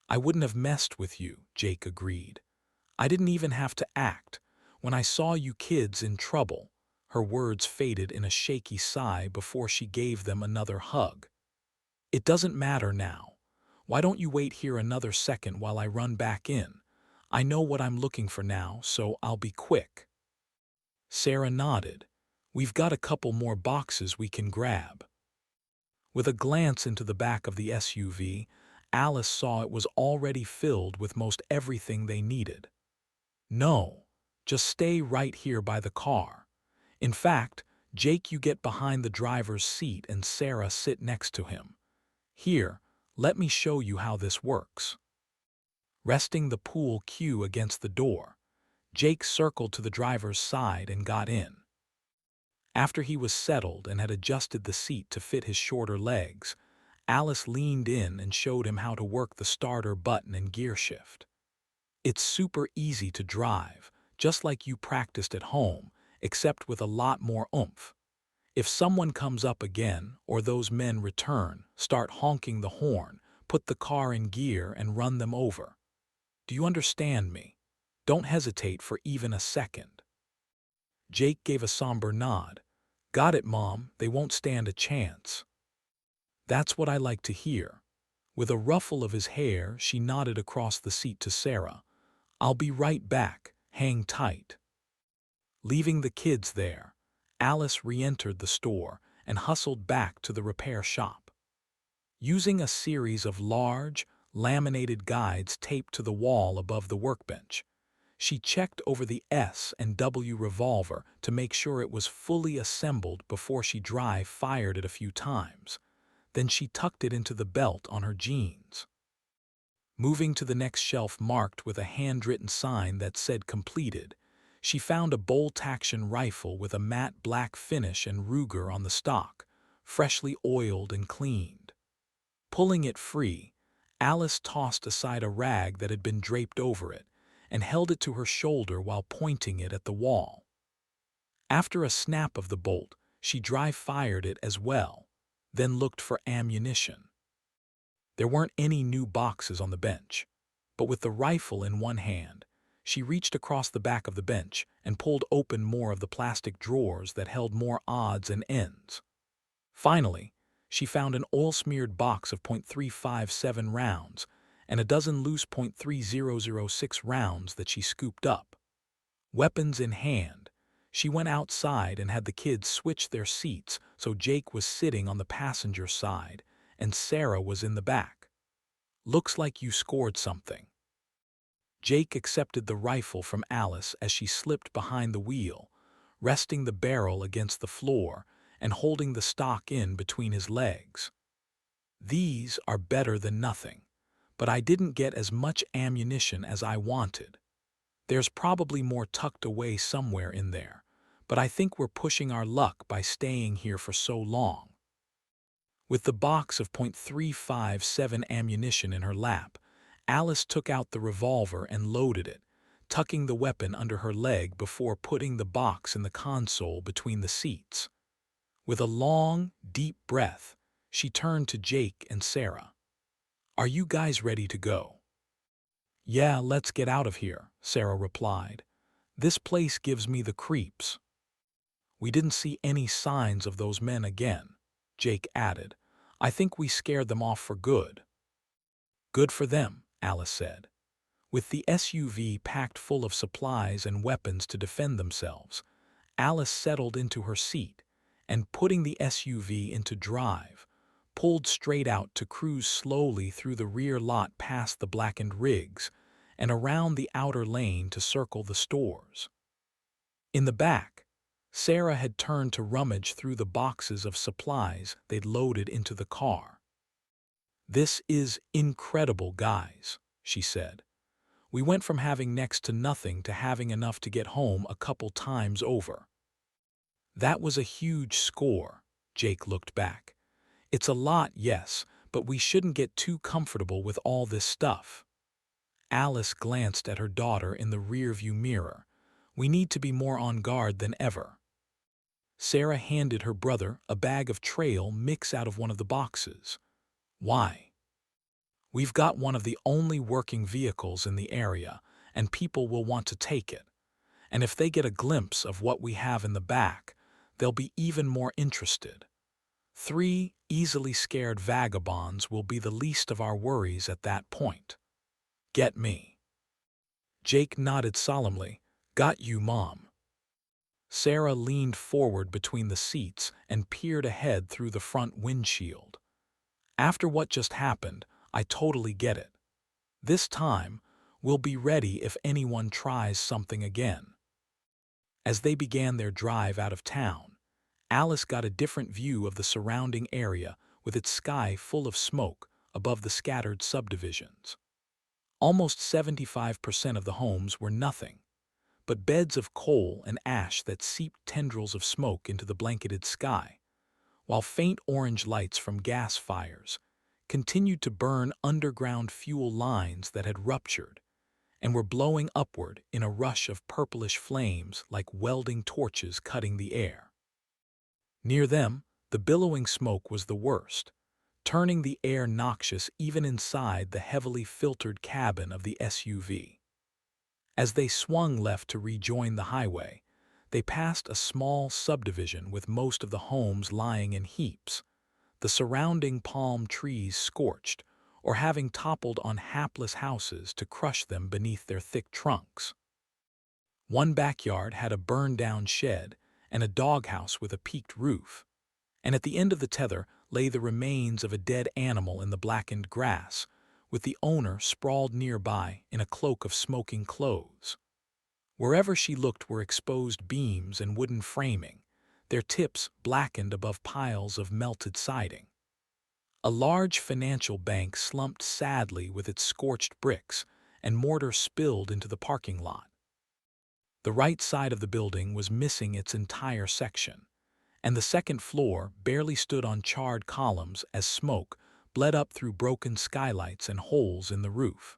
Speaker 1: "I wouldn't have messed with you," Jake agreed. "I didn't even have to act. When I saw you kids in trouble," her words faded in a shaky sigh before she gave them another hug. "It doesn't matter now. Why don't you wait here another second while I run back in? I know what I'm looking for now, so I'll be quick." Sarah nodded. "We've got a couple more boxes we can grab." With a glance into the back of the SUV, Alice saw it was already filled with most everything they needed. "No, just stay right here by the car. In fact, Jake, you get behind the driver's seat and Sarah sit next to him. Here, let me show you how this works." Resting the pool cue against the door, Jake circled to the driver's side and got in. After he was settled and had adjusted the seat to fit his shorter legs, Alice leaned in and showed him how to work the starter button and gear shift. "It's super easy to drive, just like you practiced at home, except with a lot more oomph. If someone comes up again, or those men return, start honking the horn, put the car in gear and run them over. Do you understand me? Don't hesitate for even a second." Jake gave a somber nod. "Got it, Mom, they won't stand a chance." "That's what I like to hear." With a ruffle of his hair, she nodded across the seat to Sarah. "I'll be right back, hang tight." Leaving the kids there, Alice re-entered the store and hustled back to the repair shop. Using a series of large, laminated guides taped to the wall above the workbench, she checked over the S&W revolver to make sure it was fully assembled before she dry-fired it a few times. Then she tucked it into the belt on her jeans. Moving to the next shelf marked with a handwritten sign that said "Completed," she found a bolt-action rifle with a matte black finish and Ruger on the stock, freshly oiled and cleaned. Pulling it free, Alice tossed aside a rag that had been draped over it and held it to her shoulder while pointing it at the wall. After a snap of the bolt, she dry-fired it as well, then looked for ammunition. There weren't any new boxes on the bench, but with the rifle in one hand, she reached across the back of the bench and pulled open more of the plastic drawers that held more odds and ends. Finally, she found an oil-smeared box of .357 rounds and a dozen loose .3006 rounds that she scooped up. Weapons in hand, she went outside and had the kids switch their seats so Jake was sitting on the passenger side and Sarah was in the back. "Looks like you scored something." Jake accepted the rifle from Alice as she slipped behind the wheel, resting the barrel against the floor and holding the stock in between his legs. "These are better than nothing, but I didn't get as much ammunition as I wanted. There's probably more tucked away somewhere in there, but I think we're pushing our luck by staying here for so long." With the box of .357 ammunition in her lap, Alice took out the revolver and loaded it, tucking the weapon under her leg before putting the box in the console between the seats. With a long, deep breath, she turned to Jake and Sarah. Are you guys ready to go? Yeah, let's get out of here, Sarah replied. This place gives me the creeps. We didn't see any signs of those men again, Jake added. I think we scared them off for good. Good for them, Alice said. With the SUV packed full of supplies and weapons to defend themselves, Alice settled into her seat and, putting the SUV into drive, pulled straight out to cruise slowly through the rear lot past the blackened rigs and around the outer lane to circle the stores. In the back, Sarah had turned to rummage through the boxes of supplies they'd loaded into the car. This is incredible, guys, she said. We went from having next to nothing to having enough to get home a couple times over. That was a huge score, Jake looked back. It's a lot, yes, but we shouldn't get too comfortable with all this stuff. Alice glanced at her daughter in the rearview mirror. We need to be more on guard than ever. Sarah handed her brother a bag of trail mix out of one of the boxes. Why? We've got one of the only working vehicles in the area, and people will want to take it. And if they get a glimpse of what we have in the back, they'll be even more interested. 3 easily scared vagabonds will be the least of our worries at that point. Get me? Jake nodded solemnly. Got you, Mom. Sarah leaned forward between the seats and peered ahead through the front windshield. After what just happened, I totally get it. This time, we'll be ready if anyone tries something again. As they began their drive out of town, Alice got a different view of the surrounding area with its sky full of smoke above the scattered subdivisions. Almost 75% of the homes were nothing but beds of coal and ash that seeped tendrils of smoke into the blanketed sky, while faint orange lights from gas fires continued to burn underground fuel lines that had ruptured and were blowing upward in a rush of purplish flames like welding torches cutting the air. Near them, the billowing smoke was the worst, turning the air noxious even inside the heavily filtered cabin of the SUV. As they swung left to rejoin the highway, they passed a small subdivision with most of the homes lying in heaps, the surrounding palm trees scorched or having toppled on hapless houses to crush them beneath their thick trunks. One backyard had a burned-down shed and a doghouse with a peaked roof, and at the end of the tether lay the remains of a dead animal in the blackened grass, with the owner sprawled nearby in a cloak of smoking clothes. Wherever she looked were exposed beams and wooden framing, their tips blackened above piles of melted siding. A large financial bank slumped sadly with its scorched bricks, and mortar spilled into the parking lot. The right side of the building was missing its entire section, and the second floor barely stood on charred columns as smoke bled up through broken skylights and holes in the roof.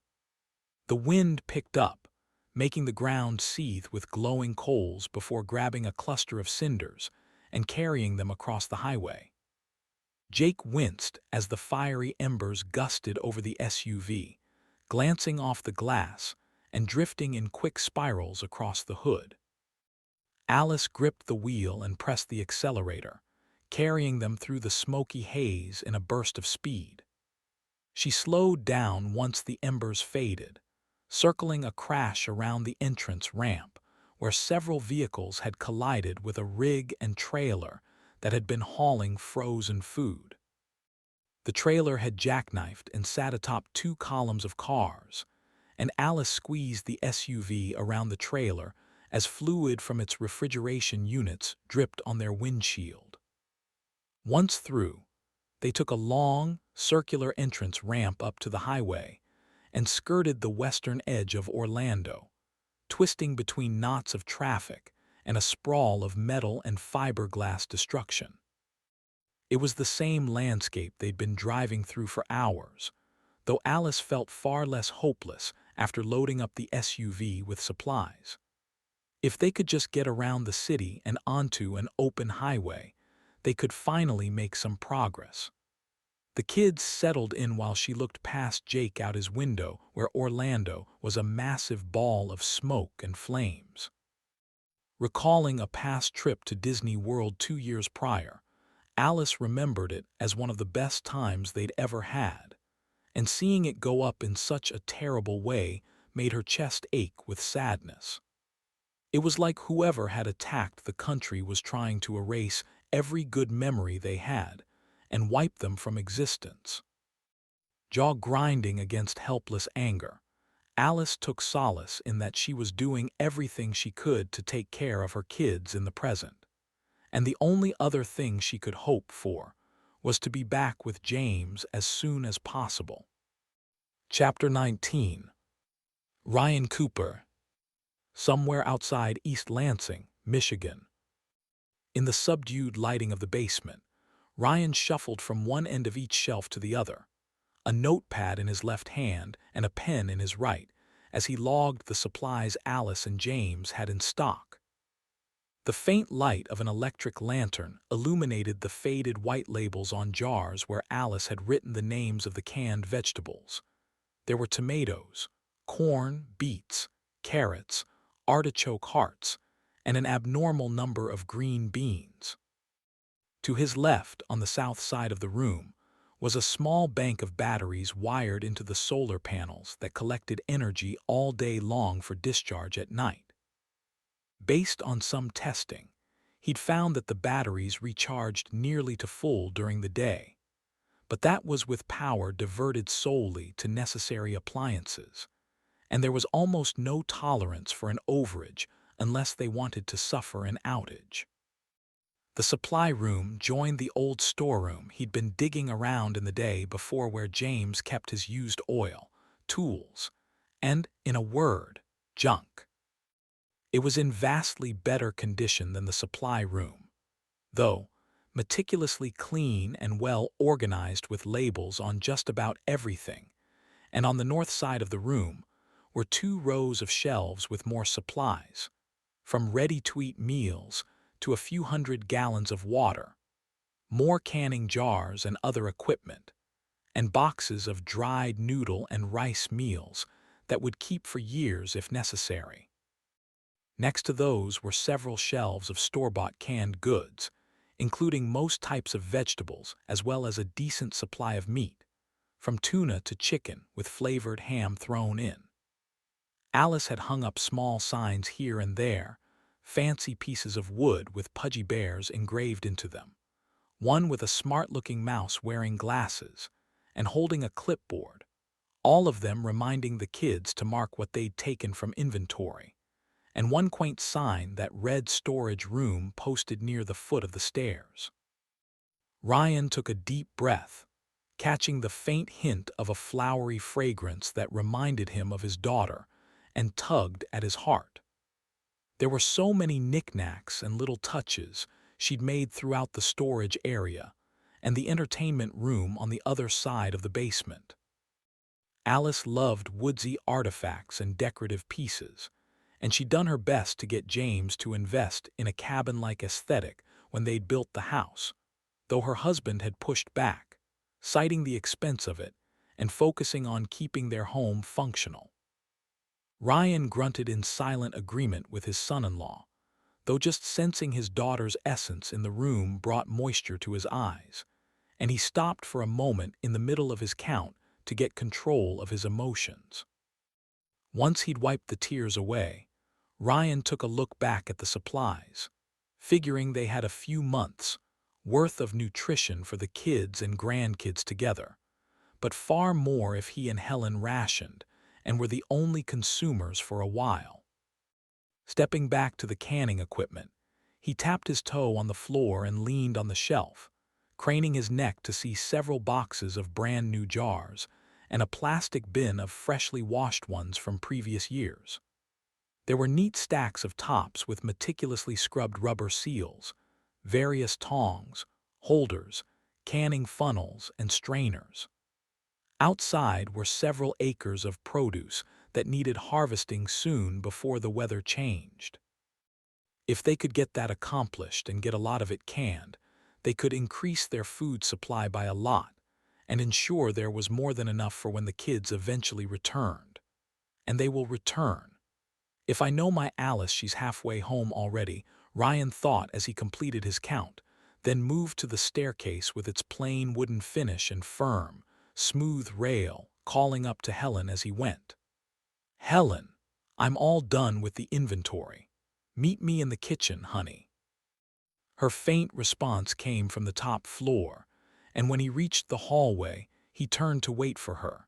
Speaker 1: The wind picked up, making the ground seethe with glowing coals before grabbing a cluster of cinders and carrying them across the highway. Jake winced as the fiery embers gusted over the SUV, glancing off the glass and drifting in quick spirals across the hood. Alice gripped the wheel and pressed the accelerator, carrying them through the smoky haze in a burst of speed. She slowed down once the embers faded, circling a crash around the entrance ramp, where several vehicles had collided with a rig and trailer that had been hauling frozen food. The trailer had jackknifed and sat atop 2 columns of cars, and Alice squeezed the SUV around the trailer as fluid from its refrigeration units dripped on their windshield. Once through, they took a long, circular entrance ramp up to the highway and skirted the western edge of Orlando, twisting between knots of traffic and a sprawl of metal and fiberglass destruction. It was the same landscape they'd been driving through for hours, though Alice felt far less hopeless after loading up the SUV with supplies. If they could just get around the city and onto an open highway, they could finally make some progress. The kids settled in while she looked past Jake out his window where Orlando was a massive ball of smoke and flames. Recalling a past trip to Disney World 2 years prior, Alice remembered it as one of the best times they'd ever had, and seeing it go up in such a terrible way made her chest ache with sadness. It was like whoever had attacked the country was trying to erase every good memory they had and wipe them from existence. Jaw grinding against helpless anger, Alice took solace in that she was doing everything she could to take care of her kids in the present, and the only other thing she could hope for was to be back with James as soon as possible. Chapter 19. Ryan Cooper. Somewhere outside East Lansing, Michigan. In the subdued lighting of the basement, Ryan shuffled from one end of each shelf to the other, a notepad in his left hand and a pen in his right, as he logged the supplies Alice and James had in stock. The faint light of an electric lantern illuminated the faded white labels on jars where Alice had written the names of the canned vegetables. There were tomatoes, corn, beets, carrots, artichoke hearts, and an abnormal number of green beans. To his left, on the south side of the room, was a small bank of batteries wired into the solar panels that collected energy all day long for discharge at night. Based on some testing, he'd found that the batteries recharged nearly to full during the day, but that was with power diverted solely to necessary appliances, and there was almost no tolerance for an overage unless they wanted to suffer an outage. The supply room joined the old storeroom he'd been digging around in the day before where James kept his used oil, tools, and, in a word, junk. It was in vastly better condition than the supply room, though meticulously clean and well organized with labels on just about everything, and on the north side of the room were 2 rows of shelves with more supplies, from ready-to-eat meals to a few hundred gallons of water, more canning jars and other equipment, and boxes of dried noodle and rice meals that would keep for years if necessary. Next to those were several shelves of store-bought canned goods, including most types of vegetables as well as a decent supply of meat, from tuna to chicken with flavored ham thrown in. Alice had hung up small signs here and there, fancy pieces of wood with pudgy bears engraved into them, one with a smart-looking mouse wearing glasses and holding a clipboard, all of them reminding the kids to mark what they'd taken from inventory, and one quaint sign that read storage room posted near the foot of the stairs. Ryan took a deep breath, catching the faint hint of a flowery fragrance that reminded him of his daughter and tugged at his heart. There were so many knickknacks and little touches she'd made throughout the storage area and the entertainment room on the other side of the basement. Alice loved woodsy artifacts and decorative pieces, and she'd done her best to get James to invest in a cabin-like aesthetic when they'd built the house, though her husband had pushed back, citing the expense of it and focusing on keeping their home functional. Ryan grunted in silent agreement with his son-in-law, though just sensing his daughter's essence in the room brought moisture to his eyes, and he stopped for a moment in the middle of his count to get control of his emotions. Once he'd wiped the tears away, Ryan took a look back at the supplies, figuring they had a few months' worth of nutrition for the kids and grandkids together, but far more if he and Helen rationed and were the only consumers for a while. Stepping back to the canning equipment, he tapped his toe on the floor and leaned on the shelf, craning his neck to see several boxes of brand-new jars and a plastic bin of freshly washed ones from previous years. There were neat stacks of tops with meticulously scrubbed rubber seals, various tongs, holders, canning funnels, and strainers. Outside were several acres of produce that needed harvesting soon before the weather changed. If they could get that accomplished and get a lot of it canned, they could increase their food supply by a lot, and ensure there was more than enough for when the kids eventually returned. And they will return. If I know my Alice, she's halfway home already, Ryan thought as he completed his count, then moved to the staircase with its plain wooden finish and firm, smooth rail, calling up to Helen as he went. "Helen, I'm all done with the inventory. Meet me in the kitchen, honey." Her faint response came from the top floor, and when he reached the hallway, he turned to wait for her.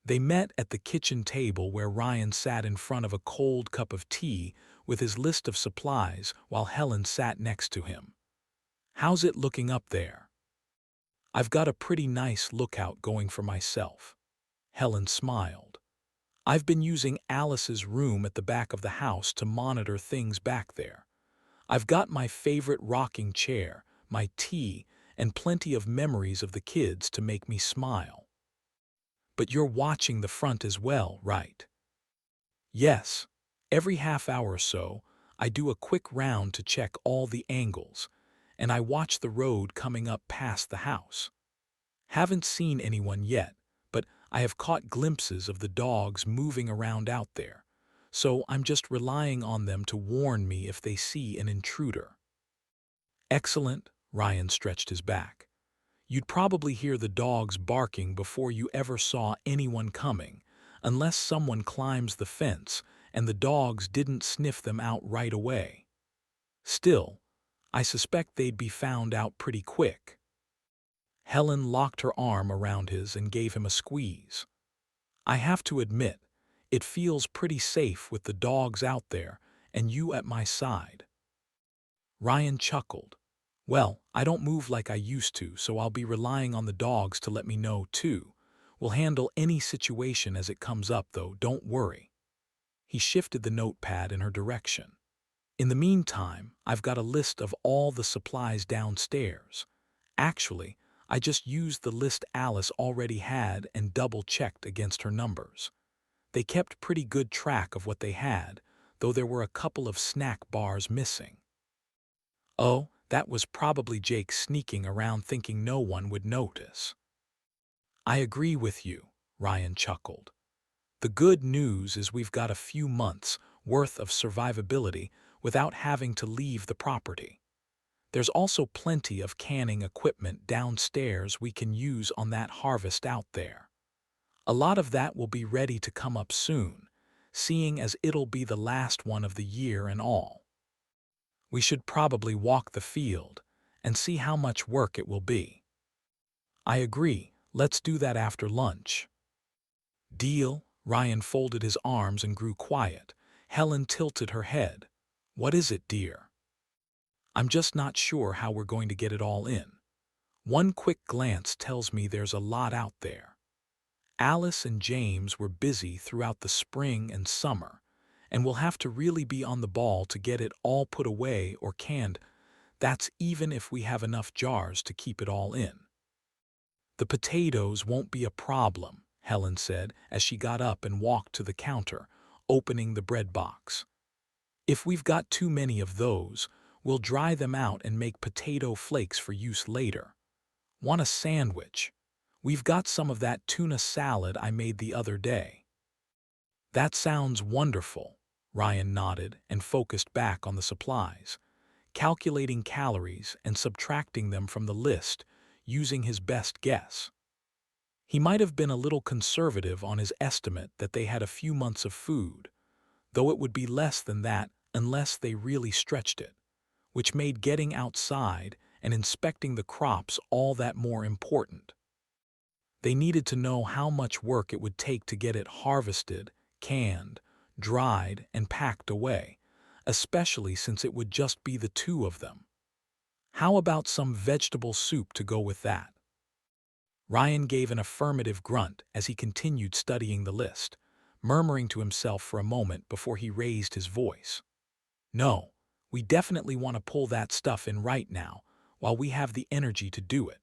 Speaker 1: They met at the kitchen table where Ryan sat in front of a cold cup of tea with his list of supplies while Helen sat next to him. "How's it looking up there?" "I've got a pretty nice lookout going for myself." Helen smiled. "I've been using Alice's room at the back of the house to monitor things back there. I've got my favorite rocking chair, my tea, and plenty of memories of the kids to make me smile." "But you're watching the front as well, right?" "Yes. Every half hour or so, I do a quick round to check all the angles, and I watch the road coming up past the house. Haven't seen anyone yet, but I have caught glimpses of the dogs moving around out there, so I'm just relying on them to warn me if they see an intruder." "Excellent," Ryan stretched his back. "You'd probably hear the dogs barking before you ever saw anyone coming, unless someone climbs the fence and the dogs didn't sniff them out right away. Still, I suspect they'd be found out pretty quick." Helen locked her arm around his and gave him a squeeze. "I have to admit, it feels pretty safe with the dogs out there and you at my side." Ryan chuckled. "Well, I don't move like I used to, so I'll be relying on the dogs to let me know, too. We'll handle any situation as it comes up, though, don't worry." He shifted the notepad in her direction. "In the meantime, I've got a list of all the supplies downstairs. Actually, I just used the list Alice already had and double-checked against her numbers. They kept pretty good track of what they had, though there were a couple of snack bars missing." "Oh, that was probably Jake sneaking around thinking no one would notice." "I agree with you," Ryan chuckled. "The good news is we've got a few months' worth of survivability without having to leave the property. There's also plenty of canning equipment downstairs we can use on that harvest out there. A lot of that will be ready to come up soon, seeing as it'll be the last one of the year and all. We should probably walk the field and see how much work it will be." "I agree. Let's do that after lunch." "Deal." Ryan folded his arms and grew quiet. Helen tilted her head. "What is it, dear?" "I'm just not sure how we're going to get it all in. One quick glance tells me there's a lot out there. Alice and James were busy throughout the spring and summer, and we'll have to really be on the ball to get it all put away or canned. That's even if we have enough jars to keep it all in." "The potatoes won't be a problem," Helen said as she got up and walked to the counter, opening the bread box. "If we've got too many of those, we'll dry them out and make potato flakes for use later. Want a sandwich? We've got some of that tuna salad I made the other day." "That sounds wonderful." Ryan nodded and focused back on the supplies, calculating calories and subtracting them from the list using his best guess. He might have been a little conservative on his estimate that they had a few months of food, though it would be less than that unless they really stretched it, which made getting outside and inspecting the crops all that more important. They needed to know how much work it would take to get it harvested, canned, dried, and packed away, especially since it would just be the two of them. How about some vegetable soup to go with that? Ryan gave an affirmative grunt as he continued studying the list, murmuring to himself for a moment before he raised his voice. "No, we definitely want to pull that stuff in right now while we have the energy to do it.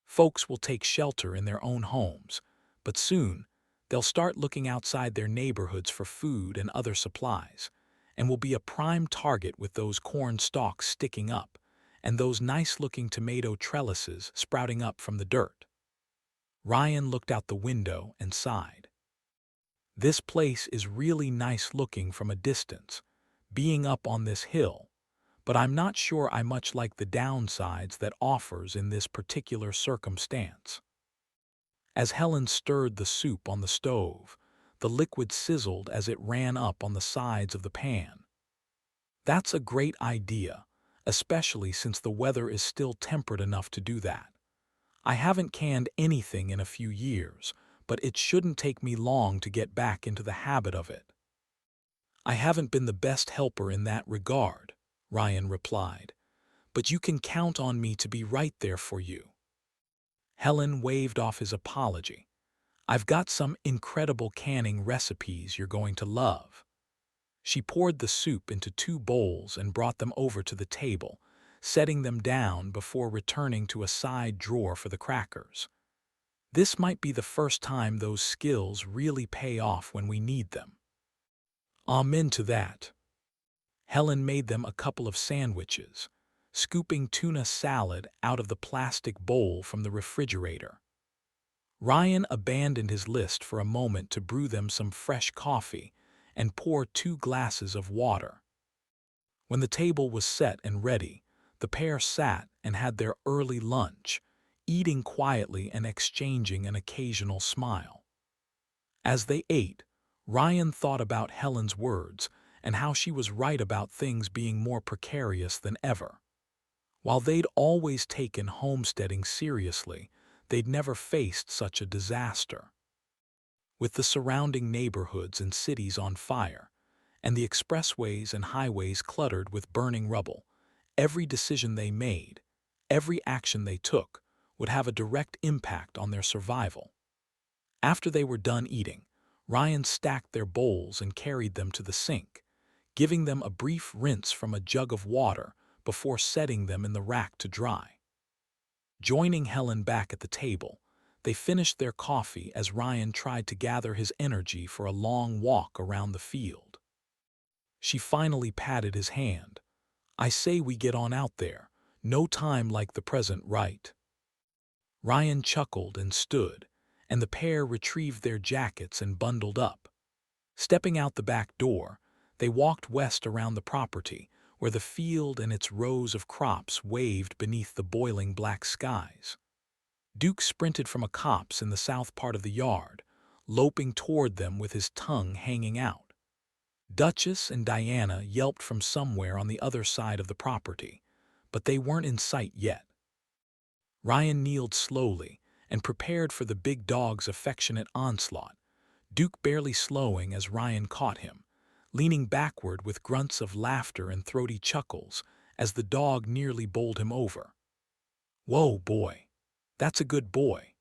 Speaker 1: Folks will take shelter in their own homes, but soon they'll start looking outside their neighborhoods for food and other supplies, and will be a prime target with those corn stalks sticking up and those nice-looking tomato trellises sprouting up from the dirt." Ryan looked out the window and sighed. This place is really nice looking from a distance, being up on this hill, but I'm not sure I much like the downsides that offers in this particular circumstance. As Helen stirred the soup on the stove, the liquid sizzled as it ran up on the sides of the pan. That's a great idea, especially since the weather is still temperate enough to do that. I haven't canned anything in a few years, but it shouldn't take me long to get back into the habit of it. I haven't been the best helper in that regard, Ryan replied, but you can count on me to be right there for you. Helen waved off his apology. I've got some incredible canning recipes you're going to love. She poured the soup into 2 bowls and brought them over to the table, setting them down before returning to a side drawer for the crackers. This might be the first time those skills really pay off when we need them. Amen to that. Helen made them a couple of sandwiches, scooping tuna salad out of the plastic bowl from the refrigerator. Ryan abandoned his list for a moment to brew them some fresh coffee and pour 2 glasses of water. When the table was set and ready, the pair sat and had their early lunch, eating quietly and exchanging an occasional smile. As they ate, Ryan thought about Helen's words and how she was right about things being more precarious than ever. While they'd always taken homesteading seriously, they'd never faced such a disaster. With the surrounding neighborhoods and cities on fire, and the expressways and highways cluttered with burning rubble, every decision they made, every action they took, would have a direct impact on their survival. After they were done eating, Ryan stacked their bowls and carried them to the sink, giving them a brief rinse from a jug of water before setting them in the rack to dry. Joining Helen back at the table, they finished their coffee as Ryan tried to gather his energy for a long walk around the field. She finally patted his hand. I say we get on out there. No time like the present, right? Ryan chuckled and stood, and the pair retrieved their jackets and bundled up. Stepping out the back door, they walked west around the property, where the field and its rows of crops waved beneath the boiling black skies. Duke sprinted from a copse in the south part of the yard, loping toward them with his tongue hanging out. Duchess and Diana yelped from somewhere on the other side of the property, but they weren't in sight yet. Ryan kneeled slowly and prepared for the big dog's affectionate onslaught, Duke barely slowing as Ryan caught him, leaning backward with grunts of laughter and throaty chuckles as the dog nearly bowled him over. Whoa, boy. That's a good boy.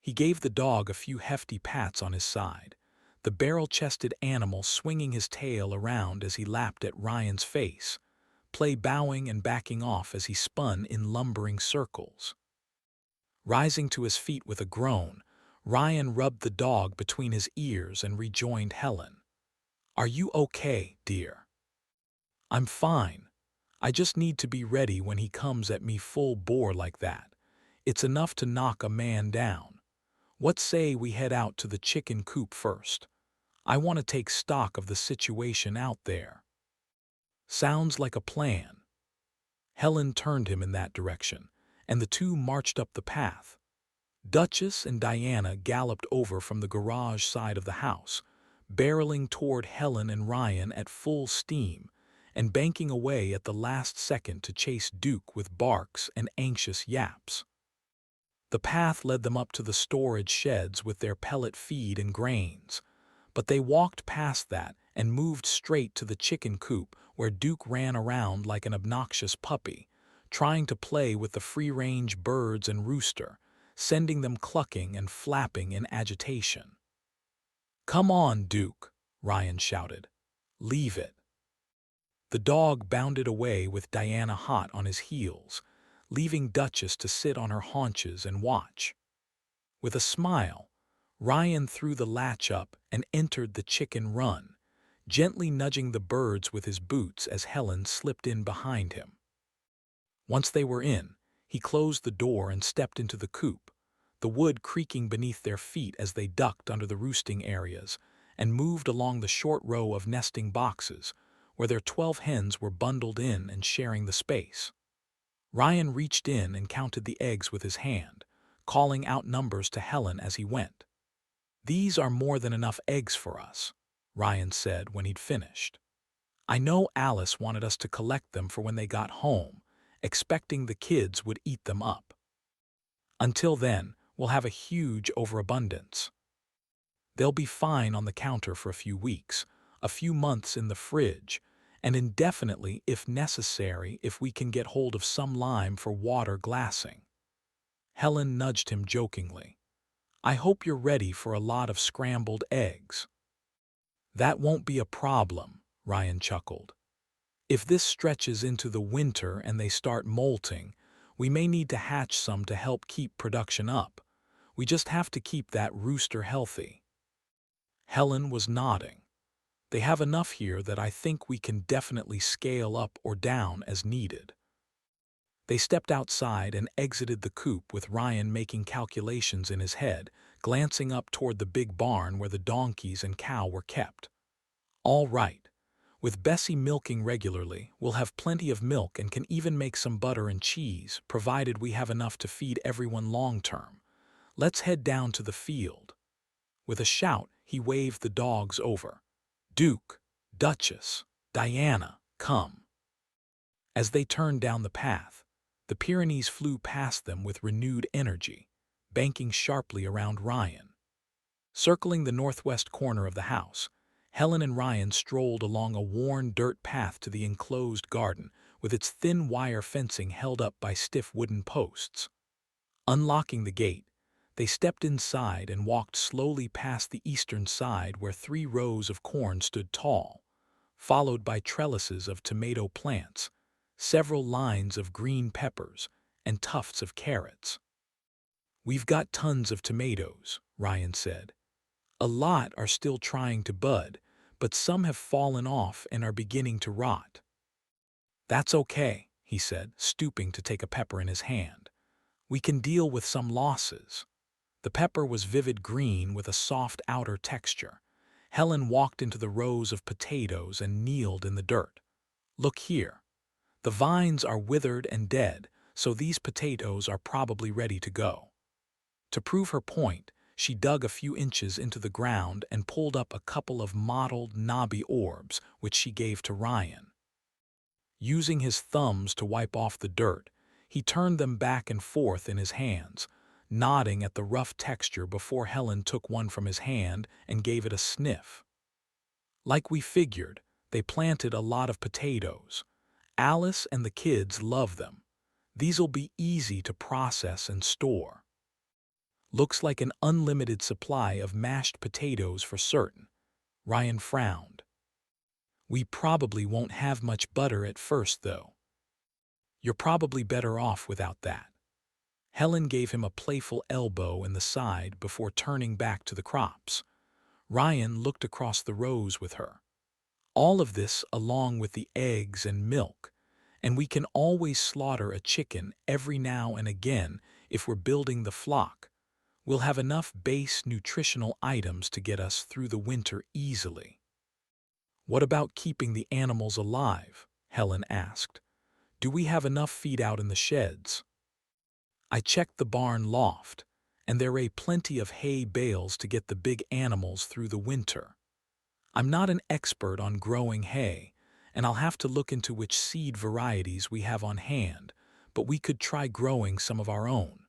Speaker 1: He gave the dog a few hefty pats on his side, the barrel-chested animal swinging his tail around as he lapped at Ryan's face, Play bowing and backing off as he spun in lumbering circles. Rising to his feet with a groan, Ryan rubbed the dog between his ears and rejoined Helen. Are you okay, dear? I'm fine. I just need to be ready when he comes at me full bore like that. It's enough to knock a man down. What say we head out to the chicken coop first? I want to take stock of the situation out there. Sounds like a plan. Helen turned him in that direction, and the two marched up the path. Duchess and Diana galloped over from the garage side of the house, barreling toward Helen and Ryan at full steam, and banking away at the last second to chase Duke with barks and anxious yaps. The path led them up to the storage sheds with their pellet feed and grains, but they walked past that and moved straight to the chicken coop where Duke ran around like an obnoxious puppy, trying to play with the free-range birds and rooster, sending them clucking and flapping in agitation. "Come on, Duke," Ryan shouted. "Leave it." The dog bounded away with Diana hot on his heels, leaving Duchess to sit on her haunches and watch. With a smile, Ryan threw the latch up and entered the chicken run, gently nudging the birds with his boots as Helen slipped in behind him. Once they were in, he closed the door and stepped into the coop, the wood creaking beneath their feet as they ducked under the roosting areas and moved along the short row of nesting boxes where their 12 hens were bundled in and sharing the space. Ryan reached in and counted the eggs with his hand, calling out numbers to Helen as he went. "These are more than enough eggs for us," Ryan said when he'd finished. "I know Alice wanted us to collect them for when they got home, expecting the kids would eat them up. Until then, we'll have a huge overabundance. They'll be fine on the counter for a few weeks, a few months in the fridge, and indefinitely if necessary if we can get hold of some lime for water glassing." Helen nudged him jokingly. "I hope you're ready for a lot of scrambled eggs." "That won't be a problem," Ryan chuckled. "If this stretches into the winter and they start molting, we may need to hatch some to help keep production up. We just have to keep that rooster healthy." Helen was nodding. "They have enough here that I think we can definitely scale up or down as needed." They stepped outside and exited the coop with Ryan making calculations in his head, glancing up toward the big barn where the donkeys and cow were kept. "All right. With Bessie milking regularly, we'll have plenty of milk and can even make some butter and cheese, provided we have enough to feed everyone long-term. Let's head down to the field." With a shout, he waved the dogs over. "Duke, Duchess, Diana, come." As they turned down the path, the Pyrenees flew past them with renewed energy, banking sharply around Ryan. Circling the northwest corner of the house, Helen and Ryan strolled along a worn dirt path to the enclosed garden with its thin wire fencing held up by stiff wooden posts. Unlocking the gate, they stepped inside and walked slowly past the eastern side where 3 rows of corn stood tall, followed by trellises of tomato plants, several lines of green peppers, and tufts of carrots. "We've got tons of tomatoes," Ryan said. "A lot are still trying to bud, but some have fallen off and are beginning to rot." "That's okay," he said, stooping to take a pepper in his hand. "We can deal with some losses." The pepper was vivid green with a soft outer texture. Helen walked into the rows of potatoes and kneeled in the dirt. "Look here. The vines are withered and dead, so these potatoes are probably ready to go." To prove her point, she dug a few inches into the ground and pulled up a couple of mottled, knobby orbs, which she gave to Ryan. Using his thumbs to wipe off the dirt, he turned them back and forth in his hands, nodding at the rough texture before Helen took one from his hand and gave it a sniff. "Like we figured, they planted a lot of potatoes. Alice and the kids love them. These'll be easy to process and store." "Looks like an unlimited supply of mashed potatoes for certain." Ryan frowned. "We probably won't have much butter at first, though." "You're probably better off without that." Helen gave him a playful elbow in the side before turning back to the crops. Ryan looked across the rows with her. "All of this along with the eggs and milk, and we can always slaughter a chicken every now and again if we're building the flock. We'll have enough base nutritional items to get us through the winter easily." "What about keeping the animals alive?" Helen asked. "Do we have enough feed out in the sheds?" "I checked the barn loft, and there are plenty of hay bales to get the big animals through the winter. I'm not an expert on growing hay, and I'll have to look into which seed varieties we have on hand, but we could try growing some of our own.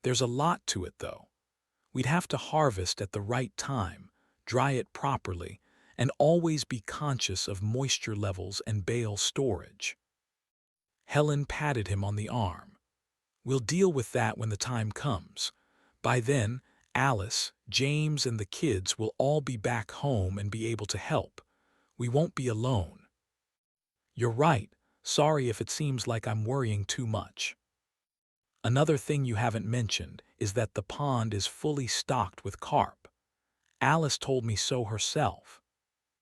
Speaker 1: There's a lot to it, though. We'd have to harvest at the right time, dry it properly, and always be conscious of moisture levels and bale storage." Helen patted him on the arm. "We'll deal with that when the time comes. By then, Alice, James, and the kids will all be back home and be able to help. We won't be alone." "You're right. Sorry if it seems like I'm worrying too much." "Another thing you haven't mentioned is that the pond is fully stocked with carp. Alice told me so herself.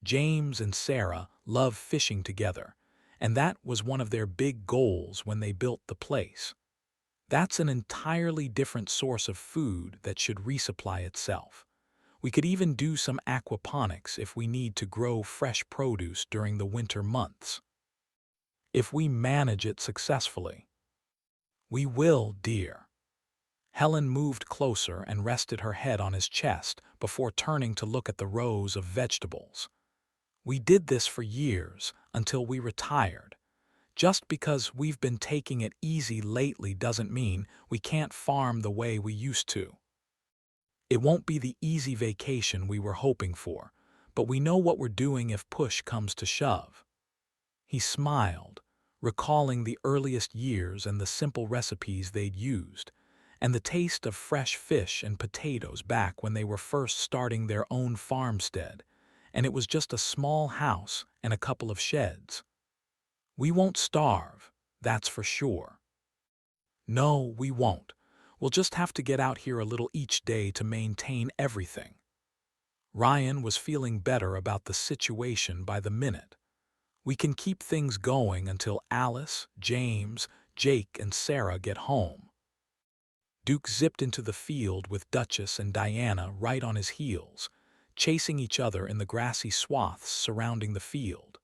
Speaker 1: James and Sarah love fishing together, and that was one of their big goals when they built the place. That's an entirely different source of food that should resupply itself. We could even do some aquaponics if we need to grow fresh produce during the winter months. If we manage it successfully. We will, dear. Helen moved closer and rested her head on his chest before turning to look at the rows of vegetables. We did this for years until we retired. Just because we've been taking it easy lately doesn't mean we can't farm the way we used to. It won't be the easy vacation we were hoping for, but we know what we're doing if push comes to shove. He smiled, recalling the earliest years and the simple recipes they'd used, and the taste of fresh fish and potatoes back when they were first starting their own farmstead, and it was just a small house and a couple of sheds. We won't starve, that's for sure. No, we won't. We'll just have to get out here a little each day to maintain everything. Ryan was feeling better about the situation by the minute. We can keep things going until Alice, James, Jake, and Sarah get home. Duke zipped into the field with Duchess and Diana right on his heels, chasing each other in the grassy swaths surrounding the field.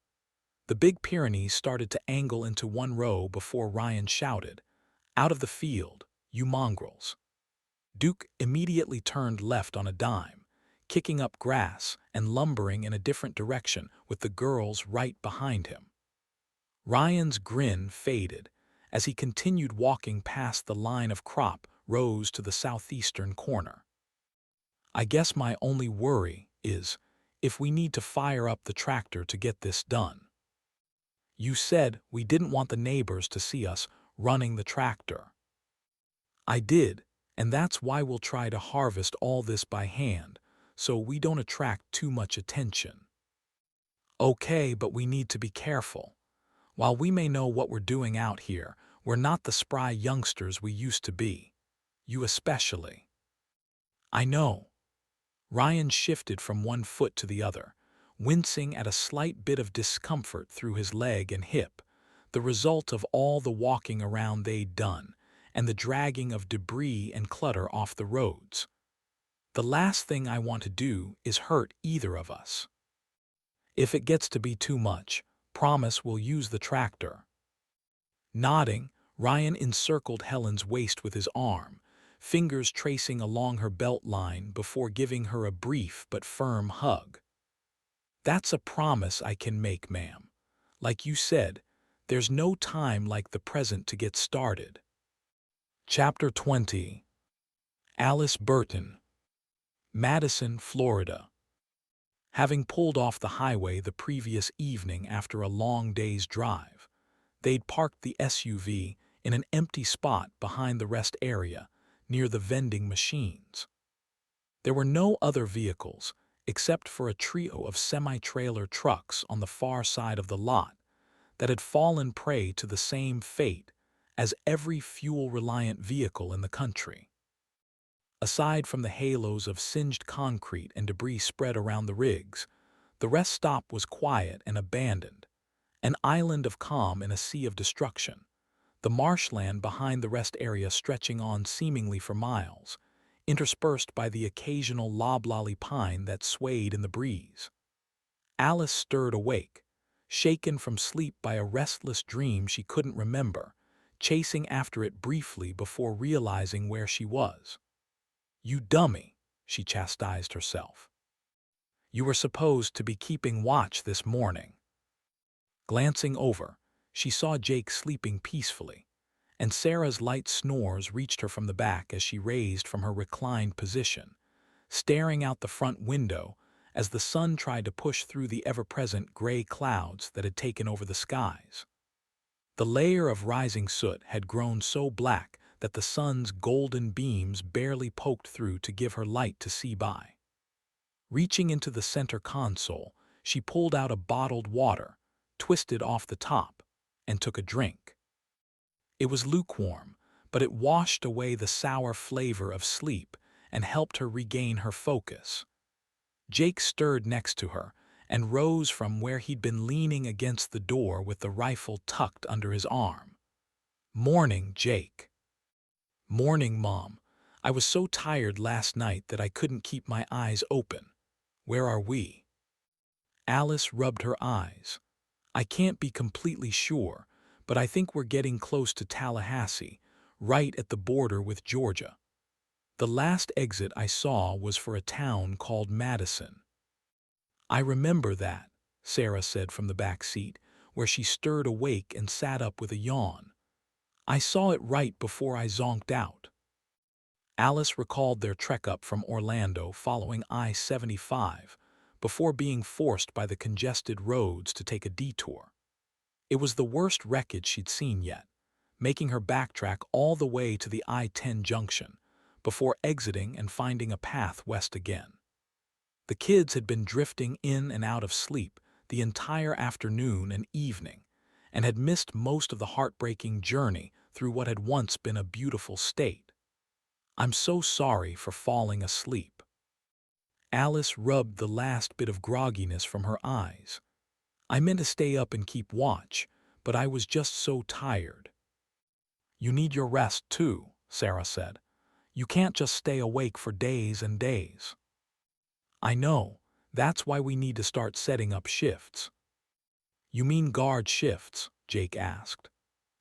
Speaker 1: The big Pyrenees started to angle into one row before Ryan shouted, "Out of the field, you mongrels." Duke immediately turned left on a dime, kicking up grass and lumbering in a different direction with the girls right behind him. Ryan's grin faded as he continued walking past the line of crop rows to the southeastern corner. I guess my only worry is if we need to fire up the tractor to get this done. You said we didn't want the neighbors to see us running the tractor. I did, and that's why we'll try to harvest all this by hand, so we don't attract too much attention. Okay, but we need to be careful. While we may know what we're doing out here, we're not the spry youngsters we used to be. You especially. I know. Ryan shifted from one foot to the other, wincing at a slight bit of discomfort through his leg and hip, the result of all the walking around they'd done, and the dragging of debris and clutter off the roads. The last thing I want to do is hurt either of us. If it gets to be too much, promise we'll use the tractor. Nodding, Ryan encircled Helen's waist with his arm, fingers tracing along her belt line before giving her a brief but firm hug. That's a promise I can make, ma'am. Like you said, there's no time like the present to get started. Chapter 20. Alice Burton, Madison, Florida. Having pulled off the highway the previous evening after a long day's drive, they'd parked the SUV in an empty spot behind the rest area near the vending machines. There were no other vehicles except for a trio of semi-trailer trucks on the far side of the lot that had fallen prey to the same fate as every fuel-reliant vehicle in the country. Aside from the halos of singed concrete and debris spread around the rigs, the rest stop was quiet and abandoned, an island of calm in a sea of destruction, the marshland behind the rest area stretching on seemingly for miles, interspersed by the occasional loblolly pine that swayed in the breeze. Alice stirred awake, shaken from sleep by a restless dream she couldn't remember, chasing after it briefly before realizing where she was. "You dummy," she chastised herself. "You were supposed to be keeping watch this morning." Glancing over, she saw Jake sleeping peacefully, and Sarah's light snores reached her from the back as she raised from her reclined position, staring out the front window as the sun tried to push through the ever-present gray clouds that had taken over the skies. The layer of rising soot had grown so black that the sun's golden beams barely poked through to give her light to see by. Reaching into the center console, she pulled out a bottled water, twisted off the top, and took a drink. It was lukewarm, but it washed away the sour flavor of sleep and helped her regain her focus. Jake stirred next to her and rose from where he'd been leaning against the door with the rifle tucked under his arm. "Morning, Jake." Morning, Mom. I was so tired last night that I couldn't keep my eyes open. Where are we? Alice rubbed her eyes. I can't be completely sure, but I think we're getting close to Tallahassee, right at the border with Georgia. The last exit I saw was for a town called Madison. I remember that, Sarah said from the back seat, where she stirred awake and sat up with a yawn. I saw it right before I zonked out. Alice recalled their trek up from Orlando following I-75 before being forced by the congested roads to take a detour. It was the worst wreckage she'd seen yet, making her backtrack all the way to the I-10 junction before exiting and finding a path west again. The kids had been drifting in and out of sleep the entire afternoon and evening, and had missed most of the heartbreaking journey through what had once been a beautiful state. I'm so sorry for falling asleep. Alice rubbed the last bit of grogginess from her eyes. I meant to stay up and keep watch, but I was just so tired. You need your rest too, Sarah said. You can't just stay awake for days and days. I know. That's why we need to start setting up shifts. You mean guard shifts? Jake asked.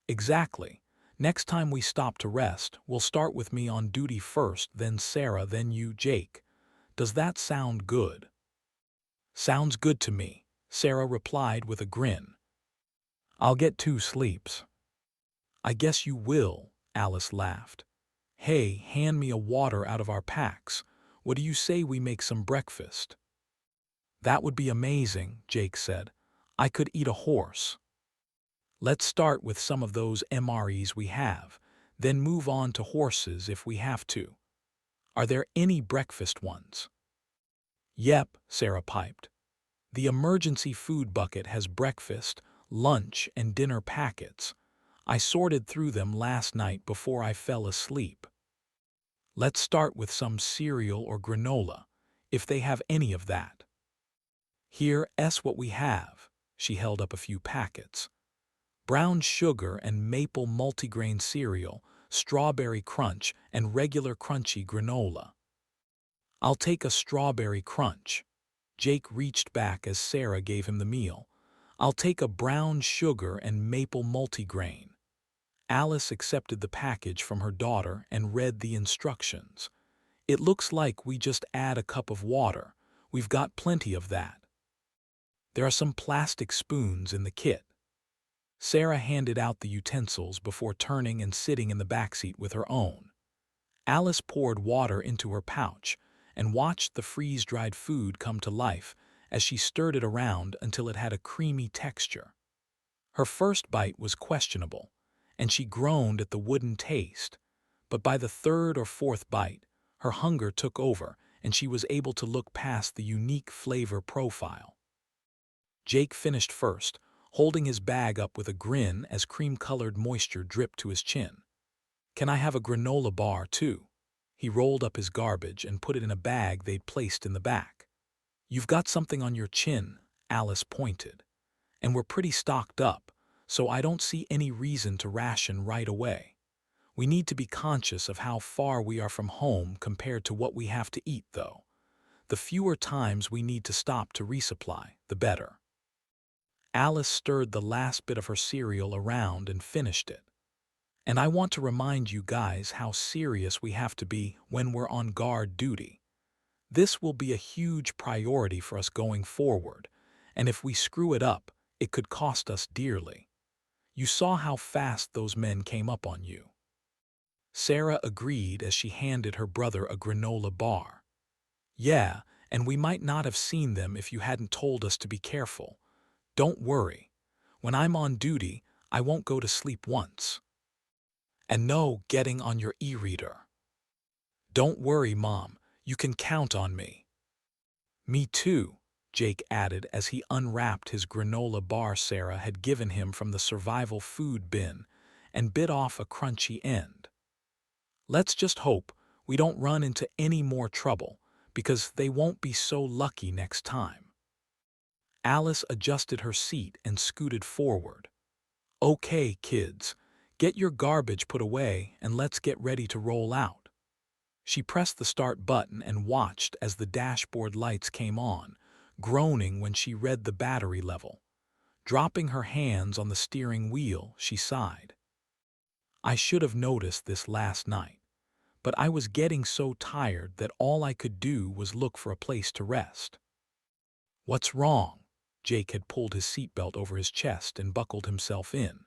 Speaker 1: Exactly. Next time we stop to rest, we'll start with me on duty first, then Sarah, then you, Jake. Does that sound good? Sounds good to me, Sarah replied with a grin. I'll get 2 sleeps. I guess you will, Alice laughed. Hey, hand me a water out of our packs. What do you say we make some breakfast? That would be amazing, Jake said. I could eat a horse. Let's start with some of those MREs we have, then move on to horses if we have to. Are there any breakfast ones? Yep, Sarah piped. The emergency food bucket has breakfast, lunch, and dinner packets. I sorted through them last night before I fell asleep. Let's start with some cereal or granola, if they have any of that. Here's what we have. She held up a few packets. Brown sugar and maple multigrain cereal, strawberry crunch, and regular crunchy granola. I'll take a strawberry crunch. Jake reached back as Sarah gave him the meal. I'll take a brown sugar and maple multigrain. Alice accepted the package from her daughter and read the instructions. It looks like we just add a cup of water. We've got plenty of that. There are some plastic spoons in the kit. Sarah handed out the utensils before turning and sitting in the backseat with her own. Alice poured water into her pouch and watched the freeze-dried food come to life as she stirred it around until it had a creamy texture. Her first bite was questionable, and she groaned at the wooden taste, but by the 3rd or 4th bite, her hunger took over and she was able to look past the unique flavor profile. Jake finished first, holding his bag up with a grin as cream-colored moisture dripped to his chin. Can I have a granola bar, too? He rolled up his garbage and put it in a bag they'd placed in the back. You've got something on your chin, Alice pointed. And we're pretty stocked up, so I don't see any reason to ration right away. We need to be conscious of how far we are from home compared to what we have to eat, though. The fewer times we need to stop to resupply, the better. Alice stirred the last bit of her cereal around and finished it. And I want to remind you guys how serious we have to be when we're on guard duty. This will be a huge priority for us going forward, and if we screw it up, it could cost us dearly. You saw how fast those men came up on you. Sarah agreed as she handed her brother a granola bar. Yeah, and we might not have seen them if you hadn't told us to be careful. Don't worry. When I'm on duty, I won't go to sleep once. And no getting on your e-reader. Don't worry, Mom. You can count on me. Me too, Jake added as he unwrapped his granola bar Sarah had given him from the survival food bin and bit off a crunchy end. Let's just hope we don't run into any more trouble, because they won't be so lucky next time. Alice adjusted her seat and scooted forward. Okay, kids, Get your garbage put away and let's get ready to roll out. She pressed the start button and watched as the dashboard lights came on, groaning when she read the battery level. Dropping her hands on the steering wheel, she sighed. I should have noticed this last night, but I was getting so tired that all I could do was look for a place to rest. What's wrong? Jake had pulled his seatbelt over his chest and buckled himself in.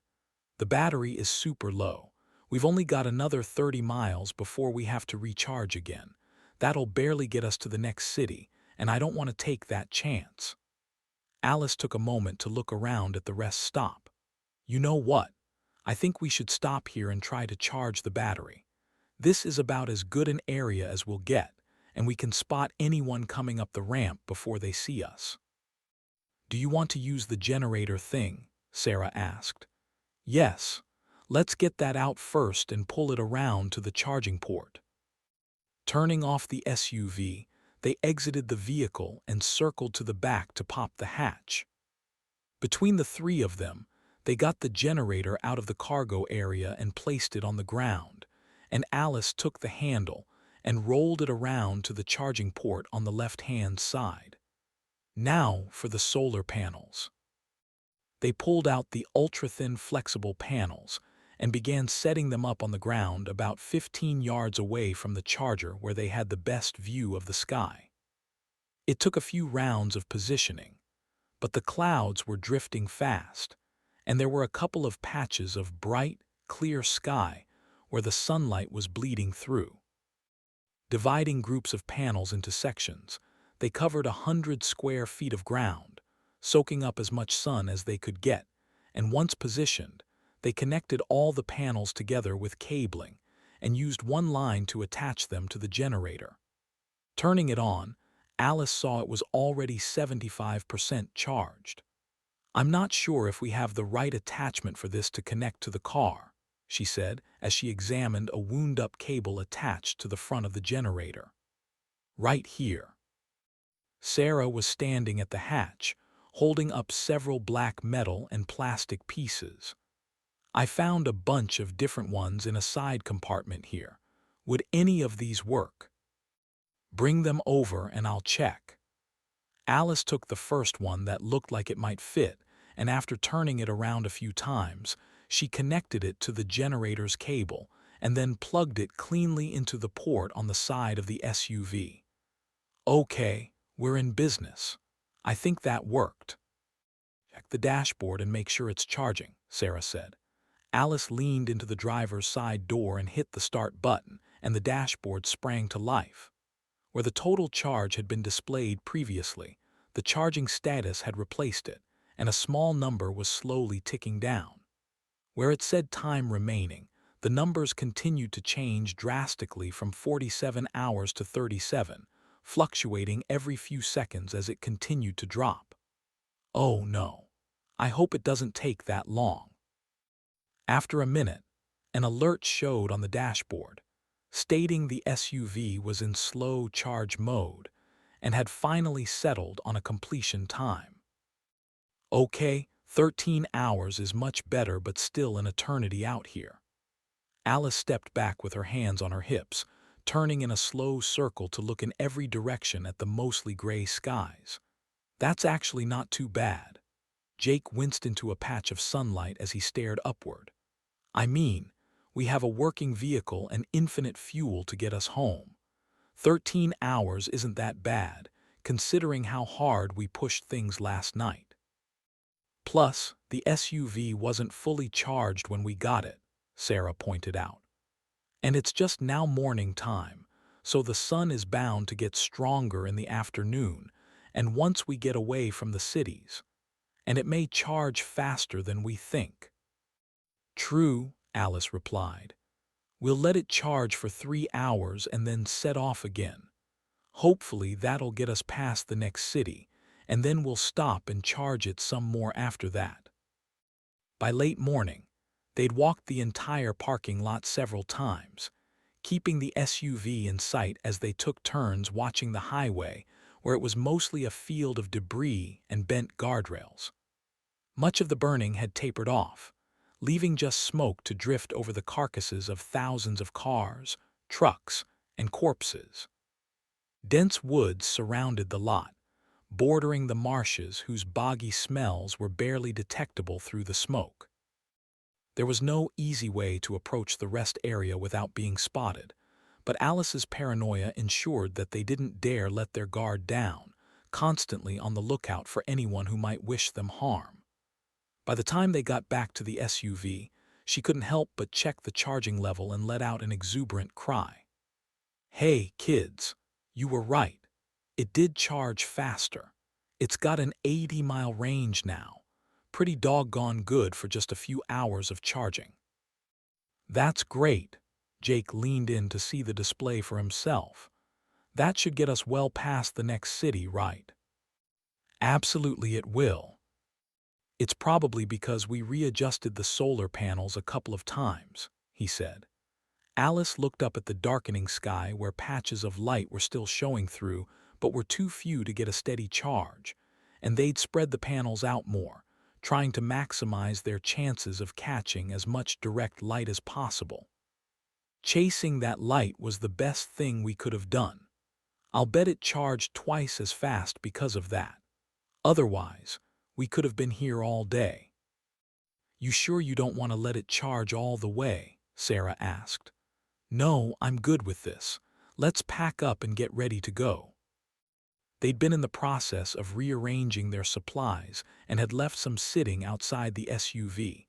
Speaker 1: The battery is super low. We've only got another 30 miles before we have to recharge again. That'll barely get us to the next city, and I don't want to take that chance. Alice took a moment to look around at the rest stop. You know what? I think we should stop here and try to charge the battery. This is about as good an area as we'll get, and we can spot anyone coming up the ramp before they see us. Do you want to use the generator thing? Sarah asked. Yes. Let's get that out first and pull it around to the charging port. Turning off the SUV, they exited the vehicle and circled to the back to pop the hatch. Between the three of them, they got the generator out of the cargo area and placed it on the ground, and Alice took the handle and rolled it around to the charging port on the left-hand side. Now for the solar panels. They pulled out the ultra-thin flexible panels and began setting them up on the ground about 15 yards away from the charger where they had the best view of the sky. It took a few rounds of positioning, but the clouds were drifting fast, and there were a couple of patches of bright, clear sky where the sunlight was bleeding through. Dividing groups of panels into sections, they covered 100 square feet of ground, soaking up as much sun as they could get, and once positioned, they connected all the panels together with cabling and used one line to attach them to the generator. Turning it on, Alice saw it was already 75% charged. I'm not sure if we have the right attachment for this to connect to the car, she said as she examined a wound-up cable attached to the front of the generator. Right here. Sarah was standing at the hatch, holding up several black metal and plastic pieces. I found a bunch of different ones in a side compartment here. Would any of these work? Bring them over and I'll check. Alice took the first one that looked like it might fit, and after turning it around a few times, she connected it to the generator's cable and then plugged it cleanly into the port on the side of the SUV. Okay, we're in business. I think that worked. Check the dashboard and make sure it's charging, Sarah said. Alice leaned into the driver's side door and hit the start button, and the dashboard sprang to life. Where the total charge had been displayed previously, the charging status had replaced it, and a small number was slowly ticking down. Where it said time remaining, the numbers continued to change drastically from 47 hours to 37, fluctuating every few seconds as it continued to drop. Oh no, I hope it doesn't take that long. After a minute, an alert showed on the dashboard, stating the SUV was in slow charge mode and had finally settled on a completion time. Okay, 13 hours is much better but still an eternity out here. Alice stepped back with her hands on her hips, turning in a slow circle to look in every direction at the mostly gray skies. That's actually not too bad. Jake winced into a patch of sunlight as he stared upward. I mean, we have a working vehicle and infinite fuel to get us home. 13 hours isn't that bad, considering how hard we pushed things last night. Plus, the SUV wasn't fully charged when we got it, Sarah pointed out. And it's just now morning time, so the sun is bound to get stronger in the afternoon, and once we get away from the cities. And it may charge faster than we think. True, Alice replied. We'll let it charge for 3 hours and then set off again. Hopefully that'll get us past the next city, and then we'll stop and charge it some more after that. By late morning, they'd walked the entire parking lot several times, keeping the SUV in sight as they took turns watching the highway, where it was mostly a field of debris and bent guardrails. Much of the burning had tapered off, leaving just smoke to drift over the carcasses of thousands of cars, trucks, and corpses. Dense woods surrounded the lot, bordering the marshes whose boggy smells were barely detectable through the smoke. There was no easy way to approach the rest area without being spotted, but Alice's paranoia ensured that they didn't dare let their guard down, constantly on the lookout for anyone who might wish them harm. By the time they got back to the SUV, she couldn't help but check the charging level and let out an exuberant cry. "Hey, kids, you were right. It did charge faster. It's got an 80-mile range now. Pretty doggone good for just a few hours of charging." "That's great." Jake leaned in to see the display for himself. "That should get us well past the next city, right?" "Absolutely it will. It's probably because we readjusted the solar panels a couple of times," he said. Alice looked up at the darkening sky where patches of light were still showing through, but were too few to get a steady charge, and they'd spread the panels out more, trying to maximize their chances of catching as much direct light as possible. Chasing that light was the best thing we could have done. I'll bet it charged twice as fast because of that. Otherwise, we could have been here all day. "You sure you don't want to let it charge all the way?" Sarah asked. "No, I'm good with this. Let's pack up and get ready to go." They'd been in the process of rearranging their supplies and had left some sitting outside the SUV,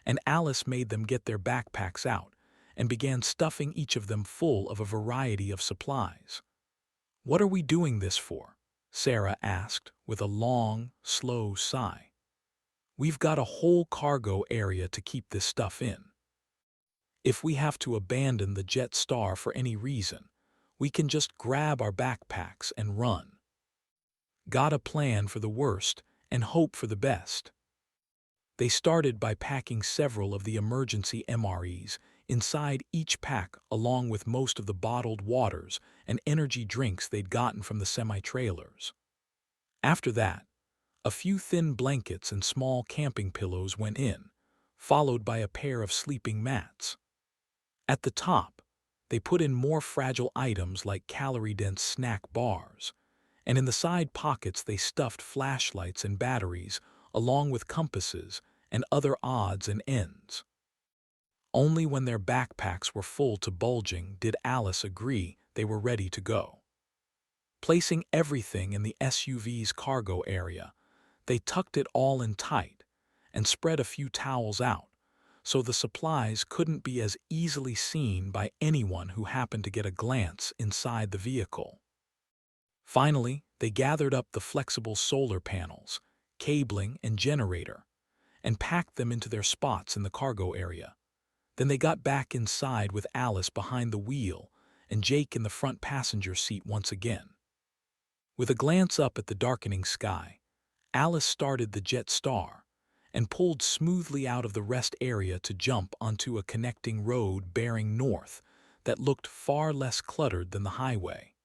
Speaker 1: and Alice made them get their backpacks out and began stuffing each of them full of a variety of supplies. "What are we doing this for?" Sarah asked with a long, slow sigh. "We've got a whole cargo area to keep this stuff in. If we have to abandon the Jet Star for any reason, we can just grab our backpacks and run. Gotta plan for the worst and hope for the best." They started by packing several of the emergency MREs inside each pack, along with most of the bottled waters and energy drinks they'd gotten from the semi-trailers. After that, a few thin blankets and small camping pillows went in, followed by a pair of sleeping mats. At the top, they put in more fragile items like calorie-dense snack bars, and in the side pockets they stuffed flashlights and batteries, along with compasses and other odds and ends. Only when their backpacks were full to bulging did Alice agree they were ready to go. Placing everything in the SUV's cargo area, they tucked it all in tight and spread a few towels out, so the supplies couldn't be as easily seen by anyone who happened to get a glance inside the vehicle. Finally, they gathered up the flexible solar panels, cabling, and generator, and packed them into their spots in the cargo area. Then they got back inside with Alice behind the wheel and Jake in the front passenger seat once again. With a glance up at the darkening sky, Alice started the Jet Star and pulled smoothly out of the rest area to jump onto a connecting road bearing north that looked far less cluttered than the highway.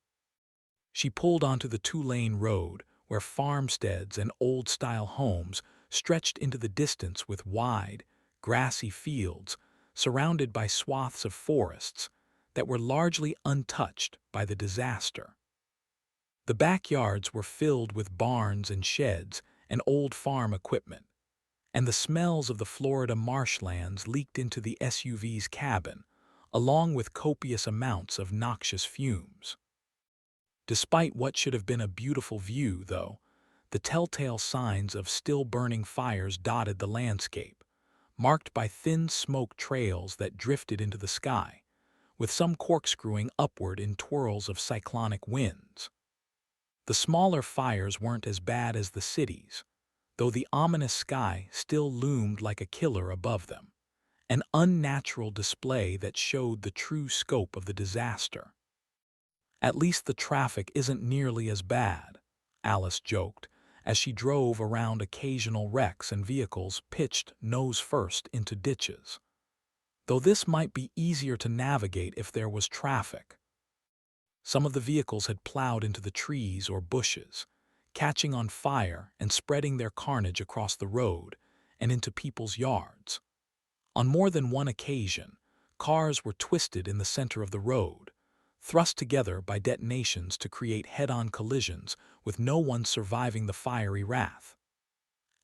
Speaker 1: She pulled onto the two-lane road where farmsteads and old-style homes stretched into the distance with wide, grassy fields surrounded by swaths of forests that were largely untouched by the disaster. The backyards were filled with barns and sheds and old farm equipment, and the smells of the Florida marshlands leaked into the SUV's cabin, along with copious amounts of noxious fumes. Despite what should have been a beautiful view, though, the telltale signs of still-burning fires dotted the landscape, marked by thin smoke trails that drifted into the sky, with some corkscrewing upward in twirls of cyclonic winds. The smaller fires weren't as bad as the cities, though the ominous sky still loomed like a killer above them, an unnatural display that showed the true scope of the disaster. "At least the traffic isn't nearly as bad," Alice joked, as she drove around occasional wrecks and vehicles pitched nose first into ditches. Though this might be easier to navigate if there was traffic. Some of the vehicles had plowed into the trees or bushes, catching on fire and spreading their carnage across the road and into people's yards. On more than one occasion, cars were twisted in the center of the road, thrust together by detonations to create head-on collisions with no one surviving the fiery wrath.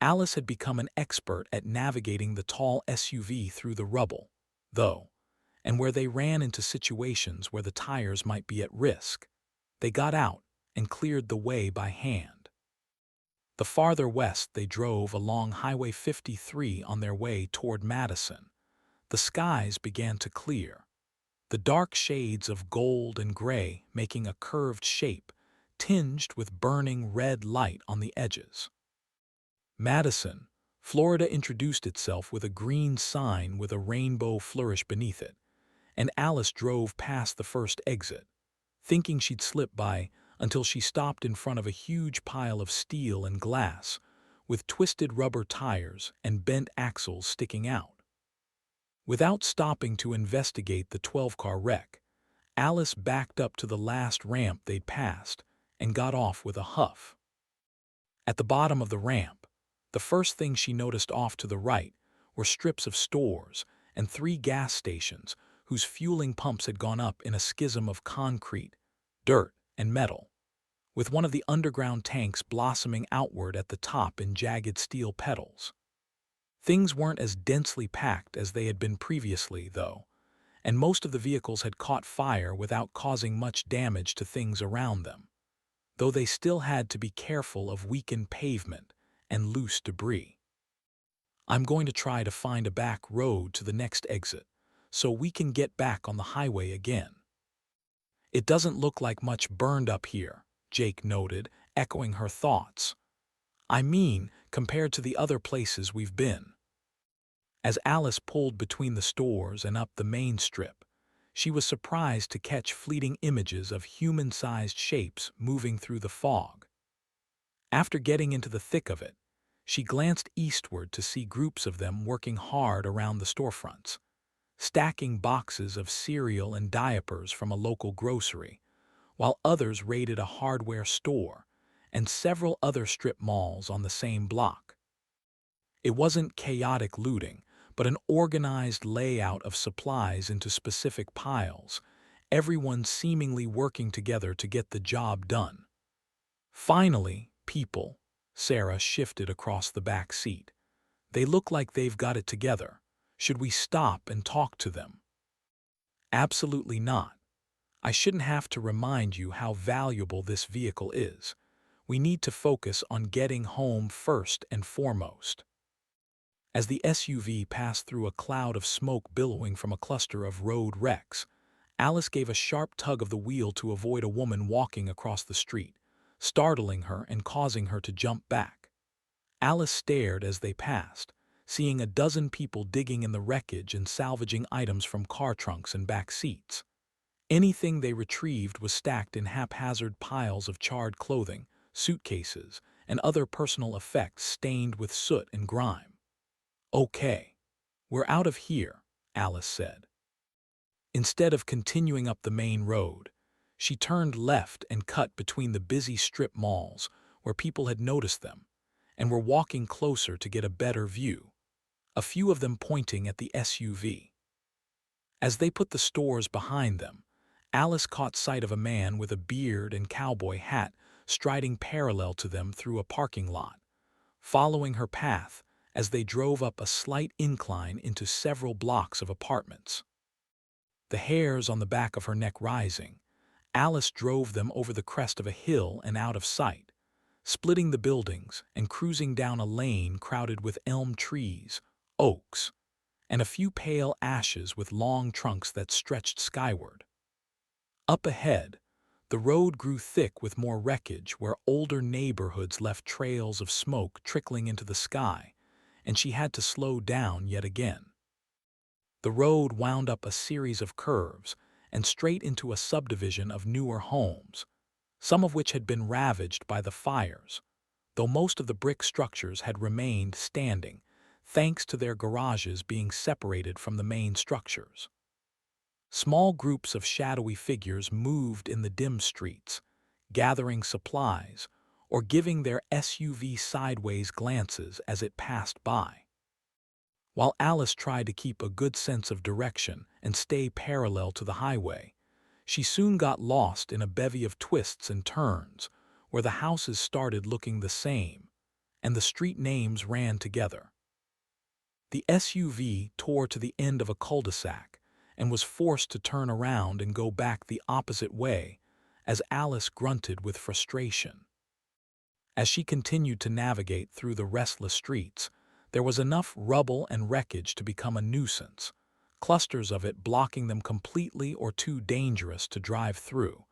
Speaker 1: Alice had become an expert at navigating the tall SUV through the rubble, though, and where they ran into situations where the tires might be at risk, they got out and cleared the way by hand. The farther west they drove along Highway 53 on their way toward Madison. The skies began to clear, the dark shades of gold and gray making a curved shape, tinged with burning red light on the edges. Madison, Florida introduced itself with a green sign with a rainbow flourish beneath it, and Alice drove past the first exit, thinking she'd slip by until she stopped in front of a huge pile of steel and glass, with twisted rubber tires and bent axles sticking out. Without stopping to investigate the 12-car wreck, Alice backed up to the last ramp they'd passed and got off with a huff. At the bottom of the ramp, the first thing she noticed off to the right were strips of stores and 3 gas stations whose fueling pumps had gone up in a schism of concrete, dirt, and metal, with one of the underground tanks blossoming outward at the top in jagged steel petals. Things weren't as densely packed as they had been previously, though, and most of the vehicles had caught fire without causing much damage to things around them, though they still had to be careful of weakened pavement and loose debris. "I'm going to try to find a back road to the next exit, so we can get back on the highway again." "It doesn't look like much burned up here," Jake noted, echoing her thoughts. "I mean, compared to the other places we've been." As Alice pulled between the stores and up the main strip, she was surprised to catch fleeting images of human-sized shapes moving through the fog. After getting into the thick of it, she glanced eastward to see groups of them working hard around the storefronts, stacking boxes of cereal and diapers from a local grocery, while others raided a hardware store and several other strip malls on the same block. It wasn't chaotic looting, but an organized layout of supplies into specific piles, everyone seemingly working together to get the job done. "Finally, people," Sarah shifted across the back seat. "They look like they've got it together. Should we stop and talk to them?" "Absolutely not. I shouldn't have to remind you how valuable this vehicle is. We need to focus on getting home first and foremost." As the SUV passed through a cloud of smoke billowing from a cluster of road wrecks, Alice gave a sharp tug of the wheel to avoid a woman walking across the street, startling her and causing her to jump back. Alice stared as they passed, seeing a dozen people digging in the wreckage and salvaging items from car trunks and back seats. Anything they retrieved was stacked in haphazard piles of charred clothing, suitcases, and other personal effects stained with soot and grime. "Okay, we're out of here," Alice said. Instead of continuing up the main road, she turned left and cut between the busy strip malls where people had noticed them and were walking closer to get a better view, a few of them pointing at the SUV. As they put the stores behind them, Alice caught sight of a man with a beard and cowboy hat striding parallel to them through a parking lot, following her path as they drove up a slight incline into several blocks of apartments. The hairs on the back of her neck rising, Alice drove them over the crest of a hill and out of sight, splitting the buildings and cruising down a lane crowded with elm trees, oaks, and a few pale ashes with long trunks that stretched skyward. Up ahead, the road grew thick with more wreckage where older neighborhoods left trails of smoke trickling into the sky, and she had to slow down yet again. The road wound up a series of curves and straight into a subdivision of newer homes, some of which had been ravaged by the fires, though most of the brick structures had remained standing, thanks to their garages being separated from the main structures. Small groups of shadowy figures moved in the dim streets, gathering supplies or giving their SUV sideways glances as it passed by. while Alice tried to keep a good sense of direction and stay parallel to the highway. She soon got lost in a bevy of twists and turns, where the houses started looking the same, and the street names ran together. The SUV tore to the end of a cul-de-sac and was forced to turn around and go back the opposite way as Alice grunted with frustration. As she continued to navigate through the restless streets, there was enough rubble and wreckage to become a nuisance, clusters of it blocking them completely or too dangerous to drive through,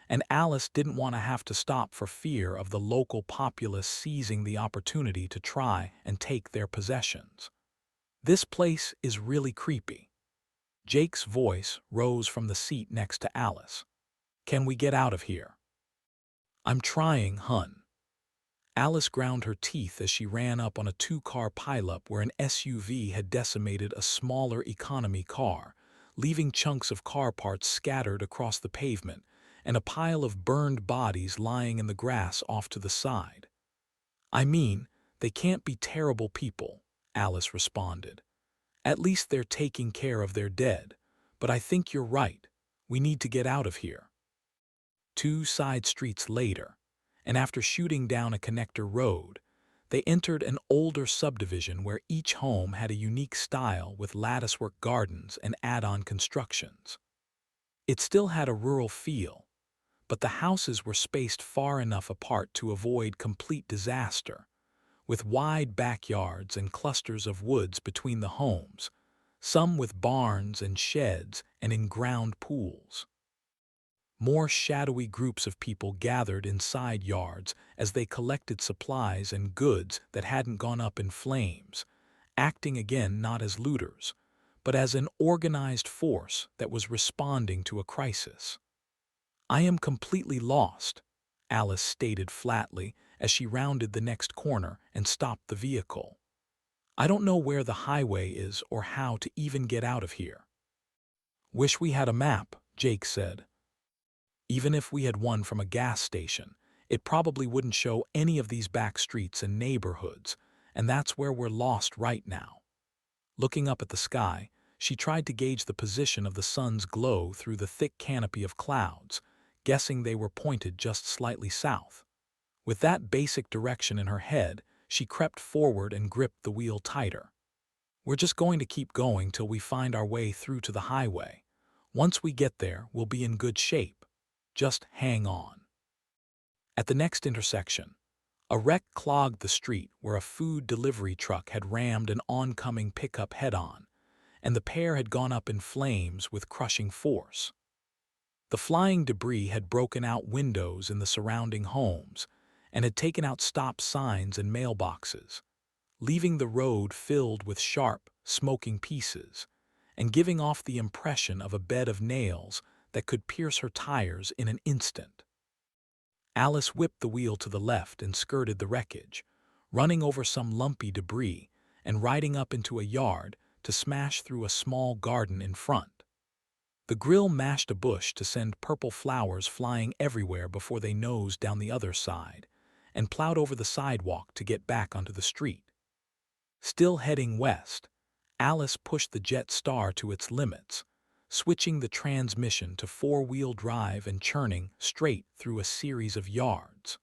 Speaker 1: and Alice didn't want to have to stop for fear of the local populace seizing the opportunity to try and take their possessions. "This place is really creepy." Jake's voice rose from the seat next to Alice. "Can we get out of here?" "I'm trying, hun." Alice ground her teeth as she ran up on a two-car pileup where an SUV had decimated a smaller economy car, leaving chunks of car parts scattered across the pavement and a pile of burned bodies lying in the grass off to the side. "I mean, they can't be terrible people," Alice responded. "At least they're taking care of their dead, but I think you're right. We need to get out of here." 2 side streets later, and after shooting down a connector road, they entered an older subdivision where each home had a unique style with latticework gardens and add-on constructions. It still had a rural feel, but the houses were spaced far enough apart to avoid complete disaster, with wide backyards and clusters of woods between the homes, some with barns and sheds and in-ground pools. More shadowy groups of people gathered in side yards as they collected supplies and goods that hadn't gone up in flames, acting again not as looters, but as an organized force that was responding to a crisis. "I am completely lost," Alice stated flatly as she rounded the next corner and stopped the vehicle. "I don't know where the highway is or how to even get out of here." "Wish we had a map," Jake said. "Even if we had one from a gas station, it probably wouldn't show any of these back streets and neighborhoods, and that's where we're lost right now." Looking up at the sky, she tried to gauge the position of the sun's glow through the thick canopy of clouds, guessing they were pointed just slightly south. With that basic direction in her head, she crept forward and gripped the wheel tighter. "We're just going to keep going till we find our way through to the highway. Once we get there, we'll be in good shape. Just hang on." At the next intersection, a wreck clogged the street where a food delivery truck had rammed an oncoming pickup head-on, and the pair had gone up in flames with crushing force. The flying debris had broken out windows in the surrounding homes and had taken out stop signs and mailboxes, leaving the road filled with sharp, smoking pieces and giving off the impression of a bed of nails that could pierce her tires in an instant. Alice whipped the wheel to the left and skirted the wreckage, running over some lumpy debris and riding up into a yard to smash through a small garden in front. The grill mashed a bush to send purple flowers flying everywhere before they nosed down the other side, and plowed over the sidewalk to get back onto the street. Still heading west, Alice pushed the Jet Star to its limits, switching the transmission to four-wheel drive and churning straight through a series of yards.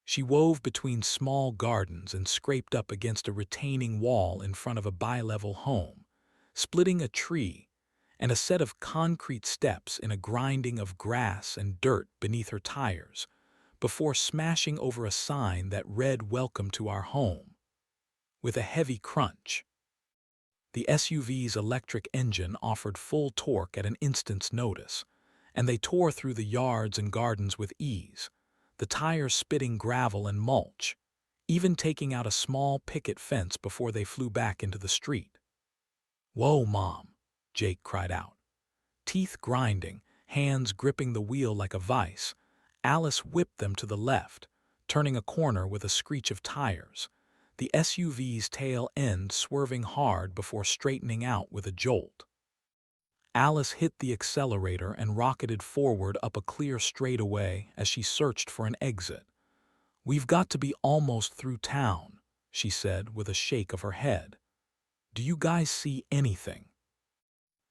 Speaker 1: She wove between small gardens and scraped up against a retaining wall in front of a bi-level home, splitting a tree and a set of concrete steps in a grinding of grass and dirt beneath her tires, before smashing over a sign that read "Welcome to our home." With a heavy crunch, the SUV's electric engine offered full torque at an instant's notice, and they tore through the yards and gardens with ease, the tires spitting gravel and mulch, even taking out a small picket fence before they flew back into the street. "Whoa, Mom," Jake cried out. Teeth grinding, hands gripping the wheel like a vice, Alice whipped them to the left, turning a corner with a screech of tires, the SUV's tail end swerving hard before straightening out with a jolt. Alice hit the accelerator and rocketed forward up a clear straightaway as she searched for an exit. "We've got to be almost through town," she said with a shake of her head. Do you guys see anything?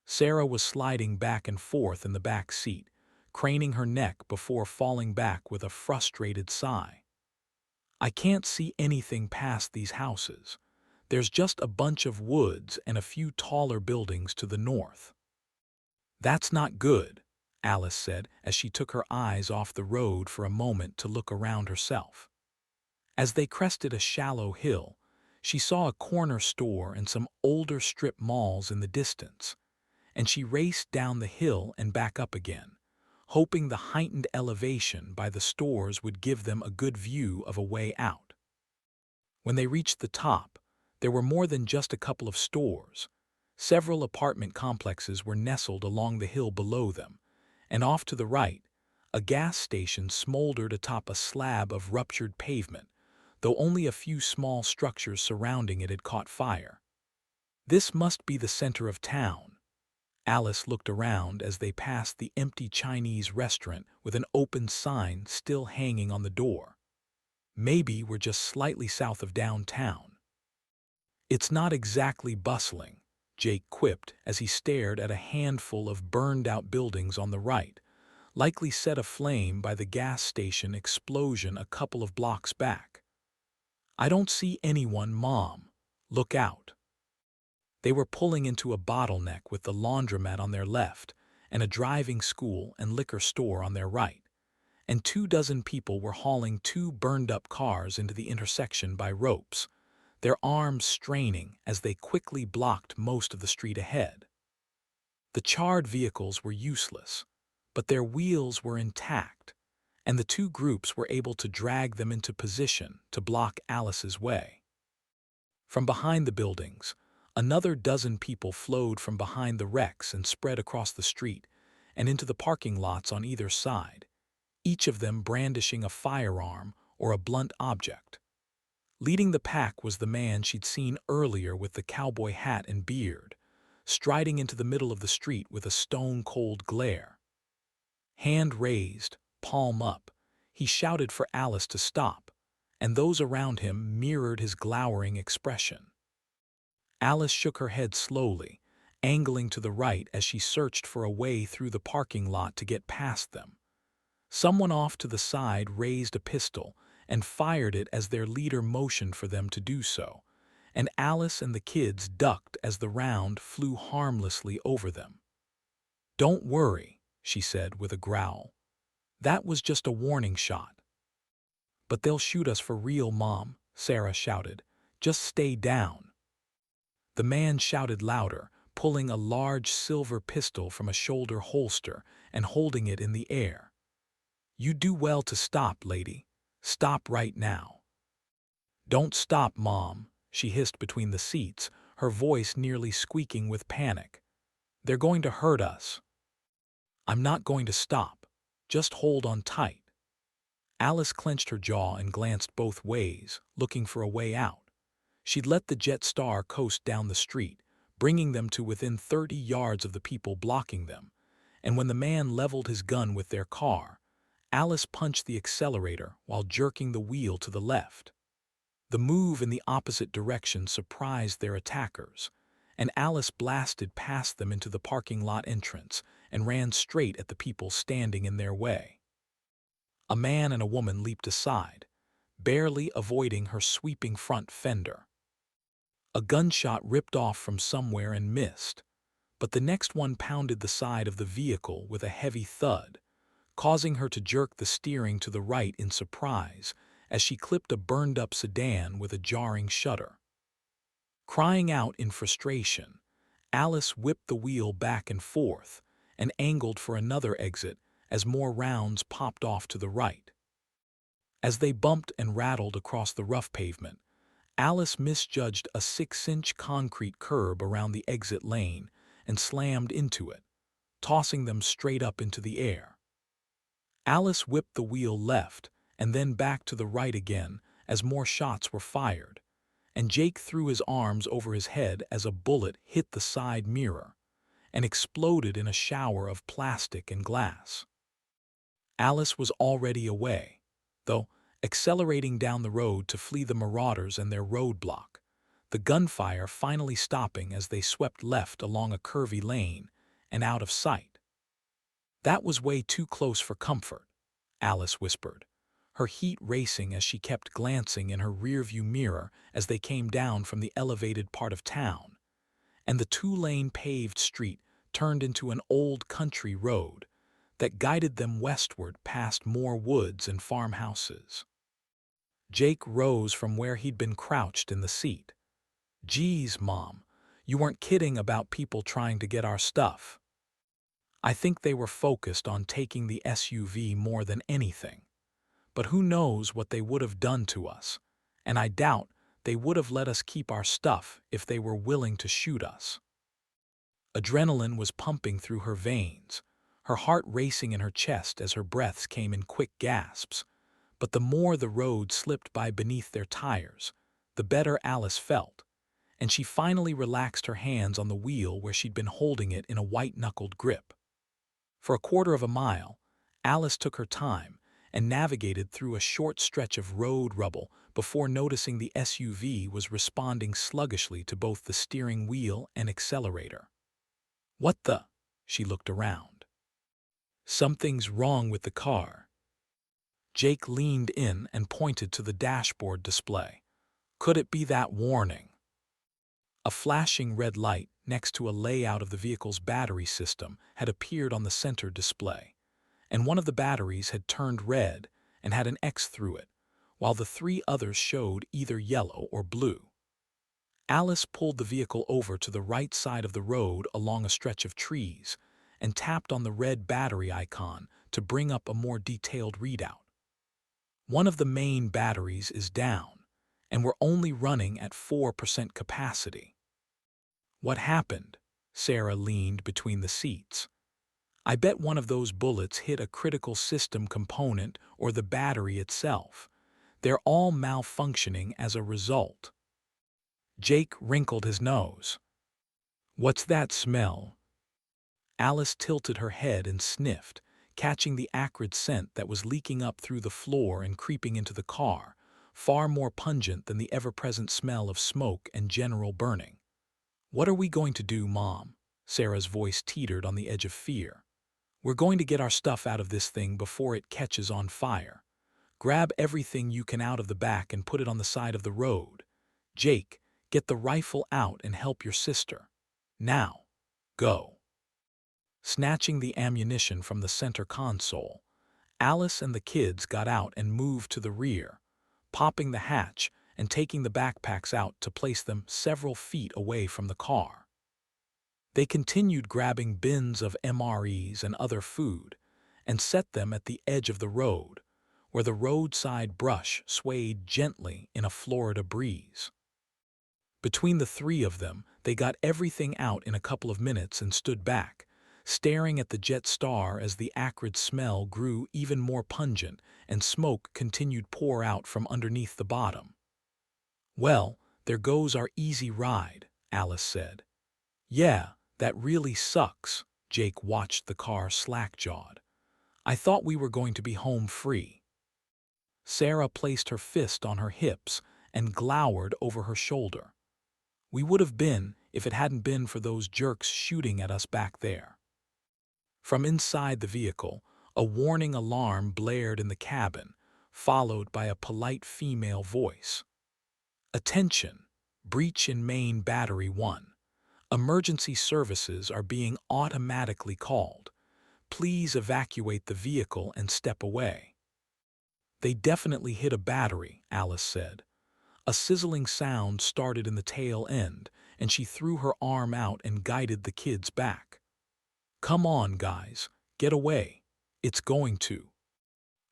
Speaker 1: Sarah was sliding back and forth in the back seat, craning her neck before falling back with a frustrated sigh. I can't see anything past these houses. There's just a bunch of woods and a few taller buildings to the north. That's not good, Alice said as she took her eyes off the road for a moment to look around herself. As they crested a shallow hill, she saw a corner store and some older strip malls in the distance, and she raced down the hill and back up again, hoping the heightened elevation by the stores would give them a good view of a way out. When they reached the top, there were more than just a couple of stores. Several apartment complexes were nestled along the hill below them, and off to the right, a gas station smoldered atop a slab of ruptured pavement, though only a few small structures surrounding it had caught fire. This must be the center of town. Alice looked around as they passed the empty Chinese restaurant with an open sign still hanging on the door. Maybe we're just slightly south of downtown. It's not exactly bustling, Jake quipped as he stared at a handful of burned-out buildings on the right, likely set aflame by the gas station explosion a couple of blocks back. I don't see anyone, Mom. Look out. They were pulling into a bottleneck with the laundromat on their left and a driving school and liquor store on their right, and 24 people were hauling two burned-up cars into the intersection by ropes, their arms straining as they quickly blocked most of the street ahead. The charred vehicles were useless, but their wheels were intact, and the two groups were able to drag them into position to block Alice's way. From behind the buildings, another dozen people flowed from behind the wrecks and spread across the street and into the parking lots on either side, each of them brandishing a firearm or a blunt object. Leading the pack was the man she'd seen earlier with the cowboy hat and beard, striding into the middle of the street with a stone-cold glare. Hand raised, palm up, he shouted for Alice to stop, and those around him mirrored his glowering expression. Alice shook her head slowly, angling to the right as she searched for a way through the parking lot to get past them. Someone off to the side raised a pistol and fired it as their leader motioned for them to do so, and Alice and the kids ducked as the round flew harmlessly over them. "Don't worry," she said with a growl. "That was just a warning shot." "But they'll shoot us for real, Mom," Sarah shouted. "Just stay down." The man shouted louder, pulling a large silver pistol from a shoulder holster and holding it in the air. "You do well to stop, lady. Stop right now." "Don't stop, Mom," she hissed between the seats, her voice nearly squeaking with panic. "They're going to hurt us." "I'm not going to stop. Just hold on tight." Alice clenched her jaw and glanced both ways, looking for a way out. She'd let the Jet Star coast down the street, bringing them to within 30 yards of the people blocking them, and when the man leveled his gun with their car, Alice punched the accelerator while jerking the wheel to the left. The move in the opposite direction surprised their attackers, and Alice blasted past them into the parking lot entrance and ran straight at the people standing in their way. A man and a woman leaped aside, barely avoiding her sweeping front fender. A gunshot ripped off from somewhere and missed, but the next one pounded the side of the vehicle with a heavy thud, causing her to jerk the steering to the right in surprise as she clipped a burned-up sedan with a jarring shudder. Crying out in frustration, Alice whipped the wheel back and forth and angled for another exit as more rounds popped off to the right. As they bumped and rattled across the rough pavement, Alice misjudged a 6-inch concrete curb around the exit lane and slammed into it, tossing them straight up into the air. Alice whipped the wheel left and then back to the right again as more shots were fired, and Jake threw his arms over his head as a bullet hit the side mirror and exploded in a shower of plastic and glass. Alice was already away, though, accelerating down the road to flee the marauders and their roadblock, the gunfire finally stopping as they swept left along a curvy lane and out of sight. "That was way too close for comfort," Alice whispered, her heat racing as she kept glancing in her rearview mirror as they came down from the elevated part of town, and the two-lane paved street turned into an old country road that guided them westward past more woods and farmhouses. Jake rose from where he'd been crouched in the seat. "Geez, Mom, you weren't kidding about people trying to get our stuff." "I think they were focused on taking the SUV more than anything. But who knows what they would have done to us, and I doubt they would have let us keep our stuff if they were willing to shoot us." Adrenaline was pumping through her veins, her heart racing in her chest as her breaths came in quick gasps. But the more the road slipped by beneath their tires, the better Alice felt, and she finally relaxed her hands on the wheel where she'd been holding it in a white-knuckled grip. For a quarter of a mile, Alice took her time and navigated through a short stretch of road rubble before noticing the SUV was responding sluggishly to both the steering wheel and accelerator. "What the?" She looked around. "Something's wrong with the car." Jake leaned in and pointed to the dashboard display. "Could it be that warning?" A flashing red light next to a layout of the vehicle's battery system had appeared on the center display, and one of the batteries had turned red and had an X through it, while the three others showed either yellow or blue. Alice pulled the vehicle over to the right side of the road along a stretch of trees and tapped on the red battery icon to bring up a more detailed readout. One of the main batteries is down, and we're only running at 4% capacity. "What happened?" Sarah leaned between the seats. "I bet one of those bullets hit a critical system component or the battery itself. They're all malfunctioning as a result." Jake wrinkled his nose. "What's that smell?" Alice tilted her head and sniffed, catching the acrid scent that was leaking up through the floor and creeping into the car, far more pungent than the ever-present smell of smoke and general burning. "What are we going to do, Mom?" Sarah's voice teetered on the edge of fear. "We're going to get our stuff out of this thing before it catches on fire. Grab everything you can out of the back and put it on the side of the road. Jake, get the rifle out and help your sister. Now, go." Snatching the ammunition from the center console, Alice and the kids got out and moved to the rear, popping the hatch and taking the backpacks out to place them several feet away from the car. They continued grabbing bins of MREs and other food and set them at the edge of the road, where the roadside brush swayed gently in a Florida breeze. Between the three of them, they got everything out in a couple of minutes and stood back, staring at the Jet Star as the acrid smell grew even more pungent and smoke continued pour out from underneath the bottom. "Well, there goes our easy ride," Alice said. "Yeah, that really sucks." Jake watched the car slack-jawed. "I thought we were going to be home free." Sarah placed her fist on her hips and glowered over her shoulder. "We would have been if it hadn't been for those jerks shooting at us back there." From inside the vehicle, a warning alarm blared in the cabin, followed by a polite female voice. "Attention! Breach in main battery 1. Emergency services are being automatically called. Please evacuate the vehicle and step away." "They definitely hit a battery," Alice said. A sizzling sound started in the tail end, and she threw her arm out and guided the kids back. "Come on, guys, get away. It's going to."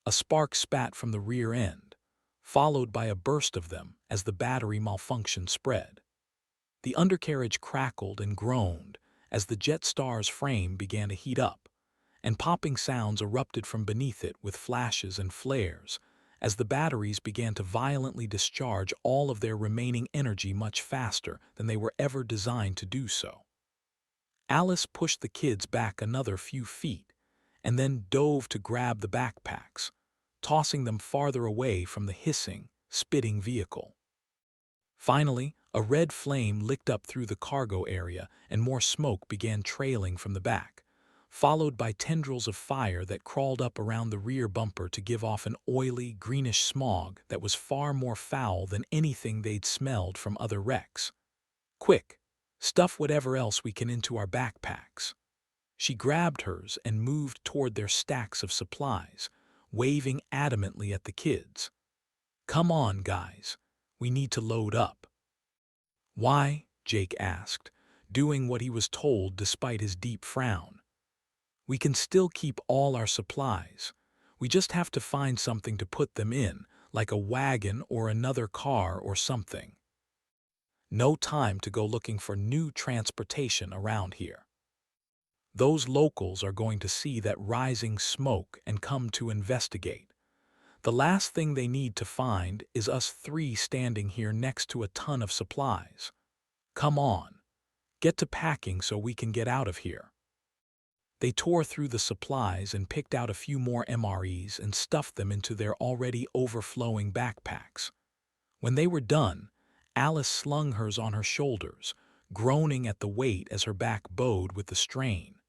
Speaker 1: A spark spat from the rear end, followed by a burst of them as the battery malfunction spread. The undercarriage crackled and groaned as the Jet Star's frame began to heat up, and popping sounds erupted from beneath it with flashes and flares as the batteries began to violently discharge all of their remaining energy much faster than they were ever designed to do so. Alice pushed the kids back another few feet and then dove to grab the backpacks, tossing them farther away from the hissing, spitting vehicle. Finally, a red flame licked up through the cargo area and more smoke began trailing from the back, followed by tendrils of fire that crawled up around the rear bumper to give off an oily, greenish smog that was far more foul than anything they'd smelled from other wrecks. "Quick, stuff whatever else we can into our backpacks." She grabbed hers and moved toward their stacks of supplies, waving adamantly at the kids. "Come on, guys. We need to load up." "Why?" Jake asked, doing what he was told despite his deep frown. "We can still keep all our supplies. We just have to find something to put them in, like a wagon or another car or something. No time to go looking for new transportation around here. Those locals are going to see that rising smoke and come to investigate. The last thing they need to find is us three standing here next to a ton of supplies. Come on, get to packing so we can get out of here." They tore through the supplies and picked out a few more MREs and stuffed them into their already overflowing backpacks. When they were done, Alice slung hers on her shoulders, groaning at the weight as her back bowed with the strain.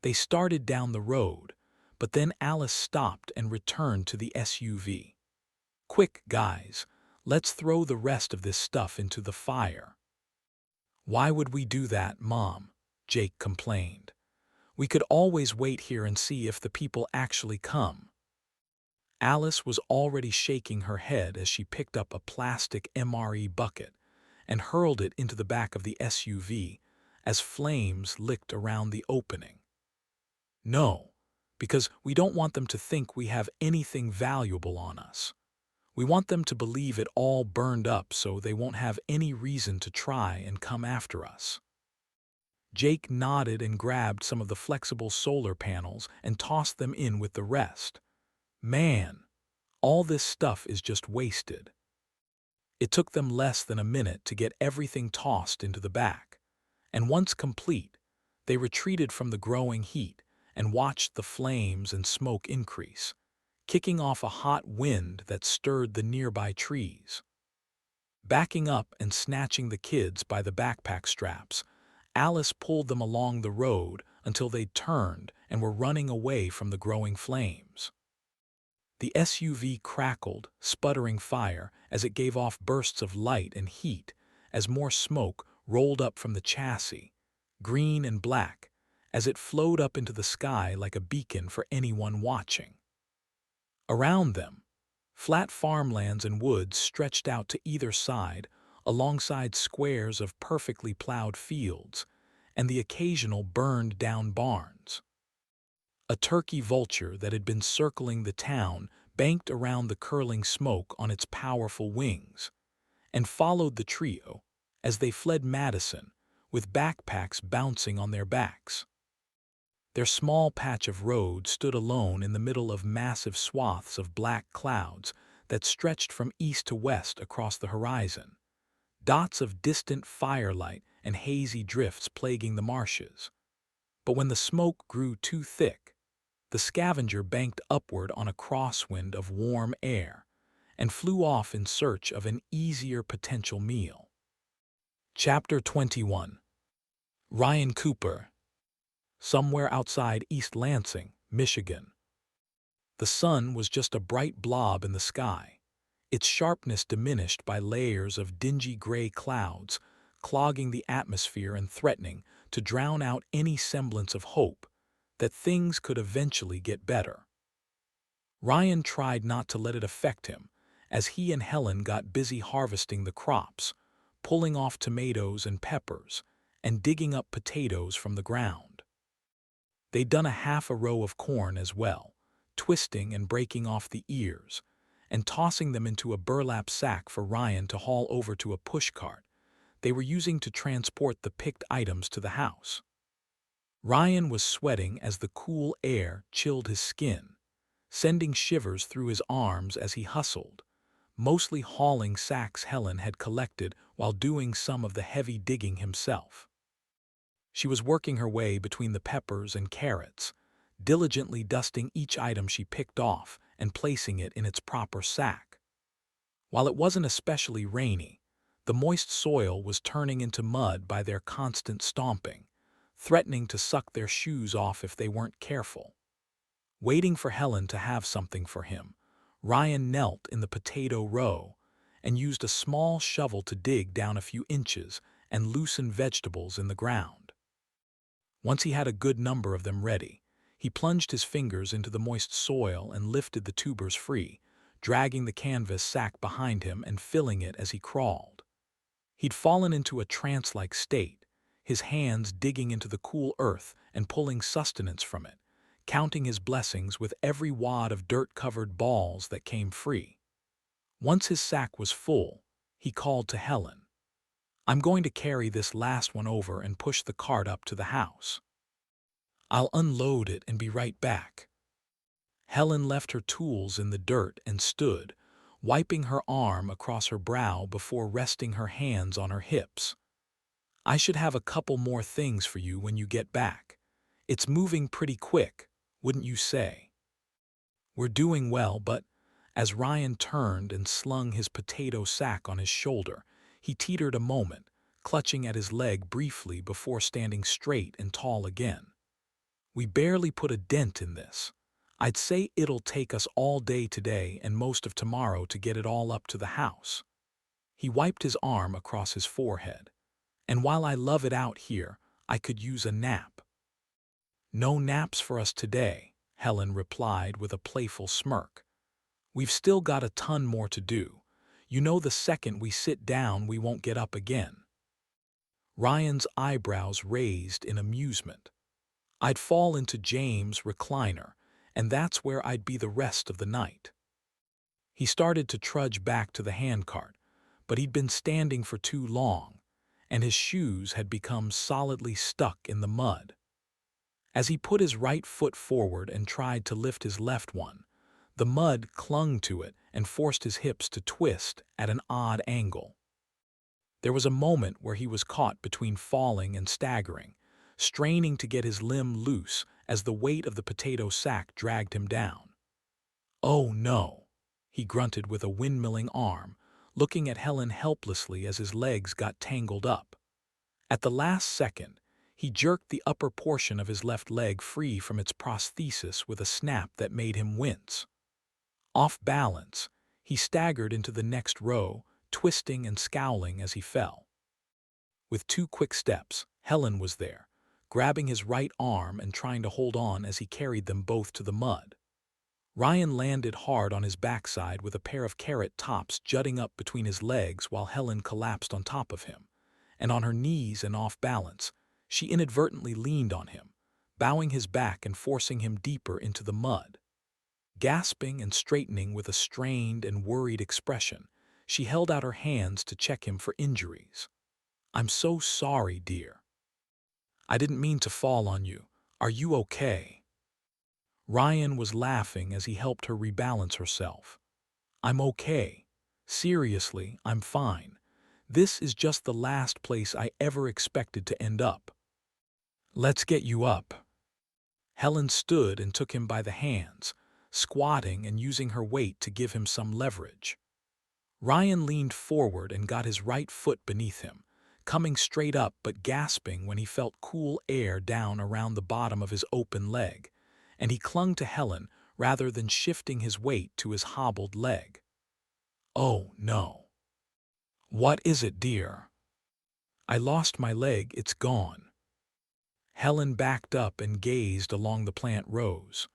Speaker 1: They started down the road, but then Alice stopped and returned to the SUV. "Quick, guys, let's throw the rest of this stuff into the fire." "Why would we do that, Mom?" Jake complained. "We could always wait here and see if the people actually come." Alice was already shaking her head as she picked up a plastic MRE bucket and hurled it into the back of the SUV as flames licked around the opening. "No, because we don't want them to think we have anything valuable on us. We want them to believe it all burned up so they won't have any reason to try and come after us." Jake nodded and grabbed some of the flexible solar panels and tossed them in with the rest. "Man, all this stuff is just wasted." It took them less than a minute to get everything tossed into the back, and once complete, they retreated from the growing heat and watched the flames and smoke increase, kicking off a hot wind that stirred the nearby trees. Backing up and snatching the kids by the backpack straps, Alice pulled them along the road until they'd turned and were running away from the growing flames. The SUV crackled, sputtering fire as it gave off bursts of light and heat as more smoke rolled up from the chassis, green and black, as it flowed up into the sky like a beacon for anyone watching. Around them, flat farmlands and woods stretched out to either side alongside squares of perfectly plowed fields and the occasional burned-down barns. A turkey vulture that had been circling the town banked around the curling smoke on its powerful wings and followed the trio as they fled Madison with backpacks bouncing on their backs. Their small patch of road stood alone in the middle of massive swaths of black clouds that stretched from east to west across the horizon, dots of distant firelight and hazy drifts plaguing the marshes. But when the smoke grew too thick, the scavenger banked upward on a crosswind of warm air and flew off in search of an easier potential meal. Chapter 21. Ryan Cooper. Somewhere outside East Lansing, Michigan. The sun was just a bright blob in the sky, its sharpness diminished by layers of dingy gray clouds clogging the atmosphere and threatening to drown out any semblance of hope that things could eventually get better. Ryan tried not to let it affect him as he and Helen got busy harvesting the crops, pulling off tomatoes and peppers, and digging up potatoes from the ground. They'd done a half a row of corn as well, twisting and breaking off the ears, and tossing them into a burlap sack for Ryan to haul over to a pushcart they were using to transport the picked items to the house. Ryan was sweating as the cool air chilled his skin, sending shivers through his arms as he hustled, mostly hauling sacks Helen had collected while doing some of the heavy digging himself. She was working her way between the peppers and carrots, diligently dusting each item she picked off and placing it in its proper sack. While it wasn't especially rainy, The moist soil was turning into mud by their constant stomping, threatening to suck their shoes off if they weren't careful. Waiting for Helen to have something for him, Ryan knelt in the potato row and used a small shovel to dig down a few inches and loosen vegetables in the ground. Once he had a good number of them ready, he plunged his fingers into the moist soil and lifted the tubers free, dragging the canvas sack behind him and filling it as he crawled. He'd fallen into a trance-like state, his hands digging into the cool earth and pulling sustenance from it, counting his blessings with every wad of dirt-covered balls that came free. Once his sack was full, he called to Helen. "I'm going to carry this last one over and push the cart up to the house. I'll unload it and be right back." Helen left her tools in the dirt and stood, wiping her arm across her brow before resting her hands on her hips. "I should have a couple more things for you when you get back. It's moving pretty quick, wouldn't you say?" "We're doing well, but—" As Ryan turned and slung his potato sack on his shoulder, he teetered a moment, clutching at his leg briefly before standing straight and tall again. "We barely put a dent in this. I'd say it'll take us all day today and most of tomorrow to get it all up to the house." He wiped his arm across his forehead. "And while I love it out here, I could use a nap." "No naps for us today," Helen replied with a playful smirk. "We've still got a ton more to do. You know the second we sit down we won't get up again." Ryan's eyebrows raised in amusement. "I'd fall into James' recliner, and that's where I'd be the rest of the night." He started to trudge back to the handcart, but he'd been standing for too long, and his shoes had become solidly stuck in the mud. As he put his right foot forward and tried to lift his left one, the mud clung to it and forced his hips to twist at an odd angle. There was a moment where he was caught between falling and staggering, straining to get his limb loose as the weight of the potato sack dragged him down. "Oh no," he grunted with a windmilling arm, looking at Helen helplessly as his legs got tangled up. At the last second, he jerked the upper portion of his left leg free from its prosthesis with a snap that made him wince. Off balance, he staggered into the next row, twisting and scowling as he fell. With 2 quick steps, Helen was there, grabbing his right arm and trying to hold on as he carried them both to the mud. Ryan landed hard on his backside with a pair of carrot tops jutting up between his legs while Helen collapsed on top of him, and on her knees and off balance, she inadvertently leaned on him, bowing his back and forcing him deeper into the mud. Gasping and straightening with a strained and worried expression, she held out her hands to check him for injuries. "I'm so sorry, dear. I didn't mean to fall on you. Are you okay?" Ryan was laughing as he helped her rebalance herself. "I'm okay. Seriously, I'm fine. This is just the last place I ever expected to end up." "Let's get you up." Helen stood and took him by the hands, squatting and using her weight to give him some leverage. Ryan leaned forward and got his right foot beneath him, coming straight up but gasping when he felt cool air down around the bottom of his open leg, and he clung to Helen rather than shifting his weight to his hobbled leg. "Oh, no." "What is it, dear?" "I lost my leg, it's gone." Helen backed up and gazed along the plant rows.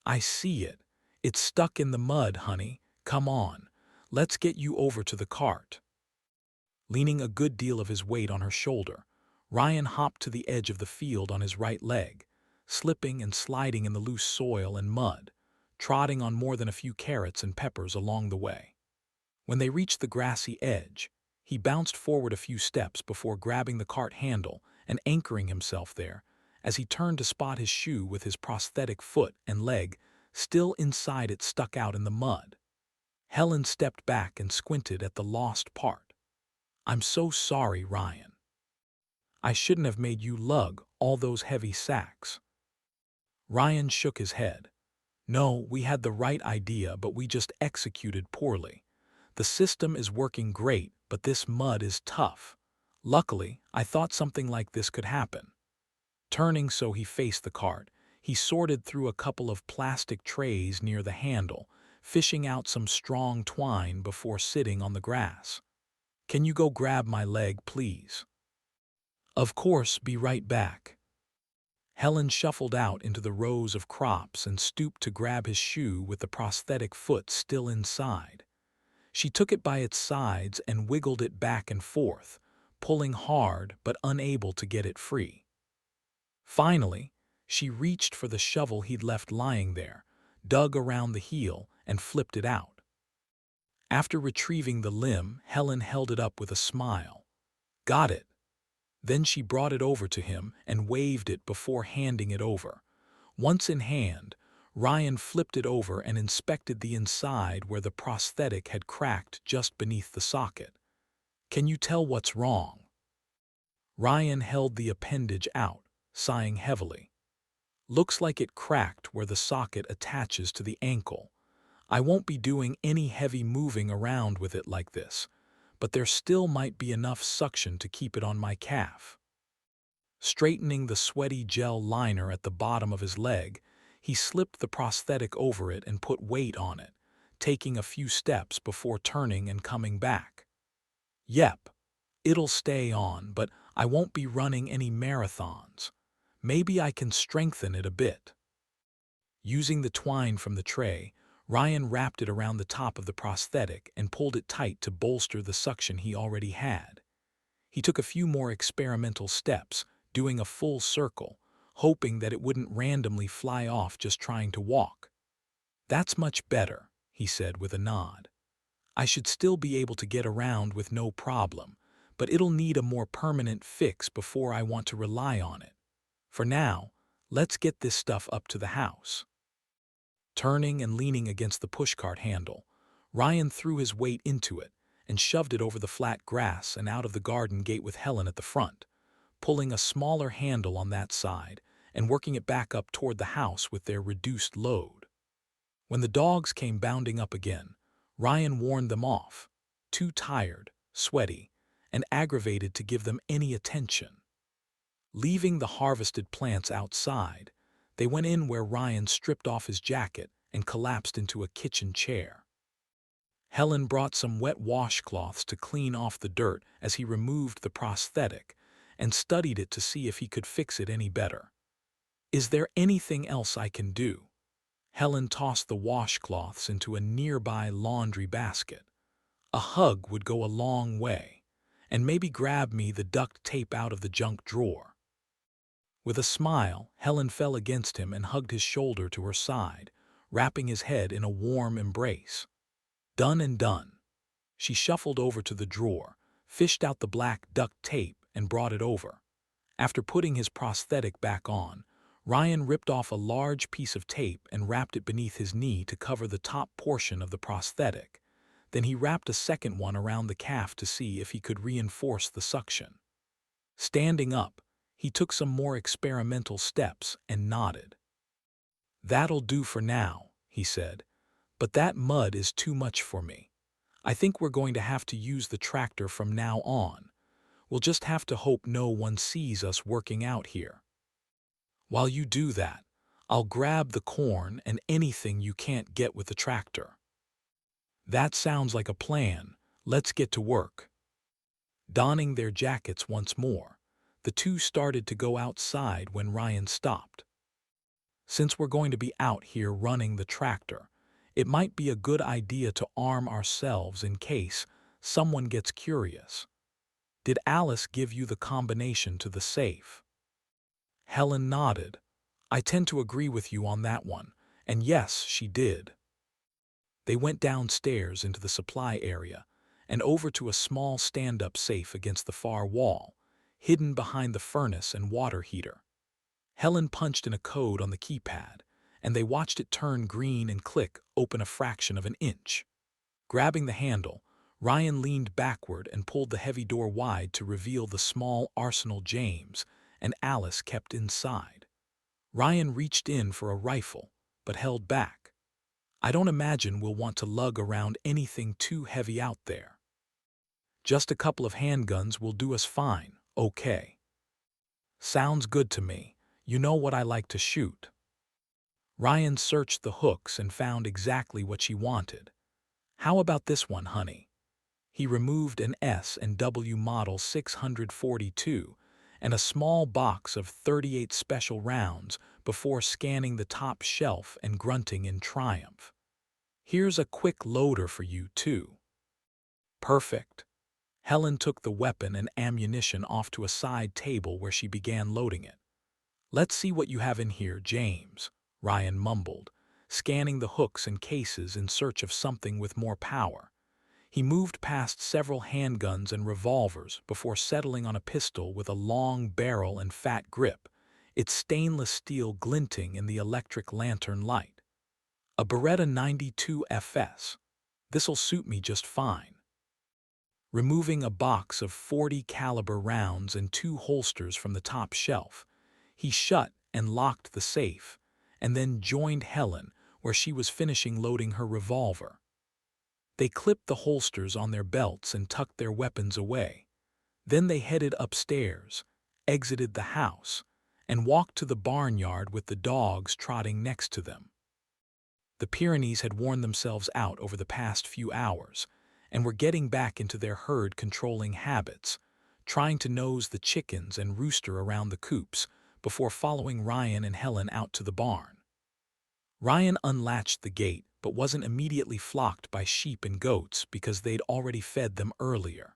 Speaker 1: "I see it. It's stuck in the mud, honey. Come on. Let's get you over to the cart." Leaning a good deal of his weight on her shoulder, Ryan hopped to the edge of the field on his right leg, slipping and sliding in the loose soil and mud, trotting on more than a few carrots and peppers along the way. When they reached the grassy edge, he bounced forward a few steps before grabbing the cart handle and anchoring himself there as he turned to spot his shoe with his prosthetic foot and leg still inside it stuck out in the mud. Helen stepped back and squinted at the lost part. "I'm so sorry, Ryan. I shouldn't have made you lug all those heavy sacks." Ryan shook his head. "No, we had the right idea, but we just executed poorly. The system is working great, but this mud is tough. Luckily, I thought something like this could happen. Turning so he faced the cart, he sorted through a couple of plastic trays near the handle, fishing out some strong twine before sitting on the grass. "Can you go grab my leg, please?" "Of course, be right back." Helen shuffled out into the rows of crops and stooped to grab his shoe with the prosthetic foot still inside. She took it by its sides and wiggled it back and forth, pulling hard but unable to get it free. Finally, she reached for the shovel he'd left lying there, dug around the heel, and flipped it out. After retrieving the limb, Helen held it up with a smile. "Got it." Then she brought it over to him and waved it before handing it over. Once in hand, Ryan flipped it over and inspected the inside where the prosthetic had cracked just beneath the socket. "Can you tell what's wrong?" Ryan held the appendage out, sighing heavily. "Looks like it cracked where the socket attaches to the ankle. I won't be doing any heavy moving around with it like this, but there still might be enough suction to keep it on my calf." Straightening the sweaty gel liner at the bottom of his leg, he slipped the prosthetic over it and put weight on it, taking a few steps before turning and coming back. "Yep, it'll stay on, but I won't be running any marathons. Maybe I can strengthen it a bit." Using the twine from the tray, Ryan wrapped it around the top of the prosthetic and pulled it tight to bolster the suction he already had. He took a few more experimental steps, doing a full circle, hoping that it wouldn't randomly fly off just trying to walk. "That's much better," he said with a nod. "I should still be able to get around with no problem, but it'll need a more permanent fix before I want to rely on it. For now, let's get this stuff up to the house." Turning and leaning against the pushcart handle, Ryan threw his weight into it and shoved it over the flat grass and out of the garden gate with Helen at the front, pulling a smaller handle on that side and working it back up toward the house with their reduced load. When the dogs came bounding up again, Ryan warned them off, too tired, sweaty, and aggravated to give them any attention. Leaving the harvested plants outside, they went in where Ryan stripped off his jacket and collapsed into a kitchen chair. Helen brought some wet washcloths to clean off the dirt as he removed the prosthetic and studied it to see if he could fix it any better. "Is there anything else I can do?" Helen tossed the washcloths into a nearby laundry basket. "A hug would go a long way, and maybe grab me the duct tape out of the junk drawer." With a smile, Helen fell against him and hugged his shoulder to her side, wrapping his head in a warm embrace. Done and done. She shuffled over to the drawer, fished out the black duct tape, and brought it over. After putting his prosthetic back on, Ryan ripped off a large piece of tape and wrapped it beneath his knee to cover the top portion of the prosthetic. Then he wrapped a second one around the calf to see if he could reinforce the suction. Standing up, he took some more experimental steps and nodded. "That'll do for now," he said, "but that mud is too much for me. I think we're going to have to use the tractor from now on. We'll just have to hope no one sees us working out here. While you do that, I'll grab the corn and anything you can't get with the tractor." "That sounds like a plan. Let's get to work." Donning their jackets once more, the two started to go outside when Ryan stopped. "Since we're going to be out here running the tractor, it might be a good idea to arm ourselves in case someone gets curious. Did Alice give you the combination to the safe?" Helen nodded. "I tend to agree with you on that one, and yes, she did." They went downstairs into the supply area and over to a small stand-up safe against the far wall, hidden behind the furnace and water heater. Helen punched in a code on the keypad, and they watched it turn green and click open a fraction of an inch. Grabbing the handle, Ryan leaned backward and pulled the heavy door wide to reveal the small Arsenal James, and Alice kept inside. Ryan reached in for a rifle, but held back. I don't imagine we'll want to lug around anything too heavy out there. Just a couple of handguns will do us fine, okay? Sounds good to me. You know what I like to shoot. Ryan searched the hooks and found exactly what she wanted. How about this one, honey? He removed an S&W Model 642 and a small box of 38 special rounds before scanning the top shelf and grunting in triumph. Here's a quick loader for you, too. Perfect. Helen took the weapon and ammunition off to a side table where she began loading it. Let's see what you have in here, James, Ryan mumbled, scanning the hooks and cases in search of something with more power. He moved past several handguns and revolvers before settling on a pistol with a long barrel and fat grip, its stainless steel glinting in the electric lantern light. A Beretta 92 FS. This'll suit me just fine. Removing a box of .40 caliber rounds and 2 holsters from the top shelf, he shut and locked the safe, and then joined Helen where she was finishing loading her revolver. They clipped the holsters on their belts and tucked their weapons away. Then they headed upstairs, exited the house, and walked to the barnyard with the dogs trotting next to them. The Pyrenees had worn themselves out over the past few hours and were getting back into their herd-controlling habits, trying to nose the chickens and rooster around the coops before following Ryan and Helen out to the barn. Ryan unlatched the gate but wasn't immediately flocked by sheep and goats because they'd already fed them earlier.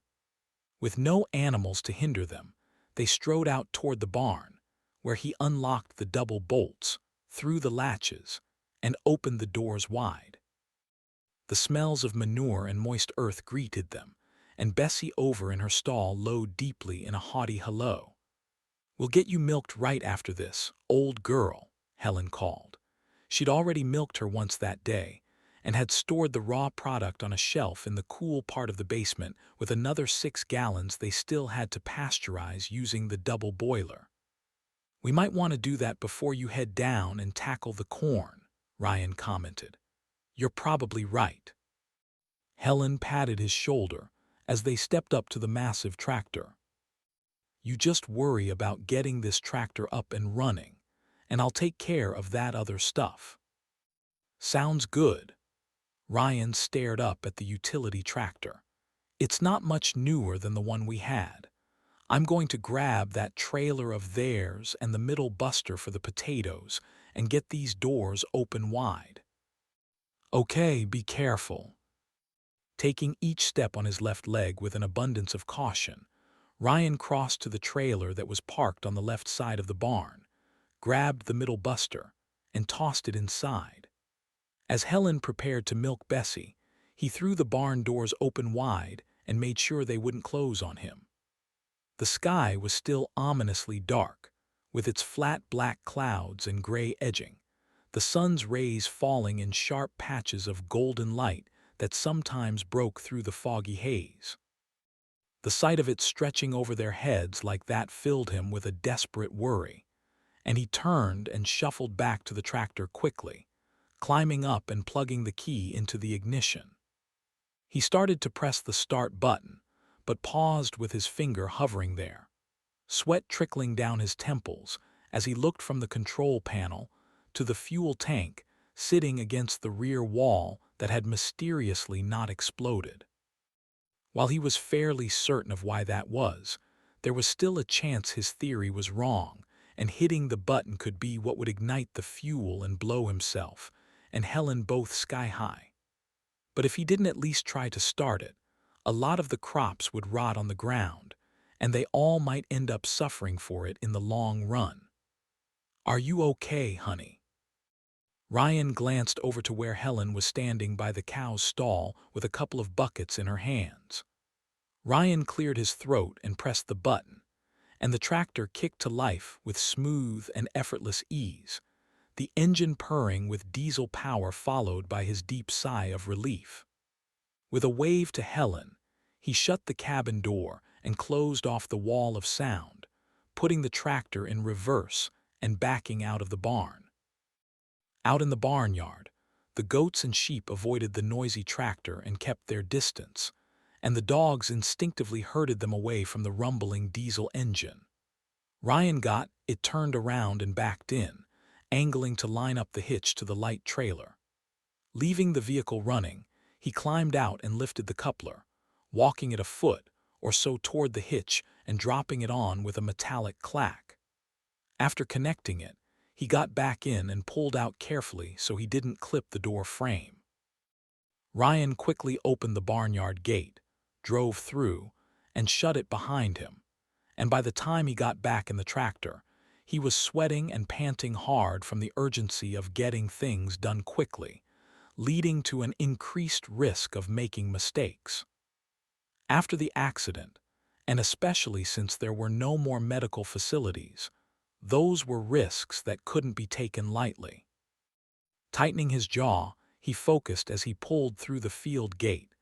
Speaker 1: With no animals to hinder them, they strode out toward the barn, where he unlocked the double bolts, threw the latches, and opened the doors wide. The smells of manure and moist earth greeted them, and Bessie over in her stall lowed deeply in a haughty hello. "We'll get you milked right after this, old girl," Helen called. She'd already milked her once that day, and had stored the raw product on a shelf in the cool part of the basement with another 6 gallons they still had to pasteurize using the double boiler. "We might want to do that before you head down and tackle the corn," Ryan commented. "You're probably right." Helen patted his shoulder as they stepped up to the massive tractor. "You just worry about getting this tractor up and running, and I'll take care of that other stuff." "Sounds good." Ryan stared up at the utility tractor. "It's not much newer than the one we had. I'm going to grab that trailer of theirs and the middle buster for the potatoes and get these doors open wide." "Okay, be careful." Taking each step on his left leg with an abundance of caution, Ryan crossed to the trailer that was parked on the left side of the barn, grabbed the middle buster, and tossed it inside. As Helen prepared to milk Bessie, he threw the barn doors open wide and made sure they wouldn't close on him. The sky was still ominously dark, with its flat black clouds and gray edging, the sun's rays falling in sharp patches of golden light that sometimes broke through the foggy haze. The sight of it stretching over their heads like that filled him with a desperate worry, and he turned and shuffled back to the tractor quickly, climbing up and plugging the key into the ignition. He started to press the start button, but paused with his finger hovering there, sweat trickling down his temples as he looked from the control panel to the fuel tank sitting against the rear wall that had mysteriously not exploded. While he was fairly certain of why that was, there was still a chance his theory was wrong, and hitting the button could be what would ignite the fuel and blow himself and Helen both sky-high. But if he didn't at least try to start it, a lot of the crops would rot on the ground, and they all might end up suffering for it in the long run. "Are you okay, honey?" Ryan glanced over to where Helen was standing by the cow's stall with a couple of buckets in her hands. Ryan cleared his throat and pressed the button, and the tractor kicked to life with smooth and effortless ease, the engine purring with diesel power followed by his deep sigh of relief. With a wave to Helen, he shut the cabin door and closed off the wall of sound, putting the tractor in reverse and backing out of the barn. Out in the barnyard, The goats and sheep avoided the noisy tractor and kept their distance, and the dogs instinctively herded them away from the rumbling diesel engine. Ryan got it turned around and backed in, angling to line up the hitch to the light trailer. Leaving the vehicle running, he climbed out and lifted the coupler, walking it a foot or so toward the hitch and dropping it on with a metallic clack. After connecting it, he got back in and pulled out carefully so he didn't clip the door frame. Ryan quickly opened the barnyard gate, drove through, and shut it behind him, and by the time he got back in the tractor, he was sweating and panting hard from the urgency of getting things done quickly, leading to an increased risk of making mistakes. After the accident, and especially since there were no more medical facilities, those were risks that couldn't be taken lightly. Tightening his jaw, he focused as he pulled through the field gate,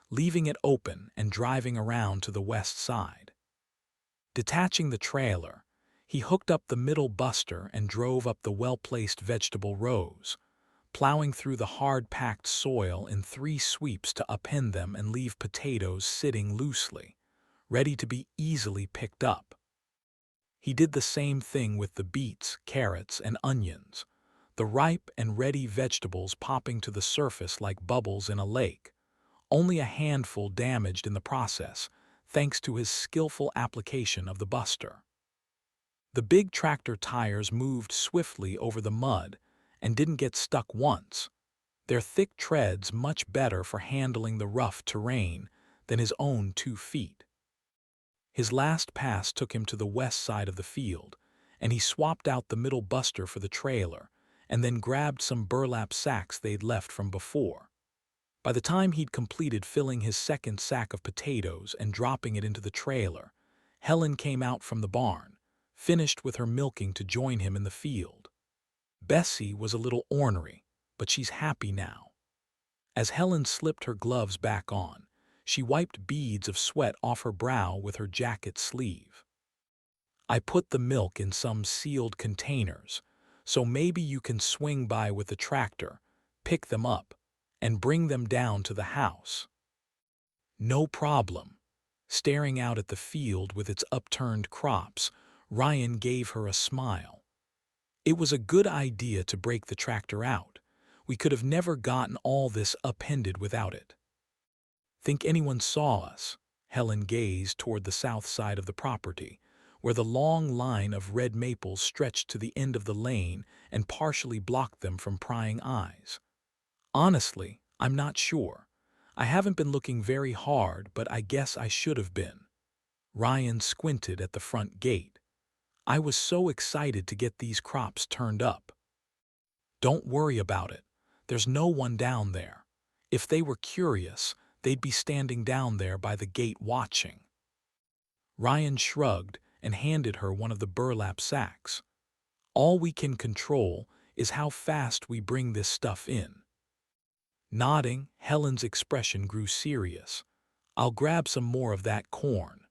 Speaker 1: leaving it open and driving around to the west side. Detaching the trailer, he hooked up the middle buster and drove up the well-placed vegetable rows, plowing through the hard-packed soil in 3 sweeps to upend them and leave potatoes sitting loosely, ready to be easily picked up. He did the same thing with the beets, carrots, and onions, the ripe and ready vegetables popping to the surface like bubbles in a lake, only a handful damaged in the process, thanks to his skillful application of the buster. The big tractor tires moved swiftly over the mud and didn't get stuck once, their thick treads much better for handling the rough terrain than his own 2 feet. His last pass took him to the west side of the field, and he swapped out the middle buster for the trailer and then grabbed some burlap sacks they'd left from before. By the time he'd completed filling his second sack of potatoes and dropping it into the trailer, Helen came out from the barn, finished with her milking to join him in the field. Bessie was a little ornery, but she's happy now. As Helen slipped her gloves back on, she wiped beads of sweat off her brow with her jacket sleeve. "I put the milk in some sealed containers, so maybe you can swing by with the tractor, pick them up, and bring them down to the house." "No problem." Staring out at the field with its upturned crops, Ryan gave her a smile. It was a good idea to break the tractor out. We could have never gotten all this upended without it. "Think anyone saw us?" Helen gazed toward the south side of the property, where the long line of red maples stretched to the end of the lane and partially blocked them from prying eyes. "Honestly, I'm not sure. I haven't been looking very hard, but I guess I should have been." Ryan squinted at the front gate. "I was so excited to get these crops turned up." "Don't worry about it. There's no one down there. If they were curious, they'd be standing down there by the gate watching." Ryan shrugged and handed her one of the burlap sacks. "All we can control is how fast we bring this stuff in." Nodding, Helen's expression grew serious. "I'll grab some more of that corn."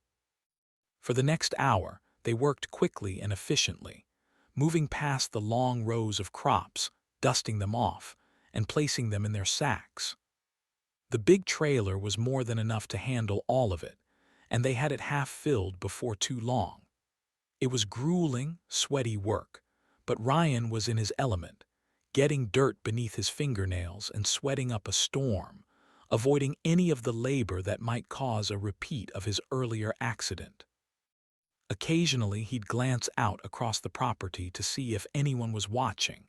Speaker 1: For the next hour, they worked quickly and efficiently, moving past the long rows of crops, dusting them off, and placing them in their sacks. The big trailer was more than enough to handle all of it, and they had it half filled before too long. It was grueling, sweaty work, but Ryan was in his element, getting dirt beneath his fingernails and sweating up a storm, avoiding any of the labor that might cause a repeat of his earlier accident. Occasionally, he'd glance out across the property to see if anyone was watching,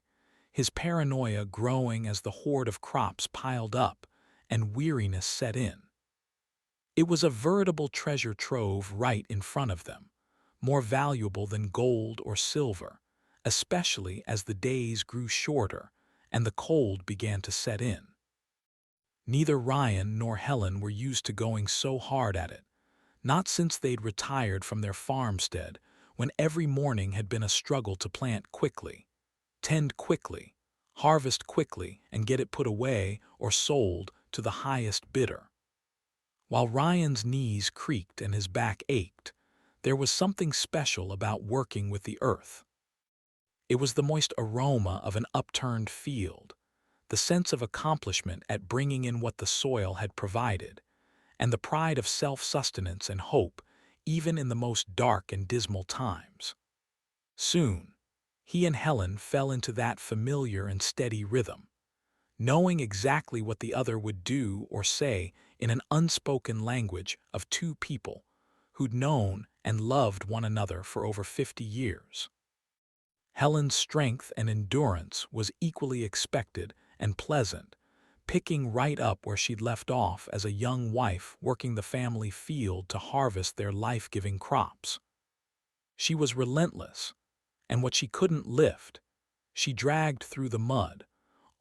Speaker 1: his paranoia growing as the horde of crops piled up and weariness set in. It was a veritable treasure trove right in front of them, more valuable than gold or silver, especially as the days grew shorter and the cold began to set in. Neither Ryan nor Helen were used to going so hard at it, not since they'd retired from their farmstead, when every morning had been a struggle to plant quickly, tend quickly, harvest quickly, and get it put away or sold to the highest bidder. While Ryan's knees creaked and his back ached, there was something special about working with the earth. It was the moist aroma of an upturned field, the sense of accomplishment at bringing in what the soil had provided, and the pride of self-sustenance and hope, even in the most dark and dismal times. Soon, he and Helen fell into that familiar and steady rhythm, knowing exactly what the other would do or say in an unspoken language of two people who'd known and loved one another for over 50 years. Helen's strength and endurance was equally expected and pleasant, picking right up where she'd left off as a young wife working the family field to harvest their life-giving crops. She was relentless, and what she couldn't lift, she dragged through the mud,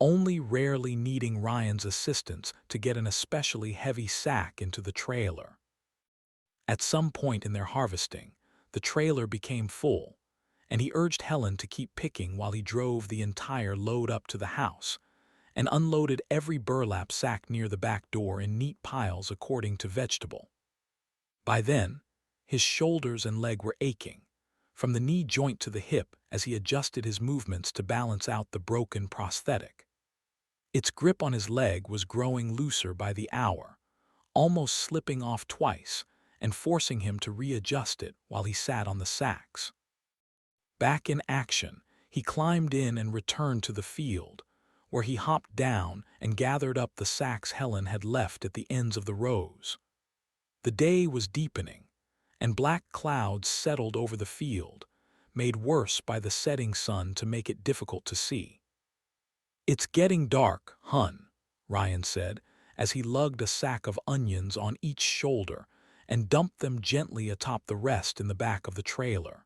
Speaker 1: only rarely needing Ryan's assistance to get an especially heavy sack into the trailer. At some point in their harvesting, the trailer became full, and he urged Helen to keep picking while he drove the entire load up to the house and unloaded every burlap sack near the back door in neat piles according to vegetable. By then, his shoulders and leg were aching, from the knee joint to the hip as he adjusted his movements to balance out the broken prosthetic. Its grip on his leg was growing looser by the hour, almost slipping off twice and forcing him to readjust it while he sat on the sacks. Back in action, he climbed in and returned to the field, where he hopped down and gathered up the sacks Helen had left at the ends of the rows. The day was deepening, and black clouds settled over the field, made worse by the setting sun to make it difficult to see. "It's getting dark, hun," Ryan said, as he lugged a sack of onions on each shoulder and dumped them gently atop the rest in the back of the trailer.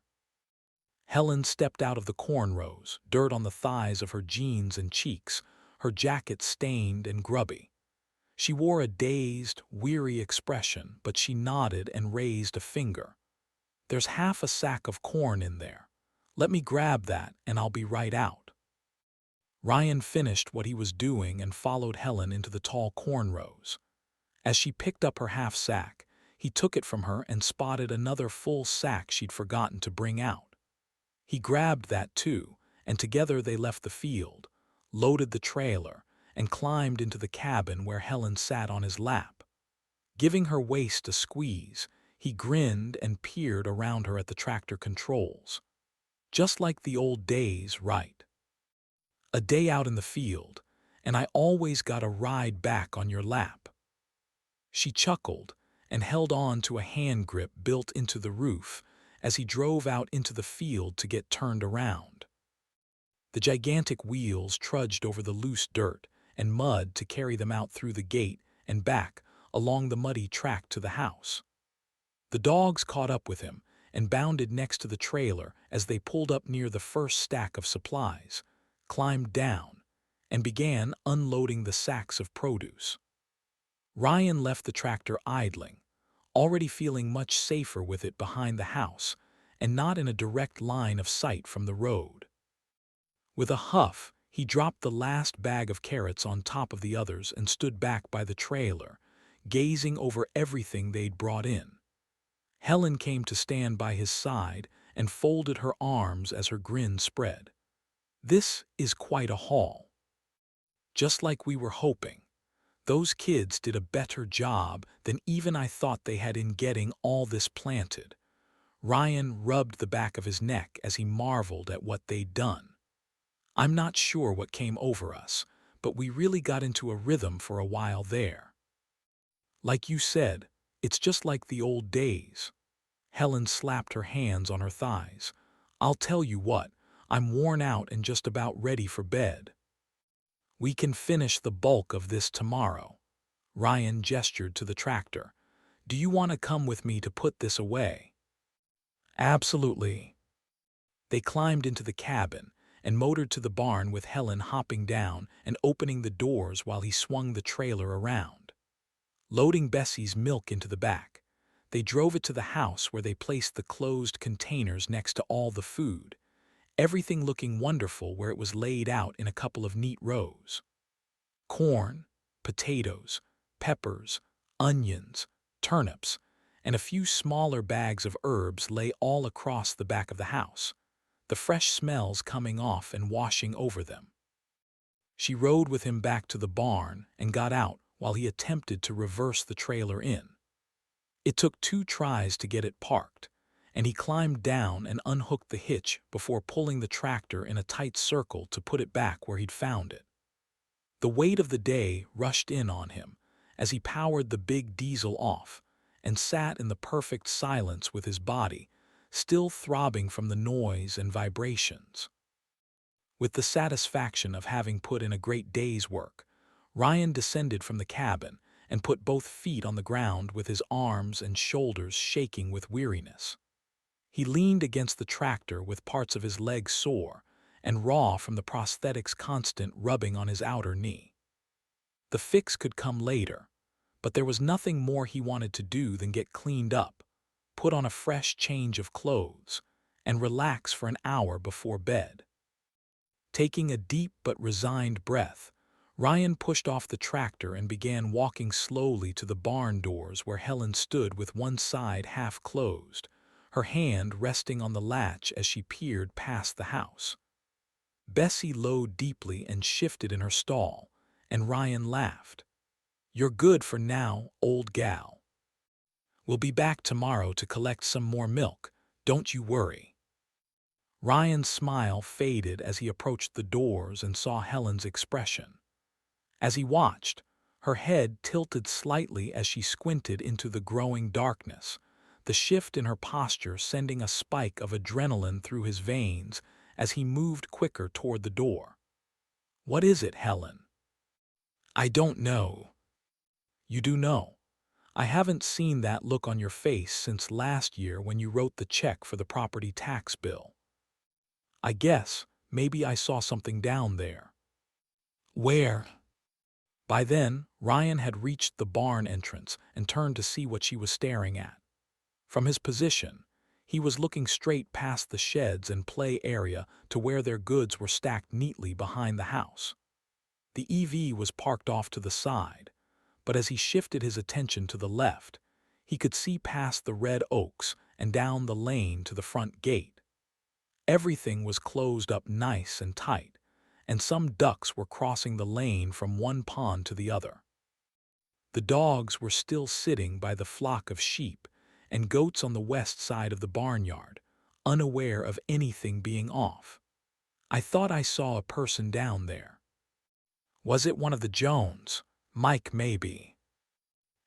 Speaker 1: Helen stepped out of the corn rows, dirt on the thighs of her jeans and cheeks, her jacket stained and grubby. She wore a dazed, weary expression, but she nodded and raised a finger. "There's half a sack of corn in there. Let me grab that and I'll be right out." Ryan finished what he was doing and followed Helen into the tall corn rows. As she picked up her half sack, he took it from her and spotted another full sack she'd forgotten to bring out. He grabbed that too, and together they left the field, loaded the trailer, and climbed into the cabin where Helen sat on his lap. Giving her waist a squeeze, he grinned and peered around her at the tractor controls. "Just like the old days, right? A day out in the field, and I always got a ride back on your lap." She chuckled and held on to a hand grip built into the roof as he drove out into the field to get turned around. The gigantic wheels trudged over the loose dirt and mud to carry them out through the gate and back along the muddy track to the house. The dogs caught up with him and bounded next to the trailer as they pulled up near the first stack of supplies, climbed down, and began unloading the sacks of produce. Ryan left the tractor idling, already feeling much safer with it behind the house and not in a direct line of sight from the road. With a huff, he dropped the last bag of carrots on top of the others and stood back by the trailer, gazing over everything they'd brought in. Helen came to stand by his side and folded her arms as her grin spread. "This is quite a haul. Just like we were hoping. Those kids did a better job than even I thought they had in getting all this planted." Ryan rubbed the back of his neck as he marveled at what they'd done. "I'm not sure what came over us, but we really got into a rhythm for a while there. Like you said, it's just like the old days." Helen slapped her hands on her thighs. "I'll tell you what, I'm worn out and just about ready for bed." "We can finish the bulk of this tomorrow." Ryan gestured to the tractor. "Do you want to come with me to put this away?" "Absolutely." They climbed into the cabin and motored to the barn with Helen hopping down and opening the doors while he swung the trailer around. Loading Bessie's milk into the back, they drove it to the house where they placed the closed containers next to all the food, everything looking wonderful where it was laid out in a couple of neat rows. Corn, potatoes, peppers, onions, turnips, and a few smaller bags of herbs lay all across the back of the house, the fresh smells coming off and washing over them. She rode with him back to the barn and got out while he attempted to reverse the trailer in. It took 2 tries to get it parked, and he climbed down and unhooked the hitch before pulling the tractor in a tight circle to put it back where he'd found it. The weight of the day rushed in on him as he powered the big diesel off and sat in the perfect silence with his body still throbbing from the noise and vibrations. With the satisfaction of having put in a great day's work, Ryan descended from the cabin and put both feet on the ground with his arms and shoulders shaking with weariness. He leaned against the tractor with parts of his legs sore and raw from the prosthetic's constant rubbing on his outer knee. The fix could come later, but there was nothing more he wanted to do than get cleaned up, put on a fresh change of clothes, and relax for an hour before bed. Taking a deep but resigned breath, Ryan pushed off the tractor and began walking slowly to the barn doors where Helen stood with one side half closed, her hand resting on the latch as she peered past the house. Bessie lowed deeply and shifted in her stall, and Ryan laughed. "You're good for now, old gal. We'll be back tomorrow to collect some more milk, don't you worry." Ryan's smile faded as he approached the doors and saw Helen's expression. As he watched, her head tilted slightly as she squinted into the growing darkness, the shift in her posture sending a spike of adrenaline through his veins as he moved quicker toward the door. "What is it, Helen?" "I don't know." "You do know. I haven't seen that look on your face since last year when you wrote the check for the property tax bill. I guess maybe I saw something down there." "Where?" By then, Ryan had reached the barn entrance and turned to see what she was staring at. From his position, he was looking straight past the sheds and play area to where their goods were stacked neatly behind the house. The EV was parked off to the side, but as he shifted his attention to the left, he could see past the red oaks and down the lane to the front gate. Everything was closed up nice and tight, and some ducks were crossing the lane from one pond to the other. The dogs were still sitting by the flock of sheep and goats on the west side of the barnyard, unaware of anything being off. "I thought I saw a person down there." "Was it one of the Jones? Mike, maybe."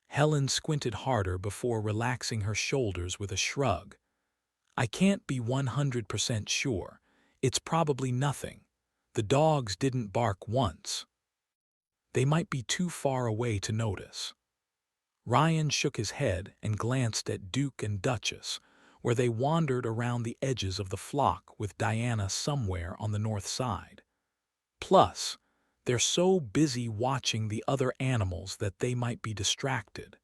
Speaker 1: Helen squinted harder before relaxing her shoulders with a shrug. "I can't be 100% sure. It's probably nothing. The dogs didn't bark once. They might be too far away to notice." Ryan shook his head and glanced at Duke and Duchess, where they wandered around the edges of the flock with Diana somewhere on the north side. Plus, they're so busy watching the other animals that they might be distracted.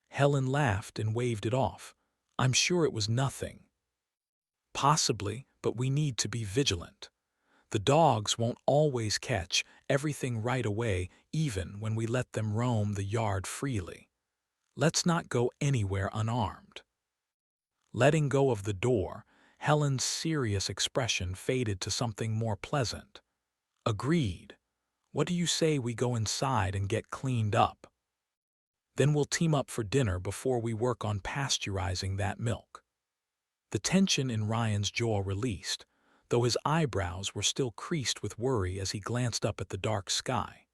Speaker 1: Helen laughed and waved it off. "I'm sure it was nothing." "Possibly, but we need to be vigilant. The dogs won't always catch everything right away, even when we let them roam the yard freely. Let's not go anywhere unarmed." Letting go of the door, Helen's serious expression faded to something more pleasant. "Agreed. What do you say we go inside and get cleaned up? Then we'll team up for dinner before we work on pasteurizing that milk." The tension in Ryan's jaw released, though his eyebrows were still creased with worry as he glanced up at the dark sky.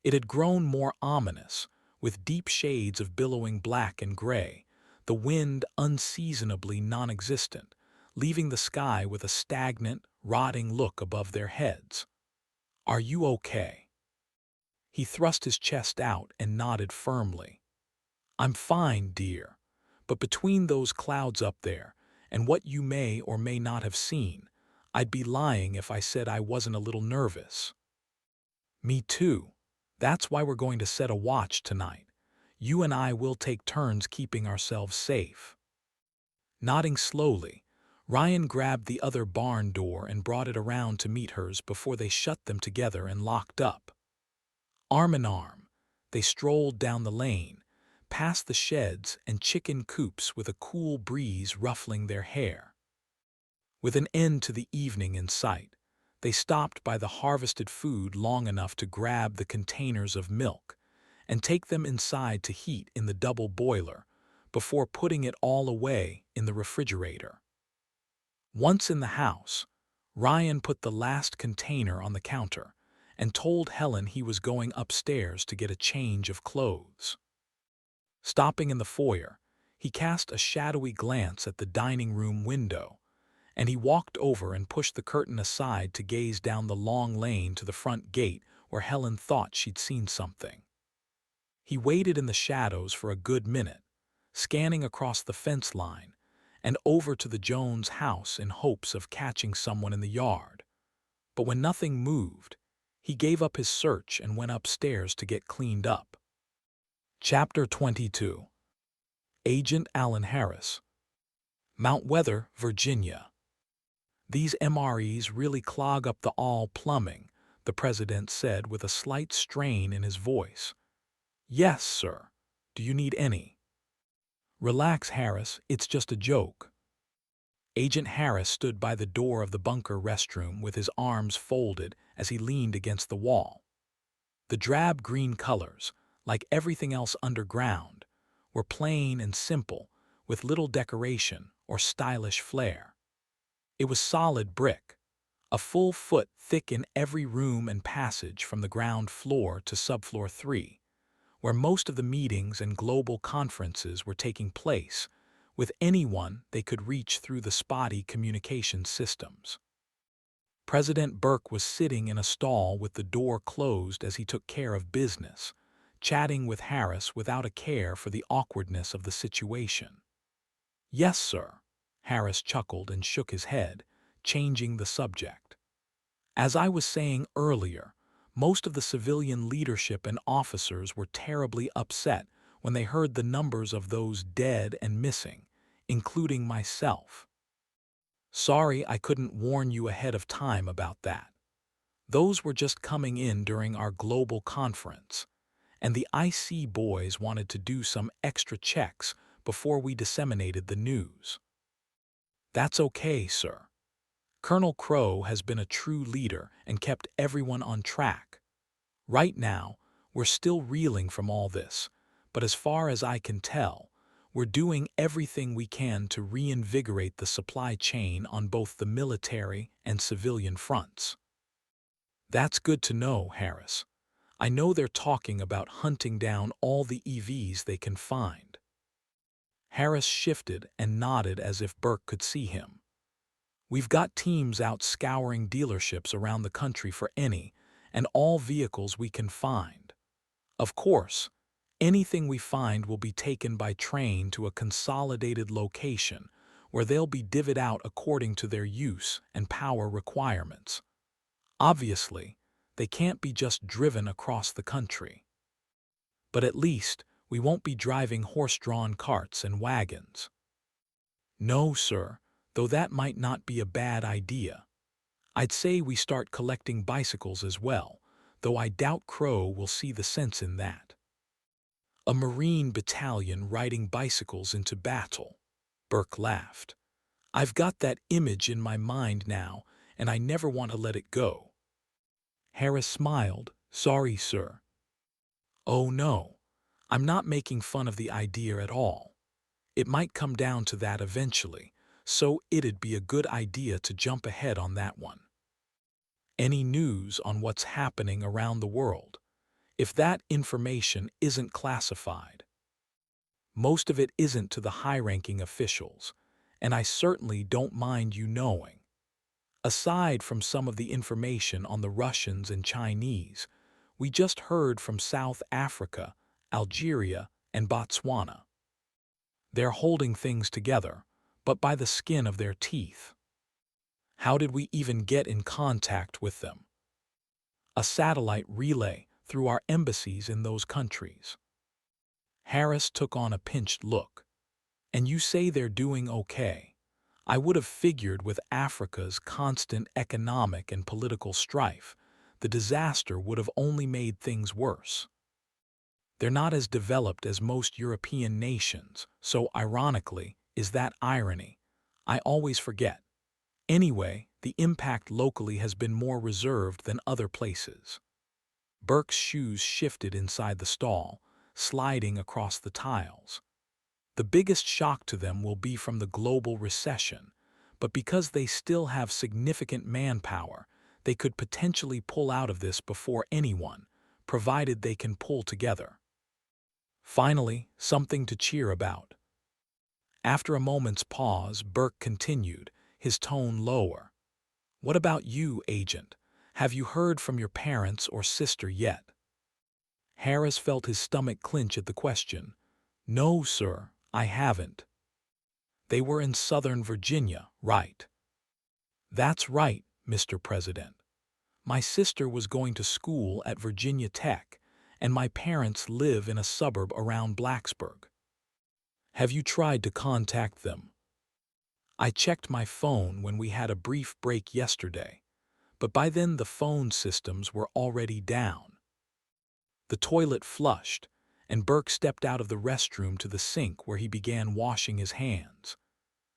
Speaker 1: It had grown more ominous, with deep shades of billowing black and gray, the wind unseasonably non-existent, leaving the sky with a stagnant, rotting look above their heads. "Are you okay?" He thrust his chest out and nodded firmly. "I'm fine, dear, but between those clouds up there and what you may or may not have seen, I'd be lying if I said I wasn't a little nervous." "Me too. That's why we're going to set a watch tonight. You and I will take turns keeping ourselves safe." Nodding slowly, Ryan grabbed the other barn door and brought it around to meet hers before they shut them together and locked up. Arm in arm, they strolled down the lane, past the sheds and chicken coops with a cool breeze ruffling their hair. With an end to the evening in sight, They stopped by the harvested food long enough to grab the containers of milk and take them inside to heat in the double boiler before putting it all away in the refrigerator. Once in the house, Ryan put the last container on the counter and told Helen he was going upstairs to get a change of clothes. Stopping in the foyer, he cast a shadowy glance at the dining room window, and he walked over and pushed the curtain aside to gaze down the long lane to the front gate where Helen thought she'd seen something. He waited in the shadows for a good minute, scanning across the fence line and over to the Jones house in hopes of catching someone in the yard. But when nothing moved, he gave up his search and went upstairs to get cleaned up. Chapter 22. Agent Alan Harris. Mount Weather, Virginia. These MREs really clog up the all plumbing, the president said with a slight strain in his voice. Yes, sir. Do you need any? Relax, Harris, it's just a joke. Agent Harris stood by the door of the bunker restroom with his arms folded as he leaned against the wall. The drab green colors, like everything else underground, were plain and simple, with little decoration or stylish flair. It was solid brick, a full foot thick in every room and passage from the ground floor to subfloor 3, where most of the meetings and global conferences were taking place, with anyone they could reach through the spotty communication systems. President Burke was sitting in a stall with the door closed as he took care of business, chatting with Harris without a care for the awkwardness of the situation. Yes, sir. Harris chuckled and shook his head, changing the subject. As I was saying earlier, most of the civilian leadership and officers were terribly upset when they heard the numbers of those dead and missing, including myself. Sorry I couldn't warn you ahead of time about that. Those were just coming in during our global conference, and the IC boys wanted to do some extra checks before we disseminated the news. That's okay, sir. Colonel Crow has been a true leader and kept everyone on track. Right now, we're still reeling from all this, but as far as I can tell, we're doing everything we can to reinvigorate the supply chain on both the military and civilian fronts. That's good to know, Harris. I know they're talking about hunting down all the EVs they can find. Harris shifted and nodded as if Burke could see him. We've got teams out scouring dealerships around the country for any and all vehicles we can find. Of course, anything we find will be taken by train to a consolidated location where they'll be divvied out according to their use and power requirements. Obviously, they can't be just driven across the country. But at least we won't be driving horse-drawn carts and wagons. No, sir, though that might not be a bad idea. I'd say we start collecting bicycles as well, though I doubt Crow will see the sense in that. A Marine battalion riding bicycles into battle. Burke laughed. I've got that image in my mind now, and I never want to let it go. Harris smiled. Sorry, sir. Oh, no. I'm not making fun of the idea at all. It might come down to that eventually, so it'd be a good idea to jump ahead on that one. Any news on what's happening around the world, if that information isn't classified? Most of it isn't to the high-ranking officials, and I certainly don't mind you knowing. Aside from some of the information on the Russians and Chinese, we just heard from South Africa, Algeria, and Botswana. They're holding things together, but by the skin of their teeth. How did we even get in contact with them? A satellite relay through our embassies in those countries. Harris took on a pinched look. And you say they're doing okay. I would have figured with Africa's constant economic and political strife, the disaster would have only made things worse. They're not as developed as most European nations, so ironically, is that irony? I always forget. Anyway, the impact locally has been more reserved than other places. Burke's shoes shifted inside the stall, sliding across the tiles. The biggest shock to them will be from the global recession, but because they still have significant manpower, they could potentially pull out of this before anyone, provided they can pull together. Finally, something to cheer about. After a moment's pause, Burke continued, his tone lower. What about you, Agent? Have you heard from your parents or sister yet? Harris felt his stomach clench at the question. No, sir, I haven't. They were in Southern Virginia, right? That's right, Mr. President. My sister was going to school at Virginia Tech, and my parents live in a suburb around Blacksburg. Have you tried to contact them? I checked my phone when we had a brief break yesterday, but by then the phone systems were already down. The toilet flushed, and Burke stepped out of the restroom to the sink where he began washing his hands.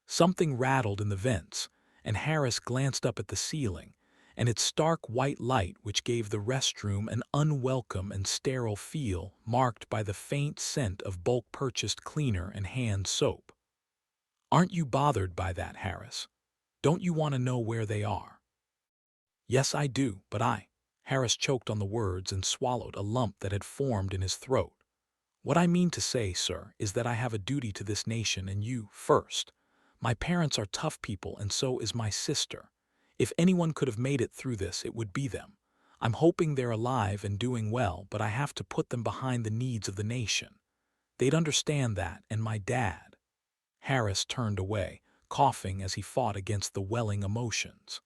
Speaker 1: Something rattled in the vents, and Harris glanced up at the ceiling, and its stark white light which gave the restroom an unwelcome and sterile feel marked by the faint scent of bulk-purchased cleaner and hand soap. Aren't you bothered by that, Harris? Don't you want to know where they are? Yes, I do, but Harris choked on the words and swallowed a lump that had formed in his throat. What I mean to say, sir, is that I have a duty to this nation and you first. My parents are tough people and so is my sister. If anyone could have made it through this, it would be them. I'm hoping they're alive and doing well, but I have to put them behind the needs of the nation. They'd understand that, and my dad. Harris turned away, coughing as he fought against the welling emotions.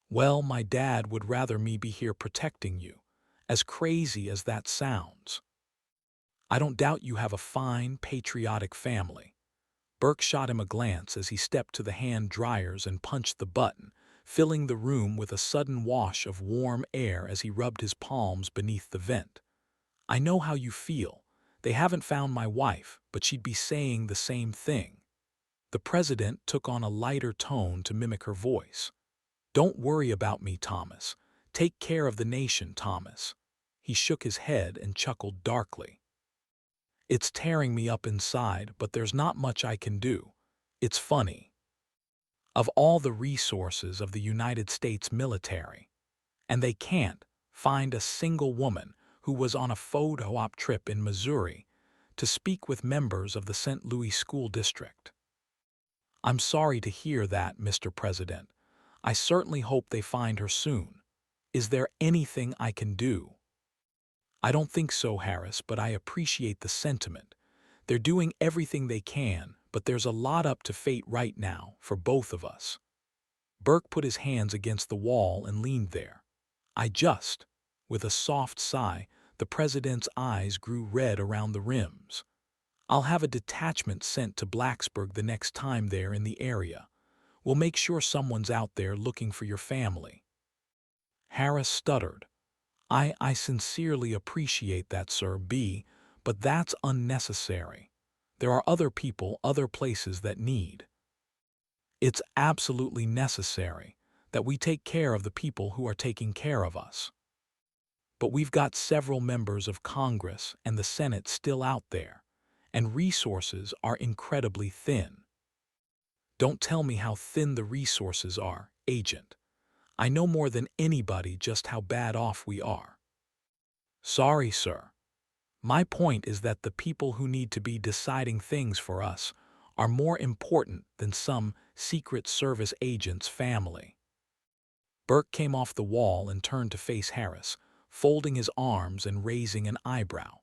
Speaker 1: Well, my dad would rather me be here protecting you, as crazy as that sounds. I don't doubt you have a fine, patriotic family. Burke shot him a glance as he stepped to the hand dryers and punched the button, filling the room with a sudden wash of warm air as he rubbed his palms beneath the vent. I know how you feel. They haven't found my wife, but she'd be saying the same thing. The president took on a lighter tone to mimic her voice. Don't worry about me, Thomas. Take care of the nation, Thomas. He shook his head and chuckled darkly. It's tearing me up inside, but there's not much I can do. It's funny. Of all the resources of the United States military, and they can't find a single woman who was on a photo op trip in Missouri to speak with members of the St. Louis School District. I'm sorry to hear that, Mr. President. I certainly hope they find her soon. Is there anything I can do? I don't think so, Harris, but I appreciate the sentiment. They're doing everything they can, but there's a lot up to fate right now for both of us. Burke put his hands against the wall and leaned there. With a soft sigh, the president's eyes grew red around the rims. I'll have a detachment sent to Blacksburg the next time they're in the area. We'll make sure someone's out there looking for your family. Harris stuttered. I sincerely appreciate that, Sir B, but that's unnecessary. There are other people, other places that need. It's absolutely necessary that we take care of the people who are taking care of us. But we've got several members of Congress and the Senate still out there, and resources are incredibly thin. Don't tell me how thin the resources are, Agent. I know more than anybody just how bad off we are. Sorry, sir. My point is that the people who need to be deciding things for us are more important than some Secret Service agent's family. Burke came off the wall and turned to face Harris, folding his arms and raising an eyebrow.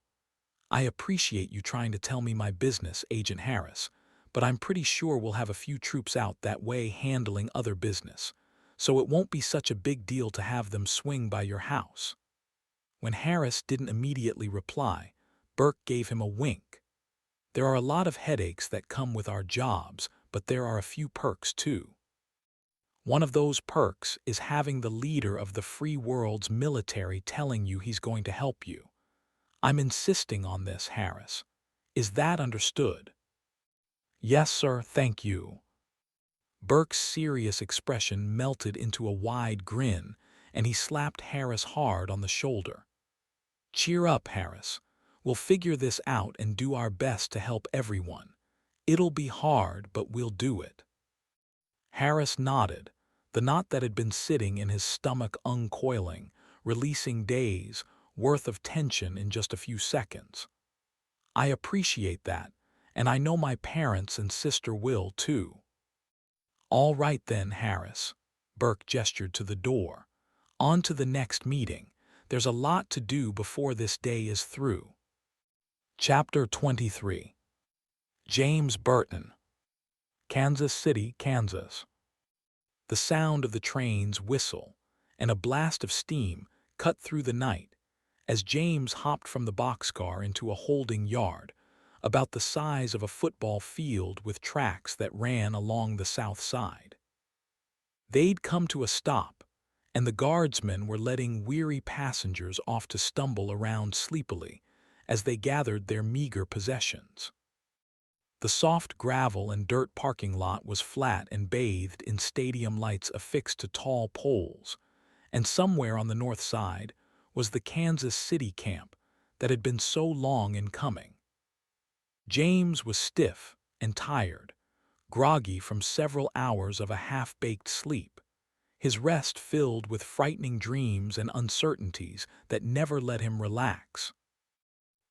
Speaker 1: I appreciate you trying to tell me my business, Agent Harris, but I'm pretty sure we'll have a few troops out that way handling other business, so it won't be such a big deal to have them swing by your house. When Harris didn't immediately reply, Burke gave him a wink. There are a lot of headaches that come with our jobs, but there are a few perks too. One of those perks is having the leader of the free world's military telling you he's going to help you. I'm insisting on this, Harris. Is that understood? Yes, sir, thank you. Burke's serious expression melted into a wide grin, and he slapped Harris hard on the shoulder. "Cheer up, Harris. We'll figure this out and do our best to help everyone. It'll be hard, but we'll do it." Harris nodded, the knot that had been sitting in his stomach uncoiling, releasing days' worth of tension in just a few seconds. "I appreciate that, and I know my parents and sister will, too." "All right then, Harris." Burke gestured to the door. "On to the next meeting. There's a lot to do before this day is through." Chapter 23. James Burton. Kansas City, Kansas. The sound of the train's whistle and a blast of steam cut through the night as James hopped from the boxcar into a holding yard, about the size of a football field with tracks that ran along the south side. They'd come to a stop, and the guardsmen were letting weary passengers off to stumble around sleepily as they gathered their meager possessions. The soft gravel and dirt parking lot was flat and bathed in stadium lights affixed to tall poles, and somewhere on the north side was the Kansas City camp that had been so long in coming. James was stiff and tired, groggy from several hours of a half-baked sleep, his rest filled with frightening dreams and uncertainties that never let him relax.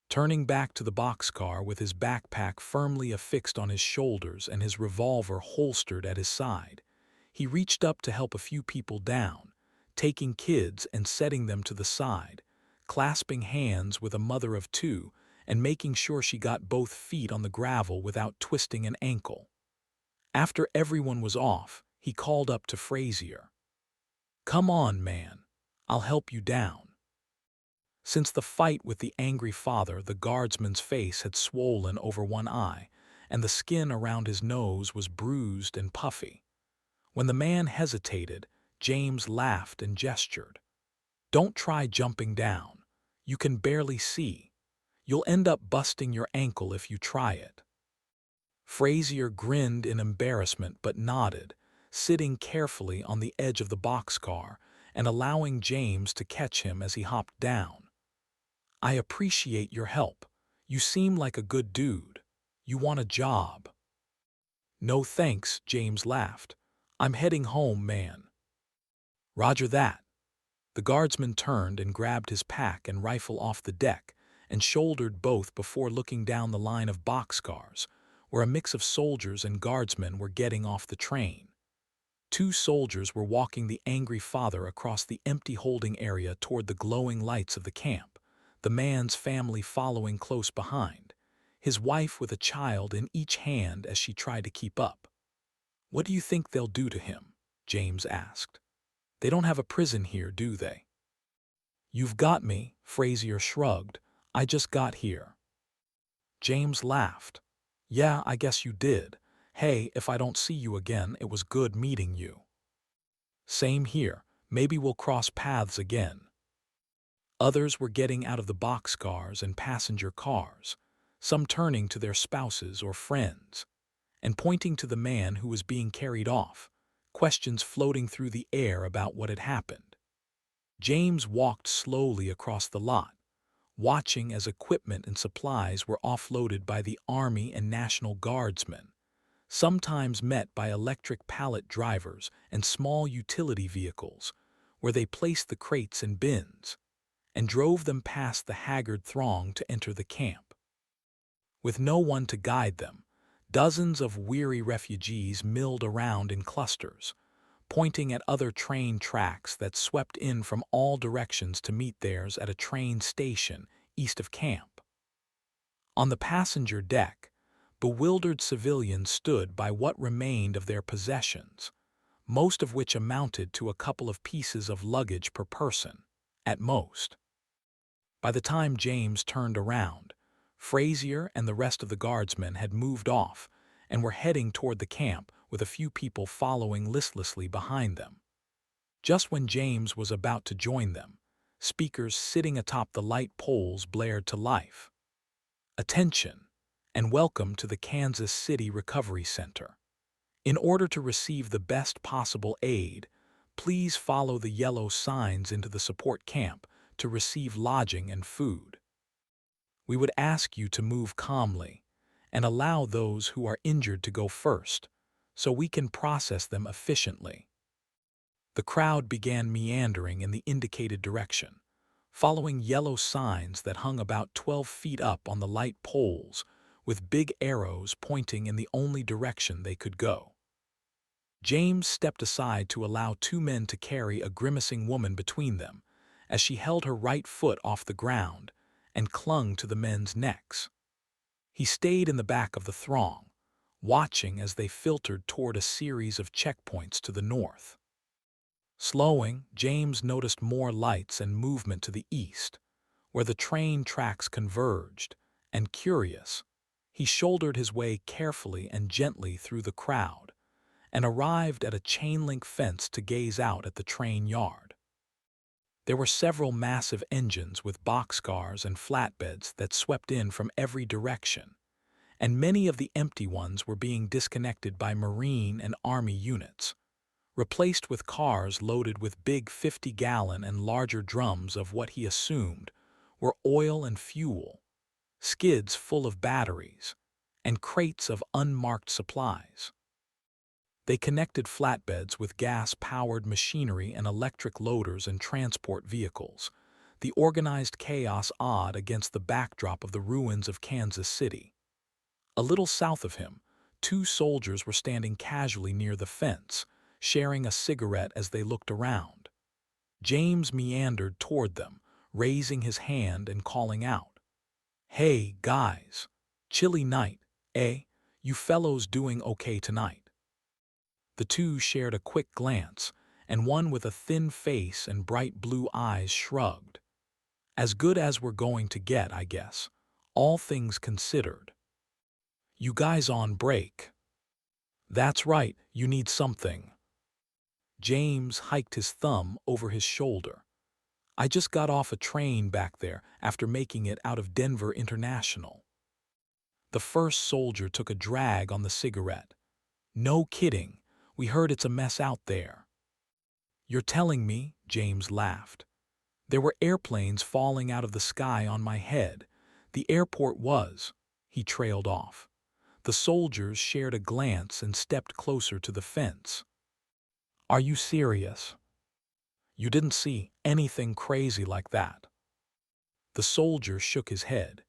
Speaker 1: Turning back to the boxcar with his backpack firmly affixed on his shoulders and his revolver holstered at his side, he reached up to help a few people down, taking kids and setting them to the side, clasping hands with a mother of two and making sure she got both feet on the gravel without twisting an ankle. After everyone was off, he called up to Frazier. "Come on, man. I'll help you down." Since the fight with the angry father, the guardsman's face had swollen over one eye, and the skin around his nose was bruised and puffy. When the man hesitated, James laughed and gestured. "Don't try jumping down. You can barely see. You'll end up busting your ankle if you try it." Frazier grinned in embarrassment but nodded, sitting carefully on the edge of the boxcar and allowing James to catch him as he hopped down. "I appreciate your help. You seem like a good dude. You want a job." "No thanks," James laughed. "I'm heading home, man." "Roger that." The guardsman turned and grabbed his pack and rifle off the deck and shouldered both before looking down the line of boxcars, where a mix of soldiers and guardsmen were getting off the train. Two soldiers were walking the angry father across the empty holding area toward the glowing lights of the camp, the man's family following close behind, his wife with a child in each hand as she tried to keep up. "What do you think they'll do to him?" James asked. "They don't have a prison here, do they?" "You've got me," Frazier shrugged. "I just got here." James laughed. "Yeah, I guess you did. Hey, if I don't see you again, it was good meeting you." "Same here. Maybe we'll cross paths again." Others were getting out of the boxcars and passenger cars, some turning to their spouses or friends, and pointing to the man who was being carried off, questions floating through the air about what had happened. James walked slowly across the lot, watching as equipment and supplies were offloaded by the Army and National Guardsmen, sometimes met by electric pallet drivers and small utility vehicles, where they placed the crates in bins and drove them past the haggard throng to enter the camp. With no one to guide them, dozens of weary refugees milled around in clusters, pointing at other train tracks that swept in from all directions to meet theirs at a train station east of camp. On the passenger deck, bewildered civilians stood by what remained of their possessions, most of which amounted to a couple of pieces of luggage per person, at most. By the time James turned around, Frazier and the rest of the guardsmen had moved off and were heading toward the camp with a few people following listlessly behind them. Just when James was about to join them, speakers sitting atop the light poles blared to life. "Attention, and welcome to the Kansas City Recovery Center. In order to receive the best possible aid, please follow the yellow signs into the support camp to receive lodging and food. We would ask you to move calmly and allow those who are injured to go first, so we can process them efficiently. The crowd began meandering in the indicated direction, following yellow signs that hung about 12 feet up on the light poles, with big arrows pointing in the only direction they could go. James stepped aside to allow two men to carry a grimacing woman between them, as she held her right foot off the ground and clung to the men's necks. He stayed in the back of the throng, watching as they filtered toward a series of checkpoints to the north. Slowing, James noticed more lights and movement to the east, where the train tracks converged, and curious, he shouldered his way carefully and gently through the crowd, and arrived at a chain-link fence to gaze out at the train yard. There were several massive engines with boxcars and flatbeds that swept in from every direction, and many of the empty ones were being disconnected by Marine and Army units, replaced with cars loaded with big 50-gallon and larger drums of what he assumed were oil and fuel, skids full of batteries, and crates of unmarked supplies. They connected flatbeds with gas-powered machinery and electric loaders and transport vehicles, the organized chaos odd against the backdrop of the ruins of Kansas City. A little south of him, two soldiers were standing casually near the fence, sharing a cigarette as they looked around. James meandered toward them, raising his hand and calling out, "Hey, guys! Chilly night, eh? You fellows doing okay tonight?" The two shared a quick glance, and one with a thin face and bright blue eyes shrugged. "As good as we're going to get, I guess, all things considered." "You guys on break?" "That's right, you need something." James hiked his thumb over his shoulder. "I just got off a train back there after making it out of Denver International." The first soldier took a drag on the cigarette. "No kidding, we heard it's a mess out there." "You're telling me?" James laughed. "There were airplanes falling out of the sky on my head. The airport was—" He trailed off. The soldiers shared a glance and stepped closer to the fence. "Are you serious? You didn't see anything crazy like that?" The soldier shook his head.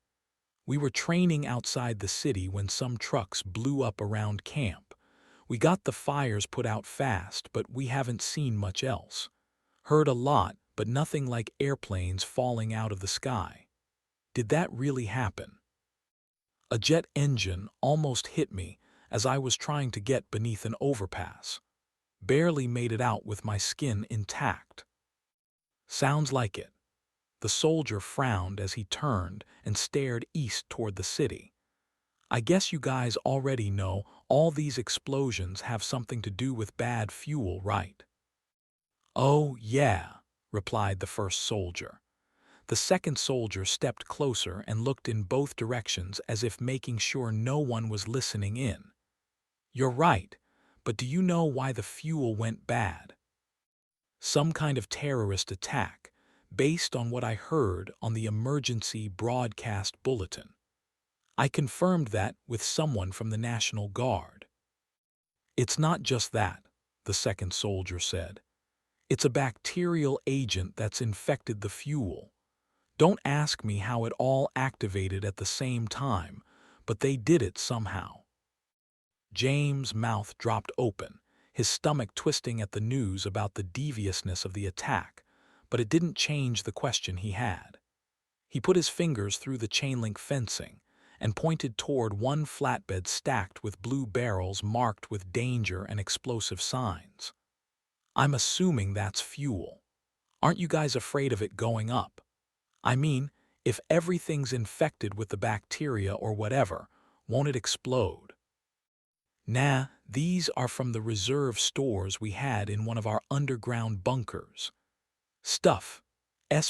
Speaker 1: "We were training outside the city when some trucks blew up around camp. We got the fires put out fast, but we haven't seen much else. Heard a lot, but nothing like airplanes falling out of the sky." "Did that really happen?" "A jet engine almost hit me as I was trying to get beneath an overpass. Barely made it out with my skin intact." "Sounds like it." The soldier frowned as he turned and stared east toward the city. "I guess you guys already know all these explosions have something to do with bad fuel, right?" "Oh, yeah," replied the first soldier. The second soldier stepped closer and looked in both directions as if making sure no one was listening in. "You're right, but do you know why the fuel went bad?" "Some kind of terrorist attack, based on what I heard on the emergency broadcast bulletin. I confirmed that with someone from the National Guard." "It's not just that," the second soldier said. "It's a bacterial agent that's infected the fuel. Don't ask me how it all activated at the same time, but they did it somehow." James' mouth dropped open, his stomach twisting at the news about the deviousness of the attack, but it didn't change the question he had. He put his fingers through the chain-link fencing and pointed toward one flatbed stacked with blue barrels marked with danger and explosive signs. "I'm assuming that's fuel. Aren't you guys afraid of it going up? I mean, if everything's infected with the bacteria or whatever, won't it explode?" "Nah, these are from the reserve stores we had in one of our underground bunkers. Stuff's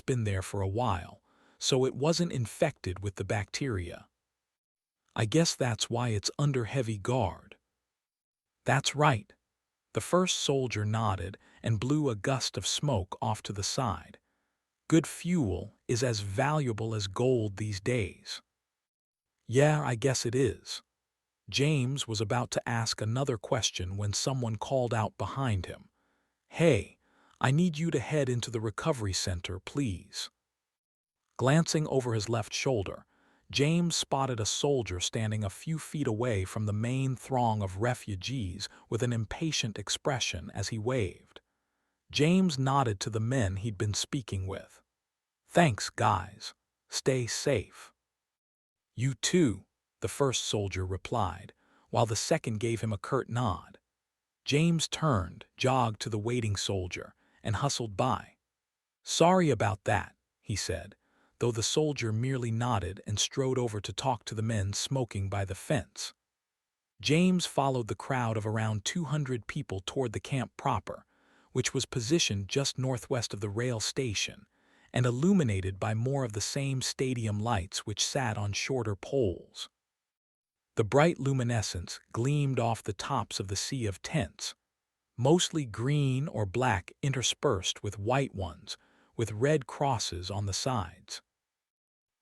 Speaker 1: been there for a while, so it wasn't infected with the bacteria. I guess that's why it's under heavy guard." That's right. The first soldier nodded and blew a gust of smoke off to the side. Good fuel is as valuable as gold these days. Yeah, I guess it is. James was about to ask another question when someone called out behind him. Hey, I need you to head into the recovery center, please. Glancing over his left shoulder, James spotted a soldier standing a few feet away from the main throng of refugees with an impatient expression as he waved. James nodded to the men he'd been speaking with. Thanks, guys. Stay safe. You too, the first soldier replied, while the second gave him a curt nod. James turned, jogged to the waiting soldier, and hustled by. Sorry about that, he said, though the soldier merely nodded and strode over to talk to the men smoking by the fence. James followed the crowd of around 200 people toward the camp proper, which was positioned just northwest of the rail station and illuminated by more of the same stadium lights which sat on shorter poles. The bright luminescence gleamed off the tops of the sea of tents, mostly green or black interspersed with white ones, with red crosses on the sides.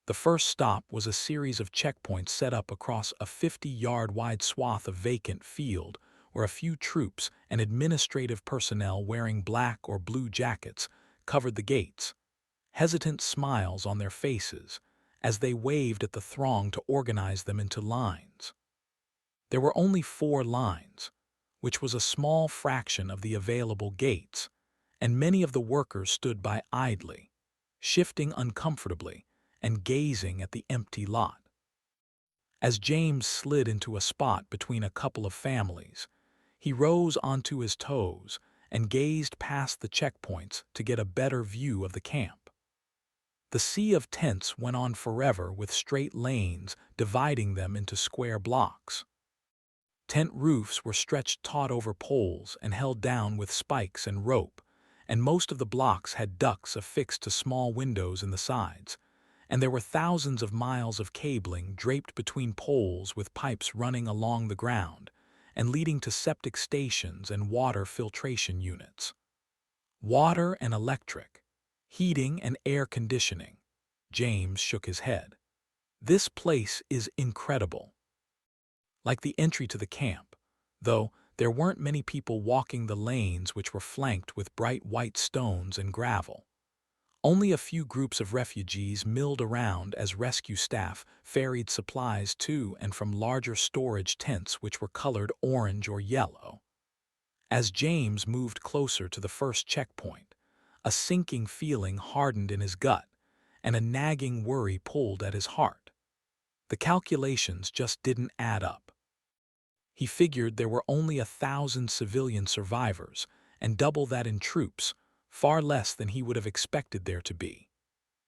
Speaker 1: The first stop was a series of checkpoints set up across a 50-yard-wide swath of vacant field where a few troops and administrative personnel wearing black or blue jackets covered the gates, hesitant smiles on their faces as they waved at the throng to organize them into lines. There were only 4 lines, which was a small fraction of the available gates, and many of the workers stood by idly, shifting uncomfortably and gazing at the empty lot. As James slid into a spot between a couple of families, he rose onto his toes and gazed past the checkpoints to get a better view of the camp. The sea of tents went on forever with straight lanes dividing them into square blocks. Tent roofs were stretched taut over poles and held down with spikes and rope, and most of the blocks had ducts affixed to small windows in the sides, and there were thousands of miles of cabling draped between poles with pipes running along the ground and leading to septic stations and water filtration units. Water and electric, heating and air conditioning. James shook his head. This place is incredible. Like the entry to the camp, though there weren't many people walking the lanes which were flanked with bright white stones and gravel. Only a few groups of refugees milled around as rescue staff ferried supplies to and from larger storage tents which were colored orange or yellow. As James moved closer to the first checkpoint, a sinking feeling hardened in his gut, and a nagging worry pulled at his heart. The calculations just didn't add up. He figured there were only 1,000 civilian survivors, and double that in troops, far less than he would have expected there to be.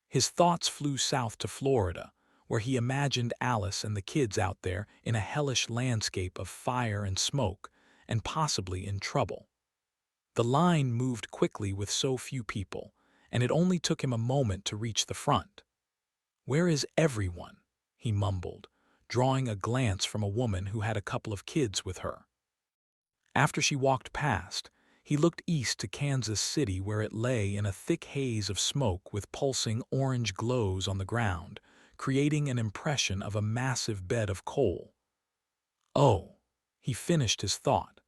Speaker 1: His thoughts flew south to Florida, where he imagined Alice and the kids out there in a hellish landscape of fire and smoke, and possibly in trouble. The line moved quickly with so few people, and it only took him a moment to reach the front. "Where is everyone?" he mumbled, drawing a glance from a woman who had a couple of kids with her. After she walked past, he looked east to Kansas City where it lay in a thick haze of smoke with pulsing orange glows on the ground, creating an impression of a massive bed of coal. Oh, he finished his thought.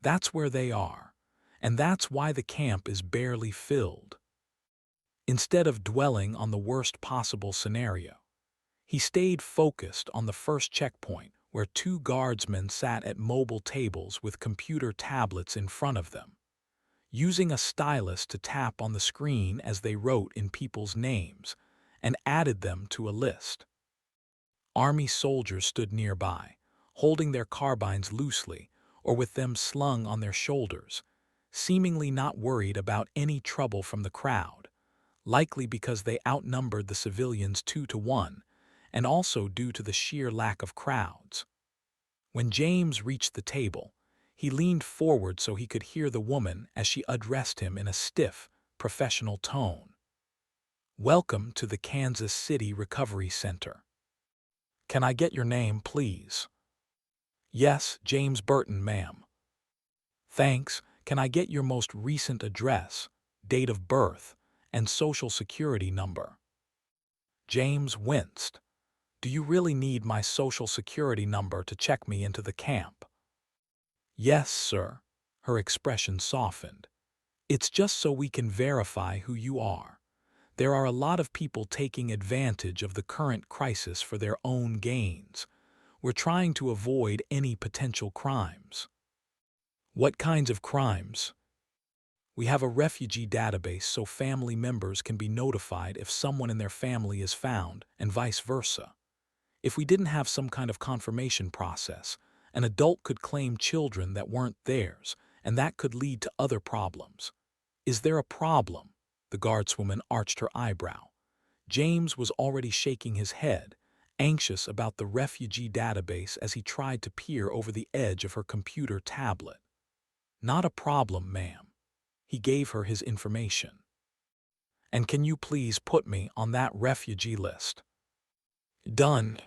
Speaker 1: That's where they are, and that's why the camp is barely filled. Instead of dwelling on the worst possible scenario, he stayed focused on the first checkpoint where 2 guardsmen sat at mobile tables with computer tablets in front of them, using a stylus to tap on the screen as they wrote in people's names and added them to a list. Army soldiers stood nearby, holding their carbines loosely or with them slung on their shoulders, seemingly not worried about any trouble from the crowd, likely because they outnumbered the civilians 2-1, and also due to the sheer lack of crowds. When James reached the table, he leaned forward so he could hear the woman as she addressed him in a stiff, professional tone. "Welcome to the Kansas City Recovery Center. Can I get your name, please?" "Yes, James Burton, ma'am." Thanks. Can I get your most recent address, date of birth, and social security number? James winced. Do you really need my social security number to check me into the camp? Yes, sir. Her expression softened. It's just so we can verify who you are. There are a lot of people taking advantage of the current crisis for their own gains. We're trying to avoid any potential crimes. What kinds of crimes? We have a refugee database so family members can be notified if someone in their family is found, and vice versa. If we didn't have some kind of confirmation process, an adult could claim children that weren't theirs, and that could lead to other problems. Is there a problem? The guardswoman arched her eyebrow. James was already shaking his head, anxious about the refugee database as he tried to peer over the edge of her computer tablet. Not a problem, ma'am. He gave her his information. And can you please put me on that refugee list? Done.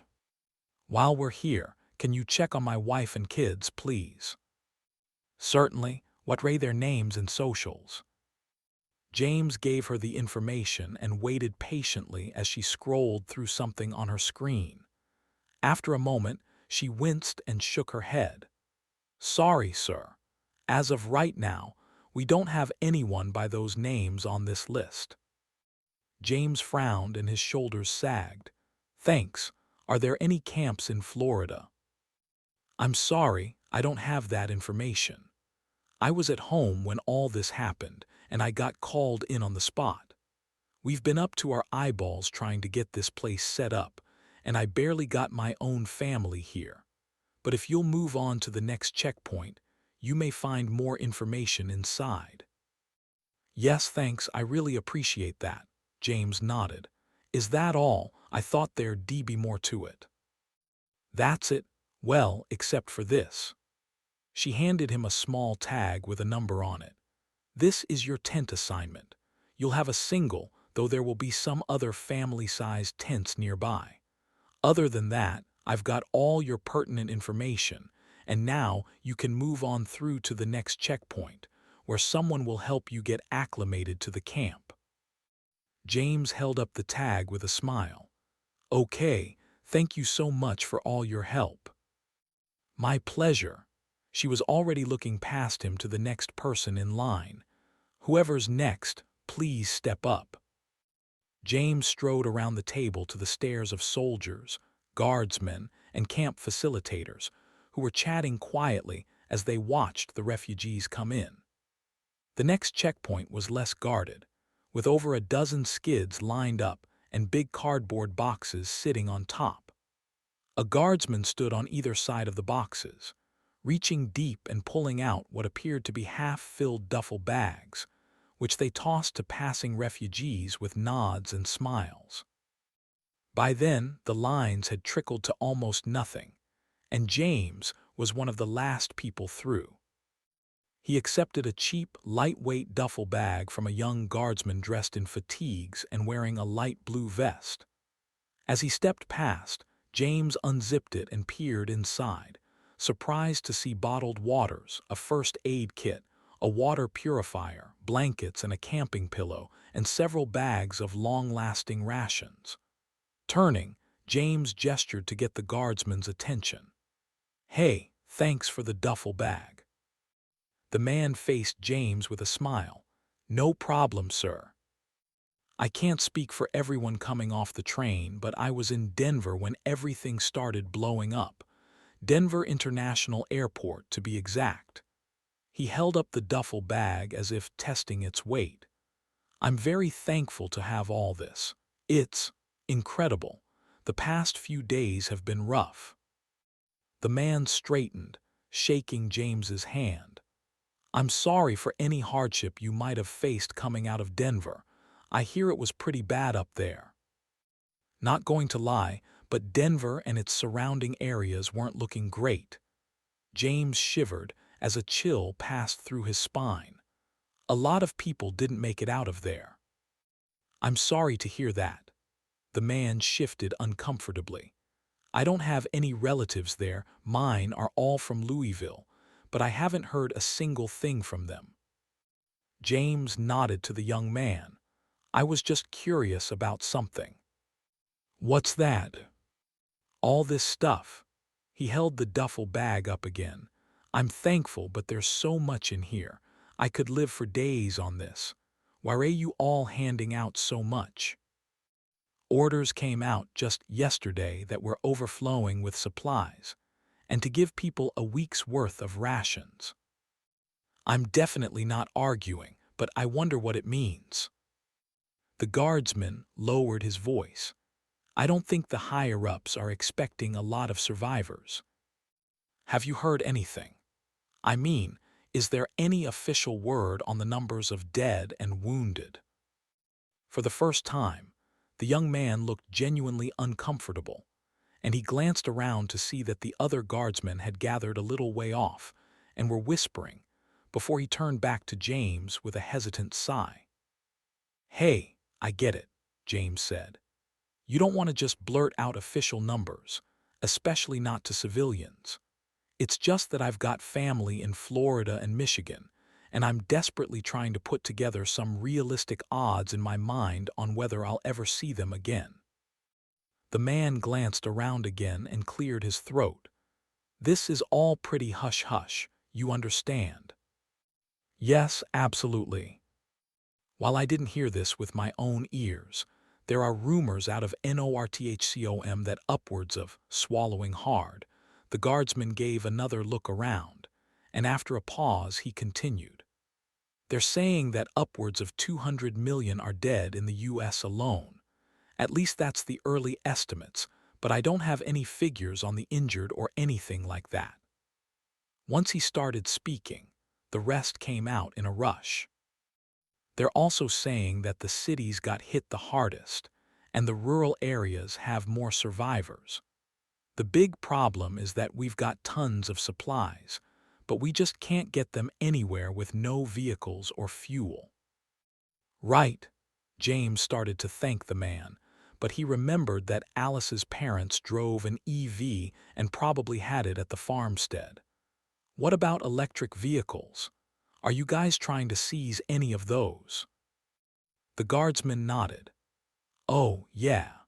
Speaker 1: While we're here, can you check on my wife and kids, please? Certainly. What are their names and socials? James gave her the information and waited patiently as she scrolled through something on her screen. After a moment, she winced and shook her head. Sorry, sir. As of right now, we don't have anyone by those names on this list. James frowned and his shoulders sagged. Thanks. Are there any camps in Florida? I'm sorry, I don't have that information. I was at home when all this happened, and I got called in on the spot. We've been up to our eyeballs trying to get this place set up, and I barely got my own family here. But if you'll move on to the next checkpoint, you may find more information inside. Yes, thanks, I really appreciate that. James nodded. Is that all? I thought there'd be more to it. That's it. Well, except for this. She handed him a small tag with a number on it. This is your tent assignment. You'll have a single, though there will be some other family-sized tents nearby. Other than that, I've got all your pertinent information, and now you can move on through to the next checkpoint, where someone will help you get acclimated to the camp. James held up the tag with a smile. Okay, thank you so much for all your help. My pleasure. She was already looking past him to the next person in line. Whoever's next, please step up. James strode around the table to the stares of soldiers, guardsmen, and camp facilitators, who were chatting quietly as they watched the refugees come in. The next checkpoint was less guarded, with over a dozen skids lined up and big cardboard boxes sitting on top. A guardsman stood on either side of the boxes, reaching deep and pulling out what appeared to be half-filled duffel bags, which they tossed to passing refugees with nods and smiles. By then, the lines had trickled to almost nothing, and James was one of the last people through. He accepted a cheap, lightweight duffel bag from a young guardsman dressed in fatigues and wearing a light blue vest. As he stepped past, James unzipped it and peered inside, surprised to see bottled waters, a first aid kit, a water purifier, blankets and a camping pillow, and several bags of long-lasting rations. Turning, James gestured to get the guardsman's attention. Hey, thanks for the duffel bag. The man faced James with a smile. No problem, sir. I can't speak for everyone coming off the train, but I was in Denver when everything started blowing up. Denver International Airport, to be exact. He held up the duffel bag as if testing its weight. I'm very thankful to have all this. It's incredible. The past few days have been rough. The man straightened, shaking James's hand. I'm sorry for any hardship you might have faced coming out of Denver. I hear it was pretty bad up there. Not going to lie, but Denver and its surrounding areas weren't looking great. James shivered as a chill passed through his spine. A lot of people didn't make it out of there. I'm sorry to hear that. The man shifted uncomfortably. I don't have any relatives there, mine are all from Louisville, but I haven't heard a single thing from them." James nodded to the young man. "I was just curious about something." "What's that?" "All this stuff." He held the duffel bag up again. "I'm thankful, but there's so much in here. I could live for days on this. Why are you all handing out so much?" "Orders came out just yesterday that we're overflowing with supplies, and to give people a week's worth of rations." "I'm definitely not arguing, but I wonder what it means." The guardsman lowered his voice. "I don't think the higher-ups are expecting a lot of survivors." "Have you heard anything? I mean, is there any official word on the numbers of dead and wounded?" For the first time, the young man looked genuinely uncomfortable, and he glanced around to see that the other guardsmen had gathered a little way off and were whispering before he turned back to James with a hesitant sigh. "Hey, I get it," James said. "You don't want to just blurt out official numbers, especially not to civilians. It's just that I've got family in Florida and Michigan, and I'm desperately trying to put together some realistic odds in my mind on whether I'll ever see them again." The man glanced around again and cleared his throat. "This is all pretty hush-hush, you understand?" "Yes, absolutely. While I didn't hear this with my own ears, there are rumors out of Northcom that upwards of swallowing hard." The guardsman gave another look around, and after a pause he continued. "They're saying that upwards of 200 million are dead in the U.S. alone. At least that's the early estimates, but I don't have any figures on the injured or anything like that." Once he started speaking, the rest came out in a rush. "They're also saying that the cities got hit the hardest, and the rural areas have more survivors. The big problem is that we've got tons of supplies, but we just can't get them anywhere with no vehicles or fuel." "Right." James started to thank the man, but he remembered that Alice's parents drove an EV and probably had it at the farmstead. "What about electric vehicles? Are you guys trying to seize any of those?" The guardsman nodded. "Oh, yeah.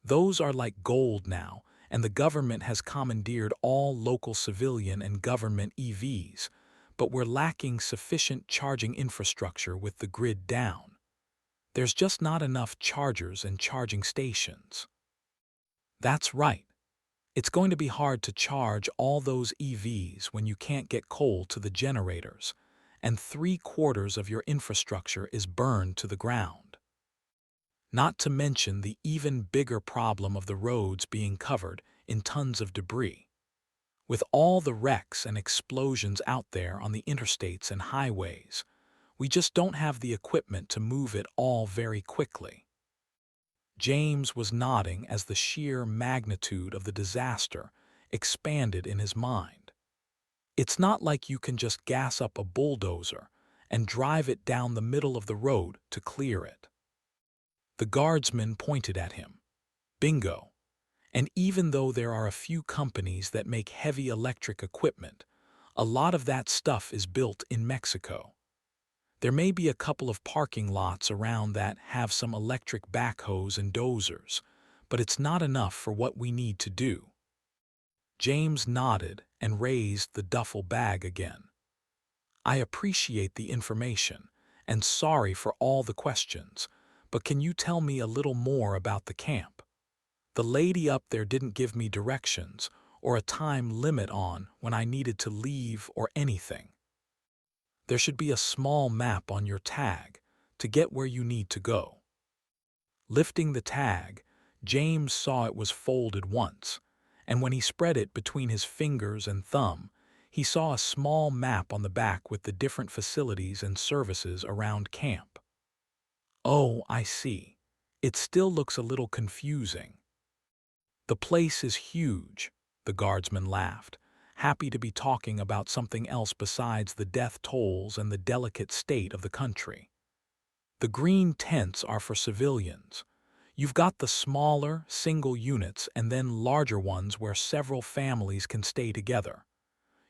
Speaker 1: Those are like gold now, and the government has commandeered all local civilian and government EVs, but we're lacking sufficient charging infrastructure with the grid down. There's just not enough chargers and charging stations." "That's right. It's going to be hard to charge all those EVs when you can't get coal to the generators, and 3/4 of your infrastructure is burned to the ground. Not to mention the even bigger problem of the roads being covered in tons of debris. With all the wrecks and explosions out there on the interstates and highways, we just don't have the equipment to move it all very quickly." James was nodding as the sheer magnitude of the disaster expanded in his mind. "It's not like you can just gas up a bulldozer and drive it down the middle of the road to clear it." The guardsman pointed at him. "Bingo. And even though there are a few companies that make heavy electric equipment, a lot of that stuff is built in Mexico. There may be a couple of parking lots around that have some electric backhoes and dozers, but it's not enough for what we need to do." James nodded and raised the duffel bag again. "I appreciate the information, and sorry for all the questions, but can you tell me a little more about the camp? The lady up there didn't give me directions or a time limit on when I needed to leave or anything." "There should be a small map on your tag to get where you need to go." Lifting the tag, James saw it was folded once, and when he spread it between his fingers and thumb, he saw a small map on the back with the different facilities and services around camp. "Oh, I see. It still looks a little confusing." "The place is huge," the guardsman laughed, happy to be talking about something else besides the death tolls and the delicate state of the country. "The green tents are for civilians. You've got the smaller, single units and then larger ones where several families can stay together.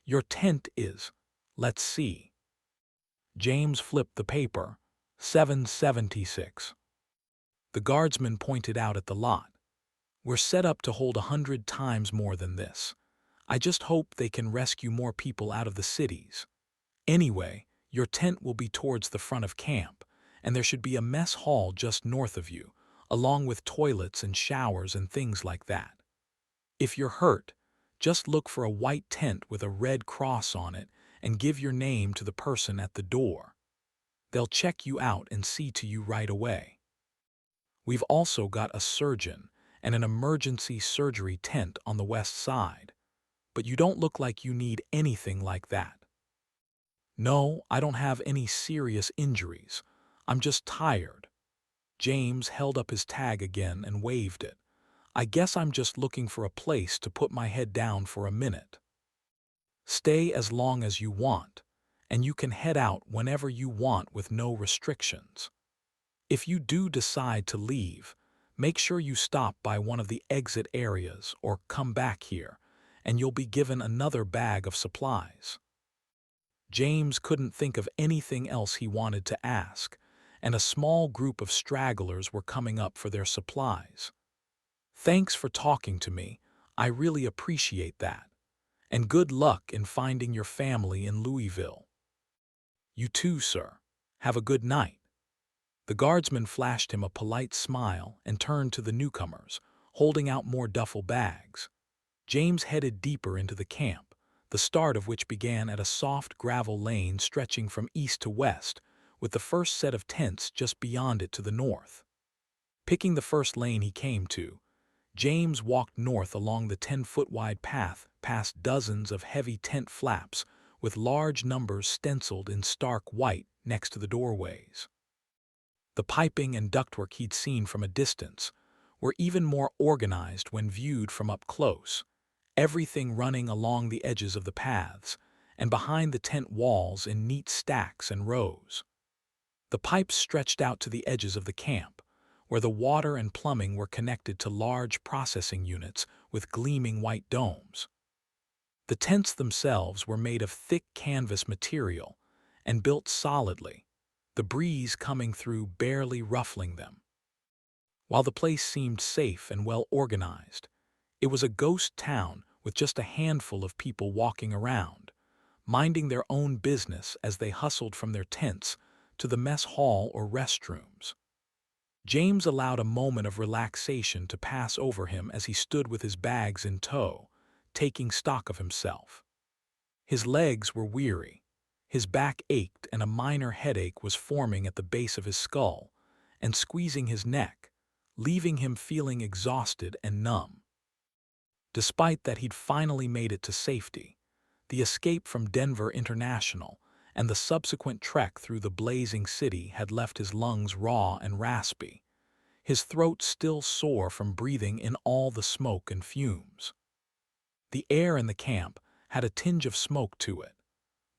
Speaker 1: Your tent is, let's see. James flipped the paper. 776. The guardsman pointed out at the lot. We're set up to hold 100 times more than this. I just hope they can rescue more people out of the cities. Anyway, your tent will be towards the front of camp, and there should be a mess hall just north of you, along with toilets and showers and things like that. If you're hurt, just look for a white tent with a red cross on it and give your name to the person at the door. They'll check you out and see to you right away. We've also got a surgeon and an emergency surgery tent on the west side, but you don't look like you need anything like that. No, I don't have any serious injuries. I'm just tired. James held up his tag again and waved it. I guess I'm just looking for a place to put my head down for a minute. Stay as long as you want, and you can head out whenever you want with no restrictions. If you do decide to leave, make sure you stop by one of the exit areas or come back here, and you'll be given another bag of supplies. James couldn't think of anything else he wanted to ask, and a small group of stragglers were coming up for their supplies. Thanks for talking to me. I really appreciate that. And good luck in finding your family in Louisville. You too, sir. Have a good night. The guardsman flashed him a polite smile and turned to the newcomers, holding out more duffel bags. James headed deeper into the camp, the start of which began at a soft gravel lane stretching from east to west, with the first set of tents just beyond it to the north. Picking the first lane he came to, James walked north along the 10-foot-wide path past dozens of heavy tent flaps with large numbers stenciled in stark white next to the doorways. The piping and ductwork he'd seen from a distance were even more organized when viewed from up close, everything running along the edges of the paths and behind the tent walls in neat stacks and rows. The pipes stretched out to the edges of the camp, where the water and plumbing were connected to large processing units with gleaming white domes. The tents themselves were made of thick canvas material and built solidly, the breeze coming through barely ruffling them. While the place seemed safe and well organized, it was a ghost town with just a handful of people walking around, minding their own business as they hustled from their tents to the mess hall or restrooms. James allowed a moment of relaxation to pass over him as he stood with his bags in tow, taking stock of himself. His legs were weary, his back ached, and a minor headache was forming at the base of his skull and squeezing his neck, leaving him feeling exhausted and numb. Despite that he'd finally made it to safety, the escape from Denver International and the subsequent trek through the blazing city had left his lungs raw and raspy, his throat still sore from breathing in all the smoke and fumes. The air in the camp had a tinge of smoke to it,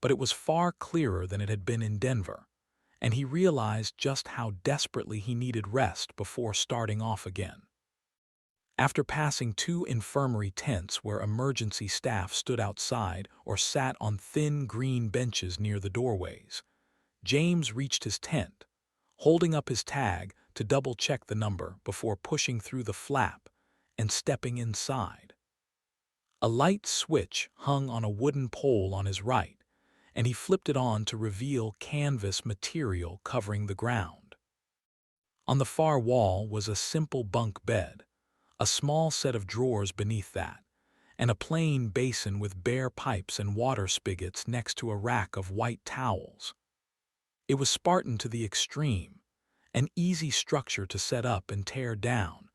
Speaker 1: but it was far clearer than it had been in Denver, and he realized just how desperately he needed rest before starting off again. After passing 2 infirmary tents where emergency staff stood outside or sat on thin green benches near the doorways, James reached his tent, holding up his tag to double-check the number before pushing through the flap and stepping inside. A light switch hung on a wooden pole on his right, and he flipped it on to reveal canvas material covering the ground. On the far wall was a simple bunk bed, a small set of drawers beneath that, and a plain basin with bare pipes and water spigots next to a rack of white towels. It was Spartan to the extreme, an easy structure to set up and tear down,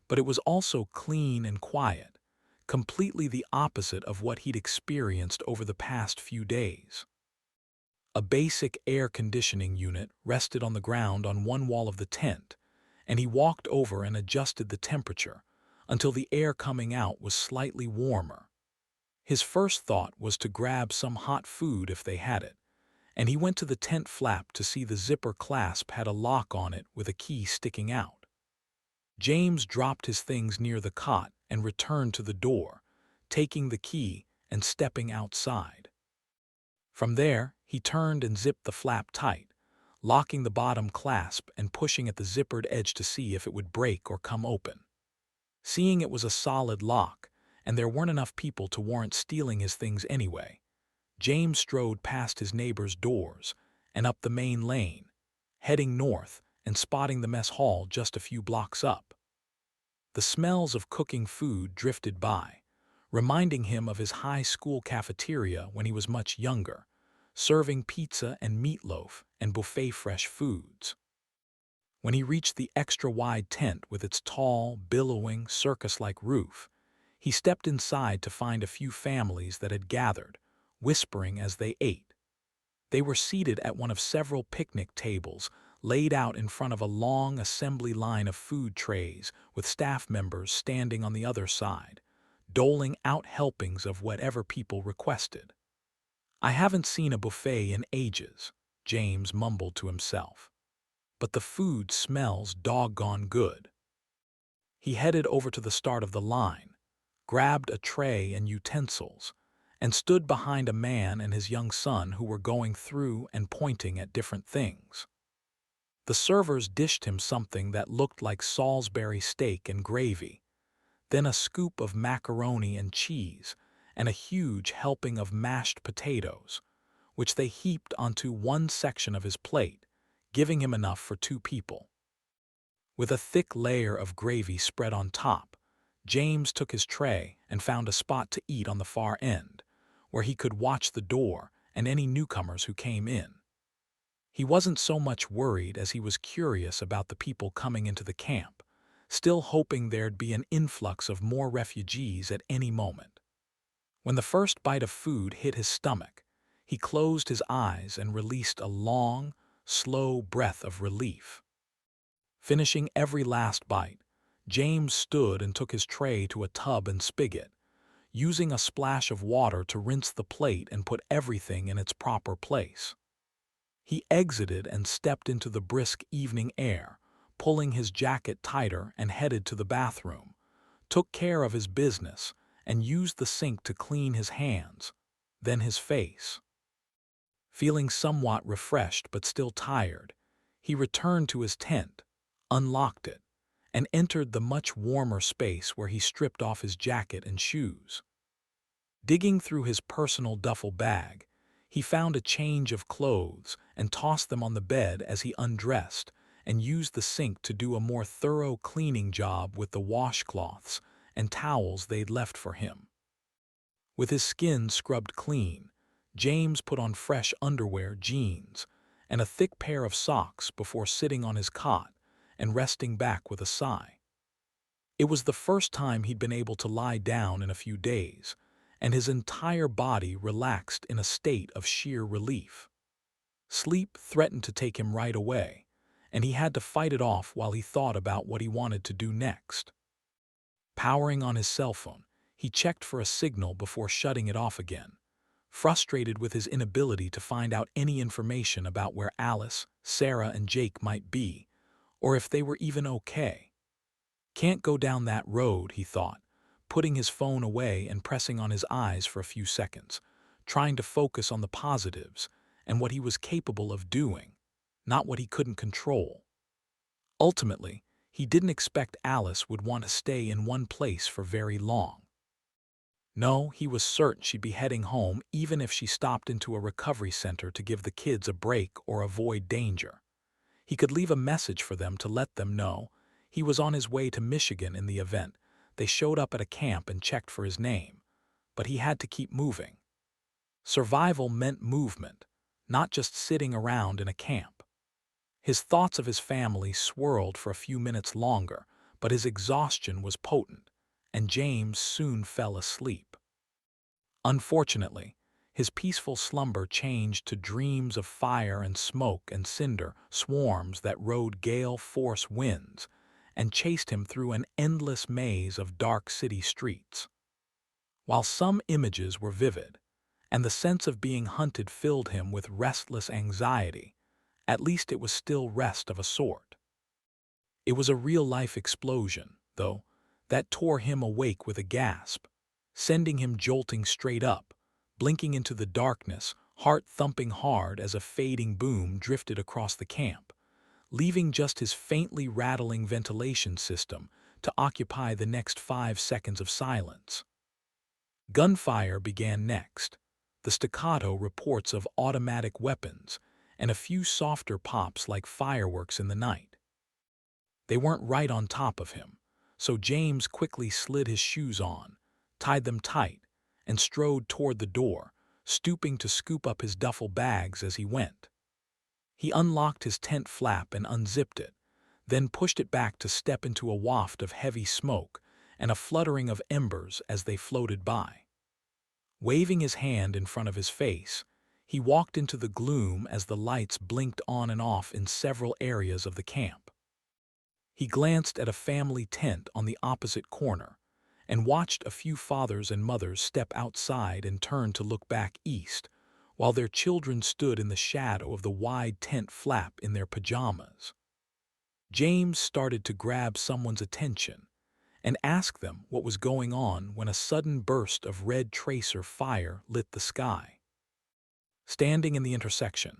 Speaker 1: but it was also clean and quiet, completely the opposite of what he'd experienced over the past few days. A basic air conditioning unit rested on the ground on one wall of the tent, and he walked over and adjusted the temperature until the air coming out was slightly warmer. His first thought was to grab some hot food if they had it, and he went to the tent flap to see the zipper clasp had a lock on it with a key sticking out. James dropped his things near the cot and returned to the door, taking the key and stepping outside. From there, he turned and zipped the flap tight, locking the bottom clasp and pushing at the zippered edge to see if it would break or come open. Seeing it was a solid lock, and there weren't enough people to warrant stealing his things anyway, James strode past his neighbor's doors and up the main lane, heading north and spotting the mess hall just a few blocks up. The smells of cooking food drifted by, reminding him of his high school cafeteria when he was much younger, serving pizza and meatloaf and buffet fresh foods. When he reached the extra-wide tent with its tall, billowing, circus-like roof, he stepped inside to find a few families that had gathered, whispering as they ate. They were seated at one of several picnic tables laid out in front of a long assembly line of food trays with staff members standing on the other side, doling out helpings of whatever people requested. "I haven't seen a buffet in ages," James mumbled to himself. "But the food smells doggone good." He headed over to the start of the line, grabbed a tray and utensils, and stood behind a man and his young son who were going through and pointing at different things. The servers dished him something that looked like Salisbury steak and gravy, then a scoop of macaroni and cheese, and a huge helping of mashed potatoes, which they heaped onto one section of his plate, giving him enough for 2 people. With a thick layer of gravy spread on top, James took his tray and found a spot to eat on the far end, where he could watch the door and any newcomers who came in. He wasn't so much worried as he was curious about the people coming into the camp, still hoping there'd be an influx of more refugees at any moment. When the first bite of food hit his stomach, he closed his eyes and released a long, slow breath of relief. Finishing every last bite, James stood and took his tray to a tub and spigot, using a splash of water to rinse the plate and put everything in its proper place. He exited and stepped into the brisk evening air, pulling his jacket tighter and headed to the bathroom, took care of his business, and used the sink to clean his hands, then his face. Feeling somewhat refreshed but still tired, he returned to his tent, unlocked it, and entered the much warmer space where he stripped off his jacket and shoes. Digging through his personal duffel bag, he found a change of clothes and tossed them on the bed as he undressed and used the sink to do a more thorough cleaning job with the washcloths and towels they'd left for him. With his skin scrubbed clean, James put on fresh underwear, jeans, and a thick pair of socks before sitting on his cot and resting back with a sigh. It was the first time he'd been able to lie down in a few days, and his entire body relaxed in a state of sheer relief. Sleep threatened to take him right away, and he had to fight it off while he thought about what he wanted to do next. Powering on his cell phone, he checked for a signal before shutting it off again, frustrated with his inability to find out any information about where Alice, Sarah, and Jake might be, or if they were even okay. "Can't go down that road," he thought, putting his phone away and pressing on his eyes for a few seconds, trying to focus on the positives and what he was capable of doing, not what he couldn't control. Ultimately, he didn't expect Alice would want to stay in one place for very long. No, he was certain she'd be heading home even if she stopped into a recovery center to give the kids a break or avoid danger. He could leave a message for them to let them know he was on his way to Michigan in the event they showed up at a camp and checked for his name, but he had to keep moving. Survival meant movement, not just sitting around in a camp. His thoughts of his family swirled for a few minutes longer, but his exhaustion was potent, and James soon fell asleep. Unfortunately, his peaceful slumber changed to dreams of fire and smoke and cinder swarms that rode gale-force winds and chased him through an endless maze of dark city streets. While some images were vivid, and the sense of being hunted filled him with restless anxiety, at least it was still rest of a sort. It was a real-life explosion, though, that tore him awake with a gasp, sending him jolting straight up, blinking into the darkness, heart thumping hard as a fading boom drifted across the camp, leaving just his faintly rattling ventilation system to occupy the next 5 seconds of silence. Gunfire began next, the staccato reports of automatic weapons, and a few softer pops like fireworks in the night. They weren't right on top of him, so James quickly slid his shoes on, tied them tight, and strode toward the door, stooping to scoop up his duffel bags as he went. He unlocked his tent flap and unzipped it, then pushed it back to step into a waft of heavy smoke and a fluttering of embers as they floated by. Waving his hand in front of his face, he walked into the gloom as the lights blinked on and off in several areas of the camp. He glanced at a family tent on the opposite corner and watched a few fathers and mothers step outside and turn to look back east, while their children stood in the shadow of the wide tent flap in their pajamas. James started to grab someone's attention and ask them what was going on when a sudden burst of red tracer fire lit the sky. Standing in the intersection,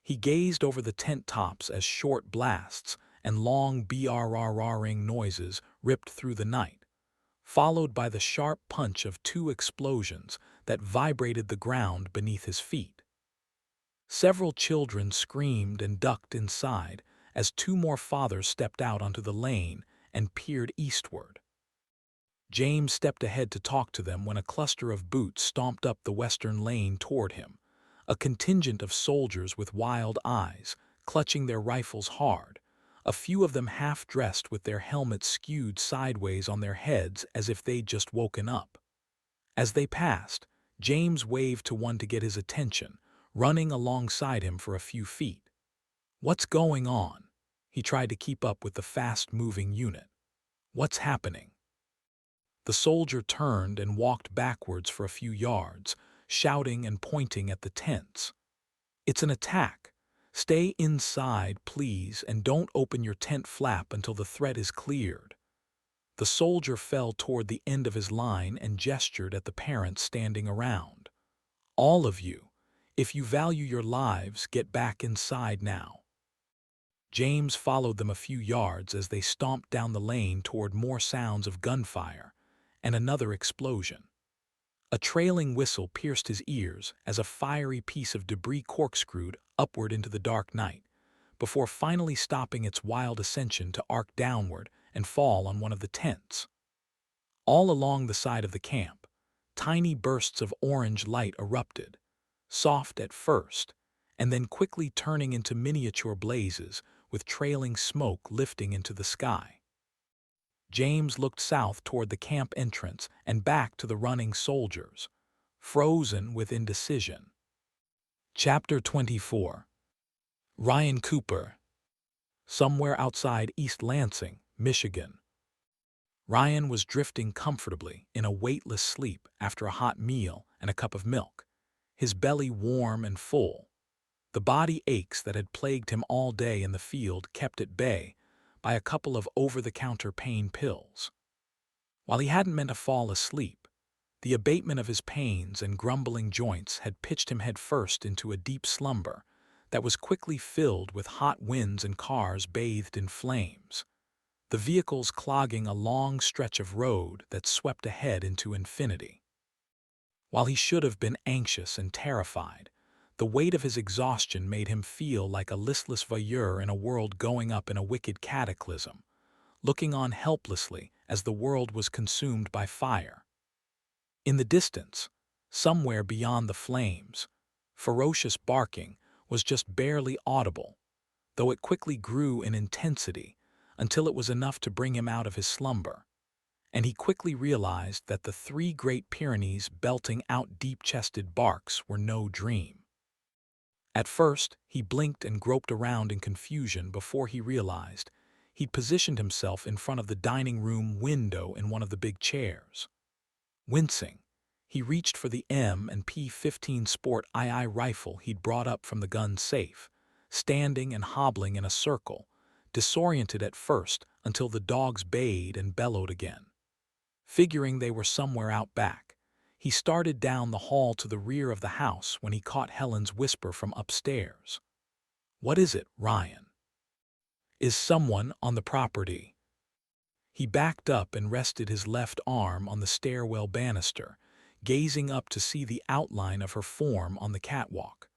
Speaker 1: he gazed over the tent tops as short blasts and long brrrring noises ripped through the night, followed by the sharp punch of 2 explosions that vibrated the ground beneath his feet. Several children screamed and ducked inside as 2 more fathers stepped out onto the lane and peered eastward. James stepped ahead to talk to them when a cluster of boots stomped up the western lane toward him, a contingent of soldiers with wild eyes, clutching their rifles hard, a few of them half-dressed with their helmets skewed sideways on their heads as if they'd just woken up. As they passed, James waved to one to get his attention, running alongside him for a few feet. "What's going on?" He tried to keep up with the fast-moving unit. "What's happening?" The soldier turned and walked backwards for a few yards, shouting and pointing at the tents. "It's an attack. Stay inside, please, and don't open your tent flap until the threat is cleared." The soldier fell toward the end of his line and gestured at the parents standing around. "All of you, if you value your lives, get back inside now." James followed them a few yards as they stomped down the lane toward more sounds of gunfire and another explosion. A trailing whistle pierced his ears as a fiery piece of debris corkscrewed upward into the dark night, before finally stopping its wild ascension to arc downward and fall on one of the tents. All along the side of the camp, tiny bursts of orange light erupted, soft at first, and then quickly turning into miniature blazes with trailing smoke lifting into the sky. James looked south toward the camp entrance and back to the running soldiers, frozen with indecision. Chapter 24. Ryan Cooper. Somewhere outside East Lansing, Michigan. Ryan was drifting comfortably in a weightless sleep after a hot meal and a cup of milk, his belly warm and full. The body aches that had plagued him all day in the field kept at bay by a couple of over-the-counter pain pills. While he hadn't meant to fall asleep, the abatement of his pains and grumbling joints had pitched him headfirst into a deep slumber that was quickly filled with hot winds and cars bathed in flames, the vehicles clogging a long stretch of road that swept ahead into infinity. While he should have been anxious and terrified, the weight of his exhaustion made him feel like a listless voyeur in a world going up in a wicked cataclysm, looking on helplessly as the world was consumed by fire. In the distance, somewhere beyond the flames, ferocious barking was just barely audible, though it quickly grew in intensity until it was enough to bring him out of his slumber, and he quickly realized that the 3 Great Pyrenees belting out deep-chested barks were no dream. At first, he blinked and groped around in confusion before he realized he'd positioned himself in front of the dining room window in one of the big chairs. Wincing, he reached for the M&P 15 Sport II rifle he'd brought up from the gun safe, standing and hobbling in a circle, disoriented at first until the dogs bayed and bellowed again. Figuring they were somewhere out back, He started down the hall to the rear of the house when he caught Helen's whisper from upstairs. "What is it, Ryan? Is someone on the property?" He backed up and rested his left arm on the stairwell banister, gazing up to see the outline of her form on the catwalk.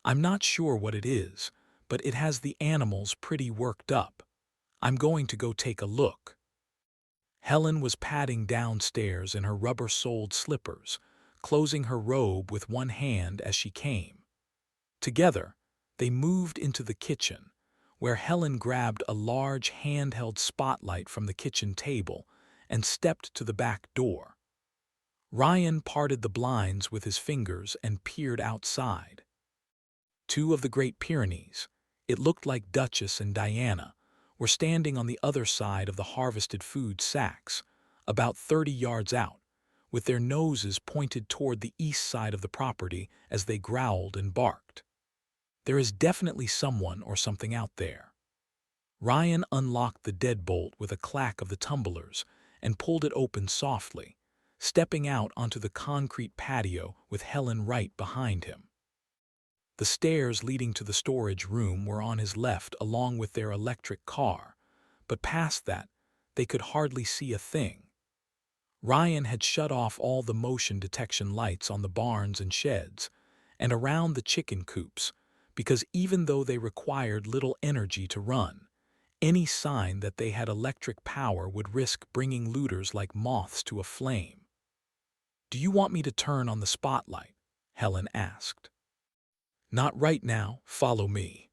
Speaker 1: "I'm not sure what it is, but it has the animals pretty worked up. I'm going to go take a look." Helen was padding downstairs in her rubber-soled slippers, closing her robe with one hand as she came. Together, they moved into the kitchen, where Helen grabbed a large handheld spotlight from the kitchen table and stepped to the back door. Ryan parted the blinds with his fingers and peered outside. Two of the Great Pyrenees, it looked like Duchess and Diana, were standing on the other side of the harvested food sacks, about 30 yards out, with their noses pointed toward the east side of the property as they growled and barked. There is definitely someone or something out there. Ryan unlocked the deadbolt with a clack of the tumblers and pulled it open softly, stepping out onto the concrete patio with Helen right behind him. The stairs leading to the storage room were on his left along with their electric car, but past that, they could hardly see a thing. Ryan had shut off all the motion detection lights on the barns and sheds, and around the chicken coops, because even though they required little energy to run, any sign that they had electric power would risk bringing looters like moths to a flame. "Do you want me to turn on the spotlight?" Helen asked. "Not right now, follow me."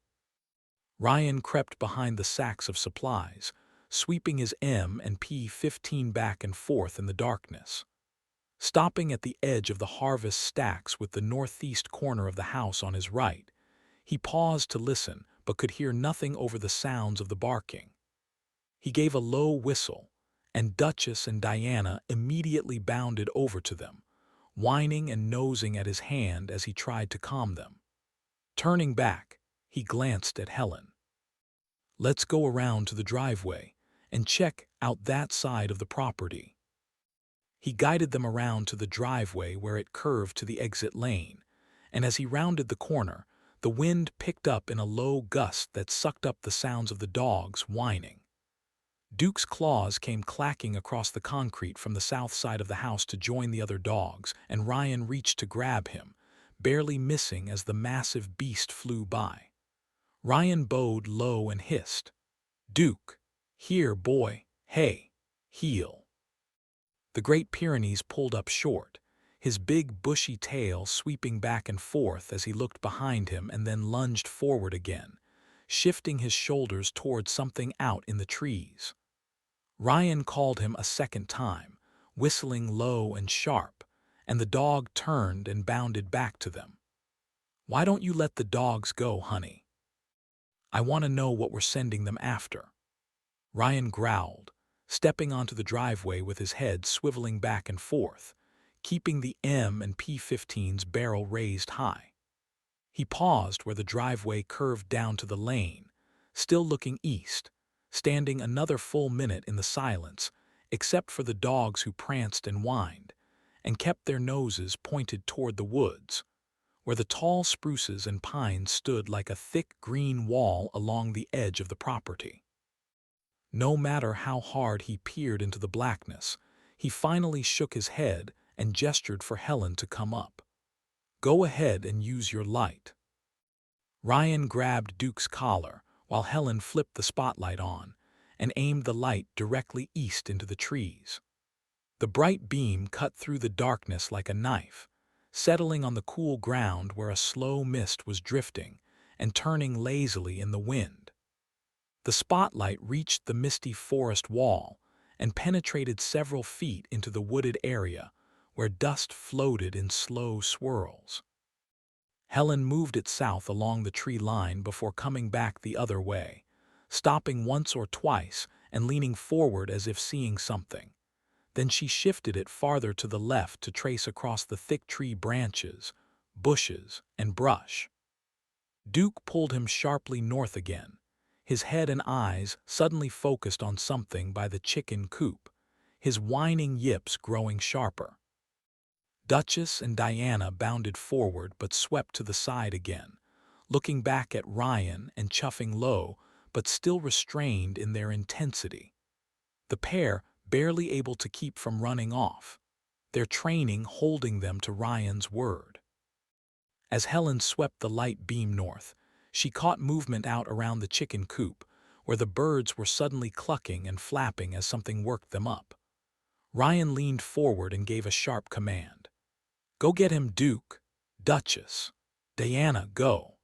Speaker 1: Ryan crept behind the sacks of supplies, sweeping his M&P15 back and forth in the darkness. Stopping at the edge of the harvest stacks with the northeast corner of the house on his right, he paused to listen but could hear nothing over the sounds of the barking. He gave a low whistle, and Duchess and Diana immediately bounded over to them, whining and nosing at his hand as he tried to calm them. Turning back, he glanced at Helen. "Let's go around to the driveway and check out that side of the property." He guided them around to the driveway where it curved to the exit lane, and as he rounded the corner, the wind picked up in a low gust that sucked up the sounds of the dogs whining. Duke's claws came clacking across the concrete from the south side of the house to join the other dogs, and Ryan reached to grab him, barely missing as the massive beast flew by. Ryan bowed low and hissed, "Duke, here, boy, hey, heel." The Great Pyrenees pulled up short, his big bushy tail sweeping back and forth as he looked behind him and then lunged forward again, shifting his shoulders toward something out in the trees. Ryan called him a second time, whistling low and sharp, and the dog turned and bounded back to them. "Why don't you let the dogs go, honey? I want to know what we're sending them after." Ryan growled, stepping onto the driveway with his head swiveling back and forth, keeping the M&P15's barrel raised high. He paused where the driveway curved down to the lane, still looking east, standing another full minute in the silence, except for the dogs who pranced and whined, and kept their noses pointed toward the woods, where the tall spruces and pines stood like a thick green wall along the edge of the property. No matter how hard he peered into the blackness, he finally shook his head and gestured for Helen to come up. "Go ahead and use your light." Ryan grabbed Duke's collar while Helen flipped the spotlight on and aimed the light directly east into the trees. The bright beam cut through the darkness like a knife, settling on the cool ground where a slow mist was drifting and turning lazily in the wind. The spotlight reached the misty forest wall and penetrated several feet into the wooded area where dust floated in slow swirls. Helen moved it south along the tree line before coming back the other way, stopping once or twice and leaning forward as if seeing something. Then she shifted it farther to the left to trace across the thick tree branches, bushes, and brush. Duke pulled him sharply north again, his head and eyes suddenly focused on something by the chicken coop, his whining yips growing sharper. Duchess and Diana bounded forward but swept to the side again, looking back at Ryan and chuffing low, but still restrained in their intensity. The pair barely able to keep from running off, their training holding them to Ryan's word. As Helen swept the light beam north, she caught movement out around the chicken coop, where the birds were suddenly clucking and flapping as something worked them up. Ryan leaned forward and gave a sharp command. "Go get him, Duke. Duchess. Diana, go."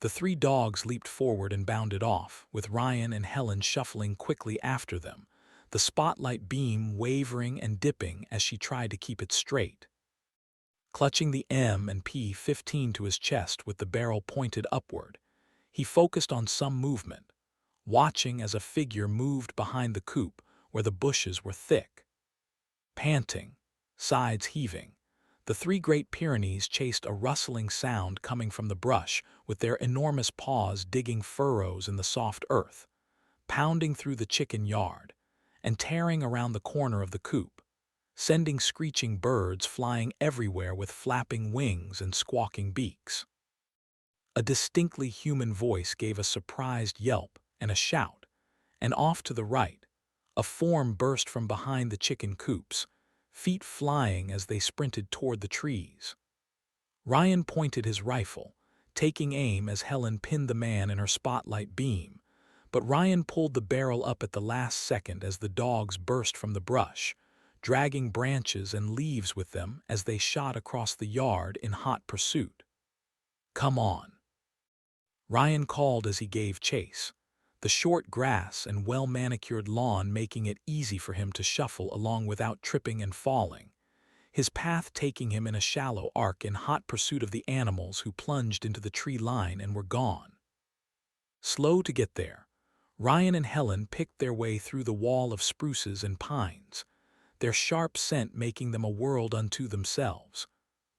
Speaker 1: The three dogs leaped forward and bounded off, with Ryan and Helen shuffling quickly after them, the spotlight beam wavering and dipping as she tried to keep it straight. Clutching the M&P15 to his chest with the barrel pointed upward, he focused on some movement, watching as a figure moved behind the coop where the bushes were thick. Panting, sides heaving, the three Great Pyrenees chased a rustling sound coming from the brush, with their enormous paws digging furrows in the soft earth, pounding through the chicken yard, and tearing around the corner of the coop, sending screeching birds flying everywhere with flapping wings and squawking beaks. A distinctly human voice gave a surprised yelp and a shout, and off to the right, a form burst from behind the chicken coops, feet flying as they sprinted toward the trees. Ryan pointed his rifle, taking aim as Helen pinned the man in her spotlight beam, but Ryan pulled the barrel up at the last second as the dogs burst from the brush, dragging branches and leaves with them as they shot across the yard in hot pursuit. "Come on," Ryan called as he gave chase, the short grass and well-manicured lawn making it easy for him to shuffle along without tripping and falling, his path taking him in a shallow arc in hot pursuit of the animals who plunged into the tree line and were gone. Slow to get there, Ryan and Helen picked their way through the wall of spruces and pines, their sharp scent making them a world unto themselves,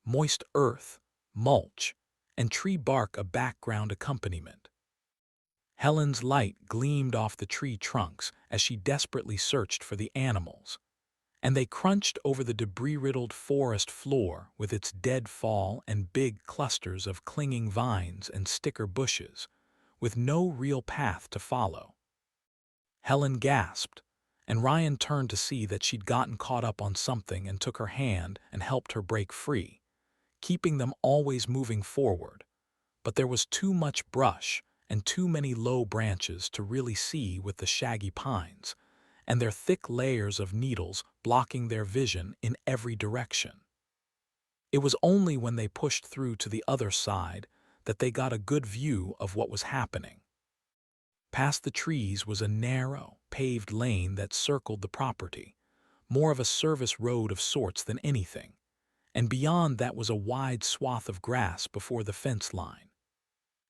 Speaker 1: moist earth, mulch, and tree bark a background accompaniment. Helen's light gleamed off the tree trunks as she desperately searched for the animals, and they crunched over the debris-riddled forest floor with its deadfall and big clusters of clinging vines and sticker bushes, with no real path to follow. Helen gasped, and Ryan turned to see that she'd gotten caught up on something and took her hand and helped her break free, keeping them always moving forward. But there was too much brush and too many low branches to really see with the shaggy pines, and their thick layers of needles blocking their vision in every direction. It was only when they pushed through to the other side that they got a good view of what was happening. Past the trees was a narrow, paved lane that circled the property, more of a service road of sorts than anything, and beyond that was a wide swath of grass before the fence line.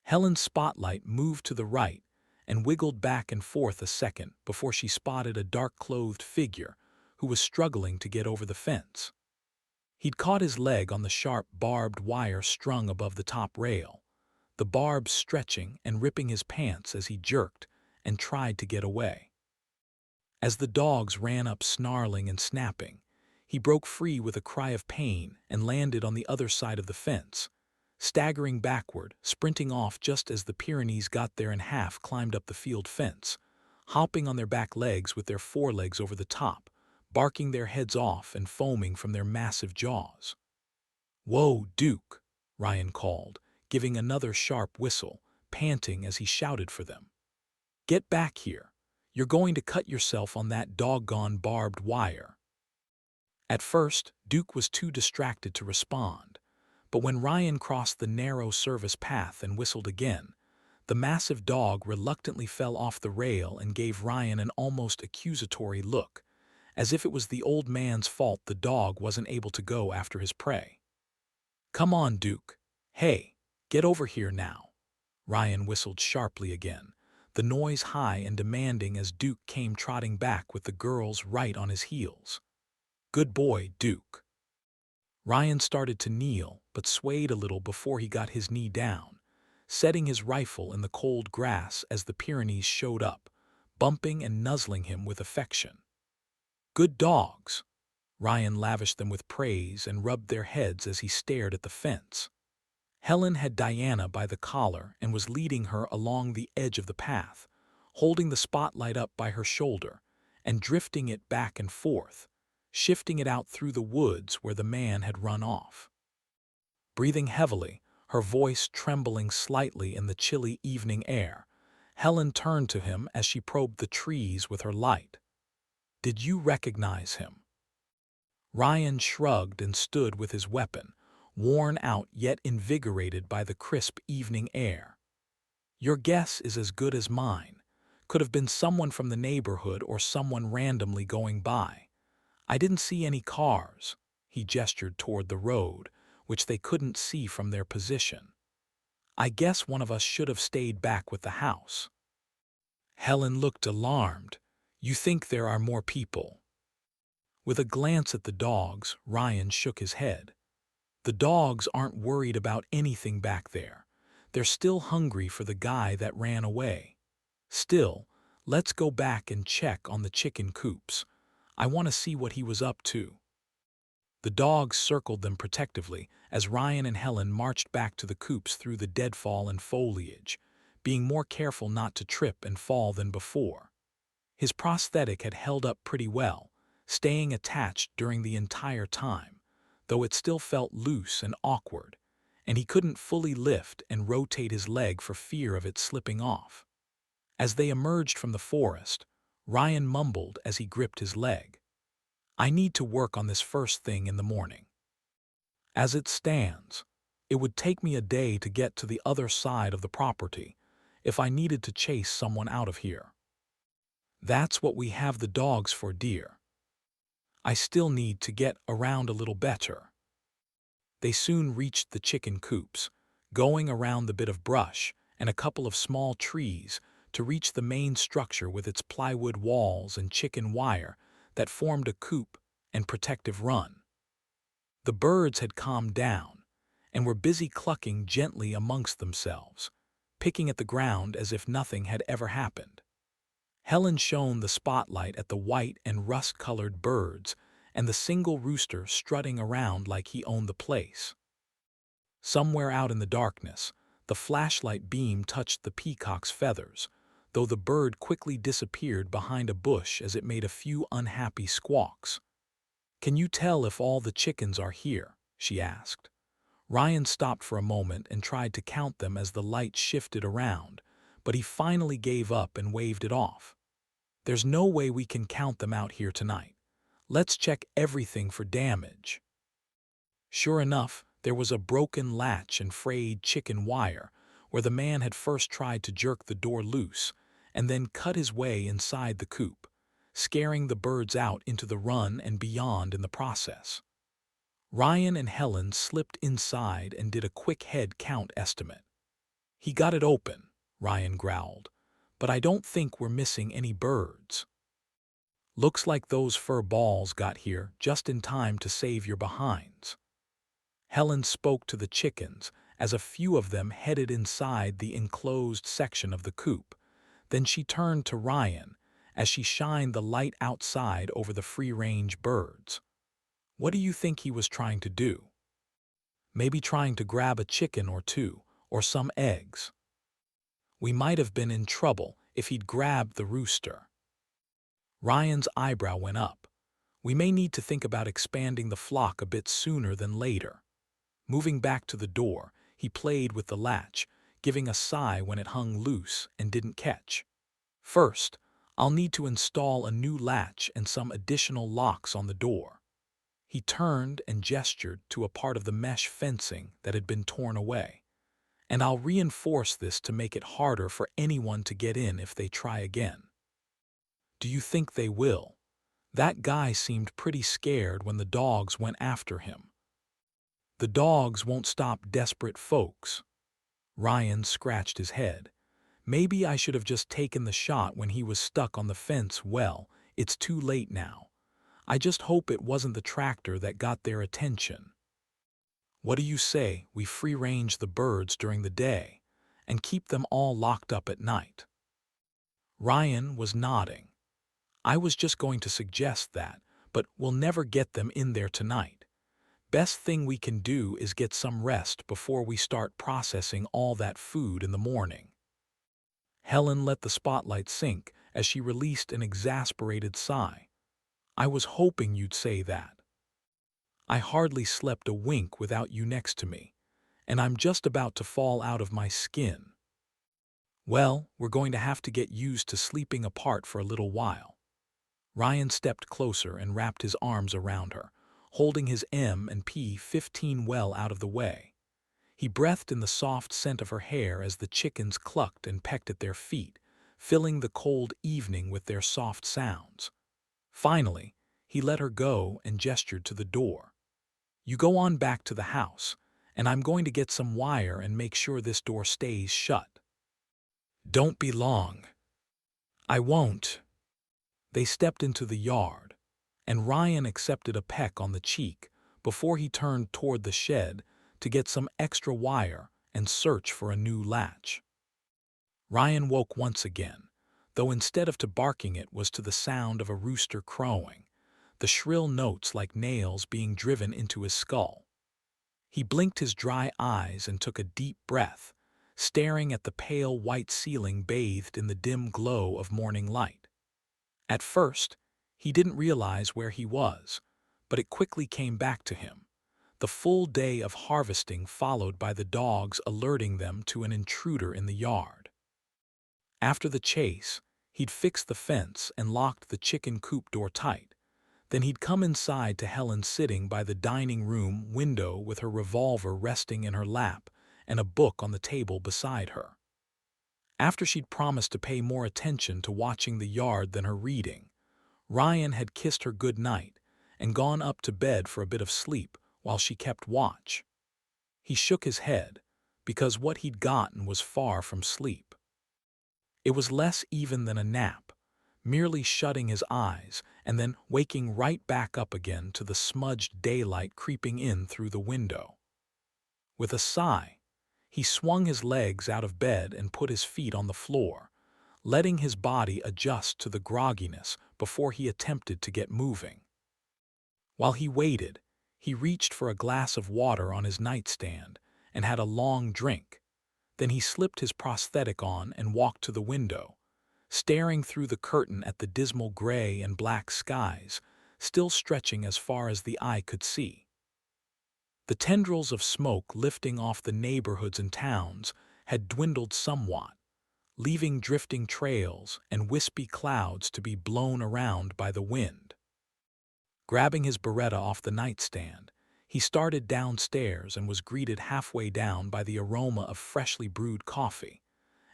Speaker 1: Helen's spotlight moved to the right and wiggled back and forth a second before she spotted a dark-clothed figure who was struggling to get over the fence. He'd caught his leg on the sharp barbed wire strung above the top rail, the barbs stretching and ripping his pants as he jerked and tried to get away. As the dogs ran up snarling and snapping, he broke free with a cry of pain and landed on the other side of the fence, staggering backward, sprinting off just as the Pyrenees got there and half climbed up the field fence, hopping on their back legs with their forelegs over the top, barking their heads off and foaming from their massive jaws. "Whoa, Duke," Ryan called, giving another sharp whistle, panting as he shouted for them. "Get back here. You're going to cut yourself on that doggone barbed wire." At first, Duke was too distracted to respond, but when Ryan crossed the narrow service path and whistled again, the massive dog reluctantly fell off the rail and gave Ryan an almost accusatory look, as if it was the old man's fault the dog wasn't able to go after his prey. "Come on, Duke. Hey, get over here now." Ryan whistled sharply again, the noise high and demanding as Duke came trotting back with the girls right on his heels. "Good boy, Duke." Ryan started to kneel, but swayed a little before he got his knee down, setting his rifle in the cold grass as the Pyrenees showed up, bumping and nuzzling him with affection. "Good dogs." Ryan lavished them with praise and rubbed their heads as he stared at the fence. Helen had Diana by the collar and was leading her along the edge of the path, holding the spotlight up by her shoulder and drifting it back and forth, shifting it out through the woods where the man had run off. Breathing heavily, her voice trembling slightly in the chilly evening air, Helen turned to him as she probed the trees with her light. "Did you recognize him?" Ryan shrugged and stood with his weapon, worn out yet invigorated by the crisp evening air. "Your guess is as good as mine. Could have been someone from the neighborhood or someone randomly going by. I didn't see any cars." He gestured toward the road, which they couldn't see from their position. "I guess one of us should have stayed back with the house." Helen looked alarmed. "You think there are more people?" With a glance at the dogs, Ryan shook his head. "The dogs aren't worried about anything back there. They're still hungry for the guy that ran away. Still, let's go back and check on the chicken coops. I want to see what he was up to." The dogs circled them protectively as Ryan and Helen marched back to the coops through the deadfall and foliage, being more careful not to trip and fall than before. His prosthetic had held up pretty well, staying attached during the entire time, though it still felt loose and awkward, and he couldn't fully lift and rotate his leg for fear of it slipping off. As they emerged from the forest, Ryan mumbled as he gripped his leg, "I need to work on this first thing in the morning. As it stands, it would take me a day to get to the other side of the property if I needed to chase someone out of here. That's what we have the dogs for, dear. I still need to get around a little better." They soon reached the chicken coops, going around the bit of brush and a couple of small trees to reach the main structure with its plywood walls and chicken wire that formed a coop and protective run. The birds had calmed down and were busy clucking gently amongst themselves, picking at the ground as if nothing had ever happened. Helen shone the spotlight at the white and rust-colored birds and the single rooster strutting around like he owned the place. Somewhere out in the darkness, the flashlight beam touched the peacock's feathers, though the bird quickly disappeared behind a bush as it made a few unhappy squawks. "Can you tell if all the chickens are here?" she asked. Ryan stopped for a moment and tried to count them as the light shifted around, but he finally gave up and waved it off. "There's no way we can count them out here tonight. Let's check everything for damage." Sure enough, there was a broken latch and frayed chicken wire where the man had first tried to jerk the door loose and then cut his way inside the coop, scaring the birds out into the run and beyond in the process. Ryan and Helen slipped inside and did a quick head count estimate. "He got it open," Ryan growled, "but I don't think we're missing any birds." "Looks like those fur balls got here just in time to save your behinds." Helen spoke to the chickens as a few of them headed inside the enclosed section of the coop. Then she turned to Ryan as she shined the light outside over the free-range birds. "What do you think he was trying to do? Maybe trying to grab a chicken or two, or some eggs. We might have been in trouble if he'd grabbed the rooster." Ryan's eyebrow went up. "We may need to think about expanding the flock a bit sooner than later." Moving back to the door, he played with the latch, giving a sigh when it hung loose and didn't catch. "First, I'll need to install a new latch and some additional locks on the door." He turned and gestured to a part of the mesh fencing that had been torn away. "And I'll reinforce this to make it harder for anyone to get in if they try again." "Do you think they will? That guy seemed pretty scared when the dogs went after him." "The dogs won't stop desperate folks." Ryan scratched his head. "Maybe I should have just taken the shot when he was stuck on the fence. Well, it's too late now. I just hope it wasn't the tractor that got their attention. What do you say we free-range the birds during the day and keep them all locked up at night?" Ryan was nodding. "I was just going to suggest that, but we'll never get them in there tonight. Best thing we can do is get some rest before we start processing all that food in the morning." Helen let the spotlight sink as she released an exasperated sigh. "I was hoping you'd say that. I hardly slept a wink without you next to me, and I'm just about to fall out of my skin." "Well, we're going to have to get used to sleeping apart for a little while." Ryan stepped closer and wrapped his arms around her, holding his M&P-15 well out of the way. He breathed in the soft scent of her hair as the chickens clucked and pecked at their feet, filling the cold evening with their soft sounds. Finally, he let her go and gestured to the door. "You go on back to the house, and I'm going to get some wire and make sure this door stays shut." "Don't be long." "I won't." They stepped into the yard, and Ryan accepted a peck on the cheek before he turned toward the shed to get some extra wire and search for a new latch. Ryan woke once again, though instead of to barking it was to the sound of a rooster crowing, the shrill notes like nails being driven into his skull. He blinked his dry eyes and took a deep breath, staring at the pale white ceiling bathed in the dim glow of morning light. At first, he didn't realize where he was, but it quickly came back to him. The full day of harvesting followed by the dogs alerting them to an intruder in the yard. After the chase, he'd fixed the fence and locked the chicken coop door tight. Then he'd come inside to Helen sitting by the dining room window with her revolver resting in her lap and a book on the table beside her. After she'd promised to pay more attention to watching the yard than her reading, Ryan had kissed her good night and gone up to bed for a bit of sleep while she kept watch. He shook his head, because what he'd gotten was far from sleep. It was less even than a nap, merely shutting his eyes and then waking right back up again to the smudged daylight creeping in through the window. With a sigh, he swung his legs out of bed and put his feet on the floor, letting his body adjust to the grogginess before he attempted to get moving. While he waited, he reached for a glass of water on his nightstand and had a long drink. Then he slipped his prosthetic on and walked to the window, staring through the curtain at the dismal gray and black skies, still stretching as far as the eye could see. The tendrils of smoke lifting off the neighborhoods and towns had dwindled somewhat, leaving drifting trails and wispy clouds to be blown around by the wind. Grabbing his Beretta off the nightstand, he started downstairs and was greeted halfway down by the aroma of freshly brewed coffee.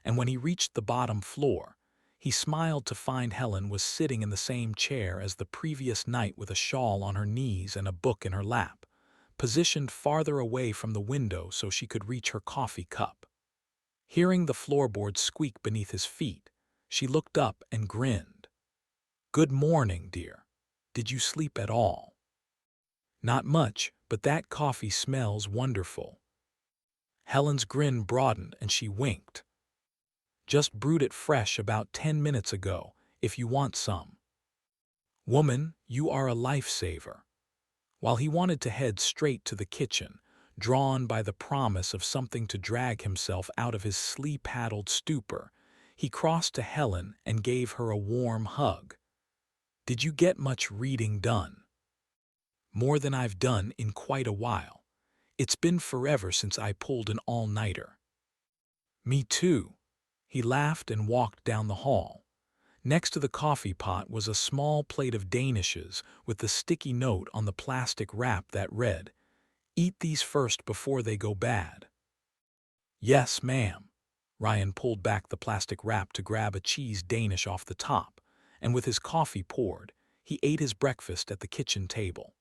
Speaker 1: And when he reached the bottom floor, he smiled to find Helen was sitting in the same chair as the previous night with a shawl on her knees and a book in her lap, positioned farther away from the window so she could reach her coffee cup. Hearing the floorboards squeak beneath his feet, she looked up and grinned. "Good morning, dear. Did you sleep at all?" "Not much, but that coffee smells wonderful." Helen's grin broadened and she winked. "Just brewed it fresh about 10 minutes ago, if you want some." "Woman, you are a lifesaver." While he wanted to head straight to the kitchen, drawn by the promise of something to drag himself out of his sleep-addled stupor, he crossed to Helen and gave her a warm hug. "Did you get much reading done?" "More than I've done in quite a while. It's been forever since I pulled an all-nighter." "Me too." He laughed and walked down the hall. Next to the coffee pot was a small plate of danishes with the sticky note on the plastic wrap that read, "Eat these first before they go bad." "Yes, ma'am." Ryan pulled back the plastic wrap to grab a cheese Danish off the top, and with his coffee poured, he ate his breakfast at the kitchen table.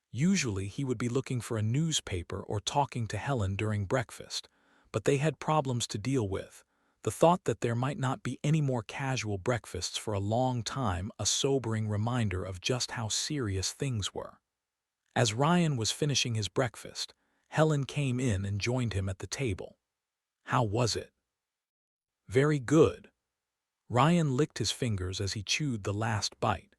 Speaker 1: Usually he would be looking for a newspaper or talking to Helen during breakfast, but they had problems to deal with. The thought that there might not be any more casual breakfasts for a long time, a sobering reminder of just how serious things were. As Ryan was finishing his breakfast, Helen came in and joined him at the table. "How was it?" "Very good." Ryan licked his fingers as he chewed the last bite,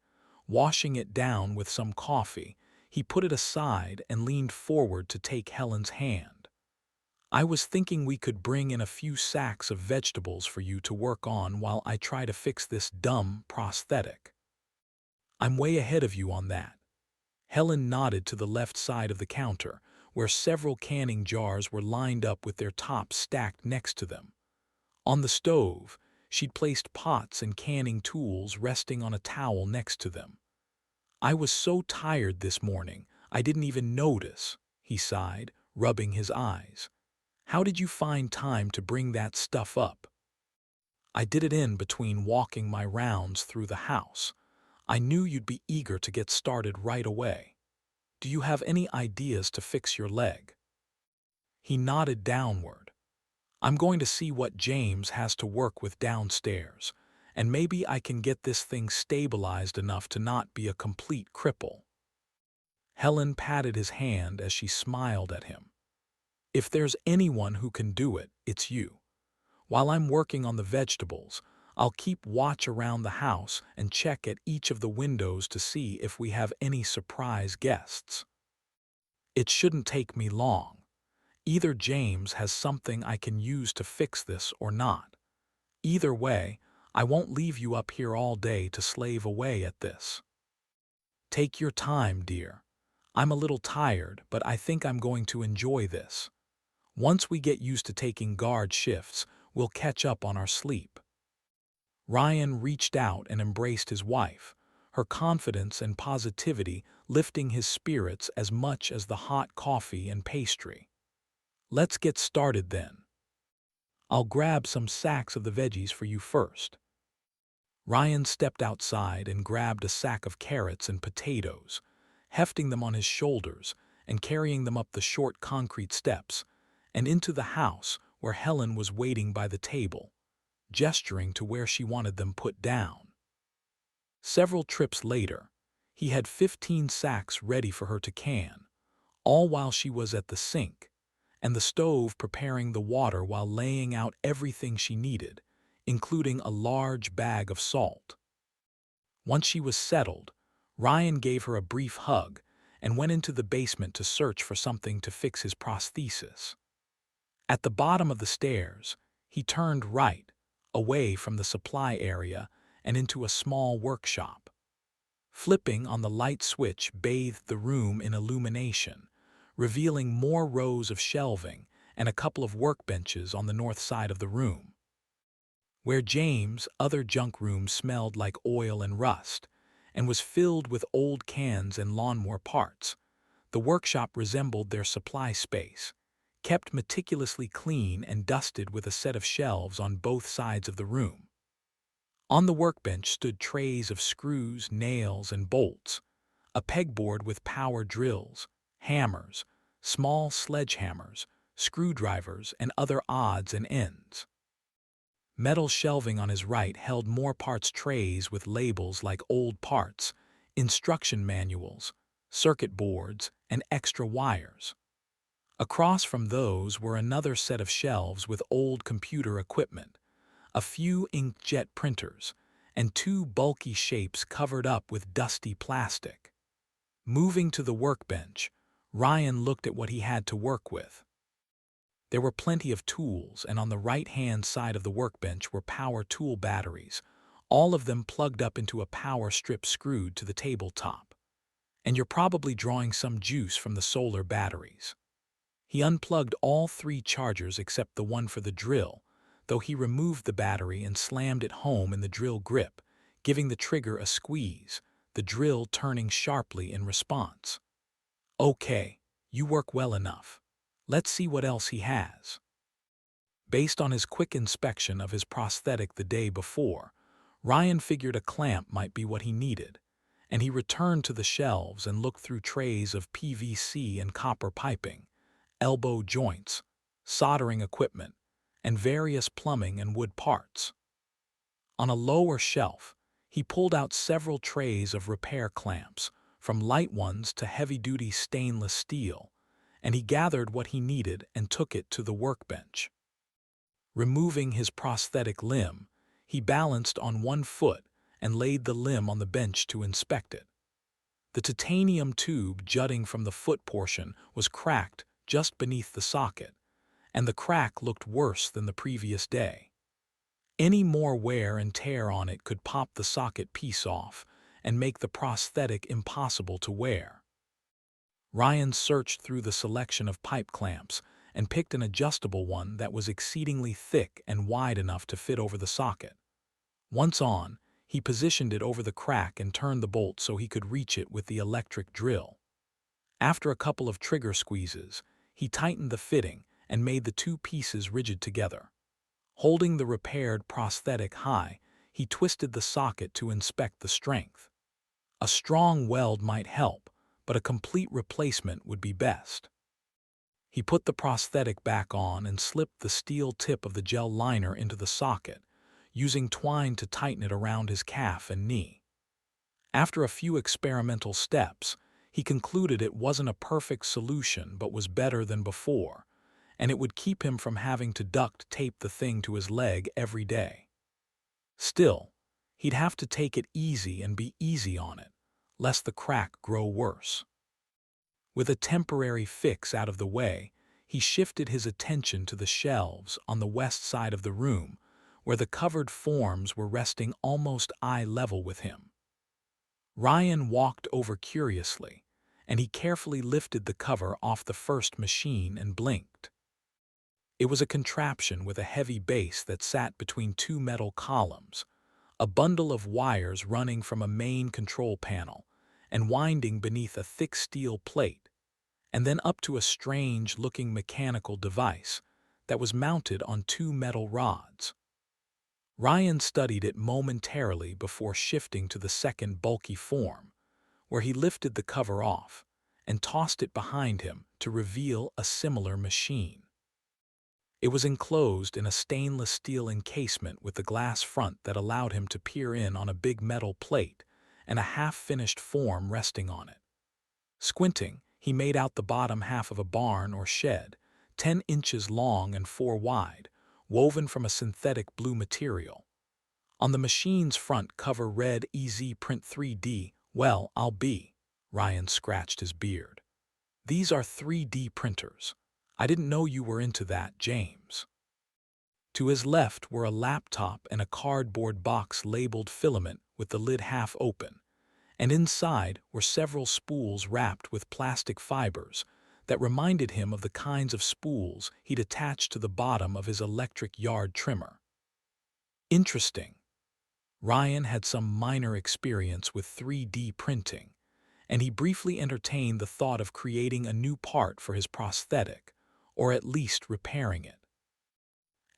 Speaker 1: Washing it down with some coffee, he put it aside and leaned forward to take Helen's hand. "I was thinking we could bring in a few sacks of vegetables for you to work on while I try to fix this dumb prosthetic. I'm way ahead of you on that." Helen nodded to the left side of the counter, where several canning jars were lined up with their tops stacked next to them. On the stove, she'd placed pots and canning tools resting on a towel next to them. "I was so tired this morning, I didn't even notice," he sighed, rubbing his eyes. "How did you find time to bring that stuff up?" "I did it in between walking my rounds through the house. I knew you'd be eager to get started right away. Do you have any ideas to fix your leg?" He nodded downward. "I'm going to see what James has to work with downstairs, and maybe I can get this thing stabilized enough to not be a complete cripple." Helen patted his hand as she smiled at him. "If there's anyone who can do it, it's you. While I'm working on the vegetables, I'll keep watch around the house and check at each of the windows to see if we have any surprise guests. It shouldn't take me long. Either James has something I can use to fix this or not. Either way, I won't leave you up here all day to slave away at this. Take your time, dear. I'm a little tired, but I think I'm going to enjoy this. Once we get used to taking guard shifts, we'll catch up on our sleep." Ryan reached out and embraced his wife, her confidence and positivity lifting his spirits as much as the hot coffee and pastry. "Let's get started then. I'll grab some sacks of the veggies for you first." Ryan stepped outside and grabbed a sack of carrots and potatoes, hefting them on his shoulders and carrying them up the short concrete steps and into the house where Helen was waiting by the table, gesturing to where she wanted them put down. Several trips later, he had 15 sacks ready for her to can, all while she was at the sink and the stove preparing the water while laying out everything she needed, including a large bag of salt. Once she was settled, Ryan gave her a brief hug and went into the basement to search for something to fix his prosthesis. At the bottom of the stairs, he turned right, away from the supply area and into a small workshop. Flipping on the light switch bathed the room in illumination, revealing more rows of shelving and a couple of workbenches on the north side of the room. Where James' other junk room smelled like oil and rust and was filled with old cans and lawnmower parts, the workshop resembled their supply space, kept meticulously clean and dusted with a set of shelves on both sides of the room. On the workbench stood trays of screws, nails, and bolts, a pegboard with power drills, hammers, small sledgehammers, screwdrivers, and other odds and ends. Metal shelving on his right held more parts trays with labels like old parts, instruction manuals, circuit boards, and extra wires. Across from those were another set of shelves with old computer equipment, a few inkjet printers, and two bulky shapes covered up with dusty plastic. Moving to the workbench, Ryan looked at what he had to work with. There were plenty of tools, and on the right-hand side of the workbench were power tool batteries, all of them plugged up into a power strip screwed to the tabletop. And you're probably drawing some juice from the solar batteries. He unplugged all 3 chargers except the one for the drill, though he removed the battery and slammed it home in the drill grip, giving the trigger a squeeze, the drill turning sharply in response. "Okay, you work well enough. Let's see what else he has." Based on his quick inspection of his prosthetic the day before, Ryan figured a clamp might be what he needed, and he returned to the shelves and looked through trays of PVC and copper piping, elbow joints, soldering equipment, and various plumbing and wood parts. On a lower shelf, he pulled out several trays of repair clamps, from light ones to heavy-duty stainless steel, and he gathered what he needed and took it to the workbench. Removing his prosthetic limb, he balanced on one foot and laid the limb on the bench to inspect it. The titanium tube jutting from the foot portion was cracked just beneath the socket, and the crack looked worse than the previous day. Any more wear and tear on it could pop the socket piece off and make the prosthetic impossible to wear. Ryan searched through the selection of pipe clamps and picked an adjustable one that was exceedingly thick and wide enough to fit over the socket. Once on, he positioned it over the crack and turned the bolt so he could reach it with the electric drill. After a couple of trigger squeezes, he tightened the fitting and made the two pieces rigid together. Holding the repaired prosthetic high, he twisted the socket to inspect the strength. A strong weld might help, but a complete replacement would be best. He put the prosthetic back on and slipped the steel tip of the gel liner into the socket, using twine to tighten it around his calf and knee. After a few experimental steps, he concluded it wasn't a perfect solution but was better than before, and it would keep him from having to duct tape the thing to his leg every day. Still, he'd have to take it easy and be easy on it, lest the crack grow worse. With a temporary fix out of the way, he shifted his attention to the shelves on the west side of the room, where the covered forms were resting almost eye level with him. Ryan walked over curiously, and he carefully lifted the cover off the first machine and blinked. It was a contraption with a heavy base that sat between two metal columns, a bundle of wires running from a main control panel and winding beneath a thick steel plate, and then up to a strange-looking mechanical device that was mounted on two metal rods. Ryan studied it momentarily before shifting to the second bulky form, where he lifted the cover off and tossed it behind him to reveal a similar machine. It was enclosed in a stainless steel encasement with a glass front that allowed him to peer in on a big metal plate and a half-finished form resting on it. Squinting, he made out the bottom half of a barn or shed, 10 inches long and 4 wide, woven from a synthetic blue material. On the machine's front cover read EZ Print 3D, well, I'll be. Ryan scratched his beard. These are 3D printers. I didn't know you were into that, James. To his left were a laptop and a cardboard box labeled filament with the lid half open, and inside were several spools wrapped with plastic fibers that reminded him of the kinds of spools he'd attached to the bottom of his electric yard trimmer. Interesting. Ryan had some minor experience with 3D printing, and he briefly entertained the thought of creating a new part for his prosthetic, or at least repairing it.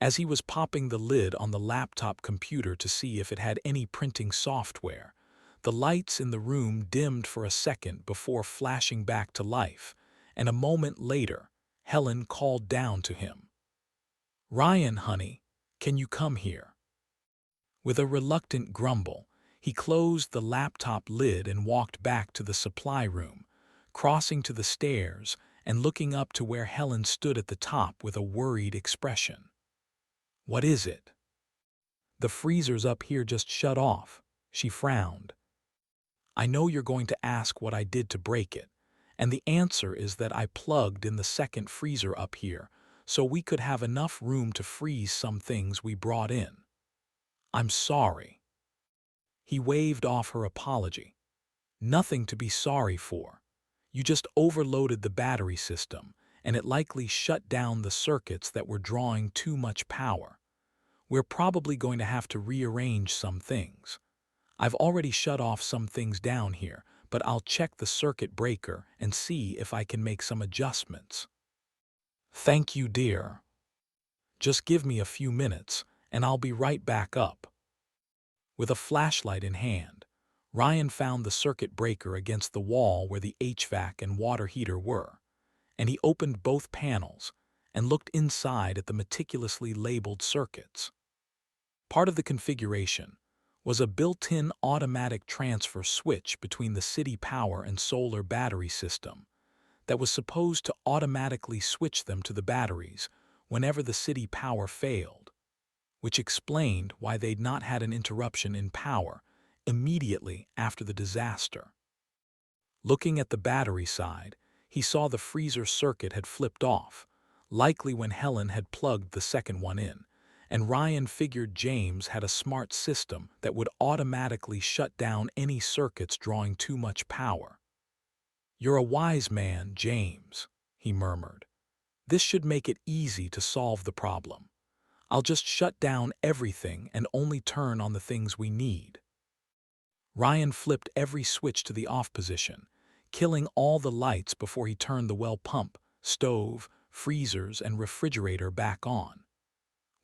Speaker 1: As he was popping the lid on the laptop computer to see if it had any printing software, the lights in the room dimmed for a second before flashing back to life, and a moment later, Helen called down to him. "Ryan, honey, can you come here?" With a reluctant grumble, he closed the laptop lid and walked back to the supply room, crossing to the stairs and looking up to where Helen stood at the top with a worried expression. "What is it?" "The freezers up here just shut off," she frowned. "I know you're going to ask what I did to break it, and the answer is that I plugged in the second freezer up here so we could have enough room to freeze some things we brought in. I'm sorry." He waved off her apology. "Nothing to be sorry for. You just overloaded the battery system, and it likely shut down the circuits that were drawing too much power. We're probably going to have to rearrange some things. I've already shut off some things down here, but I'll check the circuit breaker and see if I can make some adjustments." "Thank you, dear. Just give me a few minutes, and I'll be right back up." With a flashlight in hand, Ryan found the circuit breaker against the wall where the HVAC and water heater were, and he opened both panels and looked inside at the meticulously labeled circuits. Part of the configuration was a built-in automatic transfer switch between the city power and solar battery system that was supposed to automatically switch them to the batteries whenever the city power failed, which explained why they'd not had an interruption in power immediately after the disaster. Looking at the battery side, he saw the freezer circuit had flipped off, likely when Helen had plugged the second one in, and Ryan figured James had a smart system that would automatically shut down any circuits drawing too much power. "You're a wise man, James," he murmured. "This should make it easy to solve the problem. I'll just shut down everything and only turn on the things we need." Ryan flipped every switch to the off position, killing all the lights before he turned the well pump, stove, freezers, and refrigerator back on.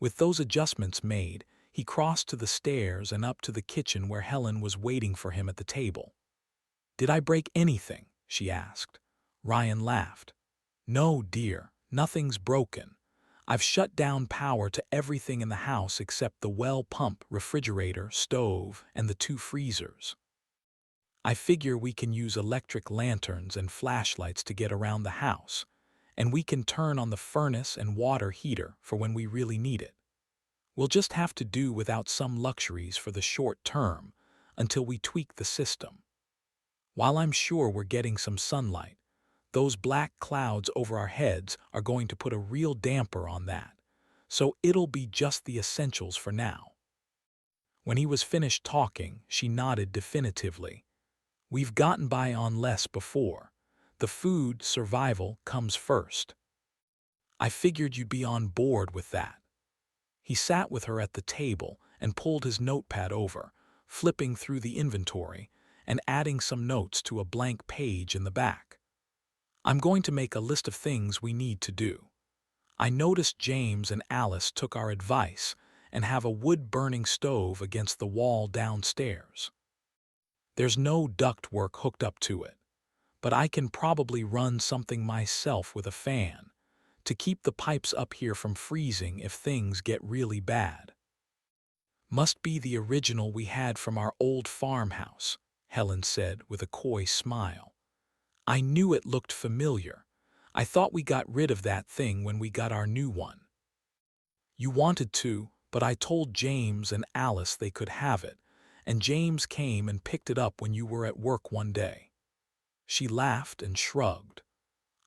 Speaker 1: With those adjustments made, he crossed to the stairs and up to the kitchen where Helen was waiting for him at the table. "Did I break anything?" she asked. Ryan laughed. "No, dear, nothing's broken. I've shut down power to everything in the house except the well pump, refrigerator, stove, and the 2 freezers. I figure we can use electric lanterns and flashlights to get around the house, and we can turn on the furnace and water heater for when we really need it. We'll just have to do without some luxuries for the short term until we tweak the system. While I'm sure we're getting some sunlight, those black clouds over our heads are going to put a real damper on that, so it'll be just the essentials for now." When he was finished talking, she nodded definitively. "We've gotten by on less before. The food survival comes first. I figured you'd be on board with that." He sat with her at the table and pulled his notepad over, flipping through the inventory and adding some notes to a blank page in the back. "I'm going to make a list of things we need to do. I noticed James and Alice took our advice and have a wood-burning stove against the wall downstairs. There's no duct work hooked up to it, but I can probably run something myself with a fan to keep the pipes up here from freezing if things get really bad." "Must be the original we had from our old farmhouse," Helen said with a coy smile. "I knew it looked familiar. I thought we got rid of that thing when we got our new one." "You wanted to, but I told James and Alice they could have it, and James came and picked it up when you were at work one day." She laughed and shrugged.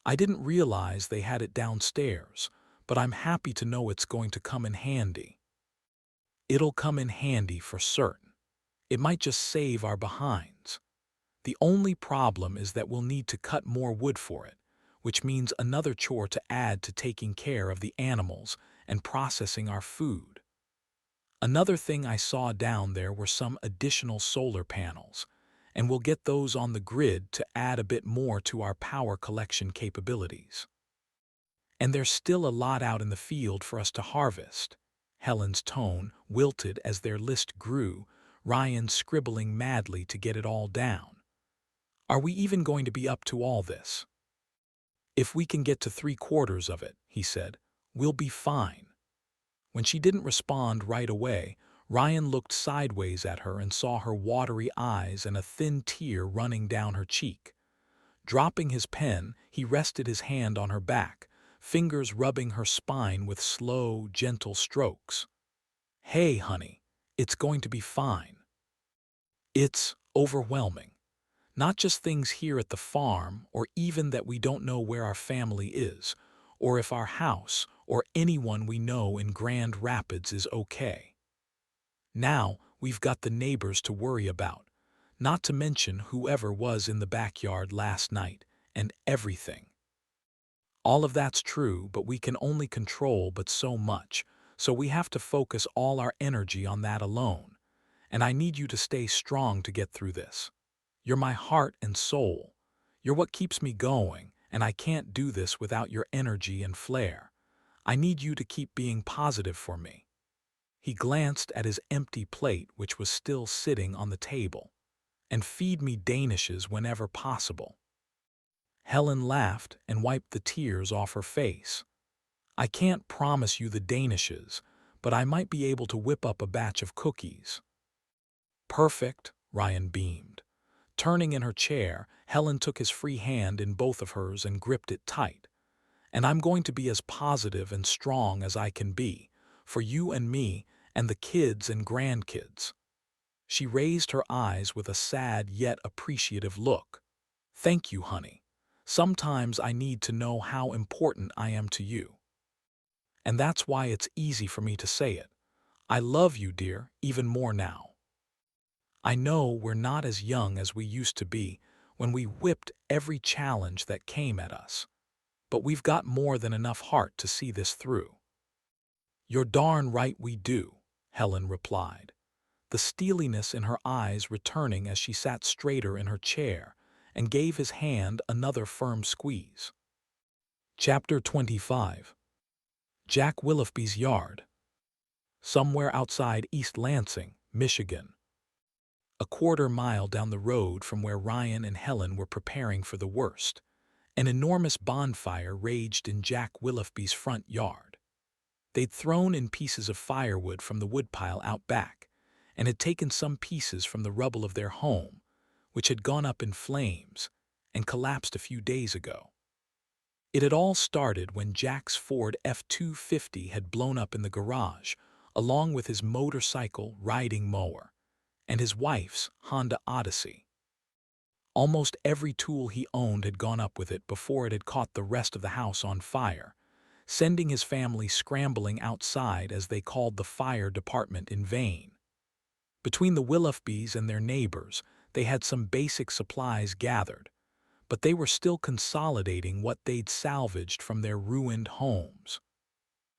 Speaker 1: "I didn't realize they had it downstairs, but I'm happy to know it's going to come in handy." "It'll come in handy for certain. It might just save our behinds. The only problem is that we'll need to cut more wood for it, which means another chore to add to taking care of the animals and processing our food. Another thing I saw down there were some additional solar panels, and we'll get those on the grid to add a bit more to our power collection capabilities. And there's still a lot out in the field for us to harvest." Helen's tone wilted as their list grew, Ryan scribbling madly to get it all down. "Are we even going to be up to all this?" "If we can get to 3/4 of it," he said, "we'll be fine." When she didn't respond right away, Ryan looked sideways at her and saw her watery eyes and a thin tear running down her cheek. Dropping his pen, he rested his hand on her back, fingers rubbing her spine with slow, gentle strokes. "Hey, honey, it's going to be fine. It's overwhelming. Not just things here at the farm, or even that we don't know where our family is, or if our house or anyone we know in Grand Rapids is okay. Now we've got the neighbors to worry about, not to mention whoever was in the backyard last night, and everything. All of that's true, but we can only control but so much, so we have to focus all our energy on that alone. And I need you to stay strong to get through this. You're my heart and soul. You're what keeps me going, and I can't do this without your energy and flair. I need you to keep being positive for me." He glanced at his empty plate, which was still sitting on the table. "And feed me danishes whenever possible." Helen laughed and wiped the tears off her face. "I can't promise you the danishes, but I might be able to whip up a batch of cookies." "Perfect," Ryan beamed. Turning in her chair, Helen took his free hand in both of hers and gripped it tight. "And I'm going to be as positive and strong as I can be, for you and me and the kids and grandkids." She raised her eyes with a sad yet appreciative look. "Thank you, honey. Sometimes I need to know how important I am to you. And that's why it's easy for me to say it. I love you, dear, even more now. I know we're not as young as we used to be when we whipped every challenge that came at us, but we've got more than enough heart to see this through." "You're darn right we do," Helen replied, the steeliness in her eyes returning as she sat straighter in her chair and gave his hand another firm squeeze. Chapter 25. Jack Willoughby's Yard. Somewhere outside East Lansing, Michigan, a quarter-mile down the road from where Ryan and Helen were preparing for the worst, an enormous bonfire raged in Jack Willoughby's front yard. They'd thrown in pieces of firewood from the woodpile out back, and had taken some pieces from the rubble of their home, which had gone up in flames and collapsed a few days ago. It had all started when Jack's Ford F-250 had blown up in the garage, along with his motorcycle riding mower and his wife's Honda Odyssey. Almost every tool he owned had gone up with it before it had caught the rest of the house on fire, sending his family scrambling outside as they called the fire department in vain. Between the Willoughbys and their neighbors, they had some basic supplies gathered, but they were still consolidating what they'd salvaged from their ruined homes.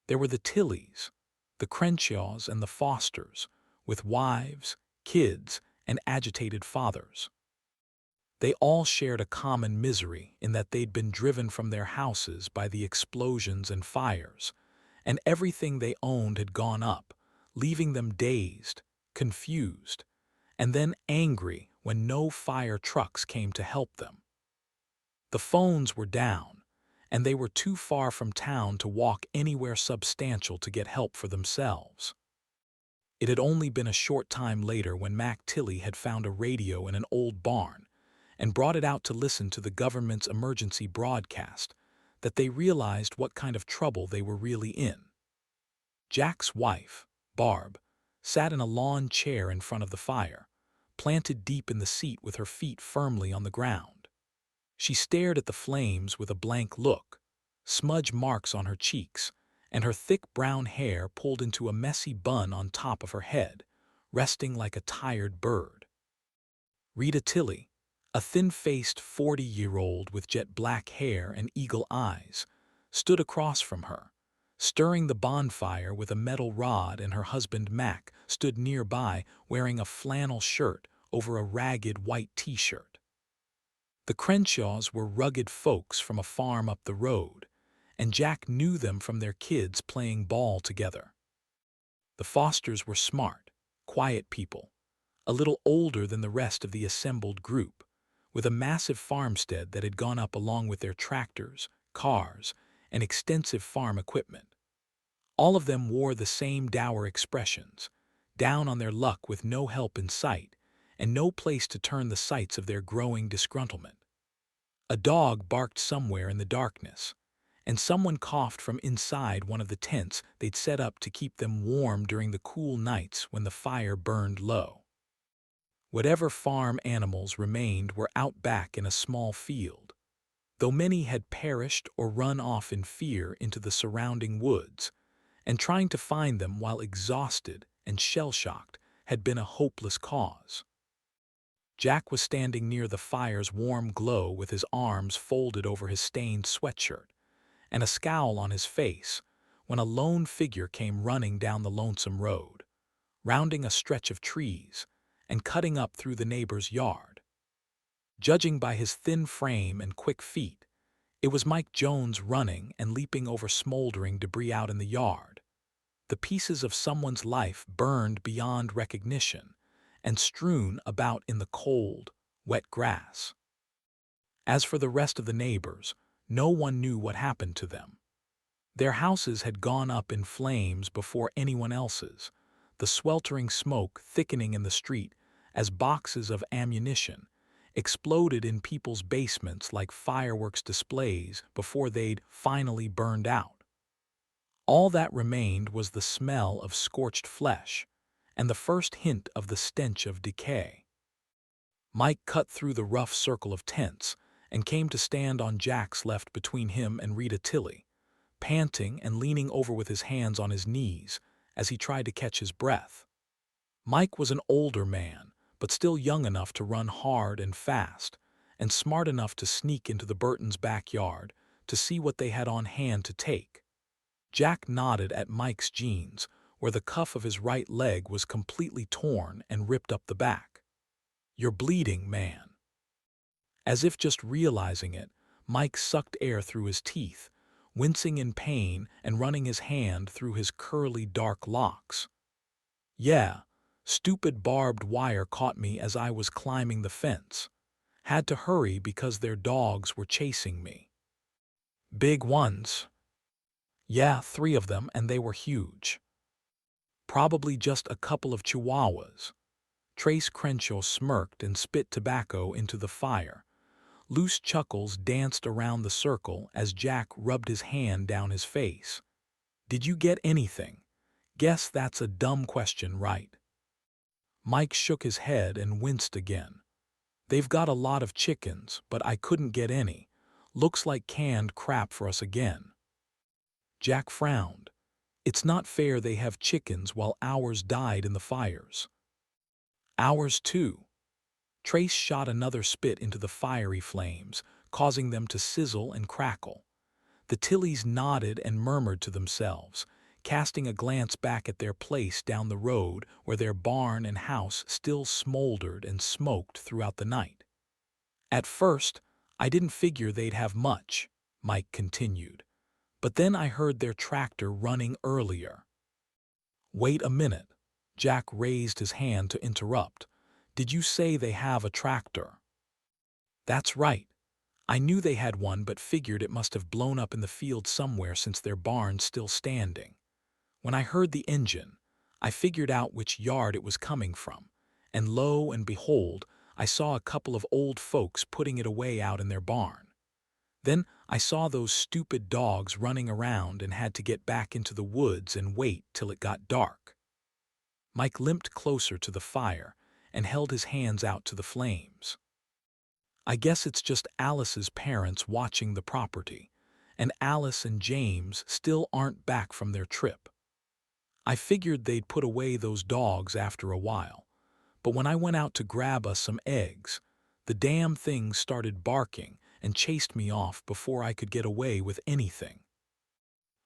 Speaker 1: There were the Tilleys, the Crenshaws, and the Fosters, with wives, kids, and agitated fathers. They all shared a common misery in that they'd been driven from their houses by the explosions and fires, and everything they owned had gone up, leaving them dazed, confused, and then angry when no fire trucks came to help them. The phones were down, and they were too far from town to walk anywhere substantial to get help for themselves. It had only been a short time later when Mac Tilley had found a radio in an old barn and brought it out to listen to the government's emergency broadcast that they realized what kind of trouble they were really in. Jack's wife, Barb, sat in a lawn chair in front of the fire, planted deep in the seat with her feet firmly on the ground. She stared at the flames with a blank look, smudge marks on her cheeks, and her thick brown hair pulled into a messy bun on top of her head, resting like a tired bird. Rita Tilley, a thin-faced 40-year-old with jet black hair and eagle eyes, stood across from her, stirring the bonfire with a metal rod, and her husband Mac stood nearby wearing a flannel shirt over a ragged white t-shirt. The Crenshaws were rugged folks from a farm up the road, and Jack knew them from their kids playing ball together. The Fosters were smart, quiet people, a little older than the rest of the assembled group, with a massive farmstead that had gone up along with their tractors, cars, and extensive farm equipment. All of them wore the same dour expressions, down on their luck with no help in sight, and no place to turn the sights of their growing disgruntlement. A dog barked somewhere in the darkness, and someone coughed from inside one of the tents they'd set up to keep them warm during the cool nights when the fire burned low. Whatever farm animals remained were out back in a small field, though many had perished or run off in fear into the surrounding woods, and trying to find them while exhausted and shell-shocked had been a hopeless cause. Jack was standing near the fire's warm glow with his arms folded over his stained sweatshirt and a scowl on his face when a lone figure came running down the lonesome road, rounding a stretch of trees and cutting up through the neighbor's yard. Judging by his thin frame and quick feet, it was Mike Jones running and leaping over smoldering debris out in the yard, the pieces of someone's life burned beyond recognition and strewn about in the cold, wet grass. As for the rest of the neighbors, no one knew what happened to them. Their houses had gone up in flames before anyone else's, the sweltering smoke thickening in the street as boxes of ammunition exploded in people's basements like fireworks displays before they'd finally burned out. All that remained was the smell of scorched flesh and the first hint of the stench of decay. Mike cut through the rough circle of tents and came to stand on Jack's left between him and Rita Tilly, panting and leaning over with his hands on his knees as he tried to catch his breath. Mike was an older man, but still young enough to run hard and fast, and smart enough to sneak into the Burtons' backyard to see what they had on hand to take. Jack nodded at Mike's jeans, where the cuff of his right leg was completely torn and ripped up the back. "You're bleeding, man." As if just realizing it, Mike sucked air through his teeth, wincing in pain and running his hand through his curly dark locks. "Yeah, stupid barbed wire caught me as I was climbing the fence. Had to hurry because their dogs were chasing me." "Big ones?" "Yeah, 3 of them, and they were huge. Probably just a couple of chihuahuas." Trace Crenshaw smirked and spit tobacco into the fire. Loose chuckles danced around the circle as Jack rubbed his hand down his face. "Did you get anything? Guess that's a dumb question, right?" Mike shook his head and winced again. "They've got a lot of chickens, but I couldn't get any. Looks like canned crap for us again." Jack frowned. "It's not fair they have chickens while ours died in the fires." "Ours too." Trace shot another spit into the fiery flames, causing them to sizzle and crackle. The Tillys nodded and murmured to themselves, casting a glance back at their place down the road where their barn and house still smoldered and smoked throughout the night. "At first, I didn't figure they'd have much," Mike continued. "But then I heard their tractor running earlier." "Wait a minute." Jack raised his hand to interrupt. "Did you say they have a tractor?" "That's right. I knew they had one but figured it must have blown up in the field somewhere since their barn's still standing. When I heard the engine, I figured out which yard it was coming from, and lo and behold, I saw a couple of old folks putting it away out in their barn. Then I saw those stupid dogs running around and had to get back into the woods and wait till it got dark." Mike limped closer to the fire and held his hands out to the flames. "I guess it's just Alice's parents watching the property, and Alice and James still aren't back from their trip. I figured they'd put away those dogs after a while, but when I went out to grab us some eggs, the damn things started barking and chased me off before I could get away with anything."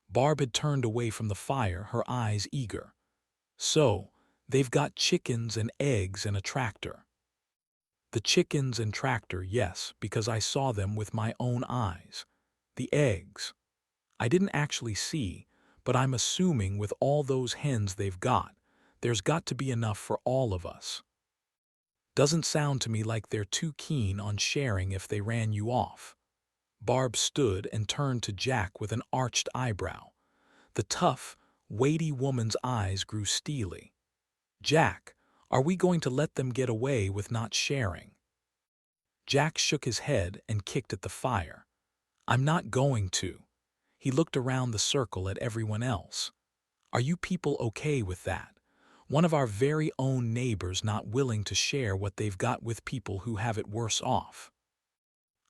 Speaker 1: Barb had turned away from the fire, her eyes eager. "So, they've got chickens and eggs and a tractor." "The chickens and tractor, yes, because I saw them with my own eyes. The eggs, I didn't actually see, but I'm assuming with all those hens they've got, there's got to be enough for all of us. Doesn't sound to me like they're too keen on sharing if they ran you off." Barb stood and turned to Jack with an arched eyebrow. The tough, weighty woman's eyes grew steely. "Jack, are we going to let them get away with not sharing?" Jack shook his head and kicked at the fire. "I'm not going to." He looked around the circle at everyone else. "Are you people okay with that? One of our very own neighbors not willing to share what they've got with people who have it worse off."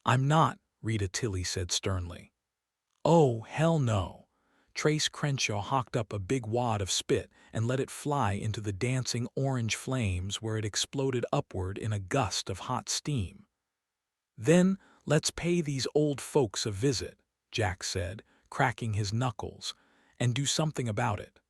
Speaker 1: "I'm not," Rita Tilly said sternly. "Oh, hell no." Trace Crenshaw hawked up a big wad of spit and let it fly into the dancing orange flames where it exploded upward in a gust of hot steam. "Then let's pay these old folks a visit," Jack said, cracking his knuckles, "and do something about it."